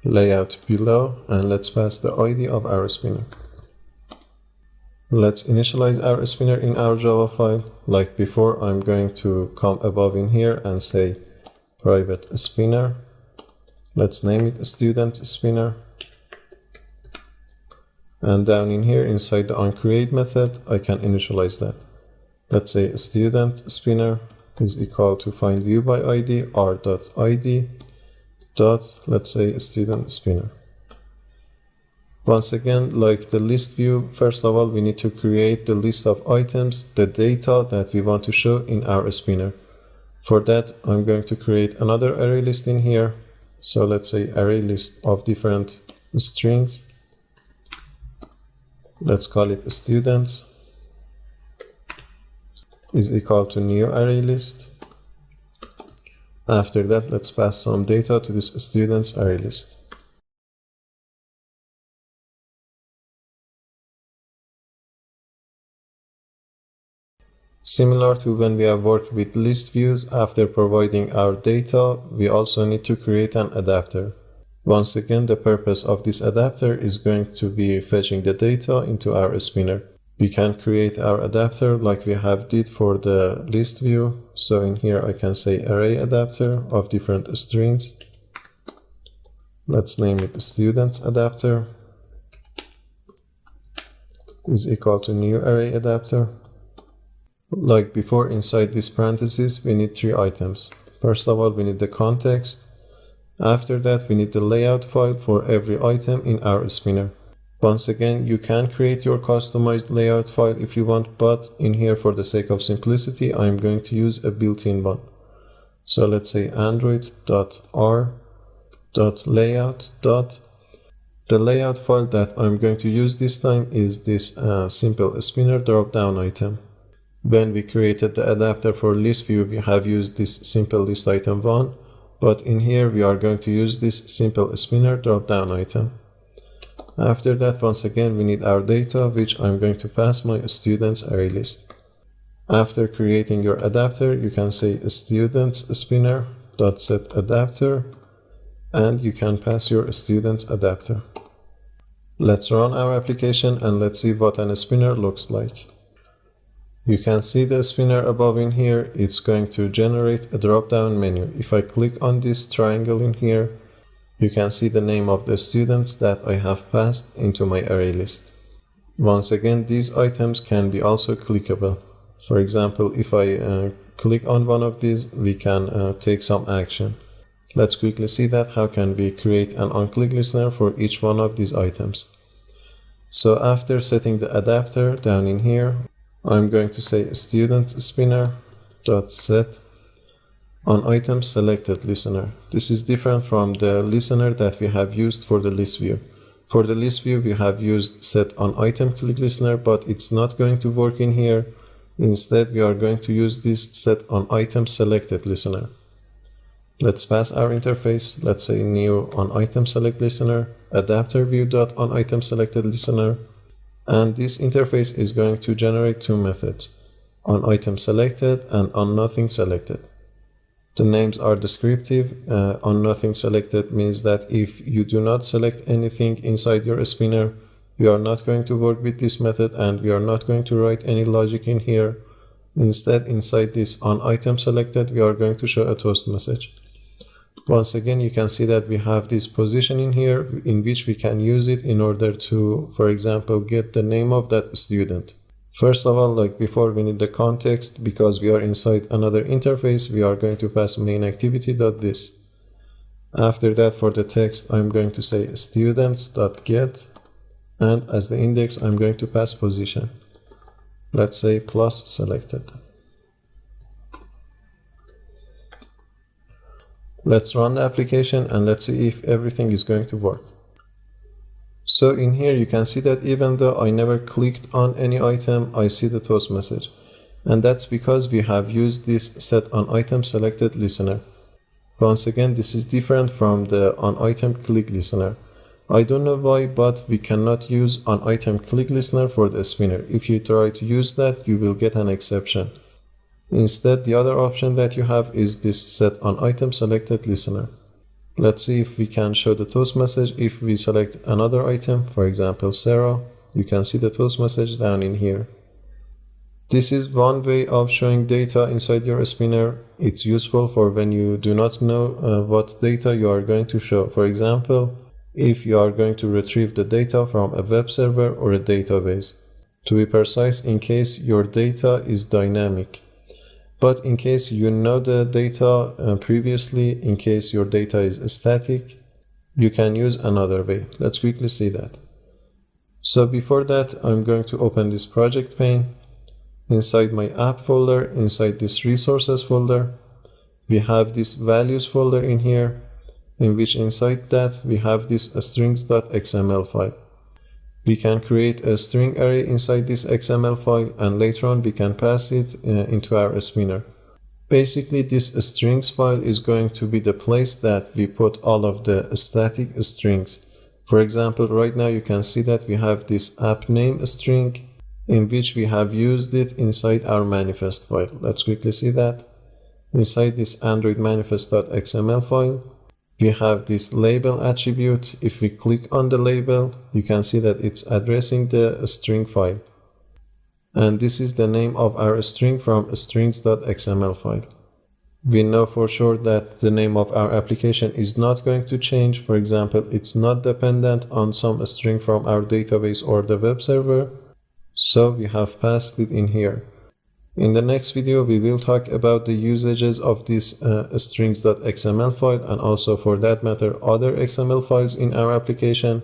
Speaker 1: Layout below, and let's pass the ID of our spinner. Let's initialize our spinner in our Java file. Like before, I'm going to come above in here and say private spinner. Let's name it student spinner. And down in here, inside the onCreate method, I can initialize that. Let's say student spinner is equal to find view by ID, r.id dot, let's say, student spinner. Once again, like the list view, first of all, we need to create the list of items, the data that we want to show in our spinner. For that, I'm going to create another array list in here. So let's say array list of different strings. Let's call it students is equal to new array list. After that, let's pass some data to this students array list. Similar to when we have worked with list views, after providing our data, we also need to create an adapter. Once again, the purpose of this adapter is going to be fetching the data into our spinner. We can create our adapter like we have did for the list view. So in here I can say array adapter of different strings. Let's name it students adapter is equal to new array adapter. Like before, inside this parenthesis, we need 3 items. First of all, we need the context. After that, we need the layout file for every item in our spinner. Once again, you can create your customized layout file if you want, but in here, for the sake of simplicity, I'm going to use a built-in one. So let's say android.r.layout. The layout file that I'm going to use this time is this simple spinner drop-down item. When we created the adapter for list view, we have used this simple list item 1, but in here we are going to use this simple spinner drop-down item. After that, once again, we need our data, which I'm going to pass my students array list. After creating your adapter, you can say students spinner.set adapter, and you can pass your students adapter. Let's run our application and let's see what a spinner looks like. You can see the spinner above in here. It's going to generate a drop-down menu. If I click on this triangle in here, you can see the name of the students that I have passed into my array list. Once again, these items can be also clickable. For example, if I click on one of these, we can take some action. Let's quickly see that. How can we create an on-click listener for each one of these items? So after setting the adapter down in here, I'm going to say students spinner.set on item selected listener. This is different from the listener that we have used for the list view. For the list view, we have used set on item click listener, but it's not going to work in here. Instead, we are going to use this set on item selected listener. Let's pass our interface. Let's say new on item select listener, adapter view dot on item selected listener. And this interface is going to generate 2 methods, on item selected and on nothing selected. The names are descriptive. On nothing selected means that if you do not select anything inside your spinner, we are not going to work with this method and we are not going to write any logic in here. Instead, inside this on item selected, we are going to show a toast message. Once again, you can see that we have this position in here in which we can use it in order to, for example, get the name of that student. First of all, like before, we need the context. Because we are inside another interface, we are going to pass main activity.this. After that, for the text, I'm going to say students.get, and as the index, I'm going to pass position. Let's say plus selected. Let's run the application and let's see if everything is going to work. So in here you can see that even though I never clicked on any item, I see the toast message. And that's because we have used this set on item selected listener. Once again, this is different from the on item click listener. I don't know why, but we cannot use on item click listener for the spinner. If you try to use that, you will get an exception. Instead, the other option that you have is this set on item selected listener. Let's see if we can show the toast message. If we select another item, for example, Sarah, you can see the toast message down in here. This is one way of showing data inside your spinner. It's useful for when you do not know what data you are going to show. For example, if you are going to retrieve the data from a web server or a database. To be precise, in case your data is dynamic. But in case you know the data previously, in case your data is static, you can use another way. Let's quickly see that. So before that, I'm going to open this project pane. Inside my app folder, inside this resources folder, we have this values folder in here, in which inside that we have this strings.xml file. We can create a string array inside this XML file, and later on we can pass it into our spinner. Basically, this strings file is going to be the place that we put all of the static strings. For example, right now you can see that we have this app name string, in which we have used it inside our manifest file. Let's quickly see that. Inside this Android manifest.xml file, we have this label attribute. If we click on the label, you can see that it's addressing the string file. And this is the name of our string from strings.xml file. We know for sure that the name of our application is not going to change. For example, it's not dependent on some string from our database or the web server. So we have passed it in here. In the next video, we will talk about the usages of this strings.xml file, and also for that matter other XML files in our application.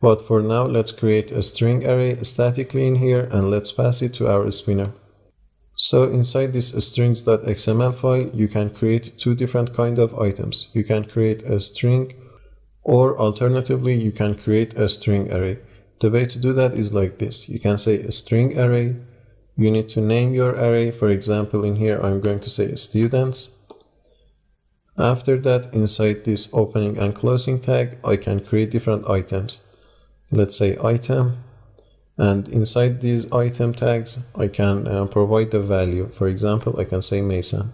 Speaker 1: But for now, let's create a string array statically in here and let's pass it to our spinner. So inside this strings.xml file, you can create two different kind of items. You can create a string, or alternatively, you can create a string array. The way to do that is like this. You can say a string array. You need to name your array. For example, in here, I'm going to say students. After that, inside this opening and closing tag, I can create different items. Let's say item. And inside these item tags, I can provide the value. For example, I can say Mason.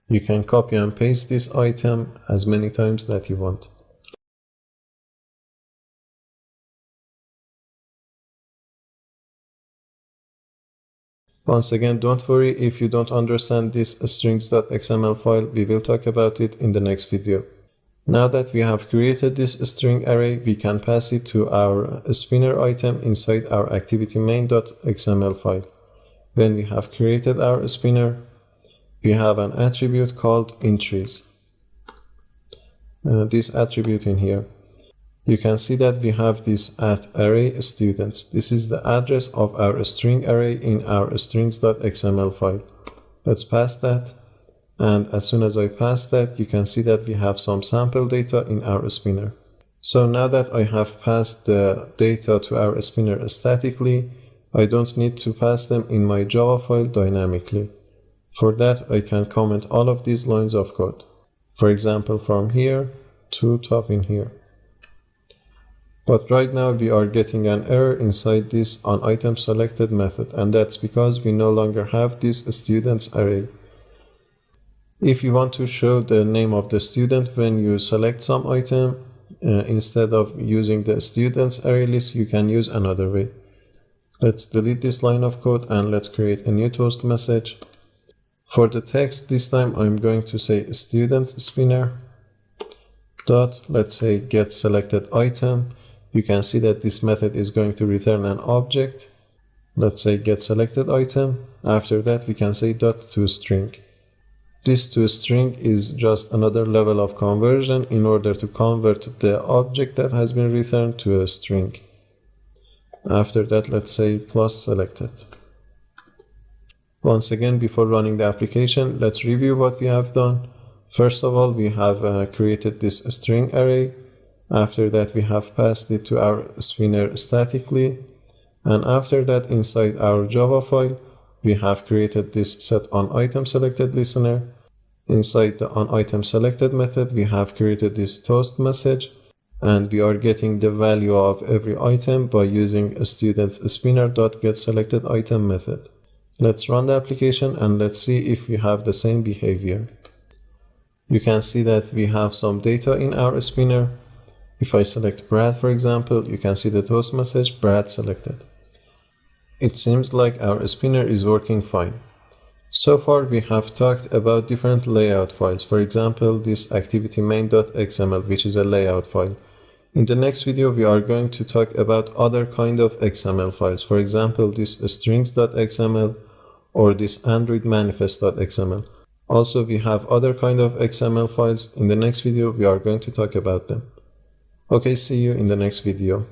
Speaker 1: You can copy and paste this item as many times that you want. Once again, don't worry if you don't understand this strings.xml file. We will talk about it in the next video. Now that we have created this string array, we can pass it to our spinner item inside our activity main.xml file. When we have created our spinner, we have an attribute called entries. This attribute in here. You can see that we have this @array students. This is the address of our string array in our strings.xml file. Let's pass that. And as soon as I pass that, you can see that we have some sample data in our spinner. So now that I have passed the data to our spinner statically, I don't need to pass them in my Java file dynamically. For that, I can comment all of these lines of code. For example, from here to top in here. But right now we are getting an error inside this onItemSelected method, and that's because we no longer have this students array. If you want to show the name of the student when you select some item, instead of using the students array list, you can use another way. Let's delete this line of code and let's create a new toast message. For the text, this time I'm going to say student spinner dot, let's say, get selected item. You can see that this method is going to return an object. Let's say get selected item. After that, we can say .toString. This toString is just another level of conversion in order to convert the object that has been returned to a string. After that, let's say plus selected. Once again, before running the application, let's review what we have done. First of all, we have created this string array. After that, we have passed it to our spinner statically. And after that, inside our Java file, we have created this setOnItemSelectedListener. Inside the onItemSelected method, we have created this toast message. And we are getting the value of every item by using a student's spinner.getSelectedItem method. Let's run the application and let's see if we have the same behavior. You can see that we have some data in our spinner. If I select Brad, for example, you can see the toast message, Brad selected. It seems like our spinner is working fine. So far, we have talked about different layout files. For example, this activity main.xml, which is a layout file. In the next video, we are going to talk about other kind of XML files. For example, this strings.xml or this Android manifest.xml. Also, we have other kind of XML files. In the next video, we are going to talk about them. Okay, see you in the next video.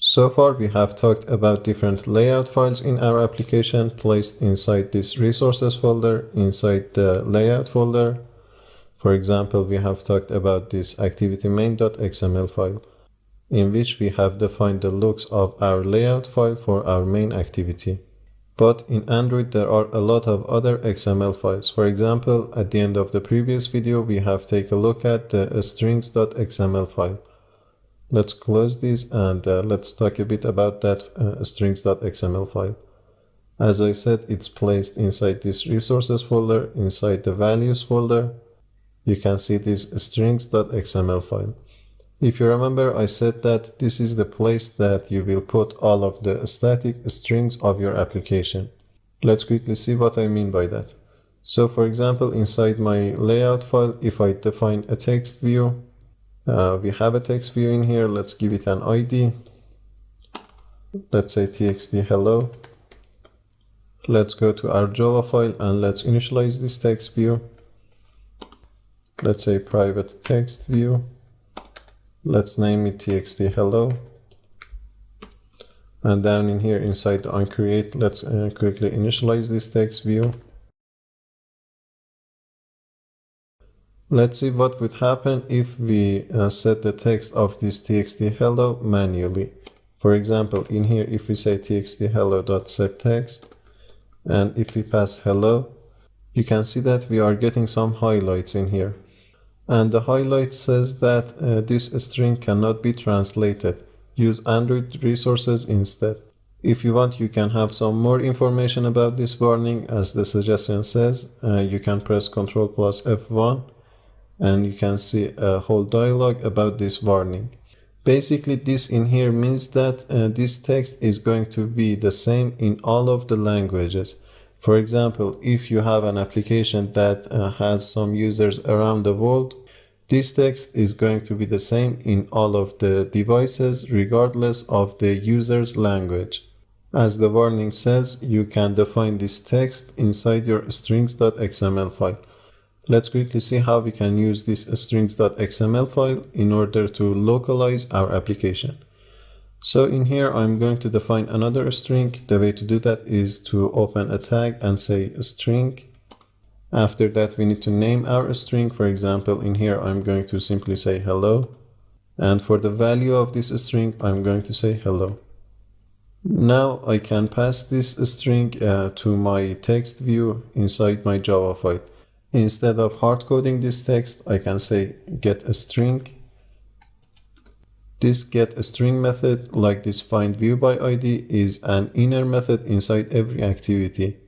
Speaker 1: So far, we have talked about different layout files in our application placed inside this resources folder, inside the layout folder. For example, we have talked about this activity main.xml file, in which we have defined the looks of our layout file for our main activity. But in Android, there are a lot of other XML files. For example, at the end of the previous video, we have taken a look at the strings.xml file. Let's close this and let's talk a bit about that strings.xml file. As I said, it's placed inside this resources folder, inside the values folder. You can see this strings.xml file. If you remember, I said that this is the place that you will put all of the static strings of your application. Let's quickly see what I mean by that. So for example, inside my layout file, if I define a text view, we have a text view in here. Let's give it an ID. Let's say txt hello. Let's go to our Java file and let's initialize this text view. Let's say private text view. Let's name it txt hello. And down in here inside the onCreate, let's quickly initialize this text view. Let's see what would happen if we set the text of this txt hello manually. For example, in here, if we say txt hello.setText, and if we pass hello, you can see that we are getting some highlights in here. And the highlight says that this string cannot be translated. Use Android resources instead. If you want, you can have some more information about this warning. As the suggestion says, you can press Ctrl plus F1 and you can see a whole dialogue about this warning. Basically, this in here means that this text is going to be the same in all of the languages. For example, if you have an application that has some users around the world, this text is going to be the same in all of the devices regardless of the user's language. As the warning says, you can define this text inside your strings.xml file. Let's quickly see how we can use this strings.xml file in order to localize our application. So in here, I'm going to define another string. The way to do that is to open a tag and say string. After that, we need to name our string. For example, in here, I'm going to simply say hello. And for the value of this string, I'm going to say hello. Now I can pass this string to my text view inside my Java file. Instead of hard coding this text, I can say get a string. This get a string method, like this find view by ID, is an inner method inside every activity.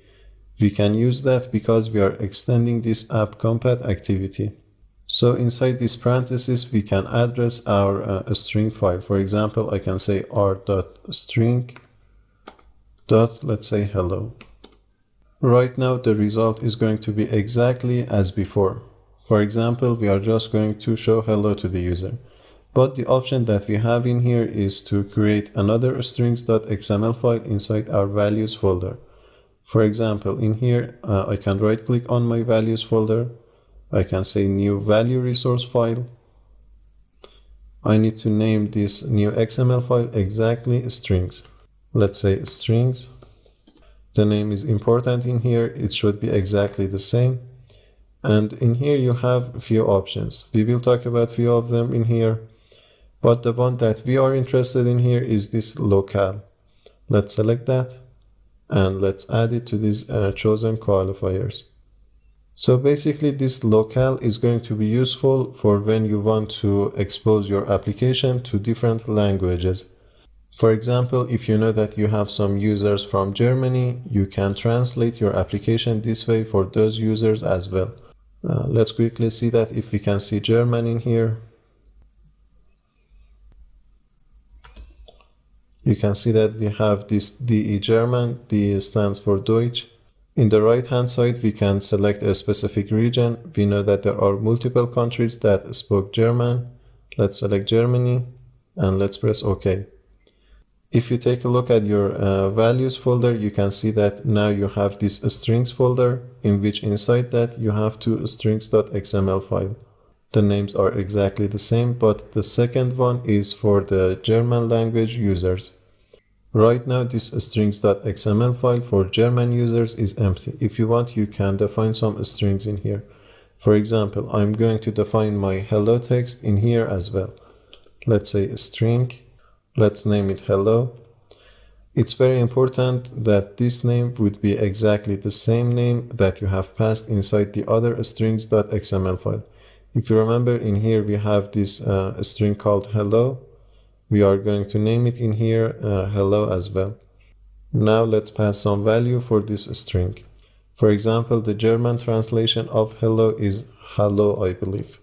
Speaker 1: We can use that because we are extending this app compat activity. So inside this parenthesis, we can address our string file. For example, I can say r.string. Let's say hello. Right now, the result is going to be exactly as before. For example, we are just going to show hello to the user. But the option that we have in here is to create another strings.xml file inside our values folder. For example, in here, I can right click on my values folder. I can say new value resource file. I need to name this new XML file exactly strings. Let's say strings. The name is important in here. It should be exactly the same. And in here you have a few options. We will talk about a few of them in here. But the one that we are interested in here is this locale. Let's select that. And let's add it to these chosen qualifiers. So basically this locale is going to be useful for when you want to expose your application to different languages. For example, if you know that you have some users from Germany, you can translate your application this way for those users as well. Let's quickly see that if we can see German in here. You can see that we have this DE German, D stands for Deutsch. In the right hand side, we can select a specific region. We know that there are multiple countries that spoke German. Let's select Germany and let's press OK. If you take a look at your values folder, you can see that now you have this strings folder, in which inside that you have two strings.xml file. The names are exactly the same, but the second one is for the German language users. Right now this strings.xml file for German users is empty. If you want, you can define some strings in here. For example, I'm going to define my hello text in here as well. Let's say a string. Let's name it hello. It's very important that this name would be exactly the same name that you have passed inside the other strings.xml file. If you remember, in here we have this string called hello. We are going to name it in here hello as well. Now let's pass some value for this string. For example, the German translation of hello is hallo, I believe.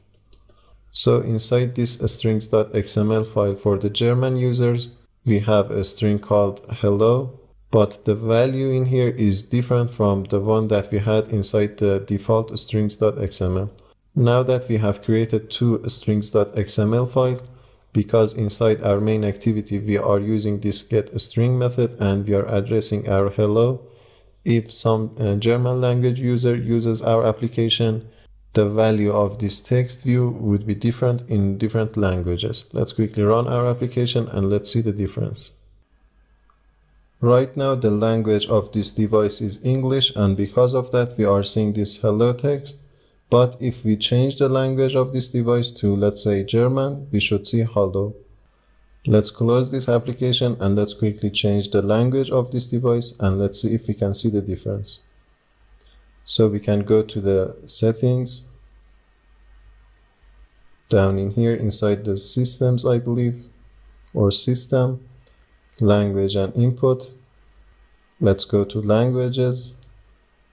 Speaker 1: So inside this strings.xml file for the German users, we have a string called hello, but the value in here is different from the one that we had inside the default strings.xml. Now that we have created two strings.xml file, because inside our main activity we are using this getString method and we are addressing our hello, if some German language user uses our application, the value of this text view would be different in different languages. Let's quickly run our application and let's see the difference. Right now the language of this device is English, and because of that we are seeing this hello text. But if we change the language of this device to, let's say, German, we should see hello. Let's close this application and let's quickly change the language of this device and let's see if we can see the difference. So we can go to the settings, down in here inside the systems, I believe, or system, language and input. Let's go to languages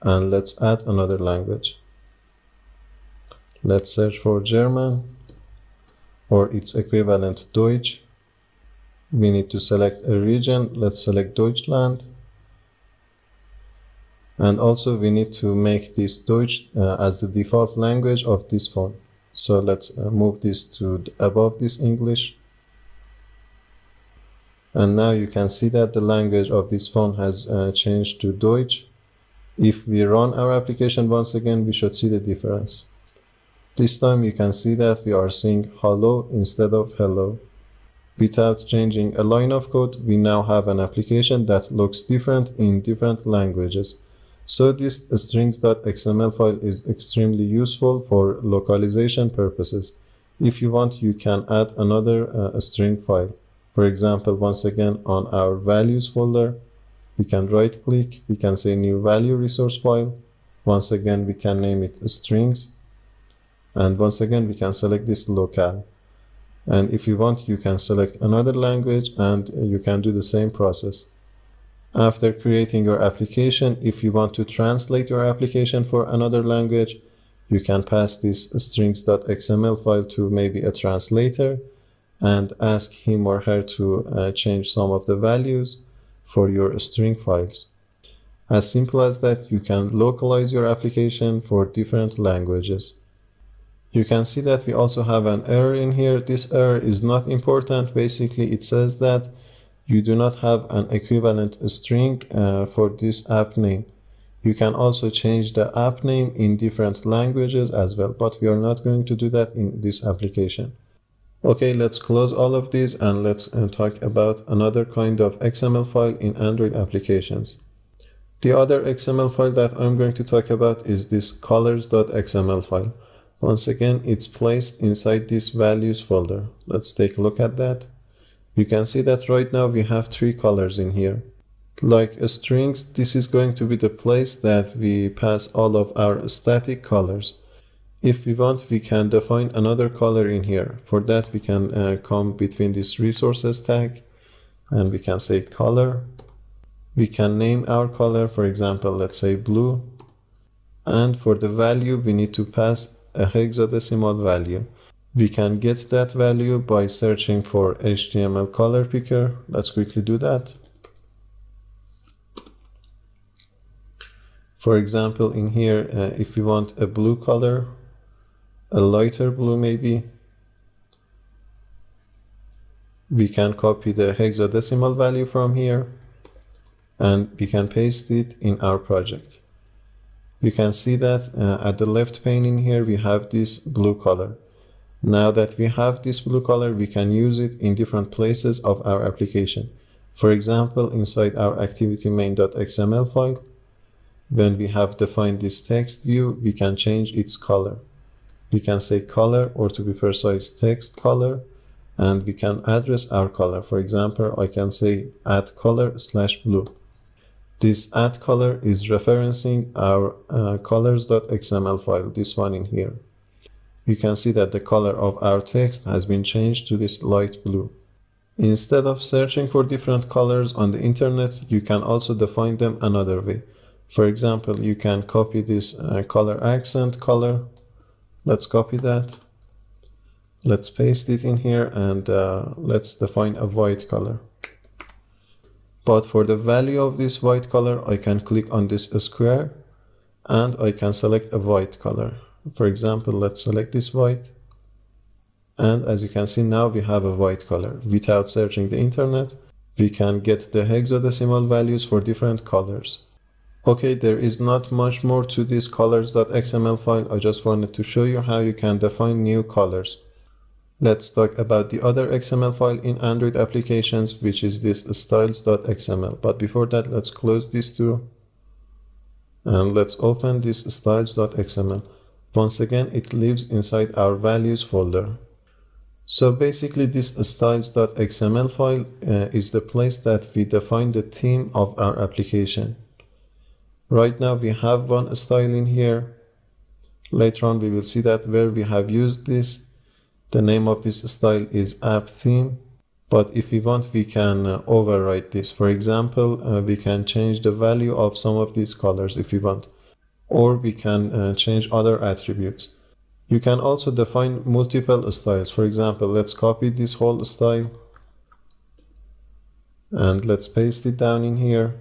Speaker 1: and let's add another language. Let's search for German or its equivalent Deutsch. We need to select a region. Let's select Deutschland. And also we need to make this Deutsch as the default language of this phone. So let's move this to above this English. And now you can see that the language of this phone has changed to Deutsch. If we run our application once again, we should see the difference. This time you can see that we are seeing hello instead of hello. Without changing a line of code, we now have an application that looks different in different languages. So this strings.xml file is extremely useful for localization purposes. If you want, you can add another string file. For example, once again on our values folder, we can right click, we can say new value resource file. Once again, we can name it strings. And once again, we can select this local. And if you want, you can select another language and you can do the same process. After creating your application, if you want to translate your application for another language, you can pass this strings.xml file to maybe a translator and ask him or her to change some of the values for your string files. As simple as that, you can localize your application for different languages. You can see that we also have an error in here. This error is not important. Basically, it says that you do not have an equivalent string for this app name. You can also change the app name in different languages as well, but we are not going to do that in this application. Okay, let's close all of these and let's talk about another kind of XML file in Android applications. The other XML file that I'm going to talk about is this colors.xml file. Once again, it's placed inside this values folder. Let's take a look at that. You can see that right now we have three colors in here. Like strings, this is going to be the place that we pass all of our static colors. If we want, we can define another color in here. For that, we can come between this resources tag and we can say color. We can name our color, for example, let's say blue. And for the value, we need to pass a hexadecimal value. We can get that value by searching for HTML color picker. Let's quickly do that. For example, in here, if we want a blue color, a lighter blue maybe, We can copy the hexadecimal value from here and we can paste it in our project. You can see that at the left pane in here we have this blue color. Now that we have this blue color, we can use it in different places of our application. For example, inside our activity main.xml file, when we have defined this text view, we can change its color. We can say color, or to be precise, text color, and we can address our color. For example, I can say add color/blue. This add color is referencing our colors.xml file, this one in here. You can see that the color of our text has been changed to this light blue. Instead of searching for different colors on the internet, you can also define them another way. For example, you can copy this color accent color. Let's copy that. Let's paste it in here and let's define a white color. But for the value of this white color, I can click on this square and I can select a white color. For example, let's select this white. And as you can see, now we have a white color. Without searching the internet, we can get the hexadecimal values for different colors. Okay, there is not much more to this colors.xml file. I just wanted to show you how you can define new colors. Let's talk about the other XML file in Android applications, which is this styles.xml. But before that, let's close these two. And let's open this styles.xml. Once again, it lives inside our values folder. So basically, this styles.xml file is the place that we define the theme of our application. Right now, we have one style in here. Later on, we will see that where we have used this. The name of this style is app theme. But if we want, we can override this. For example, we can change the value of some of these colors if we want. Or we can change other attributes. You can also define multiple styles. For example, let's copy this whole style and let's paste it down in here.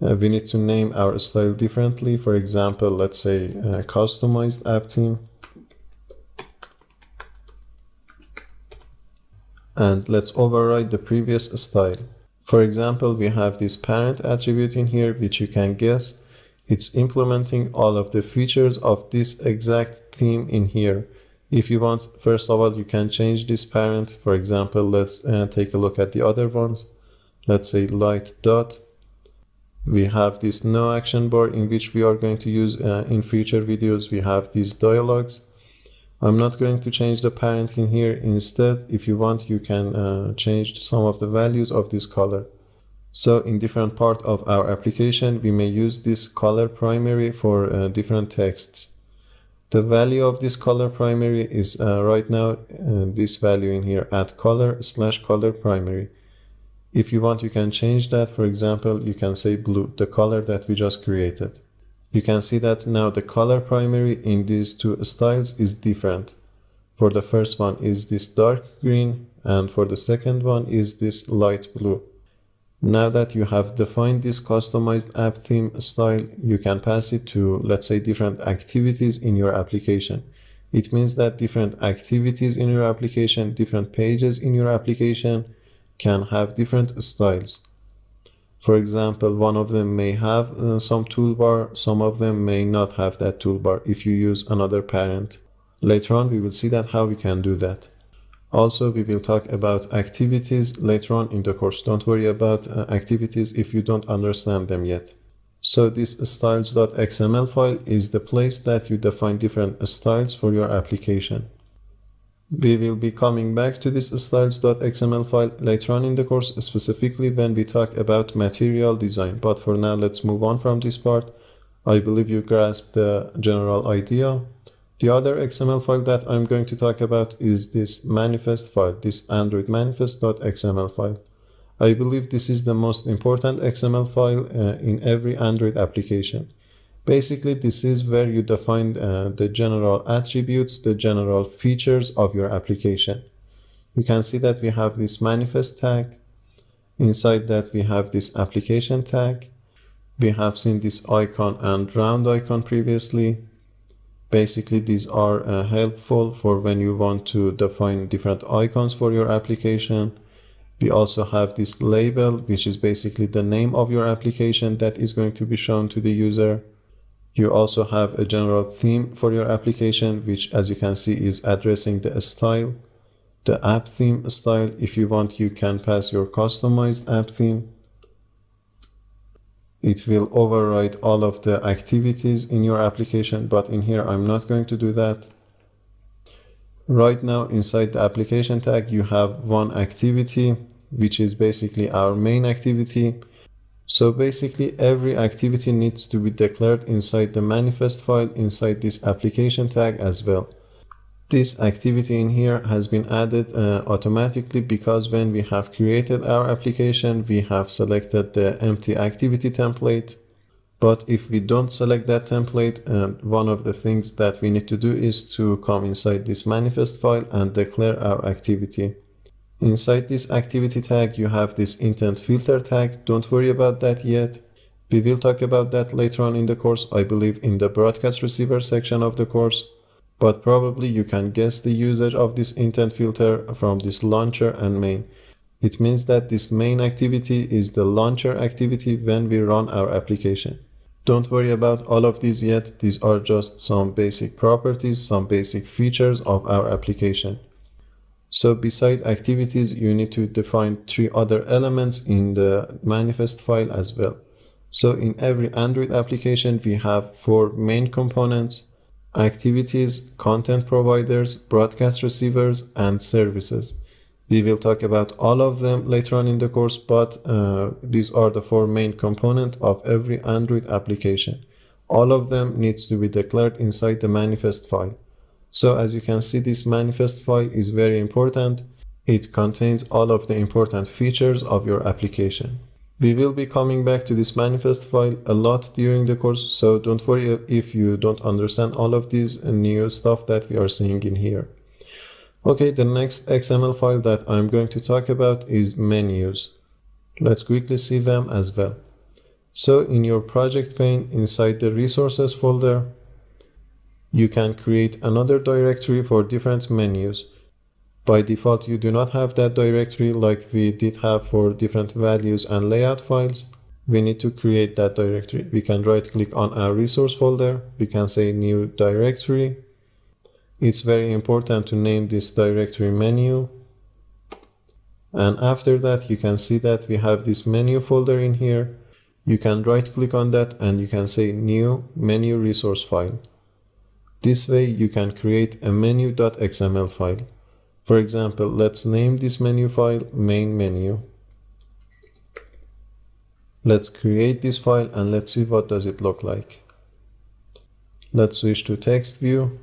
Speaker 1: We need to name our style differently. For example, let's say customized app theme. And let's override the previous style. For example, we have this parent attribute in here, which you can guess. It's implementing all of the features of this exact theme in here. If you want, first of all, you can change this parent. For example, let's take a look at the other ones. Let's say light dot. We have this no action bar in which we are going to use in future videos. We have these dialogues. I'm not going to change the parent in here. Instead, if you want, you can change some of the values of this color. So in different part of our application, we may use this color primary for different texts. The value of this color primary is right now this value in here, add color/color primary. If you want, you can change that. For example, you can say blue, the color that we just created. You can see that now the color primary in these two styles is different. For the first one is this dark green, and for the second one is this light blue. Now that you have defined this customized app theme style, you can pass it to, let's say, different activities in your application. It means that different activities in your application, different pages in your application can have different styles. For example, one of them may have some toolbar, some of them may not have that toolbar if you use another parent. Later on, we will see that how we can do that. Also, we will talk about activities later on in the course. Don't worry about activities if you don't understand them yet. So this styles.xml file is the place that you define different styles for your application. We will be coming back to this styles.xml file later on in the course, specifically when we talk about material design. But for now, let's move on from this part. I believe you grasped the general idea. The other XML file that I'm going to talk about is this manifest file, this Android manifest.xml file. I believe this is the most important XML file in every Android application. Basically, this is where you define the general attributes, the general features of your application. You can see that we have this manifest tag. Inside that, we have this application tag. We have seen this icon and round icon previously. Basically, these are helpful for when you want to define different icons for your application. We also have this label, which is basically the name of your application that is going to be shown to the user. You also have a general theme for your application, which, as you can see, is addressing the style, the app theme style. If you want, you can pass your customized app theme. It will override all of the activities in your application, but in here I'm not going to do that. Right now, inside the application tag, you have one activity, which is basically our main activity. So basically, every activity needs to be declared inside the manifest file inside this application tag as well. This activity in here has been added automatically because when we have created our application, we have selected the empty activity template. But if we don't select that template, one of the things that we need to do is to come inside this manifest file and declare our activity. Inside this activity tag, you have this intent filter tag. Don't worry about that yet. We will talk about that later on in the course, I believe in the broadcast receiver section of the course. But probably you can guess the usage of this intent filter from this launcher and main. It means that this main activity is the launcher activity when we run our application. Don't worry about all of these yet. These are just some basic properties, some basic features of our application. So beside activities, you need to define 3 other elements in the manifest file as well. So in every Android application, we have 4 main components: activities, content providers, broadcast receivers, and services. We will talk about all of them later on in the course, but these are the 4 main components of every Android application. All of them needs to be declared inside the manifest file. So as you can see, this manifest file is very important. It contains all of the important features of your application. We will be coming back to this manifest file a lot during the course, so don't worry if you don't understand all of these new stuff that we are seeing in here. Okay, the next XML file that I'm going to talk about is menus. Let's quickly see them as well. So in your project pane, inside the resources folder, you can create another directory for different menus. By default, you do not have that directory like we did have for different values and layout files. We need to create that directory. We can right click on our resource folder. We can say new directory. It's very important to name this directory menu. And after that, you can see that we have this menu folder in here. You can right click on that and you can say new menu resource file. This way you can create a menu.xml file. For example, let's name this menu file main menu. Let's create this file and let's see what does it look like. Let's switch to text view.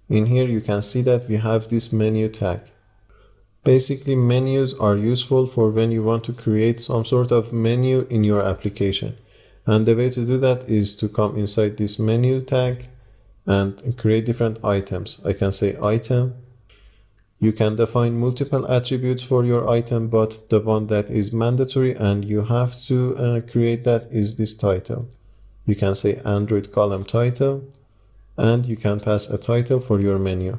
Speaker 1: In here you can see that we have this menu tag. Basically, menus are useful for when you want to create some sort of menu in your application. And the way to do that is to come inside this menu tag and create different items. I can say item. You can define multiple attributes for your item, but the one that is mandatory and you have to create that is this title. You can say Android column title, and you can pass a title for your menu.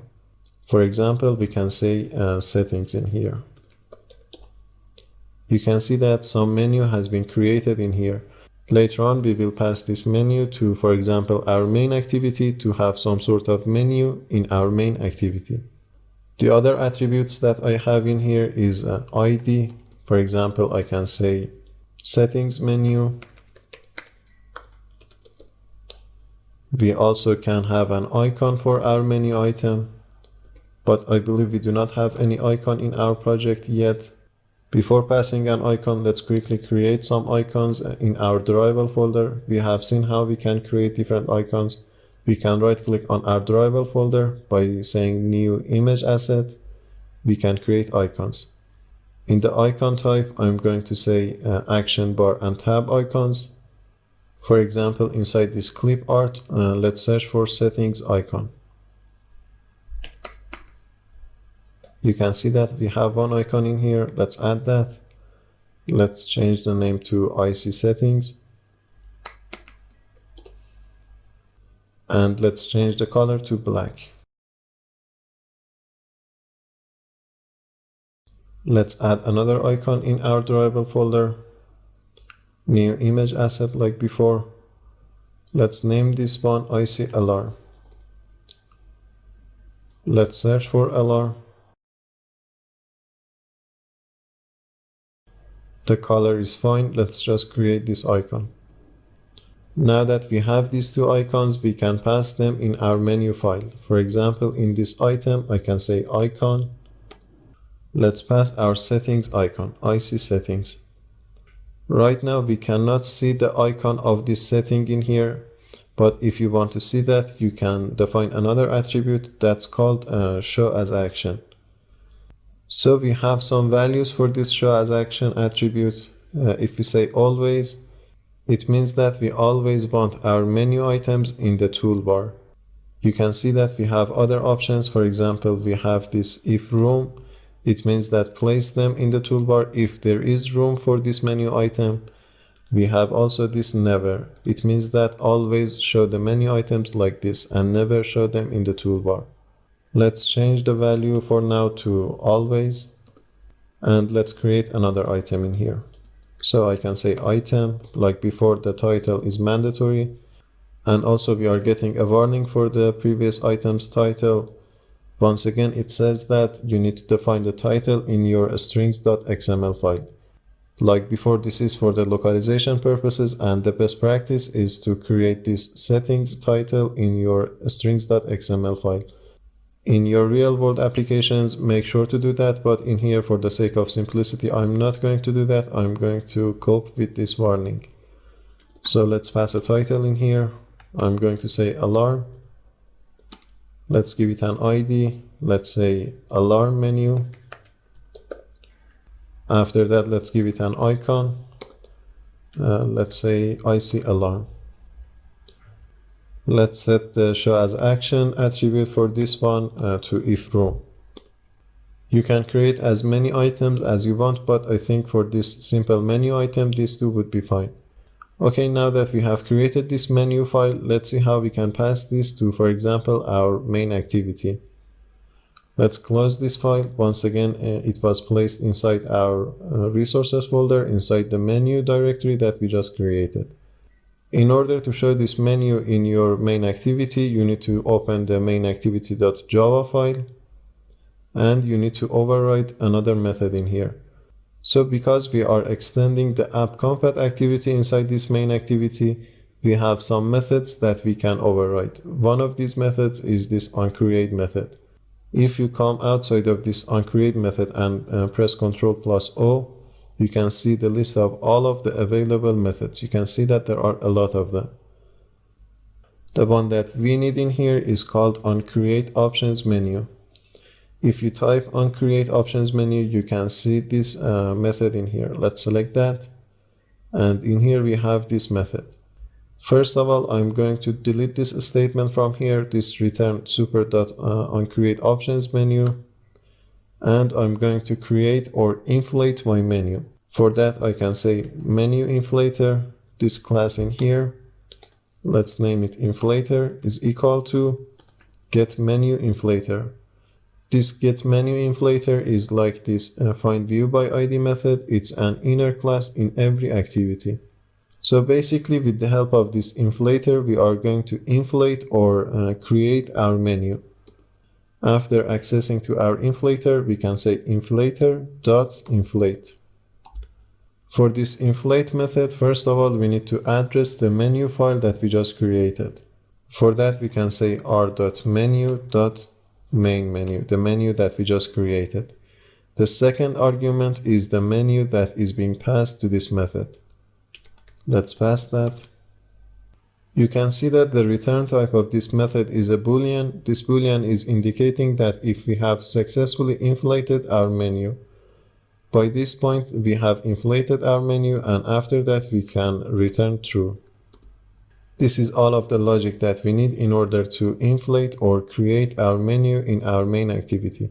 Speaker 1: For example, we can say settings in here. You can see that some menu has been created in here. Later on, we will pass this menu to, for example, our main activity to have some sort of menu in our main activity. The other attributes that I have in here is ID. For example, I can say settings menu. We also can have an icon for our menu item, but I believe we do not have any icon in our project yet. Before passing an icon, let's quickly create some icons in our drawable folder. We have seen how we can create different icons. We can right click on our drawable folder by saying new image asset. We can create icons. In the icon type, I'm going to say action bar and tab icons. For example, inside this clip art, let's search for settings icon. You can see that we have one icon in here. Let's add that. Let's change the name to IC settings. And let's change the color to black. Let's add another icon in our drawable folder. New image asset like before. Let's name this one IC alarm. Let's search for alarm. The color is fine. Let's just create this icon. Now that we have these two icons, we can pass them in our menu file. For example, in this item, I can say icon. Let's pass our settings icon, IC settings. Right now, we cannot see the icon of this setting in here, but if you want to see that, you can define another attribute that's called show as action. So we have some values for this show as action attribute. If we say always, it means that we always want our menu items in the toolbar. You can see that we have other options. For example, we have this if room. It means that place them in the toolbar if there is room for this menu item. We have also this never. It means that always show the menu items like this and never show them in the toolbar. Let's change the value for now to always. And let's create another item in here. So I can say item, like before, the title is mandatory. And also we are getting a warning for the previous item's title. Once again, it says that you need to define the title in your strings.xml file. Like before, this is for the localization purposes, and the best practice is to create this settings title in your strings.xml file. In your real-world applications, make sure to do that, but in here, for the sake of simplicity, I'm not going to do that. I'm going to cope with this warning. So let's pass a title in here. I'm going to say alarm. Let's give it an ID. Let's say alarm menu. After that, let's give it an icon. Let's say IC alarm. Let's set the show as action attribute for this one to if room. You can create as many items as you want, but I think for this simple menu item, these two would be fine. Okay, now that we have created this menu file, let's see how we can pass this to, for example, our main activity. Let's close this file. Once again, it was placed inside our resources folder, inside the menu directory that we just created. In order to show this menu in your main activity, you need to open the main activity.java file, and you need to override another method in here. So because we are extending the app.compat activity inside this main activity, we have some methods that we can override. One of these methods is this onCreate method. If you come outside of this onCreate method and press Ctrl+O, you can see the list of all of the available methods. You can see that there are a lot of them. The one that we need in here is called onCreate options menu. If you type onCreate options menu, you can see this method in here. Let's select that. And in here we have this method. First of all, I'm going to delete this statement from here, this return super.onCreate options menu. And I'm going to create or inflate my menu. For that, I can say menu inflator, this class in here. Let's name it inflator is equal to get menu inflator. This get menu inflator is like this find view by ID method. It's an inner class in every activity. So basically, with the help of this inflator, we are going to inflate or create our menu. After accessing to our inflator, we can say inflator.inflate. For this inflate method, first of all, we need to address the menu file that we just created. For that, we can say r.menu.main menu, the menu that we just created. The second argument is the menu that is being passed to this method. Let's pass that. You can see that the return type of this method is a boolean. This boolean is indicating that if we have successfully inflated our menu. By this point, we have inflated our menu, and after that, we can return true. This is all of the logic that we need in order to inflate or create our menu in our main activity.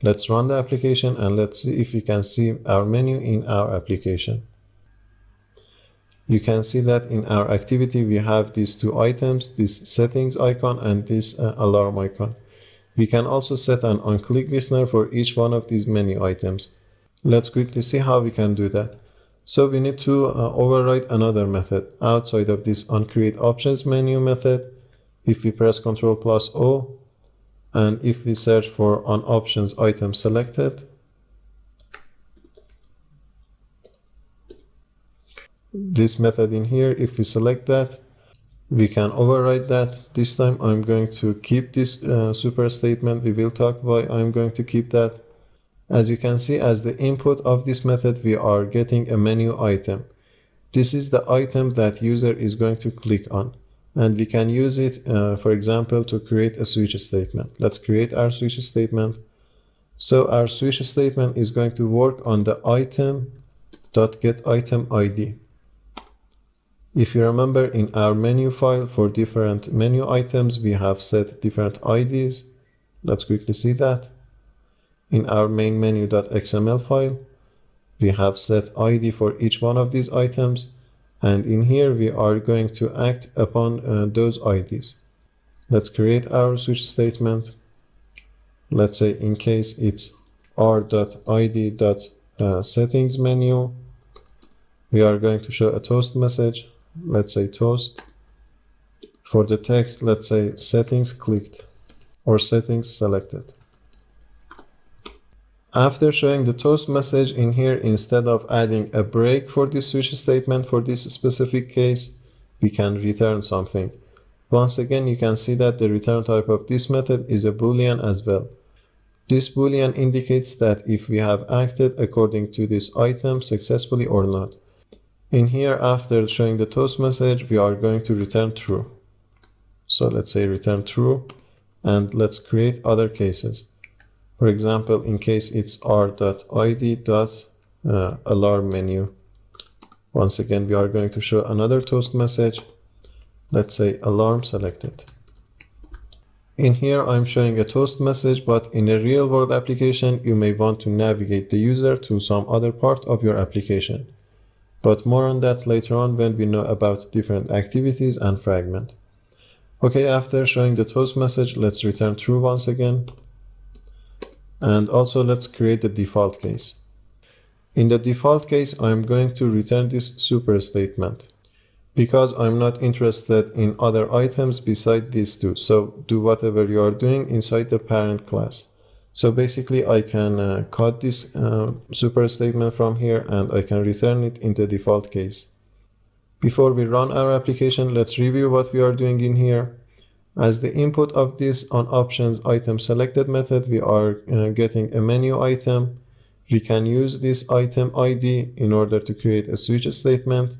Speaker 1: Let's run the application and let's see if we can see our menu in our application. You can see that in our activity, we have these two items, this settings icon and this alarm icon. We can also set an onClick listener for each one of these menu items. Let's quickly see how we can do that. So we need to override another method outside of this onCreateOptions menu method. If we press Ctrl+O, and if we search for onOptions item selected, this method in here, if we select that, we can override that. This time I'm going to keep this super statement. We will talk why I'm going to keep that. As you can see, as the input of this method, we are getting a menu item. This is the item that user is going to click on. And we can use it, for example, to create a switch statement. Let's create our switch statement. So our switch statement is going to work on the item.getItemID. If you remember, in our menu file for different menu items, we have set different IDs. Let's quickly see that. In our main menu.xml file, we have set ID for each one of these items. And in here, we are going to act upon those IDs. Let's create our switch statement. Let's say in case it's r.id.settings menu, we are going to show a toast message. Let's say toast. For the text, let's say settings clicked or settings selected. After showing the toast message in here, instead of adding a break for this switch statement for this specific case, we can return something. Once again, you can see that the return type of this method is a Boolean as well. This Boolean indicates that if we have acted according to this item successfully or not. In here, after showing the toast message, we are going to return true. So let's say return true, and let's create other cases. For example, in case it's r.id.alarm menu. Once again, we are going to show another toast message. Let's say alarm selected. In here, I'm showing a toast message, but in a real world application, you may want to navigate the user to some other part of your application. But more on that later on when we know about different activities and fragment. Okay, after showing the toast message, let's return true once again. And also let's create the default case. In the default case, I'm going to return this super statement because I'm not interested in other items beside these two. So do whatever you are doing inside the parent class. So basically I can cut this super statement from here and I can return it in the default case. Before we run our application, let's review what we are doing in here. As the input of this onOptions item selected method, we are getting a menu item. We can use this item ID in order to create a switch statement.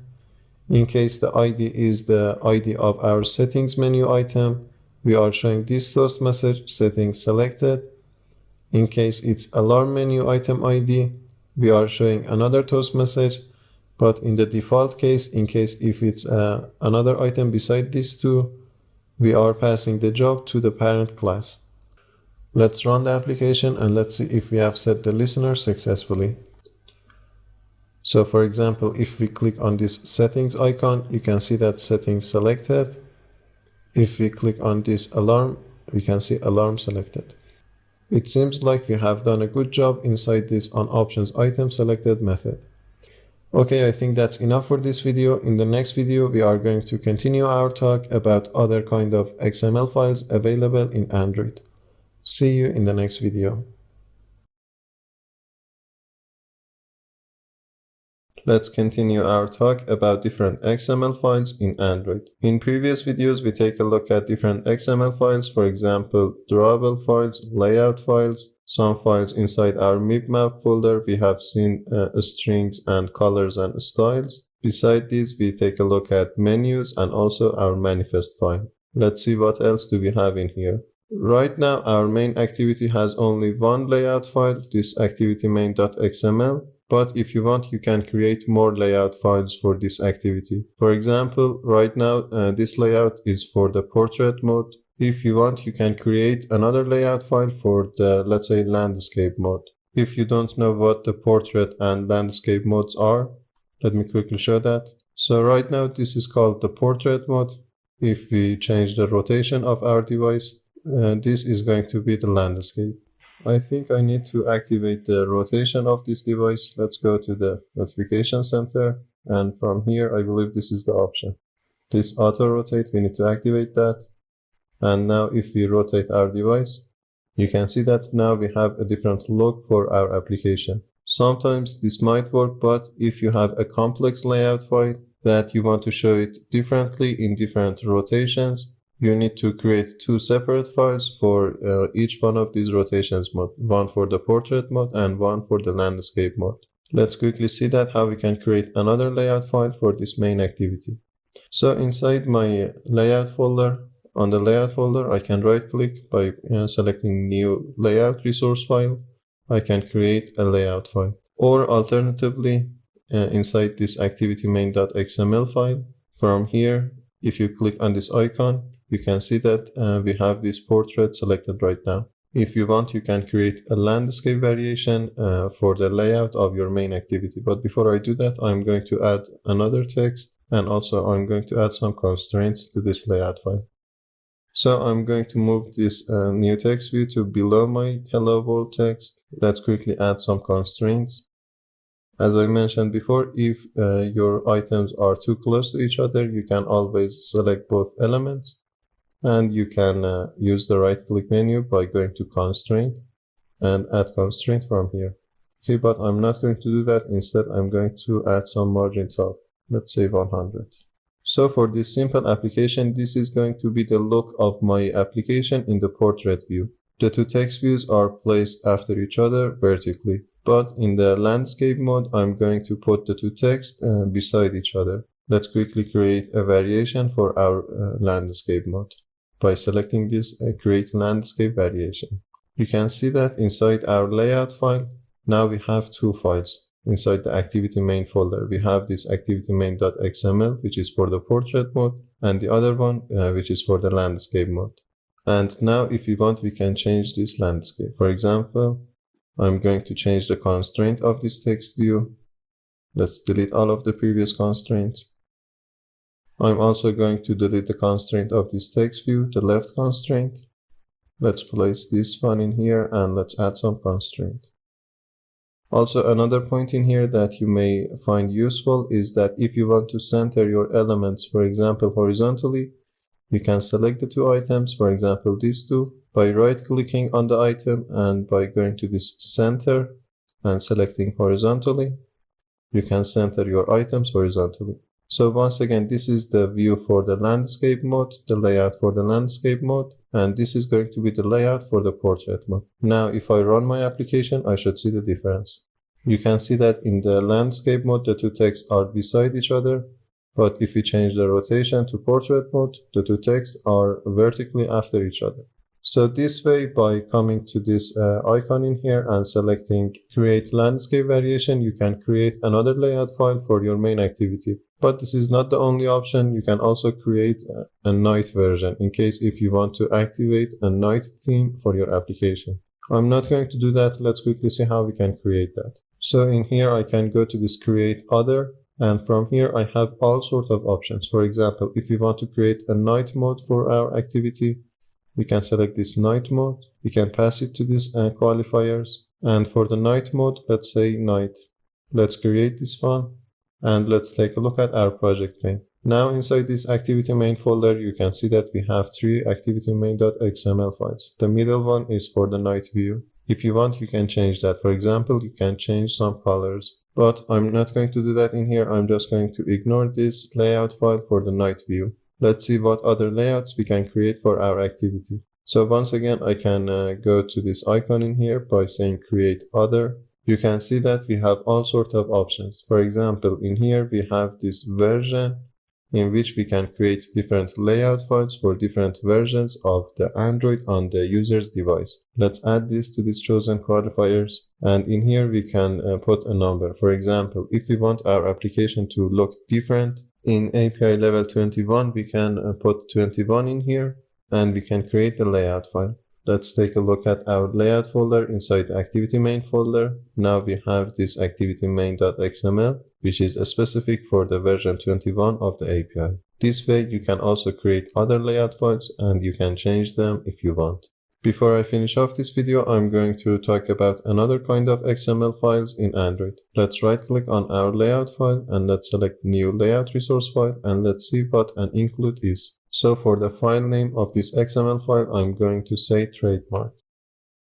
Speaker 1: In case the ID is the ID of our settings menu item, we are showing this toast message, settings selected. In case it's alarm menu item ID, we are showing another toast message. But in the default case, in case if it's another item beside these two, we are passing the job to the parent class. Let's run the application and let's see if we have set the listener successfully. So for example, if we click on this settings icon, you can see that settings selected. If we click on this alarm, we can see alarm selected. It seems like we have done a good job inside this onOptions item selected method. Okay, I think that's enough for this video. In the next video, we are going to continue our talk about other kind of XML files available in Android. See you in the next video. Let's continue our talk about different XML files in Android. In previous videos, we take a look at different XML files, for example, drawable files, layout files, some files inside our MIBmap folder. We have seen strings and colors and styles. Beside these, we take a look at menus and also our manifest file. Let's see what else do we have in here. Right now, our main activity has only one layout file, this activity main.xml. But if you want, you can create more layout files for this activity. For example, right now, this layout is for the portrait mode. If you want, you can create another layout file for the, let's say, landscape mode. If you don't know what the portrait and landscape modes are, let me quickly show that. So right now, this is called the portrait mode. If we change the rotation of our device, this is going to be the landscape. I think I need to activate the rotation of this device. Let's go to the notification center, and from here I believe this is the option. This auto rotate, we need to activate that. And now if we rotate our device, you can see that now we have a different look for our application. Sometimes this might work, but if you have a complex layout file that you want to show it differently in different rotations, you need to create two separate files for each one of these rotations mode, one for the portrait mode and one for the landscape mode. Let's quickly see that how we can create another layout file for this main activity. So inside my layout folder, on the layout folder, I can right click by selecting new layout resource file. I can create a layout file, or alternatively inside this activity main.xml file. From here, if you click on this icon, you can see that we have this portrait selected right now. If you want, you can create a landscape variation for the layout of your main activity. But before I do that, I'm going to add another text, and also I'm going to add some constraints to this layout file. So I'm going to move this new text view to below my hello world text. Let's quickly add some constraints. As I mentioned before, if your items are too close to each other, you can always select both elements. And you can use the right click menu by going to constraint and add constraint from here. Okay, but I'm not going to do that. Instead, I'm going to add some margin top. Let's say 100. So for this simple application, this is going to be the look of my application in the portrait view. The two text views are placed after each other vertically, but in the landscape mode, I'm going to put the two texts beside each other. Let's quickly create a variation for our landscape mode by selecting this create landscape variation. You can see that inside our layout file, now we have two files. Inside the activity main folder, we have this activity main.xml, which is for the portrait mode, and the other one, which is for the landscape mode. And now if we want, we can change this landscape. For example, I'm going to change the constraint of this text view. Let's delete all of the previous constraints. I'm also going to delete the constraint of this text view, the left constraint. Let's place this one in here and let's add some constraint. Also, another point in here that you may find useful is that if you want to center your elements, for example, horizontally, you can select the two items, for example, these two, by right-clicking on the item and by going to this center and selecting horizontally, you can center your items horizontally. So once again, this is the view for the landscape mode, the layout for the landscape mode, and this is going to be the layout for the portrait mode. Now, if I run my application, I should see the difference. You can see that in the landscape mode, the two texts are beside each other, but if we change the rotation to portrait mode, the two texts are vertically after each other. So this way, by coming to this icon in here and selecting create landscape variation, you can create another layout file for your main activity. But this is not the only option. You can also create a night version in case if you want to activate a night theme for your application. I'm not going to do that. Let's quickly see how we can create that. So in here, I can go to this create other, and from here I have all sorts of options. For example, if we want to create a night mode for our activity, we can select this night mode. We can pass it to these qualifiers. And for the night mode, let's say night. Let's create this one. And let's take a look at our project main. Now inside this activity main folder, you can see that we have three activity main.xml files. The middle one is for the night view. If you want, you can change that. For example, you can change some colors, but I'm not going to do that in here. I'm just going to ignore this layout file for the night view. Let's see what other layouts we can create for our activity. So once again, I can go to this icon in here by saying create other. You can see that we have all sorts of options. For example, in here we have this version in which we can create different layout files for different versions of the Android on the user's device. Let's add this to these chosen qualifiers. And in here we can put a number. For example, if we want our application to look different in API level 21, we can put 21 in here and we can create a layout file. Let's take a look at our layout folder inside the activity main folder. Now we have this activity main.xml, which is specific for the version 21 of the API. This way, you can also create other layout files and you can change them if you want. Before I finish off this video, I'm going to talk about another kind of XML files in Android. Let's right click on our layout file and let's select new layout resource file and let's see what an include is. So for the file name of this XML file, I'm going to say trademark.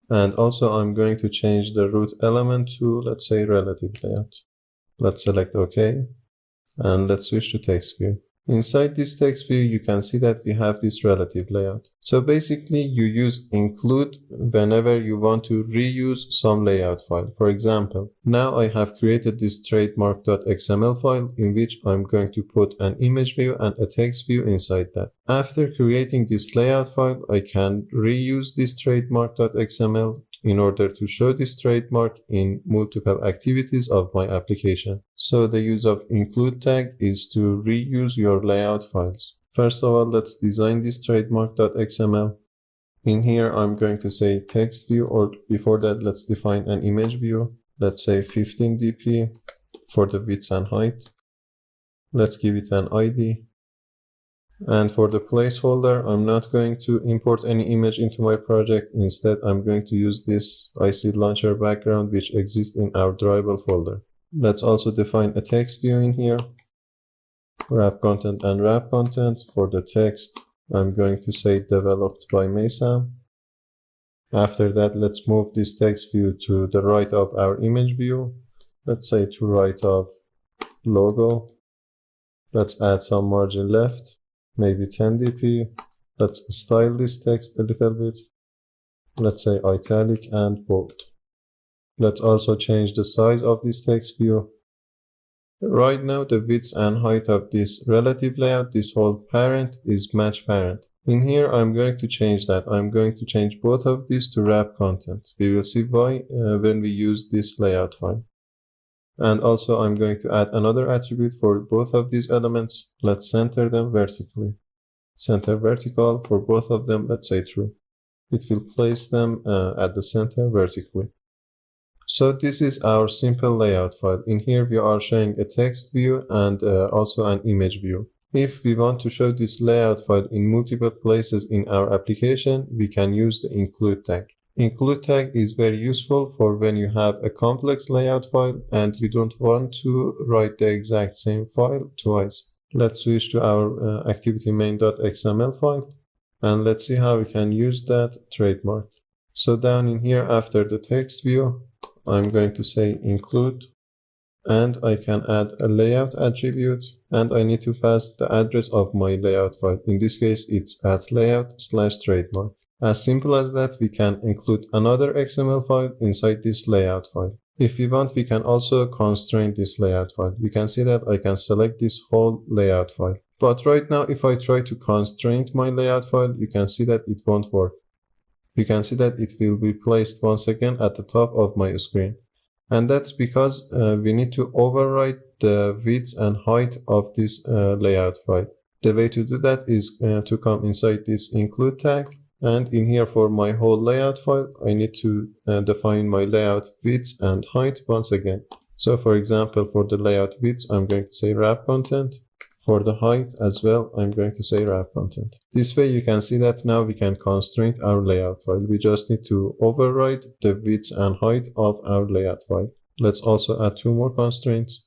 Speaker 1: And also I'm going to change the root element to, let's say, relative layout. Let's select OK and let's switch to text view. Inside this text view, you can see that we have this relative layout. So basically, you use include whenever you want to reuse some layout file. For example, now I have created this trademark.xml file in which I'm going to put an image view and a text view inside that. After creating this layout file, I can reuse this trademark.xml in order to show this trademark in multiple activities of my application. So the use of include tag is to reuse your layout files. First of all, let's design this trademark.xml. In here, I'm going to say text view, or before that, let's define an image view. Let's say 15 dp for the width and height. Let's give it an ID. And for the placeholder, I'm not going to import any image into my project. Instead, I'm going to use this IC launcher background which exists in our drawable folder. Let's also define a text view in here. Wrap content and wrap content. For the text, I'm going to say developed by Mesa. After that, let's move this text view to the right of our image view. Let's say to right of logo. Let's add some margin left. Maybe 10 dp. Let's style this text a little bit. Let's say italic and bold. Let's also change the size of this text view. Right now, the width and height of this relative layout, this whole parent, is match parent. In here, I'm going to change that. I'm going to change both of these to wrap content. We will see why when we use this layout file. And also I'm going to add another attribute for both of these elements. Let's center them vertically. Center vertical for both of them, let's say true. It will place them at the center vertically. So this is our simple layout file. In here we are showing a text view and also an image view. If we want to show this layout file in multiple places in our application, we can use the include tag. Include tag is very useful for when you have a complex layout file and you don't want to write the exact same file twice. Let's switch to our activity main.xml file and let's see how we can use that trademark. So down in here after the text view, I'm going to say include and I can add a layout attribute and I need to pass the address of my layout file. In this case, it's @layout/trademark. As simple as that, we can include another XML file inside this layout file. If we want, we can also constrain this layout file. You can see that I can select this whole layout file. But right now, if I try to constrain my layout file, you can see that it won't work. You can see that it will be placed once again at the top of my screen. And that's because we need to override the width and height of this layout file. The way to do that is to come inside this include tag. And in here for my whole layout file, I need to define my layout width and height once again. So for example, for the layout width, I'm going to say wrap content. For the height as well, I'm going to say wrap content. This way you can see that now we can constrain our layout file. We just need to override the width and height of our layout file. Let's also add two more constraints.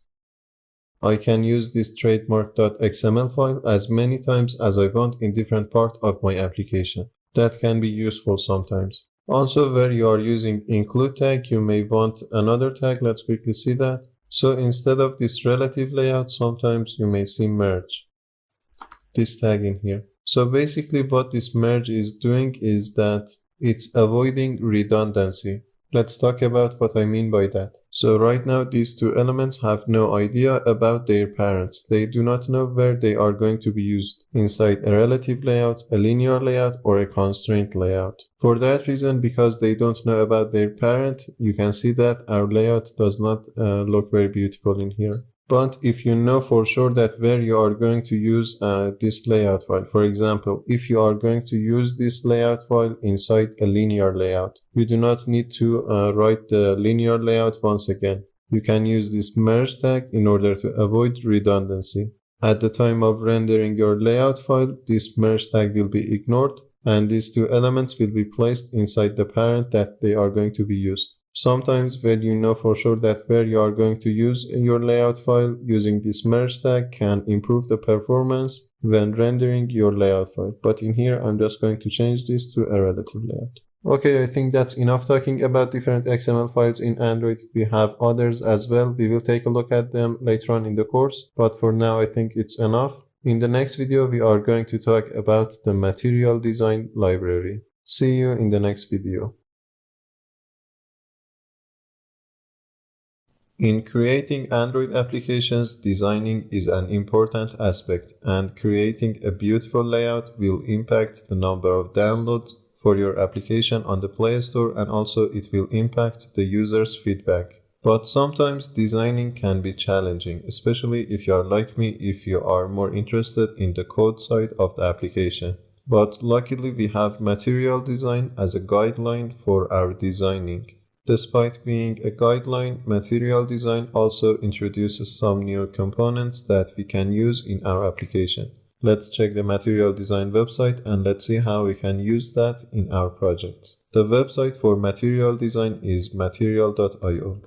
Speaker 1: I can use this trademark.xml file as many times as I want in different parts of my application. That can be useful sometimes. Also, where you are using include tag, you may want another tag. Let's quickly see that. So instead of this relative layout, sometimes you may see merge. This tag in here. So basically what this merge is doing is that it's avoiding redundancy. Let's talk about what I mean by that. So right now, these two elements have no idea about their parents. They do not know where they are going to be used inside a relative layout, a linear layout, or a constraint layout. For that reason, because they don't know about their parent, you can see that our layout does not look very beautiful in here. But if you know for sure that where you are going to use this layout file, for example, if you are going to use this layout file inside a linear layout, you do not need to write the linear layout once again. You can use this merge tag in order to avoid redundancy. At the time of rendering your layout file, this merge tag will be ignored and these two elements will be placed inside the parent that they are going to be used. Sometimes when you know for sure that where you are going to use your layout file, using this merge tag can improve the performance when rendering your layout file. But in here, I'm just going to change this to a relative layout. Okay, I think that's enough talking about different XML files in Android. We have others as well. We will take a look at them later on in the course. But for now, I think it's enough. In the next video, we are going to talk about the material design library. See you in the next video. In creating Android applications, designing is an important aspect, and creating a beautiful layout will impact the number of downloads for your application on the Play Store, and also it will impact the user's feedback. But sometimes designing can be challenging, especially if you are like me, if you are more interested in the code side of the application. But luckily we have material design as a guideline for our designing. Despite being a guideline, material design also introduces some new components that we can use in our application. Let's check the material design website and let's see how we can use that in our projects. The website for material design is material.io.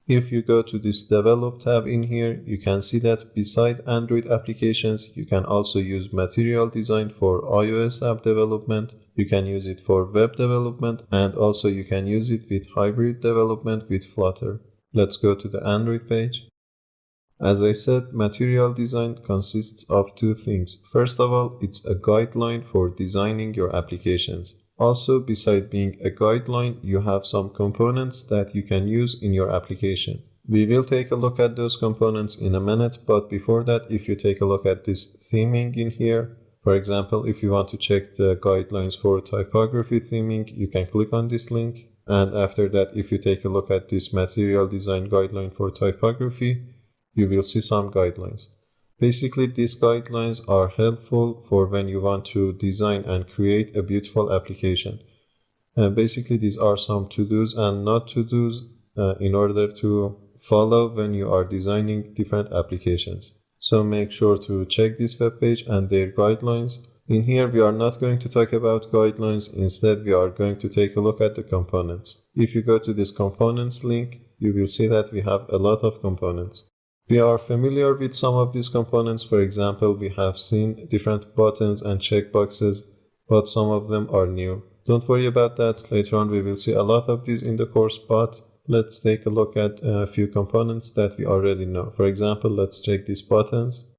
Speaker 1: If you go to this develop tab in here, you can see that beside Android applications, you can also use material design for iOS app development. You can use it for web development, and also you can use it with hybrid development with Flutter. Let's go to the Android page. As I said, material design consists of two things. First of all, it's a guideline for designing your applications. Also, beside being a guideline, you have some components that you can use in your application. We will take a look at those components in a minute, but before that, if you take a look at this theming in here, for example, if you want to check the guidelines for typography theming, you can click on this link. And after that, if you take a look at this material design guideline for typography, you will see some guidelines. Basically, these guidelines are helpful for when you want to design and create a beautiful application. Basically, these are some to-dos and not to-dos in order to follow when you are designing different applications. So make sure to check this webpage and their guidelines. In here, we are not going to talk about guidelines. Instead, we are going to take a look at the components. If you go to this components link, you will see that we have a lot of components. We are familiar with some of these components. For example, we have seen different buttons and checkboxes, but some of them are new. Don't worry about that. Later on, we will see a lot of these in the course, but let's take a look at a few components that we already know. For example, let's check these buttons.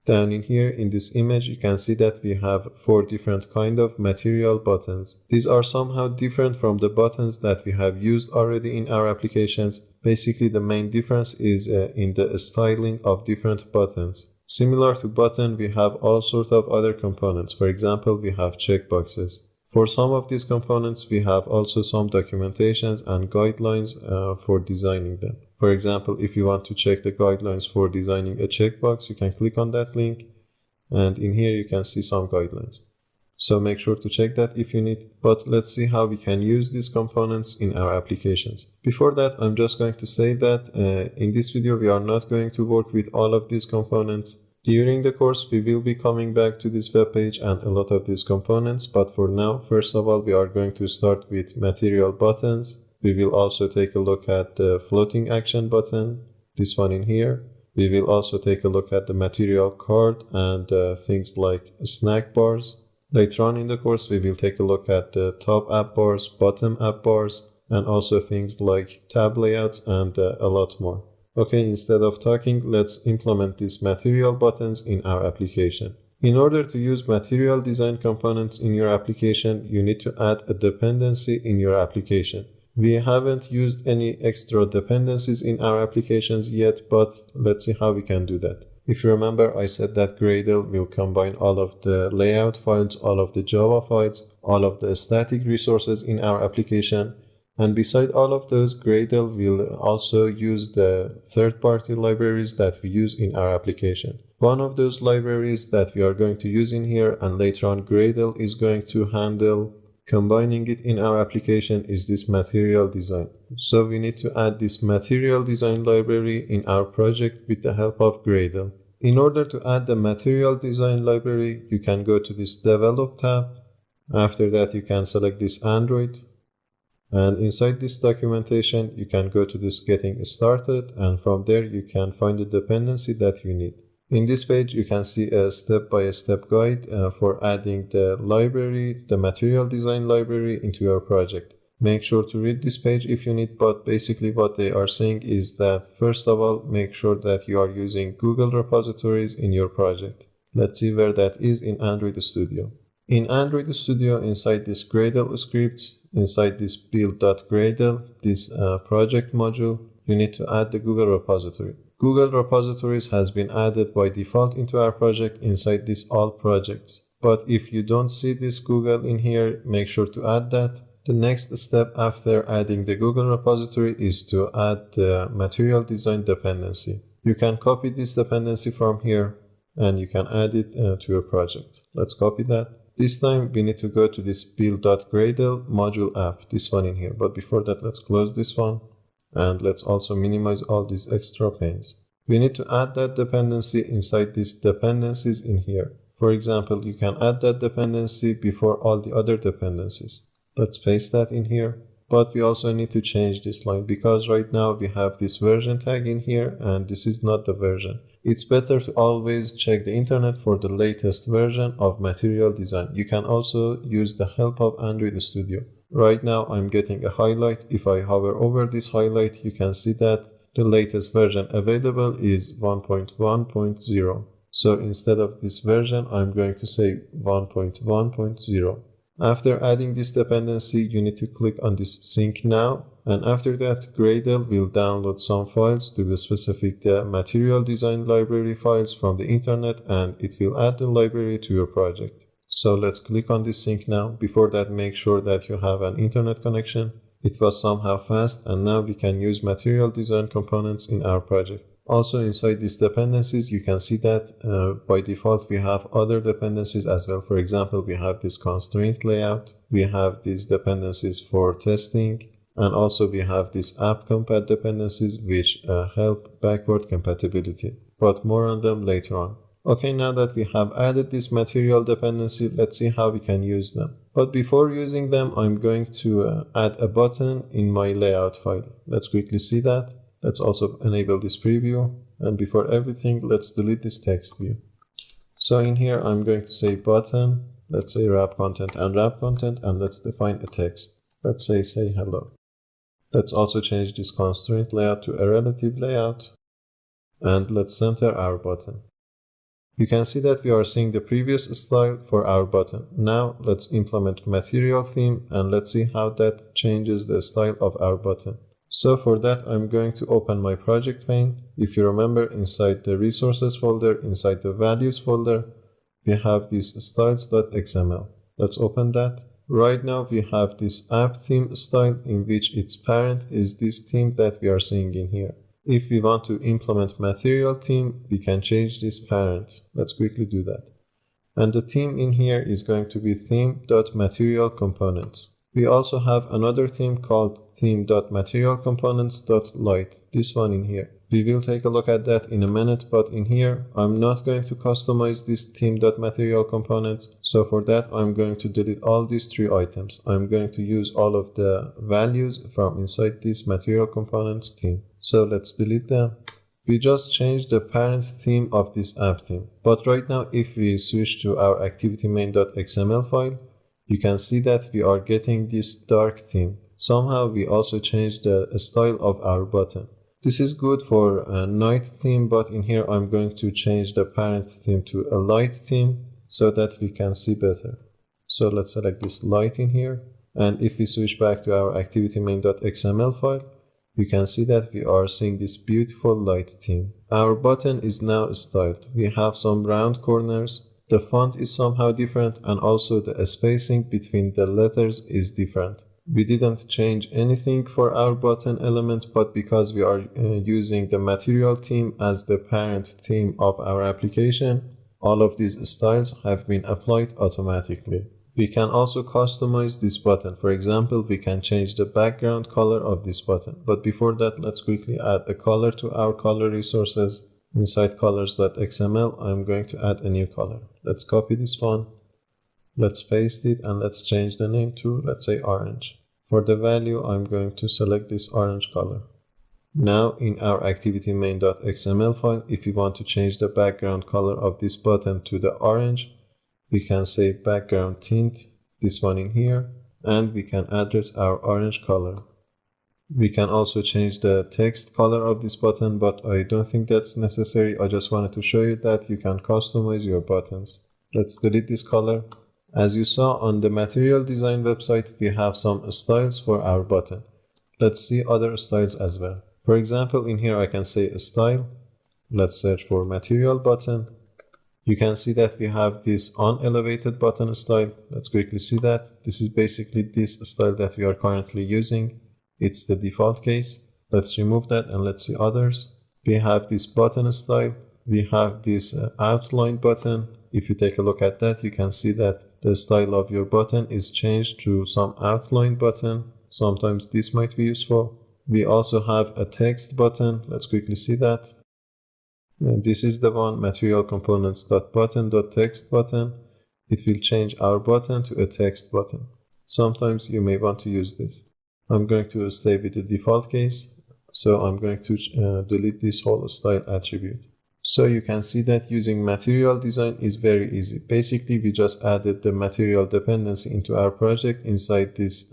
Speaker 1: Down in here, in this image, you can see that we have 4 different kind of material buttons. These are somehow different from the buttons that we have used already in our applications. Basically, the main difference is in the styling of different buttons. Similar to button, we have all sorts of other components. For example, we have checkboxes. For some of these components, we have also some documentations and guidelines for designing them. For example, if you want to check the guidelines for designing a checkbox, you can click on that link, and in here you can see some guidelines. So make sure to check that if you need. But let's see how we can use these components in our applications. Before that, I'm just going to say that in this video, we are not going to work with all of these components. During the course, we will be coming back to this web page and a lot of these components. But for now, first of all, we are going to start with material buttons. We will also take a look at the floating action button, this one in here. We will also take a look at the material card and things like snack bars. Later on in the course, we will take a look at the top app bars, bottom app bars, and also things like tab layouts and a lot more. Okay, instead of talking, let's implement these material buttons in our application. In order to use material design components in your application, you need to add a dependency in your application. We haven't used any extra dependencies in our applications yet, but let's see how we can do that. If you remember, I said that Gradle will combine all of the layout files, all of the Java files, all of the static resources in our application. And beside all of those, Gradle will also use the third-party libraries that we use in our application. One of those libraries that we are going to use in here, and later on Gradle is going to handle combining it in our application, is this material design. So we need to add this material design library in our project with the help of Gradle. In order to add the material design library, you can go to this Develop tab. After that, you can select this Android. And inside this documentation, you can go to this Getting Started, and from there you can find the dependency that you need. In this page, you can see a step-by-step guide for adding the library, the material design library, into your project. Make sure to read this page if you need, but basically what they are saying is that first of all, make sure that you are using Google repositories in your project. Let's see where that is in Android Studio. In Android Studio, inside this Gradle script, inside this build.gradle, this project module, you need to add the Google repository. Google repositories has been added by default into our project inside this all projects. But if you don't see this Google in here, make sure to add that. The next step after adding the Google repository is to add the material design dependency. You can copy this dependency from here and you can add it to your project. Let's copy that. This time we need to go to this build.gradle module app, this one in here. But before that, let's close this one and let's also minimize all these extra panes. We need to add that dependency inside these dependencies in here. For example, you can add that dependency before all the other dependencies. Let's paste that in here. But we also need to change this line because right now we have this version tag in here and this is not the version. It's better to always check the internet for the latest version of material design. You can also use the help of Android Studio. Right now I'm getting a highlight. If I hover over this highlight, you can see that the latest version available is 1.1.0. So instead of this version, I'm going to say 1.1.0. After adding this dependency, you need to click on this Sync Now, and after that, Gradle will download some files to the specific material design library files from the internet, and it will add the library to your project. So let's click on this Sync Now. Before that, make sure that you have an internet connection. It was somehow fast, and now we can use material design components in our project. Also inside these dependencies, you can see that by default we have other dependencies as well. For example, we have this constraint layout, we have these dependencies for testing, and also we have these app compat dependencies which help backward compatibility. But more on them later on. Okay, now that we have added this material dependency, let's see how we can use them. But before using them, I'm going to add a button in my layout file. Let's quickly see that. Let's also enable this preview, and before everything, let's delete this text view. So in here, I'm going to say button, let's say wrap content, and let's define a text. Let's say hello. Let's also change this constraint layout to a relative layout, and let's center our button. You can see that we are seeing the previous style for our button. Now let's implement material theme, and let's see how that changes the style of our button. So for that, I'm going to open my project pane. If you remember, inside the resources folder, inside the values folder, we have this styles.xml. Let's open that. Right now we have this app theme style in which its parent is this theme that we are seeing in here. If we want to implement material theme, we can change this parent. Let's quickly do that. And the theme in here is going to be theme.materialComponents. We also have another theme called theme.materialComponents.light, this one in here. We will take a look at that in a minute, but in here, I'm not going to customize this theme.materialComponents. So for that, I'm going to delete all these three items. I'm going to use all of the values from inside this material components theme. So let's delete them. We just changed the parent theme of this app theme. But right now, if we switch to our activity main.xml file, you can see that we are getting this dark theme. Somehow we also changed the style of our button. This is good for a night theme, but in here I'm going to change the parent theme to a light theme so that we can see better. So let's select this light in here. And if we switch back to our activity main.xml file, you can see that we are seeing this beautiful light theme. Our button is now styled. We have some round corners. The font is somehow different, and also the spacing between the letters is different. We didn't change anything for our button element, but because we are using the material theme as the parent theme of our application, all of these styles have been applied automatically. We can also customize this button. For example, we can change the background color of this button. But before that, let's quickly add a color to our color resources. Inside colors.xml, I'm going to add a new color. Let's copy this one. Let's paste it and let's change the name to, let's say, orange. For the value, I'm going to select this orange color. Now in our activity main.xml file, if we want to change the background color of this button to the orange, we can say background tint, this one in here, and we can address our orange color. We can also change the text color of this button, but I don't think that's necessary. I just wanted to show you that you can customize your buttons. Let's delete this color. As you saw on the material design website, we have some styles for our button. Let's see other styles as well. For example, in here I can say a style. Let's search for material button. You can see that we have this unelevated button style. Let's quickly see that. This is basically this style that we are currently using. It's the default case. Let's remove that and let's see others. We have this button style. We have this outline button. If you take a look at that, you can see that the style of your button is changed to some outline button. Sometimes this might be useful. We also have a text button. Let's quickly see that. And this is the one, material components.button.text button. It will change our button to a text button. Sometimes you may want to use this. I'm going to stay with the default case. So I'm going to delete this whole style attribute. So you can see that using material design is very easy. Basically, we just added the material dependency into our project inside this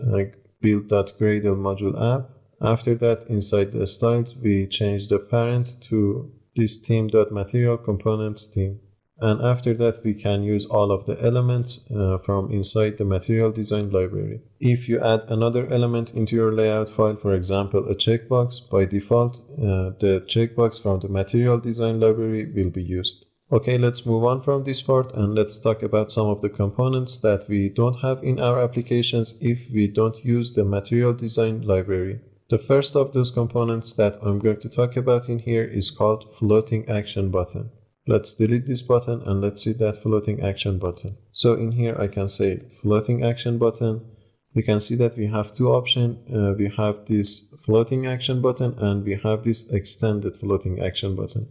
Speaker 1: build.gradle module app. After that, inside the styles, we change the parent to this theme.materialComponents theme. And after that, we can use all of the elements from inside the material design library. If you add another element into your layout file, for example, a checkbox, by default, the checkbox from the material design library will be used. Okay, let's move on from this part and let's talk about some of the components that we don't have in our applications if we don't use the material design library. The first of those components that I'm going to talk about in here is called floating action button. Let's delete this button and let's see that floating action button. So in here I can say floating action button. We can see that we have two options. We have this floating action button and we have this extended floating action button.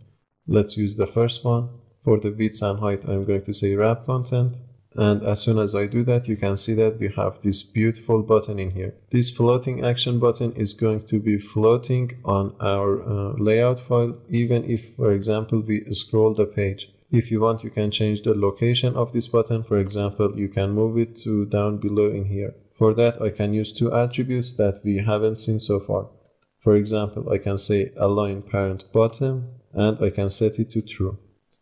Speaker 1: Let's use the first one. For the width and height, I'm going to say wrap content. And as soon as I do that, you can see that we have this beautiful button in here. This floating action button is going to be floating on our layout file, even if, for example, we scroll the page. If you want, you can change the location of this button. For example, you can move it to down below in here. For that, I can use two attributes that we haven't seen so far. For example, I can say align parent bottom, and I can set it to true.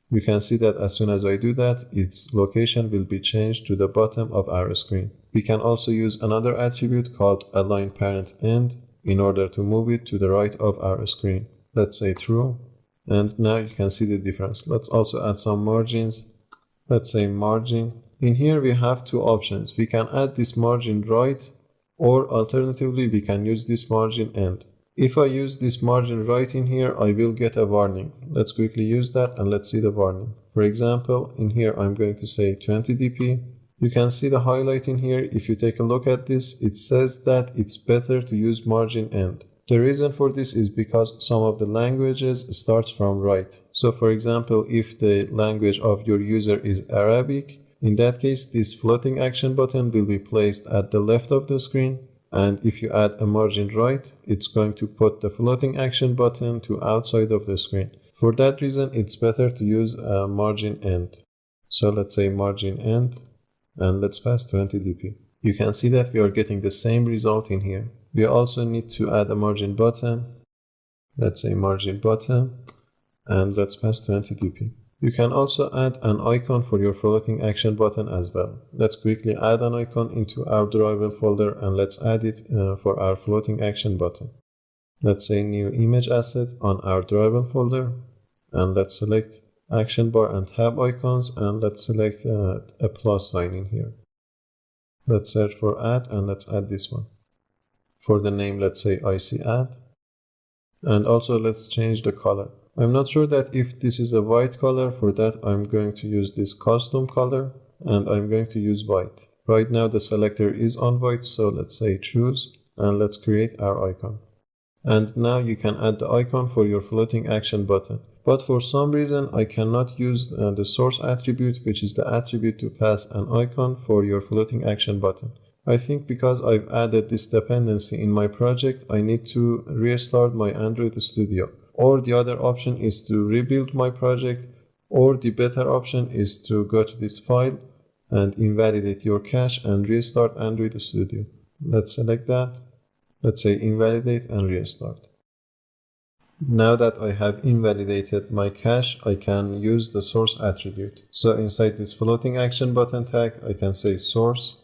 Speaker 1: You can see that as soon as I do that, its location will be changed to the bottom of our screen. We can also use another attribute called align parent end in order to move it to the right of our screen. Let's say true. And now you can see the difference. Let's also add some margins. Let's say margin. In here we have two options. We can add this margin right, or alternatively we can use this margin end. If I use this margin right in here, I will get a warning. Let's quickly use that and let's see the warning. For example, in here I'm going to say 20 dp. You can see the highlight in here. If you take a look at this, it says that it's better to use margin end. The reason for this is because some of the languages starts from right. So for example, if the language of your user is Arabic, in that case, this floating action button will be placed at the left of the screen. And if you add a margin right, it's going to put the floating action button to outside of the screen. For that reason, it's better to use a margin end. So let's say margin end, and let's pass 20 dp. You can see that we are getting the same result in here. We also need to add a margin bottom. Let's say margin bottom, and let's pass 20 dp. You can also add an icon for your floating action button as well. Let's quickly add an icon into our drawable folder and let's add it for our floating action button. Let's say new image asset on our drawable folder, and let's select action bar and tab icons, and let's select a plus sign in here. Let's search for add and let's add this one. For the name, let's say IC add, and also let's change the color. I'm not sure that if this is a white color. For that, I'm going to use this custom color and I'm going to use white. Right now the selector is on white, so let's say choose and let's create our icon. And now you can add the icon for your floating action button. But for some reason, I cannot use the source attribute, which is the attribute to pass an icon for your floating action button. I think because I've added this dependency in my project, I need to restart my Android Studio. Or the other option is to rebuild my project, or the better option is to go to this file and invalidate your cache and restart Android Studio. Let's select that. Let's say invalidate and restart. Now that I have invalidated my cache, I can use the source attribute. So inside this floating action button tag, I can say source,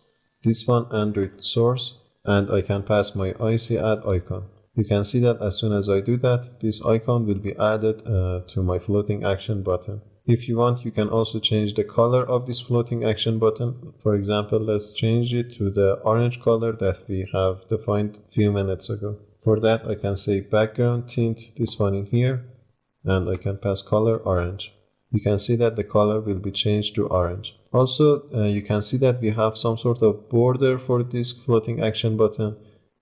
Speaker 1: this one Android source, and I can pass my IC add icon. You can see that as soon as I do that, this icon will be added to my floating action button. If you want, you can also change the color of this floating action button. For example, let's change it to the orange color that we have defined a few minutes ago. For that, I can say background tint, this one in here, and I can pass color orange. You can see that the color will be changed to orange. Also, you can see that we have some sort of border for this floating action button.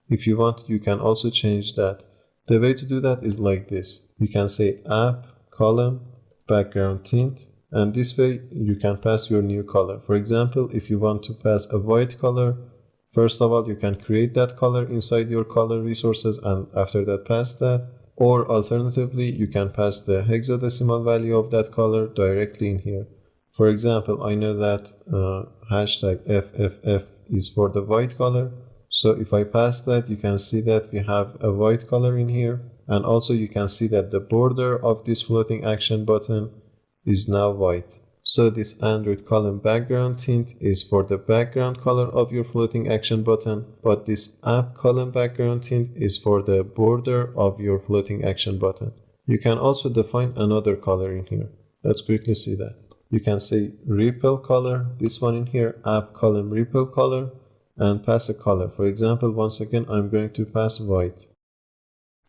Speaker 1: If you want, you can also change that. The way to do that is like this. You can say app, column, background tint, and this way you can pass your new color. For example, if you want to pass a white color, first of all, you can create that color inside your color resources and after that pass that. Or alternatively, you can pass the hexadecimal value of that color directly in here. For example, I know that hashtag FFF is for the white color. So if I pass that, you can see that we have a white color in here. And also you can see that the border of this floating action button is now white. So this Android column background tint is for the background color of your floating action button, but this app column background tint is for the border of your floating action button. You can also define another color in here. Let's quickly see that. You can say ripple color, this one in here, app column ripple color, and pass a color. For example, once again, I'm going to pass white.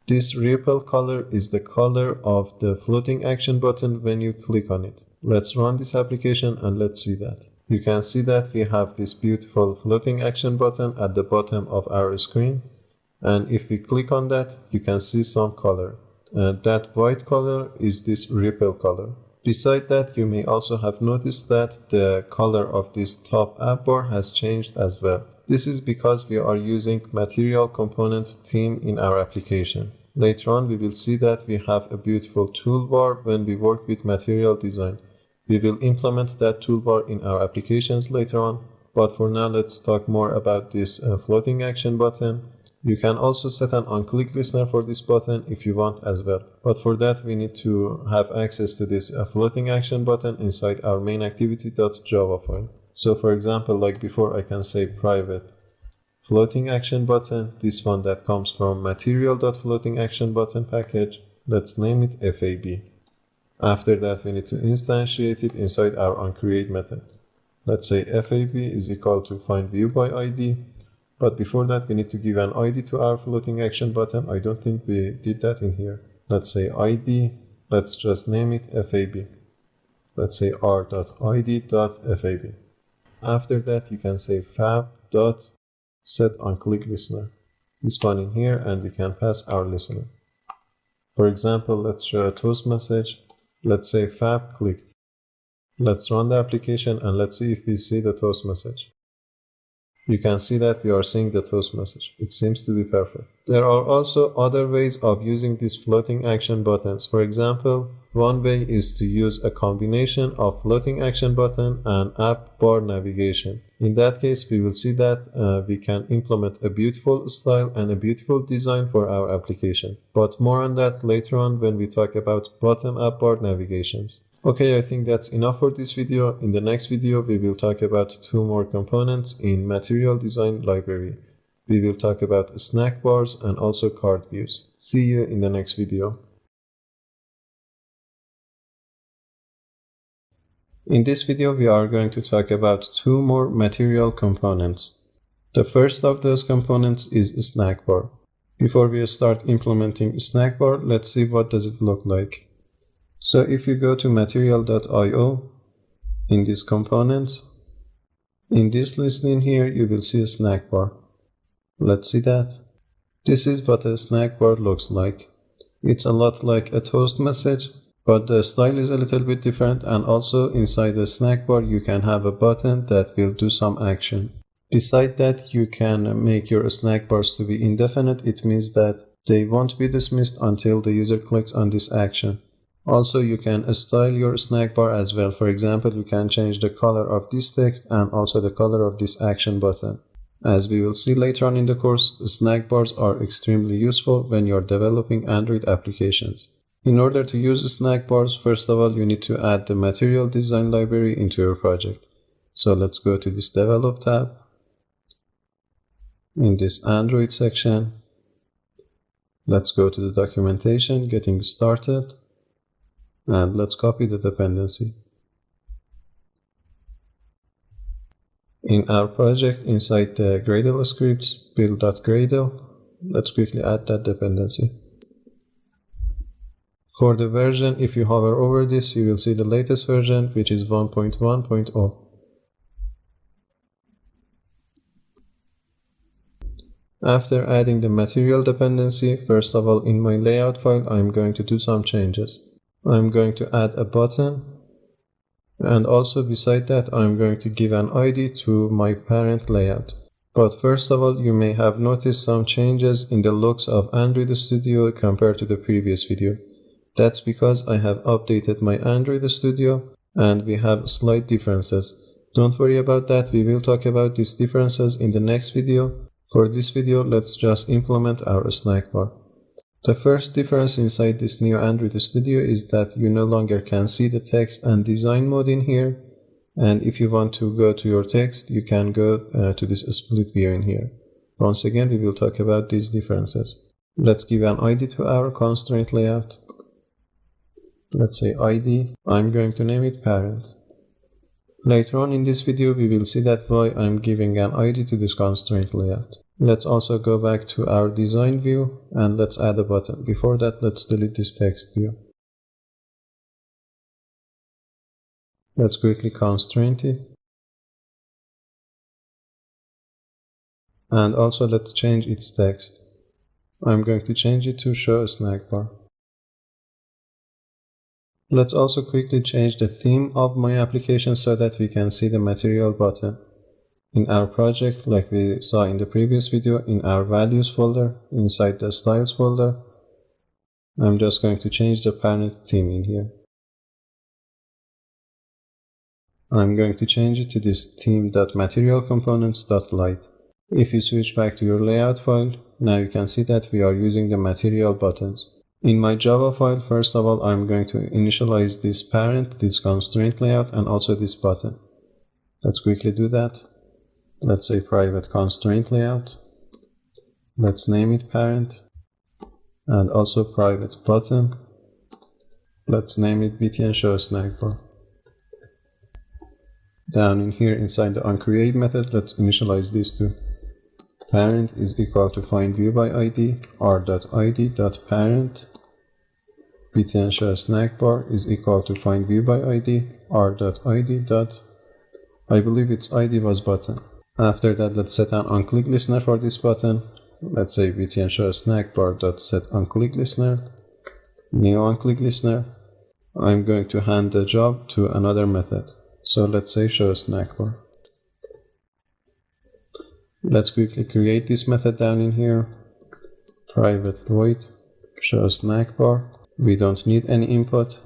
Speaker 1: This ripple color is the color of the floating action button when you click on it. Let's run this application and let's see that. You can see that we have this beautiful floating action button at the bottom of our screen. And if we click on that, you can see some color. That white color is this ripple color. Beside that, you may also have noticed that the color of this top app bar has changed as well. This is because we are using material component theme in our application. Later on, we will see that we have a beautiful toolbar when we work with material design. We will implement that toolbar in our applications later on, but for now, let's talk more about this floating action button. You can also set an on-click listener for this button if you want as well. But for that, we need to have access to this floating action button inside our main activity.java file. So for example, like before, I can say private floating action button, this one that comes from material.floatingActionButton package. Let's name it FAB. After that, we need to instantiate it inside our onCreate method. Let's say FAB is equal to findViewById. But before that, we need to give an ID to our floating action button. I don't think we did that in here. Let's say ID. Let's just name it FAB. Let's say r.id.fab. After that, you can say fab.setOnClickListener. This one in here, and we can pass our listener. For example, let's show a toast message. Let's say fab clicked. Let's run the application and let's see if we see the toast message. You can see that we are seeing the toast message. It seems to be perfect. There are also other ways of using these floating action buttons. For example, one way is to use a combination of floating action button and app bar navigation. In that case, we will see that we can implement a beautiful style and a beautiful design for our application. But more on that later on when we talk about bottom app bar navigations. Okay, I think that's enough for this video. In the next video, we will talk about 2 more components in Material Design Library. We will talk about snack bars and also card views. See you in the next video. In this video, we are going to talk about 2 more material components. The first of those components is snack bar. Before we start implementing snack bar, let's see what does it look like. So if you go to material.io, in this components, in this list in here, you will see a snack bar. Let's see that. This is what a snack bar looks like. It's a lot like a toast message, but the style is a little bit different, and also inside the snack bar you can have a button that will do some action. Besides that, you can make your snack bars to be indefinite. It means that they won't be dismissed until the user clicks on this action. Also, you can style your snack bar as well. For example, you can change the color of this text and also the color of this action button. As we will see later on in the course, snack bars are extremely useful when you're developing Android applications. In order to use snack bars, first of all, you need to add the material design library into your project. So let's go to this Develop tab. In this Android section, let's go to the documentation, Getting Started, and let's copy the dependency. In our project, inside the Gradle scripts, build.gradle, let's quickly add that dependency. For the version, if you hover over this, you will see the latest version, which is 1.1.0. After adding the material dependency, first of all, in my layout file, I'm going to do some changes. I'm going to add a button, and also beside that, I'm going to give an ID to my parent layout. But first of all, you may have noticed some changes in the looks of Android Studio compared to the previous video. That's because I have updated my Android Studio and we have slight differences. Don't worry about that, we will talk about these differences in the next video. For this video, let's just implement our snack bar. The first difference inside this new Android Studio is that you no longer can see the text and design mode in here. And if you want to go to your text, you can go to this split view in here. Once again, we will talk about these differences. Let's give an ID to our constraint layout. Let's say ID. I'm going to name it parent. Later on in this video, we will see that why I'm giving an ID to this constraint layout. Let's also go back to our design view and let's add a button. Before that, let's delete this text view. Let's quickly constraint it. And also let's change its text. I'm going to change it to show a snack bar. Let's also quickly change the theme of my application so that we can see the material button. In our project, like we saw in the previous video, in our values folder, inside the styles folder, I'm just going to change the parent theme in here. I'm going to change it to this theme.materialComponents.light. If you switch back to your layout file, now you can see that we are using the material buttons. In my Java file, first of all, I'm going to initialize this parent, this constraint layout, and also this button. Let's quickly do that. Let's say private constraint layout. Let's name it parent. And also private button. Let's name it btn show snack bar. Down in here inside the onCreate method, let's initialize these two. Parent is equal to find view by ID, r.id.parent. btn show snack bar is equal to find view by ID, r.id. I believe its ID was button. After that, let's set an onClick listener for this button. Let's say btn show snack bar.set onClick listener. New onClick listener. I'm going to hand the job to another method. So let's say show snack bar. Let's quickly create this method down in here. Private void show snack bar. We don't need any input.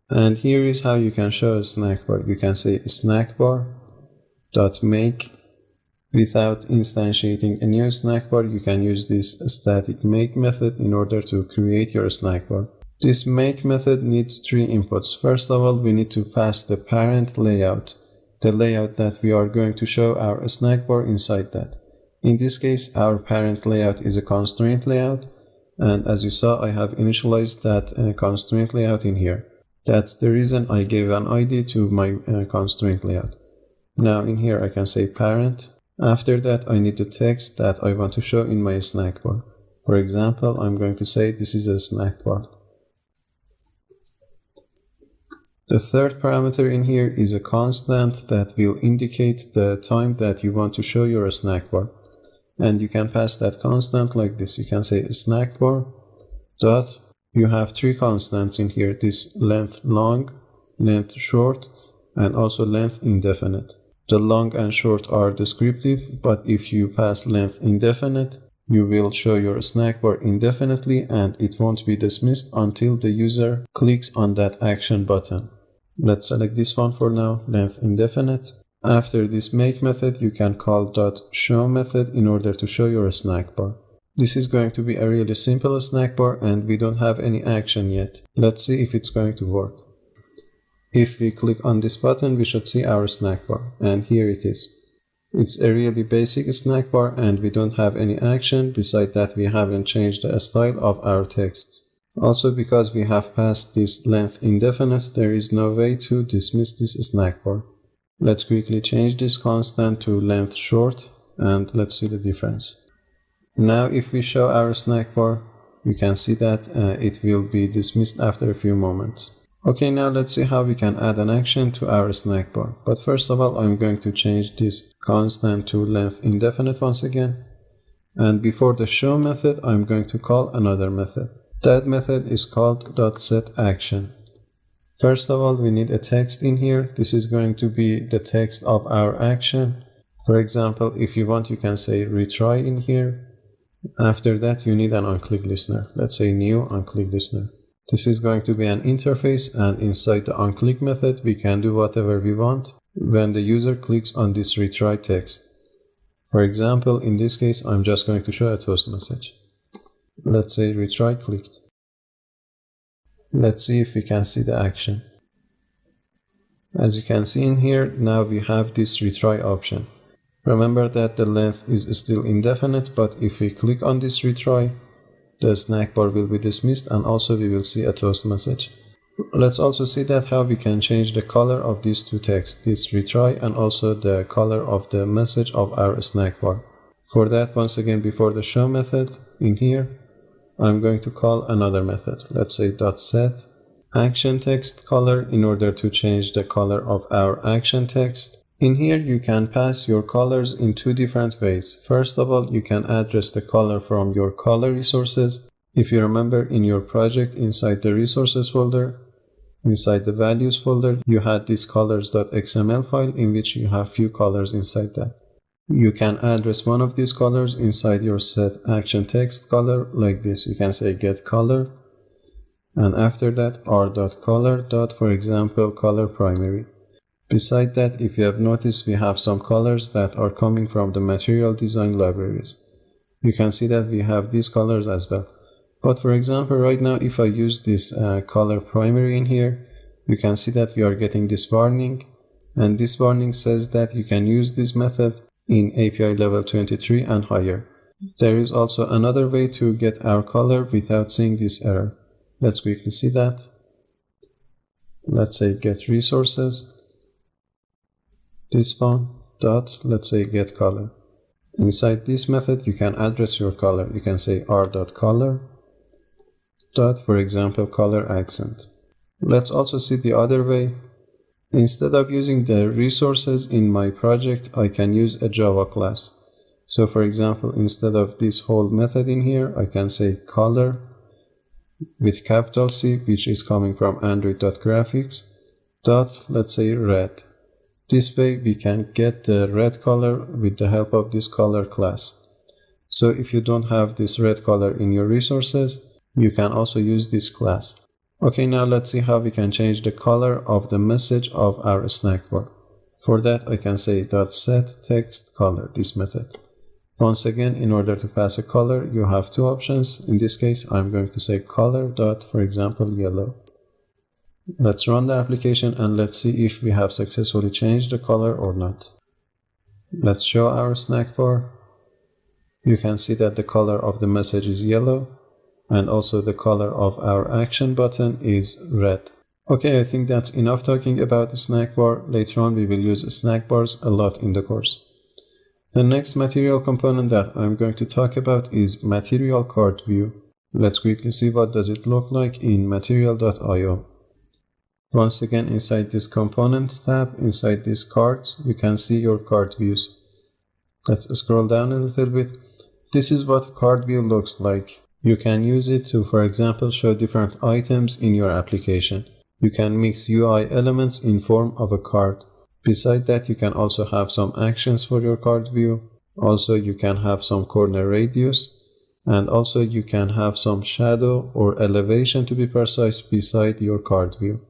Speaker 1: And here is how you can show a snack bar. You can say snack bar dot make. Without instantiating a new snack bar, you can use this static make method in order to create your snack bar. This make method needs three inputs. First of all, we need to pass the parent layout, the layout that we are going to show our snack bar inside that. In this case, our parent layout is a constraint layout, and as you saw, I have initialized that constraint layout in here. That's the reason I gave an ID to my constraint layout. Now in here I can say parent. After that, I need the text that I want to show in my snack bar. For example, I'm going to say this is a snack bar. The third parameter in here is a constant that will indicate the time that you want to show your snack bar. and you can pass that constant like this. You can say snackbar dot, you have three constants in here, this length long, length short, and also length indefinite. The long and short are descriptive, but if you pass length indefinite, you will show your snackbar indefinitely and it won't be dismissed until the user clicks on that action button. Let's select this one for now, length indefinite. After this make method, you can call .show method in order to show your snackbar. This is going to be a really simple snackbar and we don't have any action yet. Let's see if it's going to work. If we click on this button, we should see our snackbar, and here it is. It's a really basic snackbar and we don't have any action. Besides that, we haven't changed the style of our text. Also, because we have passed this length indefinite, there is no way to dismiss this snackbar. Let's quickly change this constant to length short and let's see the difference. Now if we show our snackbar, you can see that it will be dismissed after a few moments. Okay, now let's see how we can add an action to our snackbar. But first of all, I'm going to change this constant to length indefinite once again. And before the show method, I'm going to call another method. That method is called .setAction. First of all, we need a text in here. This is going to be the text of our action. For example, if you want, you can say retry in here. After that, you need an onClick listener. Let's say new onClick listener. This is going to be an interface, and inside the onClick method, we can do whatever we want when the user clicks on this retry text. For example, in this case, I'm just going to show a toast message. Let's say retry clicked. Let's see if we can see the action. As you can see in here, now we have this retry option. Remember that the length is still indefinite, but if we click on this retry, the snackbar will be dismissed and also we will see a toast message. Let's also see that how we can change the color of these two texts, this retry and also the color of the message of our snackbar. For that, once again, before the show method in here, I'm going to call another method. Let's say .set action text color in order to change the color of our action text. In here, you can pass your colors in two different ways. First of all, you can address the color from your color resources. If you remember in your project, inside the resources folder, inside the values folder, you had this colors.xml file in which you have few colors inside that. You can address one of these colors inside your set action text color like this. You can say get color, and after that r.color. For example, color primary. Beside that, if you have noticed, we have some colors that are coming from the material design libraries. You can see that we have these colors as well. But for example, right now, if I use this color primary in here, you can see that we are getting this warning. And this warning says that you can use this method in API level 23 and higher. There is also another way to get our color without seeing this error. Let's quickly see that. Let's say get resources. This one dot, let's say get color. Inside this method, you can address your color. You can say r.color dot, for example, color accent. Let's also see the other way. Instead of using the resources in my project, I can use a Java class. So for example, instead of this whole method in here, I can say color with capital C, which is coming from android.graphics dot, let's say red. This way we can get the red color with the help of this color class. So if you don't have this red color in your resources, you can also use this class. Okay, now let's see how we can change the color of the message of our snackbar. For that, I can say .set text color, this method. Once again, in order to pass a color, you have two options. In this case, I'm going to say color dot, for example, yellow. Let's run the application and let's see if we have successfully changed the color or not. Let's show our snackbar. You can see that the color of the message is yellow and also the color of our action button is red. Okay, I think that's enough talking about the snackbar. Later on we will use snackbars a lot in the course. The next material component that I'm going to talk about is material card view. Let's quickly see what does it look like in material.io. Once again, inside this components tab, inside this cards, you can see your card views. Let's scroll down a little bit. This is what CardView looks like. You can use it to, for example, show different items in your application. You can mix UI elements in form of a card. Besides that, you can also have some actions for your card view. Also, you can have some corner radius. And also, you can have some shadow or elevation, to be precise, beside your card view.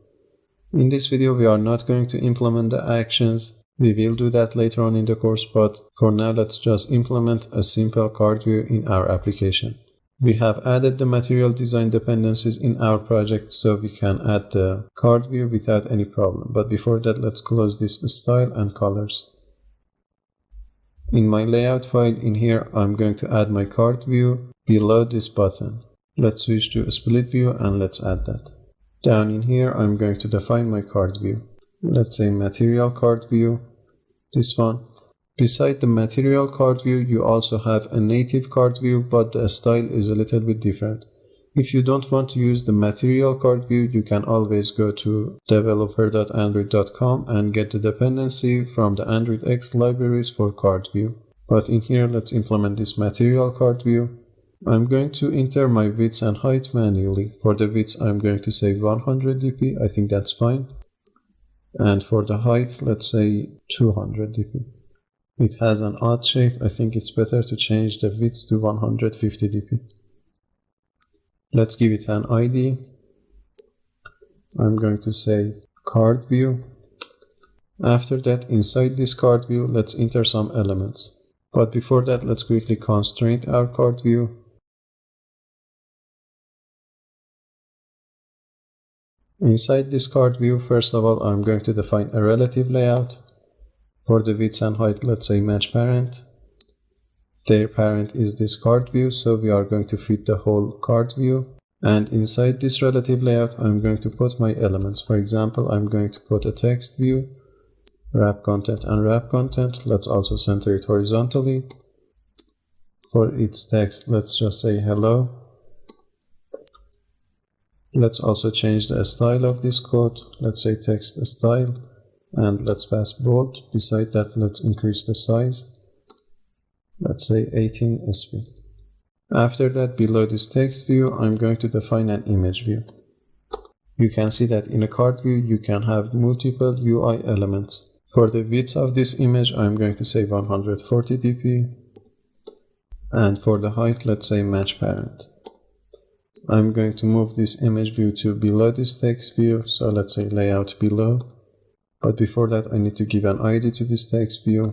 Speaker 1: In this video, we are not going to implement the actions. We will do that later on in the course, but for now, let's just implement a simple card view in our application. We have added the material design dependencies in our project, so we can add the card view without any problem. But before that, let's close this style and colors. In my layout file in here, I'm going to add my card view below this button. Let's switch to split view and let's add that. Down in here, I'm going to define my card view. Let's say material card view, this one. Beside the material card view, you also have a native card view, but the style is a little bit different. If you don't want to use the material card view, you can always go to developer.android.com and get the dependency from the Android X libraries for card view. But in here, let's implement this material card view. I'm going to enter my width and height manually. For the width, I'm going to say 100 dp. I think that's fine. And for the height, let's say 200 dp. It has an odd shape. I think it's better to change the width to 150 dp. Let's give it an ID. I'm going to say card view. After that, inside this card view, let's enter some elements. But before that, let's quickly constrain our card view. Inside this card view, first of all, I'm going to define a relative layout. For the width and height, let's say match parent. Their parent is this card view, so we are going to fit the whole card view. And inside this relative layout, I'm going to put my elements. For example, I'm going to put a text view, wrap content and wrap content. Let's also center it horizontally. For its text, let's just say hello. Let's also change the style of this code. Let's say text style. And let's pass bold. Beside that, let's increase the size. Let's say 18 sp. After that, below this text view, I'm going to define an image view. You can see that in a card view, you can have multiple UI elements. For the width of this image, I'm going to say 140 dp. And for the height, let's say match parent. I'm going to move this image view to below this text view. So let's say layout below. But before that, I need to give an ID to this text view.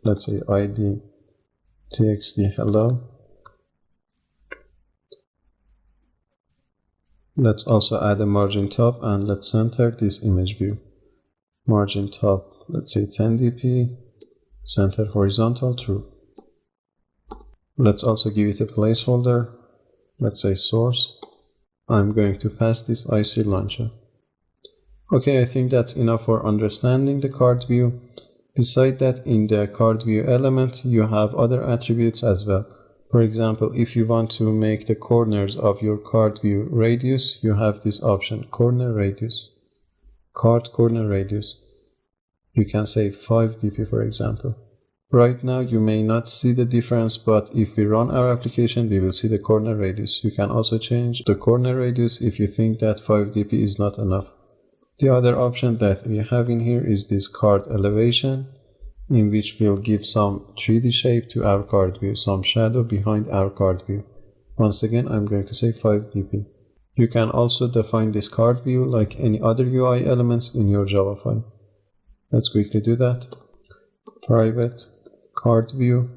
Speaker 1: Let's say ID txt hello. Let's also add a margin top and let's center this image view. Margin top, let's say 10 dp. Center horizontal true. Let's also give it a placeholder. Let's say source. I'm going to pass this IC launcher. Okay, I think that's enough for understanding the card view. Beside that, in the card view element, you have other attributes as well. For example, if you want to make the corners of your card view radius, you have this option, corner radius, card corner radius. You can say 5 dp, for example. Right now, you may not see the difference, but if we run our application, we will see the corner radius. You can also change the corner radius if you think that 5 dp is not enough. The other option that we have in here is this card elevation, in which we'll give some 3D shape to our card view, some shadow behind our card view. Once again, I'm going to say 5 dp. You can also define this card view like any other UI elements in your Java file. Let's quickly do that. Private card view.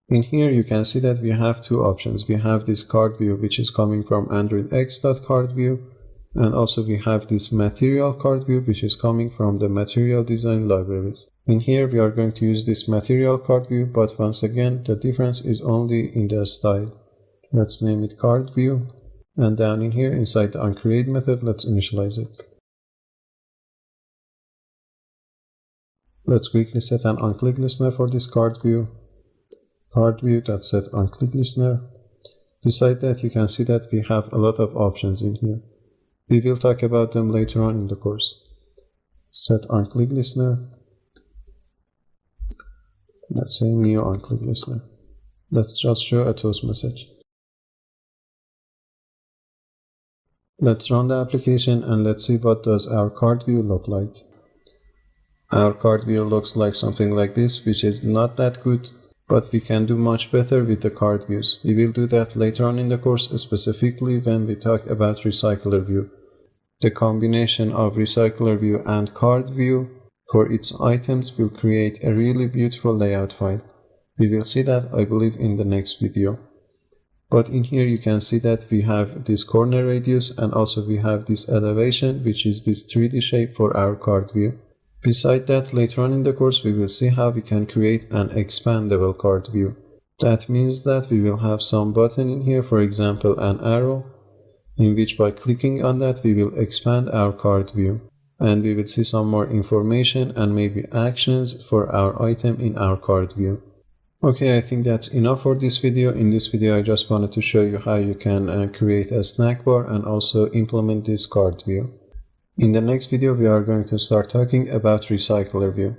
Speaker 1: In here, you can see that we have two options. We have this card view, which is coming from AndroidX.CardView. And also we have this material card view, which is coming from the material design libraries. In here, we are going to use this material card view, but once again, the difference is only in the style. Let's name it card view. And down in here, inside the onCreate method, let's initialize it. Let's quickly set an onClick listener for this card view. Card view that set onClick listener. Beside that, you can see that we have a lot of options in here. We will talk about them later on in the course. Set onClick listener. Let's say new on-click listener. Let's just show a toast message. Let's run the application and let's see what does our card view look like. Our card view looks like something like this, which is not that good, but we can do much better with the card views. We will do that later on in the course, specifically when we talk about RecyclerView. The combination of RecyclerView and CardView for its items will create a really beautiful layout file. We will see that, I believe, in the next video. But in here you can see that we have this corner radius and also we have this elevation, which is this 3D shape for our card view. Beside that, later on in the course we will see how we can create an expandable card view. That means that we will have some button in here, for example an arrow, in which by clicking on that we will expand our card view. And we will see some more information and maybe actions for our item in our card view. Okay, I think that's enough for this video. In this video, I just wanted to show you how you can create a snack bar and also implement this card view. In the next video, we are going to start talking about RecyclerView.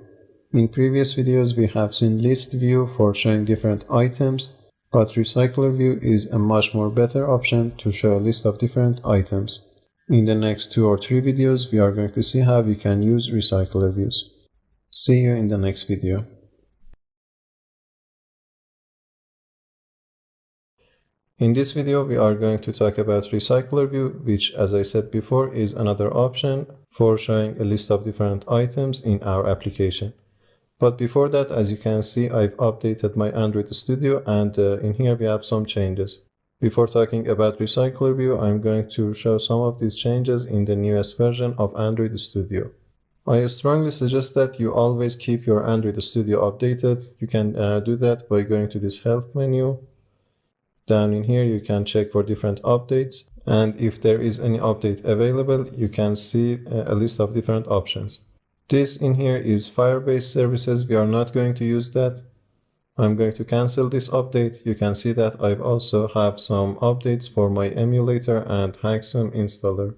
Speaker 1: In previous videos, we have seen ListView for showing different items, but RecyclerView is a much more better option to show a list of different items. In the next 2 or 3 videos, we are going to see how we can use RecyclerViews. See you in the next video. In this video, we are going to talk about RecyclerView, which, as I said before, is another option for showing a list of different items in our application. But before that, as you can see, I've updated my Android Studio, and in here we have some changes. Before talking about RecyclerView, I'm going to show some of these changes in the newest version of Android Studio. I strongly suggest that you always keep your Android Studio updated. You can do that by going to this Help menu. Down in here, you can check for different updates, and if there is any update available, you can see a list of different options. This in here is Firebase services. We are not going to use that. I'm going to cancel this update. You can see that I've also have some updates for my emulator and Haxum installer.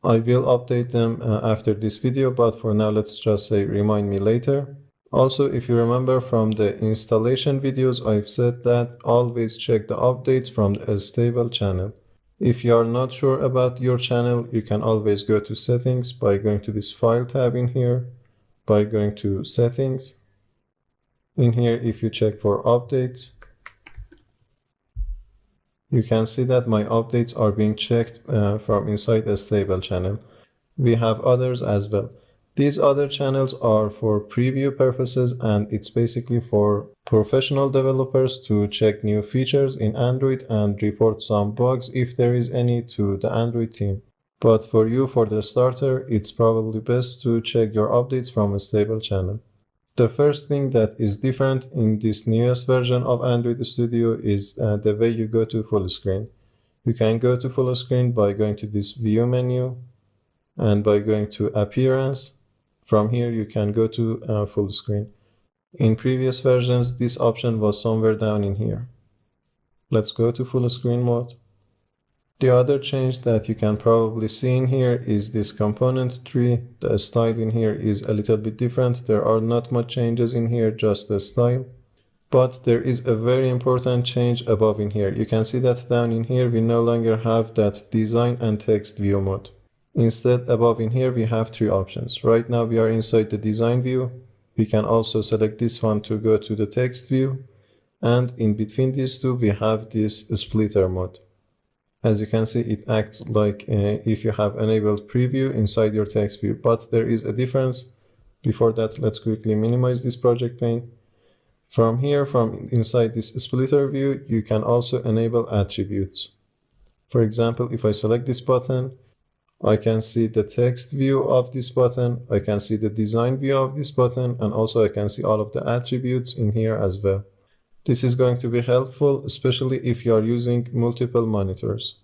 Speaker 1: I will update them after this video, but for now, let's just say remind me later. Also, if you remember from the installation videos, I've said that always check the updates from a stable channel. If you are not sure about your channel, you can always go to settings by going to this file tab in here, by going to settings. In here, if you check for updates, you can see that my updates are being checked from inside a stable channel. We have others as well. These other channels are for preview purposes, and it's basically for professional developers to check new features in Android and report some bugs if there is any to the Android team. But for you, for the starter, it's probably best to check your updates from a stable channel. The first thing that is different in this newest version of Android Studio is the way you go to full screen. You can go to full screen by going to this View menu and by going to Appearance. From here, you can go to full screen. In previous versions, this option was somewhere down in here. Let's go to full screen mode. The other change that you can probably see in here is this component tree. The style in here is a little bit different. There are not much changes in here, just the style. But there is a very important change above in here. You can see that down in here, we no longer have that design and text view mode. Instead, above in here, we have 3 options. Right now, we are inside the design view. We can also select this one to go to the text view. And in between these two, we have this splitter mode. As you can see, it acts like if you have enabled preview inside your text view, but there is a difference. Before that, let's quickly minimize this project pane. From here, from inside this splitter view, you can also enable attributes. For example, if I select this button, I can see the text view of this button, I can see the design view of this button, and also I can see all of the attributes in here as well. This is going to be helpful, especially if you are using multiple monitors.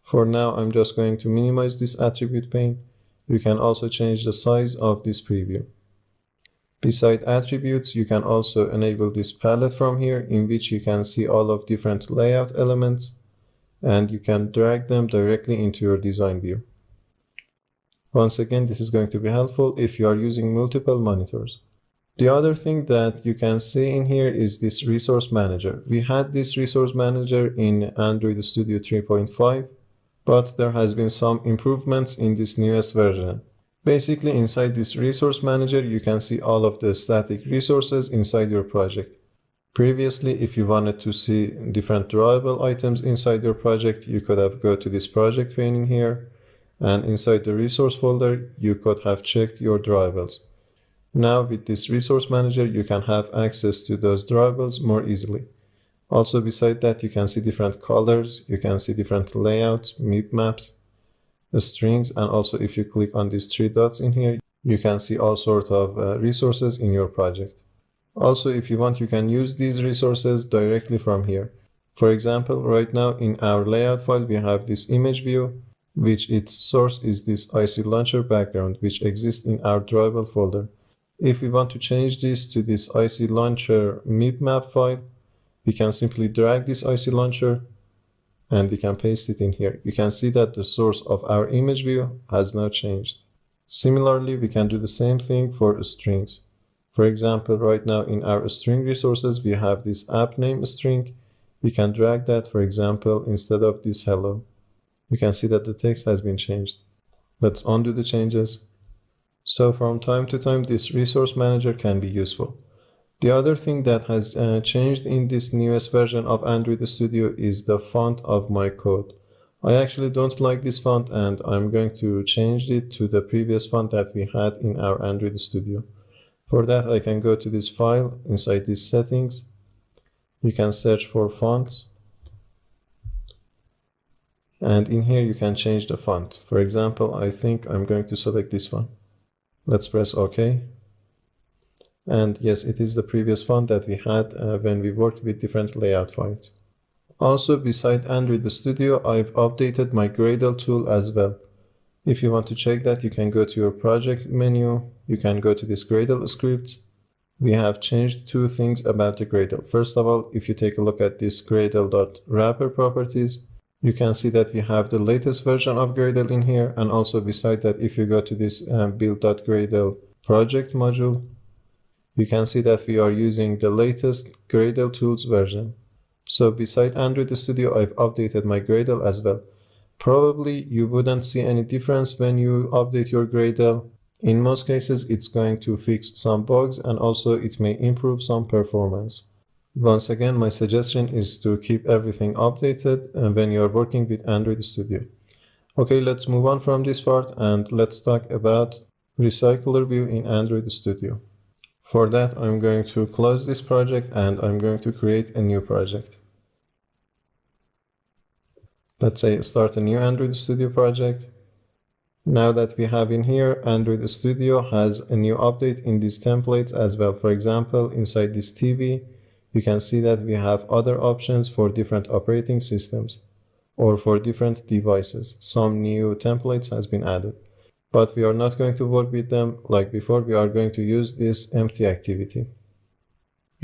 Speaker 1: For now, I'm just going to minimize this attribute pane. You can also change the size of this preview. Beside attributes, you can also enable this palette from here, in which you can see all of different layout elements, and you can drag them directly into your design view. Once again, this is going to be helpful if you are using multiple monitors. The other thing that you can see in here is this resource manager. We had this resource manager in Android Studio 3.5, but there has been some improvements in this newest version. Basically, inside this resource manager, you can see all of the static resources inside your project. Previously, if you wanted to see different drawable items inside your project, you could have go to this project pane in here, and inside the resource folder, you could have checked your drawables. Now with this resource manager, you can have access to those drawables more easily. Also, beside that, you can see different colors, you can see different layouts, MIP maps, strings, and also if you click on these three dots in here, you can see all sorts of resources in your project. Also, if you want, you can use these resources directly from here. For example, right now in our layout file, we have this image view, which its source is this IC launcher background, which exists in our drawable folder. If we want to change this to this IC launcher MIP map file, we can simply drag this IC launcher and we can paste it in here. You can see that the source of our image view has now changed. Similarly, we can do the same thing for strings. For example, right now in our string resources, we have this app name string. We can drag that, for example, instead of this hello. You can see that the text has been changed. Let's undo the changes. So from time to time, this resource manager can be useful. The other thing that has changed in this newest version of Android Studio is the font of my code. I actually don't like this font, and I'm going to change it to the previous font that we had in our Android Studio. For that, I can go to this file inside these settings. You can search for fonts. And in here, you can change the font. For example, I think I'm going to select this one. Let's press OK. And yes, it is the previous font that we had when we worked with different layout files. Also, beside Android Studio, I've updated my Gradle tool as well. If you want to check that, you can go to your project menu. You can go to this Gradle scripts. We have changed two things about the Gradle. First of all, if you take a look at this Gradle.wrapper properties, you can see that we have the latest version of Gradle in here. And also beside that, if you go to this build.gradle project module, you can see that we are using the latest Gradle tools version. So beside Android Studio, I've updated my Gradle as well. Probably you wouldn't see any difference when you update your Gradle. In most cases, it's going to fix some bugs, and also it may improve some performance. Once again, my suggestion is to keep everything updated when you are working with Android Studio. Okay, let's move on from this part and let's talk about RecyclerView in Android Studio. For that, I'm going to close this project and I'm going to create a new project. Let's say start a new Android Studio project. Now that we have in here, Android Studio has a new update in these templates as well. For example, inside this TV, you can see that we have other options for different operating systems or for different devices. Some new templates has been added, but we are not going to work with them like before. We are going to use this empty activity.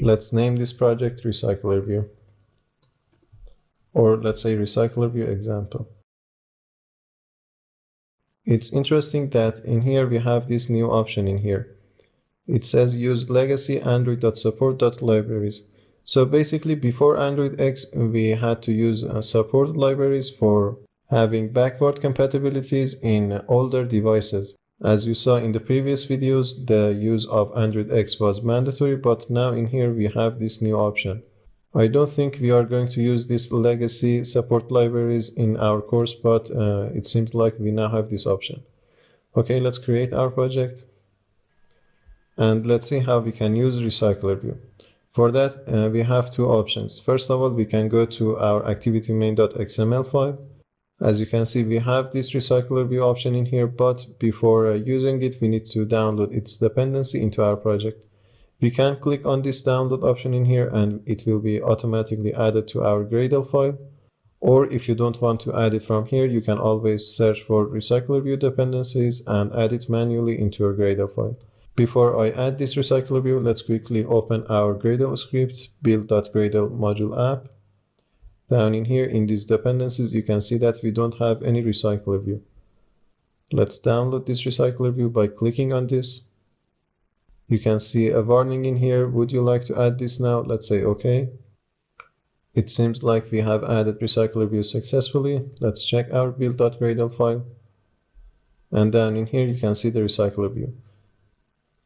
Speaker 1: Let's name this project RecyclerView, or let's say RecyclerView example. It's interesting that in here we have this new option in here. It says use legacy android.support.libraries. So basically, before Android X, we had to use support libraries for having backward compatibilities in older devices. As you saw in the previous videos, the use of Android X was mandatory, but now in here we have this new option. I don't think we are going to use this legacy support libraries in our course, but it seems like we now have this option. Okay, let's create our project and let's see how we can use RecyclerView. For that, we have two options. First of all, we can go to our activity main.xml file. As you can see, we have this RecyclerView option in here, but before using it, we need to download its dependency into our project. We can click on this download option in here and it will be automatically added to our Gradle file. Or if you don't want to add it from here, you can always search for RecyclerView dependencies and add it manually into your Gradle file. Before I add this RecyclerView, let's quickly open our Gradle script, build.gradle module app. Down in here in these dependencies, you can see that we don't have any RecyclerView. Let's download this RecyclerView by clicking on this. You can see a warning in here. Would you like to add this now? Let's say OK. It seems like we have added RecyclerView successfully. Let's check our build.gradle file. And down in here, you can see the RecyclerView.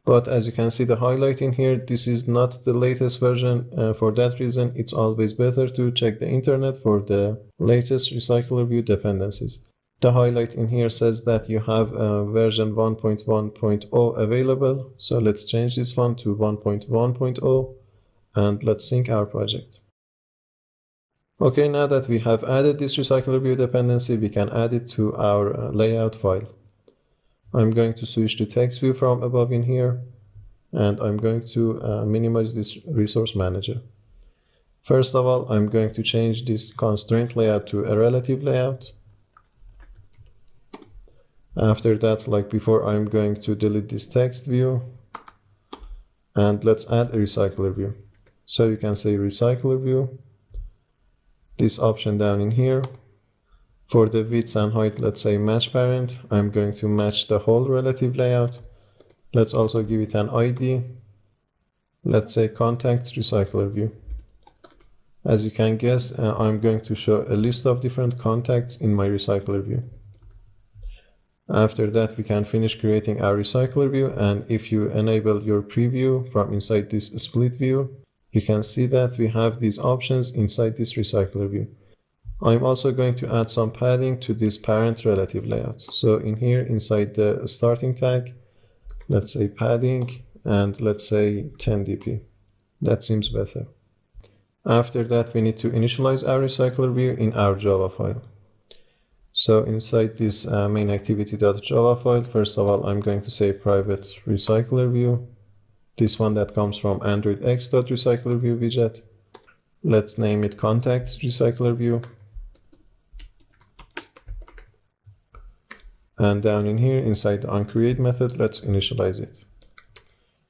Speaker 1: But as you can see the highlight in here, this is not the latest version. For that reason, it's always better to check the internet for the latest RecyclerView dependencies. The highlight in here says that you have version 1.1.0 available. So let's change this one to 1.1.0 and let's sync our project. Okay, now that we have added this RecyclerView dependency, we can add it to our layout file. I'm going to switch to text view from above in here, and I'm going to minimize this resource manager. First of all, I'm going to change this constraint layout to a relative layout. After that, like before, I'm going to delete this text view, and let's add a RecyclerView. So you can say RecyclerView. This option down in here. For the width and height, let's say match parent. I'm going to match the whole relative layout. Let's also give it an ID. Let's say contacts RecyclerView. As you can guess, I'm going to show a list of different contacts in my RecyclerView. After that, we can finish creating our RecyclerView, and if you enable your preview from inside this split view, you can see that we have these options inside this RecyclerView. I'm also going to add some padding to this parent relative layout. So in here, inside the starting tag, let's say padding, and let's say 10 dp. That seems better. After that, we need to initialize our RecyclerView in our Java file. So inside this main activity.java file, first of all, I'm going to say private RecyclerView. This one that comes from AndroidX.RecyclerView widget. Let's name it contacts RecyclerView. And down in here, inside the onCreate method, let's initialize it.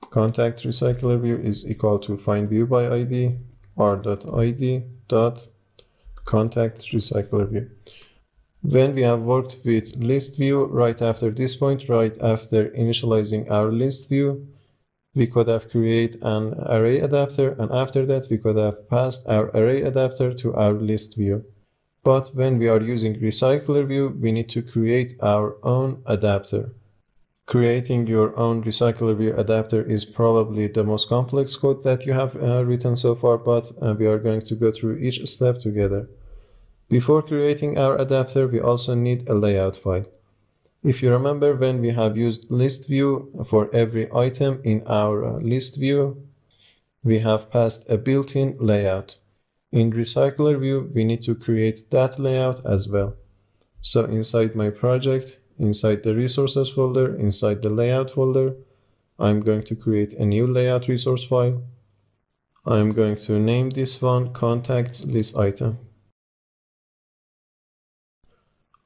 Speaker 1: Contact RecyclerView is equal to findViewById r.id.contactRecyclerView. When we have worked with ListView, right after this point, right after initializing our ListView, we could have created an array adapter, and after that we could have passed our array adapter to our ListView. But when we are using RecyclerView, we need to create our own adapter. Creating your own RecyclerView adapter is probably the most complex code that you have written so far, but we are going to go through each step together. Before creating our adapter, we also need a layout file. If you remember, when we have used ListView for every item in our ListView, we have passed a built-in layout. In RecyclerView, we need to create that layout as well. So inside my project, inside the resources folder, inside the layout folder, I'm going to create a new layout resource file. I'm going to name this one contacts list item.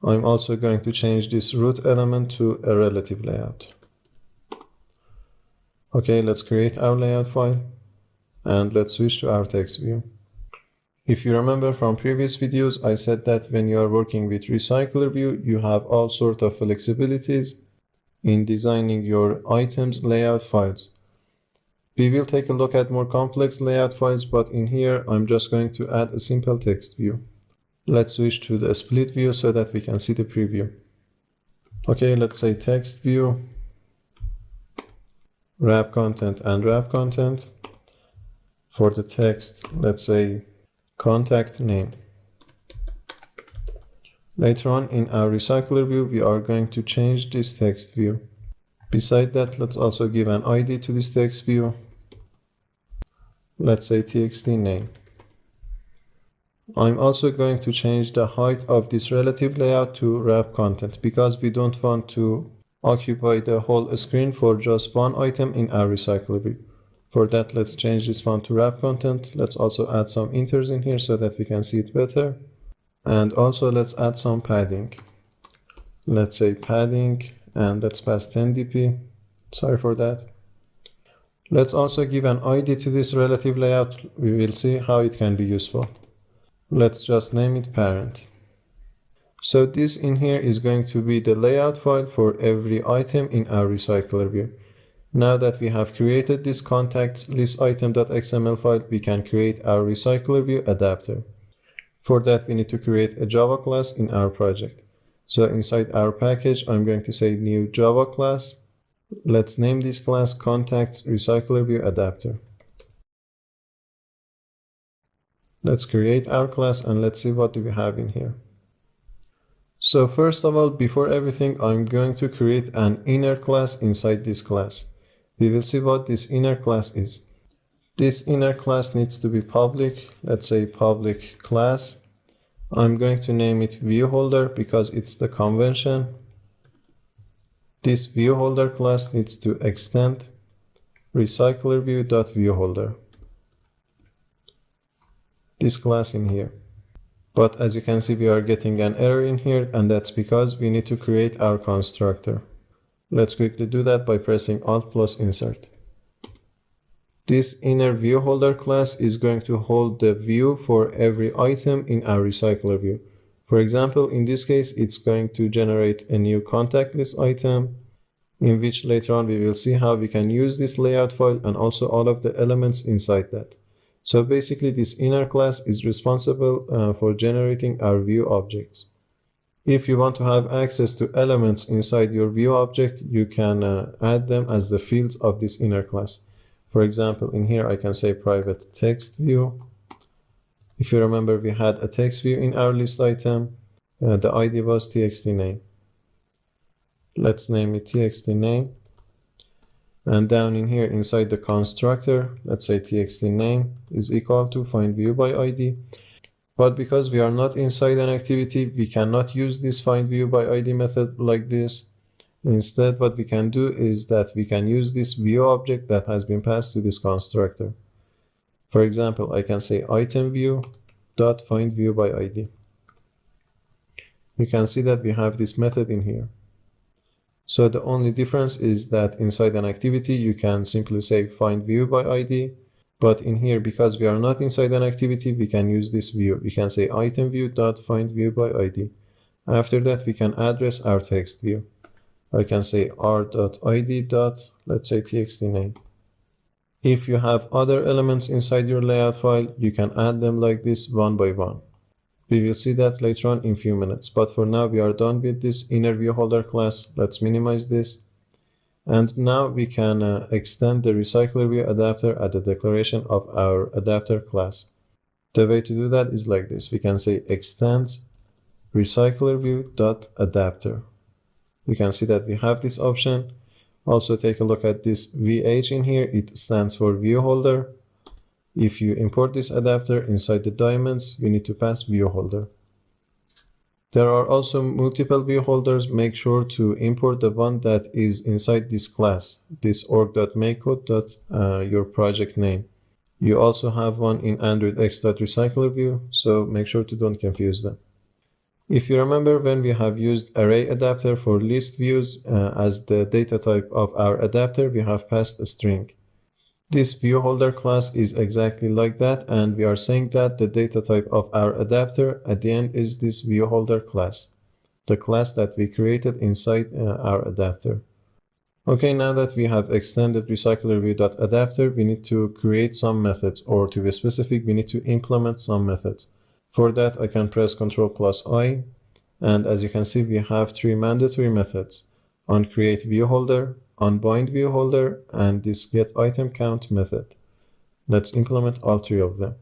Speaker 1: I'm also going to change this root element to a relative layout. Okay, let's create our layout file and let's switch to our text view. If you remember from previous videos, I said that when you are working with RecyclerView, you have all sorts of flexibilities in designing your items layout files. We will take a look at more complex layout files, but in here, I'm just going to add a simple text view. Let's switch to the split view so that we can see the preview. Okay, let's say text view, wrap content and wrap content. For the text, let's say contact name. Later on in our RecyclerView, we are going to change this text view. Beside that, let's also give an ID to this text view. Let's say txt name. I'm also going to change the height of this relative layout to wrap content because we don't want to occupy the whole screen for just one item in our RecyclerView. For that, let's change this one to wrap content. Let's also add some inters in here so that we can see it better. And also let's add some padding. Let's say padding and let's pass 10 dp. Sorry for that. Let's also give an ID to this relative layout. We will see how it can be useful. Let's just name it parent. So this in here is going to be the layout file for every item in our RecyclerView. Now that we have created this contacts list item.xml file, we can create our RecyclerView adapter. For that, we need to create a Java class in our project. So inside our package, I'm going to say new Java class. Let's name this class contacts RecyclerView adapter. Let's create our class and let's see what do we have in here. So first of all, before everything, I'm going to create an inner class inside this class. We will see what this inner class is. This inner class needs to be public. Let's say public class. I'm going to name it viewHolder because it's the convention. This viewHolder class needs to extend RecyclerView.viewHolder. This class in here. But as you can see, we are getting an error in here, and that's because we need to create our constructor. Let's quickly do that by pressing Alt plus Insert. This inner viewHolder class is going to hold the view for every item in our RecyclerView. For example, in this case, it's going to generate a new contact list item, in which later on we will see how we can use this layout file and also all of the elements inside that. So basically, this inner class is responsible for generating our view objects. If you want to have access to elements inside your view object, you can add them as the fields of this inner class. For example, in here I can say private text view. If you remember, we had a text view in our list item. The ID was txt_name. Let's name it txt_name. And down in here inside the constructor, let's say txt_name is equal to findViewById. But because we are not inside an activity, we cannot use this findViewById method like this. Instead, what we can do is that we can use this view object that has been passed to this constructor. For example, I can say itemView.findViewById. You can see that we have this method in here. So the only difference is that inside an activity, you can simply say findViewById. But in here, because we are not inside an activity, we can use this view. We can say itemView.findViewById. After that, we can address our text view. I can say r.id. Let's say txt_name. If you have other elements inside your layout file, you can add them like this one by one. We will see that later on in a few minutes. But for now, we are done with this inner viewHolder class. Let's minimize this. And now we can extend the RecyclerView adapter at the declaration of our adapter class. The way to do that is like this. We can say extend RecyclerView.adapter. You can see that we have this option. Also take a look at this VH in here. It stands for viewHolder. If you import this adapter inside the diamonds, you need to pass viewHolder. There are also multiple viewHolders. Make sure to import the one that is inside this class, this org.makecode. Your project name. You also have one in AndroidX.RecyclerView, so make sure to don't confuse them. If you remember, when we have used array adapter for list views as the data type of our adapter, we have passed a string. This viewHolder class is exactly like that, and we are saying that the data type of our adapter at the end is this viewHolder class, the class that we created inside our adapter. Okay, now that we have extended RecyclerView.adapter, we need to create some methods, or to be specific, we need to implement some methods. For that, I can press Ctrl+I, and as you can see, we have three mandatory methods: onCreateViewHolder, onBindViewHolder, and this getItemCount method. Let's implement all three of them.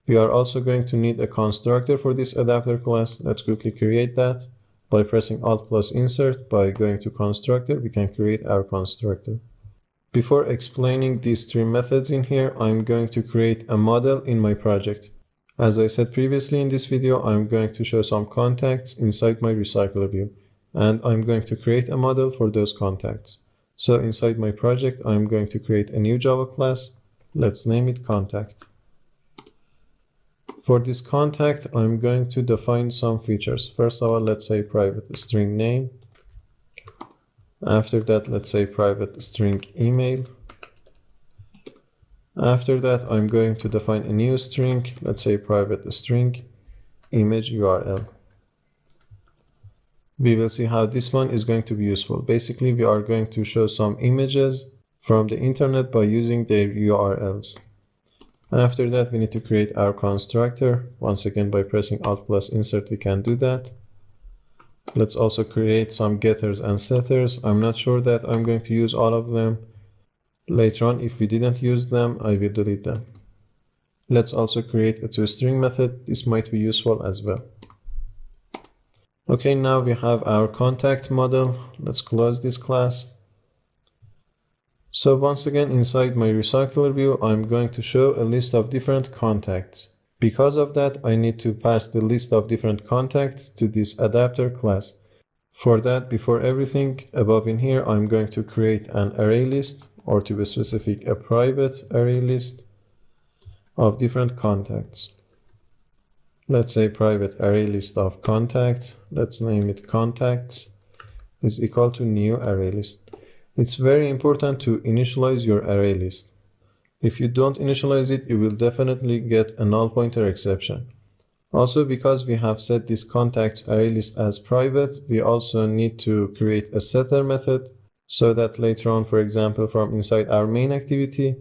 Speaker 1: We are also going to need a constructor for this adapter class. Let's quickly create that. By pressing Alt plus Insert, by going to Constructor, we can create our constructor. Before explaining these three methods in here, I'm going to create a model in my project. As I said previously in this video, I'm going to show some contacts inside my RecyclerView, and I'm going to create a model for those contacts. So inside my project, I'm going to create a new Java class. Let's name it contact. For this contact, I'm going to define some features. First of all, let's say private string name. After that, let's say private string email. After that, I'm going to define a new string. Let's say private string image URL. We will see how this one is going to be useful. Basically, we are going to show some images from the internet by using their URLs. After that, we need to create our constructor. Once again, by pressing Alt plus Insert, we can do that. Let's also create some getters and setters. I'm not sure that I'm going to use all of them. Later on, if we didn't use them, I will delete them. Let's also create a toString method. This might be useful as well. Okay, now we have our contact model. Let's close this class. So once again, inside my RecyclerView, I'm going to show a list of different contacts. Because of that, I need to pass the list of different contacts to this adapter class. For that, before everything above in here, I'm going to create an array list, or to be specific, a private array list of different contacts. Let's say private array list of contacts. Let's name it contacts is equal to new array list. It's very important to initialize your array list. If you don't initialize it, you will definitely get a null pointer exception. Also, because we have set this contacts array list as private, we also need to create a setter method so that later on, for example, from inside our main activity,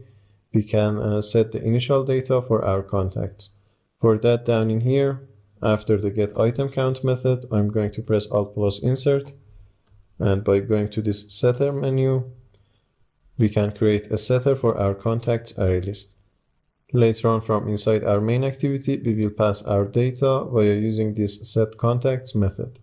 Speaker 1: we can set the initial data for our contacts. For that, down in here, after the getItemCount method, I'm going to press Alt plus Insert, and by going to this setter menu, we can create a setter for our contacts array list. Later on, from inside our main activity, we will pass our data via using this setContacts method.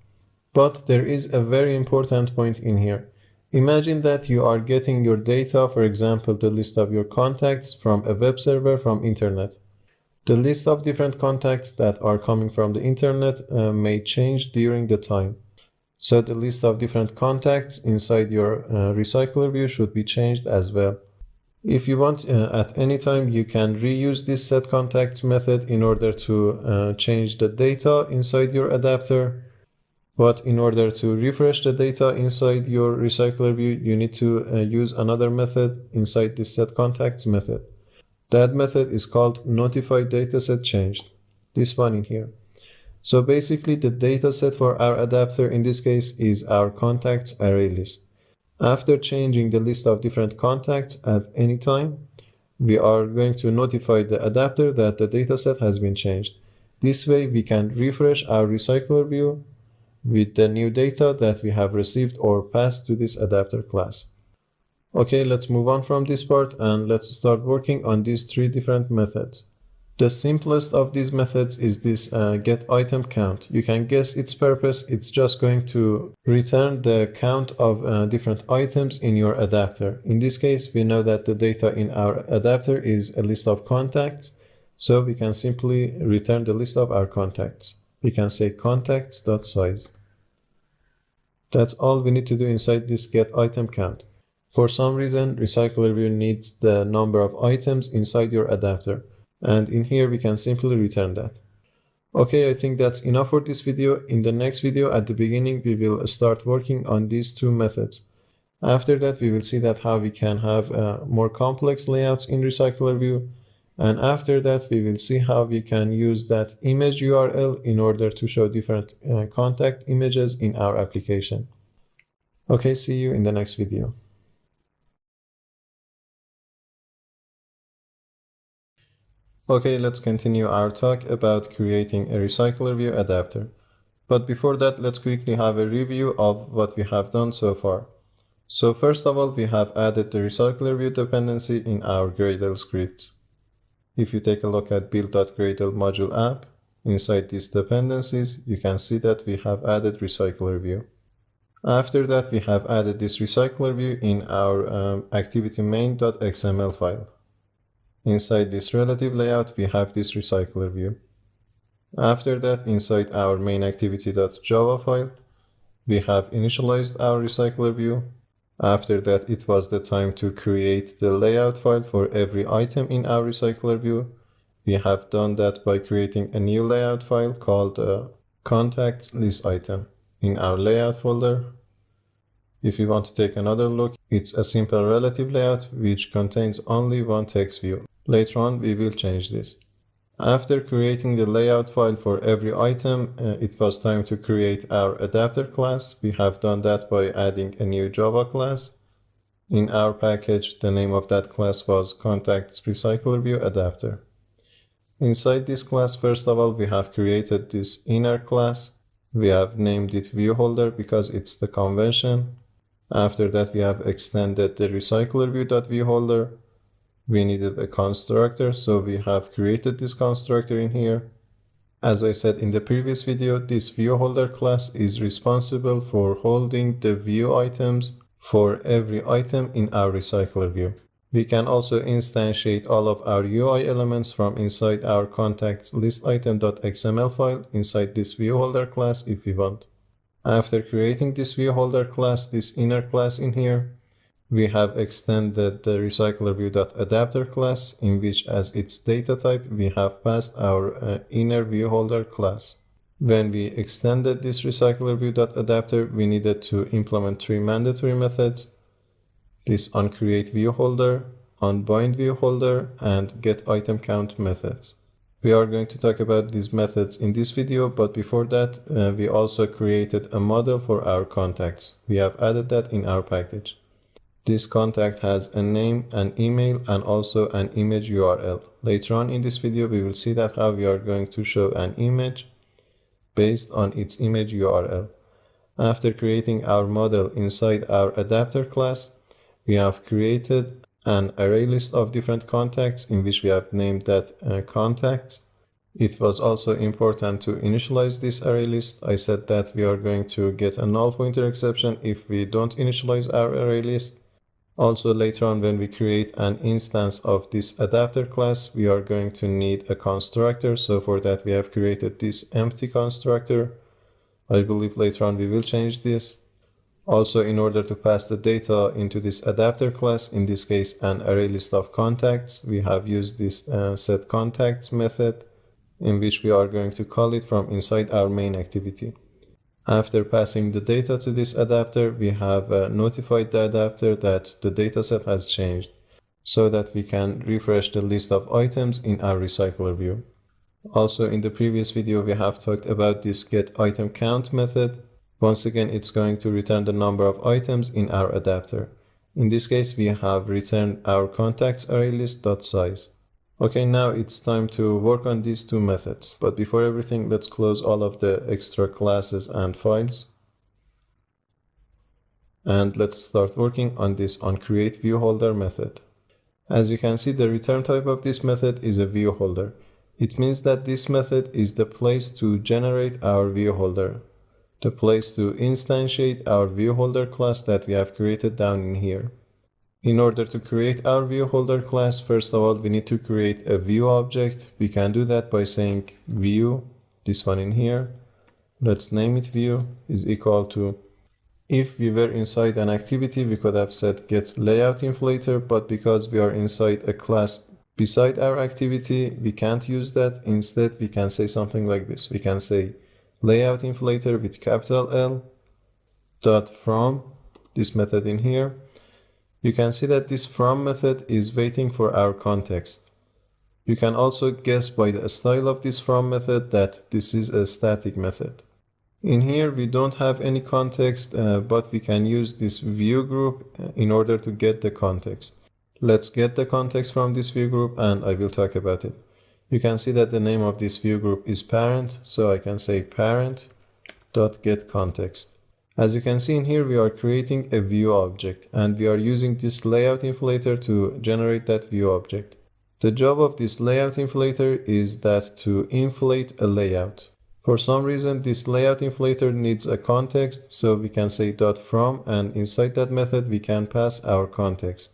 Speaker 1: But there is a very important point in here. Imagine that you are getting your data, for example, the list of your contacts from a web server from internet. The list of different contacts that are coming from the internet may change during the time. So the list of different contacts inside your RecyclerView should be changed as well. If you want, at any time, you can reuse this setContacts method in order to change the data inside your adapter. But in order to refresh the data inside your RecyclerView, you need to use another method inside this setContacts method. That method is called notifyDatasetChanged, this one in here. So basically, the dataset for our adapter in this case is our contacts array list. After changing the list of different contacts at any time, we are going to notify the adapter that the dataset has been changed. This way, we can refresh our RecyclerView with the new data that we have received or passed to this adapter class. Okay, let's move on from this part and let's start working on these three different methods. The simplest of these methods is this getItemCount. You can guess its purpose. It's just going to return the count of different items in your adapter. In this case, we know that the data in our adapter is a list of contacts, so we can simply return the list of our contacts. We can say contacts.size. That's all we need to do inside this getItemCount. For some reason, RecyclerView needs the number of items inside your adapter. And in here, we can simply return that. Okay, I think that's enough for this video. In the next video, at the beginning, we will start working on these two methods. After that, we will see that how we can have more complex layouts in RecyclerView. And after that, we will see how we can use that image URL in order to show different contact images in our application. Okay, see you in the next video. Okay, let's continue our talk about creating a RecyclerView adapter. But before that, let's quickly have a review of what we have done so far. So first of all, we have added the RecyclerView dependency in our Gradle scripts. If you take a look at build.gradle module app, inside these dependencies, you can see that we have added RecyclerView. After that, we have added this RecyclerView in our activity main.xml file. Inside this relative layout, we have this RecyclerView. After that, inside our main activity.java file, we have initialized our RecyclerView. After that, it was the time to create the layout file for every item in our RecyclerView. We have done that by creating a new layout file called contacts list item in our layout folder. If you want to take another look, it's a simple relative layout which contains only one text view. Later on, we will change this. After creating the layout file for every item, it was time to create our adapter class. We have done that by adding a new Java class. In our package, the name of that class was contacts RecyclerView adapter. Inside this class, first of all, we have created this inner class. We have named it viewHolder because it's the convention. After that, we have extended the RecyclerView.viewHolder. We needed a constructor, so we have created this constructor in here. As I said in the previous video, this viewHolder class is responsible for holding the view items for every item in our RecyclerView. We can also instantiate all of our UI elements from inside our contacts listitem.xml file inside this viewHolder class if we want. After creating this viewHolder class, this inner class in here, we have extended the RecyclerView.adapter class, in which as its data type, we have passed our inner viewHolder class. When we extended this RecyclerView.adapter, we needed to implement 3 mandatory methods: this onCreateViewHolder, onBindViewHolder, and getItemCount methods. We are going to talk about these methods in this video, but before that, we also created a model for our contacts. We have added that in our package. This contact has a name, an email, and also an image URL. Later on in this video, we will see that how we are going to show an image based on its image URL. After creating our model inside our adapter class, we have created an array list of different contacts in which we have named that contacts. It was also important to initialize this array list. I said that we are going to get a null pointer exception if we don't initialize our array list. Also, later on, when we create an instance of this adapter class, we are going to need a constructor. So for that, we have created this empty constructor. I believe later on we will change this. Also, in order to pass the data into this adapter class, in this case an array list of contacts, we have used this setContacts method, in which we are going to call it from inside our main activity. After passing the data to this adapter, we have notified the adapter that the dataset has changed, so that we can refresh the list of items in our RecyclerView. Also, in the previous video, we have talked about this getItemCount method. Once again, it's going to return the number of items in our adapter. In this case, we have returned our contacts array list.size. Okay, now it's time to work on these 2 methods. But before everything, let's close all of the extra classes and files. And let's start working on this onCreateViewHolder method. As you can see, the return type of this method is a viewHolder. It means that this method is the place to generate our viewHolder, the place to instantiate our viewHolder class that we have created down in here. In order to create our viewHolder class, first of all, we need to create a view object. We can do that by saying view, this one in here. Let's name it view is equal to, if we were inside an activity, we could have said get layout inflator, but because we are inside a class beside our activity, we can't use that. Instead, we can say something like this. We can say layout inflator with capital L dot from this method in here. You can see that this from method is waiting for our context. You can also guess by the style of this from method that this is a static method. In here, we don't have any context, but we can use this view group in order to get the context. Let's get the context from this view group and I will talk about it. You can see that the name of this view group is parent, so I can say parent.getContext. As you can see in here, we are creating a view object and we are using this layout inflator to generate that view object. The job of this layout inflator is that to inflate a layout. For some reason, this layout inflator needs a context, so we can say .from, and inside that method we can pass our context.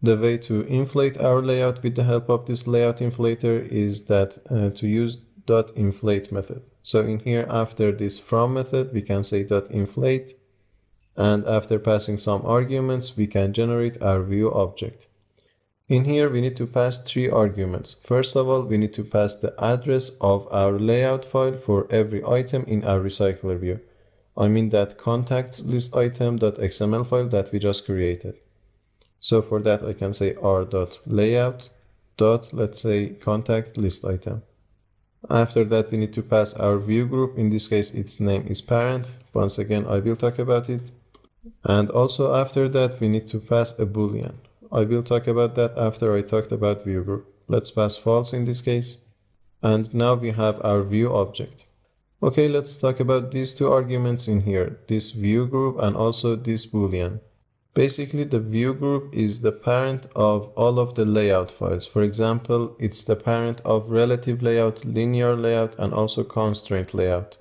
Speaker 1: The way to inflate our layout with the help of this layout inflator is that to use .inflate method. So in here, after this from method, we can say .inflate, and after passing some arguments, we can generate our view object. In here, we need to pass 3 arguments. First of all, we need to pass the address of our layout file for every item in our RecyclerView. I mean that contacts list item.xml file that we just created. So for that, I can say r.layout. Let's say contact list item. After that, we need to pass our view group. In this case, its name is parent. Once again, I will talk about it. And also after that, we need to pass a boolean. I will talk about that after I talked about view group. Let's pass false in this case. And now we have our view object. Okay, let's talk about these two arguments in here, this view group and also this boolean. Basically, the view group is the parent of all of the layout files. For example, it's the parent of relative layout, linear layout, and also constraint layout.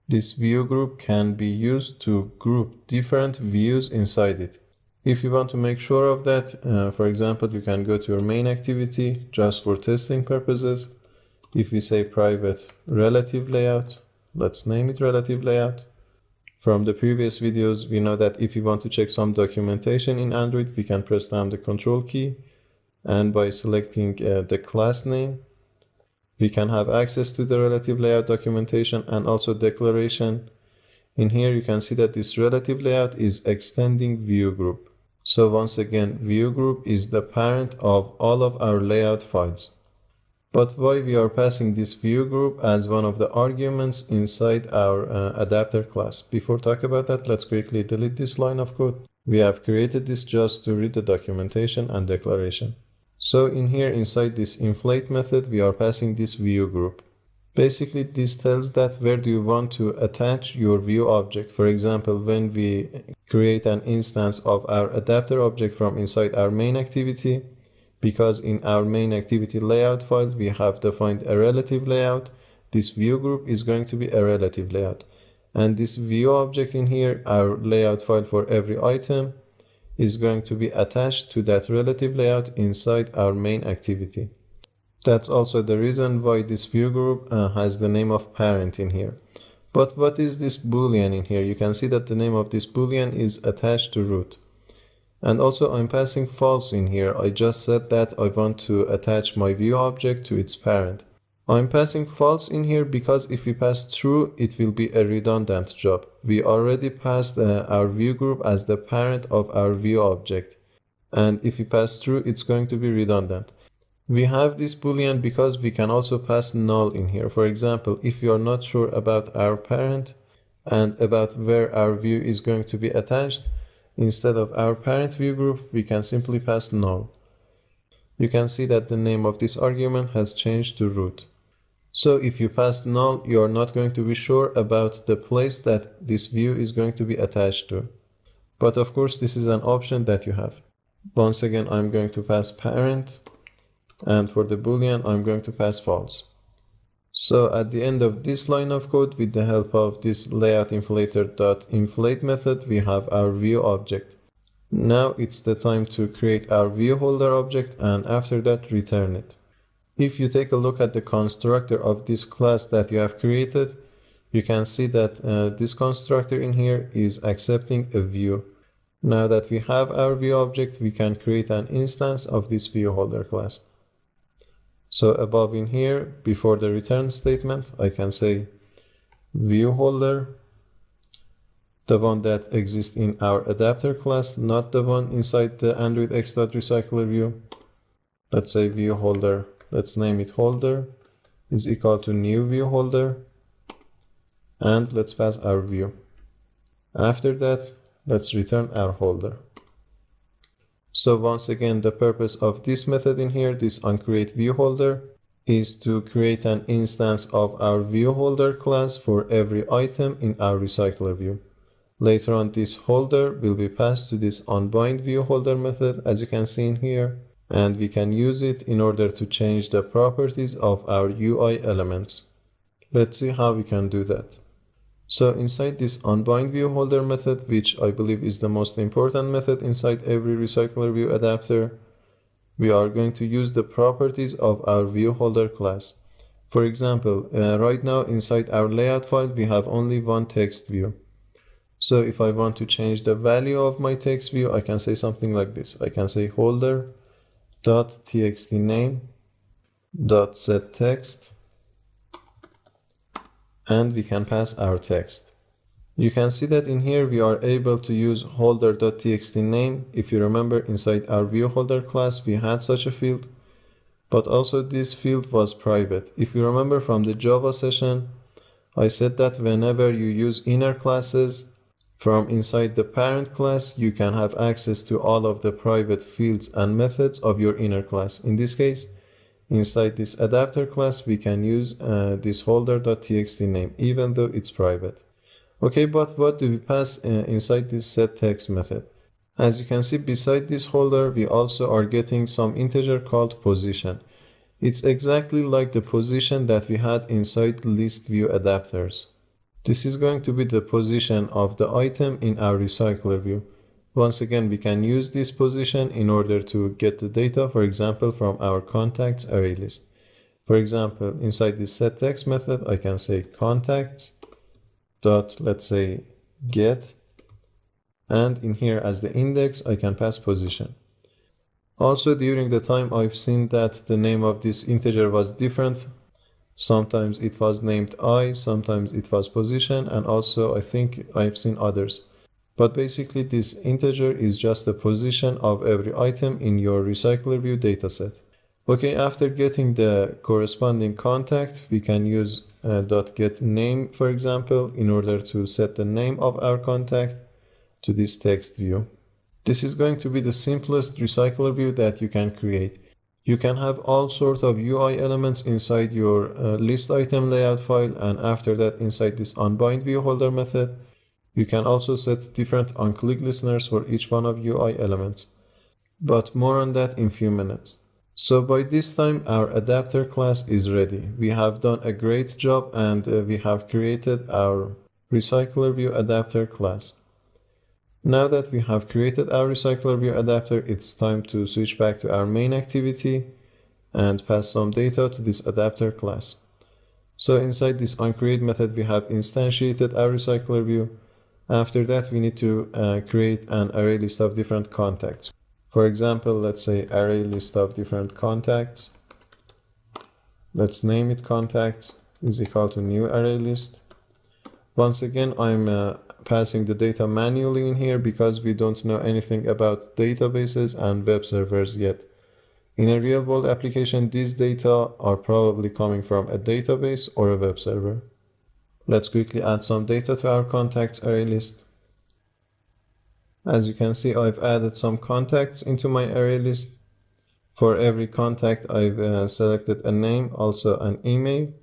Speaker 1: This view group can be used to group different views inside it. If you want to make sure of that, for example, you can go to your main activity just for testing purposes. If we say private relative layout, let's name it relative layout. From the previous videos, we know that if we want to check some documentation in Android, we can press down the control key, and by selecting the class name, we can have access to the relative layout documentation and also declaration. In here, you can see that this relative layout is extending view group. So once again, view group is the parent of all of our layout files. But why we are passing this view group as one of the arguments inside our adapter class? Before talk about that, let's quickly delete this line of code. We have created this just to read the documentation and declaration. So in here inside this inflate method, we are passing this view group. Basically, this tells that where do you want to attach your view object. For example, when we create an instance of our adapter object from inside our main activity, because in our main activity layout file, we have defined a relative layout, this view group is going to be a relative layout. And this view object in here, our layout file for every item, is going to be attached to that relative layout inside our main activity. That's also the reason why this view group has the name of parent in here. But what is this boolean in here? You can see that the name of this boolean is attached to root. And also I'm passing false in here. I just said that I want to attach my view object to its parent. I'm passing false in here because if we pass true, it will be a redundant job. We already passed our view group as the parent of our view object. And if we pass true, it's going to be redundant. We have this boolean because we can also pass null in here. For example, if you are not sure about our parent and about where our view is going to be attached, instead of our parent view group, we can simply pass null. You can see that the name of this argument has changed to root. So if you pass null, you are not going to be sure about the place that this view is going to be attached to. But of course, this is an option that you have. Once again, I'm going to pass parent, and for the boolean, I'm going to pass false. So at the end of this line of code, with the help of this layoutInflator.inflate method, we have our view object. Now it's the time to create our view holder object, and after that return it. If you take a look at the constructor of this class that you have created, you can see that this constructor in here is accepting a view. Now that we have our view object, we can create an instance of this view holder class. So above in here, before the return statement, I can say view holder, the one that exists in our adapter class, not the one inside the Android x.RecyclerView. Let's say view holder, let's name it holder, is equal to new view holder, and let's pass our view. After that, let's return our holder. So once again, the purpose of this method in here, this onCreateViewHolder, is to create an instance of our viewHolder class for every item in our RecyclerView. Later on, this holder will be passed to this onBindViewHolder method, as you can see in here, and we can use it in order to change the properties of our UI elements. Let's see how we can do that. So inside this onBindViewHolder method, which I believe is the most important method inside every RecyclerView adapter, we are going to use the properties of our viewHolder class. For example, right now inside our layout file, we have only one text view. So if I want to change the value of my text view, I can say something like this. I can say holder.txtName.setText, and we can pass our text. You can see that in here we are able to use holder.txtName. If you remember, inside our viewHolder class we had such a field, but also this field was private. If you remember from the Java session, I said that whenever you use inner classes, From inside the parent class, you can have access to all of the private fields and methods of your inner class. In this case, inside this adapter class, we can use this holder.txt name, even though it's private. Okay, but what do we pass inside this setText method? As you can see, beside this holder, we also are getting some integer called position. It's exactly like the position that we had inside ListView adapters. This is going to be the position of the item in our RecyclerView. Once again, we can use this position in order to get the data, for example, from our contacts array list. For example, inside this setText method, I can say contacts dot, let's say, get, and in here as the index, I can pass position. Also, during the time I've seen that the name of this integer was different. Sometimes it was named I, sometimes it was position, and also I think I've seen others. But basically this integer is just the position of every item in your RecyclerView dataset. Okay, after getting the corresponding contact, we can use .getName, for example, in order to set the name of our contact to this text view. This is going to be the simplest RecyclerView that you can create. You can have all sorts of UI elements inside your list item layout file, and after that inside this onBindViewHolder method, you can also set different onClick listeners for each one of UI elements. But more on that in few minutes. So by this time our adapter class is ready. We have done a great job and we have created our RecyclerView adapter class. Now that we have created our RecyclerView adapter, it's time to switch back to our main activity and pass some data to this adapter class. So inside this onCreate method, we have instantiated our RecyclerView. After that, we need to create an array list of different contacts. For example, let's say array list of different contacts. Let's name it contacts is equal to new array list. Once again, I'm passing the data manually in here because we don't know anything about databases and web servers yet. In a real-world application, these data are probably coming from a database or a web server. Let's quickly add some data to our contacts array list. As you can see, I've added some contacts into my array list. For every contact, I've selected a name, also an email.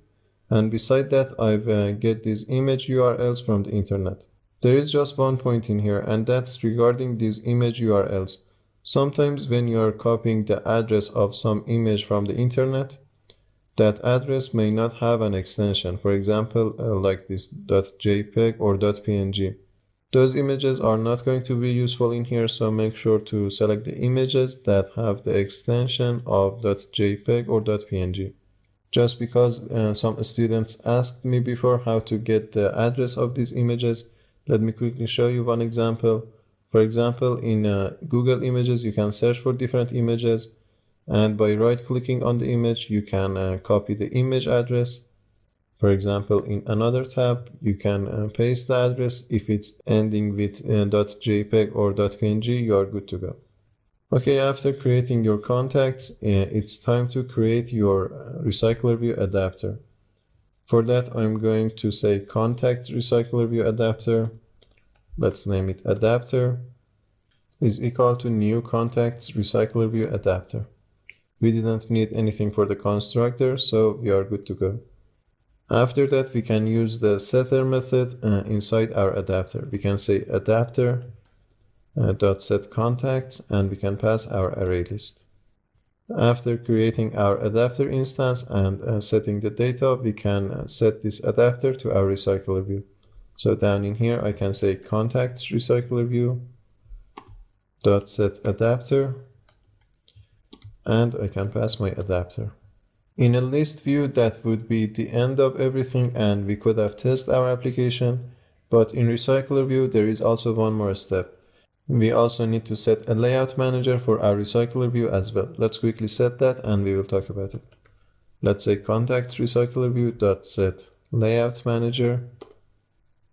Speaker 1: And beside that, I've get these image URLs from the internet. There is just one point in here, and that's regarding these image URLs. Sometimes when you are copying the address of some image from the internet, that address may not have an extension. For example, like this .jpeg or .png. Those images are not going to be useful in here, so make sure to select the images that have the extension of .jpeg or .png. Just because some students asked me before how to get the address of these images, let me quickly show you one example. For example, in Google Images, you can search for different images, and by right-clicking on the image, you can copy the image address. For example, in another tab, you can paste the address. If it's ending with .jpeg or .png, you are good to go. Okay, after creating your contacts, it's time to create your RecyclerView adapter. For that, I'm going to say contact RecyclerView adapter. Let's name it adapter is equal to new contacts RecyclerView adapter. We didn't need anything for the constructor, so we are good to go. After that, we can use the setter method inside our adapter. We can say adapter dot set contacts, and we can pass our array list. After creating our adapter instance and setting the data, we can set this adapter to our RecyclerView. So down in here, I can say contacts RecyclerView dot set adapter, and I can pass my adapter. In a list view, that would be the end of everything, and we could have tested our application. But in RecyclerView, there is also one more step. We also need to set a layout manager for our RecyclerView as well. Let's quickly set that and we will talk about it. Let's say contacts RecyclerView.set layout manager.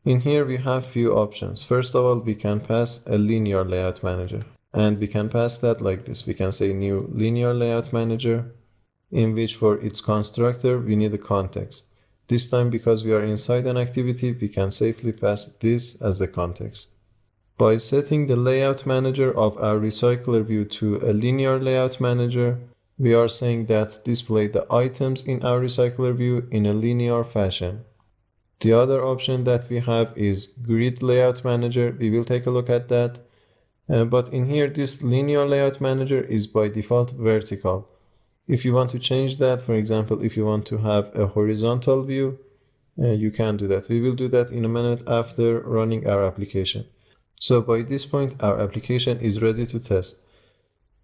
Speaker 1: In here we have few options. First of all, we can pass a linear layout manager, and we can pass that like this. We can say new linear layout manager, in which for its constructor we need a context. This time, because we are inside an activity, we can safely pass this as the context. By setting the layout manager of our RecyclerView to a linear layout manager, we are saying that display the items in our RecyclerView in a linear fashion. The other option that we have is grid layout manager. We will take a look at that. But in here, this linear layout manager is by default vertical. If you want to change that, for example, if you want to have a horizontal view, you can do that. We will do that in a minute after running our application. So by this point, our application is ready to test.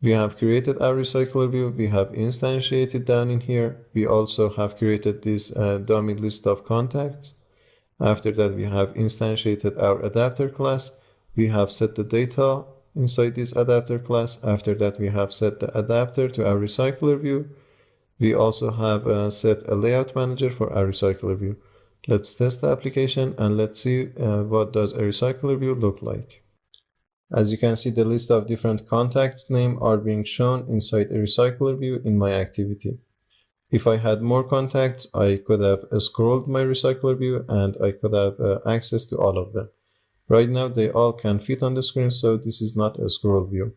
Speaker 1: We have created our RecyclerView. We have instantiated down in here. We also have created this dummy list of contacts. After that, we have instantiated our adapter class. We have set the data inside this adapter class. After that, we have set the adapter to our RecyclerView. We also have set a layout manager for our RecyclerView. Let's test the application and let's see what does a RecyclerView look like. As you can see, the list of different contacts name are being shown inside a RecyclerView in my activity. If I had more contacts, I could have scrolled my RecyclerView and I could have access to all of them. Right now, they all can fit on the screen, so this is not a scroll view.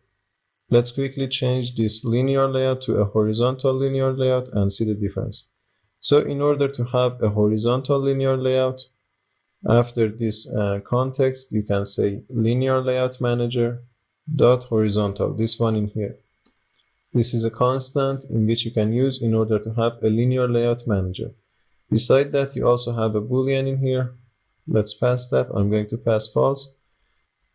Speaker 1: Let's quickly change this linear layout to a horizontal linear layout and see the difference. So in order to have a horizontal linear layout, after this context, you can say linear layout manager dot horizontal, this one in here. This is a constant in which you can use in order to have a linear layout manager. Beside that, you also have a boolean in here. Let's pass that. I'm going to pass false.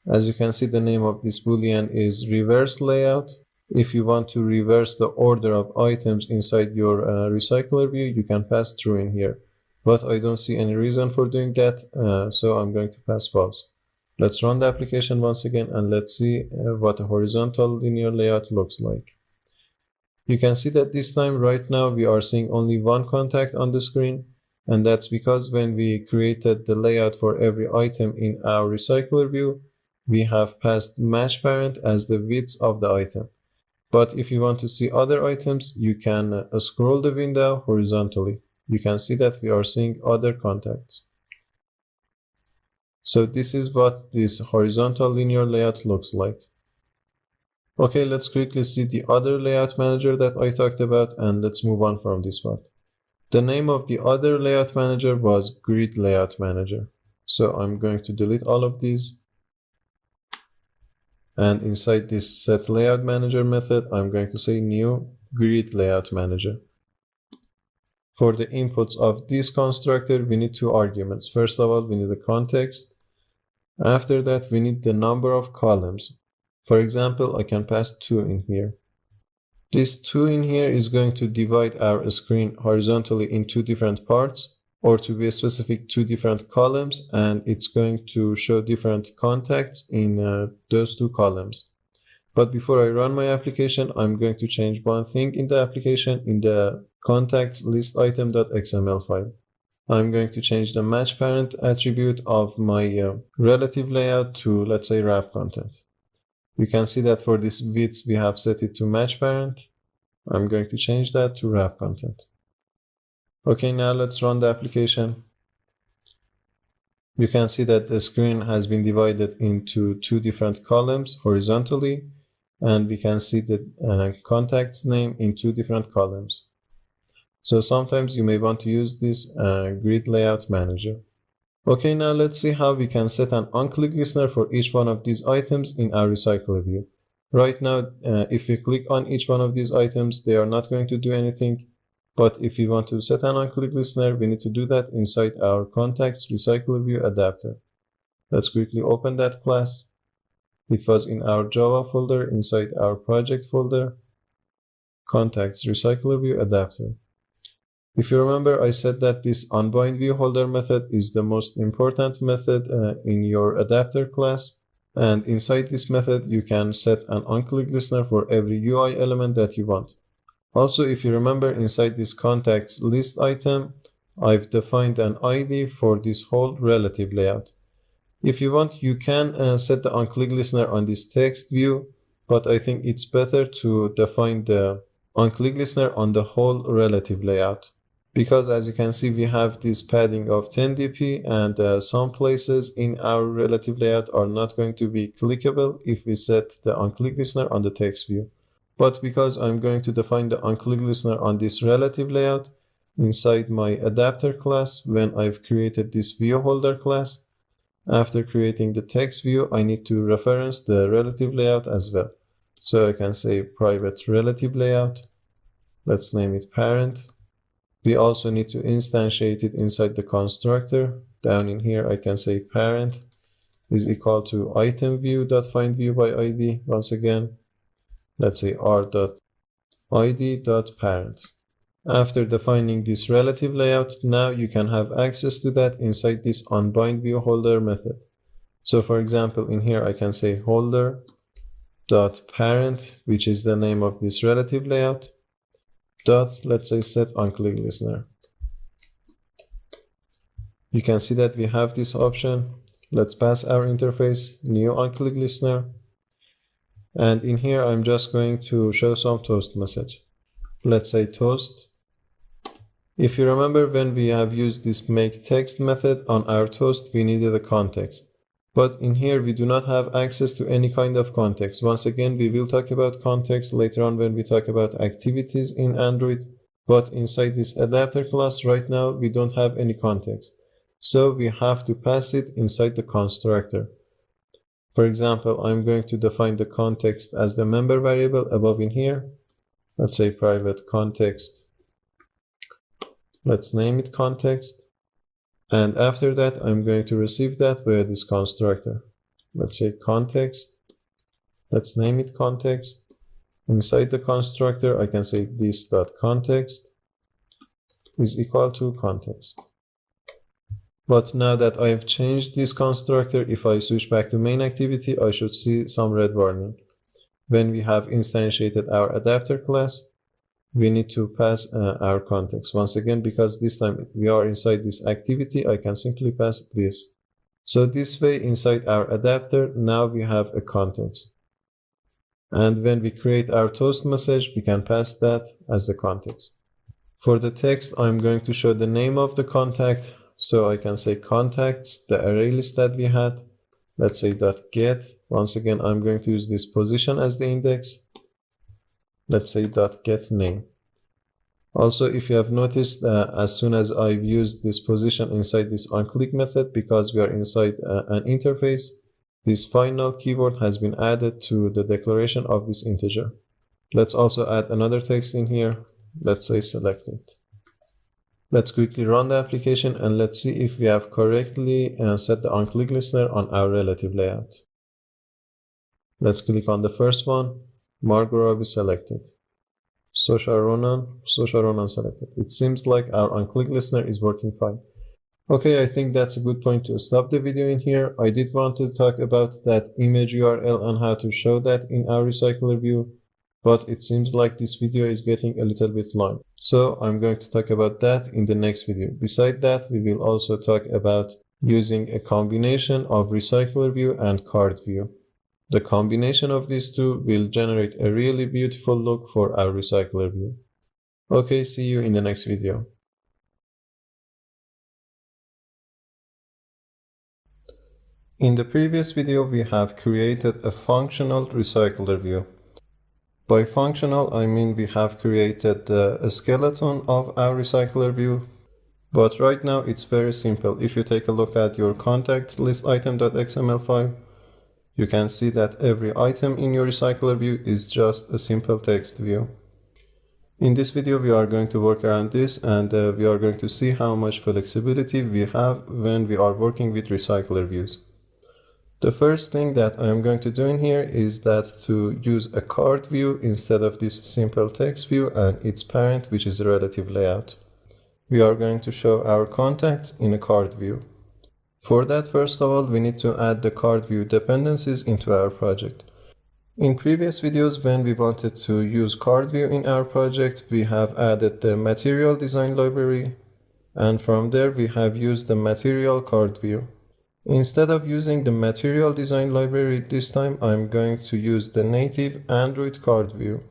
Speaker 1: As you can see, the name of this boolean is reverse layout. If you want to reverse the order of items inside your RecyclerView, you can pass true in here. But I don't see any reason for doing that, so I'm going to pass false. Let's run the application once again and let's see what a horizontal linear layout looks like. You can see that this time, right now, we are seeing only one contact on the screen. And that's because when we created the layout for every item in our RecyclerView, we have passed match parent as the width of the item. But if you want to see other items, you can scroll the window horizontally. You can see that we are seeing other contacts. So this is what this horizontal linear layout looks like. Okay, let's quickly see the other layout manager that I talked about, and let's move on from this part. The name of the other layout manager was grid layout manager. So I'm going to delete all of these. And inside this set layout manager method, I'm going to say new grid layout manager. For the inputs of this constructor, we need two arguments. First of all, we need the context. After that, we need the number of columns. For example, I can pass 2 in here. This 2 in here is going to divide our screen horizontally in 2 different parts, or to be specific, 2 different columns, and it's going to show different contacts in those 2 columns. But before I run my application, I'm going to change one thing in the application in the contacts list item.xml file. I'm going to change the match parent attribute of my relative layout to, let's say, wrap content. You can see that for this width, we have set it to match parent. I'm going to change that to wrap content. Okay, now let's run the application. You can see that the screen has been divided into 2 different columns horizontally, and we can see the contacts name in 2 different columns. So sometimes you may want to use this grid layout manager. Okay, now let's see how we can set an on-click listener for each one of these items in our RecyclerView. Right now, if we click on each one of these items, they are not going to do anything. But if we want to set an on-click listener, we need to do that inside our contacts RecyclerView adapter. Let's quickly open that class. It was in our Java folder inside our project folder, contacts RecyclerView adapter. If you remember, I said that this onBindViewHolder method is the most important method in your adapter class. And inside this method, you can set an on-click listener for every UI element that you want. Also, if you remember, inside this contacts list item, I've defined an ID for this whole relative layout. If you want, you can set the on-click listener on this text view, but I think it's better to define the on-click listener on the whole relative layout,
Speaker 2: because as you can see, we have this padding of 10 dp, and some places in our relative layout are not going to be clickable if we set the onClick listener on the text view. But because I'm going to define the onClick listener on this relative layout inside my adapter class, when I've created this view holder class, after creating the text view, I need to reference the relative layout as well. So I can say private relative layout. Let's name it parent. We also need to instantiate it inside the constructor. Down in here, I can say parent is equal to item view.findView by ID. Once again, let's say r.id.parent. After defining this relative layout, now you can have access to that inside this onBindViewHolder method. So for example, in here I can say holder.parent, which is the name of this relative layout, let's say set onClick listener. You can see that we have this option. Let's pass our interface, new onClick listener. And in here, I'm just going to show some toast message. Let's say toast. If you remember, when we have used this make text method on our toast, we needed a context. But in here, we do not have access to any kind of context. Once again, we will talk about context later on when we talk about activities in Android. But inside this adapter class right now, we don't have any context. So we have to pass it inside the constructor. For example, I'm going to define the context as the member variable above in here. Let's say private context. Let's name it context. And after that, I'm going to receive that via this constructor. Let's say context. Let's name it context. Inside the constructor, I can say this.context is equal to context. But now that I've changed this constructor, if I switch back to main activity, I should see some red warning. When we have instantiated our adapter class, we need to pass our context. Once again, because this time we are inside this activity, I can simply pass this. So this way, inside our adapter, now we have a context. And when we create our toast message, we can pass that as the context. For the text, I'm going to show the name of the contact. So I can say contacts, the array list that we had. Let's say .get. Once again, I'm going to use this position as the index. Let's say .get name. Also, if you have noticed, as soon as I've used this position inside this onClick method, because we are inside an interface, this final keyword has been added to the declaration of this integer. Let's also add another text in here. Let's say selected. Let's quickly run the application and let's see if we have correctly set the onClick listener on our relative layout. Let's click on the first one. Margot Robbie selected. Saoirse Ronan selected. It seems like our onClick listener is working fine. Okay, I think that's a good point to stop the video in here. I did want to talk about that image URL and how to show that in our RecyclerView, but it seems like this video is getting a little bit long. So I'm going to talk about that in the next video. Besides that, we will also talk about using a combination of RecyclerView and CardView. The combination of these two will generate a really beautiful look for our RecyclerView. Okay, see you in the next video. In the previous video, we have created a functional RecyclerView. By functional, I mean we have created a skeleton of our RecyclerView. But right now, it's very simple. If you take a look at your contacts list item.xml file, you can see that every item in your RecyclerView is just a simple text view. In this video, we are going to work around this and we are going to see how much flexibility we have when we are working with RecyclerViews. The first thing that I am going to do in here is that to use a card view instead of this simple text view and its parent, which is a relative layout. We are going to show our contacts in a card view. For that, first of all, we need to add the card view dependencies into our project. In previous videos, when we wanted to use card view in our project, we have added the material design library, and from there we have used the material card view. Instead of using the material design library this time, I'm going to use the native Android card view.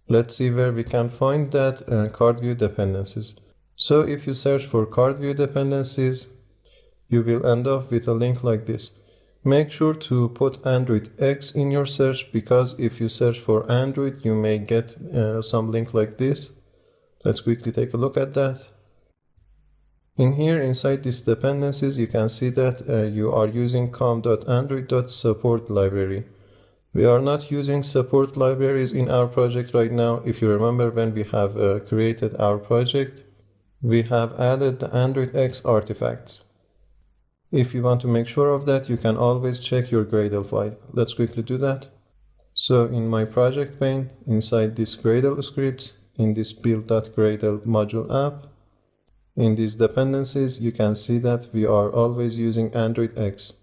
Speaker 2: Let's see where we can find that card view dependencies. So if you search for CardView dependencies, you will end up with a link like this. Make sure to put Android X in your search, because if you search for Android, you may get some link like this. Let's quickly take a look at that. In here, inside these dependencies, you can see that you are using com.android.support library. We are not using support libraries in our project right now. If you remember, when we have created our project, we have added the Android X artifacts. If you want to make sure of that, you can always check your Gradle file. Let's quickly do that. So in my project pane, inside this Gradle scripts, in this build.gradle module app, in these dependencies, you can see that we are always using Android X.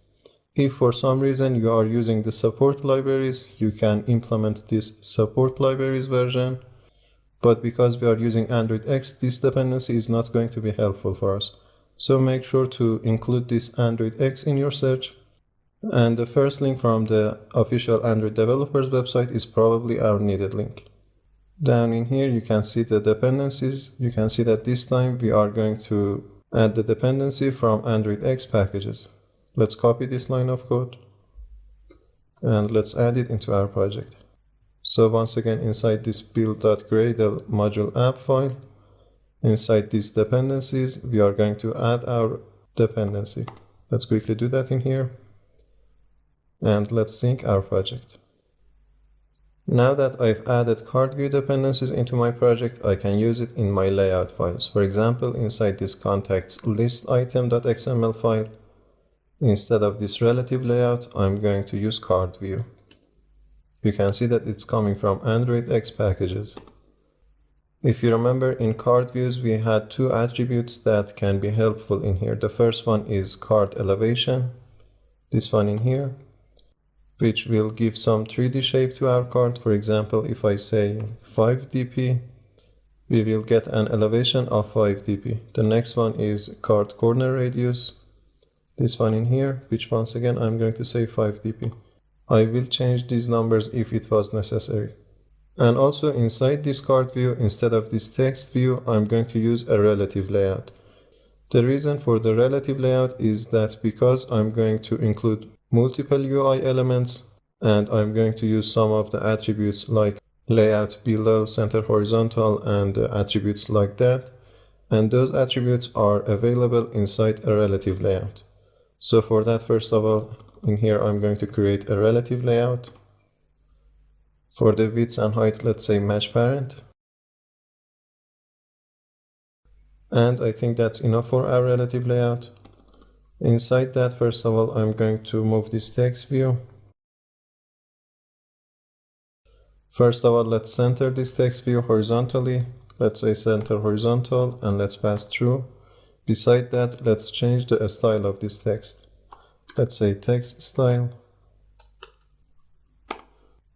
Speaker 2: If for some reason you are using the support libraries, you can implement this support libraries version. But because we are using Android X, this dependency is not going to be helpful for us. So make sure to include this Android X in your search. And the first link from the official Android developers website is probably our needed link. Down in here, you can see the dependencies. You can see that this time we are going to add the dependency from Android X packages. Let's copy this line of code and let's add it into our project. So once again, inside this build.gradle module app file, inside these dependencies, we are going to add our dependency. Let's quickly do that in here. And let's sync our project. Now that I've added CardView dependencies into my project, I can use it in my layout files. For example, inside this contacts list item.xml file, instead of this relative layout, I'm going to use CardView. You can see that it's coming from Android X packages. If you remember, in CardViews, we had two attributes that can be helpful in here. The first one is card elevation, this one in here, which will give some 3D shape to our card. For example, if I say 5 dp, we will get an elevation of 5 dp. The next one is card corner radius, this one in here, which once again I'm going to say 5 dp. I will change these numbers if it was necessary. And also inside this card view, instead of this text view, I'm going to use a relative layout. The reason for the relative layout is that because I'm going to include multiple UI elements, and I'm going to use some of the attributes like layout below, center horizontal, and attributes like that. And those attributes are available inside a relative layout. So for that, first of all, in here, I'm going to create a relative layout. For the width and height, let's say match parent. And I think that's enough for our relative layout. Inside that, first of all, I'm going to move this text view. First of all, let's center this text view horizontally. Let's say center horizontal, and let's pass through. Beside that, let's change the style of this text. Let's say text style.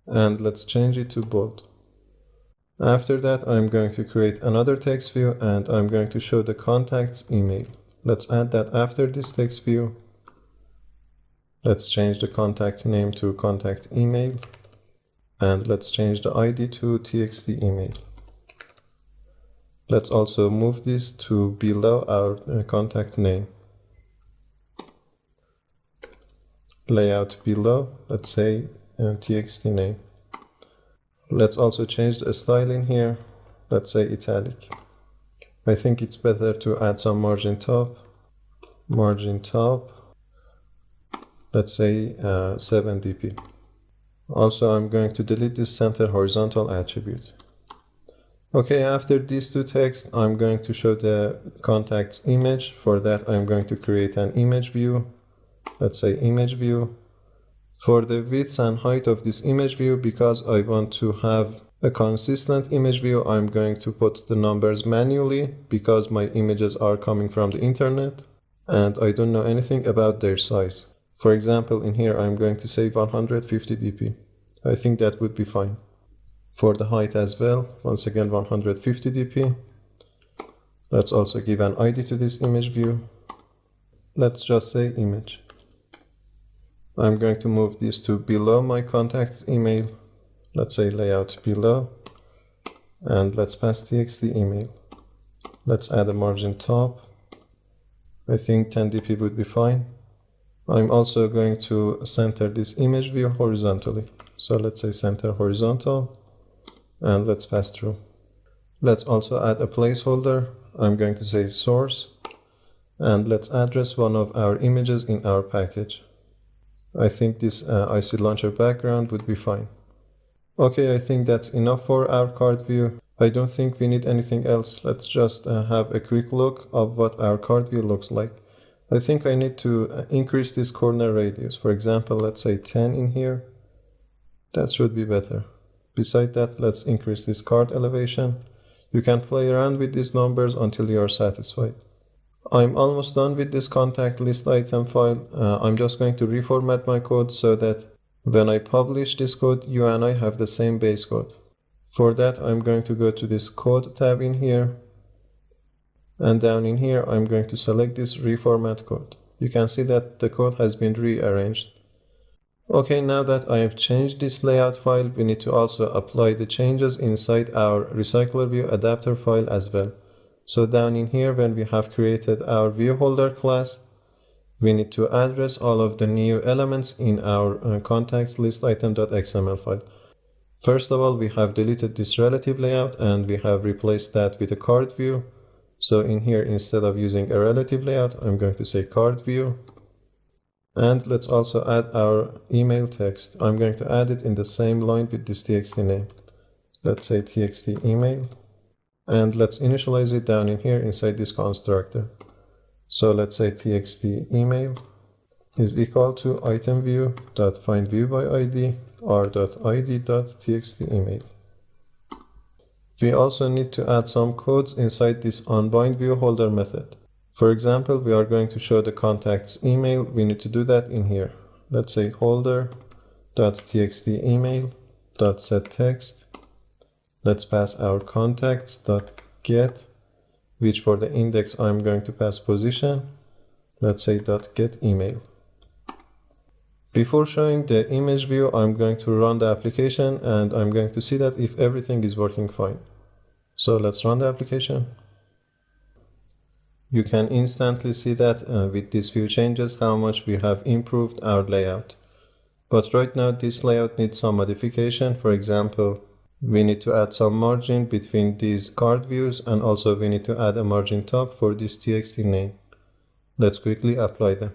Speaker 2: And let's change it to bold. After that, I'm going to create another text view, and I'm going to show the contact's email. Let's add that after this text view. Let's change the contact name to contact email, and let's change the ID to txt email. Let's also move this to below our contact name. Layout below, let's say txt name. Let's also change the style in here. Let's say italic. I think it's better to add some margin top. Margin top. Let's say 7 dp. Also, I'm going to delete this center horizontal attribute. Okay, after these two texts, I'm going to show the contact's image. For that, I'm going to create an image view. Let's say image view. For the width and height of this image view, because I want to have a consistent image view, I'm going to put the numbers manually because my images are coming from the internet and I don't know anything about their size. For example, in here, I'm going to say 150 dp. I think that would be fine. For the height as well, once again, 150 dp. Let's also give an ID to this image view. Let's just say image. I'm going to move this to below my contact's email. Let's say layout below. And let's pass txt email. Let's add a margin top. I think 10 dp would be fine. I'm also going to center this image view horizontally. So let's say center horizontal, and let's pass through. Let's also add a placeholder. I'm going to say source, and let's address one of our images in our package. I think this IC launcher background would be fine. Okay, I think that's enough for our card view. I don't think we need anything else. Let's just have a quick look of what our card view looks like. I think I need to increase this corner radius. For example, let's say 10 in here. That should be better. Beside that, let's increase this card elevation. You can play around with these numbers until you are satisfied. I'm almost done with this contact list item file. I'm just going to reformat my code so that when I publish this code, you and I have the same base code. For that, I'm going to go to this code tab in here. And down in here, I'm going to select this reformat code. You can see that the code has been rearranged. Okay, now that I have changed this layout file, we need to also apply the changes inside our RecyclerView adapter file as well. So down in here, when we have created our viewHolder class, we need to address all of the new elements in our contacts list item.xml file. First of all, we have deleted this relative layout and we have replaced that with a card view. So in here, instead of using a relative layout, I'm going to say card view. And let's also add our email text. I'm going to add it in the same line with this txt name. Let's say txt email. And let's initialize it down in here inside this constructor. So let's say txt email is equal to itemView.findViewById r.id.txt email. We also need to add some codes inside this onBind viewHolder method. For example, we are going to show the contact's email. We need to do that in here. Let's say holder.txt email.setText. Let's pass our contacts.get, which for the index I'm going to pass position. Let's say .get email. Before showing the image view, I'm going to run the application and I'm going to see that if everything is working fine. So let's run the application. You can instantly see that with these few changes how much we have improved our layout. But right now this layout needs some modification. For example, we need to add some margin between these card views, and also we need to add a margin top for this txt name. Let's quickly apply them.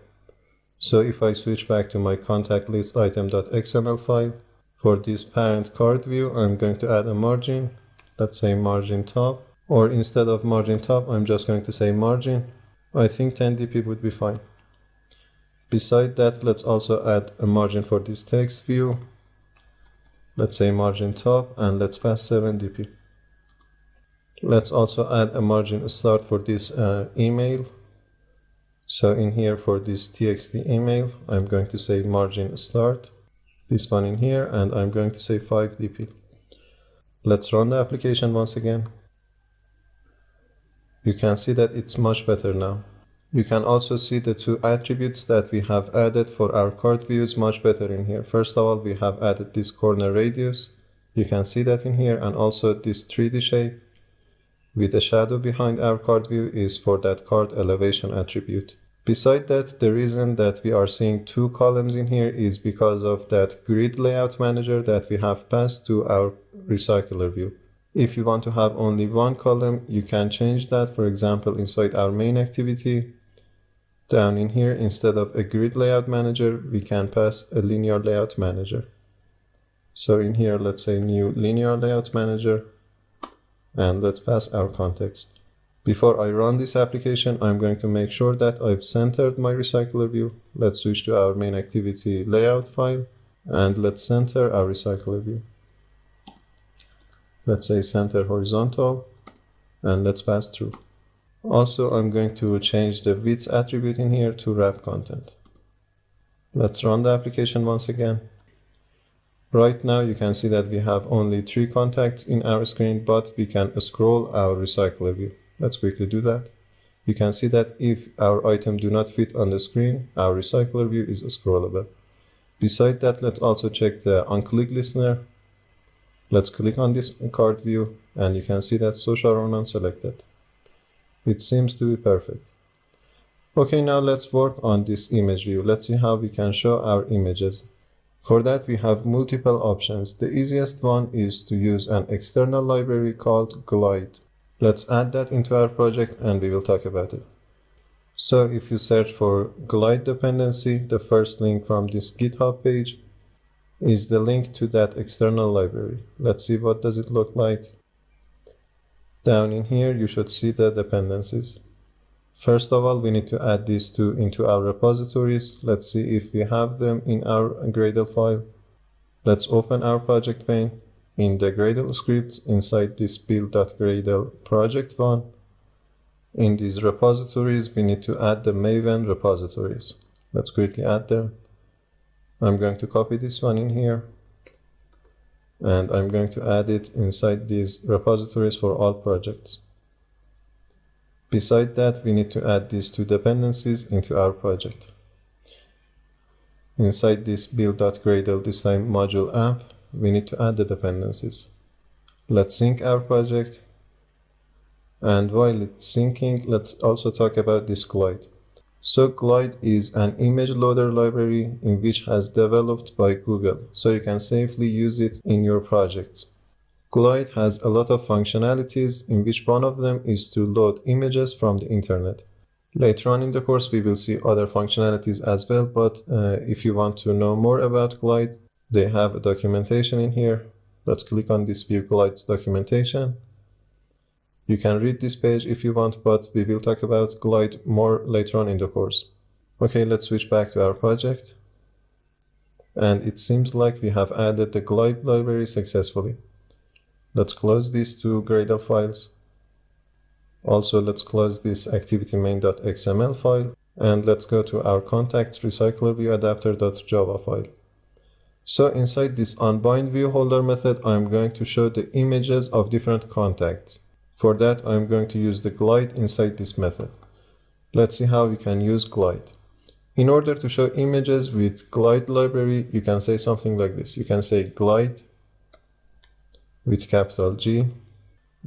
Speaker 2: So if I switch back to my contact list item.xml file, for this parent card view, I'm going to add a margin. Let's say margin top, or instead of margin top, I'm just going to say margin. I think 10 dp would be fine. Beside that, let's also add a margin for this text view. Let's say margin top, and let's pass 7 dp. Let's also add a margin start for this email. So in here for this txt email, I'm going to say margin start, this one in here, and I'm going to say 5 dp. Let's run the application once again. You can see that it's much better now. You can also see the two attributes that we have added for our card views much better in here. First of all, we have added this corner radius. You can see that in here, and also this 3D shape with a shadow behind our card view is for that card elevation attribute. Beside that, the reason that we are seeing two columns in here is because of that grid layout manager that we have passed to our RecyclerView. If you want to have only one column, you can change that. For example, inside our main activity, down in here, instead of a grid layout manager, we can pass a linear layout manager. So in here, let's say new linear layout manager, and let's pass our context. Before I run this application, I'm going to make sure that I've centered my RecyclerView. Let's switch to our main activity layout file, and let's center our RecyclerView. Let's say center horizontal, and let's pass through. Also, I'm going to change the width attribute in here to wrap content. Let's run the application once again. Right now, you can see that we have only 3 contacts in our screen, but we can scroll our RecyclerView. Let's quickly do that. You can see that if our item do not fit on the screen, our RecyclerView is scrollable. Beside that, let's also check the on-click listener. Let's click on this card view, and you can see that social run unselected. It seems to be perfect. Okay, now let's work on this image view. Let's see how we can show our images. For that, we have multiple options. The easiest one is to use an external library called Glide. Let's add that into our project and we will talk about it. So if you search for Glide dependency, the first link from this GitHub page is the link to that external library. Let's see what does it look like. Down in here, you should see the dependencies. First of all, we need to add these two into our repositories. Let's see if we have them in our Gradle file. Let's open our project pane. In the Gradle scripts, inside this build.gradle project one, in these repositories, we need to add the Maven repositories. Let's quickly add them. I'm going to copy this one in here, and I'm going to add it inside these repositories for all projects. Beside that, we need to add these two dependencies into our project. Inside this build.gradle, this time module app, we need to add the dependencies. Let's sync our project. And while it's syncing, let's also talk about this Glide. So Glide is an image loader library in which has developed by Google, so you can safely use it in your projects. Glide has a lot of functionalities, in which one of them is to load images from the internet. Later on in the course, we will see other functionalities as well, but if you want to know more about Glide, they have a documentation in here. Let's click on this View Glide's documentation. You can read this page if you want, but we will talk about Glide more later on in the course. Okay, let's switch back to our project. And it seems like we have added the Glide library successfully. Let's close these two Gradle files. Also, let's close this activity main.xml file, and let's go to our contacts RecyclerView adapter.java file. So inside this onBindViewHolder method, I'm going to show the images of different contacts. For that, I'm going to use the Glide inside this method. Let's see how we can use Glide. In order to show images with Glide library, you can say something like this. You can say Glide with capital G.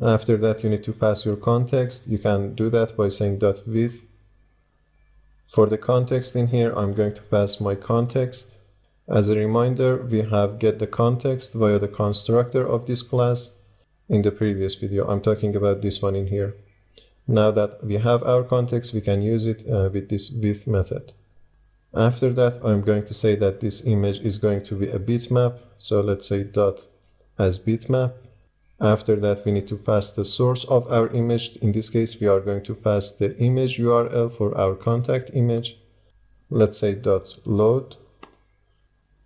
Speaker 2: After that, you need to pass your context. You can do that by saying .with. For the context in here, I'm going to pass my context. As a reminder, we have get the context via the constructor of this class. In the previous video, I'm talking about this one in here. Now that we have our context, we can use it with this with method. After that, I'm going to say that this image is going to be a bitmap. So let's say dot as bitmap. After that, we need to pass the source of our image. In this case, we are going to pass the image URL for our contact image. Let's say dot load.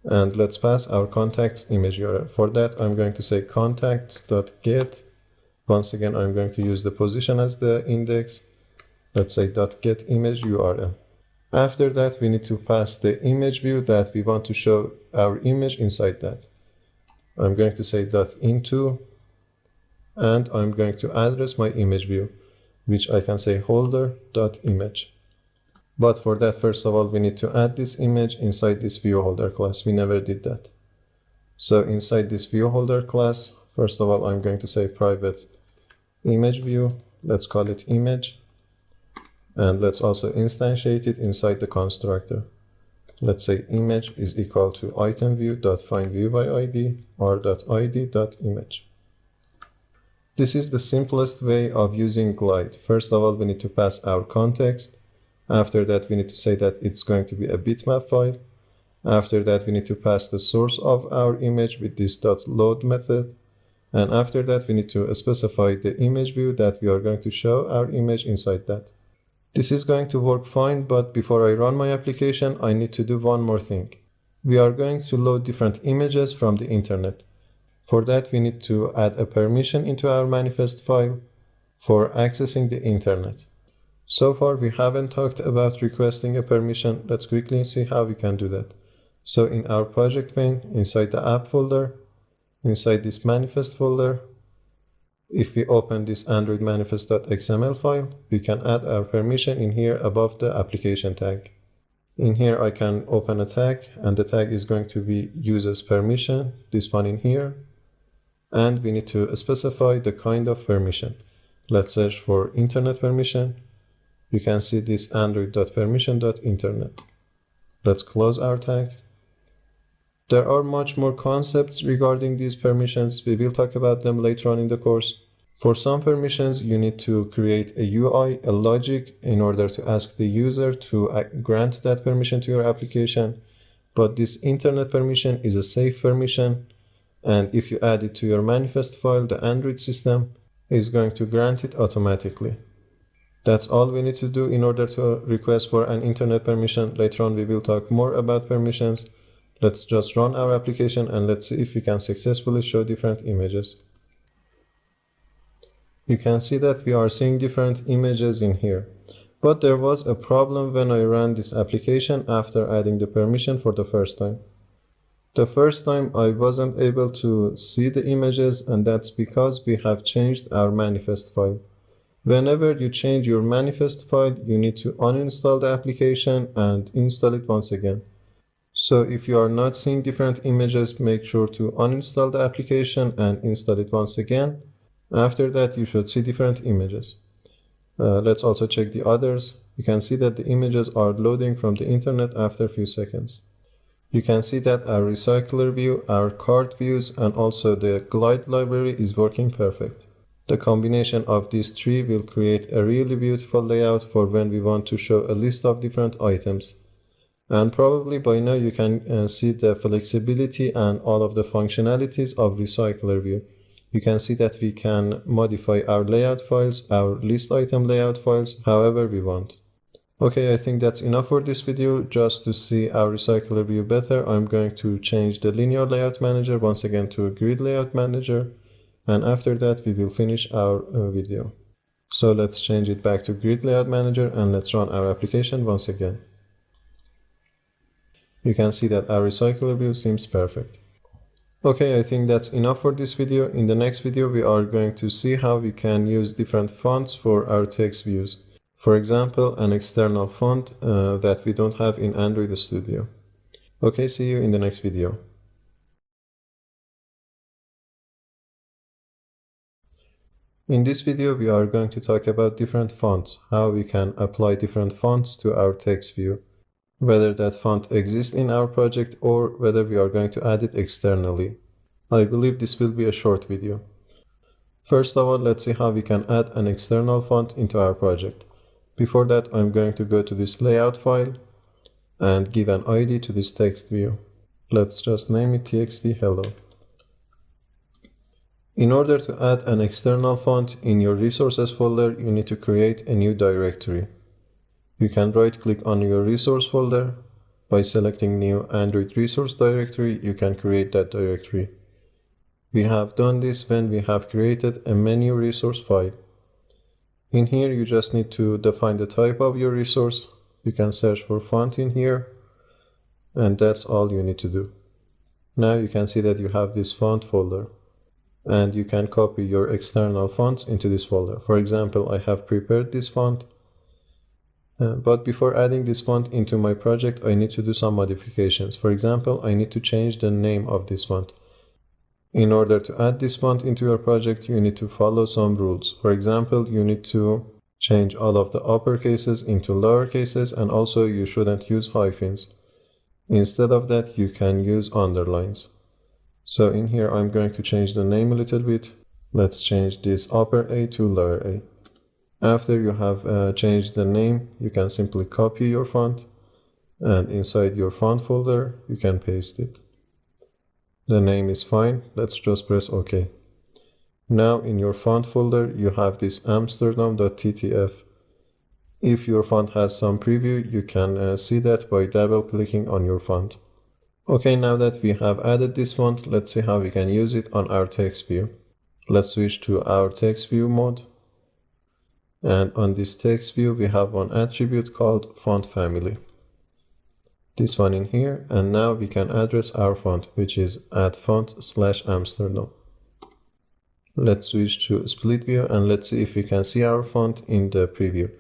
Speaker 2: And let's pass our contacts image URL. For that, I'm going to say contacts.get. Once again, I'm going to use the position as the index. Let's say .get image URL. After that, we need to pass the image view that we want to show our image inside that. I'm going to say .into, and I'm going to address my image view, which I can say holder.image. But for that, first of all, we need to add this image inside this viewHolder class. We never did that. So inside this viewHolder class, first of all, I'm going to say private image view. Let's call it image. And let's also instantiate it inside the constructor. Let's say image is equal to itemView.findViewById r.id.image. This is the simplest way of using Glide. First of all, we need to pass our context. After that, we need to say that it's going to be a bitmap file. After that, we need to pass the source of our image with this .load method. And after that, we need to specify the image view that we are going to show our image inside that. This is going to work fine, but before I run my application, I need to do one more thing. We are going to load different images from the internet. For that, we need to add a permission into our manifest file for accessing the internet. So far, we haven't talked about requesting a permission. Let's quickly see how we can do that. So in our project pane, inside the app folder, inside this manifest folder, if we open this Android manifest.xml file, we can add our permission in here above the application tag. In here, I can open a tag, and the tag is going to be uses permission, this one in here. And we need to specify the kind of permission. Let's search for internet permission. You can see this android.permission.internet. Let's close our tag. There are much more concepts regarding these permissions. We will talk about them later on in the course. For some permissions, you need to create a UI, a logic, in order to ask the user to grant that permission to your application. But this internet permission is a safe permission, and if you add it to your manifest file, the Android system is going to grant it automatically. That's all we need to do in order to request for an internet permission. Later on, we will talk more about permissions. Let's just run our application and let's see if we can successfully show different images. You can see that we are seeing different images in here. But there was a problem when I ran this application after adding the permission for the first time. The first time I wasn't able to see the images, and that's because we have changed our manifest file. Whenever you change your manifest file, you need to uninstall the application and install it once again. So if you are not seeing different images, make sure to uninstall the application and install it once again. After that, you should see different images. Let's also check the others. You can see that the images are loading from the internet after a few seconds. You can see that our RecyclerView, our CardViews, and also the Glide library is working perfect. The combination of these three will create a really beautiful layout for when we want to show a list of different items. And probably by now you can see the flexibility and all of the functionalities of RecyclerView. You can see that we can modify our layout files, our list item layout files, however we want. Okay, I think that's enough for this video. Just to see our RecyclerView better, I'm going to change the linear layout manager once again to a grid layout manager. And after that, we will finish our video. So let's change it back to grid layout manager and let's run our application once again. You can see that our RecyclerView seems perfect. Okay, I think that's enough for this video. In the next video, we are going to see how we can use different fonts for our text views. For example, an external font that we don't have in Android Studio. Okay, see you in the next video. In this video, we are going to talk about different fonts, how we can apply different fonts to our text view, whether that font exists in our project or whether we are going to add it externally. I believe this will be a short video. First of all, let's see how we can add an external font into our project. Before that, I'm going to go to this layout file and give an ID to this text view. Let's just name it txt hello. In order to add an external font in your resources folder, you need to create a new directory. You can right-click on your resource folder. By selecting new Android resource directory, you can create that directory. We have done this when we have created a menu resource file. In here, you just need to define the type of your resource. You can search for font in here, and that's all you need to do. Now you can see that you have this font folder, and you can copy your external fonts into this folder. For example, I have prepared this font. But before adding this font into my project, I need to do some modifications. For example, I need to change the name of this font. In order to add this font into your project, you need to follow some rules. For example, you need to change all of the uppercases into lowercases, and also you shouldn't use hyphens. Instead of that, you can use underlines. So in here, I'm going to change the name a little bit. Let's change this upper A to lower A. After you have changed the name, you can simply copy your font, and inside your font folder, you can paste it. The name is fine. Let's just press OK. Now in your font folder, you have this amsterdam.ttf. If your font has some preview, you can see that by double-clicking on your font. Okay, now that we have added this font, let's see how we can use it on our text view. Let's switch to our text view mode. And on this text view, we have one attribute called font family. This one in here, and now we can address our font, which is @font/Amsterdam. Let's switch to split view and let's see if we can see our font in the preview.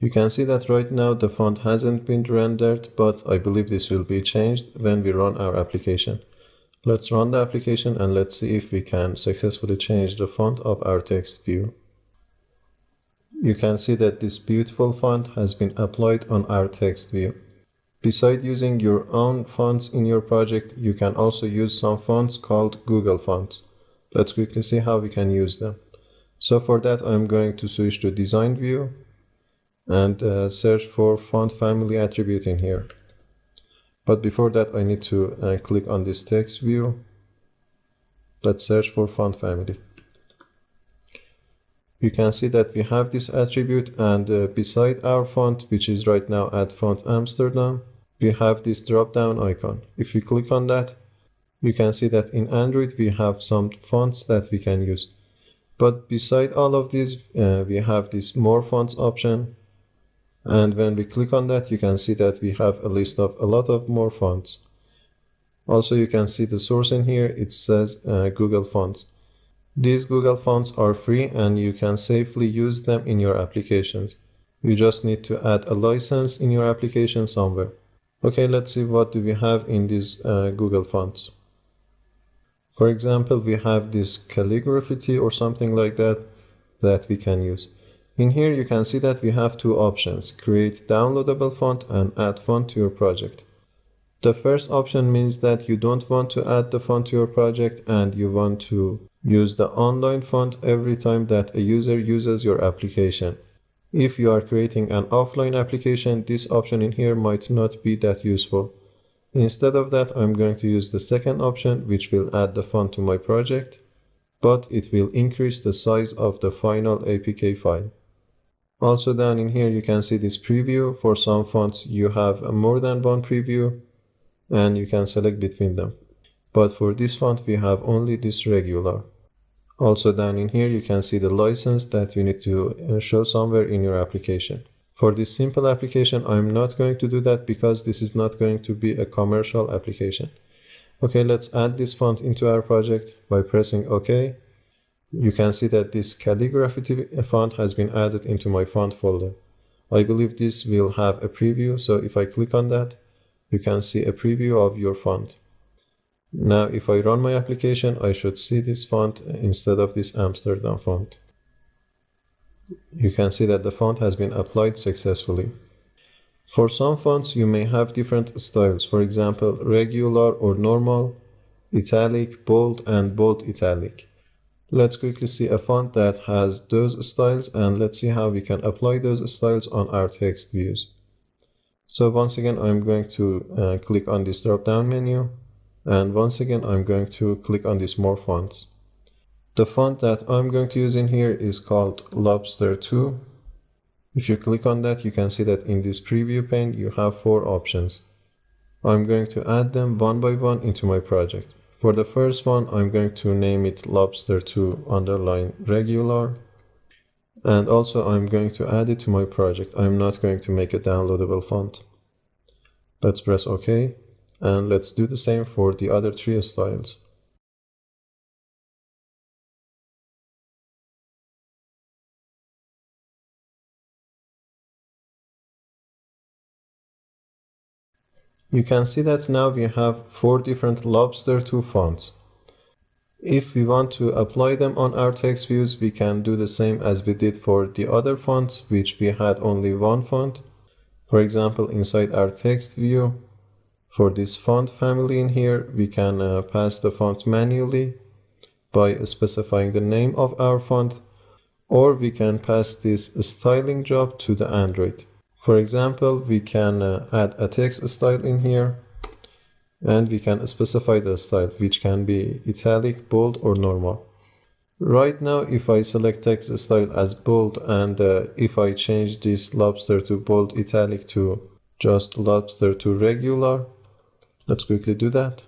Speaker 2: You can see that right now the font hasn't been rendered, but I believe this will be changed when we run our application. Let's run the application and let's see if we can successfully change the font of our text view. you can see that this beautiful font has been applied on our text view. Besides using your own fonts in your project, you can also use some fonts called Google fonts. Let's quickly see how we can use them. So for that, I'm going to switch to Design View and search for Font Family attribute in here. But before that, I need to click on this text view. Let's search for Font Family. You can see that we have this attribute, and beside our font, which is right now at Font Amsterdam, we have this drop-down icon. If we click on that, you can see that in Android we have some fonts that we can use. But beside all of these, we have this More Fonts option. And when we click on that, you can see that we have a list of a lot of more fonts. Also, you can see the source in here. It says Google Fonts. These Google fonts are free and you can safely use them in your applications. You just need to add a license in your application somewhere. Okay, let's see what do we have in these Google fonts. For example, we have this calligraphy or something like that we can use. In here you can see that we have two options: create downloadable font and add font to your project. The first option means that you don't want to add the font to your project and you want to use the online font every time that a user uses your application. If you are creating an offline application, this option in here might not be that useful. Instead of that, I'm going to use the second option, which will add the font to my project, but it will increase the size of the final APK file. Also down in here, you can see this preview. For some fonts, you have more than one preview, and you can select between them. But for this font, we have only this regular. Also down in here, you can see the license that you need to show somewhere in your application. For this simple application, I'm not going to do that because this is not going to be a commercial application. Okay, let's add this font into our project by pressing OK. You can see that this calligraphy font has been added into my font folder. I believe this will have a preview, so if I click on that, you can see a preview of your font. Now, if I run my application, I should see this font instead of this Amsterdam font. You can see that the font has been applied successfully. For some fonts, you may have different styles. For example, regular or normal, italic, bold, and bold italic. Let's quickly see a font that has those styles, and let's see how we can apply those styles on our text views. So once again, I'm going to click on this drop-down menu. And once again, I'm going to click on this More Fonts. The font that I'm going to use in here is called Lobster 2. If you click on that, you can see that in this preview pane, you have 4 options. I'm going to add them one by one into my project. For the first one, I'm going to name it Lobster 2 underline regular. And also, I'm going to add it to my project. I'm not going to make a downloadable font. Let's press OK. And let's do the same for the other 3 styles. You can see that now we have 4 different Lobster 2 fonts. If we want to apply them on our text views, we can do the same as we did for the other fonts, which we had only one font. For example, inside our text view, for this font family in here, we can pass the font manually by specifying the name of our font, or we can pass this styling job to the Android. For example, we can add a text style in here, and we can specify the style, which can be italic, bold, or normal. Right now, if I select text style as bold, and if I change this lobster to bold italic to just lobster to regular, let's quickly do that.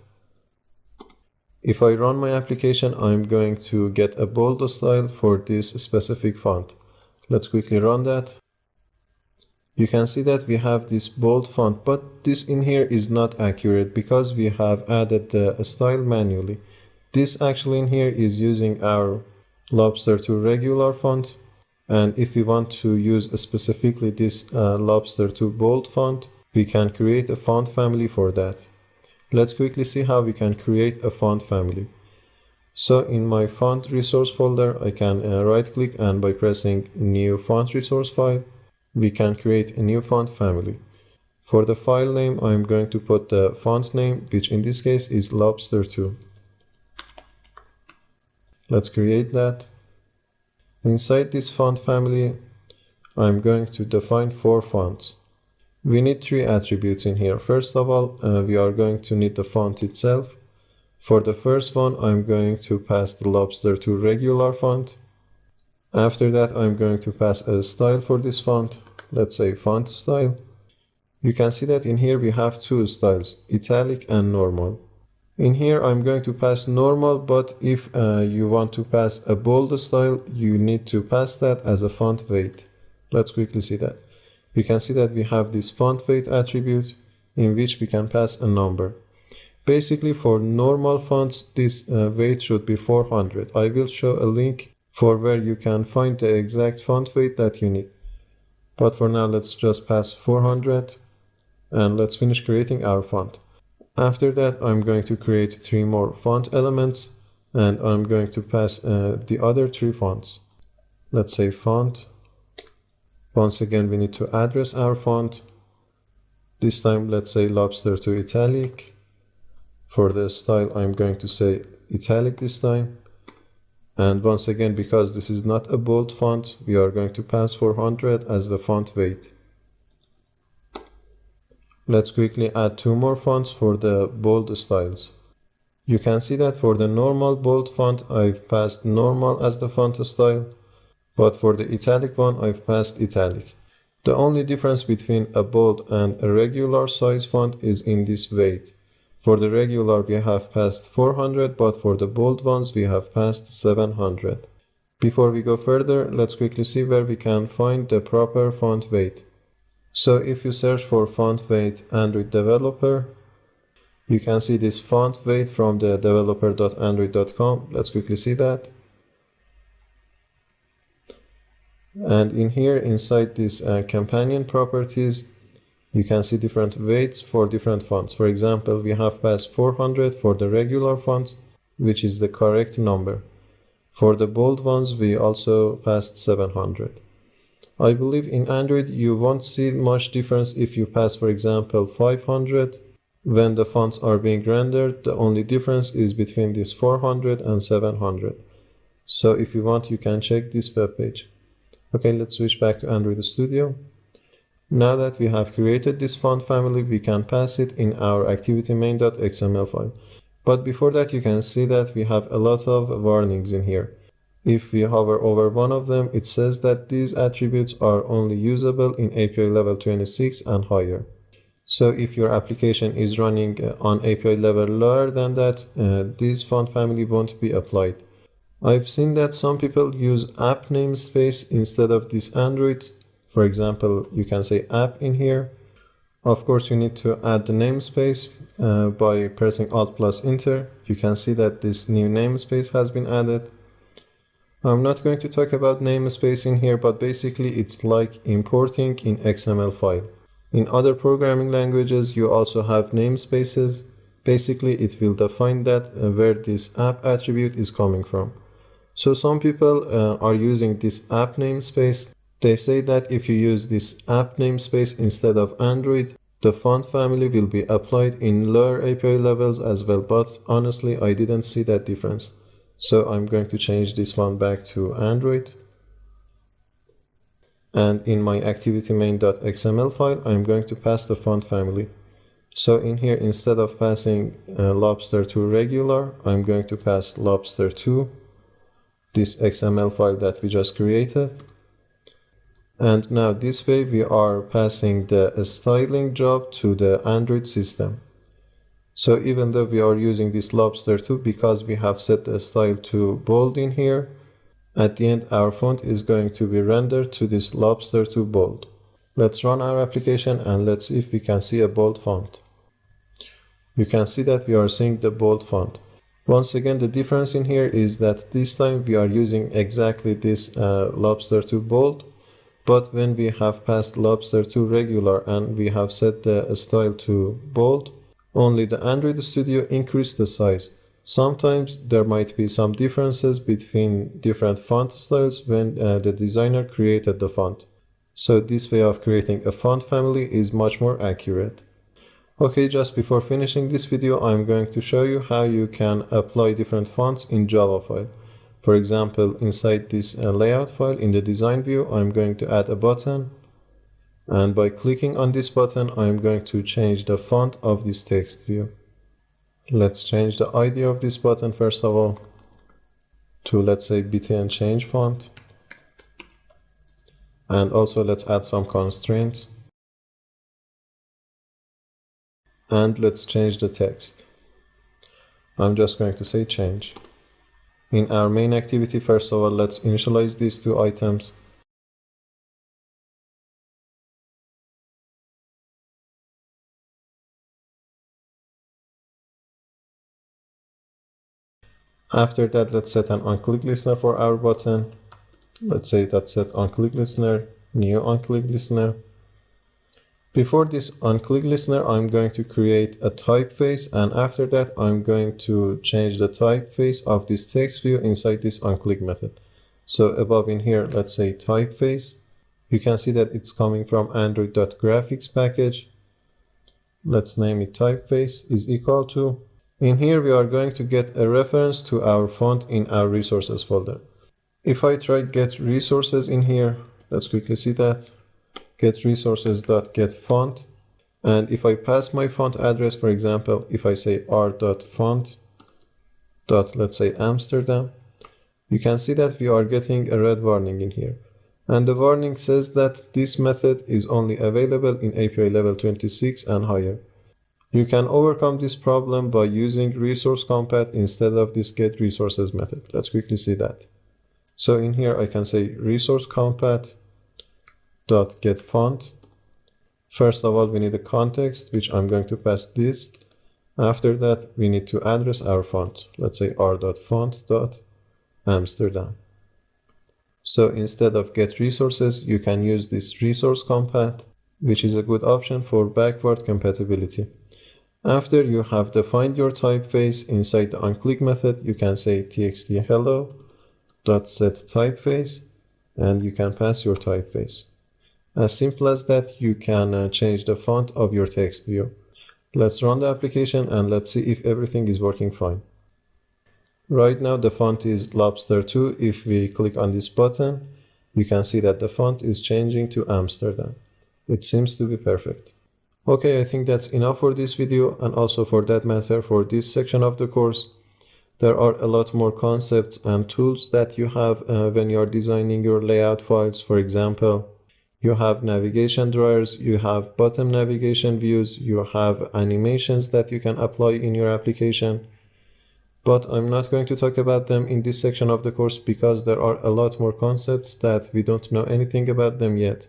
Speaker 2: If I run my application, I'm going to get a bold style for this specific font. Let's quickly run that. You can see that we have this bold font, but this in here is not accurate because we have added the style manually. This actually in here is using our lobster to regular font, and if we want to use specifically this lobster to bold font, we can create a font family for that. Let's quickly see how we can create a font family. So in my font resource folder, I can right click, and by pressing new font resource file, we can create a new font family. For the file name, I'm going to put the font name, which in this case is Lobster2. Let's create that. Inside this font family, I'm going to define 4 fonts. We need 3 attributes in here. First of all, we are going to need the font itself. For the first one, I'm going to pass the Lobster2 regular font. After that, I'm going to pass a style for this font. Let's say font style. You can see that in here we have 2 styles, italic and normal. In here I'm going to pass normal, but if you want to pass a bold style, you need to pass that as a font weight. Let's quickly see that. You can see that we have this font weight attribute in which we can pass a number. Basically for normal fonts, this weight should be 400. I will show a link for where you can find the exact font weight that you need. But for now, let's just pass 400 and let's finish creating our font. After that, I'm going to create 3 more font elements and I'm going to pass the other 3 fonts. Let's say font. Once again, we need to address our font. This time, let's say Lobster2 italic. For the style, I'm going to say italic this time. And once again, because this is not a bold font, we are going to pass 400 as the font weight. Let's quickly add 2 more fonts for the bold styles. You can see that for the normal bold font, I've passed normal as the font style, but for the italic one, I've passed italic. The only difference between a bold and a regular size font is in this weight. For the regular, we have passed 400, but for the bold ones, we have passed 700. Before we go further, let's quickly see where we can find the proper font weight. So if you search for font weight Android developer, you can see this font weight from the developer.android.com. Let's quickly see that. And in here, inside this companion properties, you can see different weights for different fonts. For example, we have passed 400 for the regular fonts, which is the correct number. For the bold ones, we also passed 700. I believe in Android, you won't see much difference if you pass, for example, 500. When the fonts are being rendered, the only difference is between this 400 and 700. So if you want, you can check this web page. Okay, let's switch back to Android Studio. Now that we have created this font family, we can pass it in our activity main.xml file. But before that, you can see that we have a lot of warnings in here. If we hover over one of them, it says that these attributes are only usable in API level 26 and higher. So if your application is running on API level lower than that, this font family won't be applied. I've seen that some people use app namespace instead of this Android. For example, you can say app in here. Of course, you need to add the namespace by pressing Alt plus Enter. You can see that this new namespace has been added. I'm not going to talk about namespace in here, but basically it's like importing in XML file. In other programming languages, you also have namespaces. Basically, it will define that where this app attribute is coming from. So some people are using this app namespace. They say that if you use this app namespace instead of Android, the font family will be applied in lower API levels as well, but honestly, I didn't see that difference. So I'm going to change this one back to Android. And in my activity main.xml file, I'm going to pass the font family. So in here, instead of passing Lobster2 regular, I'm going to pass Lobster2, this XML file that we just created. And now this way we are passing the styling job to the Android system. So even though we are using this Lobster2, because we have set the style to bold in here, at the end our font is going to be rendered to this Lobster2 bold. Let's run our application and let's see if we can see a bold font. You can see that we are seeing the bold font. Once again, the difference in here is that this time we are using exactly this Lobster2 bold. But when we have passed Lobster2 regular and we have set the style to bold, only the Android Studio increased the size. Sometimes there might be some differences between different font styles when the designer created the font. So this way of creating a font family is much more accurate. Okay, just before finishing this video, I'm going to show you how you can apply different fonts in Java file. For example, inside this layout file in the design view, I'm going to add a button. And by clicking on this button, I'm going to change the font of this text view. Let's change the ID of this button first of all to, let's say, BTN change font. And also let's add some constraints. And let's change the text. I'm just going to say change. In our main activity, first of all, let's initialize these two items. After that, let's set an onClick listener for our button. Let's say that set onClick listener, new onClick listener. Before this onClick listener, I'm going to create a typeface, and after that, I'm going to change the typeface of this text view inside this onClick method. So above in here, let's say typeface. You can see that it's coming from Android.graphics package. Let's name it typeface is equal to. In here, we are going to get a reference to our font in our resources folder. If I try get resources in here, let's quickly see that. Get resources.get font. And if I pass my font address, for example, if I say r.font, let's say Amsterdam, you can see that we are getting a red warning in here. And the warning says that this method is only available in API level 26 and higher. You can overcome this problem by using resource compat instead of this get resources method. Let's quickly see that. So in here I can say resource compat dot get font. First of all, we need a context, which I'm going to pass this. After that, we need to address our font. Let's say r.font.amsterdam. So instead of get resources, you can use this resource compat, which is a good option for backward compatibility. After you have defined your typeface inside the onClick method, you can say txt hello.setTypeface, and you can pass your typeface. As simple as that, you can change the font of your text view. Let's run the application and let's see if everything is working fine. Right now the font is Lobster 2. If we click on this button, you can see that the font is changing to Amsterdam. It seems to be perfect. Okay, I think that's enough for this video, and also for that matter for this section of the course. There are a lot more concepts and tools that you have when you are designing your layout files. For example, you have navigation drawers, you have bottom navigation views, you have animations that you can apply in your application. But I'm not going to talk about them in this section of the course because there are a lot more concepts that we don't know anything about them yet.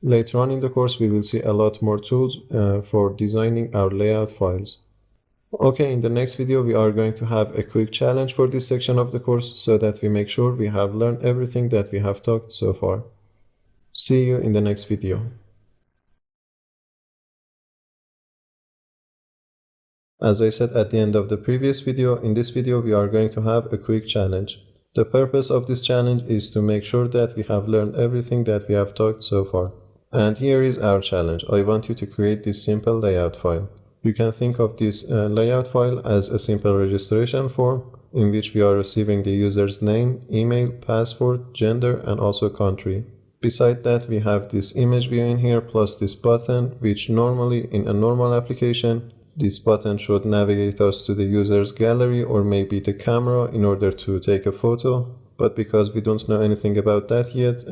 Speaker 2: Later on in the course, we will see a lot more tools for designing our layout files. Okay, in the next video, we are going to have a quick challenge for this section of the course so that we make sure we have learned everything that we have talked so far. See you in the next video. As I said at the end of the previous video, in this video, we are going to have a quick challenge. The purpose of this challenge is to make sure that we have learned everything that we have talked so far. And here is our challenge. I want you to create this simple layout file. You can think of this layout file as a simple registration form in which we are receiving the user's name, email, password, gender, and also country. Beside that, we have this image view in here plus this button, which normally in a normal application, this button should navigate us to the user's gallery or maybe the camera in order to take a photo. But because we don't know anything about that yet,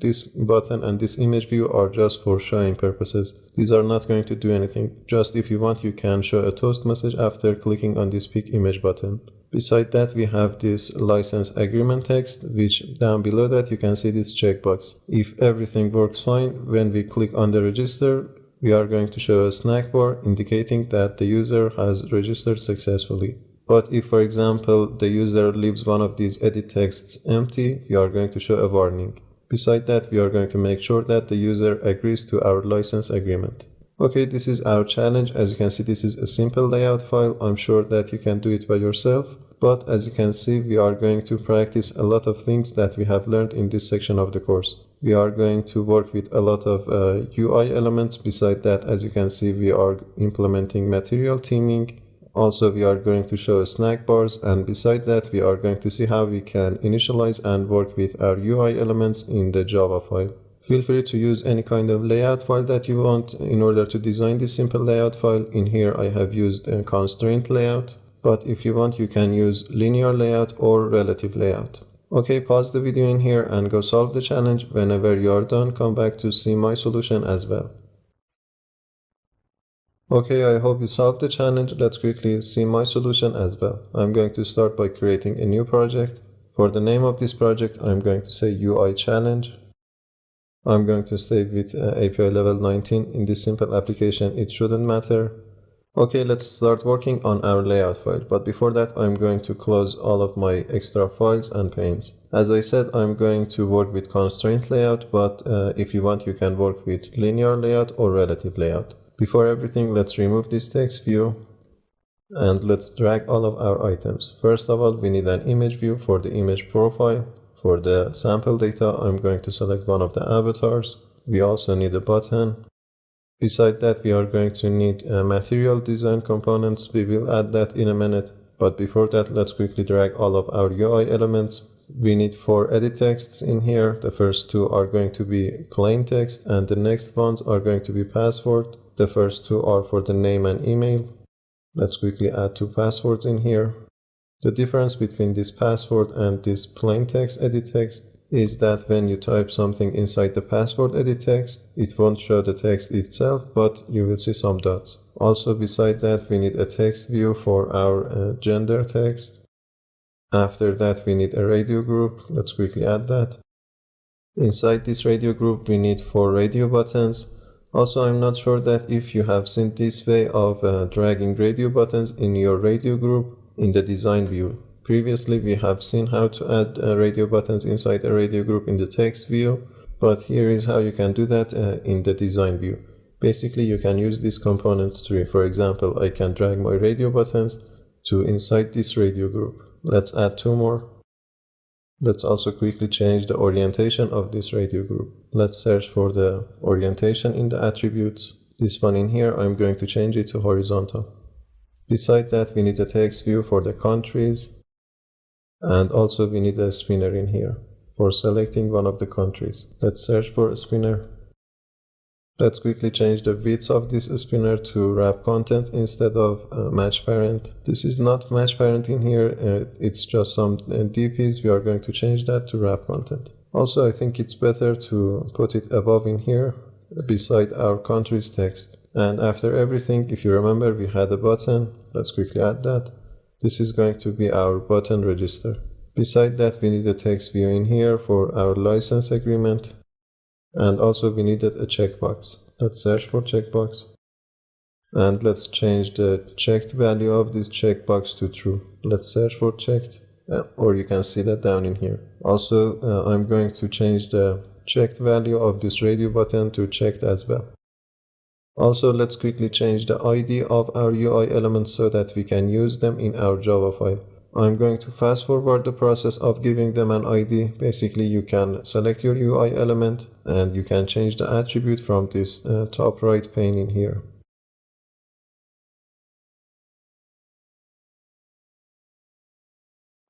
Speaker 2: this button and this image view are just for showing purposes. These are not going to do anything. Just if you want, you can show a toast message after clicking on this pick image button. Beside that, we have this license agreement text, which down below that you can see this checkbox. If everything works fine, when we click on the register, we are going to show a snack bar indicating that the user has registered successfully. But if, for example, the user leaves one of these edit texts empty, we are going to show a warning. Beside that, we are going to make sure that the user agrees to our license agreement. Okay, this is our challenge. As you can see, this is a simple layout file. I'm sure that you can do it by yourself. But as you can see, we are going to practice a lot of things that we have learned in this section of the course. We are going to work with a lot of UI elements. Beside that, as you can see, we are implementing material theming. Also, we are going to show snack bars, and beside that, we are going to see how we can initialize and work with our UI elements in the Java file. Feel free to use any kind of layout file that you want in order to design this simple layout file. In here, I have used a constraint layout, but if you want, you can use linear layout or relative layout. Okay, pause the video in here and go solve the challenge. Whenever you are done, come back to see my solution as well. Okay, I hope you solved the challenge. Let's quickly see my solution as well. I'm going to start by creating a new project. For the name of this project, I'm going to say UI challenge. I'm going to save with API level 19. In this simple application, it shouldn't matter. Okay, let's start working on our layout file. But before that, I'm going to close all of my extra files and panes. As I said, I'm going to work with constraint layout, but if you want, you can work with linear layout or relative layout. Before everything, let's remove this text view and let's drag all of our items. First of all, we need an image view for the image profile. For the sample data, I'm going to select one of the avatars. We also need a button. Beside that, we are going to need material design components. We will add that in a minute. But before that, let's quickly drag all of our UI elements. We need 4 edit texts in here. The first 2 are going to be plain text, and the next ones are going to be password. The first 2 are for the name and email. Let's quickly add 2 passwords in here. The difference between this password and this plain text edit text is that when you type something inside the password edit text, it won't show the text itself, but you will see some dots. Also, beside that, we need a text view for our gender text. After that, we need a radio group. Let's quickly add that. Inside this radio group, we need 4 radio buttons. Also, I'm not sure that if you have seen this way of dragging radio buttons in your radio group in the design view. Previously, we have seen how to add radio buttons inside a radio group in the text view, but here is how you can do that in the design view. Basically, you can use this component tree. For example, I can drag my radio buttons to inside this radio group. Let's add 2 more. Let's also quickly change the orientation of this radio group. Let's search for the orientation in the attributes. This one in here, I'm going to change it to horizontal. Beside that, we need a text view for the countries. And also we need a spinner in here for selecting one of the countries. Let's search for a spinner. Let's quickly change the width of this spinner to wrap content instead of match parent. This is not match parent in here, it's just some DPs. We are going to change that to wrap content. Also, I think it's better to put it above in here beside our countries text. And after everything, if you remember, we had a button. Let's quickly add that. This is going to be our button register. Beside that, we need a text view in here for our license agreement. And also we needed a checkbox. Let's search for checkbox. And let's change the checked value of this checkbox to true. Let's search for checked. Or you can see that down in here. Also, I'm going to change the checked value of this radio button to checked as well. Also, let's quickly change the ID of our UI elements so that we can use them in our Java file. I'm going to fast forward the process of giving them an ID. Basically, you can select your UI element and you can change the attribute from this top right pane in here.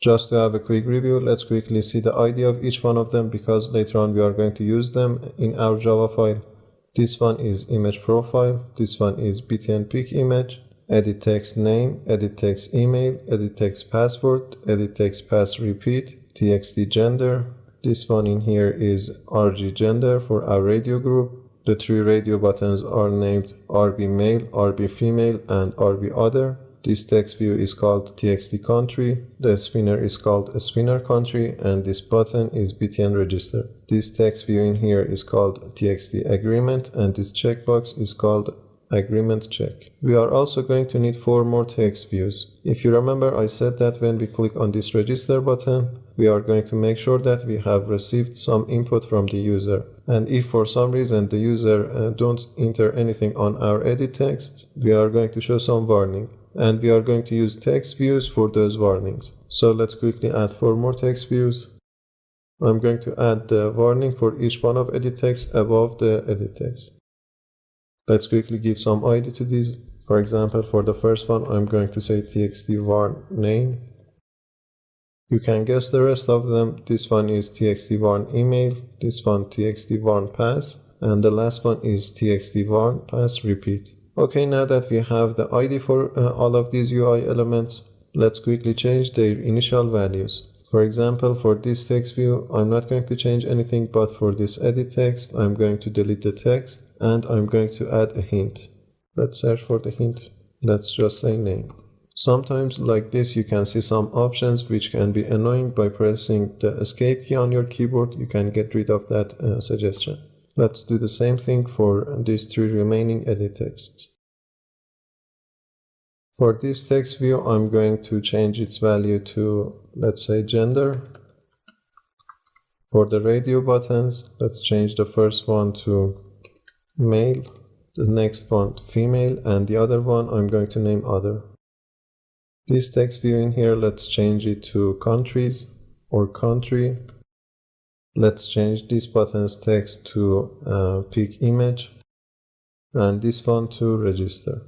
Speaker 2: Just to have a quick review, let's quickly see the ID of each one of them because later on we are going to use them in our Java file. This one is image profile, this one is btn pic image, edit text name, edit text email, edit text password, edit text pass repeat, txt gender. This one in here is rg gender for our radio group. The 3 radio buttons are named rb male, rb female, and rb other. This text view is called txt country, the spinner is called a spinner country, and this button is btn register. This text view in here is called txt agreement, and this checkbox is called agreement check. We are also going to need 4 more text views. If you remember, I said that when we click on this register button, we are going to make sure that we have received some input from the user. And if for some reason the user don't enter anything on our edit text, we are going to show some warning. And we are going to use text views for those warnings. So let's quickly add 4 more text views. I'm going to add the warning for each one of edit text above the edit text. Let's quickly give some ID to these. For example, for the first one, I'm going to say txt warn name. You can guess the rest of them. This one is txt warn email, this one txt warn pass, and the last one is txt warn pass repeat. Okay, now that we have the ID for all of these UI elements, let's quickly change their initial values. For example, for this text view, I'm not going to change anything, but for this edit text, I'm going to delete the text and I'm going to add a hint. Let's search for the hint. Let's just say name. Sometimes like this, you can see some options which can be annoying. By pressing the escape key on your keyboard, you can get rid of that suggestion. Let's do the same thing for these 3 remaining edit texts. For this text view, I'm going to change its value to, let's say, gender. For the radio buttons, let's change the first one to male, the next one to female, and the other one I'm going to name other. This text view in here, let's change it to countries or country. Let's change this button's text to pick image and this one to register.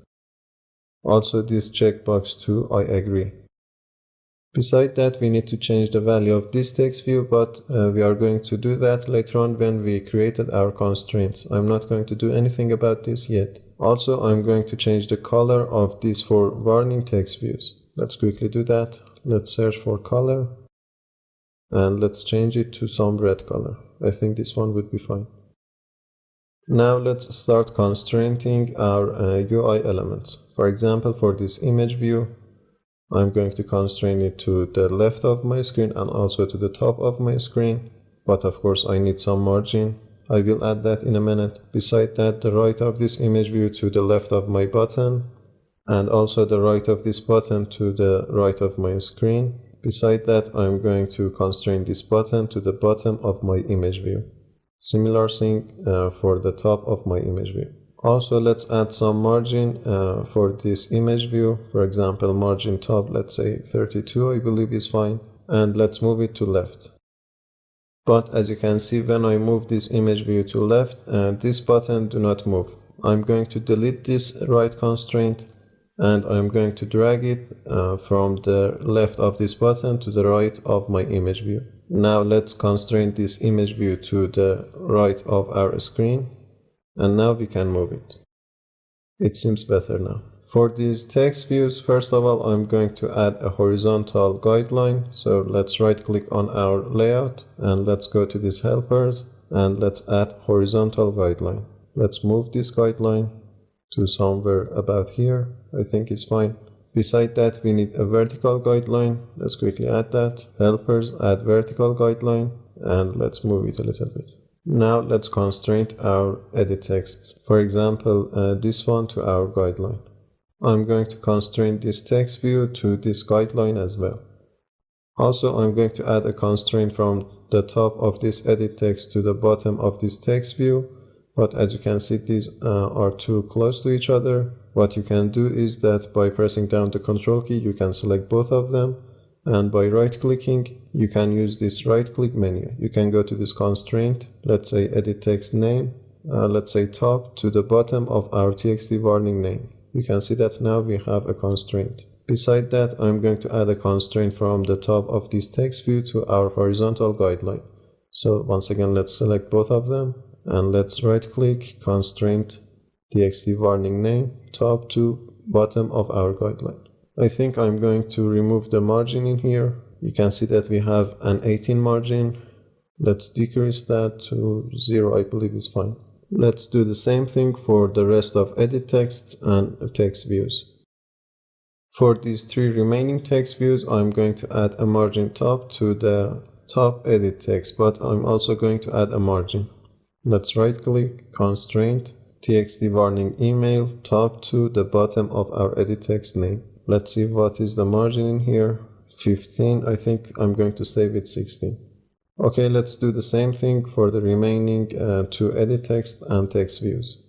Speaker 2: Also this checkbox to I agree. Besides that, we need to change the value of this text view, but we are going to do that later on when we created our constraints. I'm not going to do anything about this yet. Also, I'm going to change the color of these 4 warning text views. Let's quickly do that. Let's search for color and let's change it to some red color. I think this one would be fine. Now let's start constraining our UI elements. For example, for this image view, I'm going to constrain it to the left of my screen and also to the top of my screen. But of course, I need some margin. I will add that in a minute. Besides that, the right of this image view to the left of my button, and also the right of this button to the right of my screen. Besides that, I'm going to constrain this button to the bottom of my image view. Similar thing for the top of my image view. Also, let's add some margin for this image view. For example, margin top, let's say 32, I believe is fine. And let's move it to left. But as you can see, when I move this image view to left, this button do not move. I'm going to delete this right constraint and I'm going to drag it from the left of this button to the right of my image view. Now let's constrain this image view to the right of our screen. And now we can move it. It seems better now. For these text views, first of all, I'm going to add a horizontal guideline. So let's right click on our layout and let's go to these helpers and let's add horizontal guideline. Let's move this guideline to somewhere about here. I think it's fine. Beside that, we need a vertical guideline. Let's quickly add that. Helpers, add vertical guideline, and let's move it a little bit. Now let's constrain our edit texts. For example, this one to our guideline. I'm going to constrain this text view to this guideline as well. Also, I'm going to add a constraint from the top of this edit text to the bottom of this text view. But as you can see, these are too close to each other. What you can do is that by pressing down the control key, you can select both of them. And by right clicking, you can use this right click menu. You can go to this constraint, let's say edit text name, let's say top to the bottom of our txt warning name. You can see that now we have a constraint. Beside that, I'm going to add a constraint from the top of this text view to our horizontal guideline. So once again, let's select both of them and let's right click, constraint txt warning name, top to bottom of our guideline. I think I'm going to remove the margin in here. You can see that we have an 18 margin. Let's decrease that to 0, I believe is fine. Let's do the same thing for the rest of edit texts and text views. For these 3 remaining text views, I'm going to add a margin top to the top edit text, but I'm also going to add a margin. Let's right click, constraint, txt warning email, top to the bottom of our edit text name. Let's see what is the margin in here. 15. I think I'm going to stay with 16. Okay, let's do the same thing for the remaining two edit text and text views.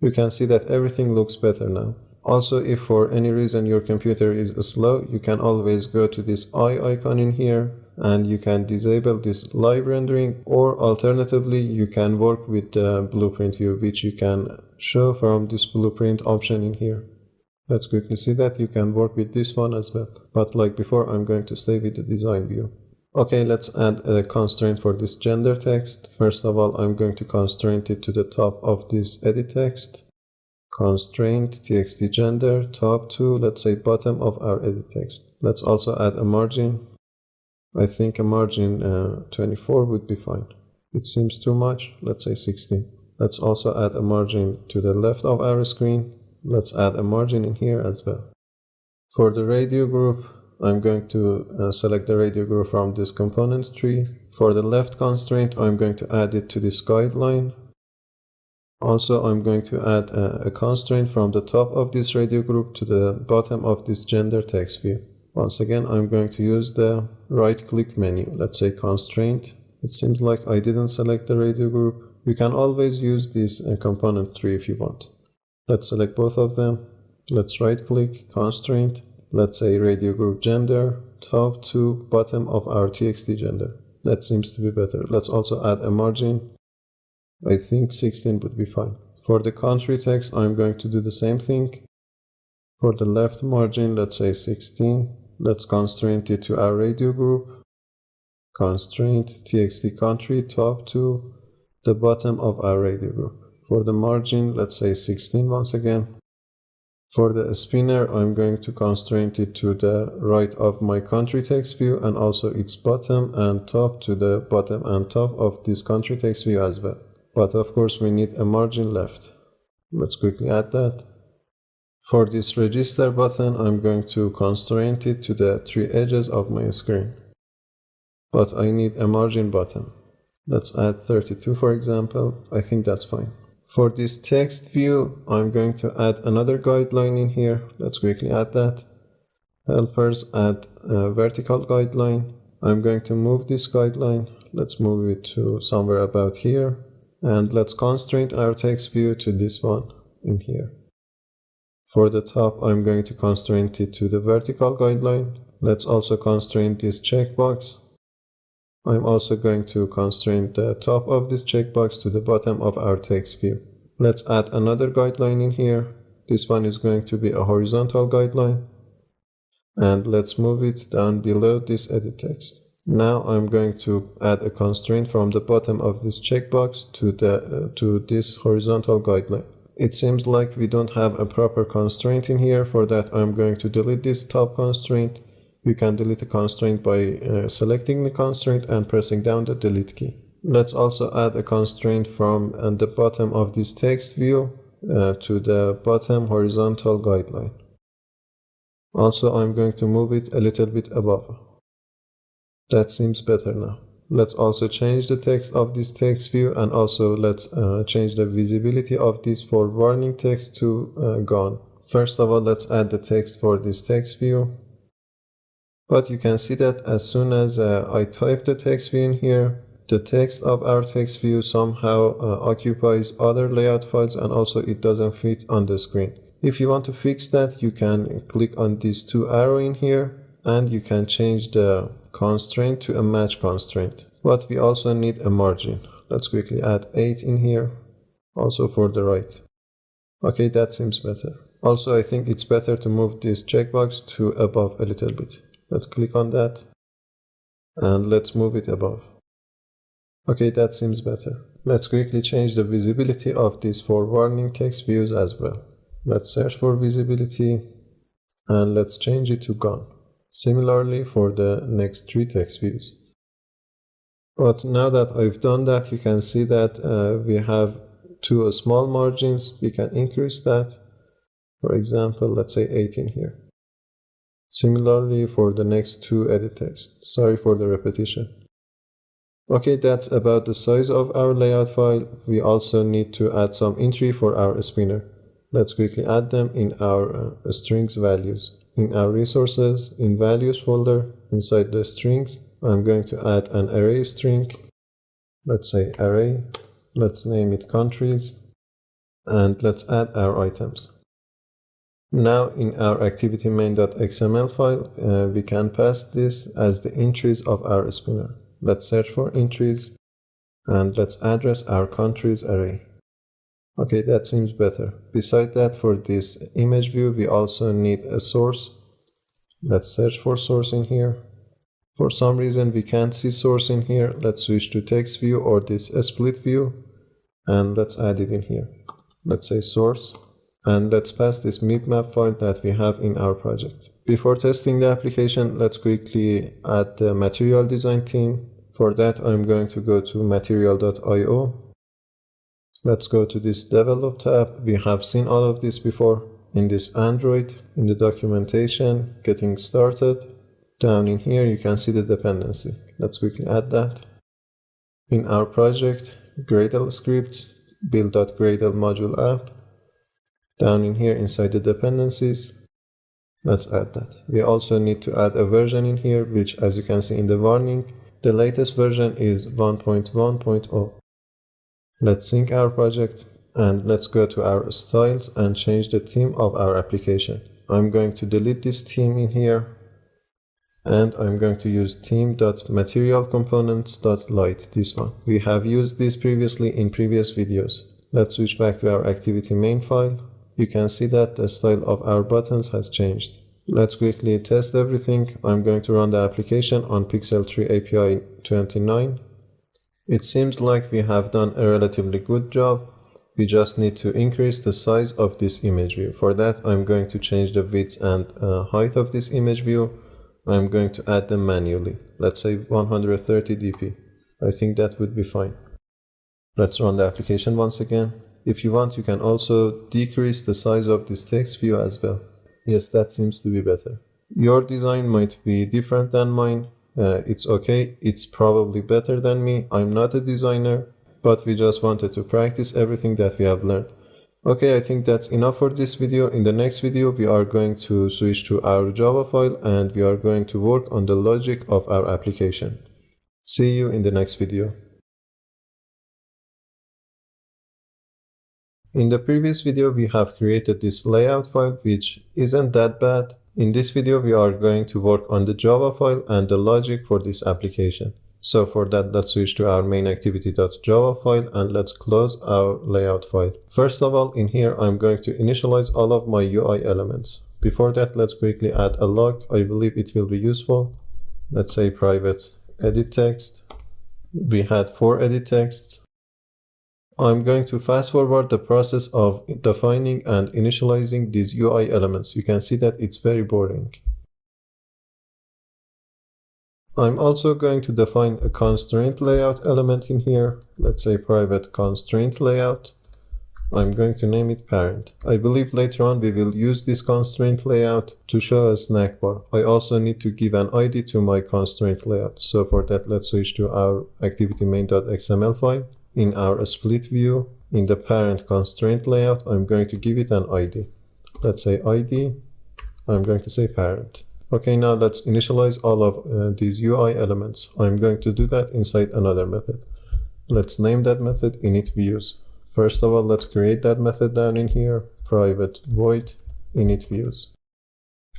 Speaker 2: You can see that everything looks better now. Also, if for any reason your computer is slow, you can always go to this eye icon in here and you can disable this live rendering, or alternatively you can work with the blueprint view, which you can show from this blueprint option in here. Let's quickly see that you can work with this one as well. But like before, I'm going to stay with the design view. Okay, let's add a constraint for this gender text. First of all, I'm going to constraint it to the top of this edit text. Constraint txt gender top to, let's say, bottom of our edit text. Let's also add a margin. I think a margin 24 would be fine. It seems too much. Let's say 16. Let's also add a margin to the left of our screen. Let's add a margin in here as well. For the radio group, I'm going to select the radio group from this component tree. For the left constraint, I'm going to add it to this guideline. Also, I'm going to add a constraint from the top of this radio group to the bottom of this gender text view. Once again, I'm going to use the right-click menu. Let's say constraint. It seems like I didn't select the radio group. You can always use this component tree if you want. Let's select both of them. Let's right-click, constraint. Let's say radio group gender, top to bottom of our txt gender. That seems to be better. Let's also add a margin. I think 16 would be fine. For the country text, I'm going to do the same thing. For the left margin, let's say 16. Let's constraint it to our radio group. Constraint txt country top to the bottom of our radio group. For the margin, let's say 16 once again. For the spinner, I'm going to constraint it to the right of my country text view and also its bottom and top to the bottom and top of this country text view as well. But of course, we need a margin left. Let's quickly add that. For this register button, I'm going to constraint it to the three edges of my screen. But I need a margin button. Let's add 32, for example. I think that's fine. For this text view, I'm going to add another guideline in here. Let's quickly add that. Helpers, add a vertical guideline. I'm going to move this guideline. Let's move it to somewhere about here. And let's constraint our text view to this one in here. For the top, I'm going to constraint it to the vertical guideline. Let's also constraint this checkbox. I'm also going to constrain the top of this checkbox to the bottom of our text view. Let's add another guideline in here. This one is going to be a horizontal guideline. And let's move it down below this edit text. Now I'm going to add a constraint from the bottom of this checkbox to this horizontal guideline. It seems like we don't have a proper constraint in here. For that, I'm going to delete this top constraint. You can delete a constraint by selecting the constraint and pressing down the delete key. Let's also add a constraint from the bottom of this text view to the bottom horizontal guideline. Also, I'm going to move it a little bit above. That seems better now. Let's also change the text of this text view, and also let's change the visibility of this for warning text to gone. First of all, let's add the text for this text view. But you can see that as soon as I type the text view in here, the text of our text view somehow occupies other layout files, and also it doesn't fit on the screen. If you want to fix that, you can click on these two arrows in here, and you can change the constraint to a match constraint. But we also need a margin. Let's quickly add 8 in here, also for the right. Okay, that seems better. Also, I think it's better to move this checkbox to above a little bit. Let's click on that and let's move it above. Okay, that seems better. Let's quickly change the visibility of these for warning text views as well. Let's search for visibility and let's change it to gone. Similarly for the next three text views. But now that I've done that, you can see that we have two small margins. We can increase that. For example, let's say 18 here. Similarly for the next two edit text. Sorry for the repetition. Okay, that's about the size of our layout file. We also need to add some entry for our spinner. Let's quickly add them in our strings values. in our resources, in values folder, inside the strings, I'm going to add an array string. Let's say array. Let's name it countries. And let's add our items. Now in our activity main.xml file, we can pass this as the entries of our spinner. Let's search for entries and let's address our countries array. Okay, that seems better. Besides that, for this image view, we also need a source. Let's search for source in here. For some reason, we can't see source in here. Let's switch to text view or this split view and let's add it in here. Let's say source. And let's pass this bitmap file that we have in our project. Before testing the application, let's quickly add the material design theme. For that, I'm going to go to material.io. Let's go to this develop tab. We have seen all of this before in this Android, in the documentation, getting started. Down in here, you can see the dependency. Let's quickly add that. In our project, Gradle script, build.gradle module app. Down in here inside the dependencies, let's add that. We also need to add a version in here, which as you can see in the warning, the latest version is 1.1.0. Let's sync our project and let's go to our styles and change the theme of our application. I'm going to delete this theme in here and I'm going to use theme.materialComponents.light, this one. We have used this previously in previous videos. Let's switch back to our activity main file. You can see that the style of our buttons has changed. Let's quickly test everything. I'm going to run the application on Pixel 3 API 29. It seems like we have done a relatively good job. We just need to increase the size of this image view. For that, I'm going to change the width and height of this image view. I'm going to add them manually. Let's say 130 dp. I think that would be fine. Let's run the application once again. If you want, you can also decrease the size of this text view as well. Yes, that seems to be better. Your design might be different than mine. It's okay. It's probably better than me. I'm not a designer, but we just wanted to practice everything that we have learned. Okay, I think that's enough for this video. In the next video, we are going to switch to our Java file and we are going to work on the logic of our application. See you in the next video. In the previous video, we have created this layout file, which isn't that bad. In this video, we are going to work on the Java file and the logic for this application. So for that, let's switch to our main activity.java file and let's close our layout file. First of all, in here, I'm going to initialize all of my UI elements. Before that, let's quickly add a log. I believe it will be useful. Let's say private edit text. We had 4 edit texts. I'm going to fast forward the process of defining and initializing these UI elements. You can see that it's very boring. I'm also going to define a constraint layout element in here. Let's say private constraint layout. I'm going to name it parent. I believe later on we will use this constraint layout to show a snack bar. I also need to give an ID to my constraint layout. So for that, let's switch to our activity main.xml file. In our split view, in the parent constraint layout, I'm going to give it an ID. Let's say ID. I'm going to say parent. Okay, now let's initialize all of these UI elements. I'm going to do that inside another method. Let's name that method initViews. First of all, let's create that method down in here. Private void initViews.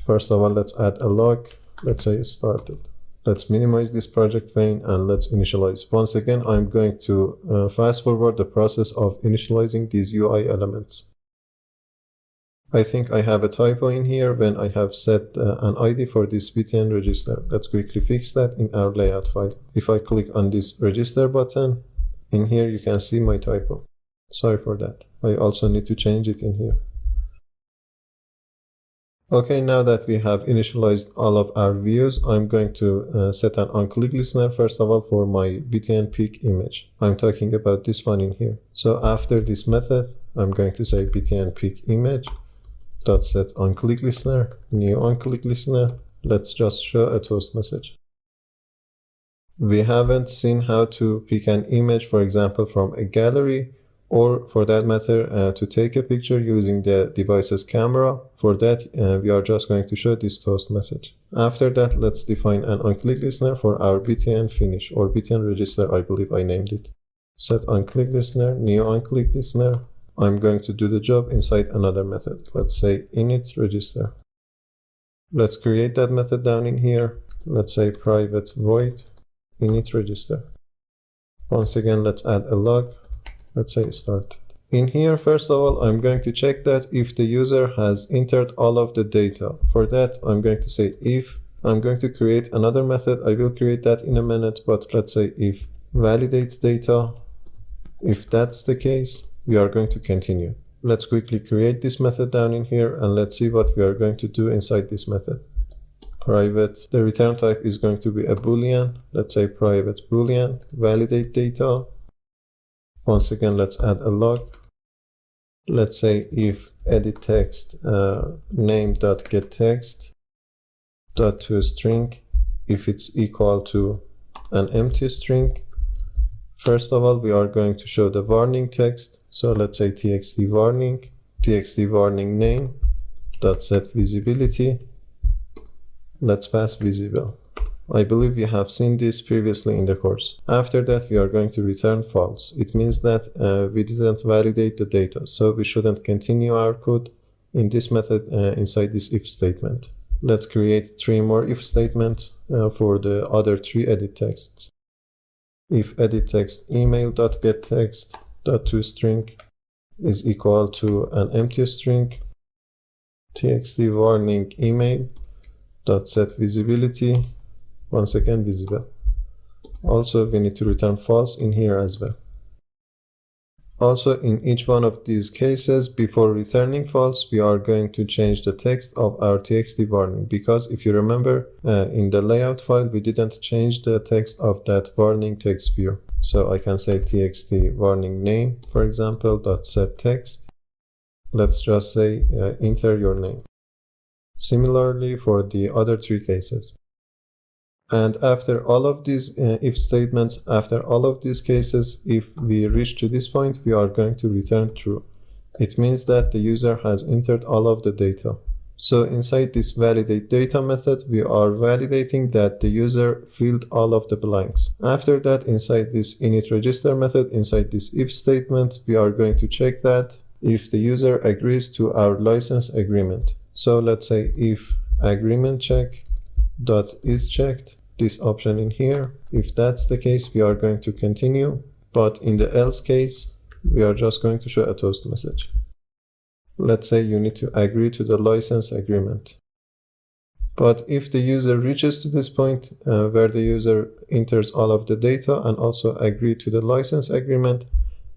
Speaker 2: First of all, let's add a log. Let's say started. Let's minimize this project pane and let's initialize. Once again, I'm going to fast forward the process of initializing these UI elements. I think I have a typo in here when I have set an ID for this btn register. Let's quickly fix that in our layout file. If I click on this register button, in here you can see my typo. Sorry for that. I also need to change it in here. Okay, now that we have initialized all of our views, I'm going to set an onClick listener first of all for my btn pick image. I'm talking about this one in here. So after this method, I'm going to say btn pick image dot set onClick listener, new onClick listener. Let's just show a toast message. We haven't seen how to pick an image, for example, from a gallery or for that matter, to take a picture using the device's camera. For that, we are just going to show this toast message. After that, let's define an onClick listener for our btn finish, or btn register, I believe I named it. Set onClick listener, new onClick listener. I'm going to do the job inside another method. Let's say init register. Let's create that method down in here. Let's say private void init register. Once again, let's add a log. Let's say start. In here, first of all, I'm going to check that if the user has entered all of the data. For that, I'm going to say if. I'm going to create another method. I will create that in a minute, but let's say if validate data. If that's the case, we are going to continue. Let's quickly create this method down in here, and let's see what we are going to do inside this method. Private, the return type is going to be a boolean. Let's say private boolean, validate data. Once again, let's add a log. Let's say if edit text name.getText .toString, if it's equal to an empty string. First of all, we are going to show the warning text. So let's say txt warning name dot set visibility. Let's pass visible. I believe we have seen this previously in the course. After that, we are going to return false. It means that we didn't validate the data, so we shouldn't continue our code in this method inside this if statement. Let's create 3 more if statements for the other 3 edit texts. If edit text email.getText.toString is equal to an empty string, txt warning email dot set visibility, once again visible. Also, we need to return false in here as well. Also, in each one of these cases, before returning false, we are going to change the text of our txt warning, because if you remember, in the layout file, we didn't change the text of that warning text view. So I can say txt warning name, for example, dot set text. Let's just say enter your name. Similarly for the other 3 cases. And after all of these if statements, after all of these cases, if we reach to this point, we are going to return true. It means that the user has entered all of the data. So inside this validate data method, we are validating that the user filled all of the blanks. After that, inside this init register method, inside this if statement, we are going to check that if the user agrees to our license agreement. So let's say if agreement check dot is checked, this option in here. If that's the case, we are going to continue, but in the else case, we are just going to show a toast message. Let's say you need to agree to the license agreement. But if the user reaches to this point where the user enters all of the data and also agree to the license agreement,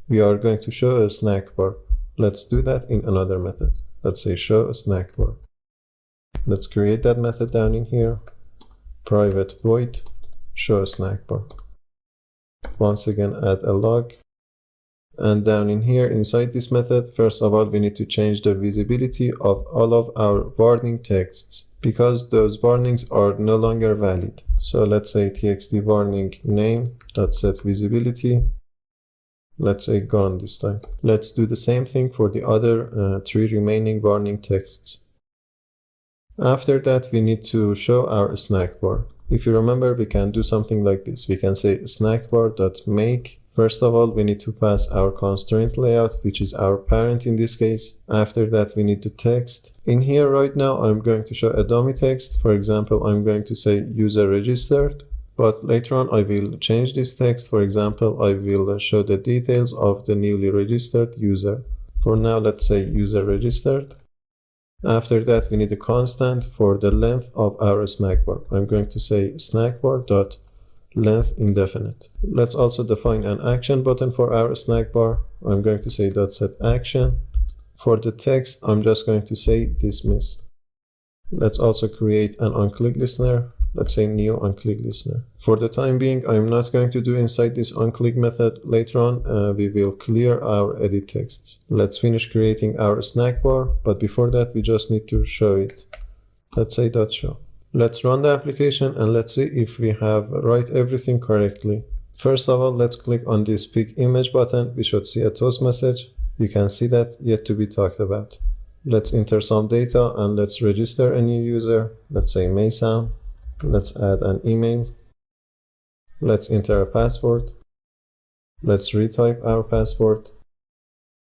Speaker 2: we are going to show a snack bar. Let's do that in another method. Let's say show a snack bar. Let's create that method down in here. Private void show a snack bar. Once again, add a log. And down in here, inside this method, first of all, we need to change the visibility of all of our warning texts, because those warnings are no longer valid. So let's say txt warning name dot set visibility. Let's say gone this time. Let's do the same thing for the other 3 remaining warning texts. After that, we need to show our snack bar. If you remember, we can do something like this. We can say snackbar.make. First of all, we need to pass our constraint layout, which is our parent in this case. After that, we need the text. In here right now, I'm going to show a dummy text. For example, I'm going to say user registered. But later on, I will change this text. For example, I will show the details of the newly registered user. For now, let's say user registered. After that, we need a constant for the length of our snack bar. I'm going to say snackbar.length indefinite. Let's also define an action button for our snack bar. I'm going to say .setAction. For the text, I'm just going to say dismiss. Let's also create an onClick listener. Let's say new onClick listener. For the time being, I'm not going to do inside this onClick method. Later on, we will clear our edit texts. Let's finish creating our snack bar, but before that, we just need to show it. Let's say .show. Let's run the application and let's see if we have write everything correctly. First of all, let's click on this pick image button. We should see a toast message. You can see that yet to be talked about. Let's enter some data and let's register a new user. Let's say Maysam. Let's add an email. Let's enter a password. Let's retype our password.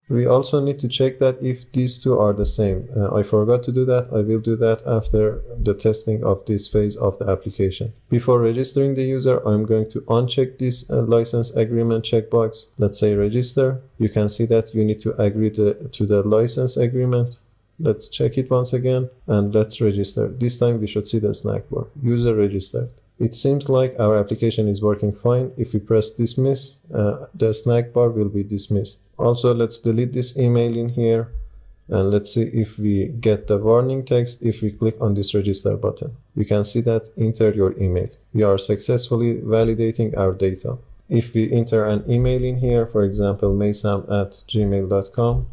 Speaker 2: We also need to check that if these two are the same. I forgot to do that. I will do that after the testing of this phase of the application. Before registering the user, I'm going to uncheck this license agreement checkbox. Let's say register. You can see that you need to agree to the license agreement. Let's check it once again and let's register. This time we should see the snack bar. User registered. It seems like our application is working fine. If we press dismiss, the snack bar will be dismissed. Also, let's delete this email in here and let's see if we get the warning text if we click on this register button. You can see that enter your email. We are successfully validating our data. If we enter an email in here, for example, maysam@gmail.com,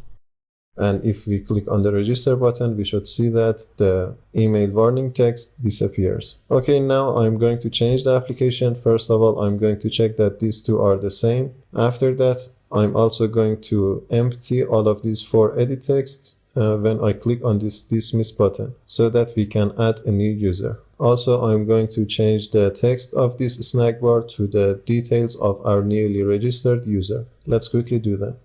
Speaker 2: and if we click on the register button, we should see that the email warning text disappears. Okay, now I'm going to change the application. First of all, I'm going to check that these two are the same. After that, I'm also going to empty all of these 4 edit texts when I click on this dismiss button so that we can add a new user. Also, I'm going to change the text of this snack bar to the details of our newly registered user. Let's quickly do that.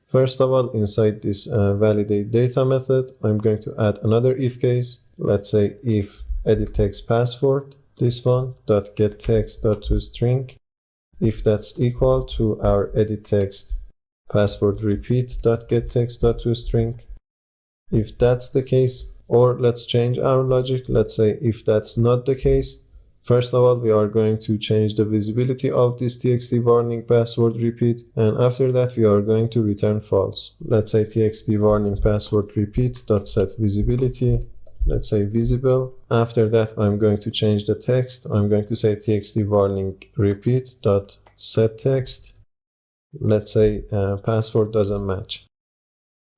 Speaker 2: First of all, inside this validate data method, I'm going to add another if case. Let's say if edit text password, this one, .get text .toString, if that's equal to our edit text password repeat .get text .toString. If that's the case, or let's change our logic. Let's say if that's not the case, first of all, we are going to change the visibility of this txt warning password repeat, and after that we are going to return false. Let's say txt warning password repeat .set visibility. Let's say visible. After that, I'm going to change the text. I'm going to say txt warning repeat .set text. Let's say password doesn't match.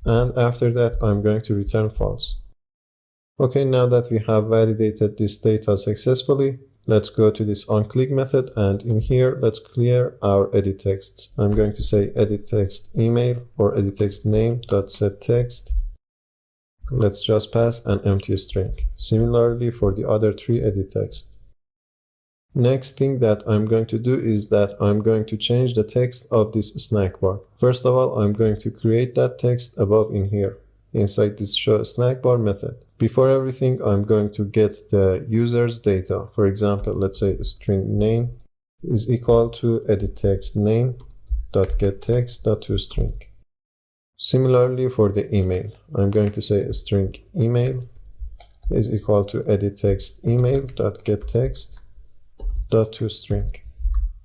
Speaker 2: And after that, I'm going to return false. Okay, now that we have validated this data successfully, let's go to this onClick method, and in here, let's clear our edit texts. I'm going to say edit text email or edit text name .set text. Let's just pass an empty string. Similarly for the other 3 edit texts. Next thing that I'm going to do is that I'm going to change the text of this snack bar. First of all, I'm going to create that text above in here, inside this show snack bar method. Before everything, I'm going to get the user's data. For example, let's say string name is equal to edit text name .get text .toString. Similarly for the email, I'm going to say string email is equal to edit text email .get text .toString.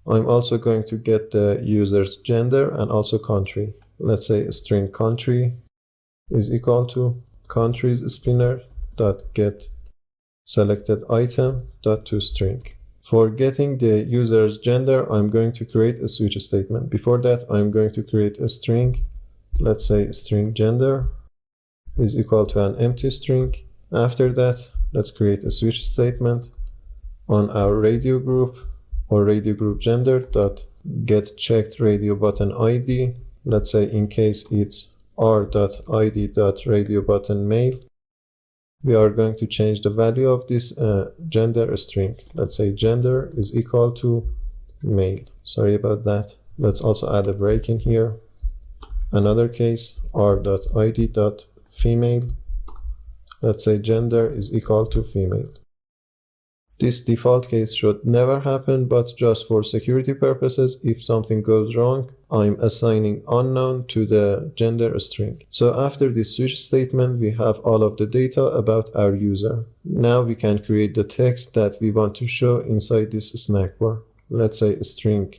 Speaker 2: I'm also going to get the user's gender and also country. Let's say string country is equal to country's spinner .get selected item .toString. For getting the user's gender, I'm going to create a switch statement. Before that, I'm going to create a string. Let's say string gender is equal to an empty string. After that, let's create a switch statement on our radio group or radio group gender .get checked radio button ID. Let's say in case it's r.id.radio button male, we are going to change the value of this gender string. Let's say gender is equal to male. Sorry about that. Let's also add a break in here. Another case, r.id.female. Let's say gender is equal to female. This default case should never happen, but just for security purposes, if something goes wrong, I'm assigning unknown to the gender string. So after this switch statement, we have all of the data about our user. Now we can create the text that we want to show inside this snack bar. Let's say string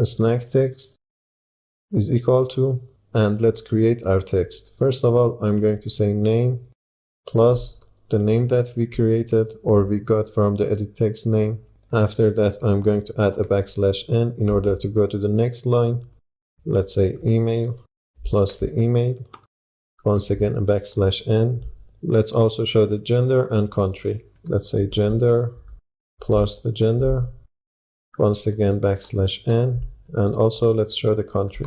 Speaker 2: snack text is equal to, and let's create our text. First of all, I'm going to say name plus the name that we created or we got from the edit text name. After that, I'm going to add a \n in order to go to the next line. Let's say email plus the email. Once again, a \n. Let's also show the gender and country. Let's say gender plus the gender. once again \n, and also let's show the country.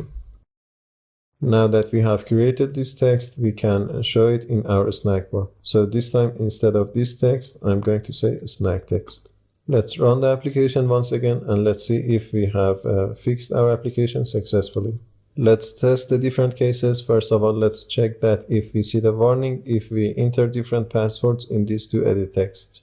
Speaker 2: Now that we have created this text, we can show it in our snack bar. So this time, instead of this text, I'm going to say snack text. Let's run the application once again, and let's see if we have fixed our application successfully. Let's test the different cases. First of all, let's check that if we see the warning, if we enter different passwords in these two edit texts.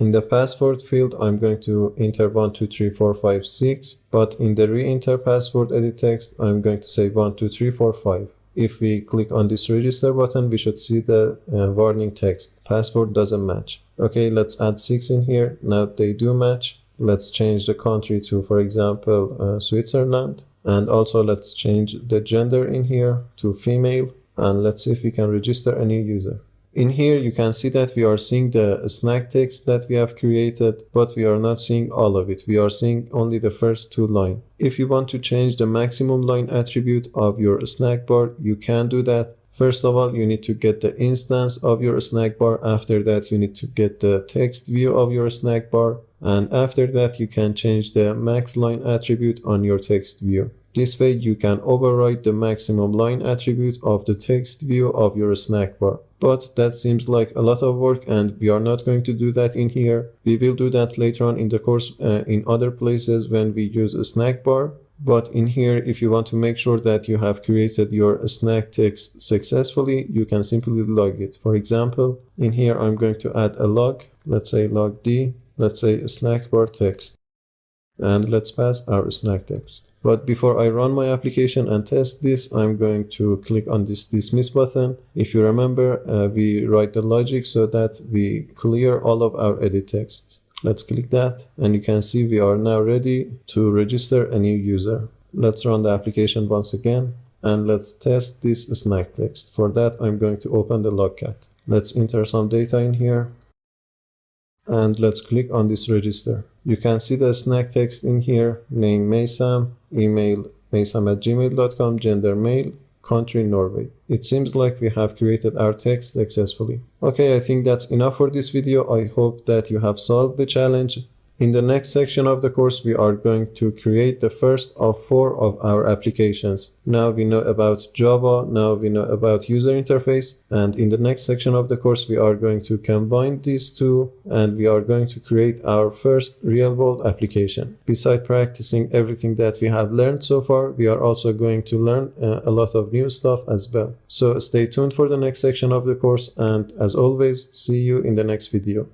Speaker 2: In the password field, I'm going to enter 123456, but in the re-enter password edit text, I'm going to say 12345. If we click on this register button, we should see the warning text. Password doesn't match. Okay, let's add 6 in here. Now they do match. Let's change the country to, for example, Switzerland. And also let's change the gender in here to female. And let's see if we can register a new user. In here, you can see that we are seeing the snack text that we have created, but we are not seeing all of it. We are seeing only the first 2 lines. If you want to change the maximum line attribute of your snack bar, you can do that. First of all, you need to get the instance of your snack bar. After that, you need to get the text view of your snack bar. And after that, you can change the max line attribute on your text view. This way, you can override the maximum line attribute of the text view of your snack bar. But that seems like a lot of work, and we are not going to do that in here. We will do that later on in the course in other places when we use a snack bar. But in here, if you want to make sure that you have created your snack text successfully, you can simply log it. For example, in here, I'm going to add a log. Let's say log D. Let's say snack bar text. And let's pass our snack text. But before I run my application and test this, I'm going to click on this dismiss button. If you remember, we write the logic so that we clear all of our edit texts. Let's click that, and you can see we are now ready to register a new user. Let's run the application once again, and let's test this snack text. For that, I'm going to open the logcat. Let's enter some data in here, and let's click on this register. You can see the snack text in here, name Maysam, email maysam@gmail.com, gender male, country Norway. It seems like we have created our text successfully. Okay, I think that's enough for this video. I hope that you have solved the challenge. In the next section of the course, we are going to create the first of 4 of our applications. Now we know about Java, now we know about user interface, and in the next section of the course, we are going to combine these two, and we are going to create our first real-world application. Besides practicing everything that we have learned so far, we are also going to learn a lot of new stuff as well. So stay tuned for the next section of the course, and as always, see you in the next video.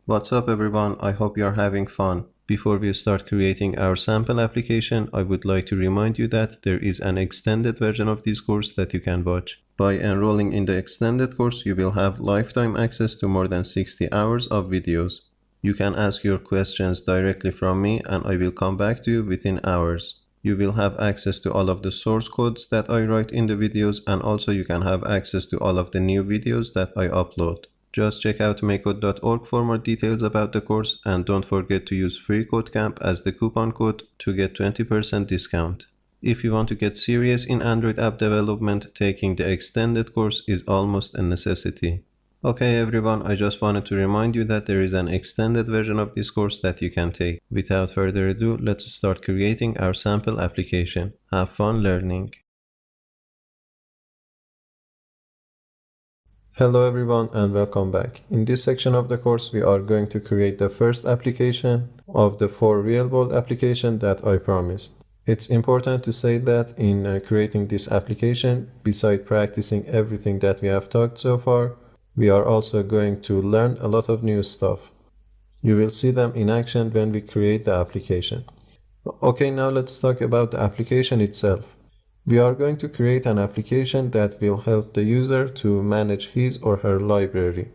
Speaker 1: What's up everyone, I hope you're having fun. Before we start creating our sample application, I would like to remind you that there is an extended version of this course that you can watch. By enrolling in the extended course, you will have lifetime access to more than 60 hours of videos. You can ask your questions directly from me and I will come back to you within hours. You will have access to all of the source codes that I write in the videos, and also you can have access to all of the new videos that I upload. Just check out makecode.org for more details about the course, and don't forget to use FreeCodeCamp as the coupon code to get 20% discount. If you want to get serious in Android app development, taking the extended course is almost a necessity. Okay everyone, I just wanted to remind you that there is an extended version of this course that you can take. Without further ado, let's start creating our sample application. Have fun learning!
Speaker 2: Hello everyone and welcome back. In this section of the course, we are going to create the first application of the 4 real-world applications that I promised. It's important to say that in creating this application, besides practicing everything that we have talked so far, we are also going to learn a lot of new stuff. You will see them in action when we create the application. Okay, now let's talk about the application itself. We are going to create an application that will help the user to manage his or her library.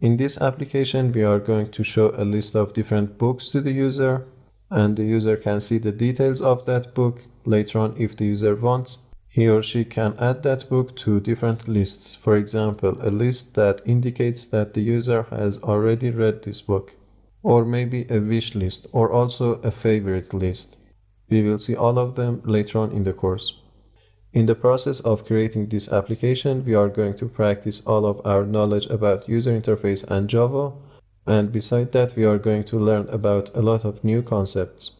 Speaker 2: In this application, we are going to show a list of different books to the user, and the user can see the details of that book. Later on, if the user wants, he or she can add that book to different lists. For example, a list that indicates that the user has already read this book, or maybe a wish list, or also a favorite list. We will see all of them later on in the course. In the process of creating this application, we are going to practice all of our knowledge about user interface and Java, And beside that, we are going to learn about a lot of new concepts.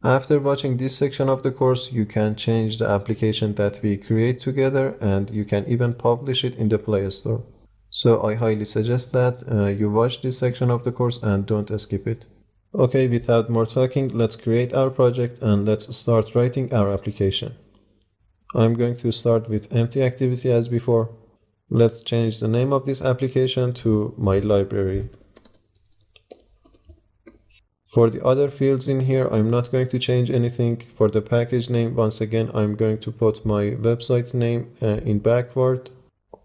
Speaker 2: After watching this section of the course, you can change the application that we create together, and you can even publish it in the Play Store. So I highly suggest that you watch this section of the course and don't skip it. Okay, without more talking, let's create our project and let's start writing our application. I'm going to start with empty activity as before. Let's change the name of this application to my library. For the other fields in here, I'm not going to change anything. For the package name, once again, I'm going to put my website name in backward,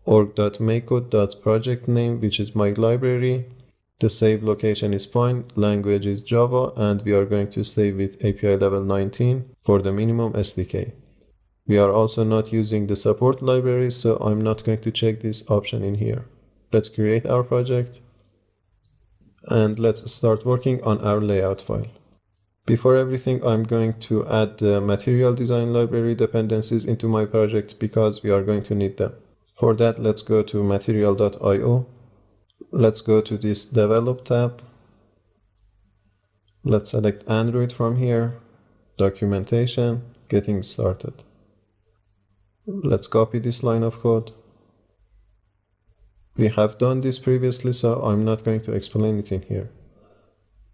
Speaker 2: org.makecode.project name, which is my library. The save location is fine, language is Java, and we are going to save with API level 19 for the minimum SDK. We are also not using the support library, so I'm not going to check this option in here. Let's create our project. And let's start working on our layout file. Before everything, I'm going to add the material design library dependencies into my project because we are going to need them. For that, let's go to material.io. Let's go to this develop tab. Let's select Android from here, documentation, getting started. Let's copy this line of code. We have done this previously, so I'm not going to explain it in here.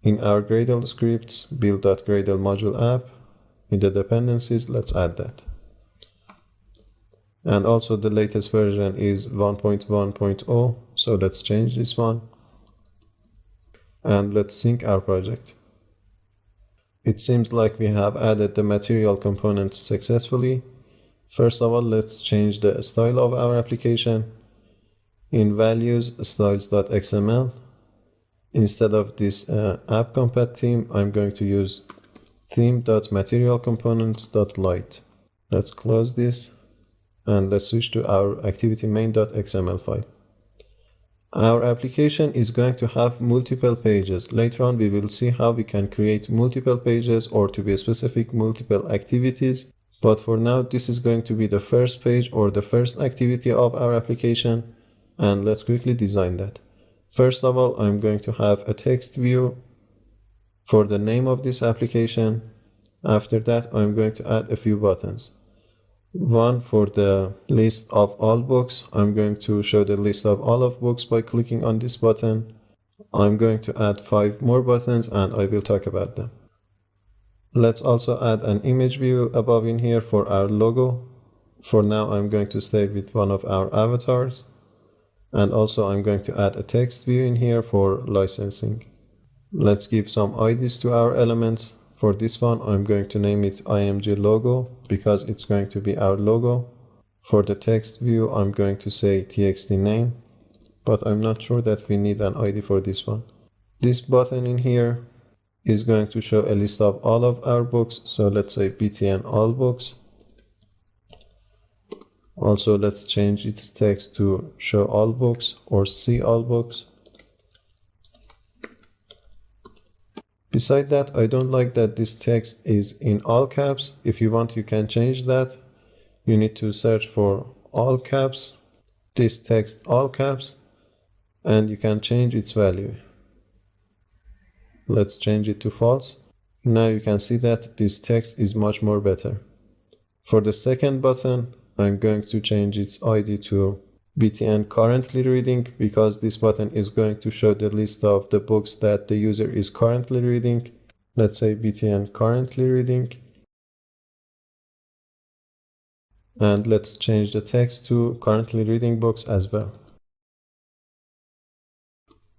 Speaker 2: In our Gradle scripts, build.gradle module app, in the dependencies, let's add that. And also the latest version is 1.1.0, so let's change this one. And let's sync our project. It seems like we have added the material components successfully. First of all, let's change the style of our application. In values, styles.xml. Instead of this app.compat theme, I'm going to use theme.materialcomponents.light. Let's close this and let's switch to our activity main.xml file. Our application is going to have multiple pages. Later on, we will see how we can create multiple pages, or to be specific, multiple activities. But for now, this is going to be the first page or the first activity of our application. And let's quickly design that. First of all, I'm going to have a text view for the name of this application. After that, I'm going to add a few buttons. One for the list of all books. I'm going to show the list of all of books by clicking on this button. I'm going to add 5 more buttons and I will talk about them. Let's also add an image view above in here for our logo. For now, I'm going to stay with one of our avatars. And also I'm going to add a text view in here for licensing. Let's give some IDs to our elements. For this one, I'm going to name it IMG logo because it's going to be our logo. For the text view, I'm going to say txt name, but I'm not sure that we need an ID for this one. This button in here is going to show a list of all of our books. So let's say btn all books. Also, let's change its text to show all books or see all books. Beside that, I don't like that this text is in all caps. If you want, you can change that. You need to search for all caps, this text all caps, and you can change its value. Let's change it to false. Now you can see that this text is much more better. For the second button, I'm going to change its ID to btn currently reading because this button is going to show the list of the books that the user is currently reading. Let's say btn currently reading. And let's change the text to currently reading books as well.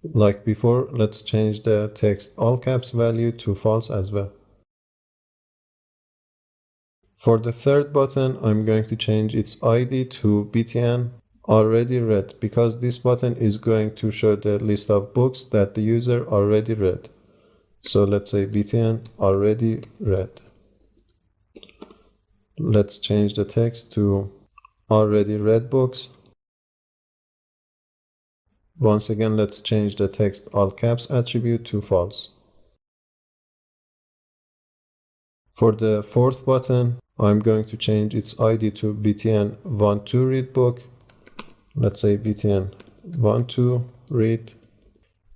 Speaker 2: Like before, let's change the text all caps value to false as well. For the third button, I'm going to change its ID to btn already read because this button is going to show the list of books that the user already read. So let's say btn already read. Let's change the text to already read books. Once again, let's change the text all caps attribute to false. For the fourth button, I'm going to change its ID to btn want to read book. Let's say btn want to read.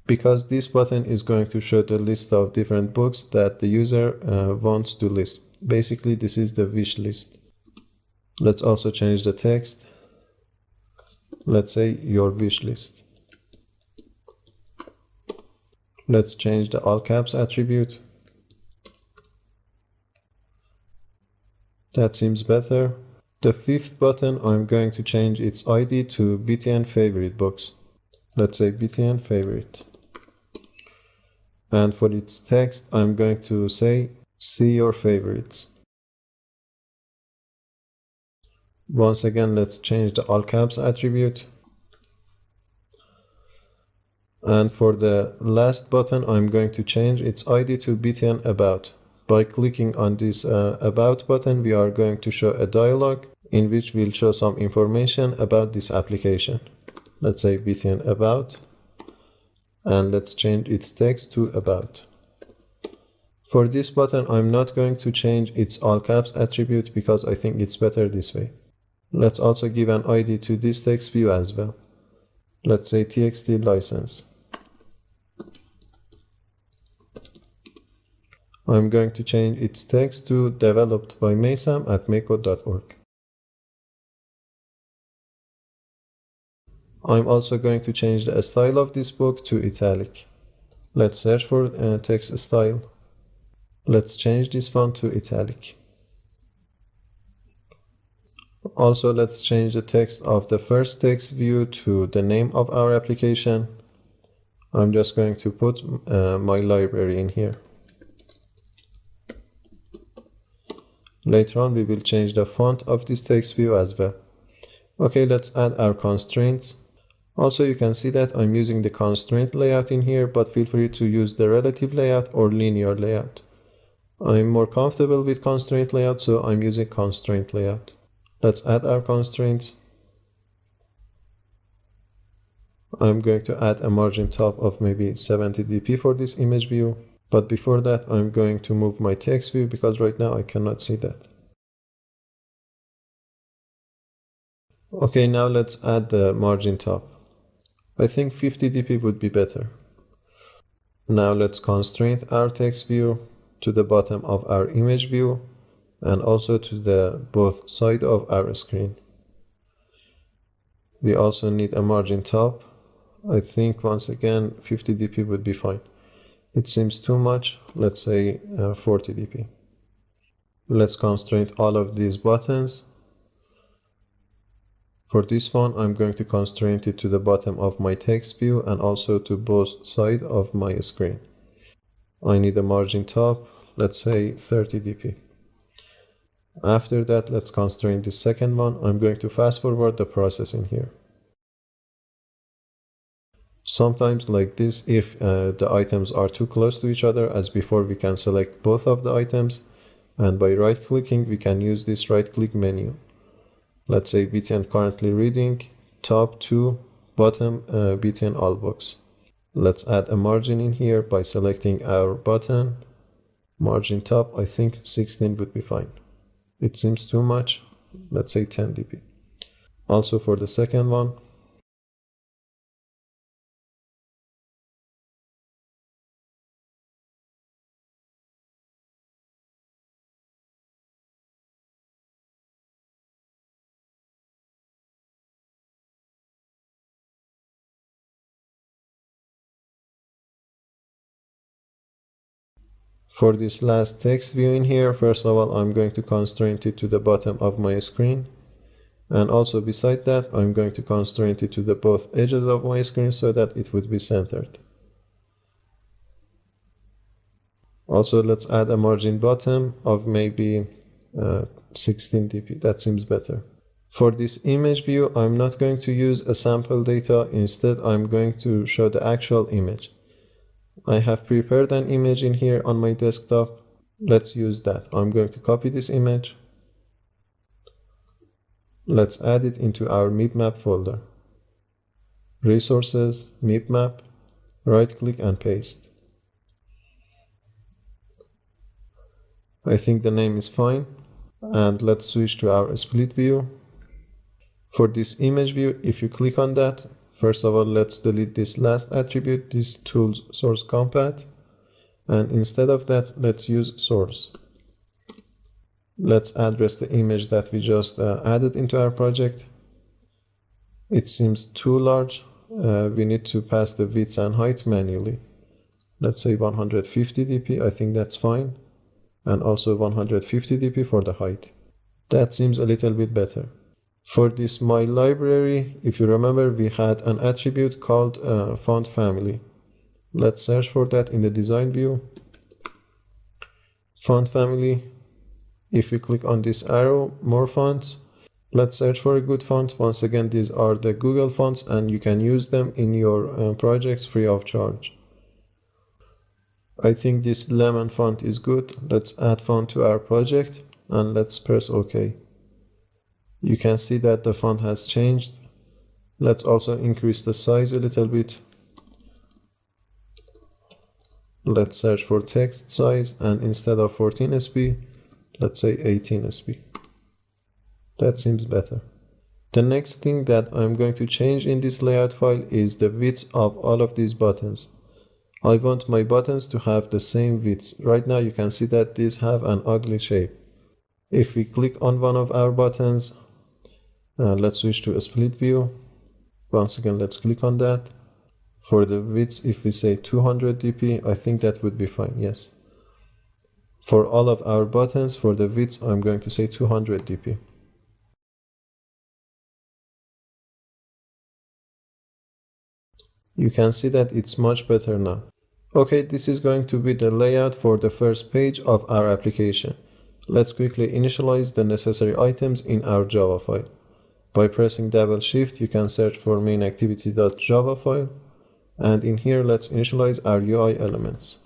Speaker 2: because this button is going to show the list of different books that the user wants to list. Basically, this is the wish list. Let's also change the text. Let's say your wish list. Let's change the all caps attribute. That seems better. The fifth button, I'm going to change its ID to BTN favorite books. Let's say BTN favorite. And for its text, I'm going to say, see your favorites. Once again, let's change the all caps attribute. And for the last button, I'm going to change its ID to BTN about. By clicking on this about button, we are going to show a dialog in which we'll show some information about this application. Let's say BTN about, and let's change its text to about. For this button, I'm not going to change its all caps attribute because I think it's better this way. Let's also give an ID to this text view as well. Let's say TXT license. I'm going to change its text to developed by maysam@maycode.org. I'm also going to change the style of this book to italic. Let's search for text style. Let's change this font to italic. Also, let's change the text of the first text view to the name of our application. I'm just going to put my library in here. Later on, we will change the font of this text view as well. Okay, let's add our constraints. Also, you can see that I'm using the constraint layout in here, but feel free to use the relative layout or linear layout. I'm more comfortable with constraint layout, so I'm using constraint layout. Let's add our constraints. I'm going to add a margin top of maybe 70 dp for this image view. But before that, I'm going to move my text view because right now I cannot see that. Okay, now let's add the margin top. I think 50 dp would be better. Now let's constrain our text view to the bottom of our image view and also to the both side of our screen. We also need a margin top. I think once again 50 dp would be fine. It seems too much. Let's say 40 dp. Let's constrain all of these buttons. For this one, I'm going to constrain it to the bottom of my text view and also to both sides of my screen. I need a margin top, let's say 30 dp. After that, let's constrain the second one. I'm going to fast forward the process in here. Sometimes like this, if the items are too close to each other, as before, we can select both of the items, and by right clicking we can use this right click menu. Let's say BTN currently reading, top to bottom BTN all books. Let's add a margin in here by selecting our button. Margin top, I think 16 would be fine. It seems too much. Let's say 10 dp. Also for the second one, for this last text view in here, first of all, I'm going to constrain it to the bottom of my screen. And also beside that, I'm going to constrain it to the both edges of my screen so that it would be centered. Also, let's add a margin bottom of maybe 16 dp. That seems better. For this image view, I'm not going to use a sample data. Instead, I'm going to show the actual image. I have prepared an image in here on my desktop. Let's use that. I'm going to copy this image. Let's add it into our MIPMAP folder. Resources, MIPMAP, right click and paste. I think the name is fine. And let's switch to our split view. For this image view, if you click on that, First of all, let's delete this last attribute, this tools source compat. And instead of that, let's use source. Let's address the image that we just added into our project. It seems too large. We need to pass the width and height manually. Let's say 150 dp, I think that's fine. And also 150 dp for the height. That seems a little bit better. For this my library, if you remember, we had an attribute called font family. Let's search for that in the design view. Font family. If we click on this arrow, more fonts, let's search for a good font. Once again, these are the Google fonts and you can use them in your projects free of charge. I think this lemon font is good. Let's add font to our project and let's press OK. You can see that the font has changed. Let's also increase the size a little bit. Let's search for text size and instead of 14 sp, let's say 18 sp. That seems better. The next thing that I'm going to change in this layout file is the width of all of these buttons. I want my buttons to have the same width. Right now you can see that these have an ugly shape. If we click on one of our buttons, let's switch to a split view. Once again, let's click on that. For the width, if we say 200 dp, I think that would be fine, yes. For all of our buttons, for the width, I'm going to say 200 dp. You can see that it's much better now. Okay, this is going to be the layout for the first page of our application. Let's quickly initialize the necessary items in our Java file. By pressing double shift, you can search for mainActivity.java file. And in here, let's initialize our UI elements.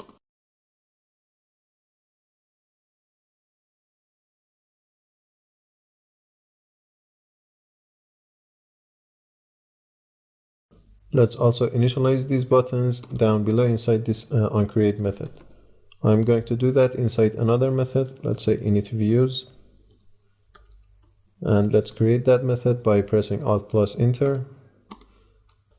Speaker 2: Let's also initialize these buttons down below inside this onCreate method. I'm going to do that inside another method, let's say initViews. And let's create that method by pressing Alt plus Enter.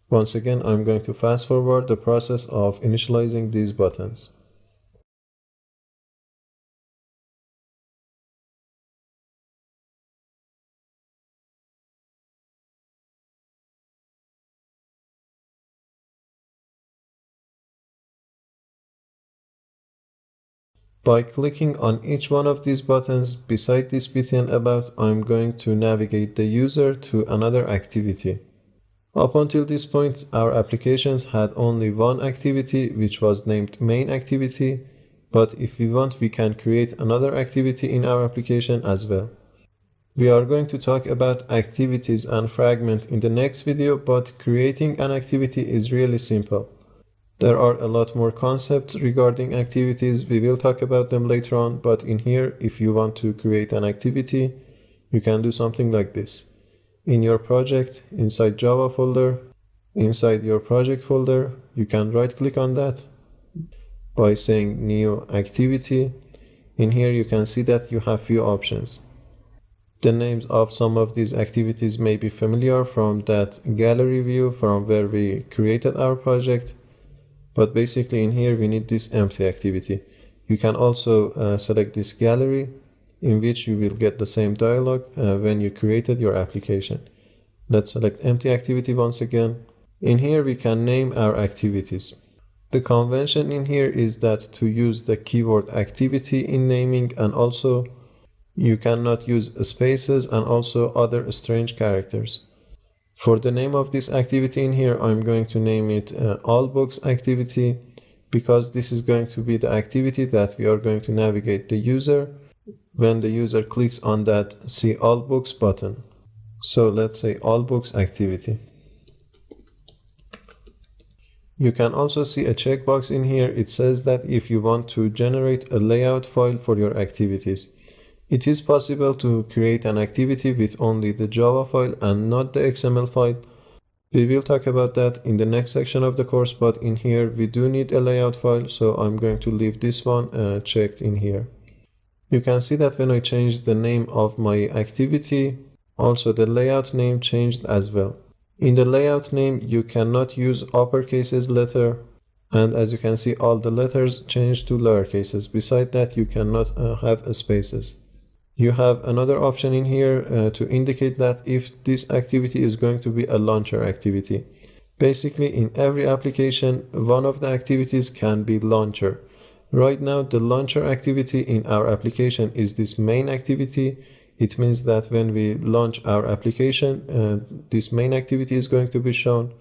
Speaker 2: Once again, I'm going to fast forward the process of initializing these buttons. By clicking on each one of these buttons, beside this button about, I'm going to navigate the user to another activity. Up until this point, our applications had only one activity, which was named main activity, but if we want, we can create another activity in our application as well. We are going to talk about activities and fragment in the next video, but creating an activity is really simple. There are a lot more concepts regarding activities. We will talk about them later on, but in here, if you want to create an activity, you can do something like this. In your project, inside Java folder, inside your project folder, you can right click on that by saying new activity. In here, you can see that you have few options. The names of some of these activities may be familiar from that gallery view from where we created our project. But basically in here, we need this empty activity. You can also select this gallery in which you will get the same dialog when you created your application. Let's select empty activity once again. In here, we can name our activities. The convention in here is that to use the keyword activity in naming, and also you cannot use spaces and also other strange characters. For the name of this activity in here, I'm going to name it All Books Activity, because this is going to be the activity that we are going to navigate the user when the user clicks on that See All Books button. So let's say All Books Activity. You can also see a checkbox in here. It says that if you want to generate a layout file for your activities. It is possible to create an activity with only the Java file and not the XML file. We will talk about that in the next section of the course, but in here we do need a layout file, so I'm going to leave this one checked in here. You can see that when I changed the name of my activity, also the layout name changed as well. In the layout name, you cannot use uppercases letter, and as you can see, all the letters change to lowercases. Besides that, you cannot have spaces. You have another option in here to indicate that if this activity is going to be a launcher activity. Basically, in every application, one of the activities can be launcher. Right now, the launcher activity in our application is this main activity. It means that when we launch our application, this main activity is going to be shown.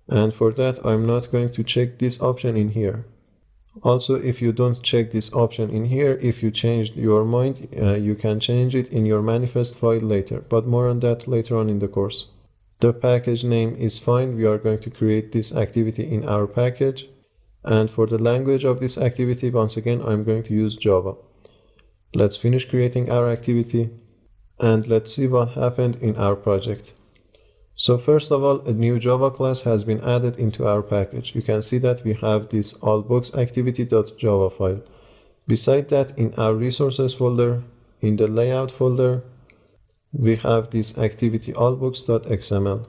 Speaker 2: And for that, I'm not going to check this option in here. Also, if you don't check this option in here, if you change your mind, you can change it in your manifest file later, but more on that later on in the course. The package name is fine. We are going to create this activity in our package. And for the language of this activity, once again, I'm going to use Java. Let's finish creating our activity and let's see what happened in our project. So first of all, a new Java class has been added into our package. You can see that we have this allboxactivity.java file. Beside that, in our resources folder, in the layout folder, we have this activity allbox.xml.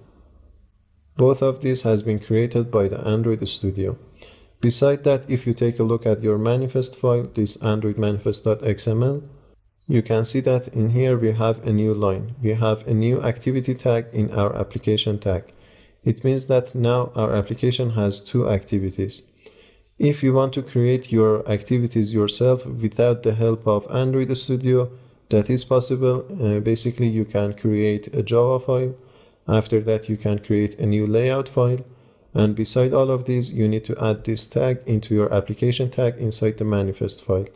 Speaker 2: Both of these has been created by the Android Studio. Beside that, if you take a look at your manifest file, this Android manifest.xml, you can see that in here we have a new line. We have a new activity tag in our application tag. It means that now our application has two activities. If you want to create your activities yourself without the help of Android Studio, that is possible. Basically, you can create a Java file. After that, you can create a new layout file. And beside all of these, you need to add this tag into your application tag inside the manifest file.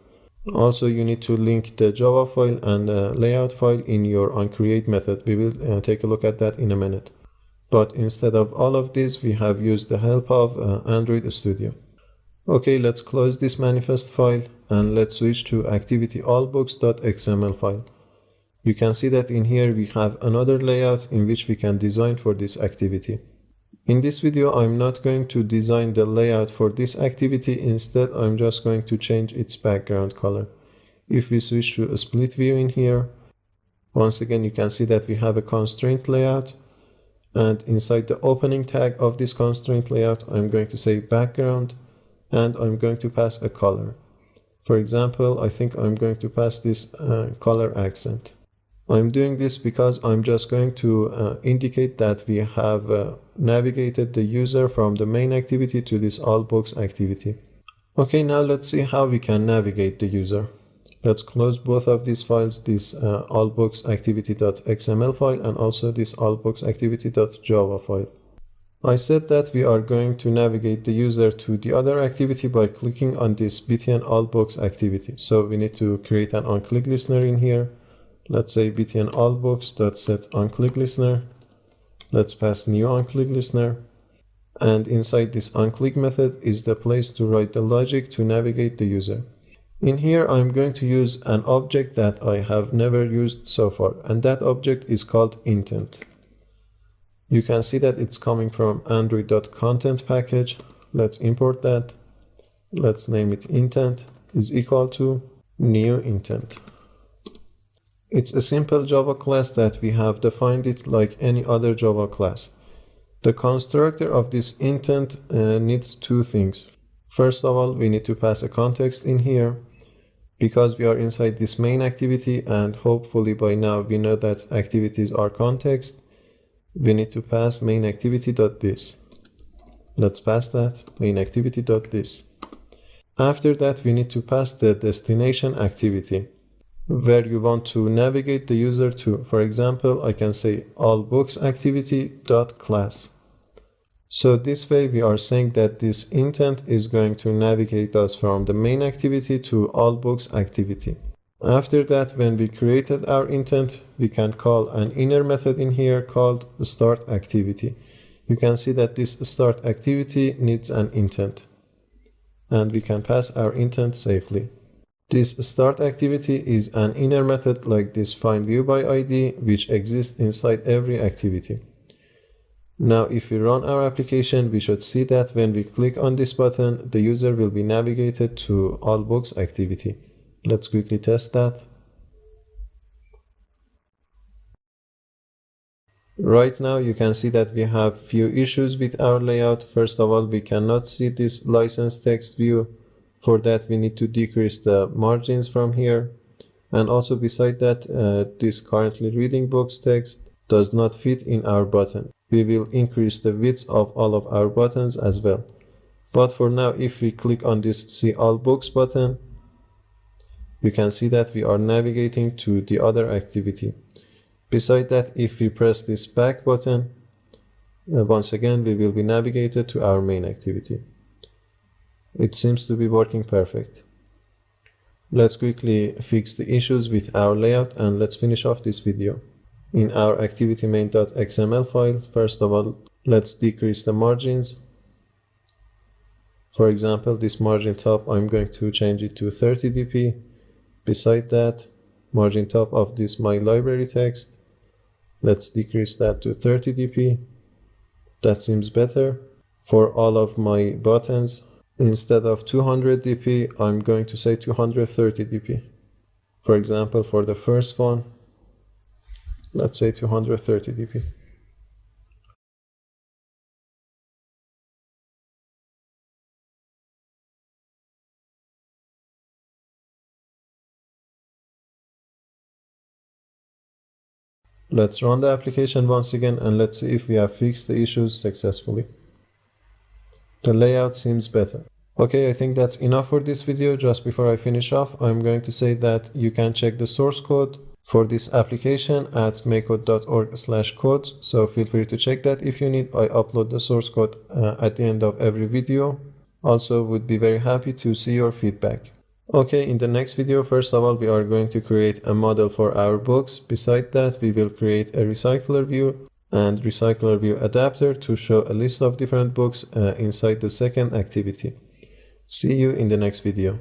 Speaker 2: Also, you need to link the Java file and the layout file in your onCreate method. We will take a look at that in a minute. But instead of all of this, we have used the help of Android Studio. Okay, let's close this manifest file and let's switch to activity allbox.xml file. You can see that in here we have another layout in which we can design for this activity. In this video, I'm not going to design the layout for this activity. Instead, I'm just going to change its background color. If we switch to a split view in here, once again, you can see that we have a constraint layout. And inside the opening tag of this constraint layout, I'm going to say background, and I'm going to pass a color. For example, I think I'm going to pass this color accent. I'm doing this because I'm just going to indicate that we have navigated the user from the main activity to this allbox activity. Okay, now let's see how we can navigate the user. Let's close both of these files, this allboxactivity.xml file and also this allboxactivity.java file. I said that we are going to navigate the user to the other activity by clicking on this btn allbox activity. So we need to create an onClick listener in here. Let's say btn allbox.set onClick listener. Let's pass new onClick listener. And inside this onClick method is the place to write the logic to navigate the user. In here, I'm going to use an object that I have never used so far, and that object is called intent. You can see that it's coming from android.content package. Let's import that. Let's name it intent is equal to new intent. It's a simple Java class that we have defined it like any other Java class. The constructor of this intent needs two things. First of all, we need to pass a context in here because we are inside this main activity, and hopefully by now we know that activities are context. We need to pass main activity.this. Let's pass that main activity.this. After that, we need to pass the destination activity where you want to navigate the user to. For example, I can say allboxactivity.class. So this way we are saying that this intent is going to navigate us from the main activity to allbox activity. After that, when we created our intent, we can call an inner method in here called start activity. You can see that this start activity needs an intent, and we can pass our intent safely. This start activity is an inner method like this findViewById, which exists inside every activity. Now, if we run our application, we should see that when we click on this button, the user will be navigated to allbox activity. Let's quickly test that. Right now you can see that we have few issues with our layout. First of all, we cannot see this license text view. For that we need to decrease the margins from here. And also beside that, this currently reading books text does not fit in our button. We will increase the width of all of our buttons as well. But for now, if we click on this see all books button, you can see that we are navigating to the other activity. Beside that, if we press this back button, once again we will be navigated to our main activity. It seems to be working perfect. Let's quickly fix the issues with our layout and let's finish off this video. In our activity main.xml file, first of all, let's decrease the margins. For example, this margin top, I'm going to change it to 30 dp. Beside that, margin top of this my library text, let's decrease that to 30 dp. That seems better. For all of my buttons, instead of 200 dp, I'm going to say 230 dp. For example, for the first one, let's say 230 dp. Let's run the application once again and let's see if we have fixed the issues successfully. The layout seems better. Okay, I think that's enough for this video. Just before I finish off, I'm going to say that you can check the source code for this application at maycode.org/codes. So feel free to check that if you need. I upload the source code at the end of every video. Also, would be very happy to see your feedback. Okay, in the next video, first of all, we are going to create a model for our books. Beside that, we will create a RecyclerView and RecyclerView adapter to show a list of different books inside the second activity. See you in the next video.